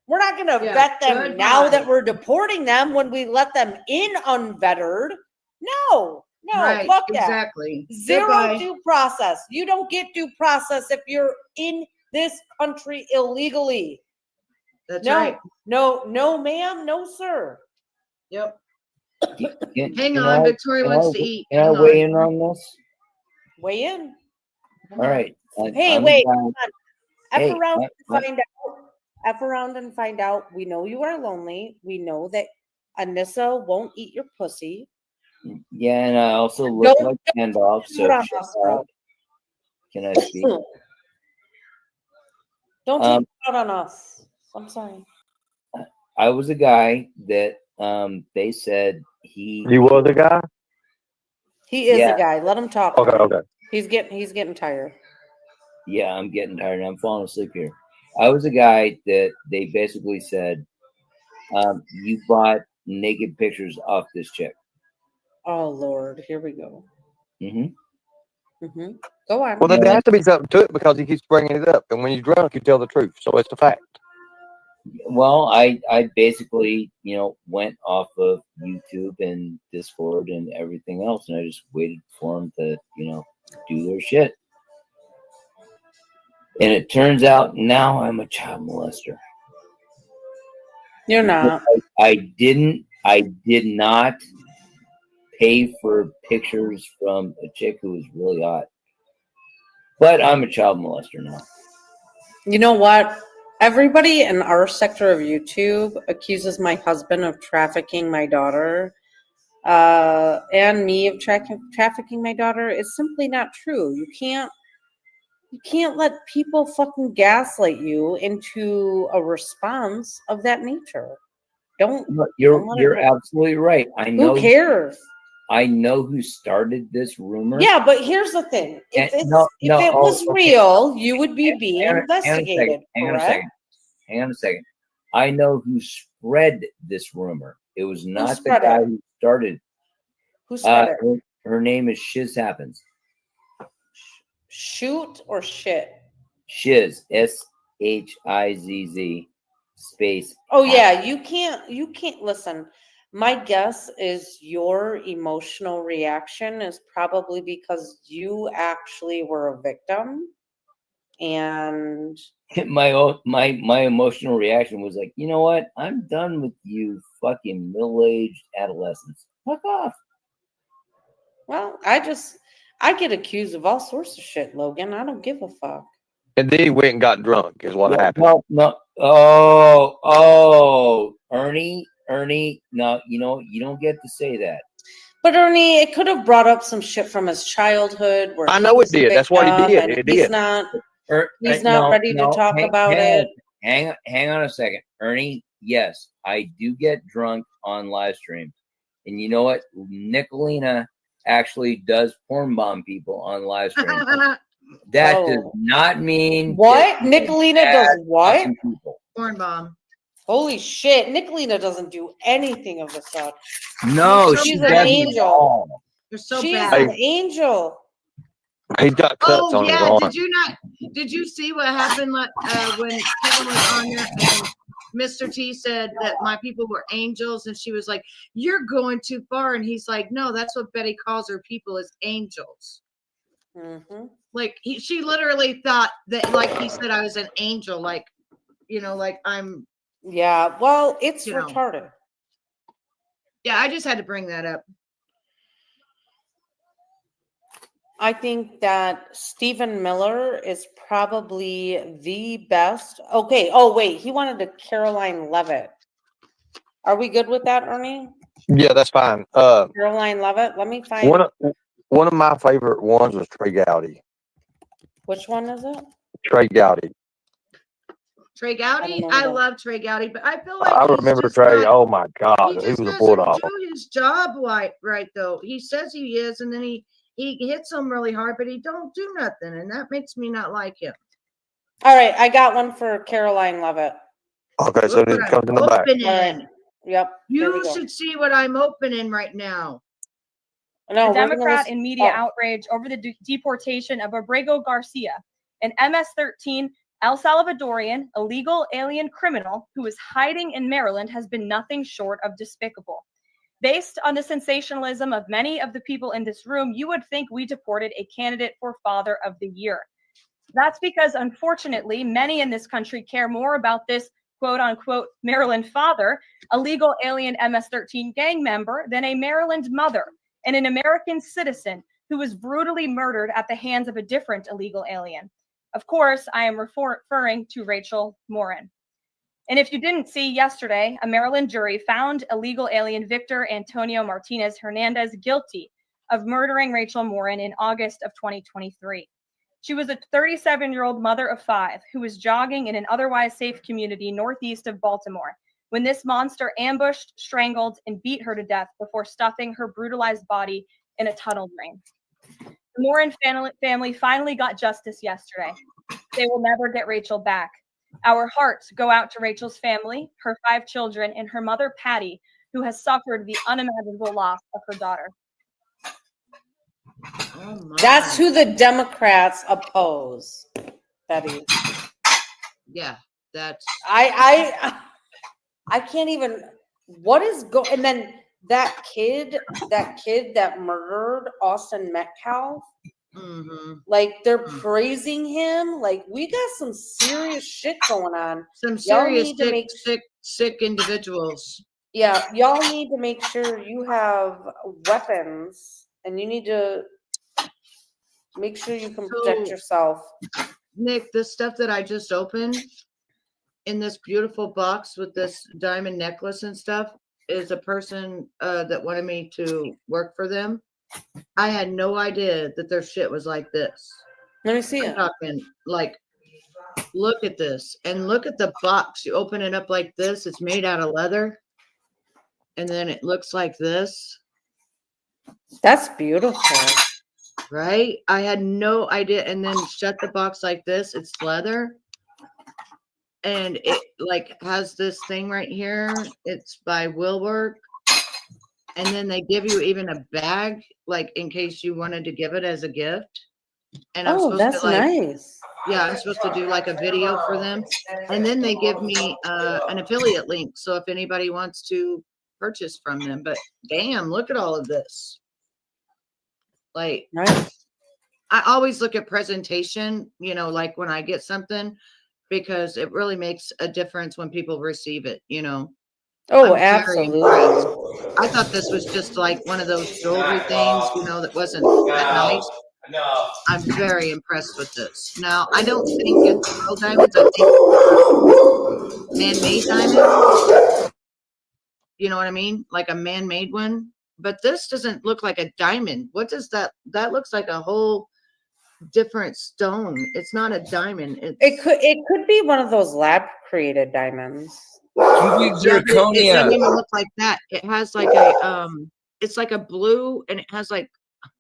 We're not going to Yeah, vet them now that goodbye. we're deporting them when we let them in unvettered. No, Right, fuck that. exactly. Zero Goodbye. due process. You don't get due process if you're in this country illegally. That's No, right. no, ma'am, no, sir. Yep. Can- Hang can on, I- Victoria can wants I- to eat. Can I Hang weigh on. in on this? Weigh in. All right. Hey, I'm a wait. guy- Hold on. F Hey, around I- and find out. F around and find out. We know you are lonely. We know that Anissa won't eat your pussy. Yeah, and I also look Don't- like Gandalf, so Hold on, shut Oscar. up. Can I speak? Don't Um, take it out on us. I'm sorry. I was a guy that they said he You was a guy? He is Yeah. a guy. Let him talk. Okay, now. okay. He's getting tired. Yeah, I'm getting tired. I'm falling asleep here. I was a guy that they basically said, you bought naked pictures off this chick. Oh Lord, here we go. Mm-hmm. Go on. Well, there has to be something to it because he keeps bringing it up. And when you're drunk, you tell the truth. So it's a fact. Well, I basically, went off of YouTube and Discord and everything else, and I just waited for them to, do their shit. And it turns out now I'm a child molester. You're not. I did not pay for pictures from a chick who was really hot. But I'm a child molester now. You know what? Everybody in our sector of YouTube accuses my husband of trafficking my daughter, and me of trafficking my daughter. It's simply not true. You can't let people fucking gaslight you into a response of that nature. Don't. You're absolutely right. I know. Who cares? I know who started this rumor. Yeah, but here's the thing: if it Oh, was okay. real, you would be being Hang on a investigated. second. Hang on a second. I know who spread this rumor. It was not the spread guy it? who started. Who spread it? Her name is Shiz Happens. Shoot or shit? Shiz, SHIZZ space. Oh yeah, you can't listen. My guess is your emotional reaction is probably because you actually were a victim, and My emotional reaction was like, you know what? I'm done with you fucking middle-aged adolescents. Fuck off. well, I get accused of all sorts of shit, Logan. I don't give a fuck. And then he went and got drunk is what happened. No. Oh, Ernie, no, you don't get to say that. But Ernie, it could have brought up some shit from his childhood. Where I he know was it a did. That's what he victim, did. and It he's did. not. He's not ready to talk about it. Hang on a second. Ernie, yes, I do get drunk on live streams. And you know what? Nicolina actually does porn bomb people on live streams. That does not mean What? Nicolina does what? Corn bomb. Holy shit. Nicolina doesn't do anything of the sort. No, she's she an doesn't angel. at all. You're so She's bad. an angel. He's got cuts Oh on his yeah, arm. did you see what happened when Kevin was on there and Mr. T said that my people were angels and she was like, "You're going too far," and he's like, "No, that's what Betty calls her people is angels." Mm-hmm. Like she literally thought that, like he said, I was an angel, like like I'm. Yeah, well, it's You know. retarded. Yeah, I just had to bring that up. I think that Stephen Miller is probably the best. Okay. Oh, wait. He wanted to Caroline Levitt. Are we good with that, Ernie? Yeah, that's fine. Caroline Levitt. Let me find. One of my favorite ones was Trey Gowdy. Which one is it? Trey Gowdy. Trey I don't Gowdy. know I that. love Trey Gowdy, but I feel like I he's remember just Trey. not. Oh my He God, he just was a doesn't bulldog. do his job right though. He says he is, and then he hits them really hard, but he don't do nothing, and that makes me not like him. All right, I got one for Caroline Lovett. Okay, so Look this what I'm comes in the back. opening. All right. Yep. Here we You go. should see what I'm opening right now. No, The we're gonna Democrat listen- and media oh. outrage over the deportation of Abrego Garcia, an MS-13 El Salvadorian illegal alien criminal who is hiding in Maryland, has been nothing short of despicable. Based on the sensationalism of many of the people in this room, you would think we deported a candidate for Father of the Year. That's because, unfortunately, many in this country care more about this quote-unquote Maryland father, a legal alien MS-13 gang member, than a Maryland mother and an American citizen who was brutally murdered at the hands of a different illegal alien. Of course, I am referring to Rachel Morin. And if you didn't see yesterday, a Maryland jury found illegal alien Victor Antonio Martinez Hernandez guilty of murdering Rachel Morin in August of 2023. She was a 37-year-old mother of 5 who was jogging in an otherwise safe community northeast of Baltimore when this monster ambushed, strangled, and beat her to death before stuffing her brutalized body in a tunnel drain. The Morin family finally got justice yesterday. They will never get Rachel back. Our hearts go out to Rachel's family, her 5 children, and her mother, Patty, who has suffered the unimaginable loss of her daughter. Oh That's who the Democrats oppose. Betty. Yeah, that's. I can't even. What is going? And then that kid that murdered Austin Metcalf. Mm-hmm. Like they're praising him. Like we got some serious shit going on. Some Y'all serious need to sick individuals. Yeah, y'all need to make sure you have weapons, and you need to make sure you can protect So- yourself. Nick, this stuff that I just opened in this beautiful box with this diamond necklace and stuff is a person that wanted me to work for them. I had no idea that their shit was like this. Let me see I'm it. talking like, look at this and look at the box. You open it up like this. It's made out of leather, and then it looks like this. That's beautiful. Right? I had no idea. And then shut the box like this. It's leather. And it like has this thing right here. It's by Willwork. And then they give you even a bag, like in case you wanted to give it as a gift. And I'm Oh, supposed that's to like, nice. yeah, I'm supposed to do like a video for them. And then they give me an affiliate link. So if anybody wants to purchase from them, but damn, look at all of this. Like, I always look at presentation, you know, like when I get something, because it really makes a difference when people receive it, you know. Oh, I'm very absolutely. impressed. I thought this was just like one of those jewelry things, you know, that wasn't that nice. I'm very impressed with this. Now, I don't think it's real diamonds. I think man-made diamonds. You know what I mean? Like a man-made one. But this doesn't look like a diamond. What does that? That looks like a whole different stone. It's not a diamond. It could be one of those lab created diamonds. Cubic Yeah, but it doesn't zirconia. even look like that. It has like a it's like a blue, and it has like.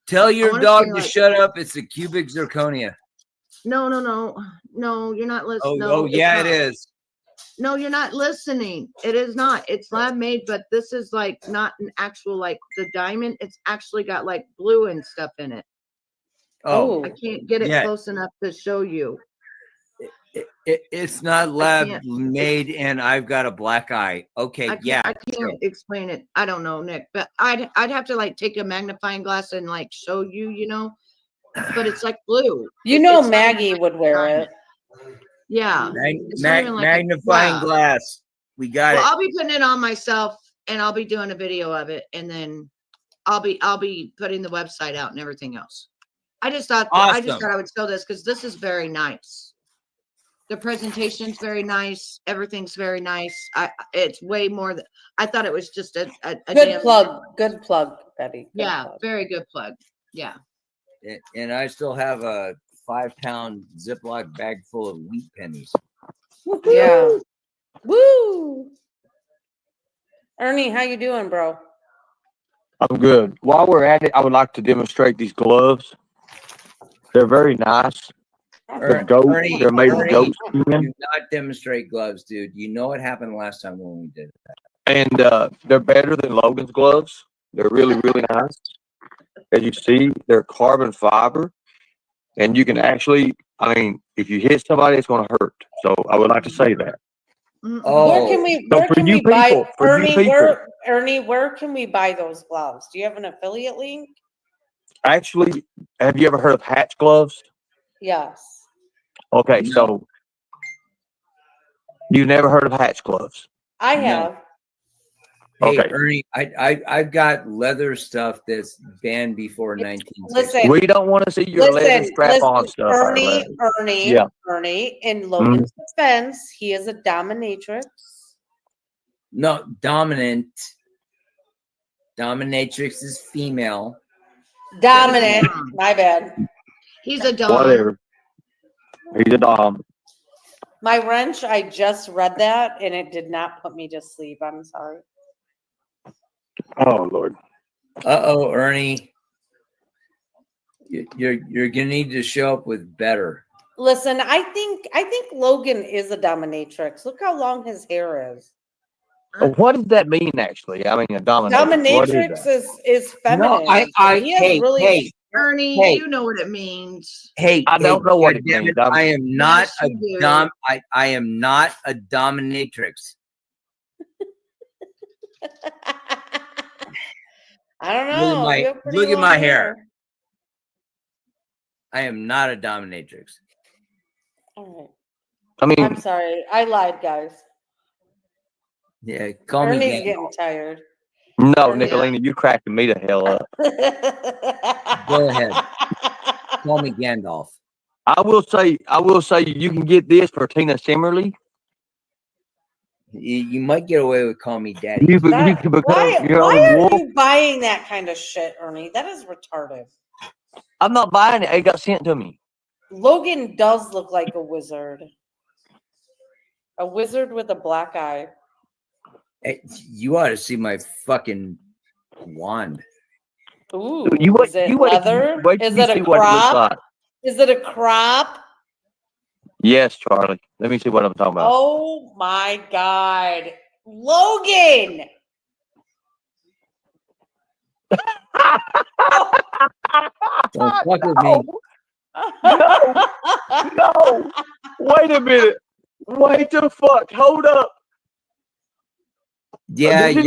Tell I your wanna dog say, to like- shut up. It's a cubic zirconia. No, you're not listening. Oh, yeah, it is. No, you're not listening. It is not. It's lab made, but this is like not an actual like the diamond. It's actually got like blue and stuff in it. Oh, I can't get it yeah. close enough to show you. It's not lab can't- made, and I've got a black eye. Okay, I can't, yeah. I can't explain it. I don't know, Nick, but I'd have to like take a magnifying glass and like show you, you know. But it's like blue. You know It's not even Maggie like would wear diamond. it. Yeah. It's not even like a- Magnifying yeah. glass. We got Well, it. I'll be putting it on myself, and I'll be doing a video of it, and then I'll be putting the website out and everything else. I just thought I Awesome. would show this because this is very nice. The presentation's very nice. Everything's very nice. It's way more than I thought. It was just a Good damn- plug. Good plug, Betty. Good Yeah, plug. very good plug. Yeah. And I still have a 5-pound Ziploc bag full of wheat pennies. Yeah. Woo! Ernie, how you doing, bro? I'm good. While we're at it, I would like to demonstrate these gloves. They're very nice. They're goat. Ernie, They're made of goat do skin, not demonstrate gloves, dude. You know what happened last time when we did that. and they're better than Logan's gloves. They're really, really nice. As you see, they're carbon fiber, and you can actually, I mean, if you hit somebody, it's going to hurt. So I would like to say that. Where can we? So Where for can you we buy? people, for you Ernie, people, where can we buy those gloves? Do you have an affiliate link? actually, have you ever heard of Hatch gloves? Yes. Okay, so you never heard of Hatch gloves? I No. have. Hey, Okay. Ernie, I've got leather stuff that's banned before 1960. Listen. We don't want to see your leather Listen, strap-on listen, stuff. Ernie, Yeah. Ernie, in Logan's defense, he is a dominatrix. No, dominant. Dominatrix is female. Dominant. My bad. He's a dom. Whatever. He's a dom. My wrench, I just read that and it did not put me to sleep. I'm sorry. Oh Lord. Uh-oh, Ernie. You're gonna need to show up with better. Listen, I think Logan is a dominatrix. Look how long his hair is. What does that mean, actually? I mean, a dominatrix. What is Dominatrix that? is feminine. He has really Ernie, hey. you know what it means. Hey, I don't know what it goddammit, means. I am not Yes, a you do. dom. I am not a dominatrix. I don't Look know. at You my have pretty look at long my hair. I am not a dominatrix. All right. I mean, I'm sorry. I lied, guys. Yeah, call me Ernie's Gandalf. getting tired. no, Ernie. Nicolina, you cracking me the hell up. Go ahead. Call me Gandalf. I will say, you can get this for Tina Simmerly. You might get away with calling me daddy. You can become Why your own are wolf. you buying that kind of shit, Ernie? That is retarded. I'm not buying it. It got sent to me. Logan does look like a wizard. A wizard with a black eye. Hey, you ought to see my fucking wand. Ooh, You wait- is it you wait- leather? wait till Is you it see a what it looks crop? like. Is it a crop? Yes, Charlie. Let me see what I'm talking about. Oh my God. Logan! Don't fuck with me. No. Wait a minute. Wait the fuck. Hold up. Yeah, Does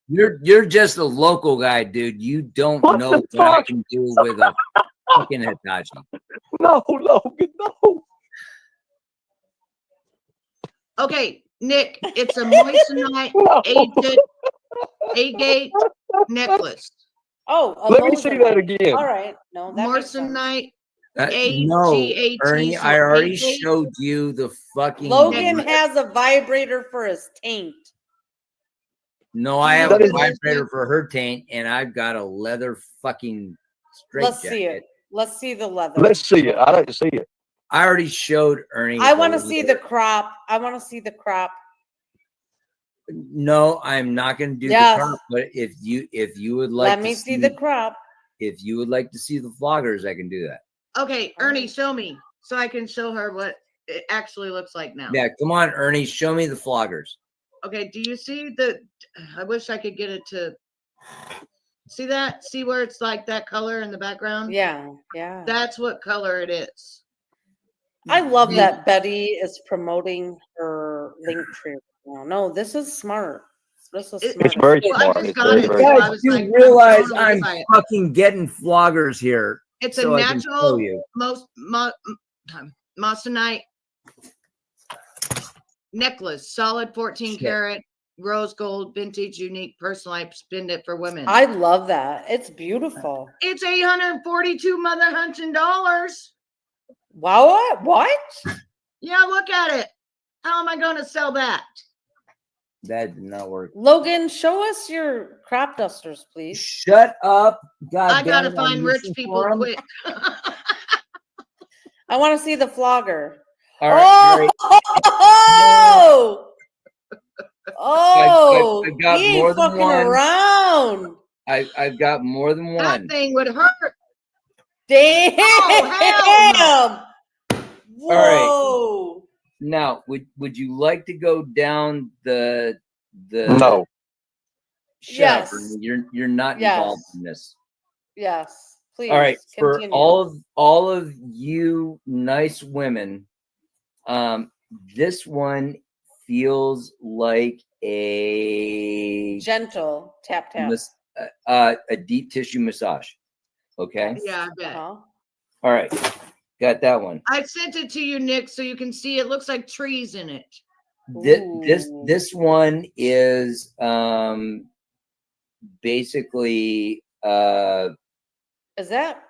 you're just a local guy, dude. You don't What know the what I fuck? can do with a fucking Hitachi. No, Logan, no. Okay, Nick, it's a moissanite agate necklace. Oh, a Let me see that moissanite. again. All right. No, that makes sense. Moissanite No, AGAT. Ernie, so I already agate- showed you the fucking. Logan has a vibrator for his taint. No, I have That a is- vibrator for her taint, and I've got a leather fucking straight Let's see it. Let's see the leather. Let's see it. I'd like to see it. I already showed Ernie. I want to the see leather. the crop. I want to see the crop. No, I'm not going to do Yes. the crop. But if you would like, Let me see the crop. If you would like to see the vloggers, I can do that. Okay, Ernie, show me so I can show her what it actually looks like now. Yeah, come on, Ernie, show me the vloggers. Okay, do you see the? I wish I could get it to see that. See where it's like that color in the background? Yeah, yeah. That's what color it is. I love that Betty is promoting her link tree. No, this is smart. This is smart. It's very Well, I smart. just It's got very, it, very so I smart. was You like, I'm realize totally I'm by it. fucking getting vloggers here. It's so a I can show natural you. moissanite necklace, solid 14 Shit. karat, rose gold, vintage, unique, personalized pendant for women. I love that. It's beautiful. It's $842 mother hunching dollars. Wow, what? Yeah, look at it. How am I going to sell that? That did not work. Logan, show us your crop dusters, please. Shut up. God I damn gotta it, I'm find rich looking people for 'em. quick. I want to see the flogger. All right. Oh! Oh! I've got he more ain't than fucking one. around. I've got more than That one. thing would hurt. Damn! Oh, hell no. Whoa! All right. Now, would you like to go down the No. Shut Yes. up, Ernie. You're not Yes. involved in this. Yes, please. All right, for continue. all of you nice women, this one feels like a Gentle tap tap. a deep tissue massage. Okay. Yeah, I bet. All right, got that one. I sent it to you, Nick, so you can see it looks like trees in it. This one is basically Is that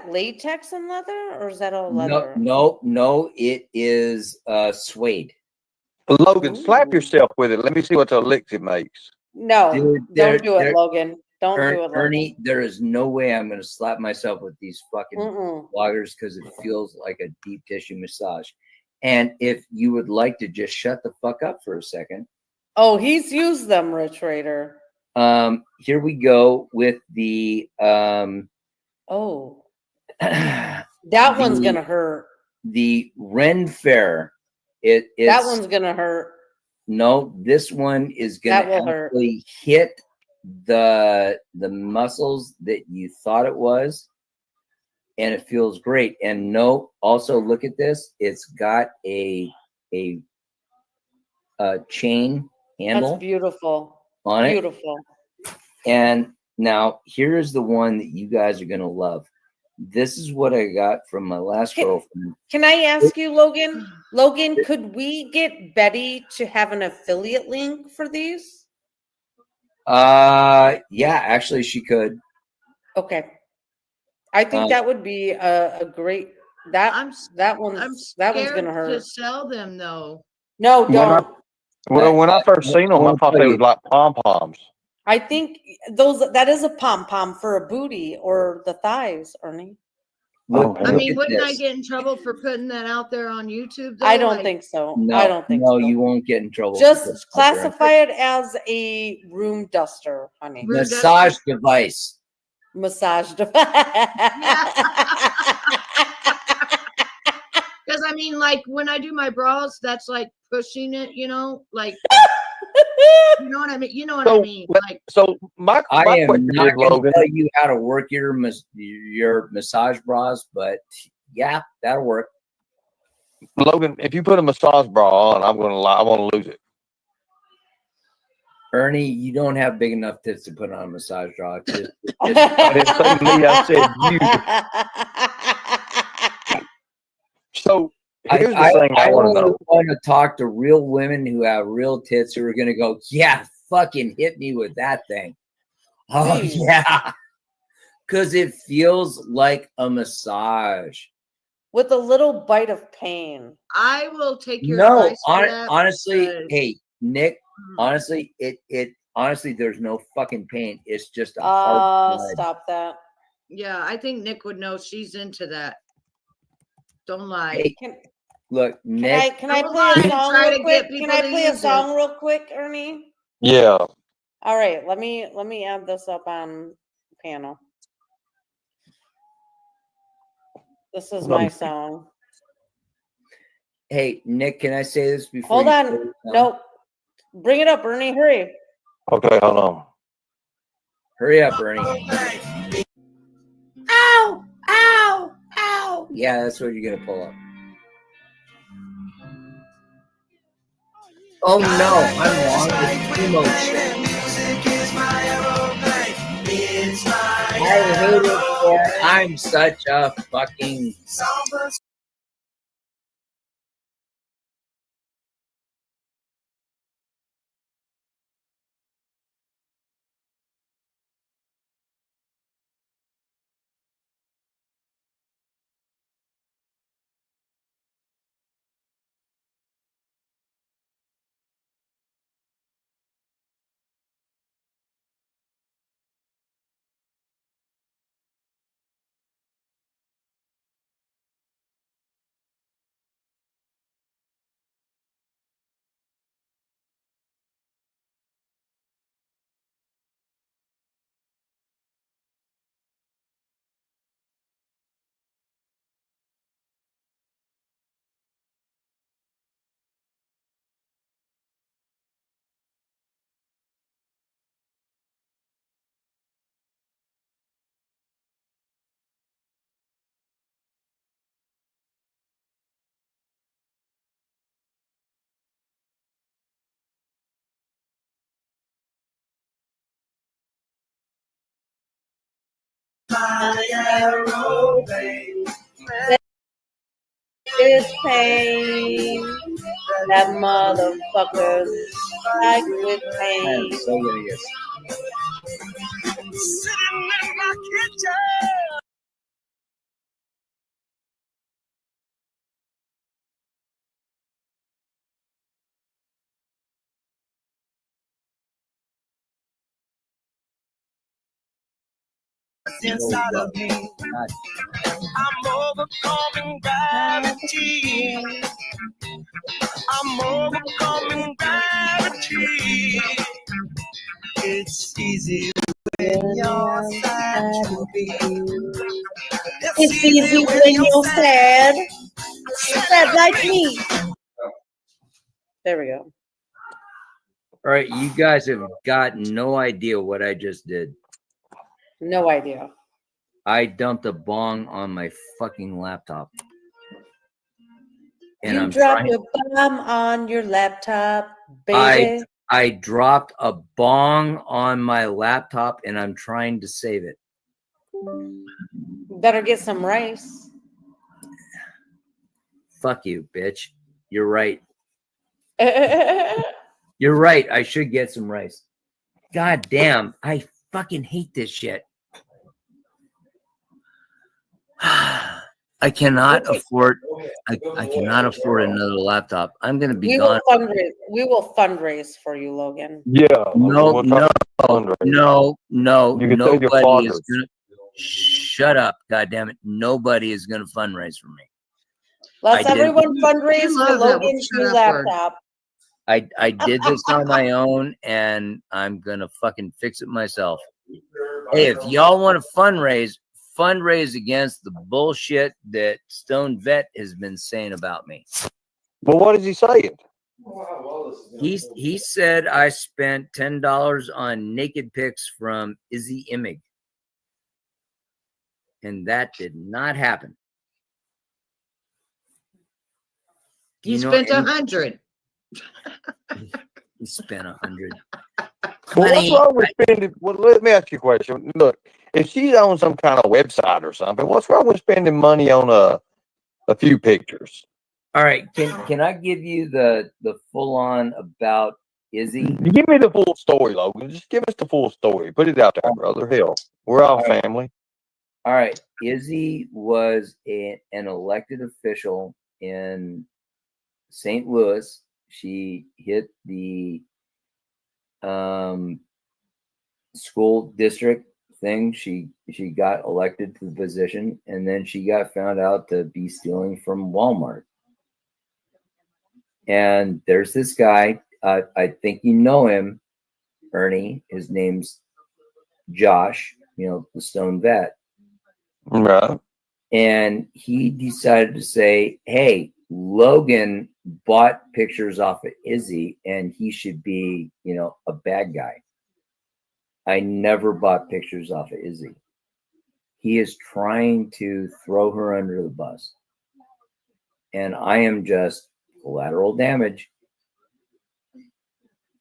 latex and leather, or is that all leather? no, it is suede. Logan, slap yourself with it. Let me see what the licks it makes. No, Dude, don't do it, Logan. Don't do it, Logan. Ernie, there is no way I'm going to slap myself with these fucking bloggers because it feels like a deep tissue massage. And if you would like to just shut the fuck up for a second. Oh, he's used them, Rich Raider. Here we go with the Oh, that one's gonna hurt. The Ren Fair. It's That one's gonna hurt. No, this one is That gonna will hurt. actually hit the muscles that you thought it was, and it feels great. And no, also look at this. It's got a chain handle. That's beautiful. On it. Beautiful. And now here's the one that you guys are gonna love. This is what I got from my last girlfriend. Can I ask you, Logan? Logan, could we get Betty to have an affiliate link for these? Yeah, actually she could. Okay. I think that would be a great that one's gonna hurt. To sell them though. No, don't. When I first seen them, I thought they was like pom poms. I think that is a pom pom for a booty or the thighs, Ernie. I mean, wouldn't I get in trouble for putting that out there on YouTube? Though? I don't think so. No, I don't think no, so. you won't get in trouble. Just classify it as a room duster, honey. Massage device. Massage device. Because I mean, like when I do my bras, that's like pushing it, you know, like you know what I mean. You know what I mean. Like so, my I am question not is, going Logan. to tell you how to work your massage bras, but yeah, that'll work. Logan, if you put a massage bra on, I'm gonna lie. I want to lose it. Ernie, you don't have big enough tits to put on a massage bra. Just, I didn't say me. I said you. So here's the thing I want to know. want to talk to real women who have real tits who are going to go, yeah, fucking hit me with that thing. Oh, yeah. Because it feels like a massage. With a little bite of pain. I will take your No, advice for that honestly, because- hey, Nick, honestly, honestly, there's no fucking pain. It's just a hard blood. Stop that. Yeah, I think Nick would know she's into that. Don't lie. Hey, look, Nick. Can I Don't play lie a and song try real to quick? get Can people I to play a use song it. real quick, Ernie? Yeah. All right, let me add this up on panel. This is my song. Hey, Nick, can I say this before? Hold you on. play the song? Nope. Bring it up, Ernie. Hurry. Okay, hold on. Hurry up, Ernie. Ow! Ow! Ow! Yeah, that's what you're gonna pull up. Oh no, I'm wrong. It's emo shit. I hate it. I'm such a fucking my arrow vein. This pain, that motherfucker strike with I am pain. so gonna get Sitting in my kitchen. Inside of me, I'm overcoming gravity. I'm overcoming gravity. It's easy when you're sad to be. It's easy when you're sad. Sad like me. There we go. All right, you guys have got no idea what I just did. No idea. I dumped a bong on my fucking laptop. And You I'm dropped trying. a bomb on your laptop, baby. I dropped a bong on my laptop and I'm trying to save it. Better get some rice. Fuck you, bitch. You're right. You're right. I should get some rice. God damn. I fucking hate this shit. I cannot afford I cannot afford another laptop. I'm gonna be We gone. will fundraise. We will fundraise for you, Logan. Yeah. No, we'll no, fundraise. no, no. You can save your Nobody is fathers. gonna shut up, goddammit. Nobody is gonna fundraise for me. Let's I did- everyone fundraise for love that Logan's shut new up word. laptop. I did this on my own and I'm gonna fucking fix it myself. Hey, if y'all want to fundraise against the bullshit that Stone Vet has been saying about me. Well, what is he saying? He said I spent $10 on naked pics from Izzy Imig. And that did not happen. Do You know spent any- 100. He spent 100. Well, what's Honey, wrong with spending? Well, let me ask you a question. Look, if she's on some kind of website or something, what's wrong with spending money on a few pictures? All right, can I give you the full on about Izzy? Give me the full story, Logan. Just give us the full story. Put it out there, brother. Hell, we're all family. All right, Izzy was an elected official in St. Louis. She hit the school district thing. She got elected to the position, and then she got found out to be stealing from Walmart. And there's this guy, I think you know him, Ernie. His name's Josh, the Stone Vet. Right. And he decided to say, hey, Logan bought pictures off of Izzy and he should be, a bad guy. I never bought pictures off of Izzy. He is trying to throw her under the bus. And I am just collateral damage.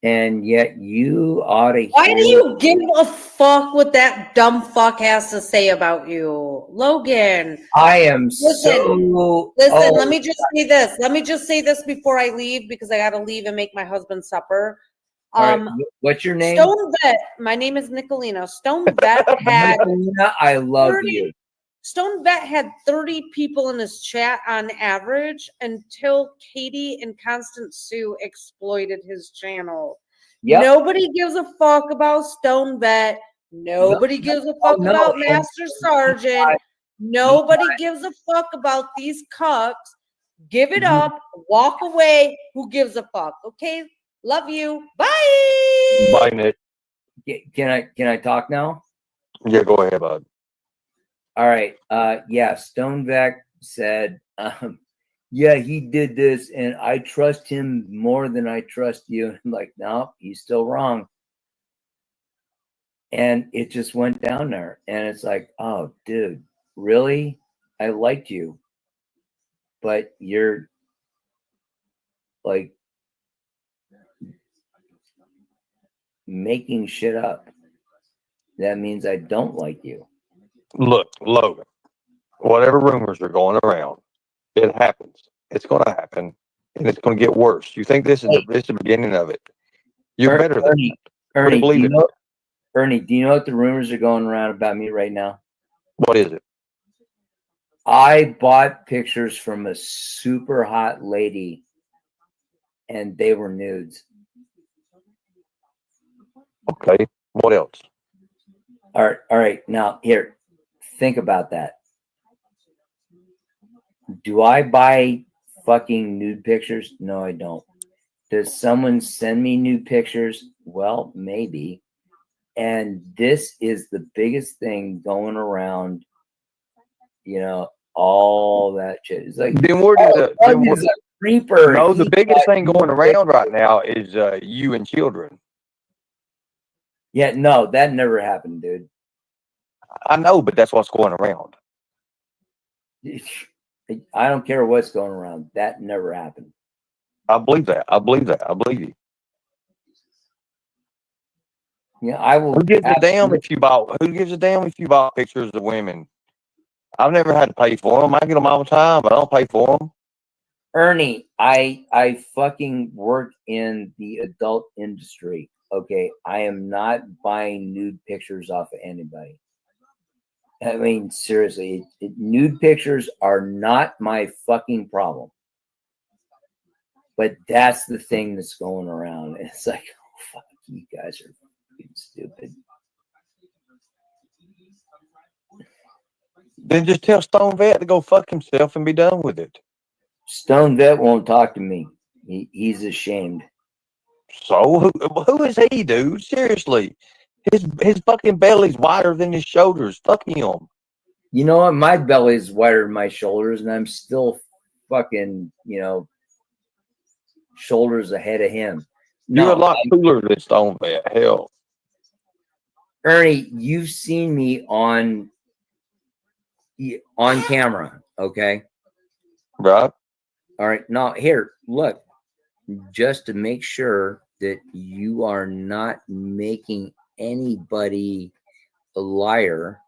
And yet you ought to Why do hear- you give a fuck what that dumb fuck has to say about you, Logan? I am Listen, so Let me just say this. Let me just say this before I leave because I gotta leave and make my husband supper. All right, what's your name? Stone Vet. My name is Nicolina. Stone Vet had Nicolina, I love 30 you. Stone Vet had 30 people in his chat on average until Katie and Constance Sue exploited his channel. Yep. Nobody gives a fuck about Stone Vet. Nobody gives a fuck no, about and- Master Sergeant. Nobody gives a fuck about these cucks. Give it up. Walk away. Who gives a fuck? Okay. Love you. Bye. Bye, Nick. Can I talk now? Yeah, go ahead, bud. All right. Yeah, Stonevec said, yeah, he did this and I trust him more than I trust you. I'm like, no, he's still wrong. And it just went down there. And it's like, oh, dude, really? I liked you. But you're like making shit up. That means I don't like you. Look, Logan, whatever rumors are going around, it happens. It's going to happen, and it's going to get worse. You think this is the beginning of it? You're better than Ernie, that. Ernie, do believe you it. know, Ernie, do you know what the rumors are going around about me right now? What is it? I bought pictures from a super hot lady, and they were nudes. Okay. What else? All right. Now, here, think about that. Do I buy fucking nude pictures? No, I don't. Does someone send me nude pictures? Well, maybe. And this is the biggest thing going around, you know, all that shit. It's like, Then where did the Doug is a creeper. no? The He biggest got thing going around right now is you and children. Yeah, no, that never happened, dude. I know, but that's what's going around. I don't care what's going around. That never happened. I believe that. I believe that. I believe you. Yeah, I will. Who gives a damn if you bought? Who gives a damn if you bought pictures of women? I've never had to pay for them. I get them all the time, but I don't pay for them. Ernie, I fucking work in the adult industry. Okay, I am not buying nude pictures off of anybody. I mean, seriously, nude pictures are not my fucking problem. But that's the thing that's going around. It's like, oh, fuck, you guys are fucking stupid. Then just tell Stone Vet to go fuck himself and be done with it. Stone Vet won't talk to me. He's ashamed. So who is he, dude? Seriously, his fucking belly's wider than his shoulders. Fuck him. You know what? My belly's wider than my shoulders, and I'm still fucking, you know, shoulders ahead of him. You're a lot cooler than Stone Vet. Hell, Ernie, you've seen me on camera, okay? Right. All right. Now, here, look, just to make sure that you are not making anybody a liar.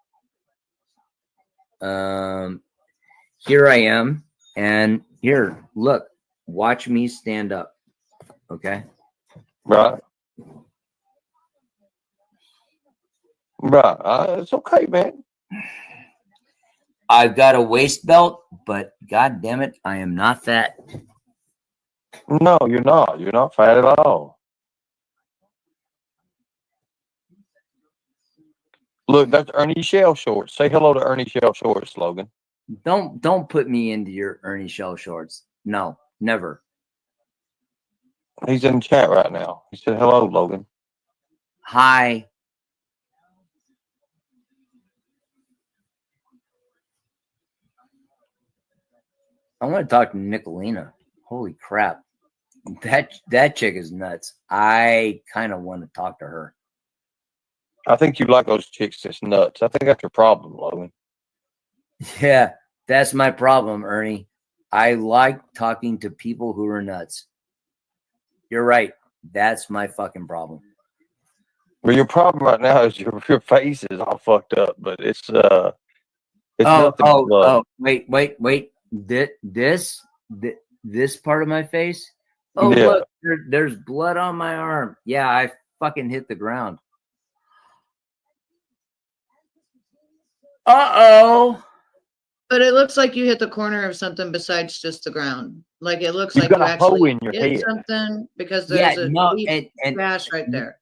Here I am, and here, look, watch me stand up, okay? Right. Right. It's okay, man. I've got a waist belt, but god damn it, I am not fat. No, you're not. You're not fat at all. Look, that's Ernie Shell Shorts. Say hello to Ernie Shell Shorts, Logan. Don't put me into your Ernie Shell Shorts. No, never. He's in the chat right now. He said hello, Logan. Hi. I want to talk to Nicolina. Holy crap. That chick is nuts. I kind of want to talk to her. I think you like those chicks that's nuts. I think that's your problem, Logan. Yeah, that's my problem, Ernie. I like talking to people who are nuts. You're right. That's my fucking problem. Well, your problem right now is your face is all fucked up, but it's nothing but love. Wait. This part of my face? Oh, Yeah. look, there's blood on my arm. Yeah, I fucking hit the ground. Uh-oh. But it looks like you hit the corner of something besides just the ground. Like it looks You like got you a hole actually in your hit head. something because Yeah, there's a no, deep and gash right there.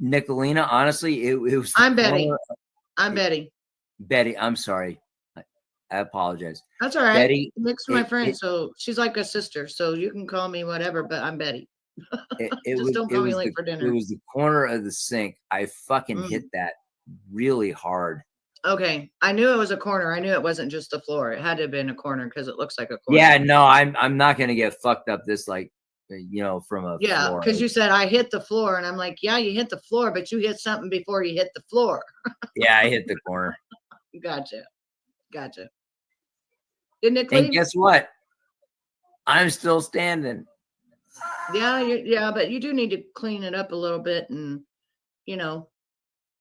Nicolina, honestly, it was the I'm Betty. corner- I'm Betty. Betty, I'm sorry. I apologize. That's all right. Betty, Nick's my it- friend, it- so she's like a sister. So you can call me whatever, but I'm Betty. Just don't it call me was late for It dinner. was the corner of the sink. I fucking Mm. hit that really hard. Okay, I knew it was a corner. I knew it wasn't just the floor. It had to have been a corner because it looks like a corner. Yeah, no, I'm not gonna get fucked up this like from a Yeah, floor. because you said I hit the floor, and I'm like, yeah, you hit the floor, but you hit something before you hit the floor. Yeah, I hit the corner. Gotcha. Didn't it And clean? guess what? I'm still standing. Yeah, yeah, but you do need to clean it up a little bit and,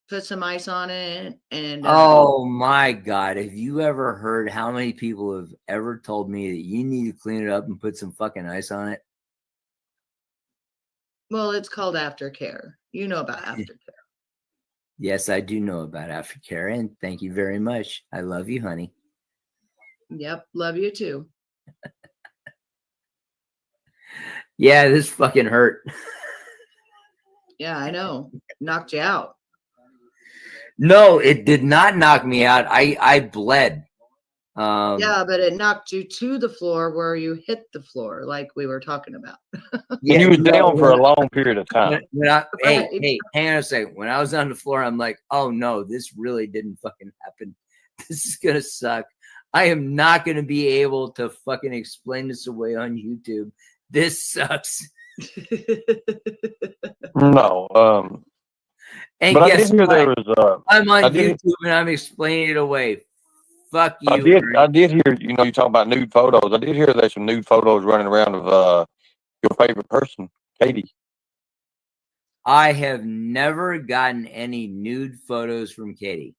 put some ice on it, and Oh my God. Have you ever heard how many people have ever told me that you need to clean it up and put some fucking ice on it? well, it's called aftercare. You know about aftercare. Yes, I do know about aftercare, and thank you very much. I love you, honey. Yep, love you too. Yeah, this fucking hurt. Yeah, I know. Knocked you out. No, it did not knock me out. I bled. Yeah, but it knocked you to the floor where you hit the floor, like we were talking about. And you was down for a long period of time. Hey, hang on a second. When I was on the floor, I'm like, oh no, this really didn't fucking happen. This is gonna suck. I am not gonna be able to fucking explain this away on YouTube. This sucks. No. And but I guess did hear what? there was. I'm on I did- YouTube and I'm explaining it away. Fuck you. I did hear. You know, you talk about nude photos. I did hear there's some nude photos running around of your favorite person, Katie. I have never gotten any nude photos from Katie.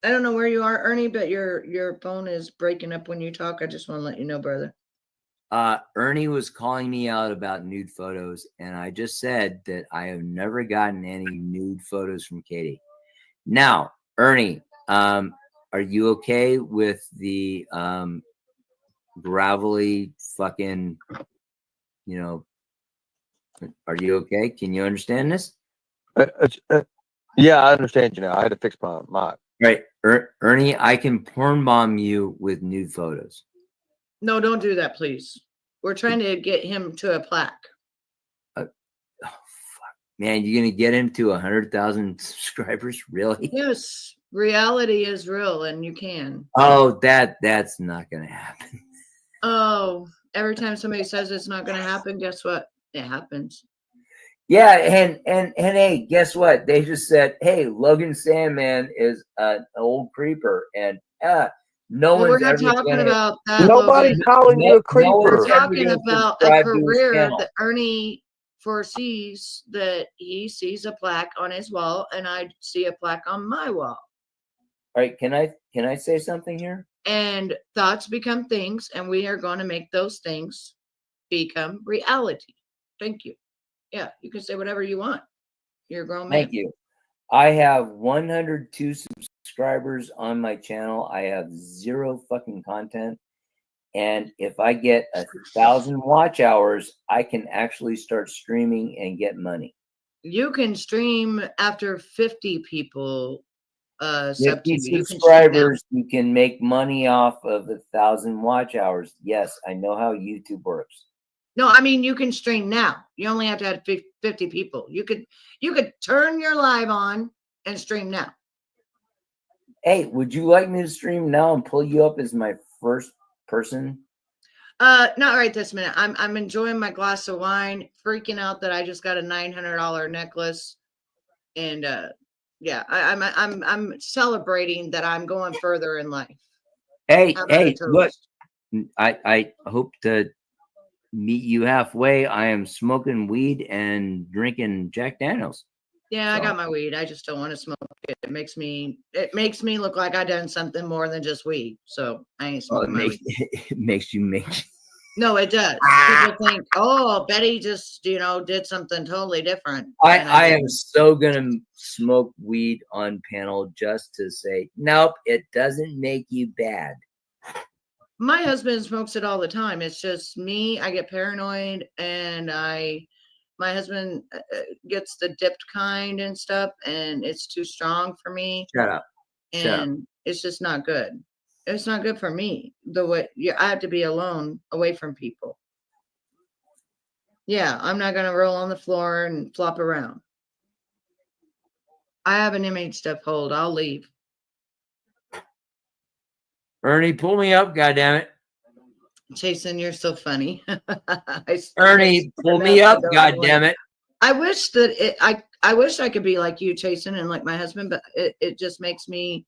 I don't know where you are, Ernie, but your phone is breaking up when you talk. I just want to let you know, brother. Ernie was calling me out about nude photos, and I just said that I have never gotten any nude photos from Katie. Now, Ernie, are you okay with the gravelly fucking, you know, are you okay? Can you understand this? Yeah, I understand you now. I had to fix my mic. Right. Ernie, I can porn bomb you with nude photos. No, don't do that, please. We're trying to get him to a plaque. Man, you're going to get him to 100,000 subscribers? Really? Yes, reality is real, and you can. Oh, that's not going to happen. Oh, every time somebody says it's not going to happen, guess what? It happens. Yeah, and hey, guess what? They just said, hey, Logan Sandman is an old creeper, and no Well, we're one's not ever talking gonna, about that. Nobody's Logan. calling you a creeper. We're talking about a subscribe to his career channel. that Ernie foresees, that he sees a plaque on his wall, and I see a plaque on my wall. All right, can I say something here? And thoughts become things, and we are going to make those things become reality. Thank you. Yeah, you can say whatever you want. You're a grown man. Thank you. I have 102 subscribers on my channel. I have 0 fucking content. And if I get 1,000 watch hours, I can actually start streaming and get money. You can stream after 50 people sub 50 to you. You can stream now. subscribers, you can make money off of 1,000 watch hours. Yes, I know how YouTube works. No, I mean, you can stream now. You only have to have 50 people. You could turn your live on and stream now. Hey, would you like me to stream now and pull you up as my first person? Not right this minute. I'm enjoying my glass of wine, freaking out that I just got a $900 necklace, and yeah, I'm celebrating that I'm going further in life. Hey, How about a look, toast? I hope to meet you halfway. I am smoking weed and drinking Jack Daniels. Yeah, I got my weed. I just don't want to smoke it. It makes me look like I done something more than just weed. So I ain't Oh, smoking my weed. it makes you make. No, it does. People think, oh, Betty just, did something totally different. And I am didn't. so gonna smoke weed on panel just to say, nope, it doesn't make you bad. My husband smokes it all the time. It's just me. I get paranoid, and my husband gets the dipped kind and stuff, and it's too strong for me. Shut up. Shut up. And it's just not good. It's not good for me. I have to be alone, away from people. Yeah, I'm not gonna roll on the floor and flop around. I have an image stuff hold. I'll leave. Ernie, pull me up, goddammit. Jason, you're so funny. Ernie, pull me up, goddammit. I wish that I wish I could be like you, Jason, and like my husband, but it just makes me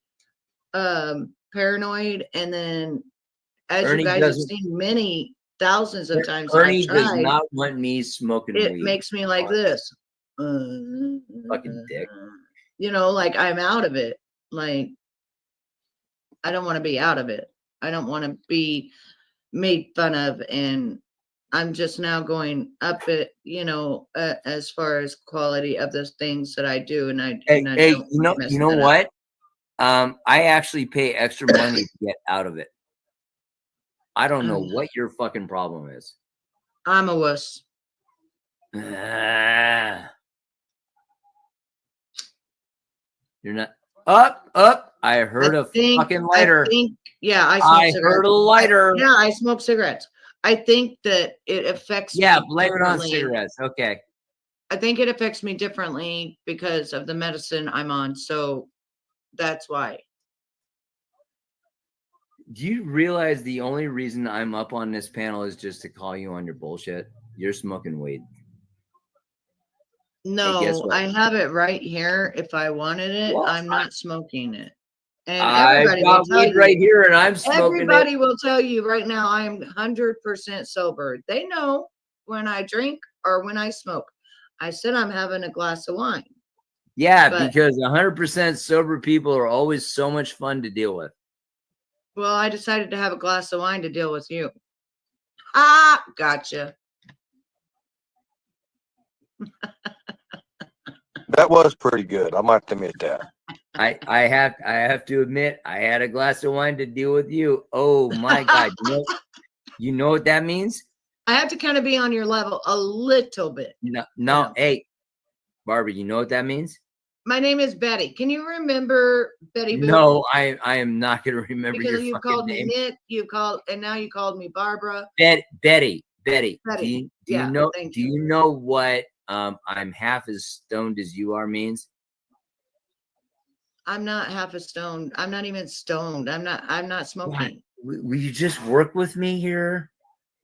paranoid. And then, as Ernie you guys have doesn't- seen many thousands of times, that Ernie I've does tried, not want me smoking it weed. makes me like this. Fucking dick. You know, like I'm out of it. Like I don't want to be out of it. I don't want to be made fun of, and I'm just now going up it, you know, as far as quality of the things that I do, and I Hey, and I hey, don't you know, mess you know that up. what? I actually pay extra money to get out of it. I don't know what your fucking problem is. I'm a wuss. Ah. You're not up. I heard a fucking lighter. I think, yeah, I smoke I cigarettes. heard a lighter. Yeah, I smoke cigarettes. I think that it affects Yeah, me blame it on differently. cigarettes. Okay. I think it affects me differently because of the medicine I'm on. So that's why. Do you realize the only reason I'm up on this panel is just to call you on your bullshit? You're smoking weed. guess No, what? I have it right here. If I wanted it, Well, I'm not smoking it. And I've everybody will got tell weed right you, here and I'm smoking everybody it. will tell you right now I'm 100% sober. They know when I drink or when I smoke. I said I'm having a glass of wine. Yeah, But- because 100% sober people are always so much fun to deal with. Well, I decided to have a glass of wine to deal with you. Ah, gotcha. That was pretty good. I might admit that. I have to admit, I had a glass of wine to deal with you. Oh my God. You know what that means? I have to kind of be on your level a little bit. No, Yeah. hey, Barbie, you know what that means? My name is Betty. Can you remember Betty Boop? No, I am not gonna remember Because your you fucking called name. me Nick, and now you called me Barbara. Betty. Betty, Do you yeah, know? thank Do you know what I'm half as stoned as you are means? I'm not half a stone. I'm not even stoned. I'm not smoking. Will you just work with me here?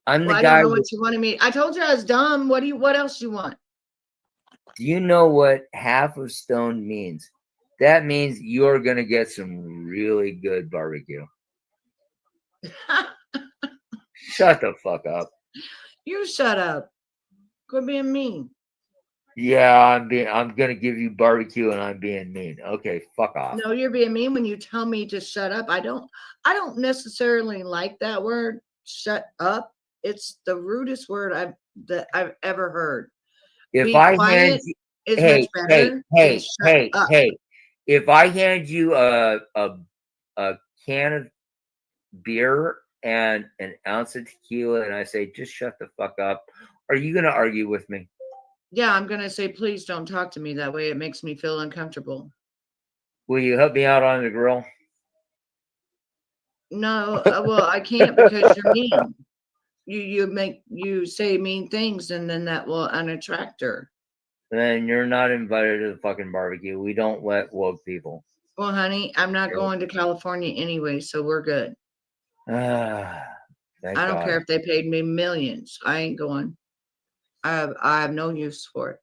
I'm Well, the I guy. don't know what you wanted me. I told you I was dumb. What else you want? Do you know what half of stoned means? That means you're gonna get some really good barbecue. Shut the fuck up. You shut up. Quit being mean. Yeah, I'm gonna give you barbecue and I'm being mean. Okay, fuck off. No, you're being mean when you tell me to shut up. I don't necessarily like that word, shut up. It's the rudest word I've ever heard. If Be I quiet hand you, is hey, much better than shut up. if I hand you a can of beer and an ounce of tequila and I say just shut the fuck up, are you gonna argue with me? Yeah, I'm gonna say, please don't talk to me that way. It makes me feel uncomfortable. Will you help me out on the grill? No, well, I can't because you're mean. You say mean things, and then that will unattract her. Then you're not invited to the fucking barbecue. We don't let woke people. Well, honey, I'm not going to California anyway, so we're good. Thank I don't God. care if they paid me millions. I ain't going. I have no use for it.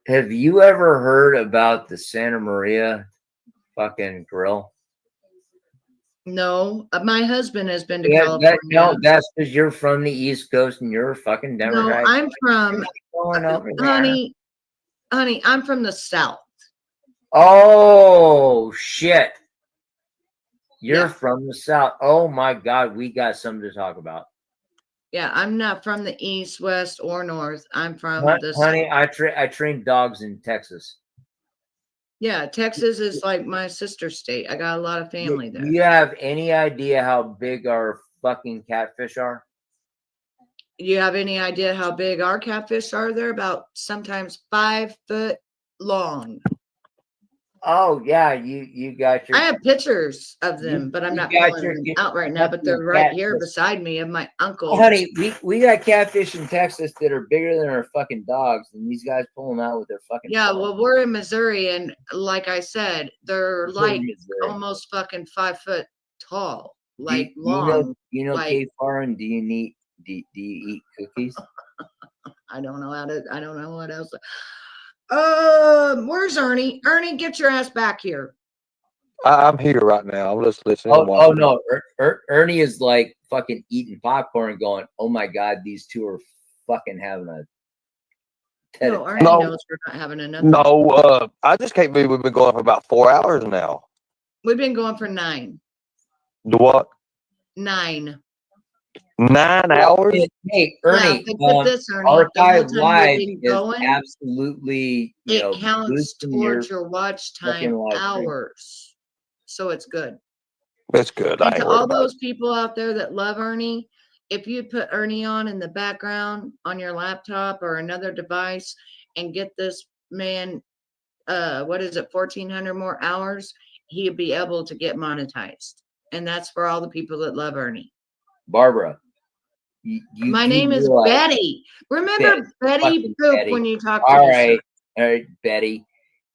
Have you ever heard about the Santa Maria fucking grill? No, my husband has been to Yeah, California. no, that's because you're from the East Coast and you're a fucking No, Democrat. I'm from, Going over there. honey, I'm from the South. Oh shit! You're from the South. Oh my God, we got something to talk about. Yeah, I'm not from the East, West, or North. I'm from the Honey, I train dogs in Texas. Yeah, Texas is like my sister state. I got a lot of family there. Do you have any idea how big our fucking catfish are? You have any idea how big our catfish are? They're about sometimes 5 foot long. Oh yeah, you got your. I have pictures of them, but I'm you not got pulling your- them you out right now. got But your they're right here catfish. beside me of my uncle. Honey, we got catfish in Texas that are bigger than our fucking dogs, and these guys pull them out with their fucking. Yeah, phones. well, we're in Missouri, and like I said, they're We're in like Missouri. almost fucking 5 foot tall, like do long. you know like, Kate Farron? Do you eat cookies? I don't know what else. Where's Ernie? Ernie, get your ass back here. I'm here right now. I'm just listening. and Oh watching. no, Ernie is like fucking eating popcorn, going, "Oh my God, these two are fucking having a No, Ernie No. knows we're not having enough. No, I just can't believe we've been going for about 4 hours now. We've been going for 9. The what? 9. 9 hours? Hey, Yeah, Ernie, think of this, Ernie. The whole Archive time Live we've been is going, absolutely, it counts boosting towards your watch fucking time live stream. hours. So it's good. That's good. I And ain't to worried all about those people out there that love Ernie, if you put Ernie on in the background on your laptop or another device and get this man, what is it, 1,400 more hours, he'll be able to get monetized. And that's for all the people that love Ernie. Barbara, you My do name is realize- Betty. Remember Betty fucking Poop Betty. when you talk to All me. right, Betty.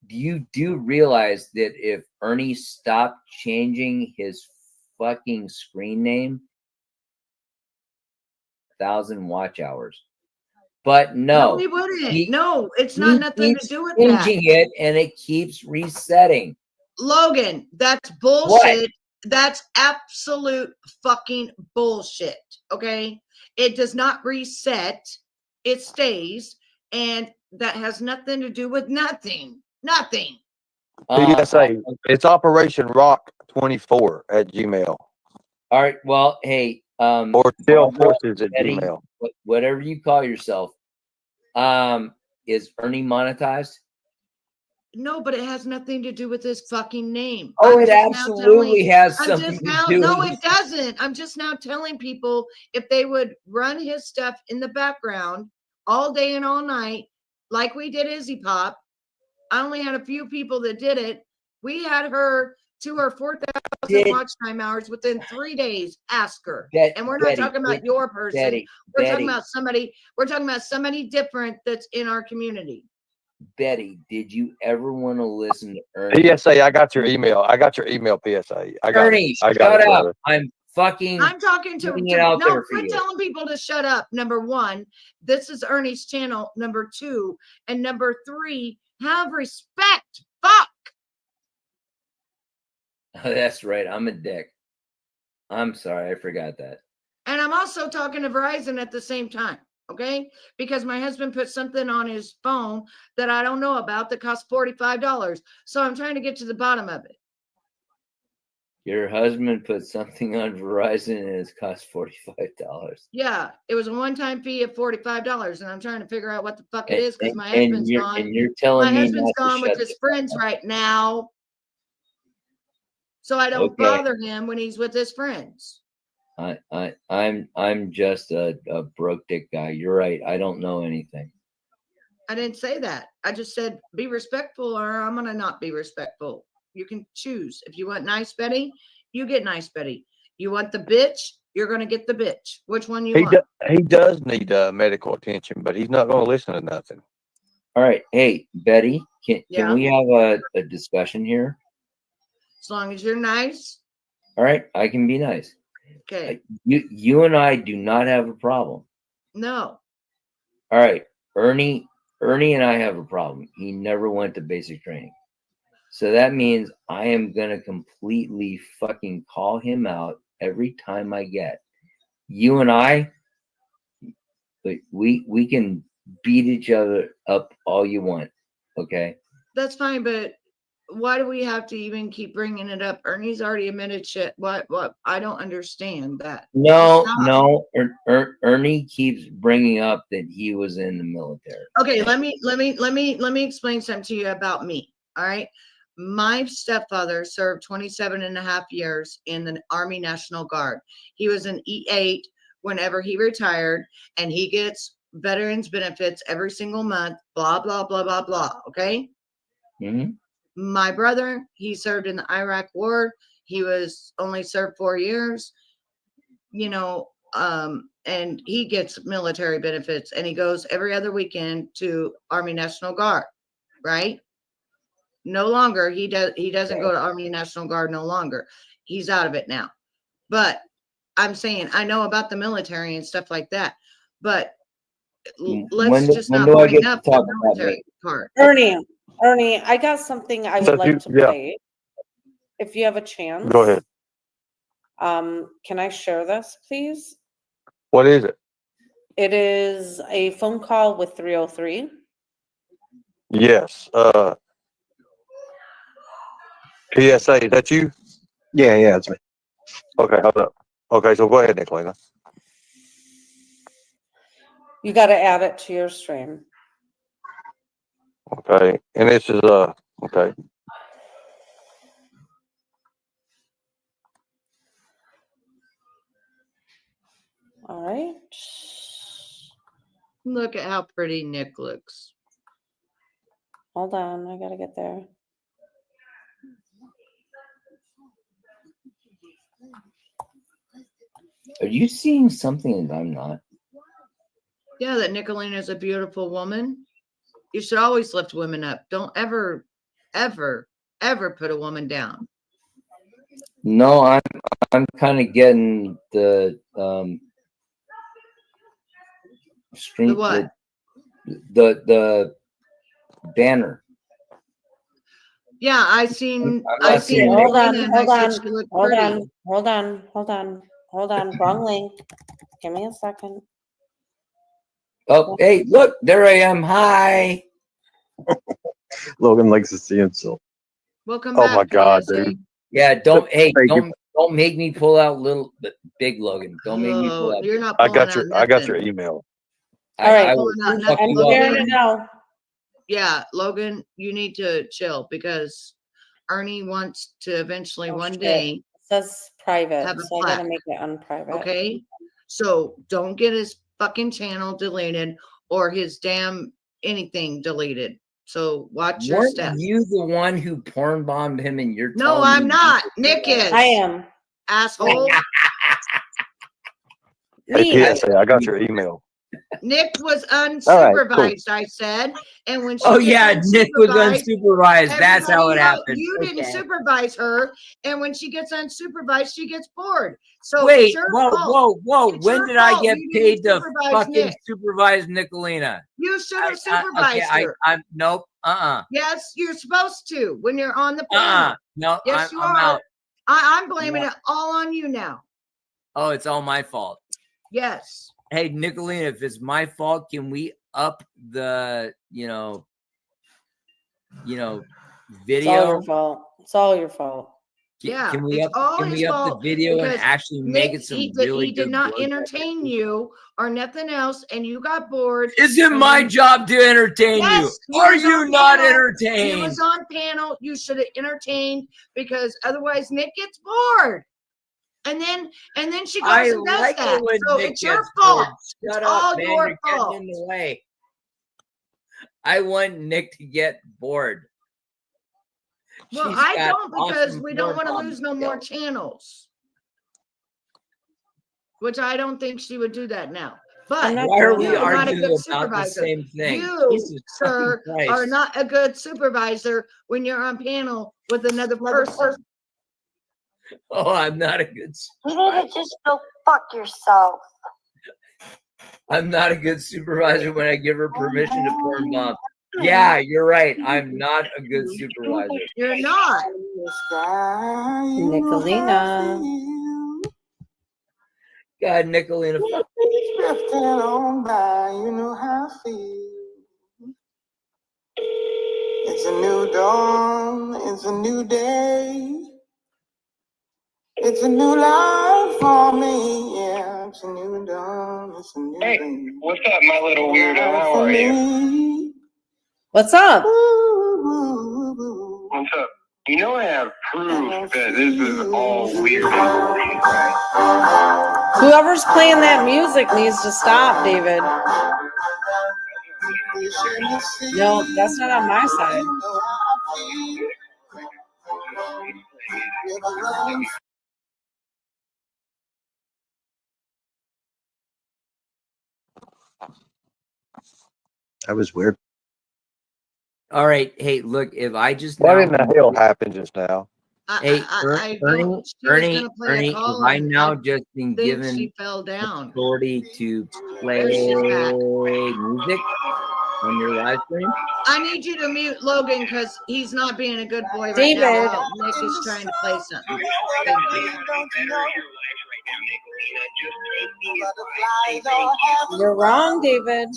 You do realize that if Ernie stopped changing his fucking screen name, 1,000 watch hours. But no, we wouldn't. he- No, it's he not nothing to keeps do with that. changing it, and it keeps resetting. Logan, that's bullshit. That's absolute fucking bullshit. Okay. It does not reset, it stays, and that has nothing to do with nothing. Nothing. PSA. It's Operation Rock 24 at Gmail. All right. Well, hey, or Still Forces at Betty, Gmail. whatever you call yourself, is Ernie monetized? No, but it has nothing to do with his fucking name. Oh, I'm it just now absolutely has I'm something just to now, do no, with it doesn't. I'm just now telling people if they would run his stuff in the background all day and all night, like we did Izzy Pop. I only had a few people that did it. We had her to her 4,000 watch time hours within 3 days. Ask her. And we're not Betty, talking about your person. Betty, we're Betty. talking about somebody. We're talking about somebody different that's in our community. Betty, did you ever want to listen to Ernie? PSA, I got your email. I got your email, PSA. I got Ernie, it. I got shut it, up. brother. I'm fucking. I'm talking to, putting it out no, there for quit you. telling people to shut up. Number 1, this is Ernie's channel. Number 2, and number 3, have respect. Fuck. That's right. I'm a dick. I'm sorry. I forgot that. And I'm also talking to Verizon at the same time. Okay, because my husband put something on his phone that I don't know about that costs $45. So I'm trying to get to the bottom of it. Your husband put something on Verizon and it's cost $45. Yeah, it was a one-time fee of $45, and I'm trying to figure out what the fuck it is because my And husband's you're- gone. and you're telling my me husband's not to gone with shut his the friends right now, so I don't Okay. bother him when he's with his friends. I'm just a broke dick guy. You're right. I don't know anything. I didn't say that. I just said be respectful, or I'm gonna not be respectful. You can choose. If you want nice Betty, you get nice Betty. You want the bitch, you're gonna get the bitch. Which one you want? He does need medical attention, but he's not going to listen to nothing. All right. Hey, Betty, can Yeah. we have a discussion here? As long as you're nice. All right. I can be nice. Okay. You and I do not have a problem. No. All right. Ernie and I have a problem. He never went to basic training. So that means I am going to completely fucking call him out every time I get. You and I, we can beat each other up all you want. Okay. That's fine, but why do we have to even keep bringing it up? Ernie's already admitted shit. What? I don't understand that. No, Stop. no. Ernie keeps bringing up that he was in the military. Okay, let me explain something to you about me. All right. My stepfather served 27 and a half years in the Army National Guard. He was an E8 whenever he retired, and he gets veterans benefits every single month, blah, blah, blah, blah, blah. Okay. Mm-hmm. My brother, he served in the Iraq War. He was only served 4 years, and he gets military benefits, and he goes every other weekend to Army National Guard, right? No longer. He doesn't go to Army National Guard no longer. He's out of it now. But I'm saying I know about the military and stuff like that. But let's just not bring up the military part. Ernie, I got something I would like to play. If you have a chance. Go ahead. Can I share this, please? What is it? It is a phone call with 303. Yes. PSA, is that you? Yeah, it's me. Okay, hold up. Okay, so go ahead, Nicolina. You got to add it to your stream. Okay, and this is okay. All right. Look at how pretty Nick looks. Hold on, I gotta get there. Are you seeing something that I'm not? Yeah, that Nicolina is a beautiful woman. You should always lift women up. Don't ever, ever, ever put a woman down. No, I'm kind of getting the stream. The what? The banner. Yeah, I seen. I'm I not seen. seeing it. Hold on, Nicolina and hold I on, said she looked hold pretty. on, hold on, hold on, hold on. Wrong link. Give me a second. Oh, hey, look, there I am. Hi. Logan likes to see himself. Welcome Oh back. my God, PSA. dude. Yeah, don't Thank you. don't make me pull out big Logan. Don't make me pull Oh, out. you're not I pulling got out your nothing. email. All right. I will Pulling out fuck nothing. you up. Sharing it Logan, now. yeah, Logan, you need to chill because Ernie wants to eventually Oh, one shit. day It says private, have a so I gotta plaque. make it unprivate. Okay, so don't get his fucking channel deleted or his damn anything deleted. So watch your Weren't steps. you the one who porn bombed him and you're No, telling I'm me not. you Nick did that? is. I am. Asshole. Hey, Leave. PSA, I got your email. Nick was right, cool. unsupervised, I said. And when she Oh gets yeah, Nick was unsupervised, unsupervised. That's how it everybody happened. you didn't Okay. supervise her. And when she gets unsupervised, she gets bored. So it's Wait, your whoa, fault. whoa! It's When your did I fault get you paid didn't to supervise fucking Nick. supervise Nicolina? You should have Okay, supervised her. I'm nope. Yes, you're supposed to when you're on the panel. No, Yes, you I'm are. out. I'm blaming No. it all on you now. Oh, it's all my fault. Yes. Hey, Nicolina, if it's my fault, can we up the It's video? all your fault. It's all your fault. Yeah, Can we it's up all can his we up the fault video and because actually make Nick, it some he really did good not blood entertain you or nothing else, and you got bored. Isn't and my then- job to entertain Yes, you? Are was you on not panel. He entertained? was on panel. You should have entertained because otherwise Nick gets bored. And then she goes I and does like that. it when So Nick it's your gets bored. fault. Shut It's up, all man. your You're fault. getting in the way. I want Nick to get bored. Well, She's I got don't because awesome we don't porn want to bomb lose no more skills. channels. Which I don't think she would do that now. But I'm not Why are doing we you are that. not a arguing good about the supervisor. same thing? You, Jesus sir, fucking are Christ. not a good supervisor when you're on panel with another person. Oh, I'm not a good. You need to just go fuck yourself. I'm not a good supervisor when I give her permission to porn bomb. Yeah, you're right. I'm not a good supervisor. You're not. Nicolina. God, Nicolina. Fuck. Drifting on by, you know how I feel. It's a new dawn, it's a new day. It's a new life for me, yeah. It's a new dawn, it's a new day. What's up, my little weirdo? How are you? What's up? What's up? You know I have proof that this is all weird and right? Whoever's playing that music needs to stop, David. No, that's not on my side. That was weird. All right. Hey, look, if I just What now in the hell happened just now? Hey, Ernie, if I now and just been think given she fell down. authority to play There she's back. music on your live stream? I need you to mute Logan because he's not being a good boy right David. now. while Nick is trying to play something. Thank you. You're wrong, David.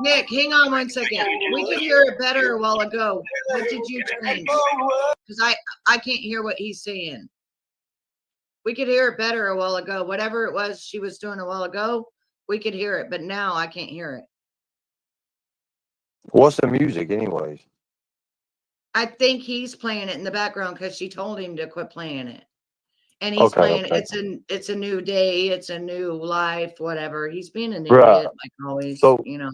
Nick, hang on one second. We could hear it better a while ago. What did you change? Because I can't hear what he's saying. We could hear it better a while ago. Whatever it was she was doing a while ago, we could hear it, but now I can't hear it. What's the music, anyways? I think he's playing it in the background because she told him to quit playing it. And he's playing it's a new day, it's a new life, whatever. He's being an idiot, like always, So you know.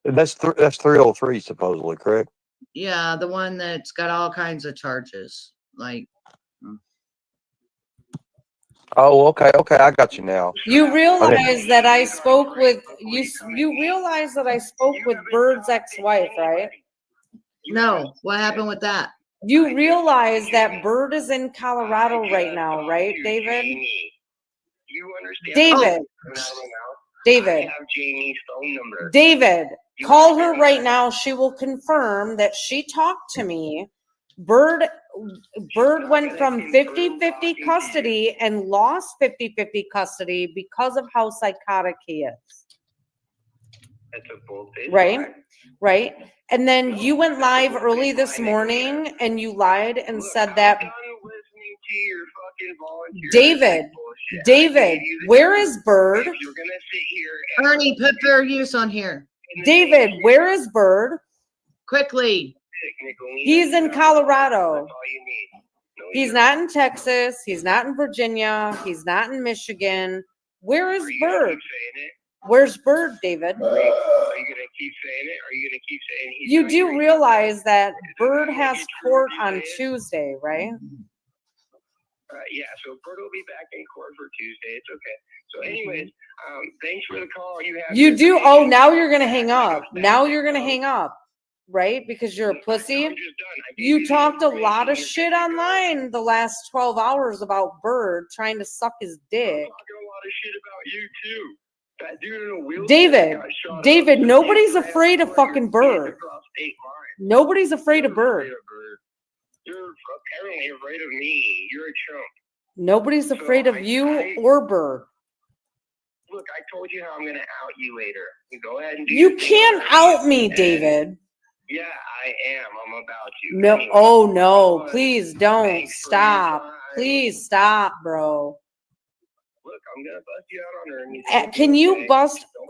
that's 303 supposedly, correct? Yeah, the one that's got all kinds of charges. Like Oh, okay, I got you now. You realize that I spoke with you realize that I spoke with Bird's ex-wife, right? no, what happened with that? You realize that Bird is in Colorado right now, right, David? David. David. David, call her right now. She will confirm that she talked to me. Bird went from 50-50 custody and lost 50-50 custody because of how psychotic he is. That's a bullshit. Right. And then you went live early this morning and you lied and said that. David, where is Bird? Ernie, put fair use on here. David, where is Bird? Quickly. He's in Colorado. He's not in Texas. He's not in Virginia. He's not in Michigan. Where is Bird? Where's Bird, David? Are you gonna keep saying it? Are you gonna keep saying he's You do realize that Bird has court on Tuesday, right? Yeah, so Bird will be back in court for Tuesday. It's okay. So anyways, thanks for the call. You do. Oh, now you're going to hang up. Now you're going to hang up, right? Because you're a pussy. You talked a lot of shit online the last 12 hours about Bird trying to suck his dick. David, nobody's afraid of fucking Bird. Nobody's afraid of Bird. You're apparently afraid of me. You're a chump. Nobody's afraid of you or Bird. Look, I told you how I'm gonna out you later. You go ahead and do You your thing. can't out me, David. Yeah, I am. I'm about you. No, Anyway, oh no, please don't stop. Please stop, bro. Look, I'm gonna bust you out on her. And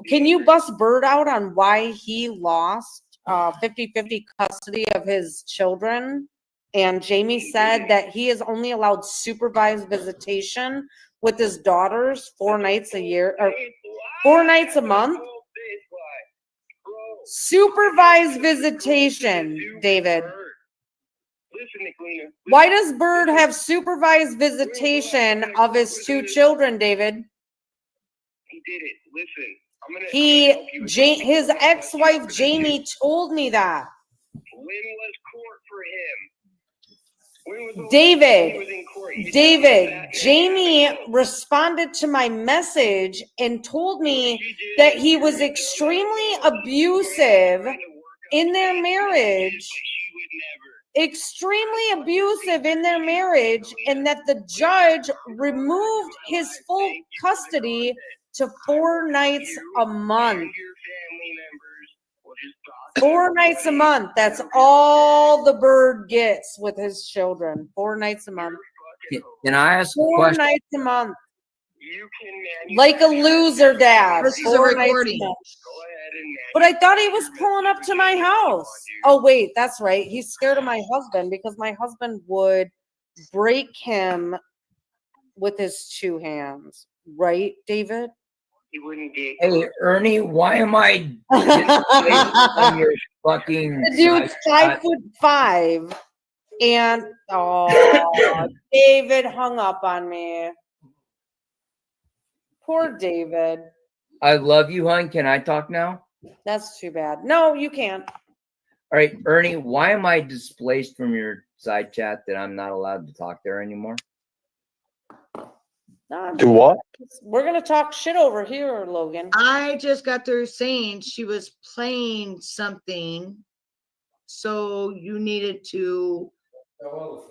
Can you bust Bird out on why he lost 50-50 custody of his children? And Jamie said that he is only allowed supervised visitation with his daughters 4 nights a year or 4 nights a month. Supervised visitation, David. Why does Bird have supervised visitation of his 2 children, David? He did it. Listen, His ex-wife Jamie told me that. when was court for him? David, Jamie responded to my message and told me that he was extremely abusive in their marriage. Extremely abusive in their marriage, and that the judge removed his full custody to 4 nights a month. 4 nights a month. That's all the Bird gets with his children. 4 nights a month. Can I ask a 4 question? nights a month. Like a loser, Dad. This is a 4 nights recording. month. But I thought he was pulling up to my house. Oh, wait, that's right. He's scared of my husband because my husband would break him with his 2 hands. Right, David? He wouldn't get. Hey, Ernie, why am I on your fucking? The dude's 5'5", and David hung up on me. Poor David. I love you, hon. Can I talk now? That's too bad. No, you can't. All right, Ernie, why am I displaced from your side chat that I'm not allowed to talk there anymore? Do what? We're gonna talk shit over here, Logan. I just got through saying she was playing something, so you needed to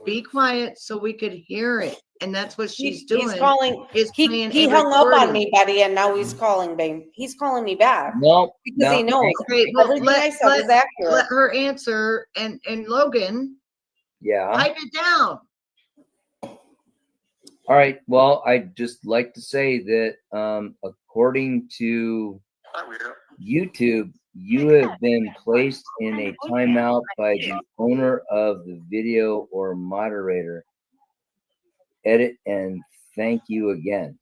be quiet so we could hear it. and that's what she's doing. He's calling. is He playing he a hung up on recording. me, Betty, and now he's calling, babe. He's calling me back No, because he knows Okay, well, everything I said was let accurate. her answer, and Logan, Yeah. pipe it down. All right. Well, I'd just like to say that according to YouTube, you have been placed in a timeout by the owner of the video or moderator. Edit and thank you again.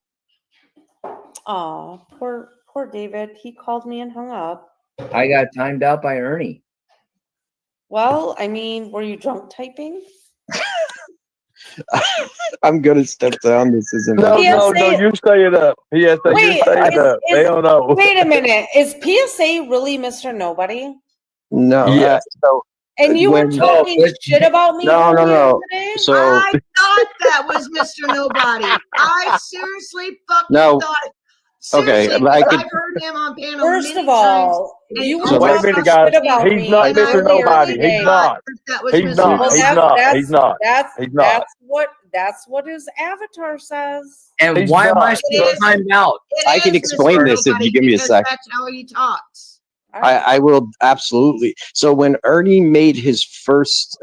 Oh, poor David. He called me and hung up. I got timed out by Ernie. Well, I mean, were you drunk typing? I'm gonna step down. This isn't. No, PSA you say it up. PSA, you Wait, say it up. They don't know. wait a minute. Is PSA really Mr. Nobody? No. Yes. So And you were when- talking shit about me No, no, earlier no. today? So I thought that was Mr. Nobody. I seriously fucking No. thought. Okay, Seriously, but I 'cause could- I've heard him on panel First many of all, times, and you were So- Wait a talking minute, guys. shit about He's me not and I Mr. really Nobody. today. He's not. that was He's Mr. not. Well, He's Nobody. not. He's not. He's not. That's what his avatar says. And He's why am I not. still It is- timed out? I can is explain Mr. this if Nobody you give me a because sec. That's how he talks. I will absolutely. So when Ernie made his first,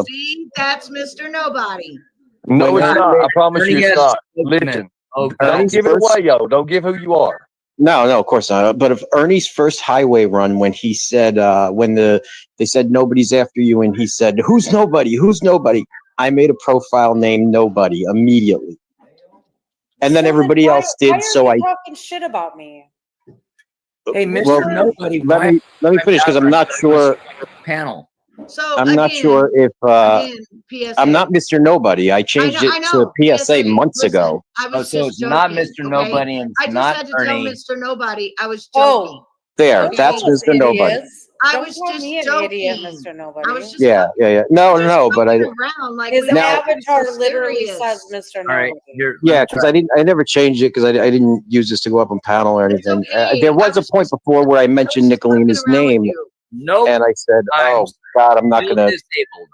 See, that's Mr. Nobody. No, When it's Ernie not. I made- promise you Ernie it's has not. spoken. Listen. Oh, Don't Ernie's give it first- away, yo. Don't give who you are. No, of course not. But if Ernie's first highway run, when he said, they said nobody's after you, and he said, "Who's nobody? Who's nobody?" I made a profile named Nobody immediately, and then So everybody why- else why did. are So you I talking shit about me. Hey, Mr. Well, Nobody, let me finish because I'm not sure. Panel. So I'm not again, sure if again, PSA. I'm not Mr. Nobody. I changed I it know, to PSA months listen, ago. I was so just it's not joking, Mr. Nobody and I it's just not had to Ernie. tell Mr. Nobody I was Oh, joking. There, Okay. that's Us Mr. Nobody. idiots. I Don't was call just me an joking. idiot, Mr. Nobody. I was just Yeah. No, just no, but I. fucking around like His we don't avatar take it so literally serious. says Mr. All right, Nobody. you're Yeah, because I never changed it because I didn't use this to go up on panel or anything. okay. There was I a was point before where I mentioned Nicolina's around with name, you. Nope. and I said, "Oh I'm God, I'm not still gonna, disabled.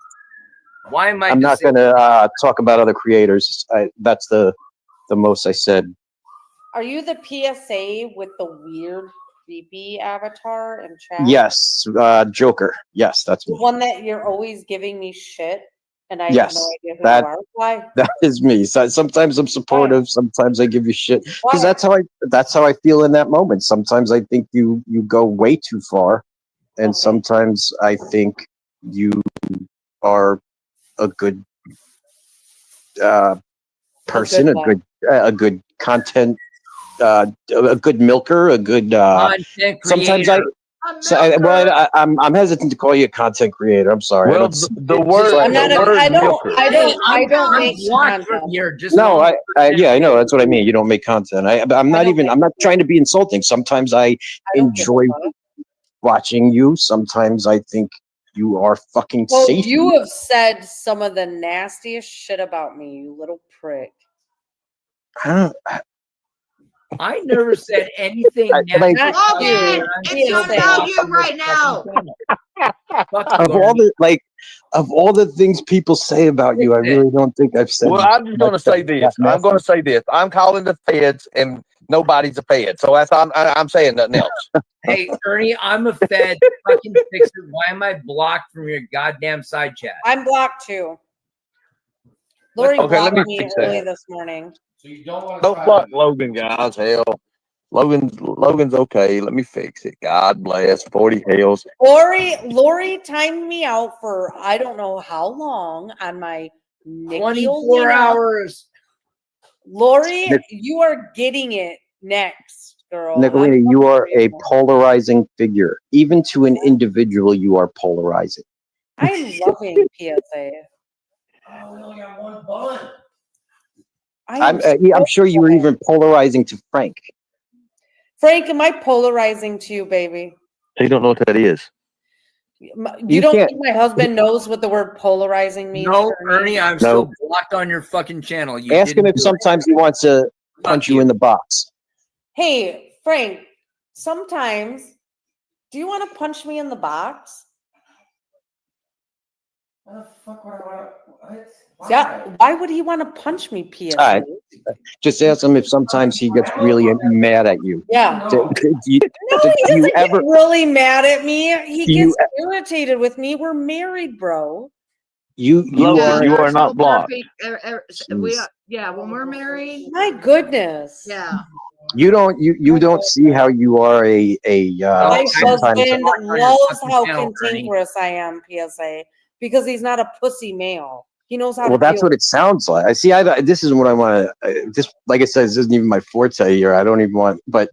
Why am I I'm not disabled? gonna talk about other creators." That's the most I said. Are you the PSA with the weird creepy avatar and chat? Yes, Joker. Yes, that's The me. one that you're always giving me shit and I Yes, have no idea who that- you are. Why? That is me. So sometimes I'm supportive. Sometimes I give you shit Why? because that's how I feel in that moment. Sometimes I think you go way too far, and Okay. sometimes I think you are a good person, a good content, a good milker, a good. Content Sometimes I. creator. I'm hesitant to call you a content creator. I'm sorry. Well, That's- the word, I'm not the a, word I don't milker. I'm make blocked from content. here. Just No, long yeah, I know. That's what I mean. You don't make content. I'm not even. I'm not trying to be insulting. Sometimes I don't give a enjoy fuck. watching you. Sometimes I think you are fucking Well, safe. you have said some of the nastiest shit about me, you little prick. I never said anything. Like- nasty. Logan, it's not about you right now. of all the things people say about you, I really don't think I've said. Well, I'm just going to say this. I'm going to say this. I'm calling the feds, and nobody's a fed. So I'm saying nothing else. Hey, Ernie, I'm a fed. Fucking fix it. Why am I blocked from your goddamn side chat? I'm blocked too. Lori Okay, let blocked me me fix early that. this morning. So you don't want to Don't fuck Logan, guys. Hell, Logan's okay. Let me fix it. God bless. 40 hells. Lori timed me out for I don't know how long on my Nikki 24 Olina. hours. Lori, Nic- you are getting it next, girl. Nicolina, you are a polarizing figure. Even to an individual, you are polarizing. I'm loving PSA. Oh, we only got one bun. I'm sure you were even polarizing to Frank. Frank, am I polarizing to you, baby? He don't know what that is. You You don't can't- think my husband knows what the word polarizing means? No, for me? Ernie, I'm No. still blocked on your fucking channel. You Ask him didn't if do it. sometimes he wants to punch you in the box. Hey, Frank, sometimes do you want to punch me in the box? Why the fuck would I want to? What? Yeah, why would he want to punch me, PSA? All right. Just ask him if sometimes he gets really mad at you. Yeah. Do you, No, do he you doesn't ever? get really mad at me. He Do you gets irritated with me. We're married, bro. You Logan, are. you are not blocked. Yeah, when we're married. My goodness. Yeah. You don't see how you are My sometimes. husband loves how cantankerous I am, PSA, because he's not a pussy male. He knows how Well, to that's deal what it sounds like. I see. This isn't what I want to. This, like I said, this isn't even my forte here. I don't even want. But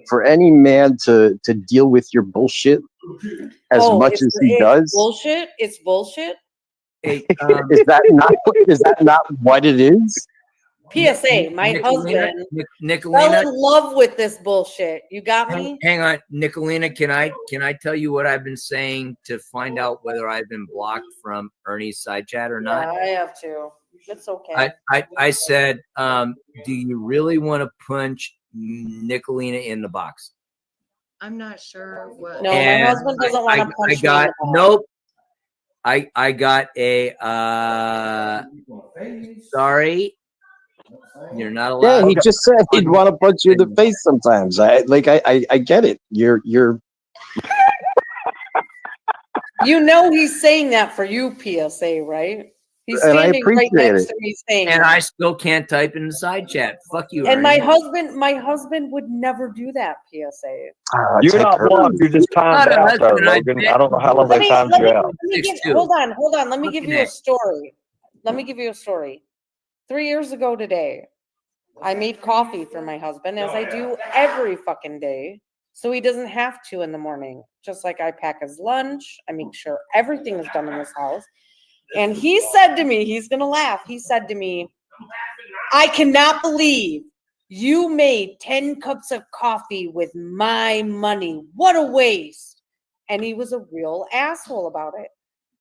for any man to deal with your bullshit as much as he it's does, bullshit. It's bullshit. Hey, is that not what it is? PSA, my husband fell Nicolina, in love with this bullshit. You got me? hang on, Nicolina. Can I tell you what I've been saying to find out whether I've been blocked from Ernie's side chat or not? Yeah, I have to. It's okay. I said, do you really want to punch Nicolina in the box? I'm not sure what. No, my husband doesn't want to punch me. I got in the box. nope. I got a sorry. You're not allowed. Yeah, he just said he'd want to punch you in the face sometimes. I get it. You're. You know he's saying that for you, PSA, right? He's And I standing right appreciate next it. to me saying And that. I still can't type in the side chat. Fuck you. And Ernie. my husband would never do that, PSA. You're not blocked. You're just timed Not out unless there, when I Logan. bet- I don't know how long they timed you out. Hold on. Let me give Looking you a at- story. Let me give you a story. 3 years ago today, I made coffee for my husband, as I do every fucking day, so he doesn't have to in the morning. Just like I pack his lunch, I make sure everything is done in this house. And he said to me, he's gonna laugh. He said to me, I cannot believe you made 10 cups of coffee with my money. What a waste. And he was a real asshole about it.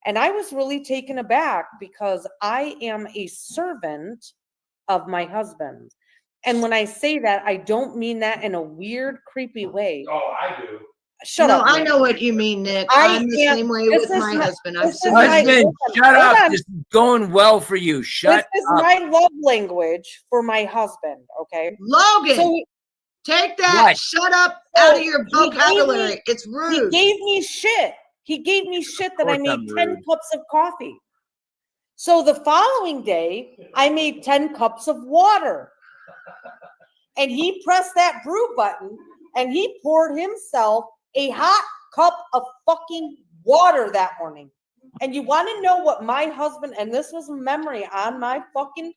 And I was really taken aback because I am a servant of my husband. And when I say that, I don't mean that in a weird, creepy way. Oh, I do. Shut no, up. I Nick. know what you mean, Nick. I I'm the am- same way this with is my my- husband. I've this said is my- Husband, hold shut on. up. This is going well for you. Shut This is up. my love language for my husband, okay? Logan, So take that What? shut up So out of your he gave me- vocabulary. It's he rude. gave me shit. He gave me shit that I course made I'm 10 rude. cups of coffee. So the following day, I made 10 cups of water. And he pressed that brew button and he poured himself a hot cup of fucking water that morning. And you want to know what my husband, and this was a memory on my fucking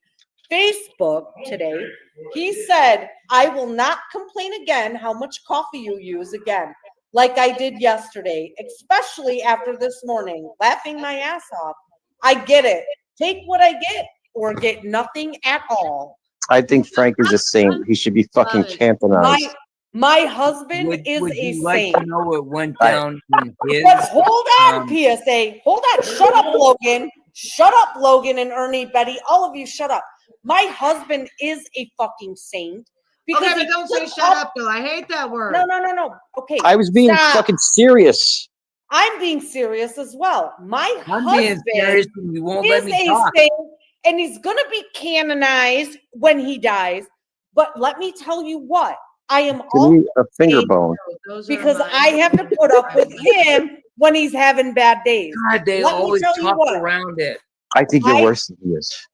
Facebook today. He said, I will not complain again how much coffee you use again, like I did yesterday, especially after this morning, laughing my ass off. I get it. Take what I get or get nothing at all. I think Frank is a saint. He should be fucking canonized. My husband Would is you a like saint. to know what went down in his? But hold on, um, PSA. Hold on. Shut up, Logan. Shut up, Logan and Ernie, Betty. All of you, shut up. My husband is a fucking saint. Okay, he but don't say took shut up though. I hate that word. No. Okay. I was being stop. fucking serious. I'm being serious as well. My I'm husband being serious and you won't let is me a talk. saint, and he's gonna be canonized when he dies. But let me tell you what, I am Give me a finger bone. because I have to put up with him when he's having bad days. God, they Let me always tell you talk what. around it. I think you're worse than he is.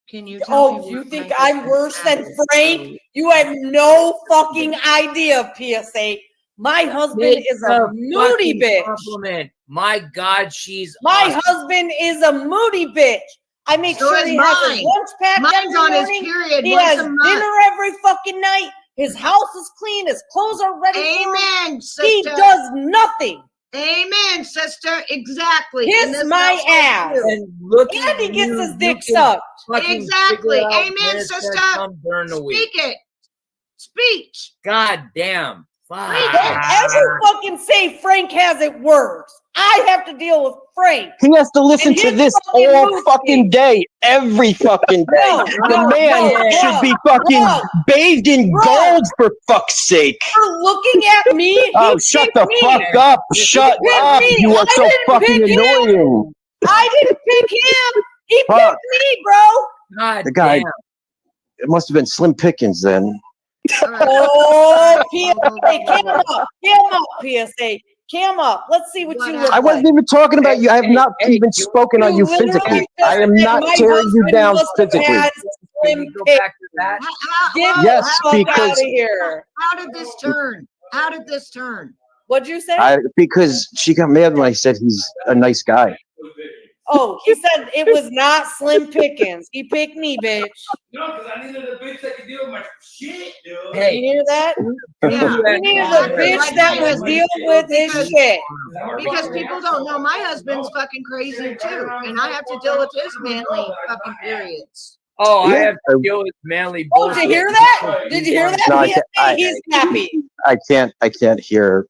Can you tell me You what think my I'm husband's worse than status is? Frank? You have no fucking idea, PSA. My husband Make is a moody fucking bitch. compliment. My God, she's My awesome. husband is a moody bitch. I make So sure is he has mine. his lunch packed Mine's every on his morning. period He once has a month. dinner every fucking night. His house is clean. His clothes are ready. for him. Amen, sister. He does nothing. Amen, sister. Exactly. Kiss In this my household, ass. too. And look And at he gets you, his you dick can sucked. fucking Exactly. figure out Amen, when it's sister. gonna come during the week. Speak it. Speech. God damn. Fuck. Don't ever fucking say Frank has it worse. I have to deal with Frank. He has to listen And to his this fucking all mood fucking swings. day, every fucking day. The man should be fucking bathed in gold for fuck's sake. You're looking at me. Oh, He shut picked the me. fuck up. Shut picked up. me. You I are so didn't fucking pick him. annoying. I didn't pick him. He Fuck. picked me, bro. God The guy, damn. it must have been Slim Pickens then. Oh, PSA, cam up, PSA, cam up. Let's see what you look I wasn't like. even talking about you. I have not even spoken on you literally physically. just I am said not my tearing you husband down must have physically. had Slim Go Pickens. back to that. Get Yes, the fuck because- out of here. How did this turn? How did this turn? What'd you say? Because she got mad when I said he's a nice guy. Oh, he said it was not Slim Pickens. He picked me, bitch. No, because I needed a bitch that could deal with my shit, dude. Hey. You hear that? Yeah. We needed a bitch that would deal with his shit. Because people don't know my husband's fucking crazy too, and I have to deal with his manly fucking periods. Oh, I Yeah. have to deal with manly Oh, bullshit. did you hear that? Did you hear that? No, I PSA? can't- He's happy. I can't hear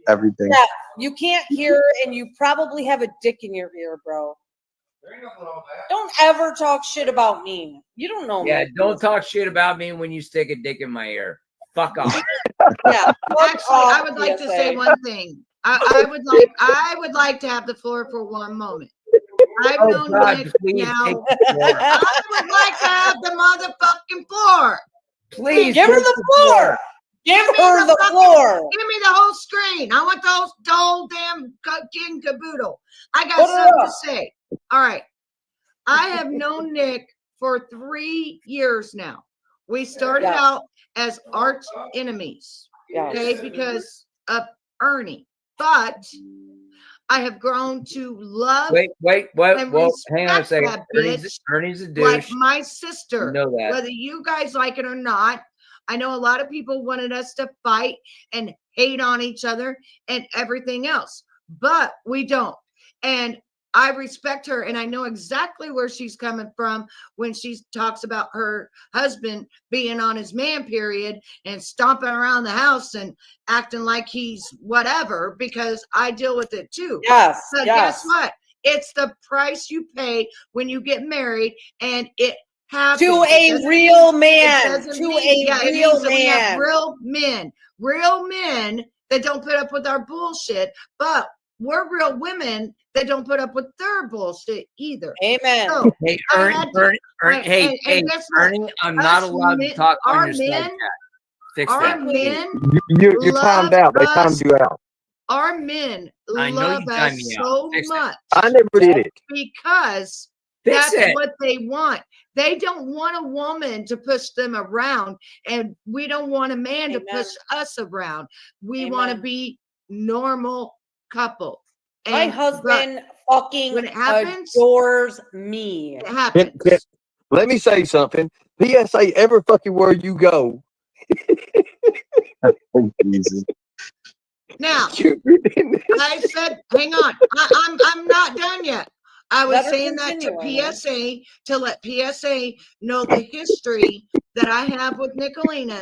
everything. Yeah, you can't hear, and you probably have a dick in your ear, bro. Don't ever talk shit about me. You don't know Yeah, me. don't talk shit about me when you stick a dick in my ear. Fuck off. Yeah. Actually, I would like to say one thing. I would like to have the floor for one moment. I've Oh, known God, Nick please now. take the floor. I would like to have the motherfucking floor. Please Give her take the floor. Give me her the fucking- floor. Give me the whole screen. I want the whole damn king caboodle. I got Put her something to up. say. All right. I have known Nick for 3 years now. We started Yeah. out as arch enemies, Yes. okay, because of Ernie. But I have grown to love Wait, and whoa, hang on a respect second. that Ernie's a bitch douche. like my sister. You know that. Whether you guys like it or not, I know a lot of people wanted us to fight and hate on each other and everything else, but we don't. And I respect her, and I know exactly where she's coming from when she talks about her husband being on his man period and stomping around the house and acting like he's whatever, because I deal with it too. Yes. But Yes. guess what? It's the price you pay when you get married, and it happens. To It a doesn't real mean- man. it doesn't To mean- a yeah, it real means that we have man. real men that don't put up with our bullshit, but we're real women that don't put up with their bullshit either. Amen. So, Hey, I Ernie, had to- Ernie, and- hey, and hey, guess what? Ernie, I'm not Us allowed to men- talk on our your side men- chat. Fix Our that. men, You're timed out. They timed us. you out. our men I know love you timed us me out. so Fix it. much. I never did it. Because Fix that's it. what they want. They don't want a woman to push them around, and we don't want a man to Amen. push us around. We want to Amen. be normal couple. My And- but husband fucking when it happens, adores me. it happens. Let me say something. PSA every fucking where you go. Oh, Jesus. Now, I said, hang on, I'm not done yet. I was Let her saying that to continue, Amy. PSA to let PSA know the history that I have with Nicolina.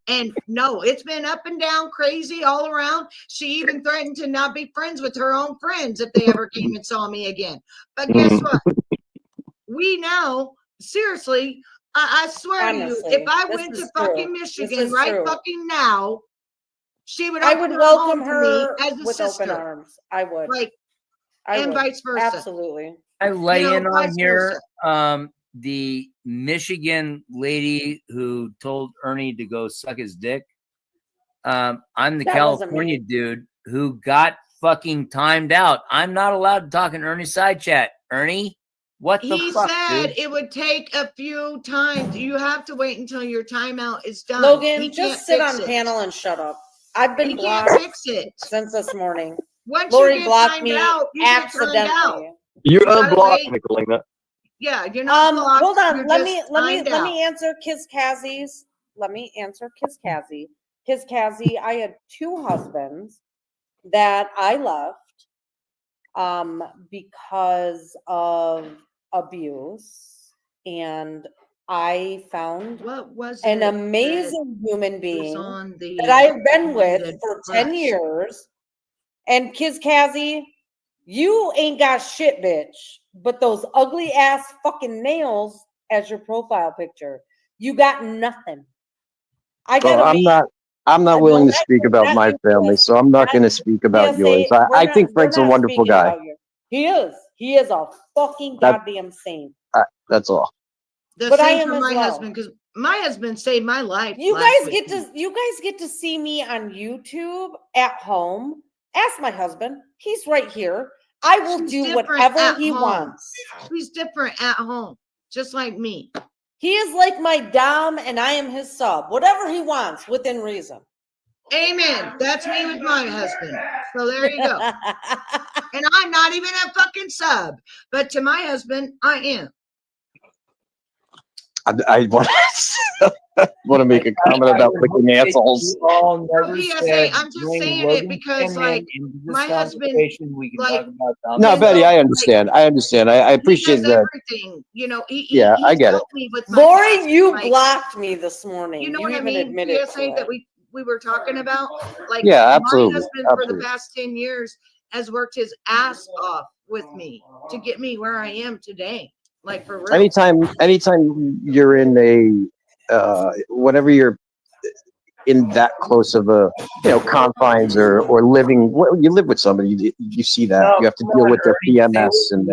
And no, it's been up and down, crazy all around. She even threatened to not be friends with her own friends if they ever came and saw me again. But guess what? We now, seriously, I swear to you, Honestly, if I this went to is fucking true. This Michigan is right true. fucking now, she would I open would her welcome home to me her as a with open sister. arms. I would. Like, I and would. vice versa. Absolutely. I lay You know, in on vice here. The Michigan lady who told Ernie to go suck his dick. I'm the That wasn't California me. dude who got fucking timed out. I'm not allowed to talk in Ernie's side chat. Ernie, what the He fuck, said dude? it would take a few times. You have to wait until your timeout is done. Logan, He just can't sit fix on it. panel and shut up. I've been He can't blocked fix it. since this morning. Once Lori you get blocked timed me out, you get timed out. accidentally. You're You gotta unblocked, wait. Nicolina. Yeah, you're not blocked. Hold on. You're Let just me timed out. answer Kiz Kazi's. Let me answer Kiz Kazi. Kiz Kazi, I had 2 husbands that I left because of abuse, and I found What was an it that amazing human was being on the that I've been with recommended for 10 press? years. And Kiz Kazi, you ain't got shit, bitch, but those ugly ass fucking nails as your profile picture. You got nothing. I Well, gotta I'm not willing to speak about that- my family, so I'm not going to speak about yours. I think Frank's a wonderful guy. He is. He is a fucking That- goddamn saint. That's all. The But I same am for as my well. husband, because my husband saved my life. You last guys week. get to see me on YouTube at home. Ask my husband. He's right here. I will She's do different whatever at he home. wants. She's different at home, just like me. He is like my dom and I am his sub. Whatever he wants within reason. Amen. That's me with my husband. So there you go. And I'm not even a fucking sub, but to my husband, I am. I want to make a comment about licking assholes. All never PSA, said I'm just bring saying it Logan because, Penman like, into this my husband, conversation. We can like, talk about Donald No, Even Betty, though, I understand. I understand. I he appreciate does that. everything. You know, Yeah, I get it. helped me with my Lori, taxes, you like, blocked me this morning. you know You what I even mean? admitted PSA to that it. we were talking about. Like, Yeah, my absolutely. husband for the Absolutely. past 10 years has worked his ass off with me to get me where I am today. Like, for real. Anytime you're in whenever you're in that close of a, confines or living, you live with somebody, you see that. You have to deal with their PMS and,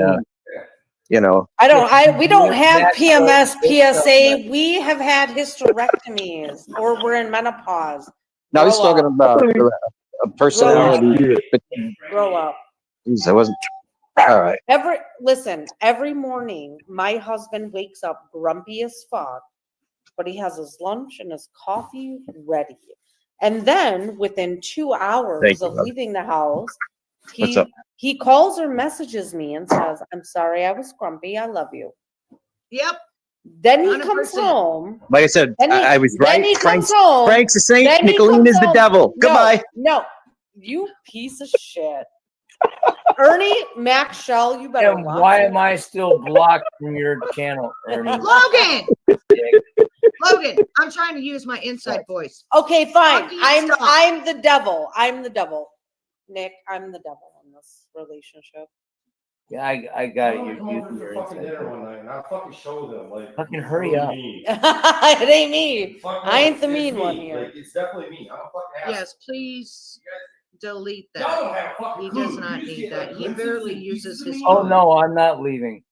We don't have PMS, PSA. We have had hysterectomies or we're in menopause. Now he's Grow talking up. about a personality. Grow up. Jeez, I wasn't. All right. Every morning, my husband wakes up grumpy as fuck, but he has his lunch and his coffee ready. And then within 2 hours Thank you, of brother. leaving the house, What's up? he calls or messages me and says, "I'm sorry I was grumpy. I love you." Yep. Then he comes 100%. home. Like I said, Then I was then right. he Frank's, comes home. Frank's a saint. Then he Nicolene comes is the home. devil. Goodbye. No, you piece of shit. Ernie Mac Shell, you better And watch why it. am I still blocked from your channel, Ernie? Logan! Logan, I'm trying to use my inside voice. Okay, fine. Fucking I'm stop. the devil. I'm the devil. Nick, I'm the devil in this relationship. Yeah, I got it. Come You're over using for your fucking inside. dinner one night, and I'll fucking show them. Like, Fucking it's hurry really up. mean. It ain't me. Fuck I no, ain't the it's mean me. one here. Like, it's definitely me. I'm a fucking asshole. Yes, please delete Y'all don't that. have a fucking He clue. does You not just need get, that. like, He glimpses barely and uses pieces of his me. Oh phone. no, I'm not leaving.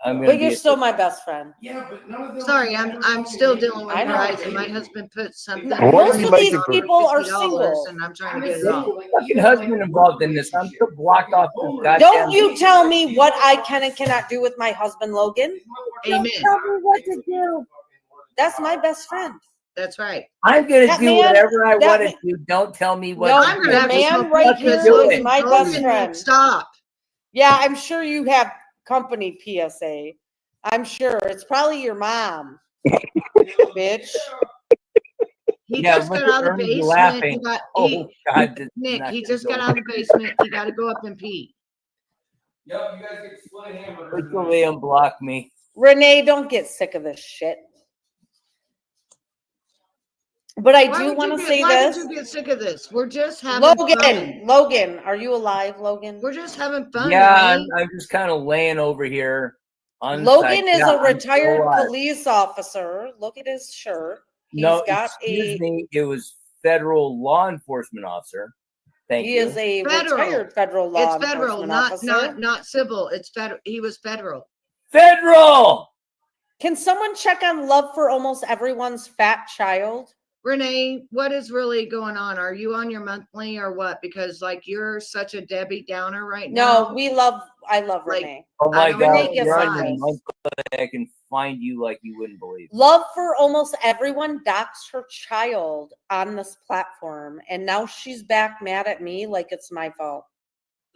I'm gonna But be you're a- still my best friend. Yeah, but none of them. Sorry, I'm still dealing with I know. Verizon. My husband put something. What Most are you of these making for- people are $50 single. and I'm trying to get it off. fucking husband involved in this. I'm still blocked off the goddamn. Don't you tell me what I can and cannot do with my husband, Logan. Don't Amen. tell me what to do. That's my best friend. That's right. I'm gonna That do man- whatever I that want to man- do. Don't tell me what. No, to I'm do. gonna have to man smoke right weed because here is Logan, my best Logan, friend. stop. Yeah, I'm sure you have company, PSA. I'm sure. It's probably your mom. Bitch. He Yeah, just look got at out of the Ernie basement. laughing. He got Oh God, this is Nick, not he gonna just go got out of the basement. He got to go up and pee. Yep, you guys get split hamburgers. Wait till they unblock me. Renee, don't get sick of this shit. But I do want to say Why this. did you get sick of this? We're just having fun. Logan, are you alive, Logan? We're just having fun. Yeah, Renee. I'm just kind of laying over here. Logan is Yeah, a I'm still retired alive. police officer. Look at his shirt. He's No, got excuse me. It was federal law enforcement officer. Thank he you. is a Federal. retired federal law It's federal, enforcement officer. not civil. It's federal. He was federal. Federal. Can someone check on Love for Almost Everyone's fat child? Renee, what is really going on? Are you on your monthly or what? Because like you're such a Debbie Downer right now. No, I love Like, Renee. Oh my don't God, know gets you're like on your this. monthly. I can find you like you wouldn't believe. Love for Almost Everyone doxed her child on this platform, and now she's back mad at me like it's my fault.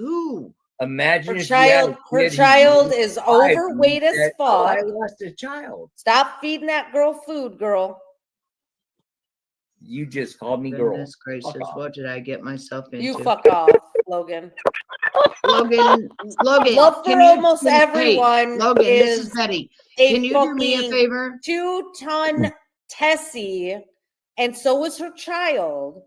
Ooh. Imagine Her if you had a child, her kid who child was is 5 and you overweight as said, "Oh, I fuck. lost a child." Stop feeding that girl food, girl. You just called me girl. Goodness gracious, what did I get myself into? You fuck off, Logan. Logan, Love for can you- Almost hey, Everyone Logan, this is is Betty. a Can you do me a fucking favor? 2-ton Tessie, and so was her child.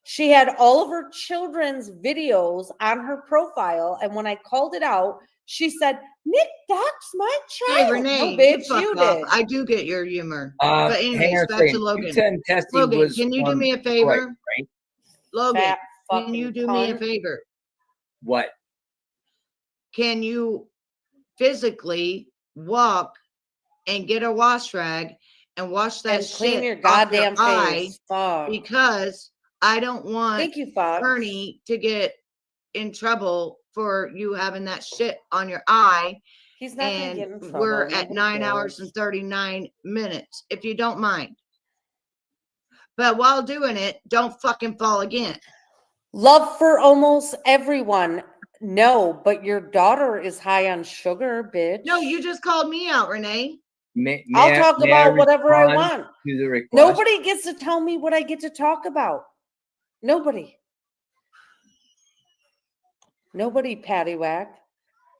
She had all of her children's videos on her profile, and when I called it out, she said, "Nick, that's my child." Hey, Renee, No, bitch, fuck you off. did. I do get your humor. Hang But anyways, on a back second. to Logan. 210 Tessie Logan, was can you do from me a Detroit, favor? right? Logan, Fat can fucking you do me a cunt. favor? What? can you physically walk and get a wash rag and wash that And clean shit your off your goddamn eye? face. Fuck. Because I don't want Thank you, Fox. Ernie to get in trouble for you having that shit on your eye. He's not gonna And get in trouble. we're at Nobody 9 hours cares. and 39 minutes, if you don't mind. But while doing it, don't fucking fall again. Love for almost everyone. No, but your daughter is high on sugar, bitch. No, you just called me out, Renee. I'll talk about whatever I want. To the request? Nobody gets to tell me what I get to talk about. Nobody. Nobody, Paddywhack.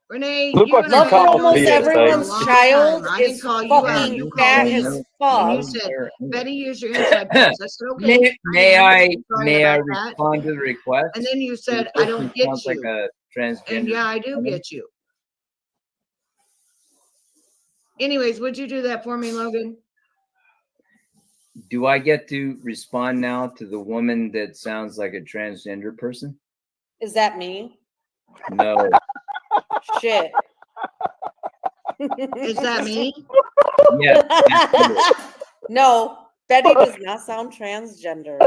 Renee, Look you what and you I Love for called have me almost a everyone's long child time. I didn't is call you out. fucking You fat called me as out. fuck. And you said, Betty, use your inside voice. I said, okay. May I Sorry about that. respond to the request? And then you The said, I person don't get sounds like you. a transgender. And yeah, I do woman. get you. Anyways, would you do that for me, Logan? Do I get to respond now to the woman that sounds like a transgender person? Is that me? No. Shit. Is that me? Yes. No, Betty does not sound transgender.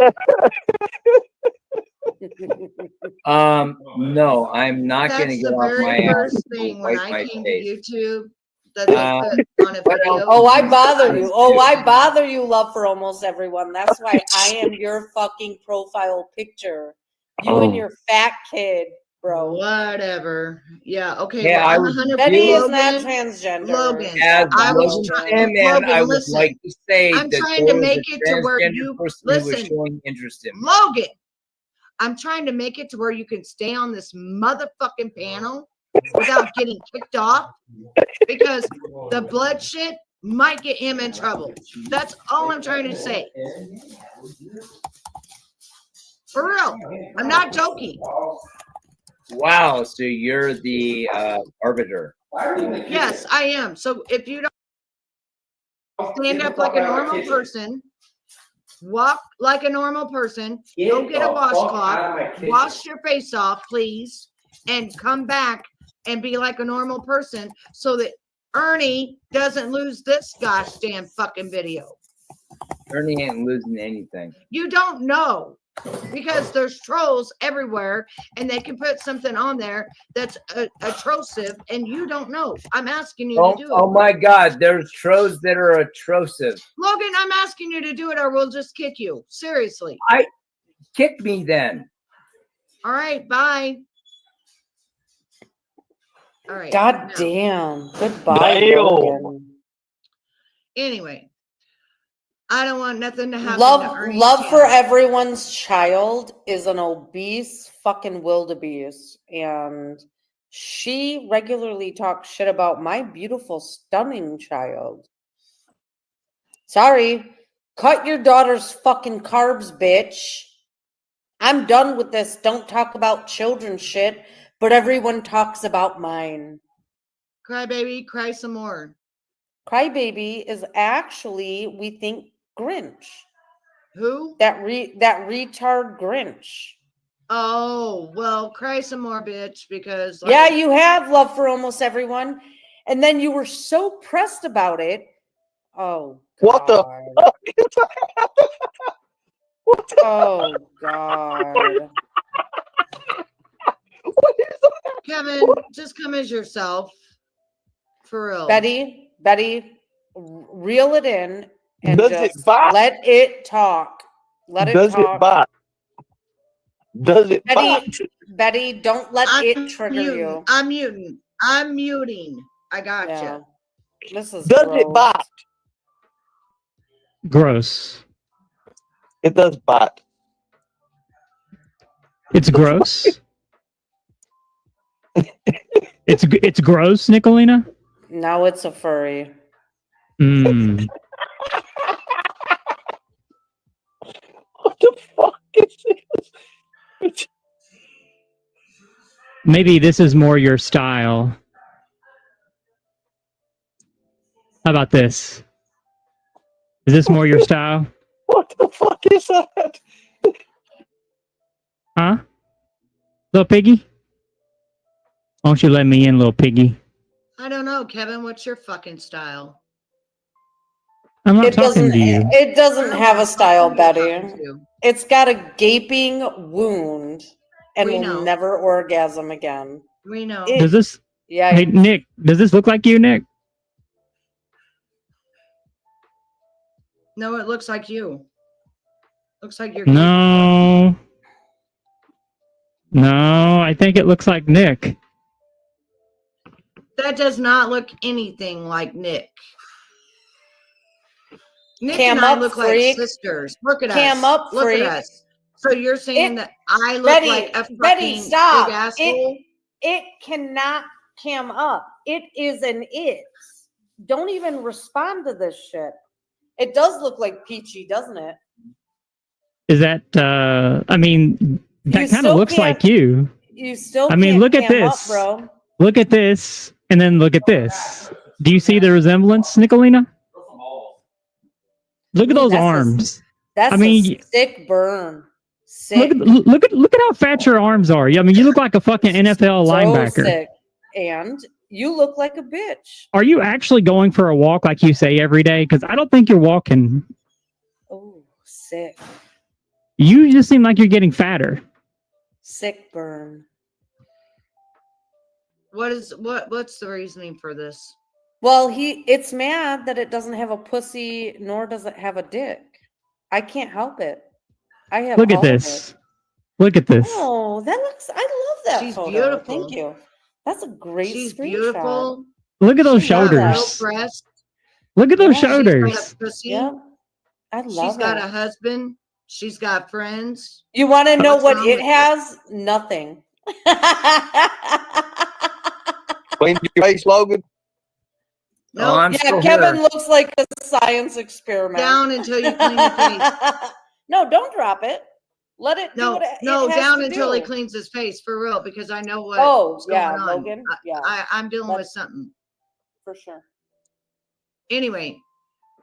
No, I'm not going to That's get the off my very ass first and thing when wipe I my came face. to YouTube that they put on a video. Oh, I bother you. Oh, I bother you, love for almost everyone. That's why I am your fucking profile picture. You and your fat kid, bro. Whatever. Yeah. Okay. Yeah, well, I I'm was 100%. Betty is not Logan, transgender. Logan, As I was Logan trying. Fan, Logan, I would listen. like to say I'm that trying there to was make a it to where transgender you person who was listen. showing interest in me. Logan, I'm trying to make it to where you can stay on this motherfucking panel without getting kicked off because the blood shit might get him in trouble. That's all I'm trying to say. For real. I'm not joking. Wow, so you're the arbiter. Yes, I am. So if you don't stand up like a normal person, walk like a normal person, go get a washcloth, wash your face off, please, and come back and be like a normal person so that Ernie doesn't lose this gosh damn fucking video. Ernie ain't losing anything. You don't know because there's trolls everywhere and they can put something on there that's atrocious and you don't know. I'm asking you to do it. Oh my God, there's trolls that are atrocious. Logan, I'm asking you to do it or we'll just kick you. Seriously. Kick me then. All right, bye. All right. God now, damn. Goodbye. Damn. Logan. Anyway, I don't want nothing to happen to Love, Ernie's love for channel. everyone's child is an obese fucking wildebeest, and she regularly talks shit about my beautiful, stunning child. Sorry, cut your daughter's fucking carbs, bitch. I'm done with this. Don't talk about children shit, but everyone talks about mine. Cry baby, cry some more. Crybaby is actually, we think, Grinch. Who? That retard Grinch. Oh, well, cry some more, bitch, because Yeah, you have love for almost everyone. And then you were so pressed about it. Oh, What the God. Oh, God. Kevin, just come as yourself. For real. Betty, reel it in and Does just it bite? let it talk. Let it Does talk. it bite? Does it bite? Betty, don't let it trigger muting. you. I'm muting. I got Yeah. you. This is Does gross. it bite? Gross. It does bite. It's gross. It's gross, Nicolina. Now it's a furry. Mm. What the fuck is this? Maybe this is more your style. How about this? Is this more your style? What the fuck is that? Huh? Little piggy? Why don't you let me in, little piggy? I don't know, Kevin. What's your fucking style? I'm not talking to you. It doesn't have a style, Betty. It's got a gaping wound and We will know. never orgasm again. We know. Does this? Yeah. Hey, Nick. Does this look like you, Nick? No, it looks like you. Looks like you're. No. No, I think it looks like Nick. That does not look anything like Nick. Nick Cam and I up, look freak. like sisters. Look at Cam us. up, Look freak. at us. So you're saying that I look Betty, like a Betty, fucking stop. big asshole? It cannot cam up. It is an it. Don't even respond to this shit. It does look like Peachy, doesn't it? Is that? I mean, You that kind still of looks can't- like you. You still I mean, can't look at cam up, this. bro. Look at this, and then look at this. Do you see the resemblance, Nicolina? Look at those That's a- arms. That's I mean, a sick burn. Sick. look at how fat your arms are. I mean, you look like a fucking NFL So linebacker. sick. And you look like a bitch. Are you actually going for a walk like you say every day? Because I don't think you're walking. Oh, sick. You just seem like you're getting fatter. Sick burn. What's the reasoning for this? Well, it's mad that it doesn't have a pussy nor does it have a dick. I can't help it. I have Look at all of this. it. Look at this. Oh, that looks, I love that She's photo. beautiful. Thank you. That's a great She's screenshot. beautiful. Look at those She's got shoulders. real breasts. Look at those She's got shoulders. a pussy. Yep. I love She's got it. a husband. She's got friends. You want to know What's what wrong it with has? Nothing. Clean your face, Logan. No, I'm Yeah, still Kevin here. looks like a science experiment. down until you clean your face. No, don't drop it. Let it do No, what it no, has down to until he do. cleans his face for real, because I know Oh, what's yeah, going on. Logan. Yeah, I'm dealing with something. for sure. Anyway,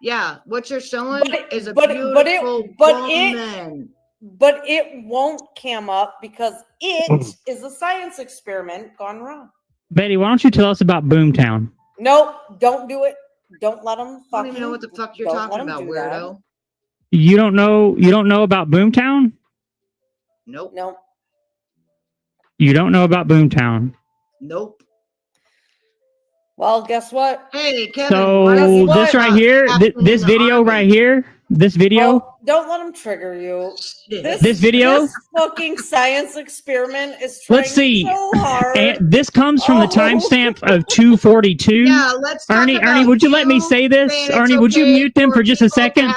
yeah, what you're showing is a but beautiful it woman. but it won't cam up because it is a science experiment gone wrong. Betty, why don't you tell us about Boomtown? Nope, don't do it. Don't let them I fuck don't even know what the fuck you're Don't talking let 'em about, do that. weirdo. You don't know about Boomtown? Nope. Nope. You don't know about Boomtown. Nope. Well, guess what? Hey, Kevin. So this right here, this video right here, this video, Don't let them trigger you. This video? this fucking science experiment is trying let's see. so hard. And this comes from the Oh. timestamp of 2:42. Yeah, let's talk Ernie, about would you let me say this? saying it's Ernie, would you okay mute them for just a second?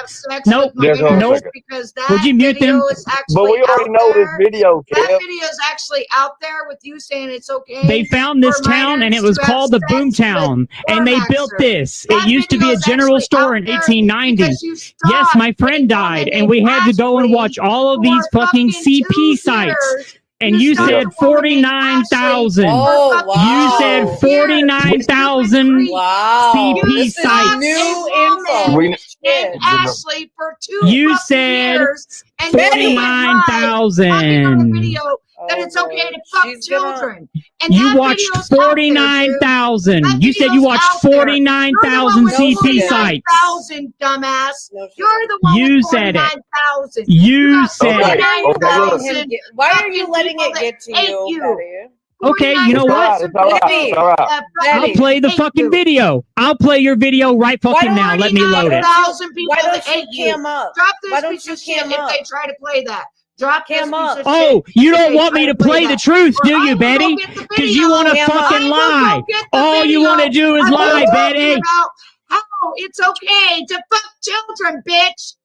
Nope. Nope. Because that Would you mute video them? is actually But we already out know this there. video, That Kev. video is actually out there with you saying it's okay. They found this for town and it minors was to have called the sex with Boomtown, and they built Warmaxer. this. That It used to be video a is general actually store out in there 1890. because you Yes, stopped my friend died, and we had to go and watch all of these fucking CP sites. And you said 49,000. Oh, wow. You said 49,000 Wow. CP This is sites. new info. We- Shit. Ashley for 2 You fucking said years, and then you went live talking on a 49,000. video that it's okay to fuck children. And You that watched video's out there, dude. 49,000. That You said you video's watched out there. 49,000 CP sites. 49,000, dumbass. You're the one You with said it. 49,000. You got said it. 49,000 Why are you letting it fucking get to people you, that hate Betty? Okay, you know what? It's all right. It's all right. I'll play the fucking video. I'll play your video right fucking now. Let me load it. 1,000 people Why that don't you hate you. cam up? Drop Why this don't piece you of shit cam if up? they try to play that. Drop this Cam piece up. of Oh, shit. you if don't they want try me to play play the that. truth, Or do I you, will go Betty? get the Because you want to video. fucking I will lie. go get the All you want to video. do is I will lie, talk Betty. about how it's okay to fuck children, bitch.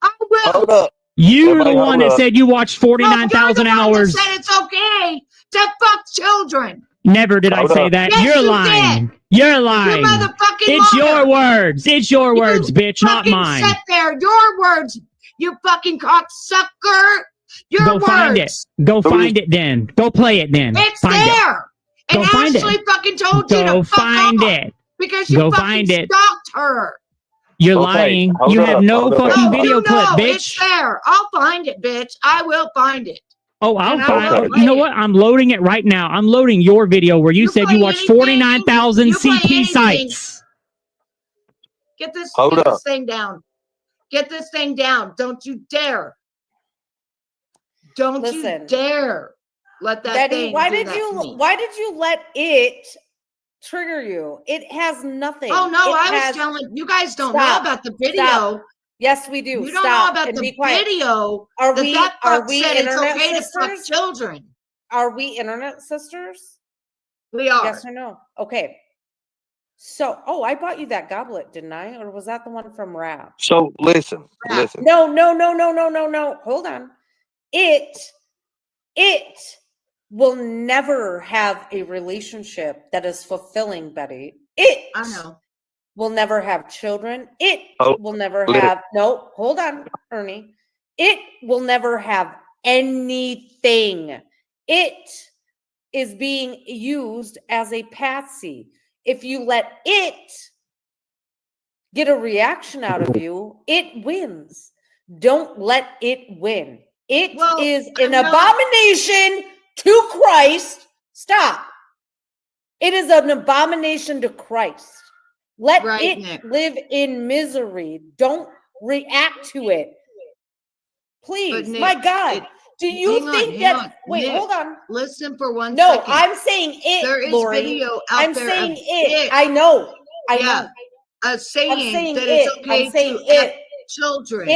I will. Hold up. You're the Everybody one hold that up. said you watched No, 49,000 you're the one hours. that said it's okay to fuck children. Never did I Hold say up. that. Yes, You're you lying. did. You're You lying. motherfucking It's liar. your words. It's your words, bitch, not Fucking mine. sit there. Your words. You fucking cocksucker. Your Go words. find it. Go find it then. Go play it then. It's Find it. there. And Go find Ashley it. fucking told you Go to fuck find off it. because you Go fucking find it. stalked her. You're Okay, lying. hold You up, have no hold up. fucking No, video you clip, know bitch. it's there. I'll find it, bitch. I will find it. Oh, I'll And I find. will You play know it. what? I'm loading it right now. I'm loading your video where you said you play watched anything, 49,000 you play CP anything. sites. Get this Hold up. thing down. Get this thing down. Don't you dare. Don't you Listen, dare let that Betty, thing why do did that to you me. why did you let it trigger you? It has nothing. Oh no, It I has, was telling you guys don't Stop. know about the video. Stop. Yes, we do. You don't Stop know about and the be quiet. video Are that we that are fuck we said it's internet okay to fuck sisters? children. Are we internet sisters? We are. Yes or no? Okay. So, oh, I bought you that goblet, didn't I? Or was that the one from Rap? So listen. No. Hold on. It will never have a relationship that is fulfilling, Betty. I know. Will never have children. It Oh, will never let it- have, no, hold on, Ernie. It will never have anything. It is being used as a patsy. If you let it get a reaction out of you, it wins. Don't let it win. It is an abomination to Christ. Stop. It is an abomination to Christ. Let Right, it Nick. live in misery. Don't react to it. Please, Nick, my God. it- Do you hang on, think hang that? on. Wait, Nick, hold on. Listen for one No, second. I'm saying it, There is Lori. video out I'm there saying of it. I know. I Yeah. know. Saying, I'm saying that it. it's okay I'm saying to it. F children.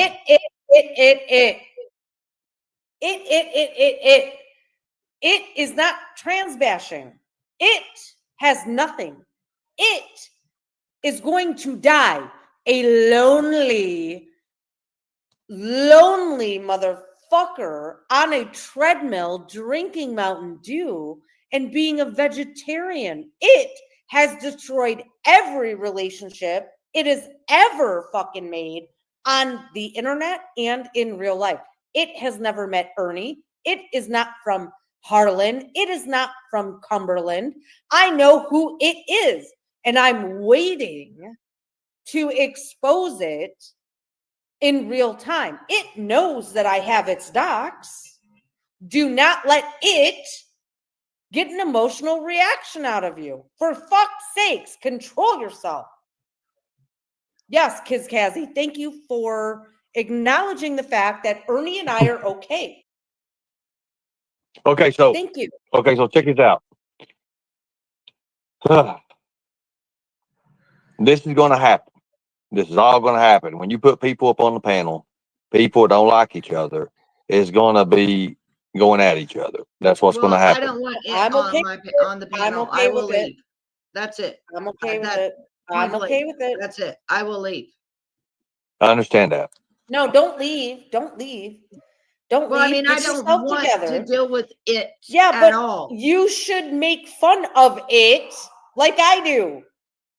It is not trans bashing. It has nothing. It is going to die a lonely motherfucker on a treadmill drinking Mountain Dew and being a vegetarian. It has destroyed every relationship it has ever fucking made on the internet and in real life. It has never met Ernie. It is not from Harlan. It is not from Cumberland. I know who it is, and I'm waiting to expose it in real time. It knows that I have its docs. Do not let it get an emotional reaction out of you. For fuck's sakes, control yourself. Yes, Kizkazi, thank you for acknowledging the fact that Ernie and I are okay. Okay, so Thank you. Okay, so check this out. This is going to happen. This is all going to happen. When you put people up on the panel, people that don't like each other is going to be going at each other. That's what's going to I happen. don't want it I'm okay on the panel. I'm okay I will with it. leave. That's it. I'm okay with That- it. I'm point okay blank. with it. That's it. I will leave. I understand that. No, don't leave. Don't leave. Don't Well, leave. I mean, Get I don't yourself want together. to deal with it Yeah, at but all. you should make fun of it like I do.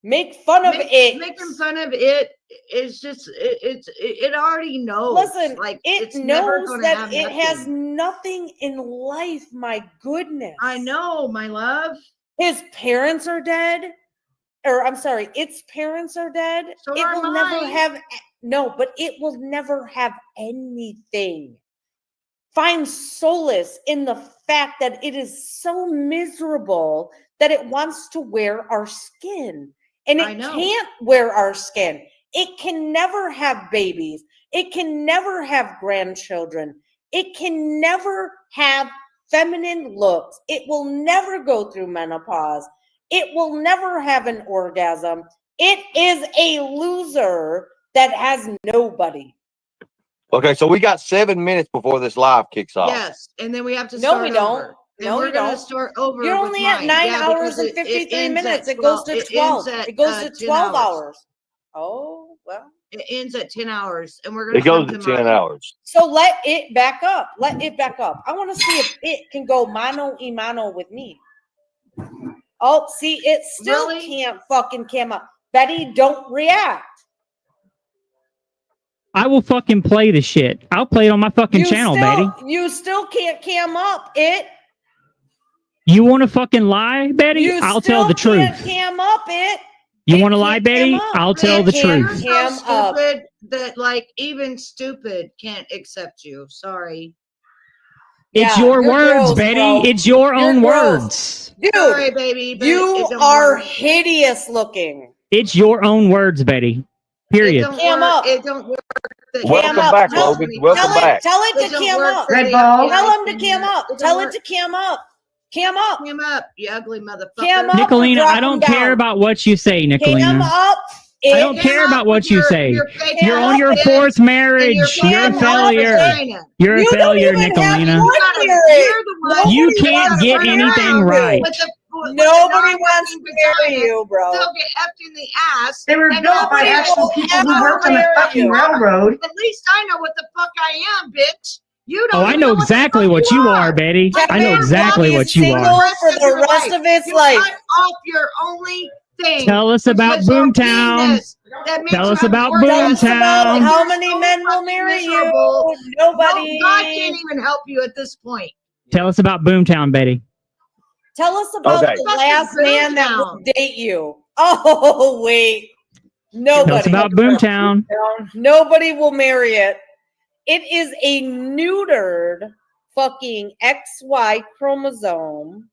Make fun of it. Making fun of it is just it already knows. Listen, like it it's never knows gonna that have it has nothing. nothing in life. My goodness. I know, my love. His parents are dead. Or I'm sorry, its parents are dead. So it are will never mine. have no, but it will never have anything. Find solace in the fact that it is so miserable that it wants to wear our skin. And I it know. can't wear our skin. It can never have babies. It can never have grandchildren. It can never have feminine looks. It will never go through menopause. It will never have an orgasm. It is a loser that has nobody. Okay, so we got 7 minutes before this live kicks off. Yes, and then we have to No, start we don't. over. And No, we're we gonna don't. start over. You're with only at mine. 9 Yeah, hours because and it 53 ends at minutes. It goes 12 to it 12. ends at, It goes to 10 12 hours. hours. Oh, well. It ends at 10 hours, and we're gonna It goes come to to 10 mine. hours. So let it back up. Let it back up. I want to see if it can go mano y mano with me. Oh, see, it still can't fucking come up. Betty, don't react. I will fucking play the shit. I'll play it on my fucking channel, Betty. You still can't cam up it. You want to fucking lie, Betty? You I'll still tell the can't truth. cam up it. You want to lie, Betty? up. I'll tell the Can't truth. You're cam so up. stupid that like even stupid can't accept you. Sorry. It's Yeah, your you're words, gross, Betty. bro. It's your You're own gross. words. Dude, Sorry, baby. But you it don't are work. hideous looking. It's your own words, Betty. It Period. don't Cam work. up. It don't work. That Welcome Cam up. back, Tell, Logan. Welcome back. tell it It to don't cam work up. for Red the ball. Tell FBI him to thing cam there. up. It don't Tell it work. to cam up. Cam up. Cam up, you ugly motherfucker. Cam up. Nicolina, drop I don't him care down. about what you say, Cam Nicolina. up. I don't Cam care up about with what you say. your fake You're on your ass fourth and marriage. your You're a fake failure. vagina. You're a You don't failure, even have Nicolina. one You're marriage. the one You that's can't gotta get run anything around right. with the Nobody wants to marry vagina, you, bro. Still get effed in the ass. They were and built by nobody actual will people who ever worked on the marry fucking you. railroad. At least I know what the fuck I am, bitch. You don't Oh, I even know what the exactly fuck what you are, Betty. I know exactly what you single are. for the rest of its You life. cut off your only thing. Tell us which about was your Boomtown. penis. That makes Tell you us have about work ethic. Boomtown. How many men will marry you? Miserable. Nobody. No, God can't even help you at this point. Tell us about Boomtown, Betty. Tell us about Okay. the last man that will Boomtown. date you. Oh, wait. Nobody. Tell us about Boomtown. Nobody will marry it. It is a neutered fucking XY chromosome.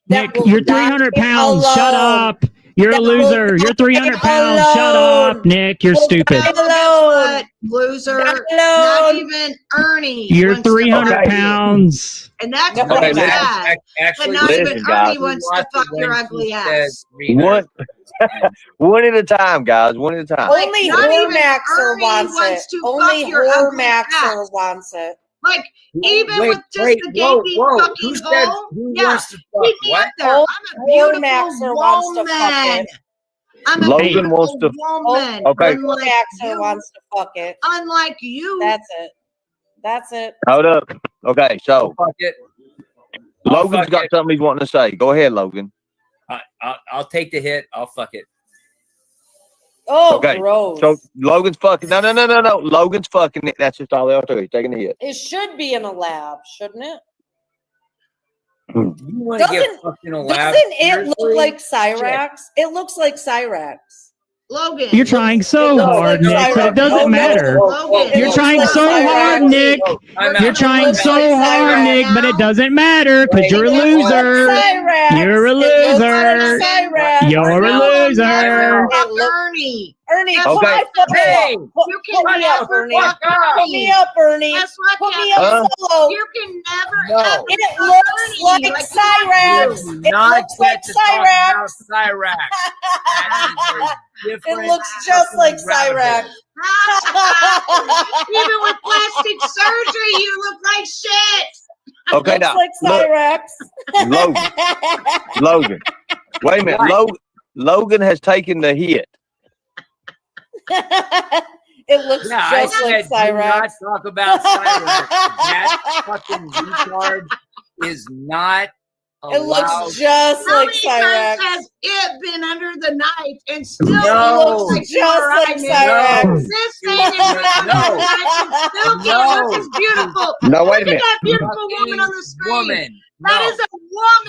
Nick, you're 300 pounds. Shut up. You're a That will loser. You're 300 pounds. Shut up, Nick. You're stupid. What? Loser. Not even Ernie. You're wants to 300 fuck you. pounds. And that's Okay, pretty listen. bad. Actually, But not even listen, guys. Ernie wants to fuck your ugly ass. One at a time, guys. One at a time. Only Not even Hormaxer Ernie wants wants it. to Only fuck your ugly Hormaxer ass. wants it. Like, even Wait, with just wait, the whoa, gaping whoa. fucking Who said hole. who Yeah, wants to fuck keep me what? up there. I'm a beautiful Hormaxer wants to fuck woman. it. I'm a Logan beautiful wants to. woman. Okay. Unlike Hormaxer you. wants to fuck it. Unlike you. That's it. That's it. Hold up. Okay, so Fuck it. Logan's fuck got it. something he's wanting to say. Go ahead, Logan. I'll take the hit. I'll fuck it. Oh, Okay. gross. So Logan's fucking. No. Logan's fucking it. That's just all they are to do. He's taking the hit. It should be in a lab, shouldn't it? You want to get Doesn't fucked in a lab? doesn't it look Seriously? like Cyrax? It looks like Cyrax. Logan. You're trying so looks hard, like Nick, but Cyrax. it doesn't Oh, no. matter. Logan. You're looks trying like so hard, Cyrax. Nick. I'm out. You're trying looks so like hard, Cyrax. Nick, but it doesn't matter because you're a It looks like loser. Cyrax. You're a It looks loser. like Cyrax. You're a loser. It look- Ernie. Ernie, Guess put Okay. my fucking Hey, You can put me up, never Ernie. fuck Put me Ernie. up, Ernie. Guess what, Put me Captain? up solo. You can never No. ever It fuck looks Ernie like you want Cyrax. to. It not looks like get to talk Cyrax. about Cyrax. That is a It different looks just like fucking rabbit Cyrax. Even with plastic surgery, you look like shit. Okay, Looks now like look, Cyrax. Logan. Wait a minute. Logan has taken the hit. It looks Yeah, I just like said do not Cyrax. talk about Cyrax. That fucking retard is not It allowed. looks just How like many Cyrax. times has it been under the knife and still No. looks like Just like Cyrax? Cyrax. No. This thing is under the knife and still can't look as beautiful. No, wait a Look at minute. that beautiful woman on the screen. Woman. That No. is a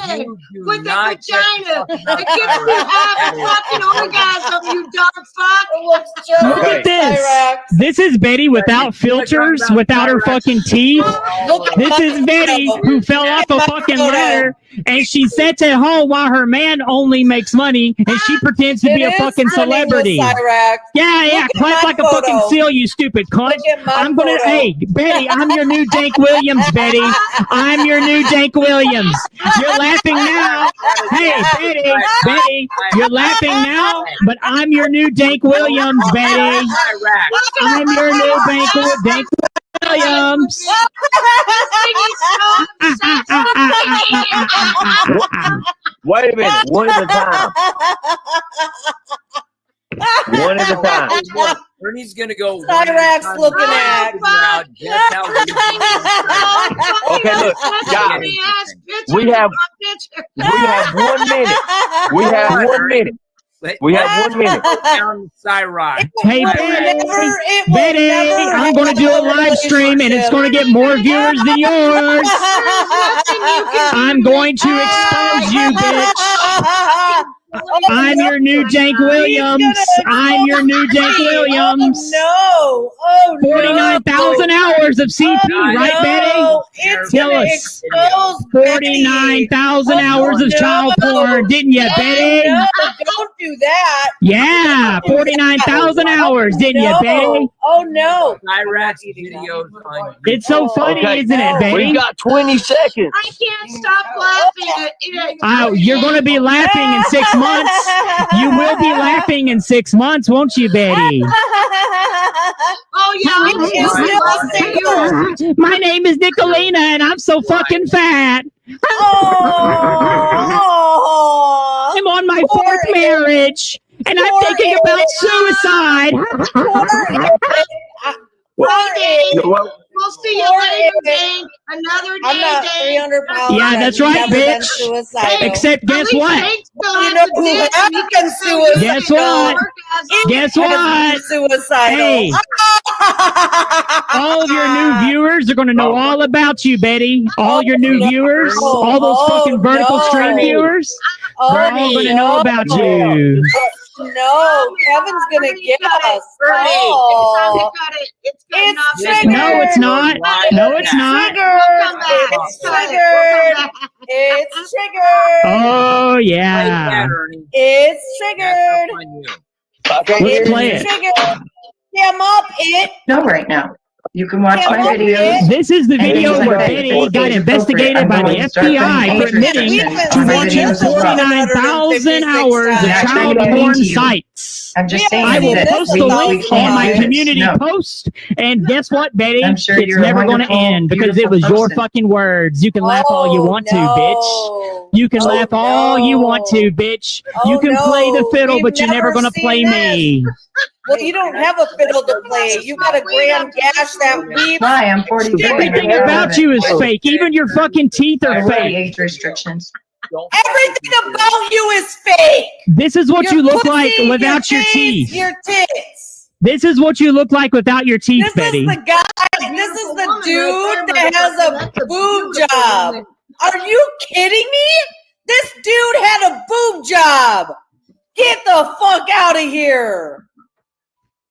woman You do with a not get to vagina talk about that gives you Cyrax. half That a is fucking orgasm, you dog fuck. It looks just Look Okay. at like this. Cyrax. This is Betty without filters, without her fucking teeth. Look at This my is Betty photo. who fell off a my fucking photo. ladder and she sits at home while her man only makes money and she pretends to be It a is fucking stunning with celebrity. Cyrax. Yeah, Look at clap my like a fucking photo. seal, you stupid cunt. Look at my I'm gonna, photo. hey, Betty, I'm your new Dank Williams, Betty. I'm your new Dank Williams. You're laughing now. Hey, Betty, you're laughing now, but I'm your new Dank Williams, Betty. I'm your new Dank Williams. Wait a minute. One at a time. One at a time. Ernie's gonna go. Cyrax looking at. Just how Okay, look, guys. We have 1 minute. We have 1 minute. We have 1 minute. Down Cyrax. Hey, Betty, I'm going to do a live stream and it's going to get more viewers than yours. I'm going to expose you, bitch. I'm your new Dank Williams. I'm your new Dank Williams. No. Oh, no. 49,000 hours of CP, right, Betty? It's Tell gonna us. expose 49,000 Betty. hours of child porn, didn't you, Betty? No, don't do that. Yeah, 49,000 hours, didn't you, Betty? Oh, no. Iraq's videos on It's so funny, Okay, isn't it, Betty? we got 20 seconds. I can't stop laughing. Oh, you're going to be laughing in 6 months. You will be laughing in 6 months, won't you, Betty? Oh, yeah. My name is Nicolina, and I'm so fucking fat. Oh, I'm on my fourth marriage, and I'm thinking about suicide. We'll see you later, Dang. Another day, I'm not Dang. 300 pounds. Yeah, that's right, I've never been bitch. suicidal. Except guess what? You know who has been suicidal? Guess what? Guess what? Suicidal. Hey, all of your new viewers are going to know all about you, Betty. All your new viewers, all those fucking vertical stream viewers, they're all going to know about you. No, Kevin's gonna get us. Oh. It's triggered. No, it's not. No, it's not. It's triggered. It's triggered. Oh, yeah. It's triggered. Let's play it. Triggered. Come up it. No, right now. You can watch Come my up videos. it. This is the And video things where like Betty that. got It's investigated appropriate. by I'm the going to start FBI putting for age admitting restrictions to on my watching videos as well. 49,000 hours of That's child not porn to you. sites. I'm just saying I will that post we the link can't on my do this. community No. post, and guess what, Betty? I'm sure It's you're a never going to wonderful, end because it beautiful was your person. fucking words. You can laugh all you want to, bitch. You can laugh all you want to, bitch. You Oh, can play the no. fiddle, We've but you're never never going to seen play this. me. Well, you don't have a fiddle to play. You got a grand gash that weave. Why? I'm 43. Everything about you is fake. Even your fucking teeth are Already fake. age restrictions. Everything about you is fake. This is what Your you look pussy, like without your face, teeth. Your tits. This is what you look like without your teeth, This Betty. is the guy. This is the dude that has a boob job. Are you kidding me? This dude had a boob job. Get the fuck out of here.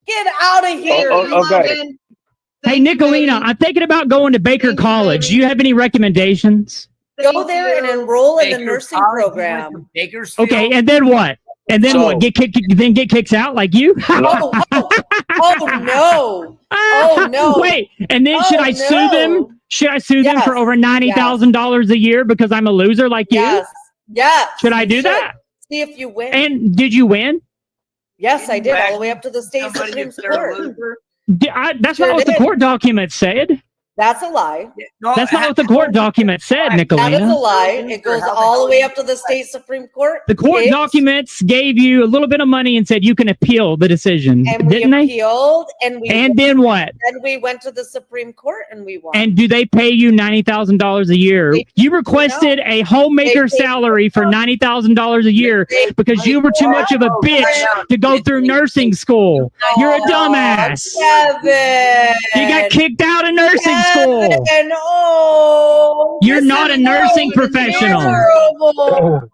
Get out of here. Okay. Hey, Nicolina, I'm thinking about going to Baker College. Do you have any recommendations? Go there and enroll in the nursing program. Okay, and then what? And then what? Get kicked out like you? Oh no. Oh no. Wait, and then should I sue them? Should I sue them for over $90,000 a year because I'm a loser like you? Yes. Yes. Should I do that? See if you win. And did you win? Yes, I did, all the way up to the state Supreme Court. That's not what the court document said. That's a lie. That's not what the court document said, That is a Nicolina. lie. It goes all the way up to the state Supreme Court. The court It's- documents gave you a little bit of money and said you can appeal the decision, and we didn't they? appealed, and we And then what? Then we went to the Supreme Court and we won. And do they pay you $90,000 a year? You requested a homemaker salary for $90,000 a year because you were too much of a bitch to go through nursing school. You're a dumbass. Kevin. You got kicked out of nursing school. And oh, You're this not a is nursing so professional. terrible.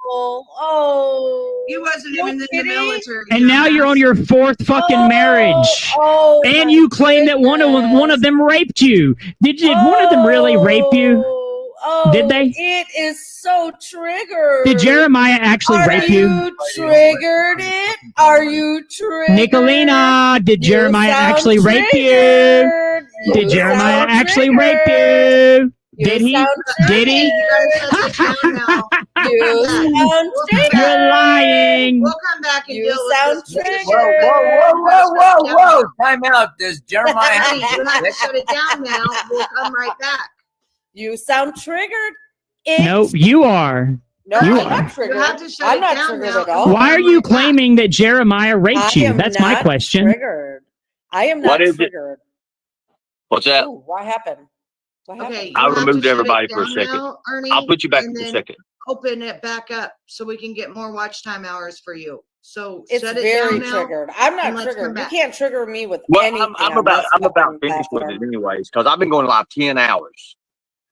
Oh, he wasn't even in the military. And now you're on your fourth fucking marriage. Oh, And you claim that one of them raped you. Did one of them really rape you? Oh, Did they? It is so triggered. Did Jeremiah actually Are rape you? Triggered it? Are you triggered? Nicolina, did Jeremiah sound actually rape you? triggered. Did You Jeremiah sound actually triggered. rape you? You Did he? sound Did he? You sound triggered. You're lying. We'll come back and You deal sound with this. triggered. Whoa. Time out. Does Jeremiah Hey, you have to shut it down now. We'll come right back. You sound triggered. No, you are. No, You I'm are. not triggered. You have to shut I'm it not down triggered now. at all. Why are you claiming that Jeremiah raped I you? am That's my not question. Triggered. I am not What is it? triggered. What's that? Ooh, what happened? What happened? Okay, I you have to removed shut it everybody for a down second. now, Ernie, I'll put you back and in a then second. Open it back up so we can get more watch time hours for you. So It's shut it very down now. triggered. I'm and not let's triggered. come You back. can't trigger me with Well, anything. I'm on about this finished with platform. it anyways because I've been going live 10 hours.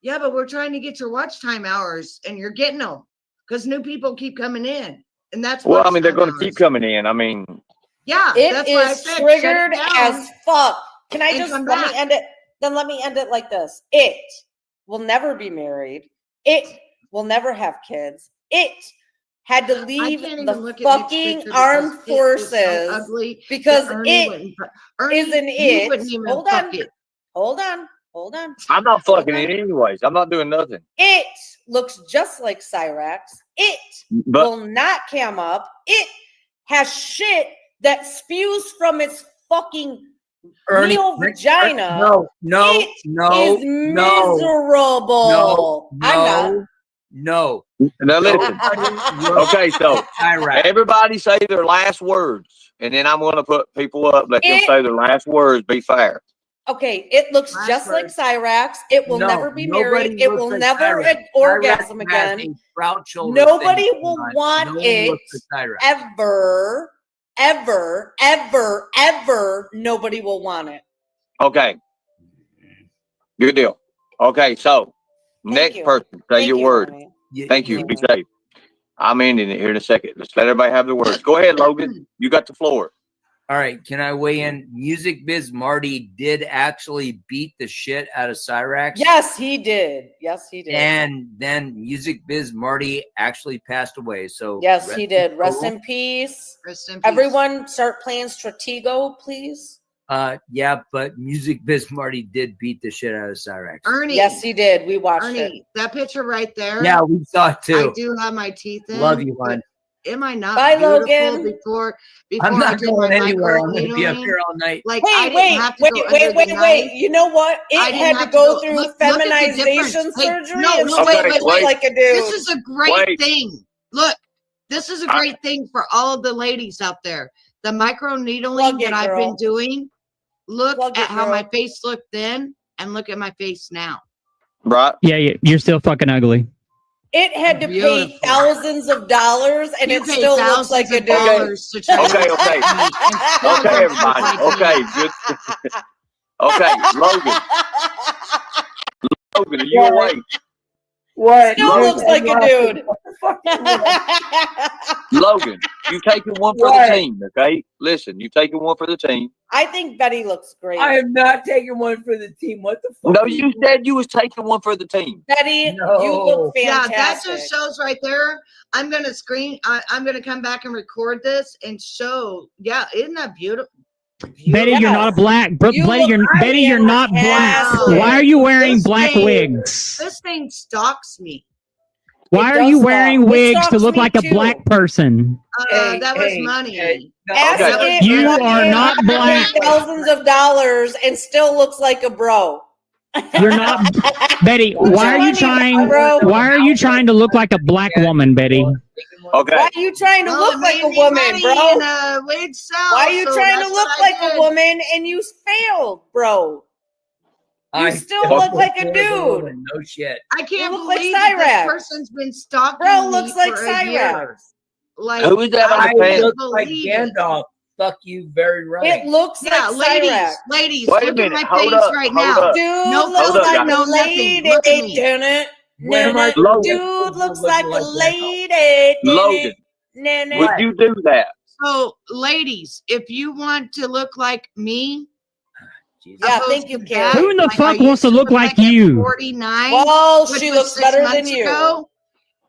Yeah, but we're trying to get your watch time hours, and you're getting them because new people keep coming in. And that's Well, I watch mean, they're time going to hours. keep coming in. I mean, Yeah, It that's why I is said shut it triggered down. as fuck. Can I and just come let back. me end it? Then let me end it like this. It will never be married. It will never have kids. It had to leave can't even the look at Nick's fucking picture armed because it is so forces ugly that because Ernie it wouldn't fu- Ernie, is an you it. wouldn't even Hold fuck on. it. Hold on. Hold on. I'm not fucking it anyways. I'm not doing nothing. It looks just like Cyrax. It But will not cam up. It has shit that spews from its fucking Ernie, neo vagina. No, no, It no, is no, miserable. I'm not. no. now listen. Okay, so everybody say their last words, and then I'm going to put people up. Let them It- say their last words. Be fair. Okay, it looks just like Cyrax. It will No, never be nobody married. It looks will like never Cyrax. orgasm Cyrax has again. a sprout shoulder Nobody thing will going on. want No one it looks like Cyrax. ever, ever, ever, ever. Nobody will want it. Okay. Good deal. Okay, so next you. person, say Thank your you, word. Ernie. Thank you. Be safe. I'm ending it here in a second. Let's let everybody have the words. Go ahead, Logan. You got the floor. All right, can I weigh in? Music Biz Marty did actually beat the shit out of Cyrax. Yes, he did. Yes, he did. And then Music Biz Marty actually passed away. So Yes, rest he did. Rest soul. in peace. Rest in peace. Everyone, start playing Stratego, please. Yeah, but Music Biz Marty did beat the shit out of Cyrax. Ernie. Yes, he did. We watched it. Ernie, that picture right there. Yeah, we saw it too. I do have my teeth in. Love you, but hon. Am I not Bye, beautiful Logan. before I'm I not did going my anywhere. I'm going to be up microneedling? here all night. Like Hey, I didn't wait, have to wait, go wait, under wait, the wait. knife. You know what? I It didn't had have to go through look at the feminization difference. Hey, surgery no, and no, still wait, looks wait, wait. like a dude. This is a great Wait. thing. Look, this is a great thing for all of the ladies out there. The micro needling Plug it, that I've girl. been doing. Look Plug at it, how girl. my face looked then, and look at my face now. Right. Yeah, you're still fucking ugly. It had to pay Beautiful. thousands of dollars, and You it pay still looks like thousands a of dude. dollars to try to Okay, look okay. like me, and still Okay, don't look everybody. like me. Okay, good. Okay, Logan. Logan, are you awake? What? Still looks like a dude. Logan, you taking one for What? the team, okay? Listen, you taking one for the team. I think Betty looks great. I am not taking one for the team. What the fuck? No, are you said you was taking one for the team. Betty, No. you look Yeah, fantastic. that just shows right there. I'm gonna I'm gonna come back and record this and show. Yeah, isn't that beautiful? Betty, you're not a black. You Betty, look Betty, you're not black. fantastic. Why are you wearing This black thing- wigs? This thing stalks me. Why It are does you stalk. wearing It wigs to stalks look me like a too. black person? Hey, That was hey, money. Ask Okay. it, You fucking are not had to pay black. thousands of dollars and still looks like a bro. You're not, Betty. Who's Why are your you money, trying? bro? Why are you trying to look like a black woman, Betty? Okay. Why are you trying to Well, look it like made a me woman, money bro? and, wage sell, Why are you so trying to that's look what I like a did. woman and you failed, bro? You still don't look like a look dude. No shit. I can't look like believe that Cyrax. this person's been stalking Bro me looks like for a Cyrax. year. Like, Who is that on I the panel? can't Look like believe it. Gandalf. Fuck you, very right. It looks Yeah, like Cyrax. ladies, Wait a look minute, at my hold face up, right hold now. up. Dude No looks Hold up, like guys. no a nothing. lady, Look at me. didn't it? When am I Logan. Dude looks looking like a like Gandalf? lady, didn't Logan, it? would you do that? So, ladies, if you want to look like me, Yeah, opposed thank you, to Karen. that, Who in the like fuck I wants to used look like at you? 49. Well, which she was looks 6 better than months you. ago.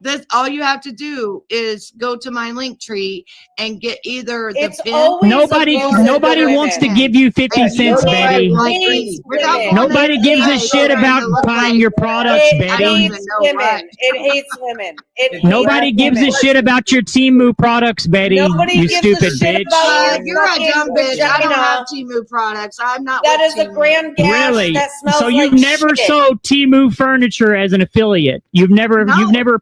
This all you have to do is go to my link tree and get either the It's pin. always Nobody, a woman nobody to wants to women. give you 50 And cents, you Betty. like Hates me. Without women. going Nobody to gives a the shit trying about to look buying like your products, It I don't Betty. even hates know women. what. It hates women. It hates Nobody gives a women. shit about your Temu products, Betty. Nobody You gives stupid a shit bitch. about your You're a fucking dumb bitch. I don't have vagina. Temu products. I'm not That with is a Temu. grand gash Really? that smells So like you've never shit. sold Temu furniture as an affiliate. You've never No,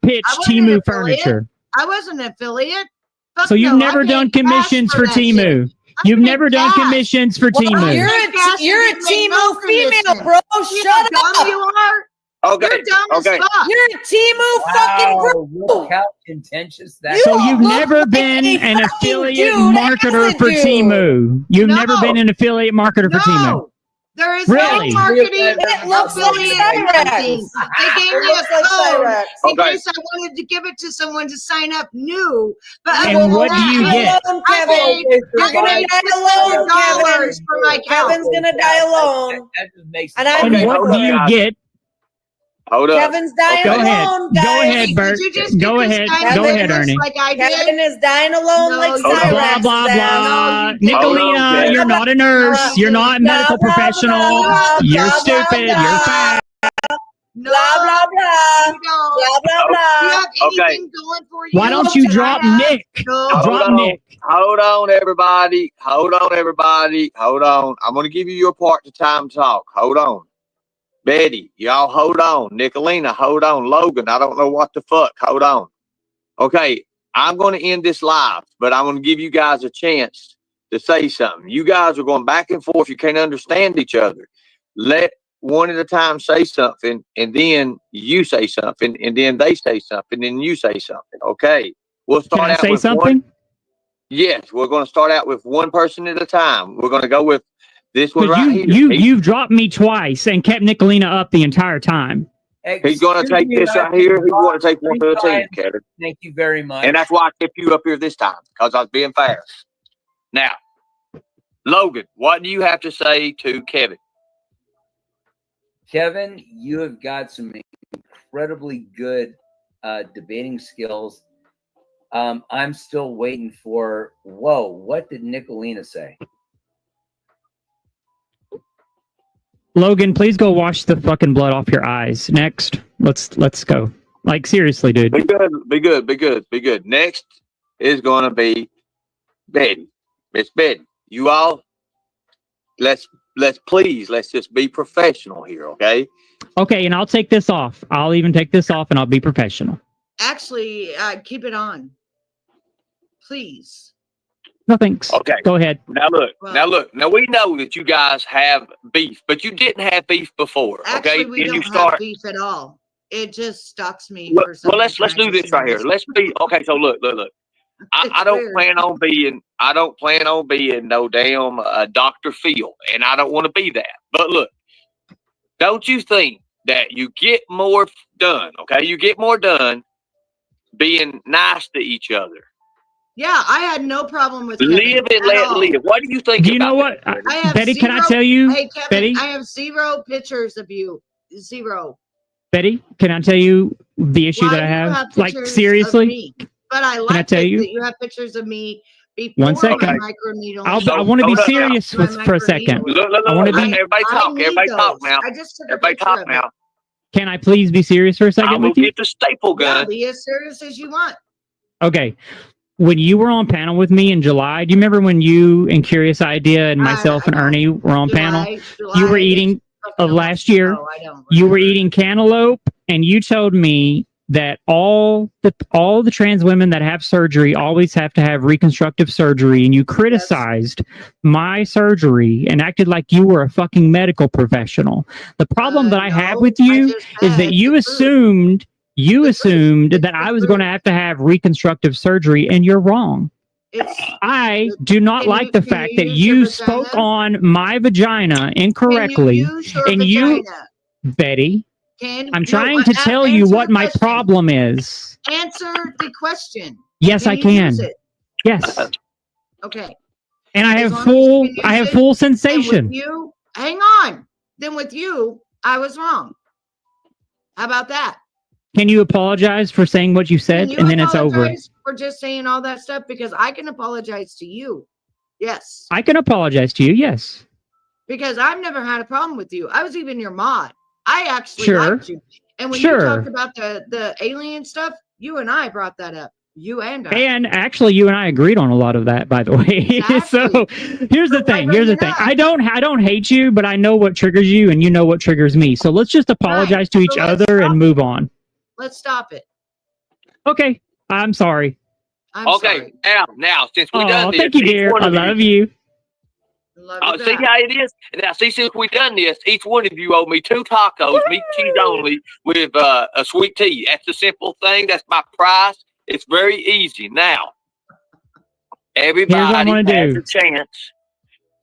pitched I wasn't an Temu affiliate. furniture. I wasn't an affiliate. Fuck So you've no, never I done paid cash commissions for that shit. Temu. I You've paid never done cash. commissions for Well, Temu. you're Paid cash a and made no Temu female, commission. bro. See Shut how up. dumb you are? Okay. You're dumb Okay. as fuck. You're a Temu fucking Wow, bro. look how contentious that So is. you've look never like been a an fucking affiliate dude as marketer a for dude. Temu. You've never No. been an affiliate marketer for Temu. No. There is Really? no marketing. It looks like affiliate, Cyrex. nothing. They gave It me a looks like code Cyrex. in Okay. case I wanted to give it to someone to sign up new. But And other than what do that, you get? Alone, I Kevin. paid You're gonna die alone, Kevin. $600 for my account. Kevin's gonna die alone. That just makes And it I'm And Okay, what hold do up, you guys. get? Hold up. Kevin's dying Go Okay. ahead. alone, Go guys. ahead, Did Bert. you just Go get this ahead. guy Go to ahead, us Ernie. like I did? Kevin is dying alone No, like you Hold on. Blah, Cyrex. blah, Sam. blah. No, you didn't. Hold on, Nicolina, Kev. you're not a nurse. You're not Blah, medical blah, professional. blah, You're blah, stupid. blah, You're blah. fat. No, Blah, blah, blah. you don't. Blah, blah, Do you blah. have Okay. anything going for you? Why don't you that I drop have? Nick? No. Hold Drop on. Nick. Hold on, everybody. Hold on, everybody. Hold on. I'm going to give you your part to time talk. Hold on. Betty, y'all hold on. Nicolina, hold on. Logan, I don't know what the fuck. Hold on. Okay, I'm going to end this live, but I'm going to give you guys a chance to say something. You guys are going back and forth. You can't understand each other. Let one at a time say something, and then you say something, and then they say something, and you say something. Okay, we'll Can start I out say with something? one. Yes, we're going to start out with one person at a time. We're going to go with this one Because right here. you've dropped me twice and kept Nicolina up the entire time. He's going to take this right here. He's going to take one for the team, Kevin. Thank you very much. And that's why I kept you up here this time, because I was being fair. Now, Logan, what do you have to say to Kevin? Kevin, you have got some incredibly good debating skills. I'm still waiting for, whoa, what did Nicolina say? Logan, please go wash the fucking blood off your eyes. Next, let's go. Like seriously, dude. Be good. Next is going to be Betty. Miss Betty, you all, let's just be professional here, okay? Okay, and I'll take this off. I'll even take this off, and I'll be professional. Actually, keep it on. Please. No thanks. Okay. Go ahead. Now look. Now we know that you guys have beef, but you didn't have beef before, okay? Actually, we Then you don't have start. beef at all. It just stalks me Well, for some let's do this right here. Let's be okay. So look. I don't weird. plan on being no damn Dr. Phil, and I don't want to be that. But look, don't you think that you get more done? Okay, you get more done being nice to each other. Yeah, I had no problem with Live Kevin and at let all. live. What do you think? Do you know about what, that? I have Betty? Can I zero- tell you, Hey, Kevin, Betty? I have 0 pictures of you. 0. Betty, can I tell you the issue Why that I do you have? Like pictures of seriously? me? But I I like tell it you? that you have pictures of me before One second. my microneedling. I want to be hold up now. serious for a second. Look, I want to be. everybody talk. need Everybody talk those. now. I just took a Everybody picture talk of now. Can I please be serious for a I second will with you? get the staple Yeah, gun. be as serious as you want. Okay. When you were on panel with me in July, do you remember when you and Curious Idea and myself and Ernie were on panel? You were eating last year. You were eating cantaloupe, and you told me that all the trans women that have surgery always have to have reconstructive surgery, and you criticized my surgery and acted like you were a fucking medical professional. The problem that I have with you is that you assumed that I was going to have reconstructive surgery, and you're wrong. I do not like the fact that you spoke on my vagina incorrectly, and you, Betty, I'm trying to tell you what my problem is. Answer the question. Yes, I you can. use it? Yes, Okay. and I As have long as you can I use have it, full and sensation. with you, hang on. Then with you, I was wrong. How about that? Can you apologize for saying what you said, Can you and then it's over? apologize for just saying all that stuff? Because I can apologize to you. Yes. I can apologize to you. Yes. Because I've never had a problem with you. I was even your mod. I actually Sure. liked you. And when Sure. you talked about the alien stuff, you and I brought that up. You and I. And actually, you and I agreed on a lot of that, by the way. So here's the thing. Here's the thing. I don't hate you, but I know what triggers you, and you know what triggers me. So let's just apologize to each other and move on. Let's stop it. Okay. I'm sorry. Okay, now since we done Oh, this, thank you, each dear. one I of love you. See how it is? Now, see, since we done this, each one of you owe me 2 tacos, meat and cheese only, with a sweet tea. That's the simple thing. That's my price. It's very easy. Now, everybody wanna has do. a chance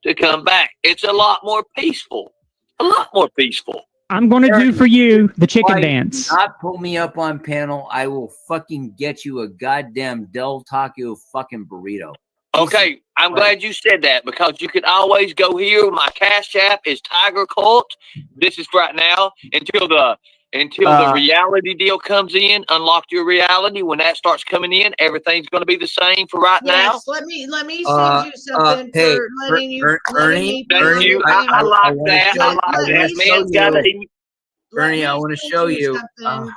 to come back. It's a lot more peaceful A lot more peaceful. I'm going to do for you the chicken Why dance. not put me up on panel? I will fucking get you a goddamn Del Taco fucking burrito. Okay, I'm glad you said that because you can always go here. My Cash App is Tiger Cult. This is right now until the reality deal comes in. Unlock your reality. When that starts coming in, everything's going to be the same for right now. Yes, let me send you something hey, for letting you letting me be Thank on you. your I panel. like that. I like Let that. me Man's got to. Ernie, I want to show you. something.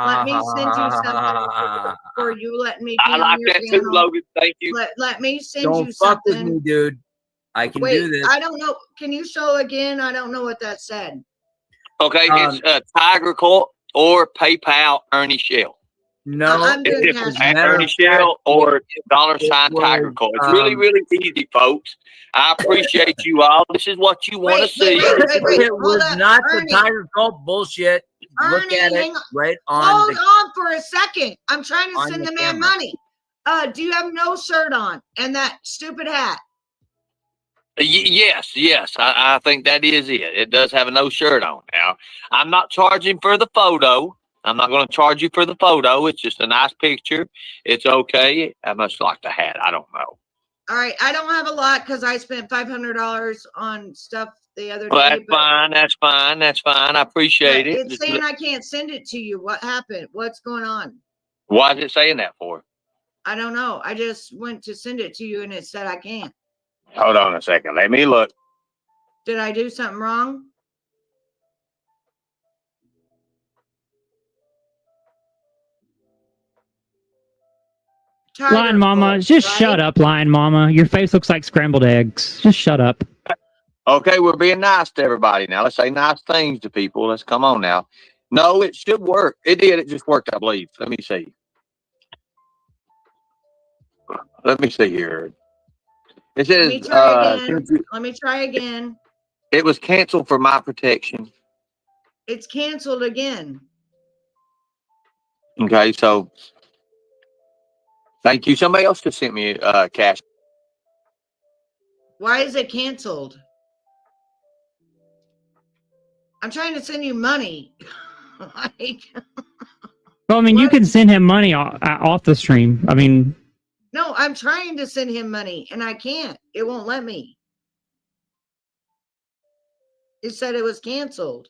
Let me send you something for you letting me be I on like your that too, panel. Logan. Thank you. Let me send Don't you fuck something. with me, dude. I can Wait, do this. I don't know. Can you show again? I don't know what that said. Okay, it's Tiger Cult or PayPal Ernie Shell. No, I'm doing It's Cash at App. Ernie Shell or $sign Tiger Cult. It's really, really easy, folks. I appreciate you all. This is what you want to see. It was Hold up, not the Ernie. Tiger Cult bullshit. Look Ernie, at it hang on. right on Hold the on for a second. I'm trying to on send the the man camera. money. Do you have no shirt on and that stupid hat? Yes. I think that is it. It does have a no shirt on. Now, I'm not charging for the photo. I'm not going to charge you for the photo. It's just a nice picture. It's okay. I must like the hat. I don't know. All right, I don't have a lot because I spent $500 on stuff the other Well, day. that's fine. That's fine. That's fine. I appreciate it. It's Just saying I can't send it to you. What happened? What's going on? why is it saying that for? I don't know. I just went to send it to you and it said I can't. Hold on a second. Let me look. Did I do something wrong? Lion Mama, just shut up, Lion Mama. Your face looks like scrambled eggs. Just shut up. Okay, we're being nice to everybody now. Let's say nice things to people. Let's come on now. No, it should work. It did. It just worked, I believe. Let me see. Let me see here. It Let me says try again. Let me try again. it was canceled for my protection. It's canceled again. Okay, so thank you. Somebody else just sent me cash. Why is it canceled? I'm trying to send you money. Like, Well, I mean, you can send him money off the stream. I mean, no, I'm trying to send him money and I can't. It won't let me. It said it was canceled.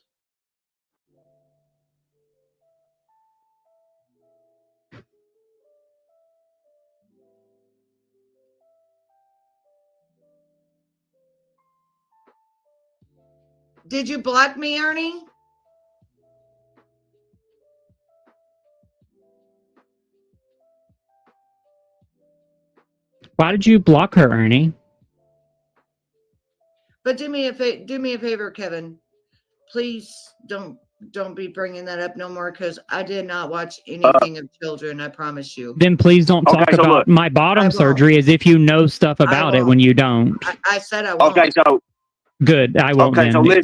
Did you block me, Ernie? why did you block her, Ernie? But do me a favor, Kevin. Please don't be bringing that up no more because I did not watch anything of children. I promise you. Then please don't talk Okay, so about look. my bottom surgery as if you know stuff about it when you don't. I said I won't. Okay, so Good. I won't. okay, so then.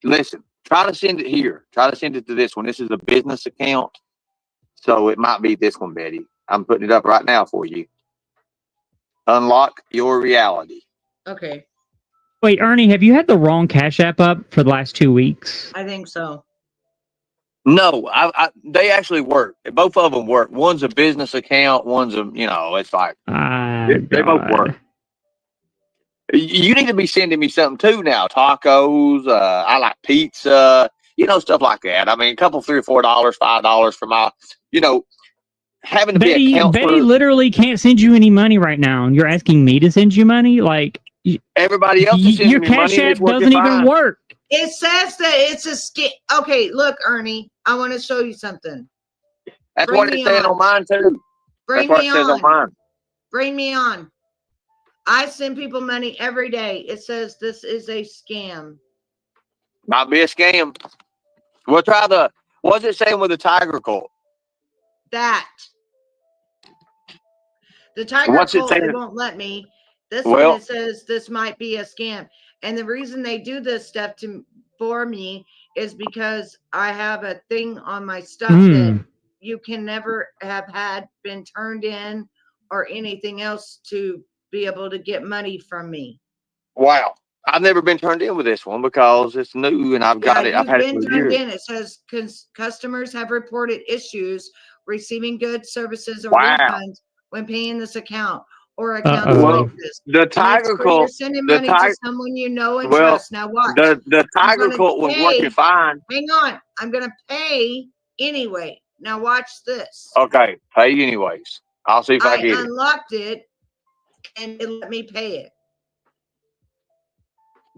listen. Try to send it here. Try to send it to this one. This is a business account, so it might be this one, Betty. I'm putting it up right now for you. Unlock your reality. Okay, Wait, Ernie, have you had the wrong Cash App up for the last 2 weeks? I think so. No, they actually work. Both of them work. One's a business account. One's a, it's like they both work. You need to be sending me something too now. Tacos. I like pizza. Stuff like that. I mean, a couple, $3 or $4, $5 for my, having to be a Betty counselor. literally can't send you any money right now, and you're asking me to send you money? Like, everybody else is sending your me Cash money and App it's working doesn't even fine. work. It says that it's a scam. Okay, look, Ernie, I want to show you something. That's Bring what me it's saying on. on mine too. Bring That's what me it says on on. mine. Bring me on. I send people money every day. It says this is a scam. Might be a scam. We'll try what's it saying with the Tiger Cult? That. The Tiger What's it Cult, saying? it won't let me. This Well- one, it says this might be a scam. And the reason they do this stuff for me is because I have a thing on my stuff that you can never have been turned in or anything else to be able to get money from me. Wow. I've never been turned in with this one because it's new and I've got it. I've You've had it been for turned years. in. It says customers have reported issues receiving goods, services, or Wow. refunds when paying this account or accounts Well, like this. the Tiger Next, you're Cult, sending the money to Tiger, someone you know and well, trust. Now watch. the I'm Tiger gonna Cult was working pay. fine. Hang on. I'm gonna pay anyway. Now watch this. Okay, pay anyways. I'll see if I I get it. unlocked it and it let me pay it.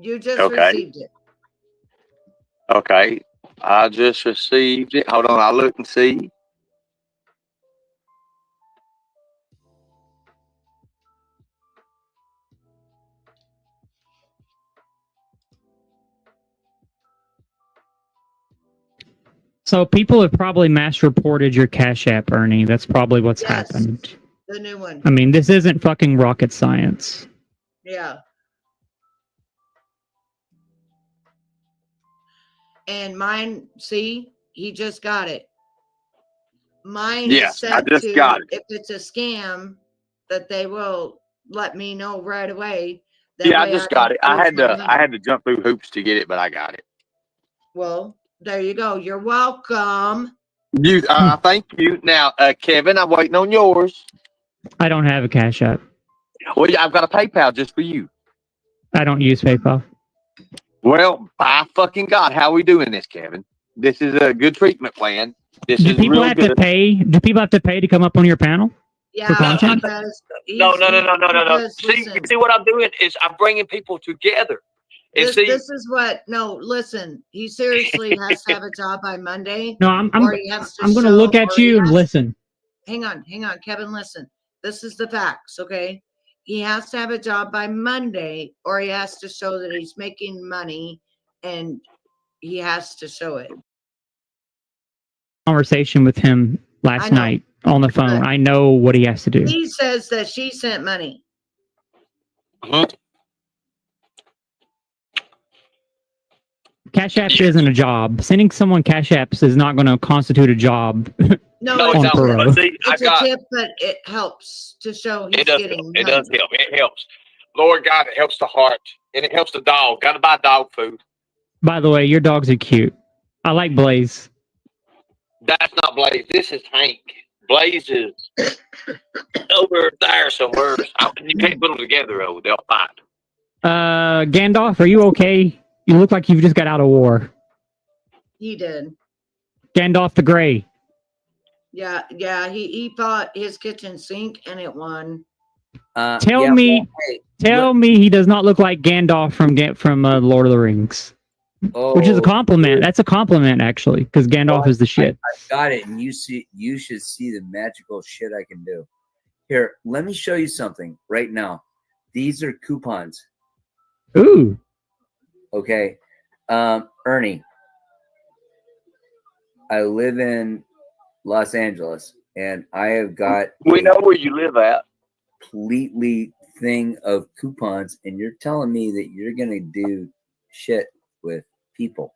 You just Okay. received it. Okay, I just received it. Hold on, I'll look and see. So people have probably mass reported your Cash App, Ernie. That's probably what's Yes. happened. The new one. I mean, this isn't fucking rocket science. Yeah. And mine, see, he just got it. Mine Yeah, is set I just to, got it. if it's a scam, that they will let me know right away. That Yeah, I way just don't got it. I lose had my to. money. I had to jump through hoops to get it, but I got it. Well, there you go. You're welcome. You, thank you. Now, Kevin, I'm waiting on yours. I don't have a Cash App. Well, yeah, I've got a PayPal just for you. I don't use PayPal. Well, by fucking God, how are we doing this, Kevin? This is a good treatment plan. This Do is people real have good. to pay? Do people have to pay to come up on your panel? Yeah, content? because No. because, See, listen, see what I'm doing is I'm bringing people together. And this, see, this is what, no, listen, he seriously has to have a job by Monday. No, I'm or he has to going to show- look at or he you and has- listen. Hang on, Kevin, listen. This is the facts, okay? He has to have a job by Monday, or he has to show that he's making money, and he has to show it. Conversation with him last know. night on the phone. Good. I know what he has to do. He says that she sent money. Cash apps isn't a job. Sending someone cash apps is not going to constitute a job. No, no, it's it's a not. Turo. But see, I It's a got tip, but it helps to show he's it. Does getting help. It money. does help. It helps. Lord God, it helps the heart and it helps the dog. Got to buy dog food. By the way, your dogs are cute. I like Blaze. That's not Blaze. This is Hank. Blaze is over there somewhere. You can't put them together, though. They'll fight. Gandalf, are you okay? You look like you've just got out of war. He did. Gandalf the Grey. Yeah, he fought his kitchen sink and it won. Tell me he does not look like Gandalf from Lord of the Rings. Which is a compliment. That's a compliment, actually, because Gandalf is the shit. I got it, and you should see the magical shit I can do. Here, let me show you something right now. These are coupons. Ooh. Okay. Ernie, I live in Los Angeles, and I have got We know where you live at. completely thing of coupons, and you're telling me that you're gonna do shit with people.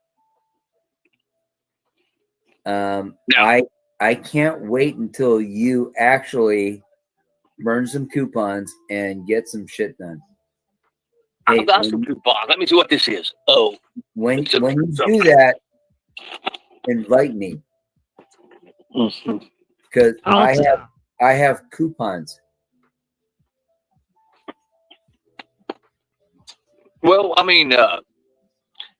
I can't wait until you actually burn some coupons and get some shit done. I've got some coupons. Let me see what this is. Oh, when it's a- you it's a- do that, invite me because I have coupons. Well, I mean,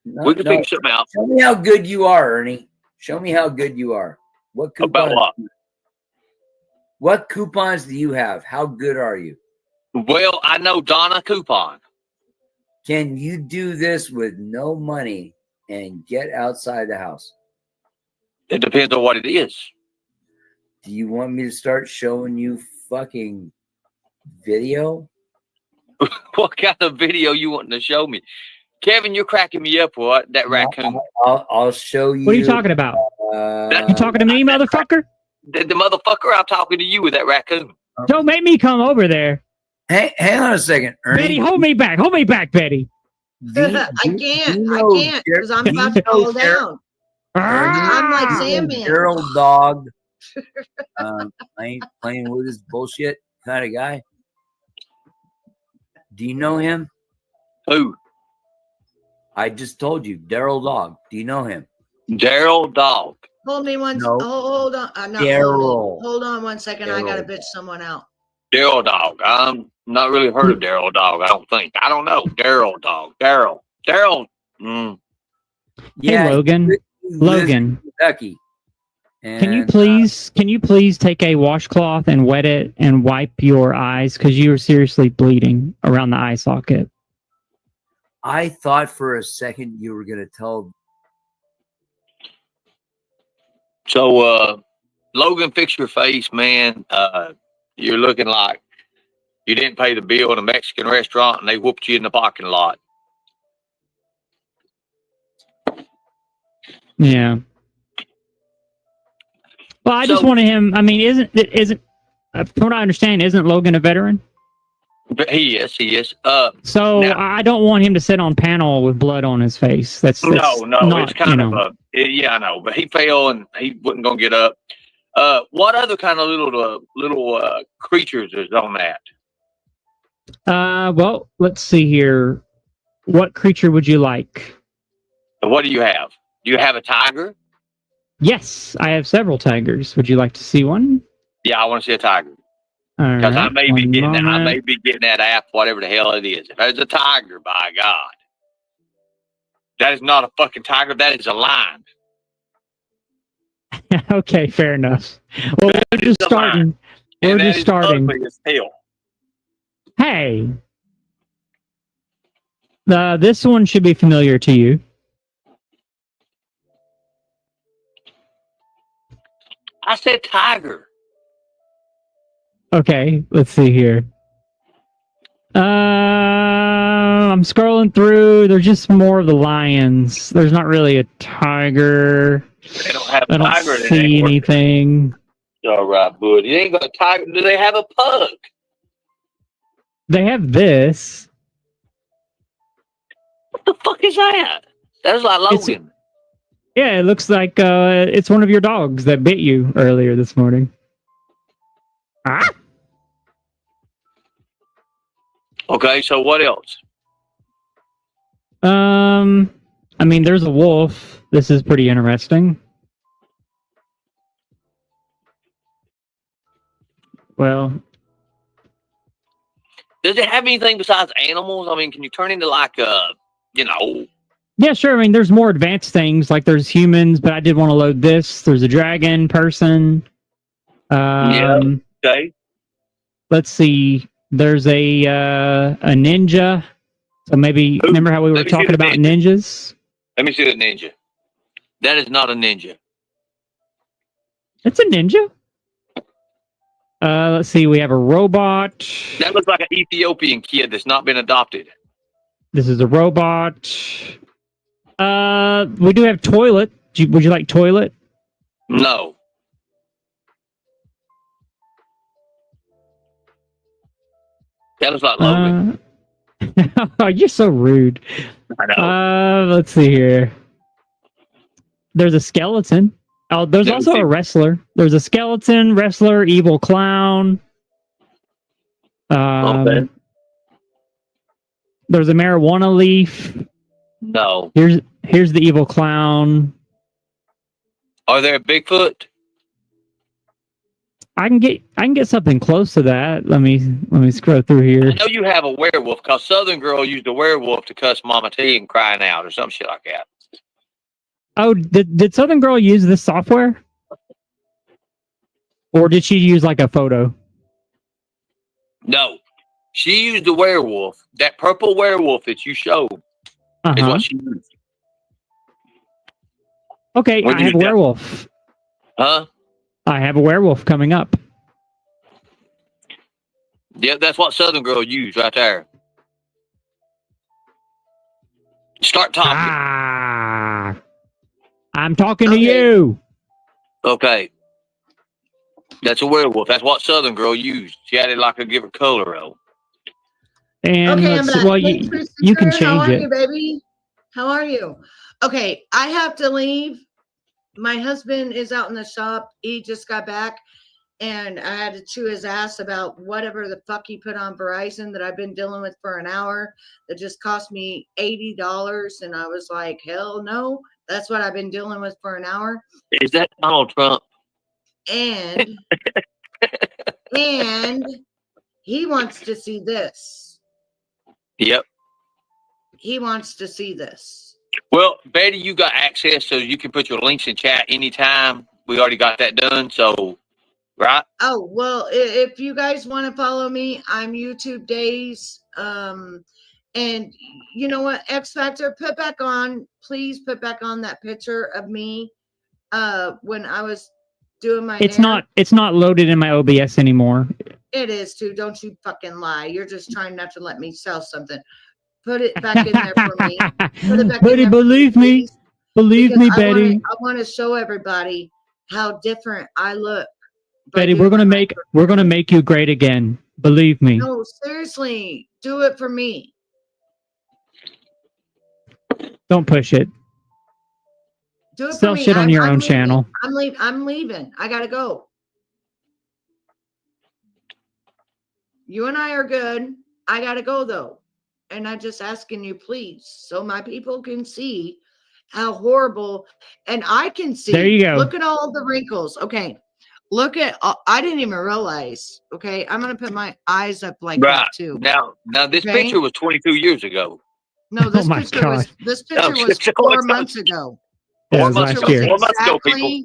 we could figure something out. Show me how good you are, Ernie. Show me how good you are. What coupons? About what? What coupons do you have? How good are you? Well, I know Donna Coupon. Can you do this with no money and get outside the house? It depends on what it is. Do you want me to start showing you fucking video? What kind of video you wanting to show me? Kevin, you're cracking me up, what? That raccoon. I'll show you. What are you talking about? You talking to me, motherfucker? The motherfucker, I'm talking to you with that raccoon. Don't make me come over there. Hang on a second, Ernie. Betty, hold me back. Hold me back, Betty. I can't because I'm about to fall down. I'm like Sandman. Gerald dog. I ain't playing with this bullshit kind of guy. Do you know him? Who? I just told you, Daryl Dog. Do you know him? Daryl Dog. Hold me one. No. Hold on. Not Daryl. hold on 1 second. I gotta Daryl. bitch someone out. Daryl Dog. I'm not really heard of Daryl Dog. I don't think. I don't know. Daryl Dog. Daryl. Mm. Hey, Logan. Logan. Kentucky. Can you please take a washcloth and wet it and wipe your eyes because you are seriously bleeding around the eye socket. I thought for a second you were gonna tell. So, Logan, fix your face, man. You're looking like you didn't pay the bill in a Mexican restaurant and they whooped you in the parking lot. Yeah. Well, I just wanted him. I mean, isn't from what I understand, isn't Logan a veteran? But he is. So now, I don't want him to sit on panel with blood on his face. That's no. not, It's kind of yeah, I know. But he fell and he wasn't gonna get up. What other kind of little creatures is on that? Well, let's see here. What creature would you like? What do you have? Do you have a tiger? Yes, I have several tigers. Would you like to see one? Yeah, I want to see a tiger. All Because I right, may be one getting that. I moment. may be getting that app, whatever the hell it is. If there's a tiger, by God, that is not a fucking tiger. That is a lion. Okay, fair enough. Well, we're just a starting. We're And that just is starting. ugly as hell. Hey, this one should be familiar to you. I said tiger. Okay, let's see here. I'm scrolling through. There's just more of the lions. There's not really a tiger. They don't have a I don't tiger. They see ain't working. anything. All right, bud. You ain't got a tiger. Do they have a pug? They have this. What the fuck is that? That's like It's- Logan. Yeah, it looks like it's one of your dogs that bit you earlier this morning. Ah. Okay, so what else? I mean, there's a wolf. This is pretty interesting. Well, Does it have anything besides animals? I mean, can you turn into like yeah, sure. I mean, there's more advanced things like there's humans, but I did want to load this. There's a dragon person. Okay. Let's see. There's a ninja. So maybe remember how we were Let me see talking the about ninja. ninjas? Let me see the ninja. That is not a ninja. It's a ninja. Let's see. We have a robot. That looks like an Ethiopian kid that's not been adopted. This is a robot. We do have toilet. Would you like toilet? No. That looks like Logan. Oh, you're so rude. I know. Let's see here. There's a skeleton. Oh, there's Let me also see. a wrestler. There's a skeleton, wrestler, evil clown. Okay. There's a marijuana leaf. No. Here's the evil clown. Are there a Bigfoot? I can get something close to that. Let me scroll through here. I know you have a werewolf because Southern Girl used a werewolf to cuss Mama T and crying out or some shit like that. Oh, did Southern Girl use this software? Or did she use like a photo? No. She used the werewolf. That purple werewolf that you showed is Uh-huh. what she used. Okay, When I you have a did- werewolf. Huh? I have a werewolf coming up. Yeah, that's what Southern Girl used right there. Start talking. Ah, I'm talking to you. Okay. That's a werewolf. That's what Southern Girl used. She had it like a give her color though. And Okay, I'm let's, back. well, Hey, you can Christopher, how change are it. you, baby? How are you? Okay, I have to leave. My husband is out in the shop. He just got back, and I had to chew his ass about whatever the fuck he put on Verizon that I've been dealing with for an hour that just cost me $80. And I was like, hell no, that's what I've been dealing with for an hour. Is that Donald Trump? And and he wants to see this. Yep. He wants to see this. Well, Betty, you got access, so you can put your links in chat anytime. We already got that done, so right? Oh, well, if you guys want to follow me, I'm YouTube Days. And you know what, X Factor, put back on, please put back on that picture of me when I was doing my hair. It's not loaded in my OBS anymore. It is too. Don't you fucking lie. You're just trying not to let me sell something. Put it back in there for me. Put it back in Betty, there, believe me. please, Believe because me, I Betty. want to show everybody how different I look. Betty, we're gonna make you great again. Believe me. No, seriously, do it for me. Don't push it. Do it Sell for me. shit on your own leaving. channel. I'm leaving. I gotta go. You and I are good. I gotta go though. And I'm just asking you, please, so my people can see how horrible, and I can see. There you go. Look at all the wrinkles. Okay. Look at, I didn't even realize. Okay. I'm going to put my eyes up like Right. that too. Now this Okay? picture was 22 years ago. No, this my picture God. this picture was it's 4 months ago. Yeah, it Four was months last ago. year. 4 months ago, people.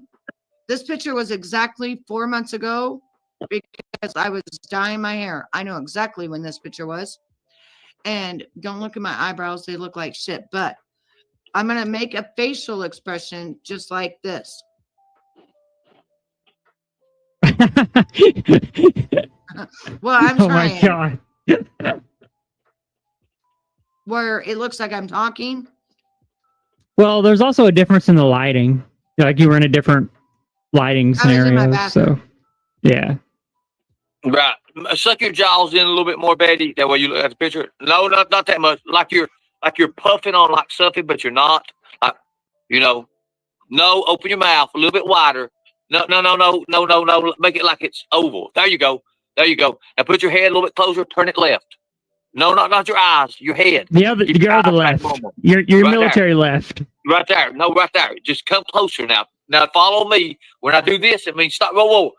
This picture was exactly 4 months ago because I was dyeing my hair. I know exactly when this picture was. And don't look at my eyebrows. They look like shit. But I'm going to make a facial expression just like this. Well, I'm Oh trying. my God. Where it looks like I'm talking. Well, there's also a difference in the lighting. Like you were in a different lighting I was in my scenario. bathroom. So, yeah. Right. Suck your jaws in a little bit more, Betty. That way you look at the picture. No, not that much. Like you're puffing on like something, but you're not. Like, you know. No, open your mouth a little bit wider. No. Make it like it's oval. There you go. There you go. Now put your head a little bit closer. Turn it left. No, not your eyes. Your head. The other, Keep your go to the eyes back left. normal. Your Right military left. Right there. No, right there. Just come closer now. Now follow me. When I do this, it means stop. Whoa.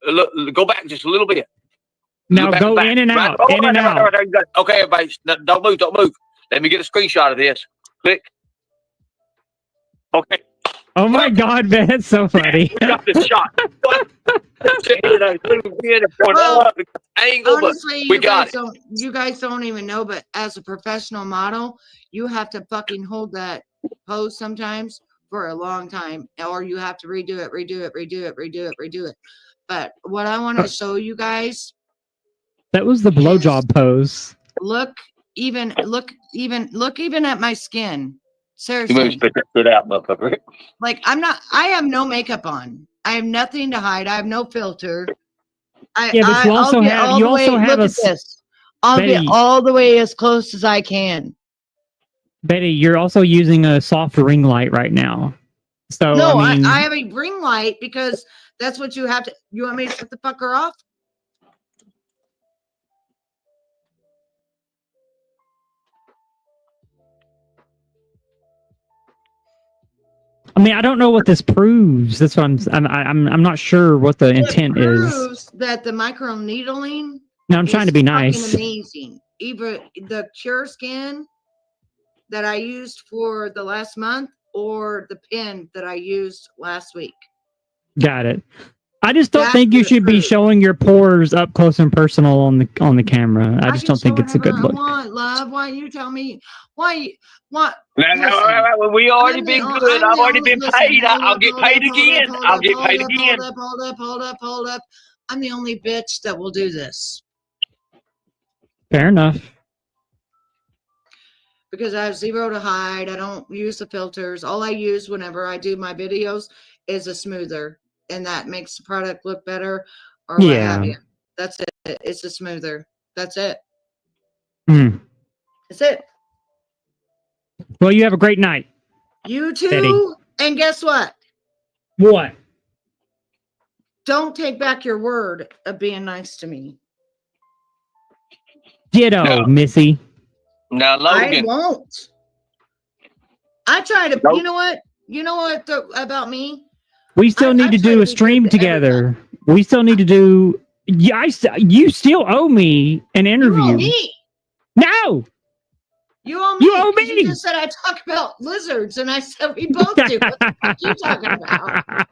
Look, go back just a little bit. Now Back, go back. in and Right. out. Oh, In and right out. there you go. Okay, everybody. No, don't move. Let me get a screenshot of this. Click. Okay. Oh my God, man, that's so funny. We got the shot. What? Well, Angle, but honestly, we got it. you guys don't even know, but as a professional model, you have to fucking hold that pose sometimes for a long time, or you have to redo it. But what I want to show you guys, That was the blowjob pose. look even at my skin. You move Seriously. spit that shit out, motherfucker. Like I have no makeup on. I have nothing to hide. I have no filter. Yeah, but you also have look a at this. I'll get Betty. all the way as close as I can. Betty, you're also using a soft ring light right now. So No, I mean, I have a ring light because that's what you have to. You want me to shut the fucker off? I don't know what this proves. That's what I'm not sure what the intent It is. proves that the micro needling. No, I'm trying to be is nice. fucking amazing. Either the Cure Skin that I used for the last month or the pen that I used last week. Got it. I just don't That's think you what it should be proves. showing your pores up close and personal on the camera. I just can don't think show it's a good whatever I look. want, love. Why you tell me? Why? No, Listen, we already I'm been the- good. I'm I've the already only- been listen, paid. hold I'll up, get hold paid up, hold again. up, hold I'll up, get hold paid up, again. Hold up. I'm the only bitch that will do this Fair enough. because I have zero to hide. I don't use the filters. All I use whenever I do my videos is a smoother, and that makes the product look better or what have Yeah. you. That's it. It's a smoother. That's it. Hmm. That's it. Well, you have a great night. You too. Betty. And guess what? What? don't take back your word of being nice to me. Ditto, No. Missy. Now, I Logan, won't. I try to, Nope. you know what? You know what about me? We still need to try do to a be stream good to together. We still need to do. Yeah, you still owe me an You interview. owe me. No, You owe me. You owe 'cause me. You just said I talk about lizards, and I said we both do. What the fuck you talking about?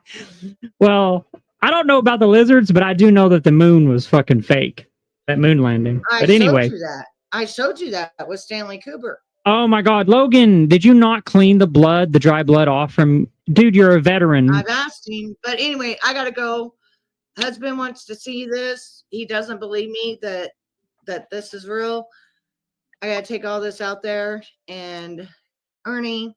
well, I don't know about the lizards, but I do know that the moon was fucking fake. That moon landing. I But showed anyway, you that. I showed you that with Stanley Cooper. oh my God, Logan, did you not clean the dry blood off from? Dude, you're a veteran. I've asked him, but anyway, I gotta go. Husband wants to see this. He doesn't believe me that this is real. I gotta take all this out there. And Ernie,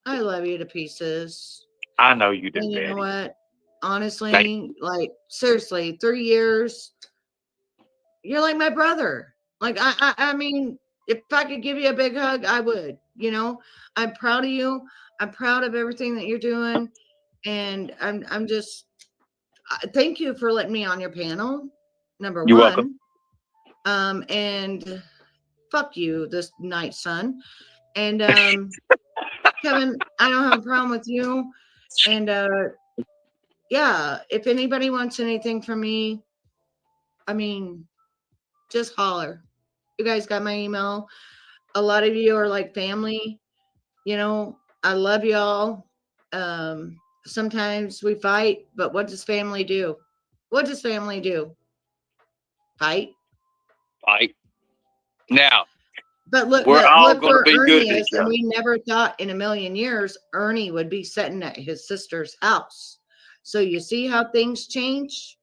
I love you to pieces. I know you did, And you know Betty. what? Honestly, Thank- like seriously, 3 years. You're like my brother. Like I mean, if I could give you a big hug, I would. You know, I'm proud of you. I'm proud of everything that you're doing, and I'm just thank you for letting me on your panel. Number You're one. welcome. And fuck you, this night sun. And Kevin, I don't have a problem with you. And yeah, if anybody wants anything from me, I mean, just holler. You guys got my email. A lot of you are like family. You know, I love y'all. Sometimes we fight, but what does family do? What does family do? Fight. Right. Now, But look, we're all look going to where be Ernie good to is, each and other. we never thought in a million years Ernie would be sitting at his sister's house. So you see how things change?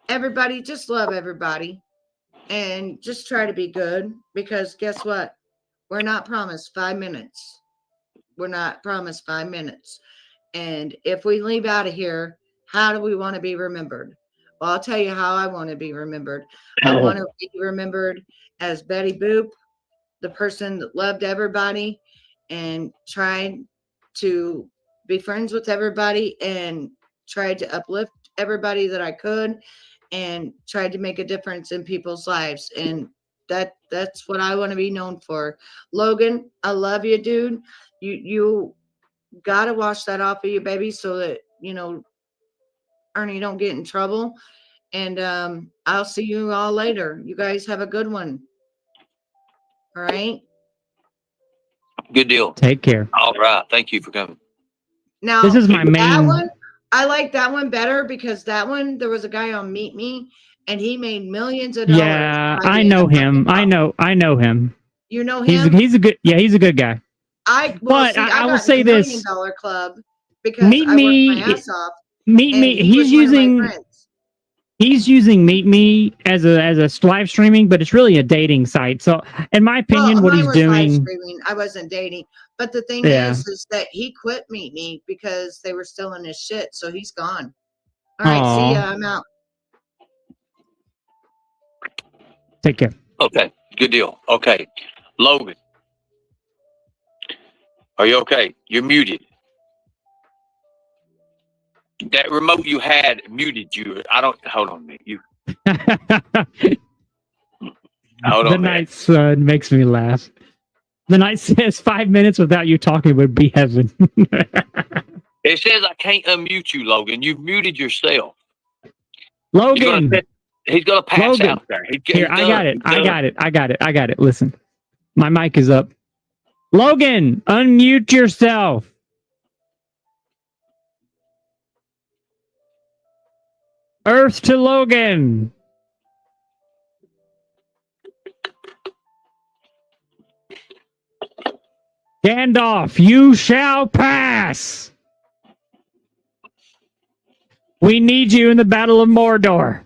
Everybody, just love everybody and just try to be good, because guess what? We're not promised 5 minutes. We're not promised 5 minutes. And if we leave out of here, how do we want to be remembered? Well, I'll tell you how I want to be remembered. I want to be remembered as Betty Boop, the person that loved everybody and tried to be friends with everybody and tried to uplift everybody that I could and tried to make a difference in people's lives. And that's what I want to be known for. Logan, I love you, dude. You got to wash that off of you, baby, so that, you know, Ernie don't get in trouble. And I'll see you all later. You guys have a good one. All right. Good deal. Take care. All right. Thank you for coming. Now, This is my that main- one, I like that one better because that one, there was a guy on Meet Me and he made millions of dollars. Yeah, by I being know a him. fucking I know him. You know him? He's a good. Yeah, he's a good guy. Well, but see, I will got say in the $1 this. million club because Meet I Me. worked my ass off. Meet and Me. he was He's one of my using. friends. He's using Meet Me as a live streaming, but it's really a dating site. So, in my opinion, what Mine he's was live doing. streaming. I wasn't dating. But the thing Yeah. is that he quit Meet Me because they were still in his shit. So he's gone. All right. Aw. See ya. I'm out. Take care. Okay. Good deal. Okay. Logan. Are you okay? You're muted. That remote you had muted you. I don't. Hold on a minute. You. Hold The on. night sun makes me laugh. The night says 5 minutes without you talking would be heaven. It says I can't unmute you, Logan. You've muted yourself. Logan. He's gonna pass Logan. out there. Here, I got it. I got it. Listen, my mic is up. Logan, unmute yourself. Earth to Logan. Gandalf, you shall pass. We need you in the Battle of Mordor.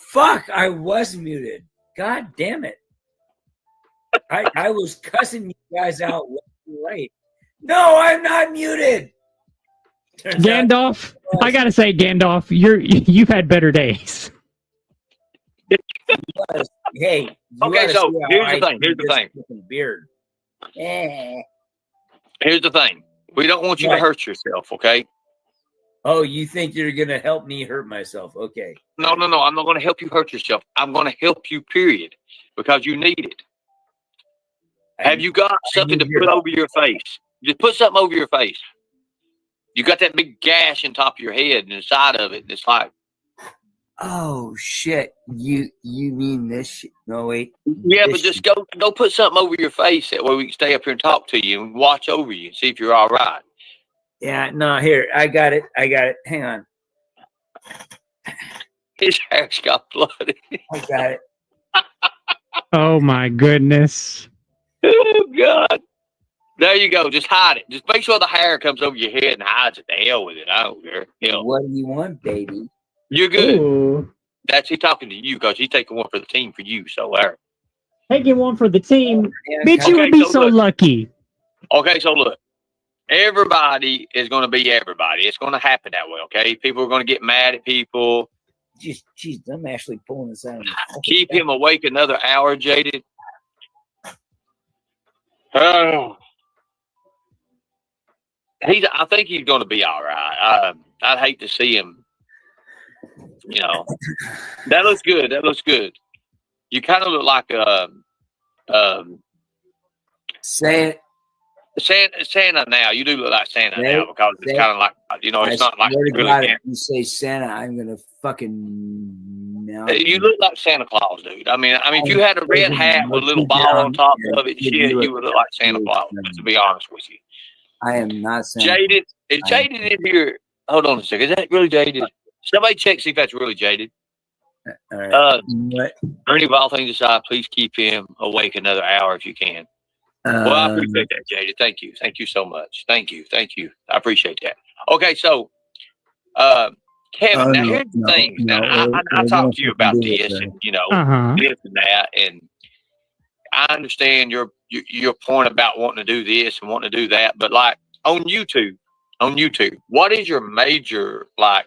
Fuck, I was muted. God damn it. I was cussing you guys out late. No, I'm not muted. Gandalf, I gotta say, Gandalf, you've had better days. Hey, you Okay, oughta so see how here's I the thing. do Here's the this thing. fucking beard. Eh. Here's the thing. We don't want you to What? hurt yourself, okay? Oh, you think you're gonna help me hurt myself? Okay. No. I'm not going to help you hurt yourself. I'm going to help you, period, because you need it. Have you got something to put over your face? Just put something over your face. You got that big gash on top of your head and the side of it. It's like, oh shit! You mean this? Shit? No wait. Yeah, but just go put something over your face. That way we can stay up here and talk to you and watch over you and see if you're all right. Yeah, no, here, I got it. Hang on. His hair's got bloody. I got it. Oh my goodness. Oh God. There you go. Just hide it. Just make sure the hair comes over your head and hides it. The hell with it. I don't care. What do you want, baby? You're good. Ooh. That's he talking to you because he's taking one for the team for you. So there. Taking one for the team. Bitch, you would be so lucky. Okay, so look. Everybody is going to be everybody. It's going to happen that way, okay? People are going to get mad at people. Jeez, I'm actually pulling this out. Keep him awake another hour, Jaded. Oh. I think he's going to be all right. I'd hate to see him. You know, that looks good. That looks good. You kind of look like Santa now. You do look like Santa now because it's kind of like, you know, it's not like really. If you say Santa, I'm gonna fucking. You look like Santa Claus, dude. I mean, if you had a red hat with a little ball on top of it, shit, you would look like Santa Claus. To be honest with you, I am not Santa. Jaded. Is Jaded in here? Hold on a second. Is that really Jaded? Somebody check see if that's really Jaded. All right. Ernie, of all things aside, please keep him awake another hour if you can. Well, I appreciate that, Jaded. Thank you. Thank you so much. Thank you. I appreciate that. Okay, so Kevin, now here's the thing. Now, I talked to you about this and this and that, and I understand your point about wanting to do this and wanting to do that, but like on YouTube, what is your major, like,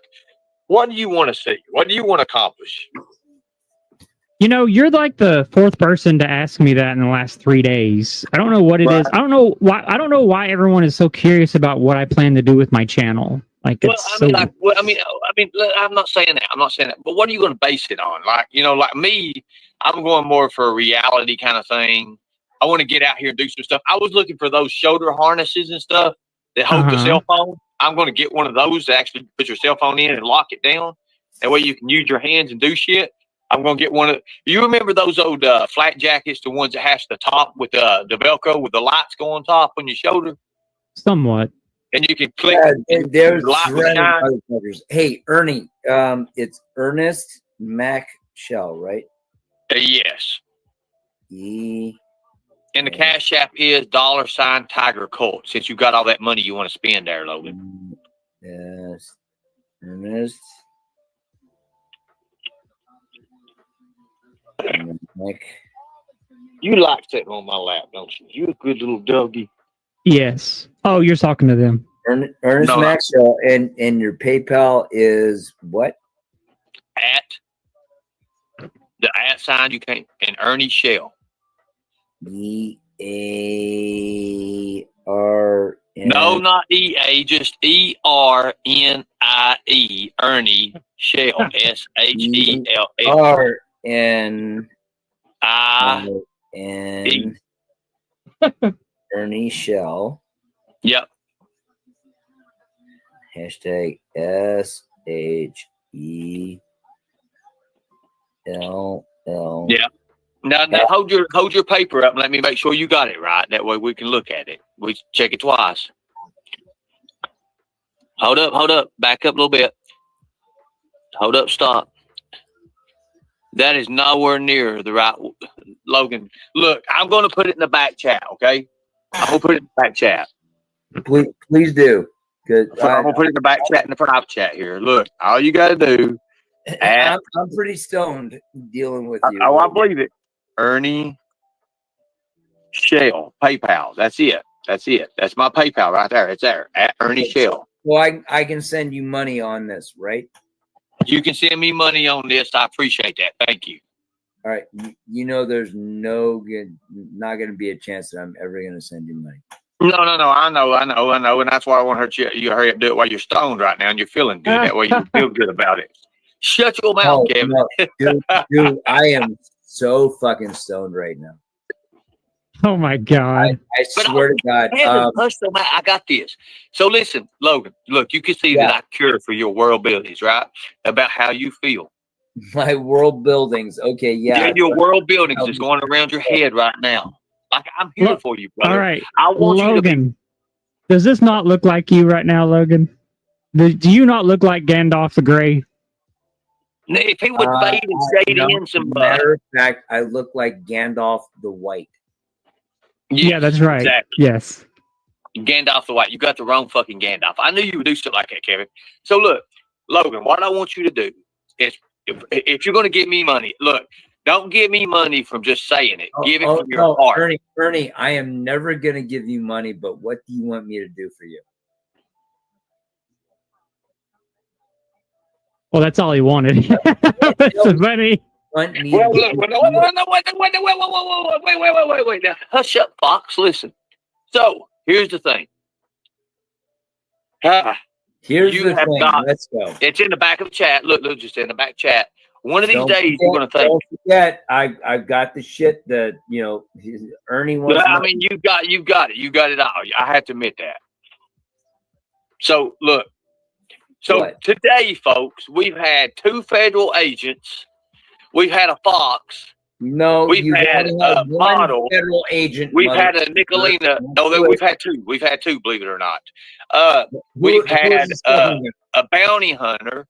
what do you want to see? What do you want to accomplish? You know, you're like the fourth person to ask me that in the last 3 days. I don't know what it is. I don't know why everyone is so curious about what I plan to do with my channel. Like, I'm not saying that. But what are you going to base it on? Like, you know, like me, I'm going more for a reality kind of thing. I want to get out here and do some stuff. I was looking for those shoulder harnesses and stuff that hold the cell phone. I'm going to get one of those to actually put your cell phone in and lock it down. That way you can use your hands and do shit. I'm going to get one of. You remember those old flat jackets, the ones that has the top with the Velcro with the lights go on top on your shoulder? Somewhat. And you can click. There's motherfuckers. Hey, Ernie, it's Ernest Mac Shell, right? Yes. And the Cash App is $ Tiger Cult. Since you got all that money you want to spend there, Logan. Yes. Ernest. You like sitting on my lap, don't you? You a good little doggy. Yes. Oh, you're talking to them. Ernest Maxwell, and your PayPal is what? At the @ sign you can't, and Ernie Shell. EAR. No, not EA, just ERNIE. Ernie Shell. SHELL. RNIE. Ernie Shell. Yep. Hashtag SHELL. Yeah. Now hold your paper up and let me make sure you got it right. That way we can look at it. We check it twice. Hold up. Back up a little bit. Hold up, stop. That is nowhere near the right, Logan. Look, I'm going to put it in the back chat, okay? I'm going to put it in the back chat. Please do. Good. I'm going to put it in the back chat, in the private chat here. Look, all you got to do. I'm pretty stoned dealing with you. Oh, I believe it. Ernie Shell, PayPal. That's it. That's my PayPal right there. It's there. At Ernie Shell. Well, I can send you money on this, right? You can send me money on this. I appreciate that. Thank you. All right. You know, there's not going to be a chance that I'm ever going to send you money. No. I know, and that's why I want you hurry up and do it while you're stoned right now and you're feeling good. That way you feel good about it. Shut your mouth, Oh, Kevin. no, dude, I am so fucking stoned right now. Oh my God. I swear to God. Kevin, hush your mouth. I got this. So listen, Logan. Look, you can see that I care for your world buildings, right? About how you feel. My world buildings. Okay, yeah. Your world buildings is going around your head right now. Like I'm here for you, brother. All right. I want Logan, does this not look like you right now, Logan? Do you not look like Gandalf the Grey? If he would fade and shade no, in some matter of fact, I look like Gandalf the White. Yeah, that's right. Exactly. Yes. Gandalf the White. You got the wrong fucking Gandalf. I knew you would do stuff like that, Kevin. So look, Logan, what I want you to do is if you're going to give me money, look, don't give me money from just saying it. Give it from your heart. Ernie, I am never going to give you money, but what do you want me to do for you? Well, that's all he wanted. That's funny. Wait. Now, hush up, Fox. Listen. So here's the thing. Here's you the have thing. got. Let's go. It's in the back of the chat. Look, just in the back chat. One of these Don't days, you're going to think. Don't forget, I've got the shit that Ernie wants. I mean, you got it. You got it all. I have to admit that. So look. So today, folks, we've had 2 federal agents. We've had a Fox. No, we've had a model. Federal agent. We've had a Nicolina. No, we've had 2. We've had 2, believe it or not. We've had a bounty hunter.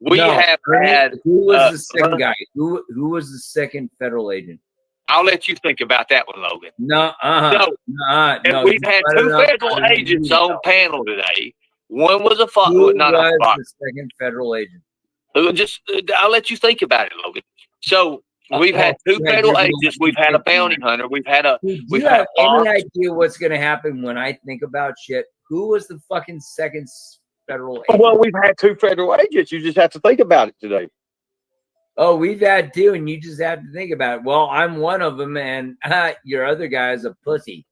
We have had. Who was the second guy? Who was the second federal agent? I'll let you think about that one, Logan. No, no. We've had 2 federal agents on panel today. One was a Fox. Not a Fox. The second federal agent. I'll let you think about it, Logan. So we've had 2 federal agents. We've had a bounty hunter. We've had a. Do you have any idea what's going to happen when I think about shit? Who was the fucking second federal agent? Well, we've had 2 federal agents. You just have to think about it today. Oh, we've had 2, and you just have to think about it. Well, I'm one of them, and your other guy is a pussy.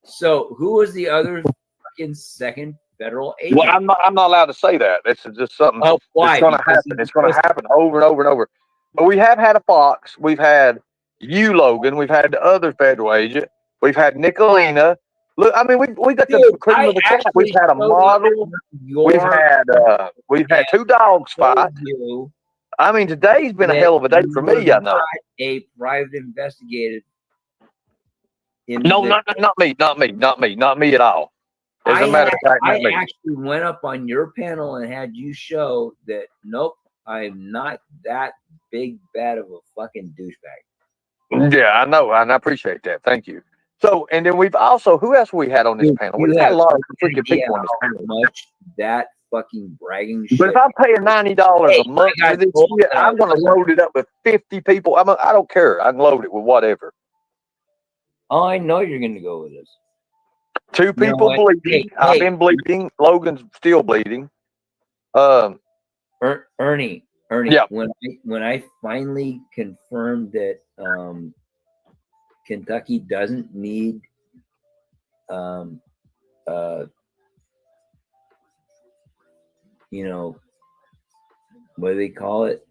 So who was the other fucking second federal agent? Well, I'm not allowed to say that. This is just something that's going to happen. It's going to happen over and over and over. But we have had a Fox. We've had you, Logan. We've had the other federal agent. We've had Nicolina. Look, I mean, we got the cream of the crop. We've had a model. We've had 2 dogs fight. I mean, today's been a hell of a day for me. I know. A private investigator. No, not me at all. As a matter of fact, not me. I actually went up on your panel and had you show that. Nope, I'm not that big bad of a fucking douchebag. Yeah, I know, and I appreciate that. Thank you. So, and then we've also, who else we had on this panel? We've had a lot of freaking people on this panel. Much that fucking bragging shit. But if I'm paying $90 a month for this shit, I'm going to load it up with 50 people. I don't care. I can load it with whatever. Oh, I know you're going to go with this. 2 people bleeding. I've been bleeding. Logan's still bleeding. Ernie. Yeah. When I finally confirmed that Kentucky doesn't need what do they call it?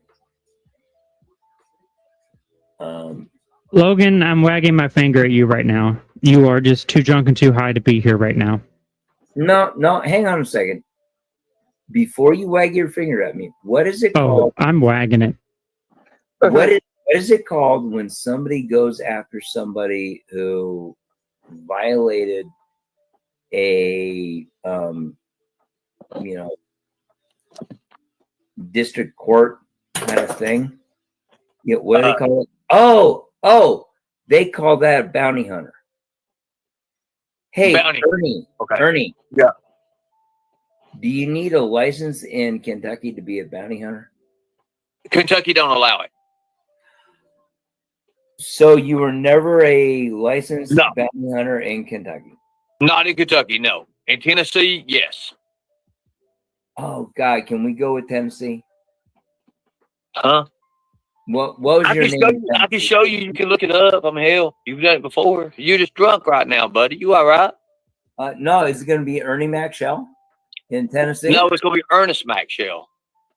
Logan, I'm wagging my finger at you right now. You are just too drunk and too high to be here right now. No, hang on a second. Before you wag your finger at me, what is it called? Oh, I'm wagging it. What is it called when somebody goes after somebody who violated a district court kind of thing? Yeah, what do they call it? Oh, they call that a bounty hunter. Hey, Ernie. Yeah. Do you need a license in Kentucky to be a bounty hunter? Kentucky don't allow it. So you were never a licensed bounty hunter in Kentucky? Not in Kentucky, no. In Tennessee, yes. Oh God, can we go with Tennessee? Huh? What was your name? I can show you. You can look it up. I mean, hell, you've done it before. You're just drunk right now, buddy. You all right? No, is it going to be Ernie Macshell in Tennessee? No, it's going to be Ernest Macshell.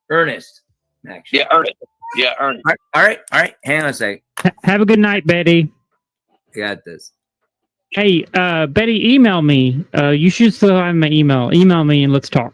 Ernest Macshell. Yeah, Ernest. Yeah, Ernest. All right. Hang on a second. Have a good night, Betty. I got this. Hey, Betty, email me. You should still have my email. Email me and let's talk.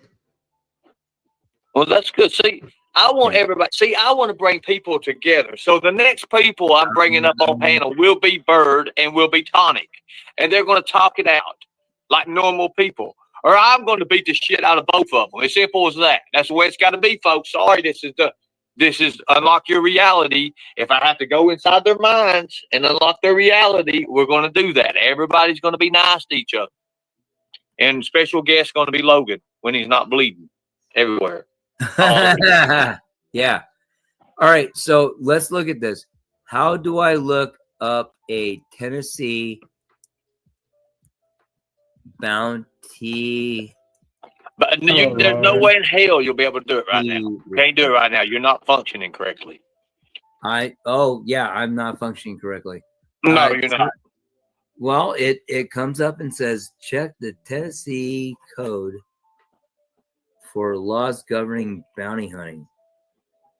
Well, that's good. See, I want everybody. See, I want to bring people together. So the next people I'm bringing up on panel will be Bird and will be Tonic, and they're going to talk it out like normal people. Or I'm going to beat the shit out of both of them. As simple as that. That's the way it's got to be, folks. Sorry, this is unlock your reality. If I have to go inside their minds and unlock their reality, we're going to do that. Everybody's going to be nice to each other. And special guest going to be Logan when he's not bleeding everywhere. Yeah. All right. So let's look at this. How do I look up a Tennessee bounty? But there's no way in hell you'll be able to do it right now. You can't do it right now. You're not functioning correctly. I'm not functioning correctly. No, you're not. Well, it comes up and says, check the Tennessee code for laws governing bounty hunting.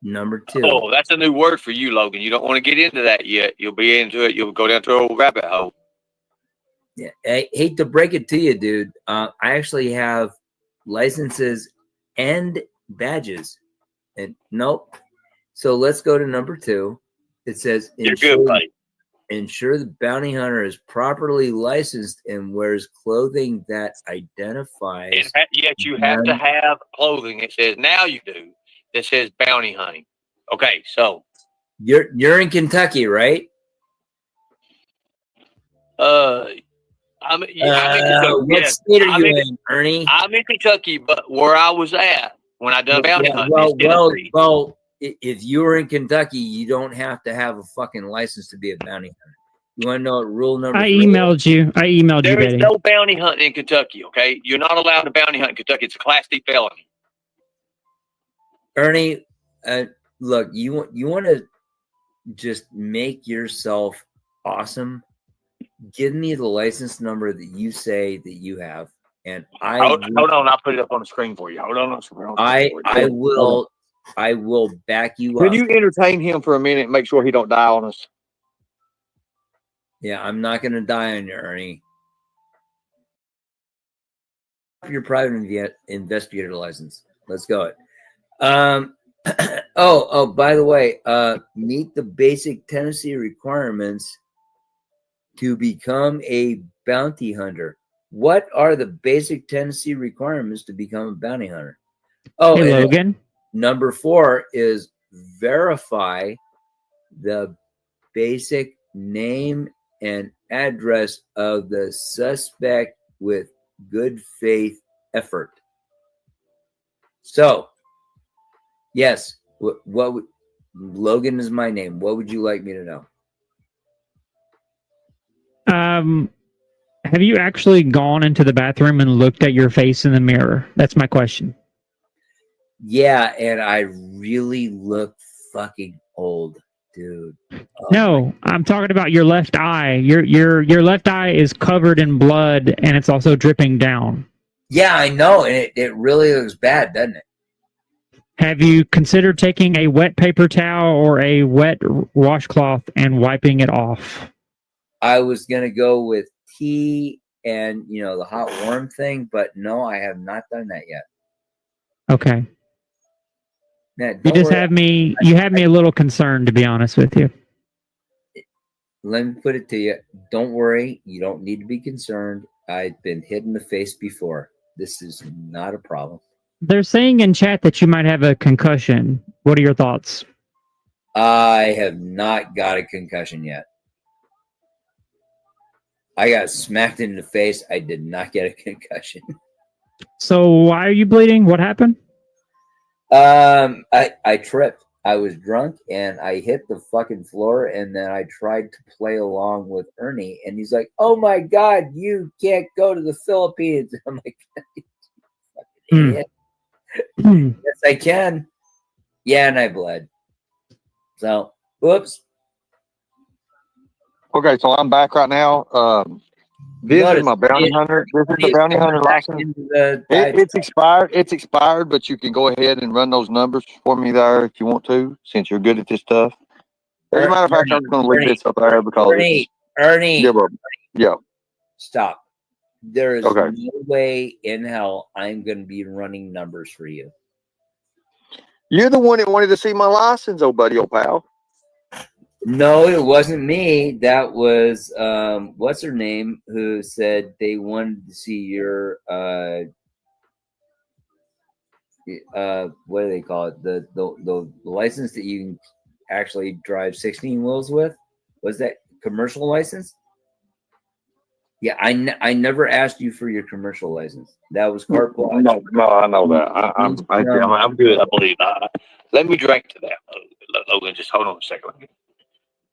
Number 2. Oh, that's a new word for you, Logan. You don't want to get into that yet. You'll be into it. You'll go down to a old rabbit hole. Yeah, I hate to break it to you, dude. I actually have licenses and badges. And nope. So let's go to number 2. It says ensure the bounty hunter is properly licensed and wears clothing that identifies. Yet you have to have clothing. It says now you do. That says bounty hunting. Okay, so you're in Kentucky, right? I'm in Kentucky. What state are you in, Ernie? I'm in Kentucky, but where I was at when I done bounty hunting. Well, if you were in Kentucky, you don't have to have a fucking license to be a bounty hunter. You want to know what rule number 3 emailed you. I emailed there you, is Betty. no bounty hunting in Kentucky, okay? You're not allowed to bounty hunt in Kentucky. It's a Class D felony. Ernie, look, you want to just make yourself awesome. Give me the license number that you say that you have, and hold on. I'll put it up on the screen for you. Hold on. I will back you Can up. you entertain him for a minute and make sure he don't die on us? Yeah, I'm not going to die on you, Ernie. Your private investigator license. Let's go. By the way, meet the basic Tennessee requirements to become a bounty hunter. What are the basic Tennessee requirements to become a bounty hunter? Oh, hey, Logan. Number 4 is verify the basic name and address of the suspect with good faith effort. So, yes, Logan is my name. What would you like me to know? Have you actually gone into the bathroom and looked at your face in the mirror? That's my question. Yeah, and I really look fucking old, dude. No, I'm talking about your left eye. Your left eye is covered in blood and it's also dripping down. Yeah, I know, and it really looks bad, doesn't it? Have you considered taking a wet paper towel or a wet washcloth and wiping it off? I was gonna go with tea and the hot warm thing, but no, I have not done that yet. Okay. Now, You just have me. You have me a little concerned, to be honest with you. Let me put it to you. Don't worry. You don't need to be concerned. I've been hit in the face before. This is not a problem. They're saying in chat that you might have a concussion. What are your thoughts? I have not got a concussion yet. I got smacked in the face. I did not get a concussion. So why are you bleeding? What happened? I tripped. I was drunk and I hit the fucking floor, and then I tried to play along with Ernie, and he's like, "Oh my God, you can't go to the Philippines." I'm like, "Idiot." Yes, I can. Yeah, and I bled. So, whoops. Okay, so I'm back right now. This Notice, is my bounty hunter. This is the bounty hunter license. It's expired. It's expired, but you can go ahead and run those numbers for me there if you want to, since you're good at this stuff. As a matter of fact, I'm going to leave this up there because Ernie, yeah, bro. Yeah. Stop. There is Okay. no way in hell I'm going to be running numbers for you. You're the one that wanted to see my license, old buddy, old pal. No, it wasn't me. That was what's her name who said they wanted to see your what do they call it? The license that you can actually drive 16 wheels with. Was that commercial license? Yeah, I never asked you for your commercial license. That was carpooling. No, I know that. I'm good. I believe. Let me drink to that, Logan. Just hold on a second.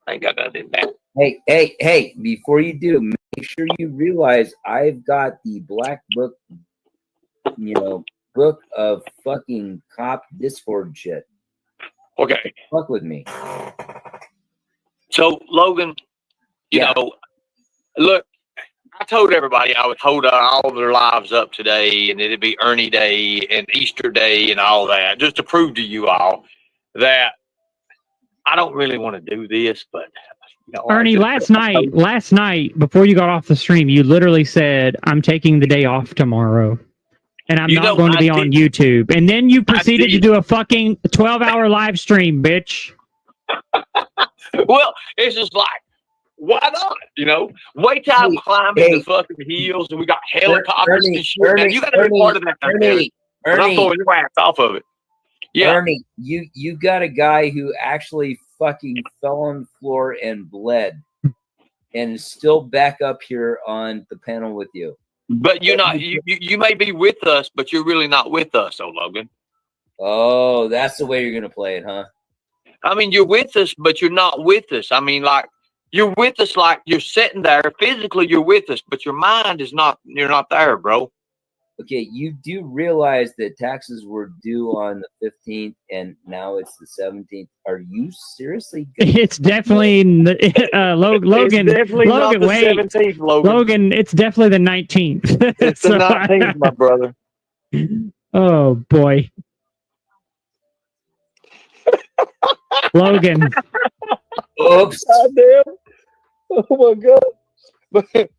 I ain't got nothing back. Hey! Before you do, make sure you realize I've got the black book. Book of fucking cop Discord shit. Okay. Fuck with me. So, Logan, you know, look, I told everybody I would hold all their lives up today, and it'd be Ernie Day and Easter Day and all that, just to prove to you all that I don't really want to do this, but you know, Ernie, last night, before you got off the stream, you literally said, "I'm taking the day off tomorrow, and I'm not going to be on YouTube." And then you proceeded to do a fucking 12-hour live stream, bitch. Well, it's just like, why not? You know, wait till I'm climbing the fucking hills and we got helicopters and shit. Man, you got to be part of that. Ernie, I'm throwing your ass off of it. Yeah. Ernie, you got a guy who actually fucking fell on the floor and bled, and is still back up here on the panel with you. But you're not. You may be with us, but you're really not with us, oh Logan. Oh, that's the way you're gonna play it, huh? I mean, you're with us, but you're not with us. I mean, like, you're with us, like you're sitting there physically. You're with us, but your mind is not. You're not there, bro. Okay, you do realize that taxes were due on the 15th, and now it's the 17th. Are you seriously? It's definitely Logan. It's definitely not the wait, 17th, Logan. Logan, it's definitely the 19th. It's the 19th, my brother. Oh boy, Logan. Oops. Goddamn. Oh my god.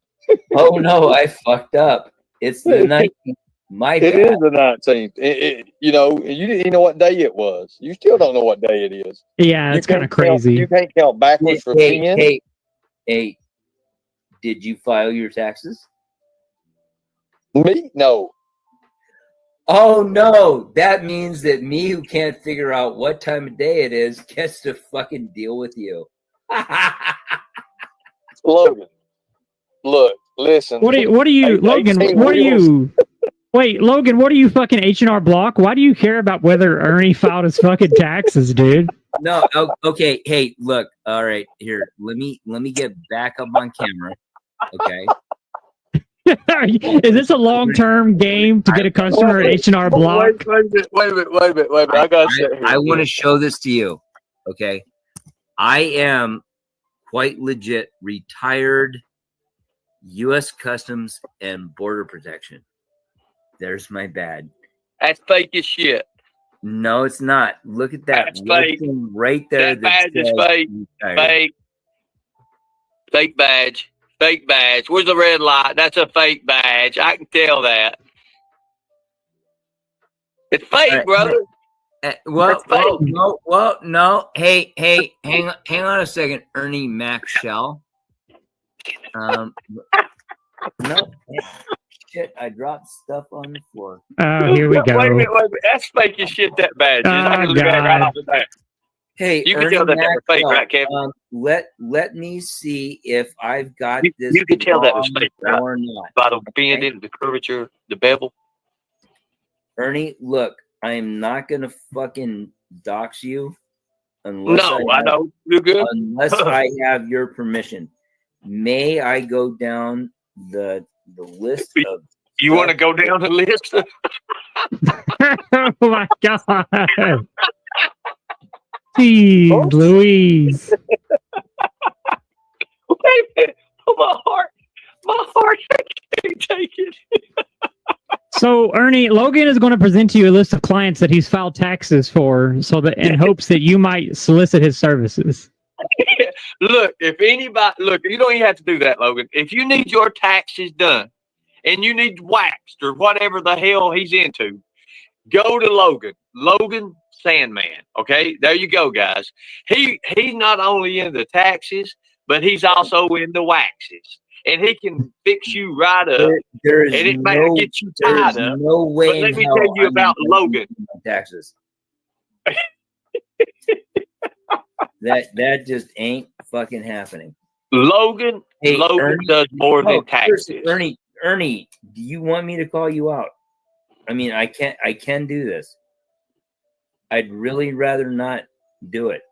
Oh no, I fucked up. It's the 19th. My It bad. is the 19th. You know, you didn't even know what day it was. You still don't know what day it is. Yeah, it's kind of crazy. You can't count backwards from 10. Hey, did you file your taxes? Me? No. Oh no, that means that me, who can't figure out what time of day it is, gets to fucking deal with you. Logan, look, listen. What are you, Logan? What are you? Wait, Logan, what are you, fucking H&R Block? Why do you care about whether Ernie filed his fucking taxes, dude? No, okay. Hey, look. All right, here. Let me get back up on camera. Okay. Is this a long-term game to get a customer at H&R Block? Wait a minute. I got to I want to show this to you. Okay. I am quite legit retired U.S. Customs and Border Protection. There's my badge. That's fake as shit. No, it's not. Look at that. That's fake. Right there. That badge is fake. Fake. Fake badge. Fake badge. Where's the red light? That's a fake badge. I can tell that. It's fake, brother. Well, no. Hey, hang on a second, Ernie Mac Shell. No. Shit, I dropped stuff on the floor. Oh, here we go. Wait a minute. That's fake as shit, that badge. I can look at it right off the bat. Hey, you can Ernie tell that Mac was fake, Shell, right, Kevin? Let me see if I've got this. You can tell that was fake, right? Or not. By the bend in the curvature, the bevel. Ernie, look, I am not gonna fucking dox you unless I know you're good. Unless I have your permission. May I go down the list of? You want to go down the list? Oh my god! Jeez, Louise. Wait a minute. Oh, my heart. So Ernie, Logan is going to present to you a list of clients that he's filed taxes for, so that in hopes that you might solicit his services. Look, if anybody, look, you don't even have to do that, Logan. If you need your taxes done and you need waxed or whatever the hell he's into, go to Logan. Logan Sandman. Okay, there you go, guys. He's not only in the taxes, but he's also in the waxes, and he can fix you right up. There is and it may no, get you there is tied up. no way But in let me hell tell you I'm about gonna Logan. pay my taxes. That just ain't fucking happening. Logan Ernie, does more no, than taxes. seriously, Ernie, do you want me to call you out? I mean, I can do this. I'd really rather not do it.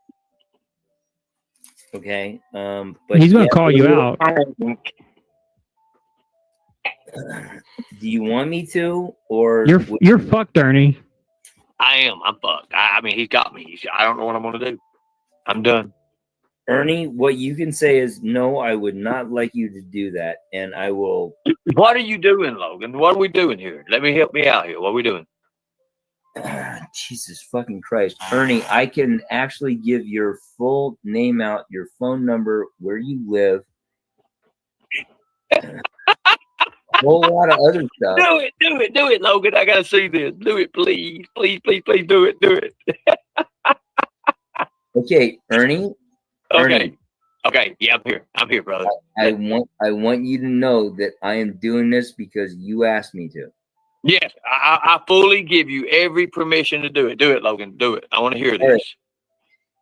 Okay. But He's going to call you out. Do you want me to, or You're fucked, Ernie. I am. I'm fucked. I mean, he's got me. I don't know what I'm going to do. I'm done. Ernie, what you can say is, no, I would not like you to do that, and I will. What are you doing, Logan? What are we doing here? Let me help me out here. What are we doing? Jesus fucking Christ. Ernie, I can actually give your full name out, your phone number, where you live, a whole lot of other stuff. Do it, Logan. I got to see this. Do it, please. Please, do it. Okay, Ernie. Okay. Okay. Yeah, I'm here, brother. I want you to know that I am doing this because you asked me to. Yes, I fully give you every permission to do it. Do it, Logan. Do it. I want to hear this.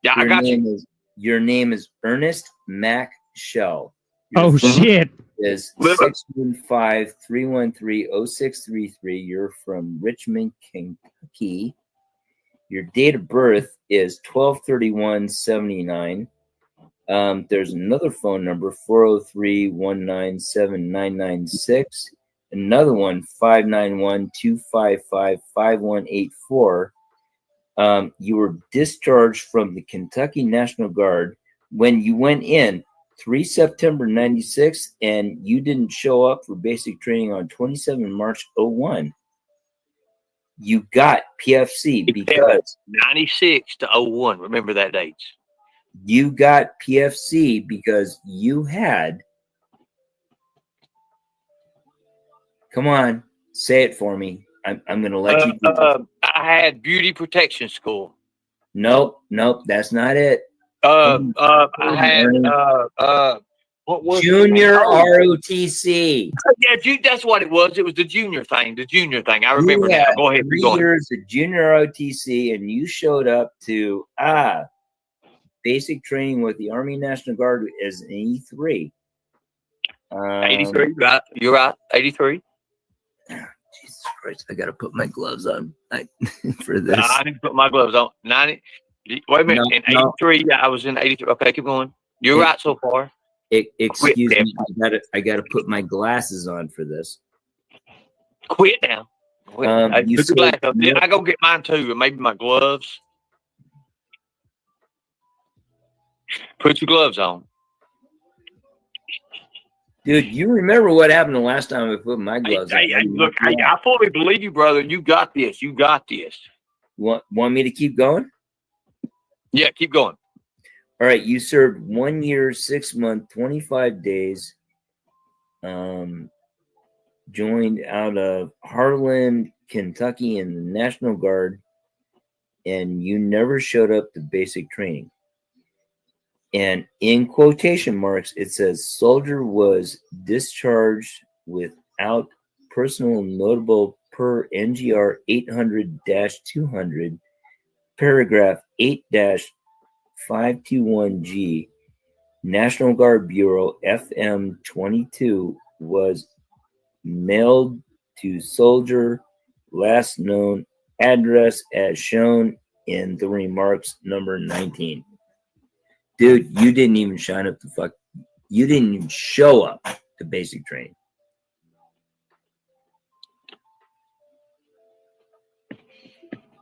Yeah, I got you. Your name is Ernest Mac Shell. Oh, shit. Is 615-313-0633. You're from Richmond, Kentucky. Your date of birth is 12/31/79. There's another phone number, 403-197-996. Another one, 591-255-5184. You were discharged from the Kentucky National Guard when you went in 3 September 96, and you didn't show up for basic training on 27 March 01. You got PFC because 96 to 01. Remember that date. You got PFC because you had. Come on, say it for me. I'm going to let you do it. I had beauty protection school. Nope, that's not it. I had what was Junior ROTC. Yeah, that's what it was. It was the junior thing. I remember now. Go ahead. 3 years of junior ROTC, and you showed up to basic training with the Army National Guard as an E3. 83, right? You're right. 83. Jesus Christ, I gotta put my gloves on for this. I didn't put my gloves on. 90. Wait a minute. In 83, yeah, I was in 83. Okay, keep going. You're right so far. Excuse me, I gotta put my glasses on for this. Quit now. Put your glasses on. I go get mine too, and maybe my gloves. Put your gloves on. Dude, you remember what happened the last time I put my gloves on? Look, I fully believe you, brother. You got this. Want me to keep going? Yeah, keep going. All right, you served 1 year, 6 months, 25 days. Joined out of Harlan, Kentucky in the National Guard, and you never showed up to basic training. And in quotation marks, it says soldier was discharged without personal notable per NGR 800-200, paragraph 8-521G, National Guard Bureau FM 22 was mailed to soldier, last known address as shown in the remarks number 19. Dude, you didn't even you didn't even show up to basic training.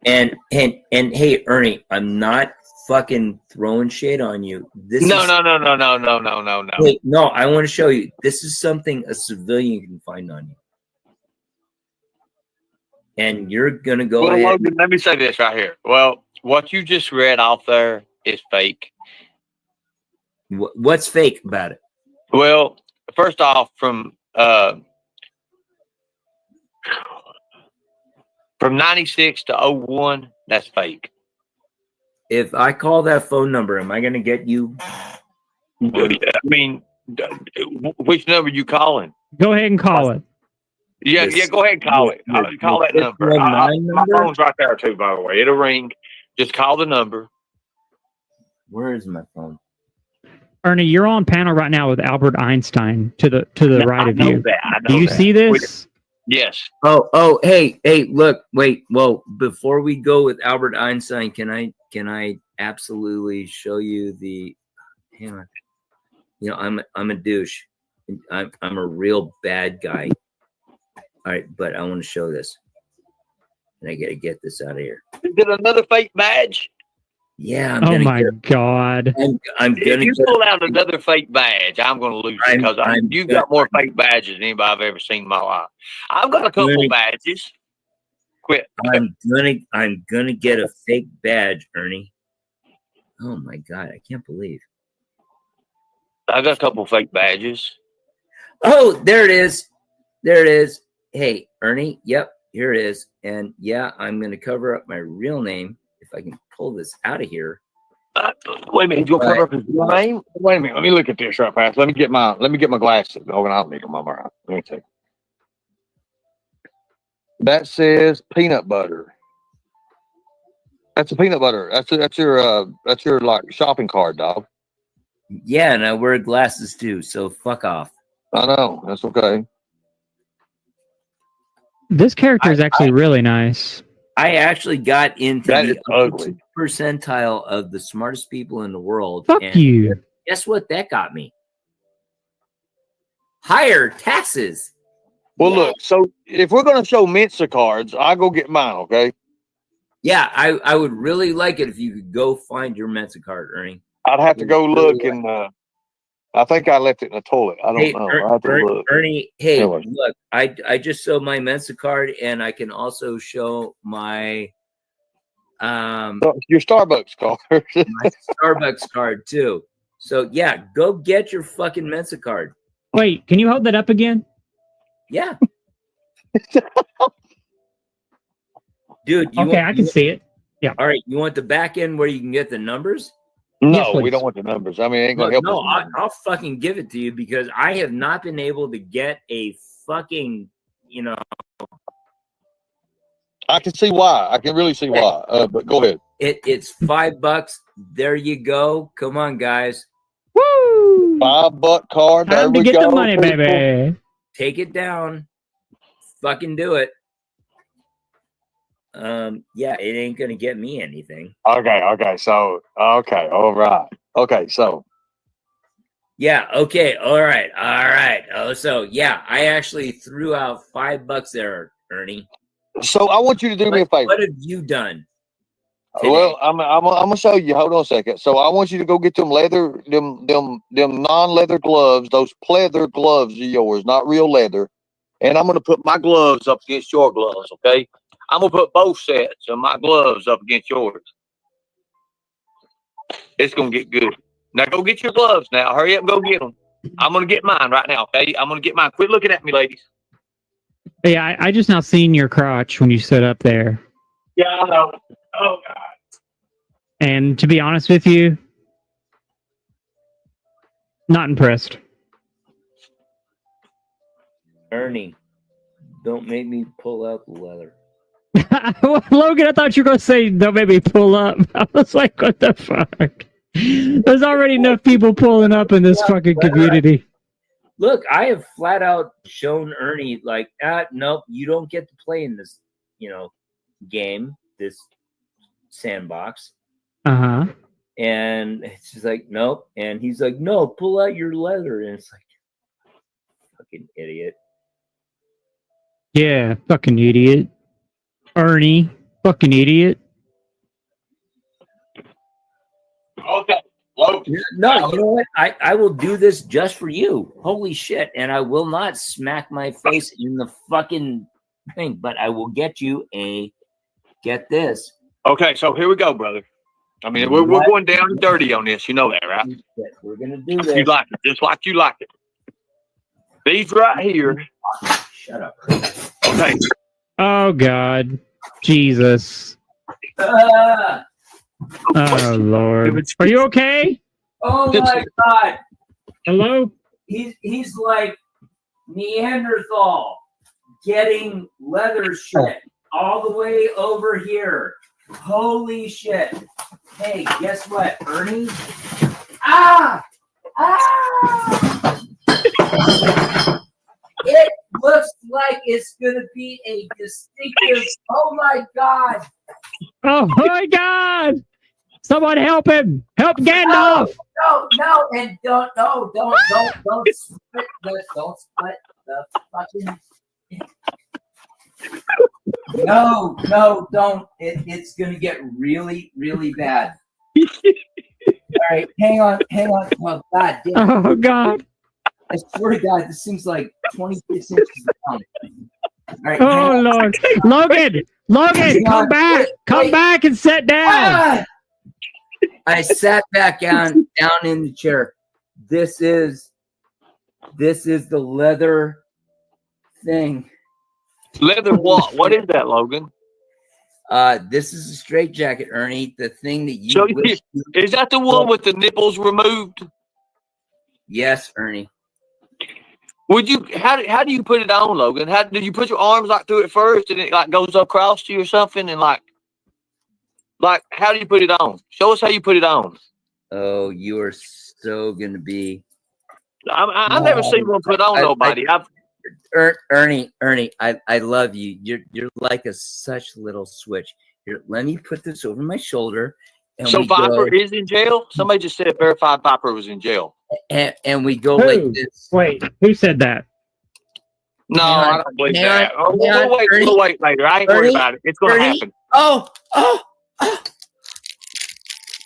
And hey, Ernie, I'm not fucking throwing shade on you. No. Wait, no, I want to show you. This is something a civilian can find on you. and you're gonna go Well, ahead. Logan, let me say this right here. Well, what you just read off there is fake. What's fake about it? Well, first off, from 96 to 01, that's fake. If I call that phone number, am I gonna get you? I mean, which number you calling? Go ahead and call it. Yeah, go ahead and call it. Call that number. My phone's right there too, by the way. It'll ring. Just call the number. Where is my phone? Ernie, you're on panel right now with Albert Einstein to the right of you. Do you see this? Yes. Oh, hey, look, wait, whoa, before we go with Albert Einstein, can I absolutely show you the, hang on, you know, I'm a douche. I'm a real bad guy. All right, but I want to show this. And I got to get this out of here. Is it another fake badge? Yeah. Oh my God. I'm If gonna you pull out another fake badge, I'm going to lose it because you've got more fake badges than anybody I've ever seen in my life. I've got a couple badges. Quit. I'm gonna get a fake badge, Ernie. Oh my God, I can't believe. I got a couple fake badges. Oh, there it is. There it is. Hey, Ernie. Yep, here it is. And yeah, I'm gonna cover up my real name if I can pull this out of here. Wait a minute, you'll cover up his real name? Wait a minute, let me look at this right fast. Let me get my glasses. Hold on, I'll make them all right. Let me see. That says peanut butter. That's a peanut butter. That's your like shopping cart, dog. Yeah, and I wear glasses too, so fuck off. I know, that's okay. This character is actually really nice. I actually got into That the is ugly percentile of the smartest people in the world. Fuck you. Guess what that got me? Higher taxes. Well, look, so if we're going to show Mensa cards, I'll go get mine, okay? Yeah, I would really like it if you could go find your Mensa card, Ernie. I'd have to go look, and I think I left it in the toilet. I don't know. I have to look. Ernie, hey, Anyway. look, I just showed my Mensa card, and I can also show my your Starbucks card. my Starbucks card too. So yeah, go get your fucking Mensa card. Wait, can you hold that up again? Yeah. Dude, Okay, I can see it. Yeah. All right, you want the back end where you can get the numbers? No, we don't want the numbers. I mean, it ain't going to help No, us. I'll fucking give it to you because I have not been able to get a fucking, you know. I can see why. I can really see why. But go ahead. It's $5. There you go. Come on, guys. Woo! $5 card. Time to get the money, baby. Take it down. Fucking do it. Yeah, it ain't gonna get me anything. Okay. So, okay. All right. Okay. So, yeah. Okay. All right. Oh, so yeah, I actually threw out $5 there, Ernie. So I want you to do me a favor. What have you done? Well, I'm gonna show you. Hold on a second. So I want you to go get them leather, them non-leather gloves. Those pleather gloves are yours, not real leather. And I'm gonna put my gloves up against your gloves. Okay. I'm gonna put both sets of my gloves up against yours. It's gonna get good. Now go get your gloves. Now hurry up, and go get them. I'm gonna get mine right now. Okay. I'm gonna get mine. Quit looking at me, ladies. Yeah, I just now seen your crotch when you stood up there. Yeah, I know. Oh God. And to be honest with you, not impressed. Ernie, don't make me pull out the leather. Logan, I thought you were going to say, don't make me pull up. I was like, what the fuck? There's already enough people pulling up in this fucking community. Look, I have flat out shown Ernie, like, nope, you don't get to play in this, game, this sandbox. Uh-huh. And it's just like, nope. And he's like, no, pull out your leather. And it's like, fucking idiot. Yeah, fucking idiot. Ernie, fucking idiot. Okay. No, you know what? I will do this just for you. Holy shit. And I will not smack my face in the fucking thing, but I will get you a. Get this. Okay, so here we go, brother. I mean, we're going down and dirty on this. You know that, right? We're gonna do You this. like it, just like you like it. These right here. Shut up. Okay. Oh God, Jesus. Ah! Oh Lord. Are you okay? Oh my God. Hello? He's like Neanderthal getting leather shit all the way over here. Holy shit. Hey, guess what, Ernie? Ah! Ah! It looks like it's going to be a distinctive. Oh my God. Oh my God! Someone help him! Help Gandalf! No, and don't split don't split the fucking. No, don't. It's gonna get really, really bad. All right, hang on. Oh God damn. Oh God! I swear to God, this seems like 26 inches down. All right, Oh Lord! Logan! Come back! Come back and sit down! Ah! I sat back down in the chair. This is the leather thing. Leather what? What is that, Logan? This is a straight jacket, Ernie. The thing that you So wish is that the one with the nipples removed? Yes, Ernie. Would you? How do you put it on, Logan? How do you put your arms like through it first, and it like goes across you or something, and like how do you put it on? Show us how you put it on. Oh, you are so gonna be. I've never seen one put on nobody. Ernie, I love you. You're like such little switch. Here, let me put this over my shoulder. And So we Viper go, is in jail? Somebody just said verified Viper was in jail. and we go Who? like this. Wait, who said that? No, Hang on, I don't believe hang that. on, hang We'll on, wait. Ernie. We'll wait later. I ain't worried Ernie, about it. It's going to Ernie. happen. Oh.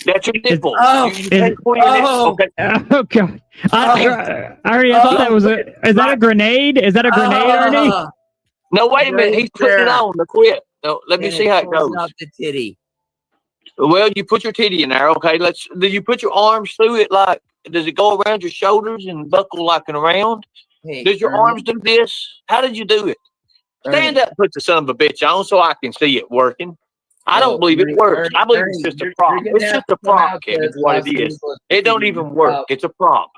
That's your nipple. Oh. You take point in it. Okay. Oh God! I thought that was Is that a grenade? Is that a grenade, Ernie? No, wait a minute. He's putting it on. The quit. No, let me And see how it pulls goes. out the titty. Well, you put your titty in there. Okay. Do you put your arms through it? Like, does it go around your shoulders and buckle like and around? Hey, Does your Ernie. arms do this? How did you do it? Stand Ernie. up, put the son of a bitch on so I can see it working. I Oh, don't believe Ernie, it works. Ernie, I believe Ernie, it's just a you're prop. gonna It's have just to a come prop, out Kevin. to It's what Los it is. Angeles It don't to even work. help. It's a prop.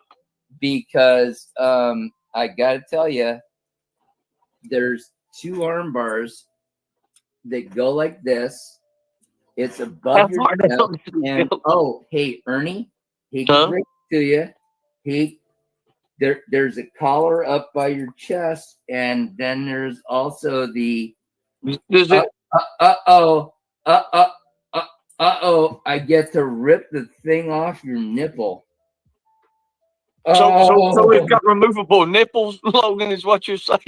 Because I gotta tell you, there's two arm bars that go like this. It's above How your far down belt, does it and go? hey, Ernie, he Huh? can bring it to you. There's a collar up by your chest, and then there's also the Does it? oh, I get to rip the thing off your nipple. So it's got removable nipples, Logan, is what you're saying.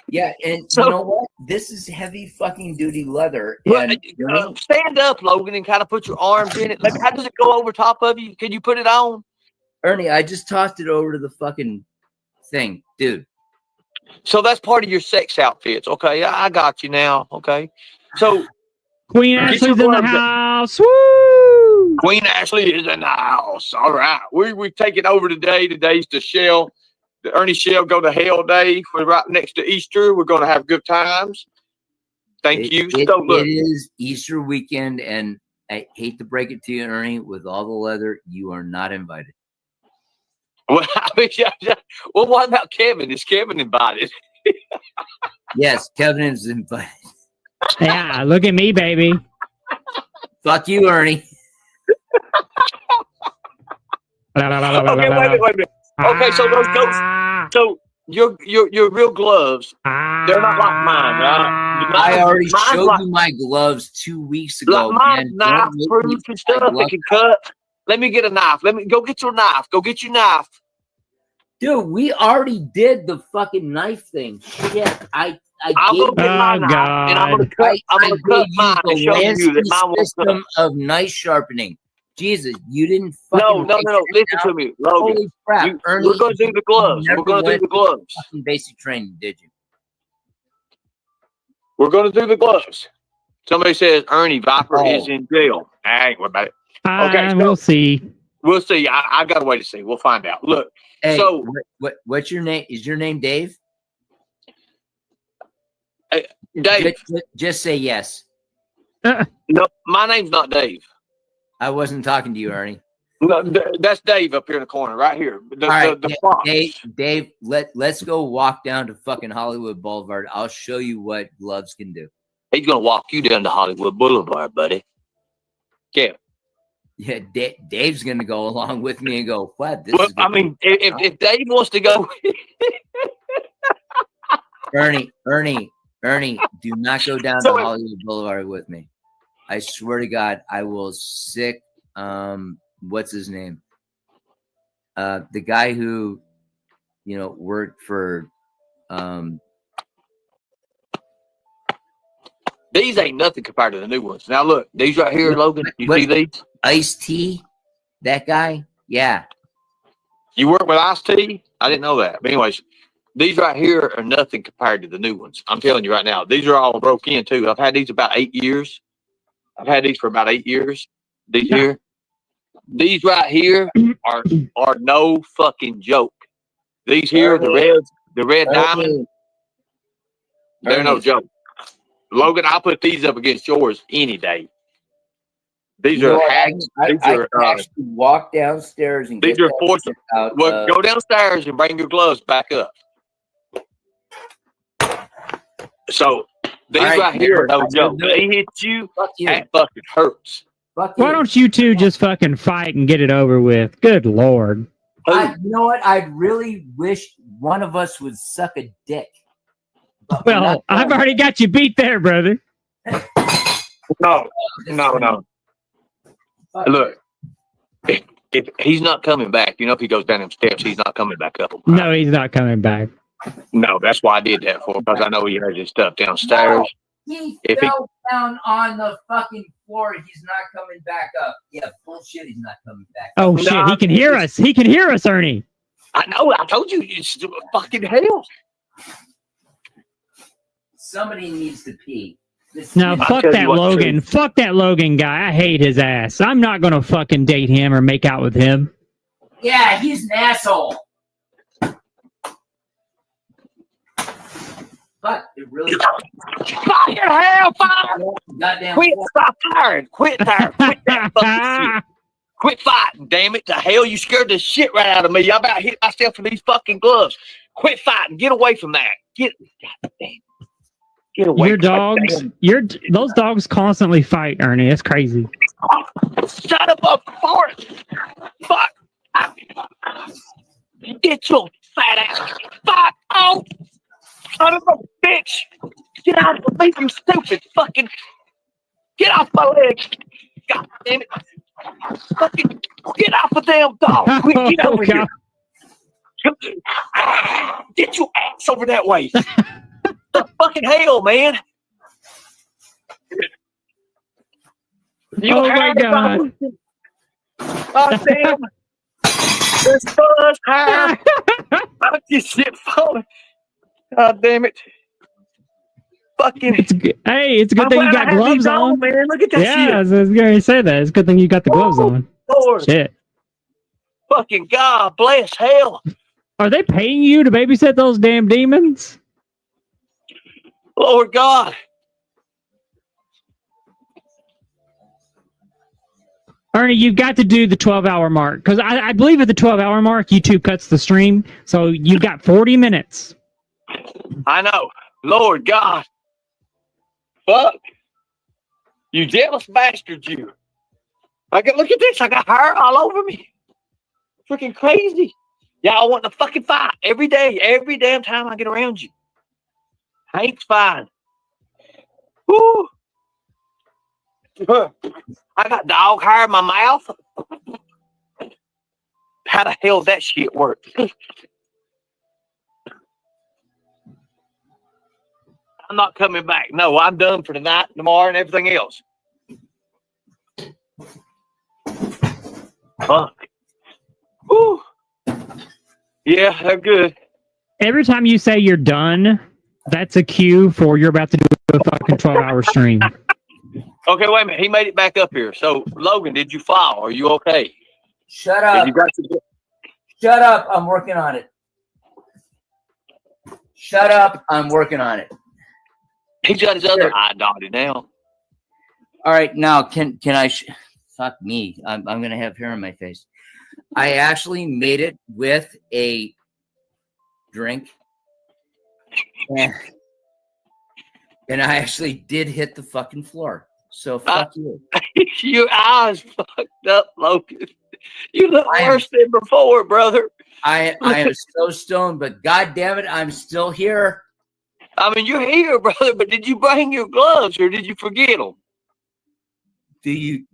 Yeah, and So- you know what? This is heavy fucking duty leather. Well, And stand up, Logan, and kind of put your arms in it. Like, how does it go over top of you? Can you put it on? Ernie, I just tossed it over to the fucking thing, dude. So that's part of your sex outfits. Okay, I got you now. Okay, so Queen Get Ashley's your in the gloves up. house. Woo! Queen Ashley is in the house. All right, we take it over today. Today's the Ernie Shell Go to Hell Day. We're right next to Easter. We're going to have good times. Thank you. So look, It is Easter weekend, and I hate to break it to you, Ernie, with all the leather, you are not invited. well, I mean, well, what about Kevin? Is Kevin invited? Yes, Kevin is invited. Yeah, look at me, baby. Fuck you, Ernie. Okay, wait a minute. Okay, so those gloves, so your real gloves, they're not like mine, right? I already Mine's showed like, you my gloves 2 weeks ago. like mine's man. knife Don't make proof me and my stuff. It gloves. can cut. Let me get a knife. Let me go get your knife. Go get your knife. Dude, we already did the fucking knife thing. Shit, I'll go get my knife and I'm gonna cut. I'm gonna cut mine and show you that mine won't cut. system of knife sharpening. Jesus, you didn't fucking No. write that Listen down? to me, Logan. Holy crap, Ernie! We're going to do the gloves. you We're going to never do the went to gloves. fucking basic training, did you? We're going to do the gloves. Somebody says Ernie Viper is Oh. in jail. I ain't worried about it. Okay, so We'll see. we'll see. I got a way to see. We'll find out. Look, Hey, so what's your name? Is your name Dave? Dave. Just say yes. No, my name's not Dave. I wasn't talking to you, Ernie. No, that's Dave up here in the corner, right here. All right, The fox. Dave, let's go walk down to fucking Hollywood Boulevard. I'll show you what gloves can do. He's gonna walk you down to Hollywood Boulevard, buddy. Yeah. Yeah, Dave's gonna go along with me and go, what? This Well, is I mean, if Dave wants to go, Ernie, do not go down to Hollywood Boulevard with me. I swear to God, I will sick. What's his name? The guy who, worked for. these ain't nothing compared to the new ones. Now look, these right here, Logan. You see these? Ice-T, that guy. Yeah. You work with Ice-T? I didn't know that. But anyways, these right here are nothing compared to the new ones. I'm telling you right now. These are all broke in too. I've had these about 8 years. I've had these for about 8 years. These here. These right here are no fucking joke. These here, the red diamond, they're no joke. Logan, I'll put these up against yours any day. These are hacks. I can actually walk downstairs and these get are that fortunate. shit out, Well, go downstairs and bring your gloves back up. So these right here are no joke. They hit you, that fucking hurts. Why don't you two just fucking fight and get it over with? Good Lord. You know what? I really wish one of us would suck a dick. Well, I've already got you beat there, brother. No. Look, if he's not coming back, if he goes down them steps, he's not coming back up. No, he's not coming back. No, that's why I did that for, because I know he has his stuff downstairs. He If fell down on the fucking floor. He's not coming back up. Yeah, bullshit. He's not coming back Oh up. shit, he can hear us. He can hear us, Ernie. I know. I told you, it's fucking hell. Somebody needs to pee. No, fuck that Logan. Fuck that Logan guy. I hate his ass. I'm not gonna fucking date him or make out with him. Yeah, he's an asshole. But it really. Fucking hell, fire! Goddamn. Quit firing! Quit that fucking shit! Quit fighting, damn it! The hell, you scared the shit right out of me. I about hit myself with these fucking gloves. Quit fighting! Get away from that! Get away! Your dogs, those dogs constantly fight, Ernie. That's crazy. Shut up, Forrest! Fuck! Get your fat ass! Fuck! Oh! Son of a bitch! Get out of me, you stupid fucking! Get off my leg! God damn it! Fucking get off the damn dog! Quick, get over here! Get your ass over that way! The fucking hell, man! Oh my God! God damn! This buzz hair! Fuck this shit falling! God damn it! Fucking! It's a good thing you got gloves on, man. Look at that shit! Yeah, I was going to say that. It's a good thing you got the gloves on. Lord. Shit. Fucking God bless hell! Are they paying you to babysit those damn demons? Lord God! Ernie, you've got to do the 12-hour mark, because I believe at the 12-hour mark, YouTube cuts the stream, so you've got 40 minutes. I know. Lord God. Fuck. You jealous bastard, you. Look at this. I got hair all over me. Freaking crazy. Y'all want to fucking fight every day, every damn time I get around you. Hank's fine. Woo. I got dog hair in my mouth. How the hell that shit work? I'm not coming back. No, I'm done for tonight, tomorrow, and everything else. Fuck. Woo. Yeah, they're good. Every time you say you're done, that's a cue for you're about to do a fucking 12-hour stream. Okay, wait a minute. He made it back up here. So, Logan, did you file? Are you okay? Shut up. You got to... Shut up. I'm working on it. Shut up. I'm working on it. He's got his other eye dotted now. All right. Now, can I... Fuck me. I'm going to have hair on my face. I actually made it with a drink. And I actually did hit the fucking floor. So fuck you. Your eyes fucked up, Logan. You look worse than before, brother. I am so stoned, but god damn it, I'm still here. I mean, you're here, brother, but did you bring your gloves or did you forget them? Do you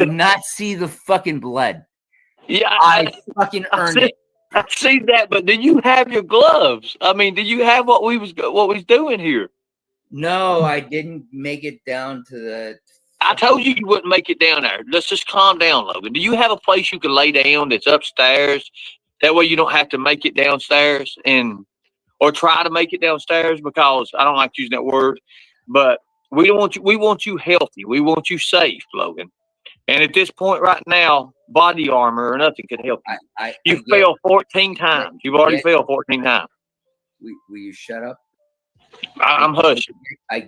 not see the fucking blood? Yeah, I fucking earned it. I see that, but did you have your gloves? I mean, did you have what we was doing here? No, I didn't make it down to the... I told you wouldn't make it down there. Let's just calm down, Logan. Do you have a place you can lay down that's upstairs? That way you don't have to make it downstairs or try to make it downstairs, because I don't like using that word, but we don't want you. We want you healthy. We want you safe, Logan. And at this point right now, body armor or nothing can help you. You failed 14 times. You've already failed 14 times. Will you shut up? I'm hushing.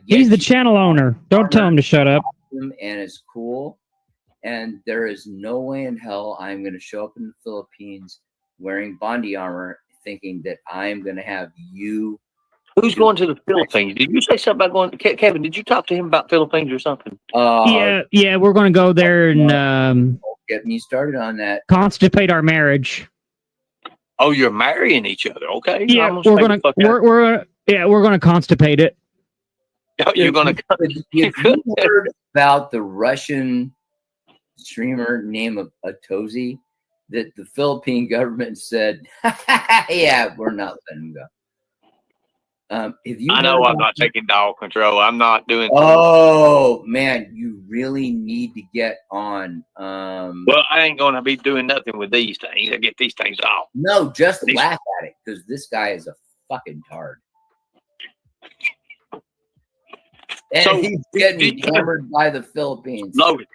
He's the channel owner. Don't tell him to shut up. And it's cool. And there is no way in hell I'm going to show up in the Philippines wearing body armor thinking that I'm going to have you. Who's going to the Philippines? Did you say something about going? Kevin, did you talk to him about Philippines or something? Yeah, we're going to go there and get me started on that. Constipate our marriage. Oh, you're marrying each other, okay? Yeah, we're gonna constipate it. You're gonna. If you heard about the Russian streamer named Atozi, that the Philippine government said, "Yeah, we're not letting him go." I know I'm not taking dog control. I'm not doing. Oh man, you really need to get on. Well, I ain't gonna be doing nothing with these things. I get these things off. No, just laugh at it, because this guy is a fucking tard. And So, he's getting hammered by the Philippines. Logan.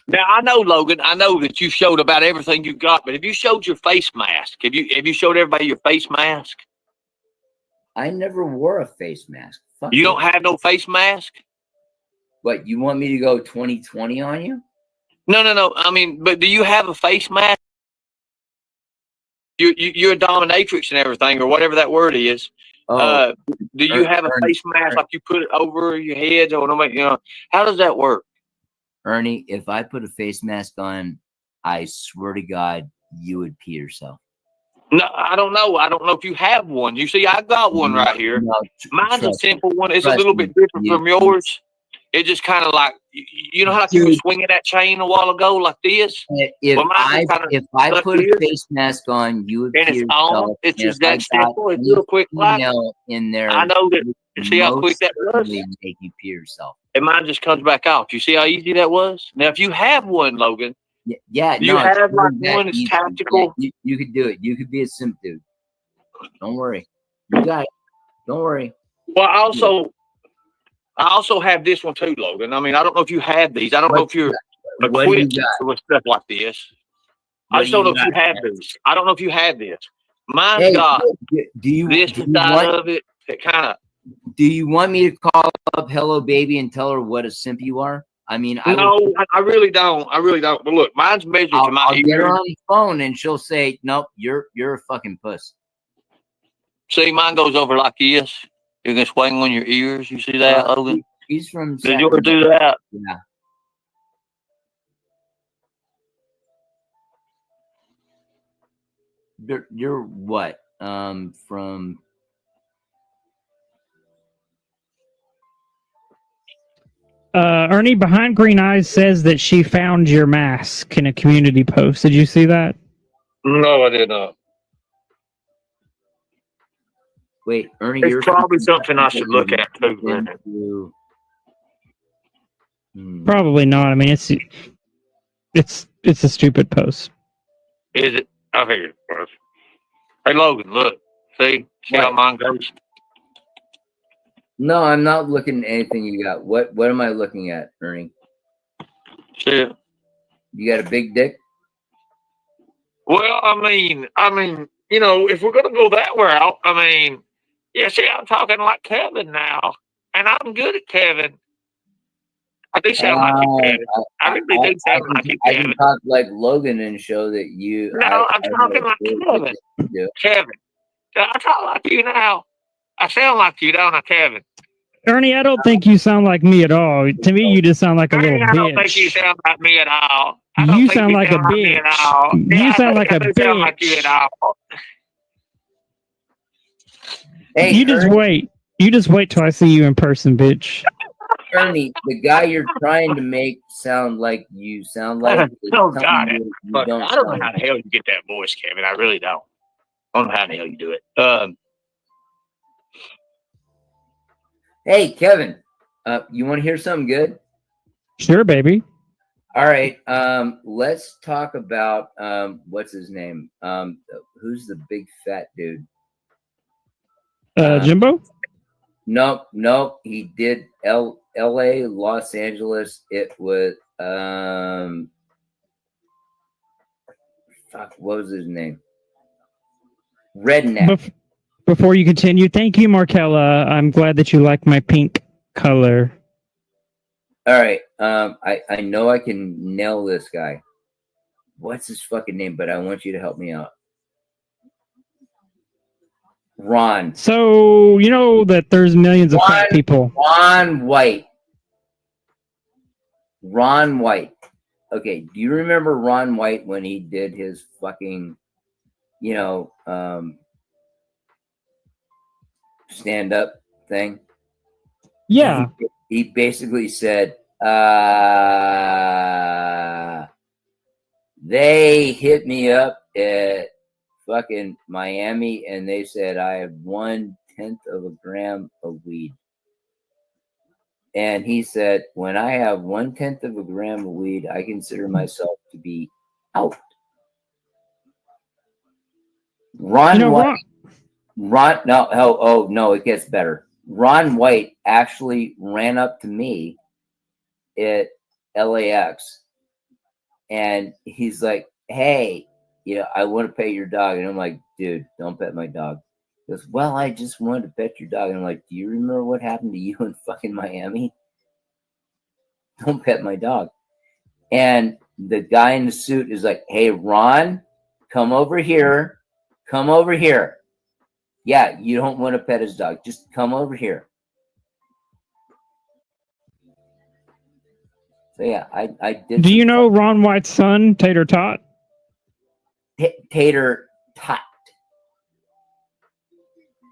Now I know, Logan. I know that you showed about everything you got, but have you showed your face mask? Have you showed everybody your face mask? I never wore a face mask. Fuck You don't have no face mask? What, you want me to go 2020 on you? No. I mean, but do you have a face mask? You're a dominatrix and everything, or whatever that word is. Do you have a face mask like you put it over your head, or how does that work? Ernie, if I put a face mask on, I swear to God, you would pee yourself. No, I don't know. I don't know if you have one. You see, I got one right here. Mine's a simple one. It's a little bit different from yours. It just kind of like, you know how you were swinging that chain a while ago like this? If I put a face mask on, you would pee yourself. It's just that simple. It's real quick. In there, I know that. You see how quick that does? Make you pee yourself. And mine just comes back out. You see how easy that was? Now, if you have one, Logan. Yeah, you have like one that's tactical. Yeah, you could do it. You could be a simp dude. Don't worry. You got it. Don't worry. Well, I also have this one too, Logan. I mean, I don't know if you have these. I don't know if you're equipped with stuff like this. I just don't know if you have these. I don't know if you have this. Mine's got this side of it. It kind of. Do you want me to call up Hello Baby and tell her what a simp you are? I mean, I really don't. I really don't. But look, mine's measured to my I'll get her on the phone and she'll say, "Nope, you're a fucking puss." See, mine goes over like this. You can swing on your ears. You see that, Logan? He's from. Did you ever do that? Yeah. You're what? From. Ernie behind Green Eyes says that she found your mask in a community post. Did you see that? No, I did not. Wait, Ernie, it's probably something I should look at too. Probably not. I mean, it's It's a stupid post. Is it? I figured it was. Hey, Logan, look. See how What? mine goes? No, I'm not looking at anything you got. What am I looking at, Ernie? Shit. You got a big dick? Well, I mean, you know, if we're gonna go that route, I mean, yeah. See, I'm talking like Kevin now, and I'm good at Kevin. I do sound like you, Kevin. I really do sound like you, I can Kevin. talk like Logan and show that you. No, I'm talking like Kevin. Kevin, I talk like you now. I sound like you, don't I, Kevin? Ernie, I don't think you sound like me at all. To me, you just sound like a little I don't think you bitch. sound like me at all. I don't You think sound like a me at bitch. all. You Yeah, I sound think like I a do sound like you bitch. at all. Hey, You just Ernie. wait. You just wait till I see you in person, bitch. Ernie, the guy you're trying to make sound like you sound like. is Oh, something God. you Fuck, don't I don't know sound how like. the hell you get that voice, Kevin. I really don't. I don't know how the hell you do it. Hey, Kevin, you want to hear something good? Sure, baby. All right. Let's talk about what's his name? Who's the big fat dude? Jimbo? Nope. He did L.A., Los Angeles. It was fuck. What was his name? Redneck. Before you continue, thank you, Markella. I'm glad that you like my pink color. All right. I know I can nail this guy. What's his fucking name? But I want you to help me out. Ron. So, you know that there's millions of fat people. Ron White. Ron White. Okay, do you remember Ron White when he did his fucking, stand-up thing? Yeah. He basically said, they hit me up at fucking Miami and they said I have 1/10 of a gram of weed. And he said, when I have 1/10 of a gram of weed, I consider myself to be out. Ron White, no, it gets better. Ron White actually ran up to me at LAX and he's like, hey, I want to pet your dog. And I'm like, dude, don't pet my dog. He goes, well, I just wanted to pet your dog. And I'm like, do you remember what happened to you in fucking Miami? Don't pet my dog. And the guy in the suit is like, hey, Ron, come over here. Come over here. Yeah, you don't want to pet his dog. Just come over here. So yeah, I did. Do you know Ron White's son, Tater Tot? Tater Tot.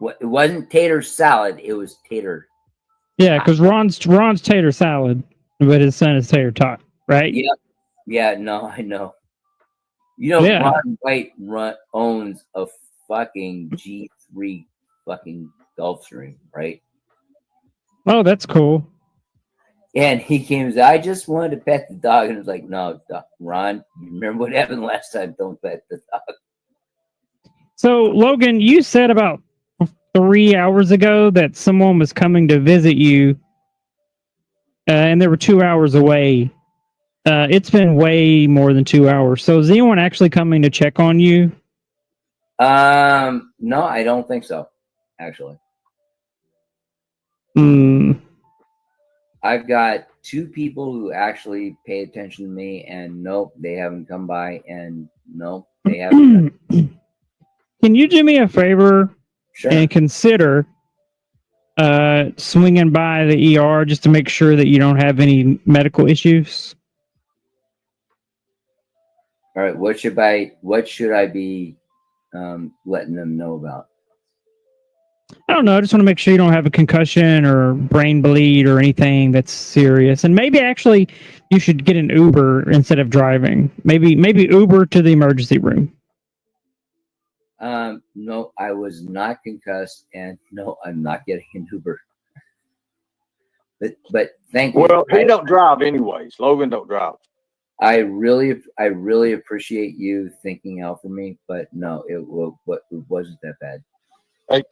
It wasn't tater salad. It was tater. Yeah, because Ron's Tater Salad, but his son is Tater Tot, right? Yep. Yeah, no, I know. Yeah. Ron White owns a fucking G3 fucking Gulfstream, right? Oh, that's cool. And he came and said, I just wanted to pet the dog. And I was like, no, Ron, you remember what happened last time? Don't pet the dog. So, Logan, you said about 3 hours ago that someone was coming to visit you, and they were 2 hours away. It's been way more than 2 hours. So, is anyone actually coming to check on you? No, I don't think so, actually. I've got 2 people who actually pay attention to me, and nope, they haven't come by, and nope, they haven't. Can you do me a favor and consider swinging by the ER just to make sure that you don't have any medical issues? All right, what should I be letting them know about? I don't know. I just want to make sure you don't have a concussion or brain bleed or anything that's serious. And maybe actually you should get an Uber instead of driving. Maybe Uber to the emergency room. No, I was not concussed, and no, I'm not getting an Uber. But thank you. Well, he don't drive anyways. Logan don't drive. I really appreciate you thinking out for me, but no, it wasn't that bad. Hey,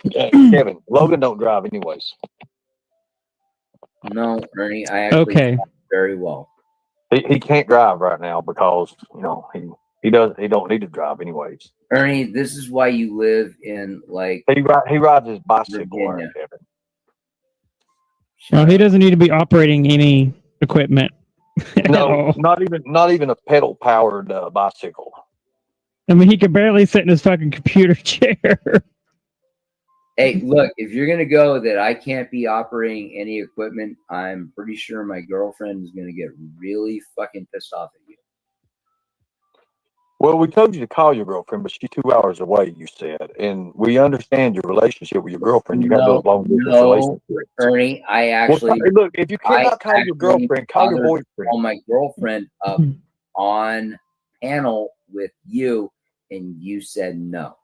Kevin, Logan don't drive anyways. No, Ernie, I actually Okay. drive very well. He can't drive right now because he don't need to drive anyways. Ernie, this is why you live in like He rides his bicycle, Virginia. Kevin. Well, he doesn't need to be operating any equipment. at No, all. not even a pedal powered bicycle. I mean, he could barely sit in his fucking computer chair. Hey, look, if you're gonna go that I can't be operating any equipment, I'm pretty sure my girlfriend is gonna get really fucking pissed off at you. Well, we told you to call your girlfriend, but she's 2 hours away, you said. And we understand your relationship with your girlfriend. You got No, those long distance no, relationships. Ernie, I Well, actually look, if you I cannot call your actually girlfriend, call your bothered to boyfriend. call my girlfriend up on panel with you, and you said no.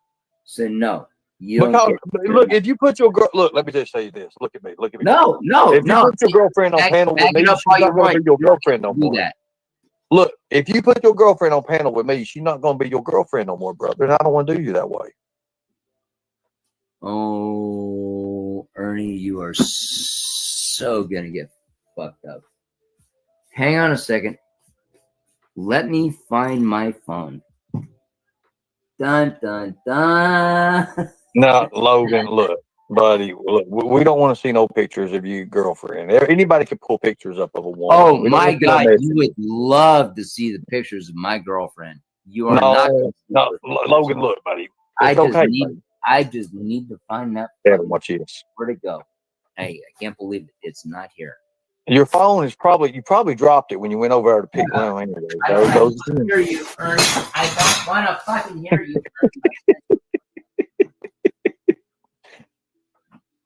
So no, you don't Because, get look, if you put your girl, look, let me just say this. Look at me. Look at me. No, no, If you no. put your girlfriend on Back- panel with back me, it up she's all you not going to want. be your You don't girlfriend no have to do more. that. Look, if you put your girlfriend on panel with me, she's not going to be your girlfriend no more, brother. And I don't want to do you that way. Oh, Ernie, you are so gonna get fucked up. Hang on a second. Let me find my phone. Dun dun dun. No, Logan, look, buddy, look, we don't want to see no pictures of your girlfriend. Anybody can pull pictures up of a woman. Oh We don't my want to see no God, messages. you would love to see the pictures of my girlfriend. You are not. No, Logan, look, buddy. I It's just okay, need. buddy. I just need to find that. Kevin, watch this. Where'd it go? Hey, I can't believe it. It's not here. Your phone is you probably dropped it when you went over there to pick one up anyway. I don't Those- want to hear you, Ernie. I don't want to fucking hear you.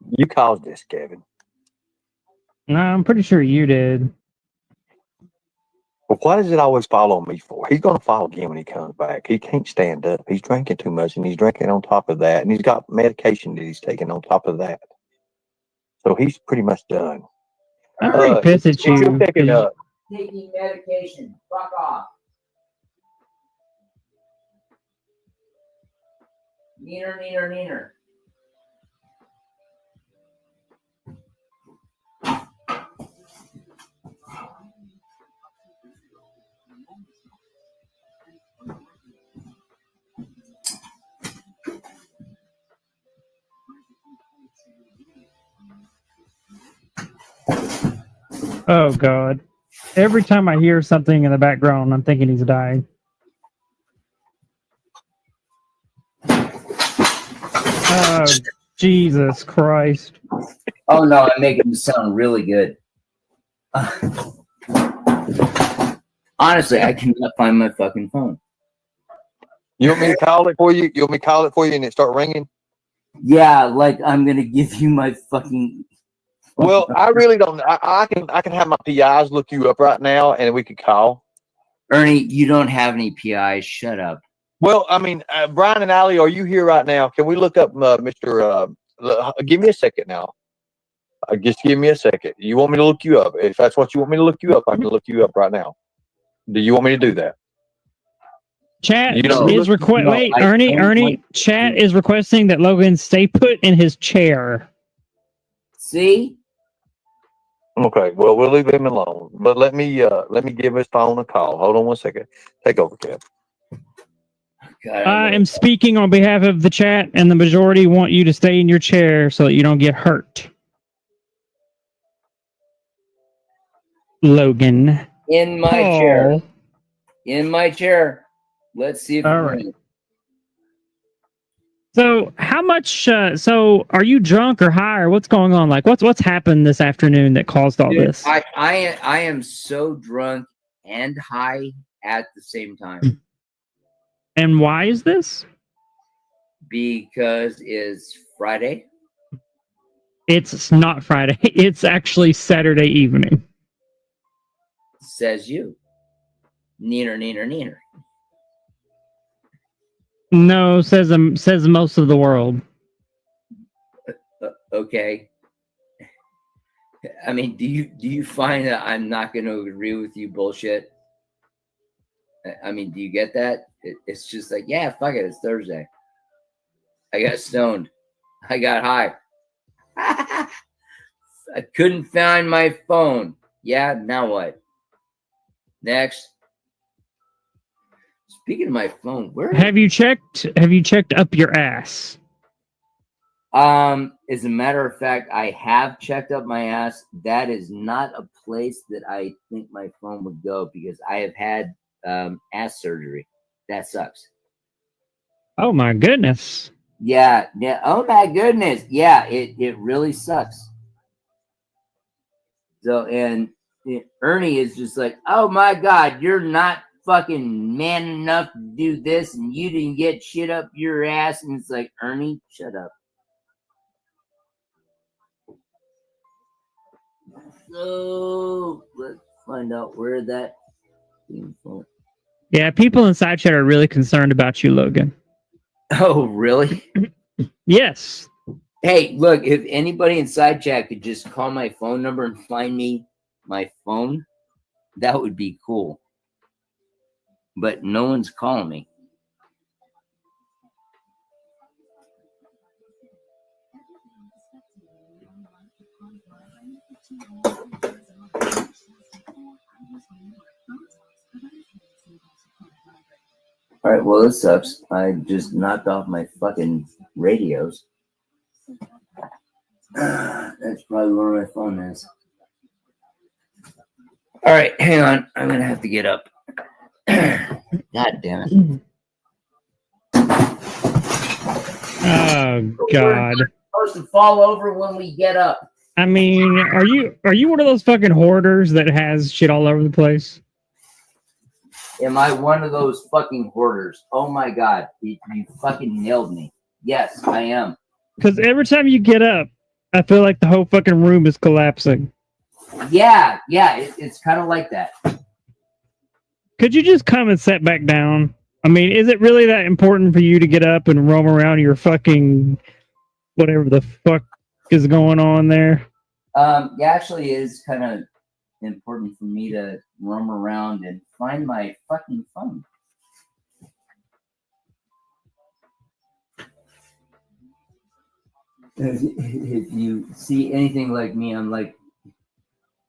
You caused this, Kevin. No, I'm pretty sure you did. But why does it always fall on me for? He's going to fall again when he comes back. He can't stand up. He's drinking too much, and he's drinking on top of that, and he's got medication that he's taking on top of that. So he's pretty much done. I'm pretty pissed at You're you. picking up. Taking medication. Fuck off. Neener, neener, neener. Oh God! Every time I hear something in the background, I'm thinking he's dying. Oh Jesus Christ! Oh no, I'm making it sound really good. Honestly, I cannot find my fucking phone. You want me to call it for you? You want me to call it for you and it start ringing? Yeah, like I'm gonna give you my fucking. Well, I really don't. I can have my PIs look you up right now, and we could call. Ernie, you don't have any PIs. Shut up. Well, I mean, Brian and Allie, are you here right now? Can we look up Mr. Give me a second now. Just give me a second. You want me to look you up? If that's what you want me to look you up, I can look you up right now. Do you want me to do that? Chat You know- is request. No, Wait, I Ernie. don't Ernie. want- Chat is requesting that Logan stay put in his chair. See? Okay. Well, we'll leave him alone. But let me give his phone a call. Hold on one second. Take over, Kev. I am speaking on behalf of the chat, and the majority want you to stay in your chair so that you don't get hurt. Logan. In my Paul. chair. In my chair. Let's see if it All right. rings. So, how much? So, are you drunk or high, or what's going on? Like, what's happened this afternoon that caused all Dude, this? I am so drunk and high at the same time And why is this? because it's Friday. It's not Friday. It's actually Saturday evening. Says you. Neener, neener, neener. No, says most of the world. Okay. I mean, do you find that I'm not going to agree with you bullshit? I mean, do you get that? It's just like, yeah, fuck it. It's Thursday. I got stoned. I got high. I couldn't find my phone. Yeah, now what? Next. Speaking of my phone, where Have you checked up your ass? as a matter of fact, I have checked up my ass. That is not a place that I think my phone would go because I have had ass surgery. That sucks. Oh my goodness. Yeah. Oh my goodness. Yeah, it really sucks. So, and Ernie is just like, oh my God, you're not fucking man enough to do this and you didn't get shit up your ass. And it's like, Ernie, shut up. So let's find out where that came from. Yeah, people in side chat are really concerned about you, Logan. Oh, really? Yes. Hey, look, if anybody in side chat could just call my phone number and find me my phone, that would be cool. But no one's calling me. All right, well, this sucks. I just knocked off my fucking radios. That's probably where my phone is. All right, hang on. I'm going to have to get up. God damn it. Oh God. We're supposed to fall over when we get up. I mean, are you one of those fucking hoarders that has shit all over the place? Am I one of those fucking hoarders? Oh my God. You fucking nailed me. Yes, I am. Because every time you get up, I feel like the whole fucking room is collapsing. Yeah, it's kind of like that. Could you just come and sit back down? I mean, is it really that important for you to get up and roam around your fucking whatever the fuck is going on there? It actually is kind of important for me to roam around and find my fucking phone. If you see anything like me, I'm like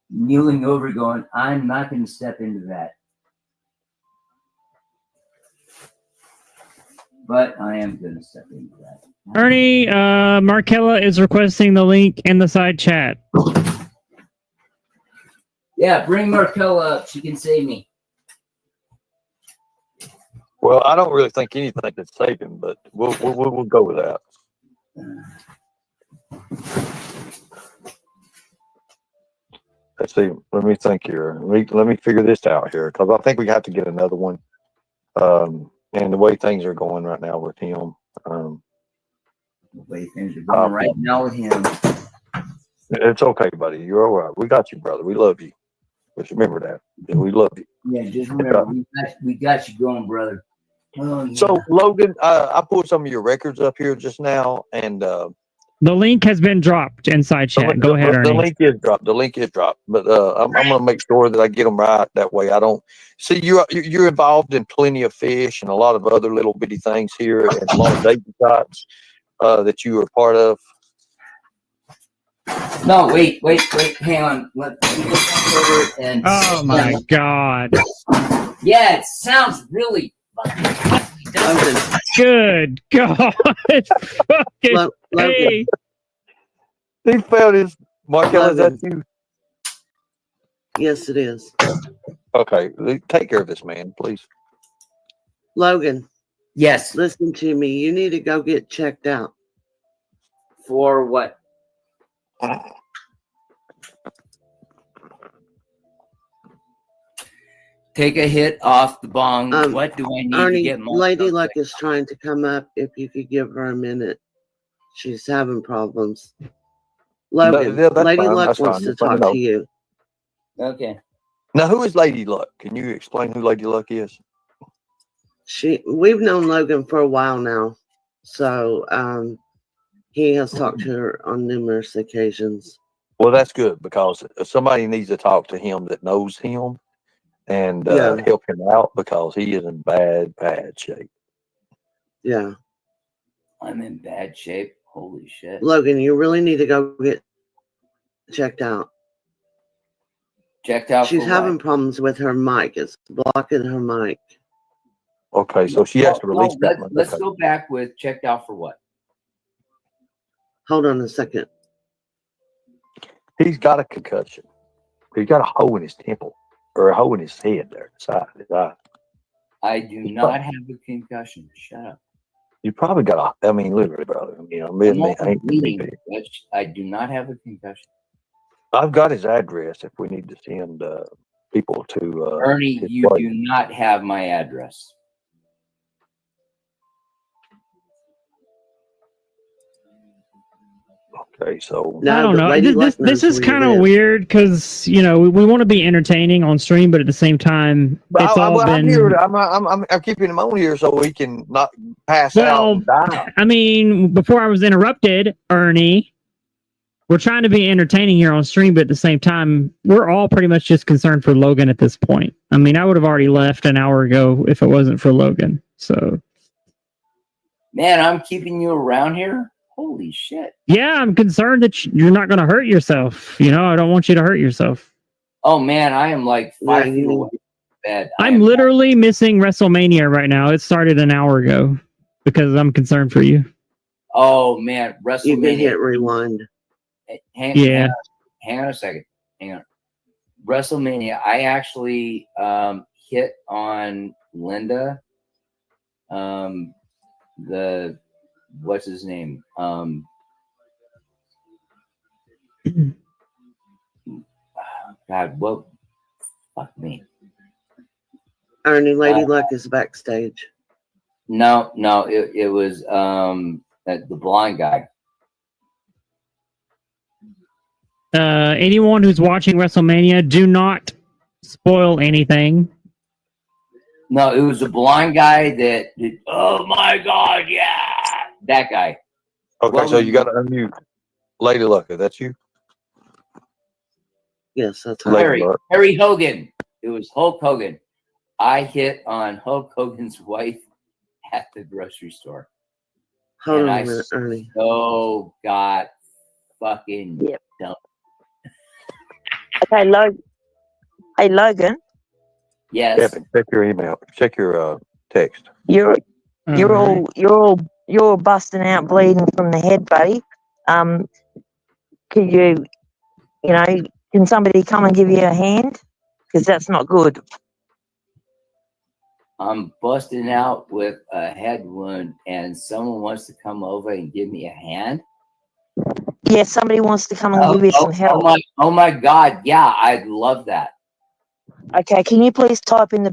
kneeling over going, I'm not going to step into that. But I am going to step into that. Ernie, Markella is requesting the link in the side chat. Yeah, bring Markella up. She can save me. Well, I don't really think anything could save him, but we'll go with that. Let's see. Let me think here. Let me figure this out here, because I think we have to get another one. And the way things are going right now with him. The way things are going right now with him. It's okay, buddy. You're all right. We got you, brother. We love you. Just remember that. We love you. Yeah, just remember, we got you going, brother. Oh, yeah. So, Logan, I pulled some of your records up here just now, and the link has been dropped inside chat. Go ahead, Ernie. The link is dropped. The link is dropped, but I'm going to make sure that I get them right. That way, I don't see you're involved in plenty of fish and a lot of other little bitty things here, and a lot of dating sites that you are part of. No, wait, hang on. Let me go over and oh my God. Yeah, it sounds really fucking good God. Fucking hey. He found his Markella, is that you? Yes, it is. Okay, take care of this man, please. Logan. Yes. Listen to me. You need to go get checked out. For what? Take a hit off the bong. What do I need Ernie, to get my Lady Luck is trying to come up. If you could give her a minute. She's having problems. Logan, Lady Luck wants to talk to you. Okay. Now, who is Lady Luck? Can you explain who Lady Luck is? We've known Logan for a while now. So he has talked to her on numerous occasions. Well, that's good, because somebody needs to talk to him that knows him and Yeah. help him out because he is in bad shape. Yeah. I'm in bad shape. Holy shit. Logan, you really need to go get checked out. Checked out She's for having what? problems with her mic. It's blocking her mic. Okay, so she has to release that one. Let's Okay. go back with checked out for what? Hold on a second. He's got a concussion. He's got a hole in his temple or a hole in his head there, side of his eye. I do not have a concussion. Shut up. You probably got a. I mean, literally, brother. You know, I'm I only ain't gonna be bleeding, big. but I do not have a concussion. I've got his address if we need to send people to Ernie, his you place. do not have my address. Okay, so I don't know. This is kind of weird because we want to be entertaining on stream, but at the same time, it's all I'm been. here. I'm keeping him on here so he can not pass out and die. I mean, before I was interrupted, Ernie, we're trying to be entertaining here on stream, but at the same time, we're all pretty much just concerned for Logan at this point. I mean, I would have already left an hour ago if it wasn't for Logan. So, Man, I'm keeping you around here? Holy shit. yeah, I'm concerned that you're not going to hurt yourself. I don't want you to hurt yourself. Oh man, I am like 5 feet away from bed. I'm literally missing WrestleMania right now. It started an hour ago because I'm concerned for you. Oh man, WrestleMania. You can hit rewind. Yeah. Hang on a second. Hang on. WrestleMania, I actually hit on Linda. What's his name? God, what? Fuck me. Ernie, Lady Luck is backstage. No, it was the blind guy. Anyone who's watching WrestleMania, do not spoil anything. No, it was a blind guy that did, oh my God, yeah. That guy. Okay, so you got to unmute Lady Luck. That's you? Yes, that's Harry Hogan. It was Hulk Hogan. I hit on Hulk Hogan's wife at the grocery store. Hold and on I a minute, Ernie. so got fucking dumb. Okay, Logan. Hey, Logan. Yes. Kevin, check your email. Check your text. You're all busting out bleeding from the head, buddy. Could can somebody come and give you a hand? Because that's not good. I'm busting out with a head wound and someone wants to come over and give me a hand. Yeah, somebody wants to come and give you some help. Oh my God. Yeah, I'd love that. Okay, can you please type in the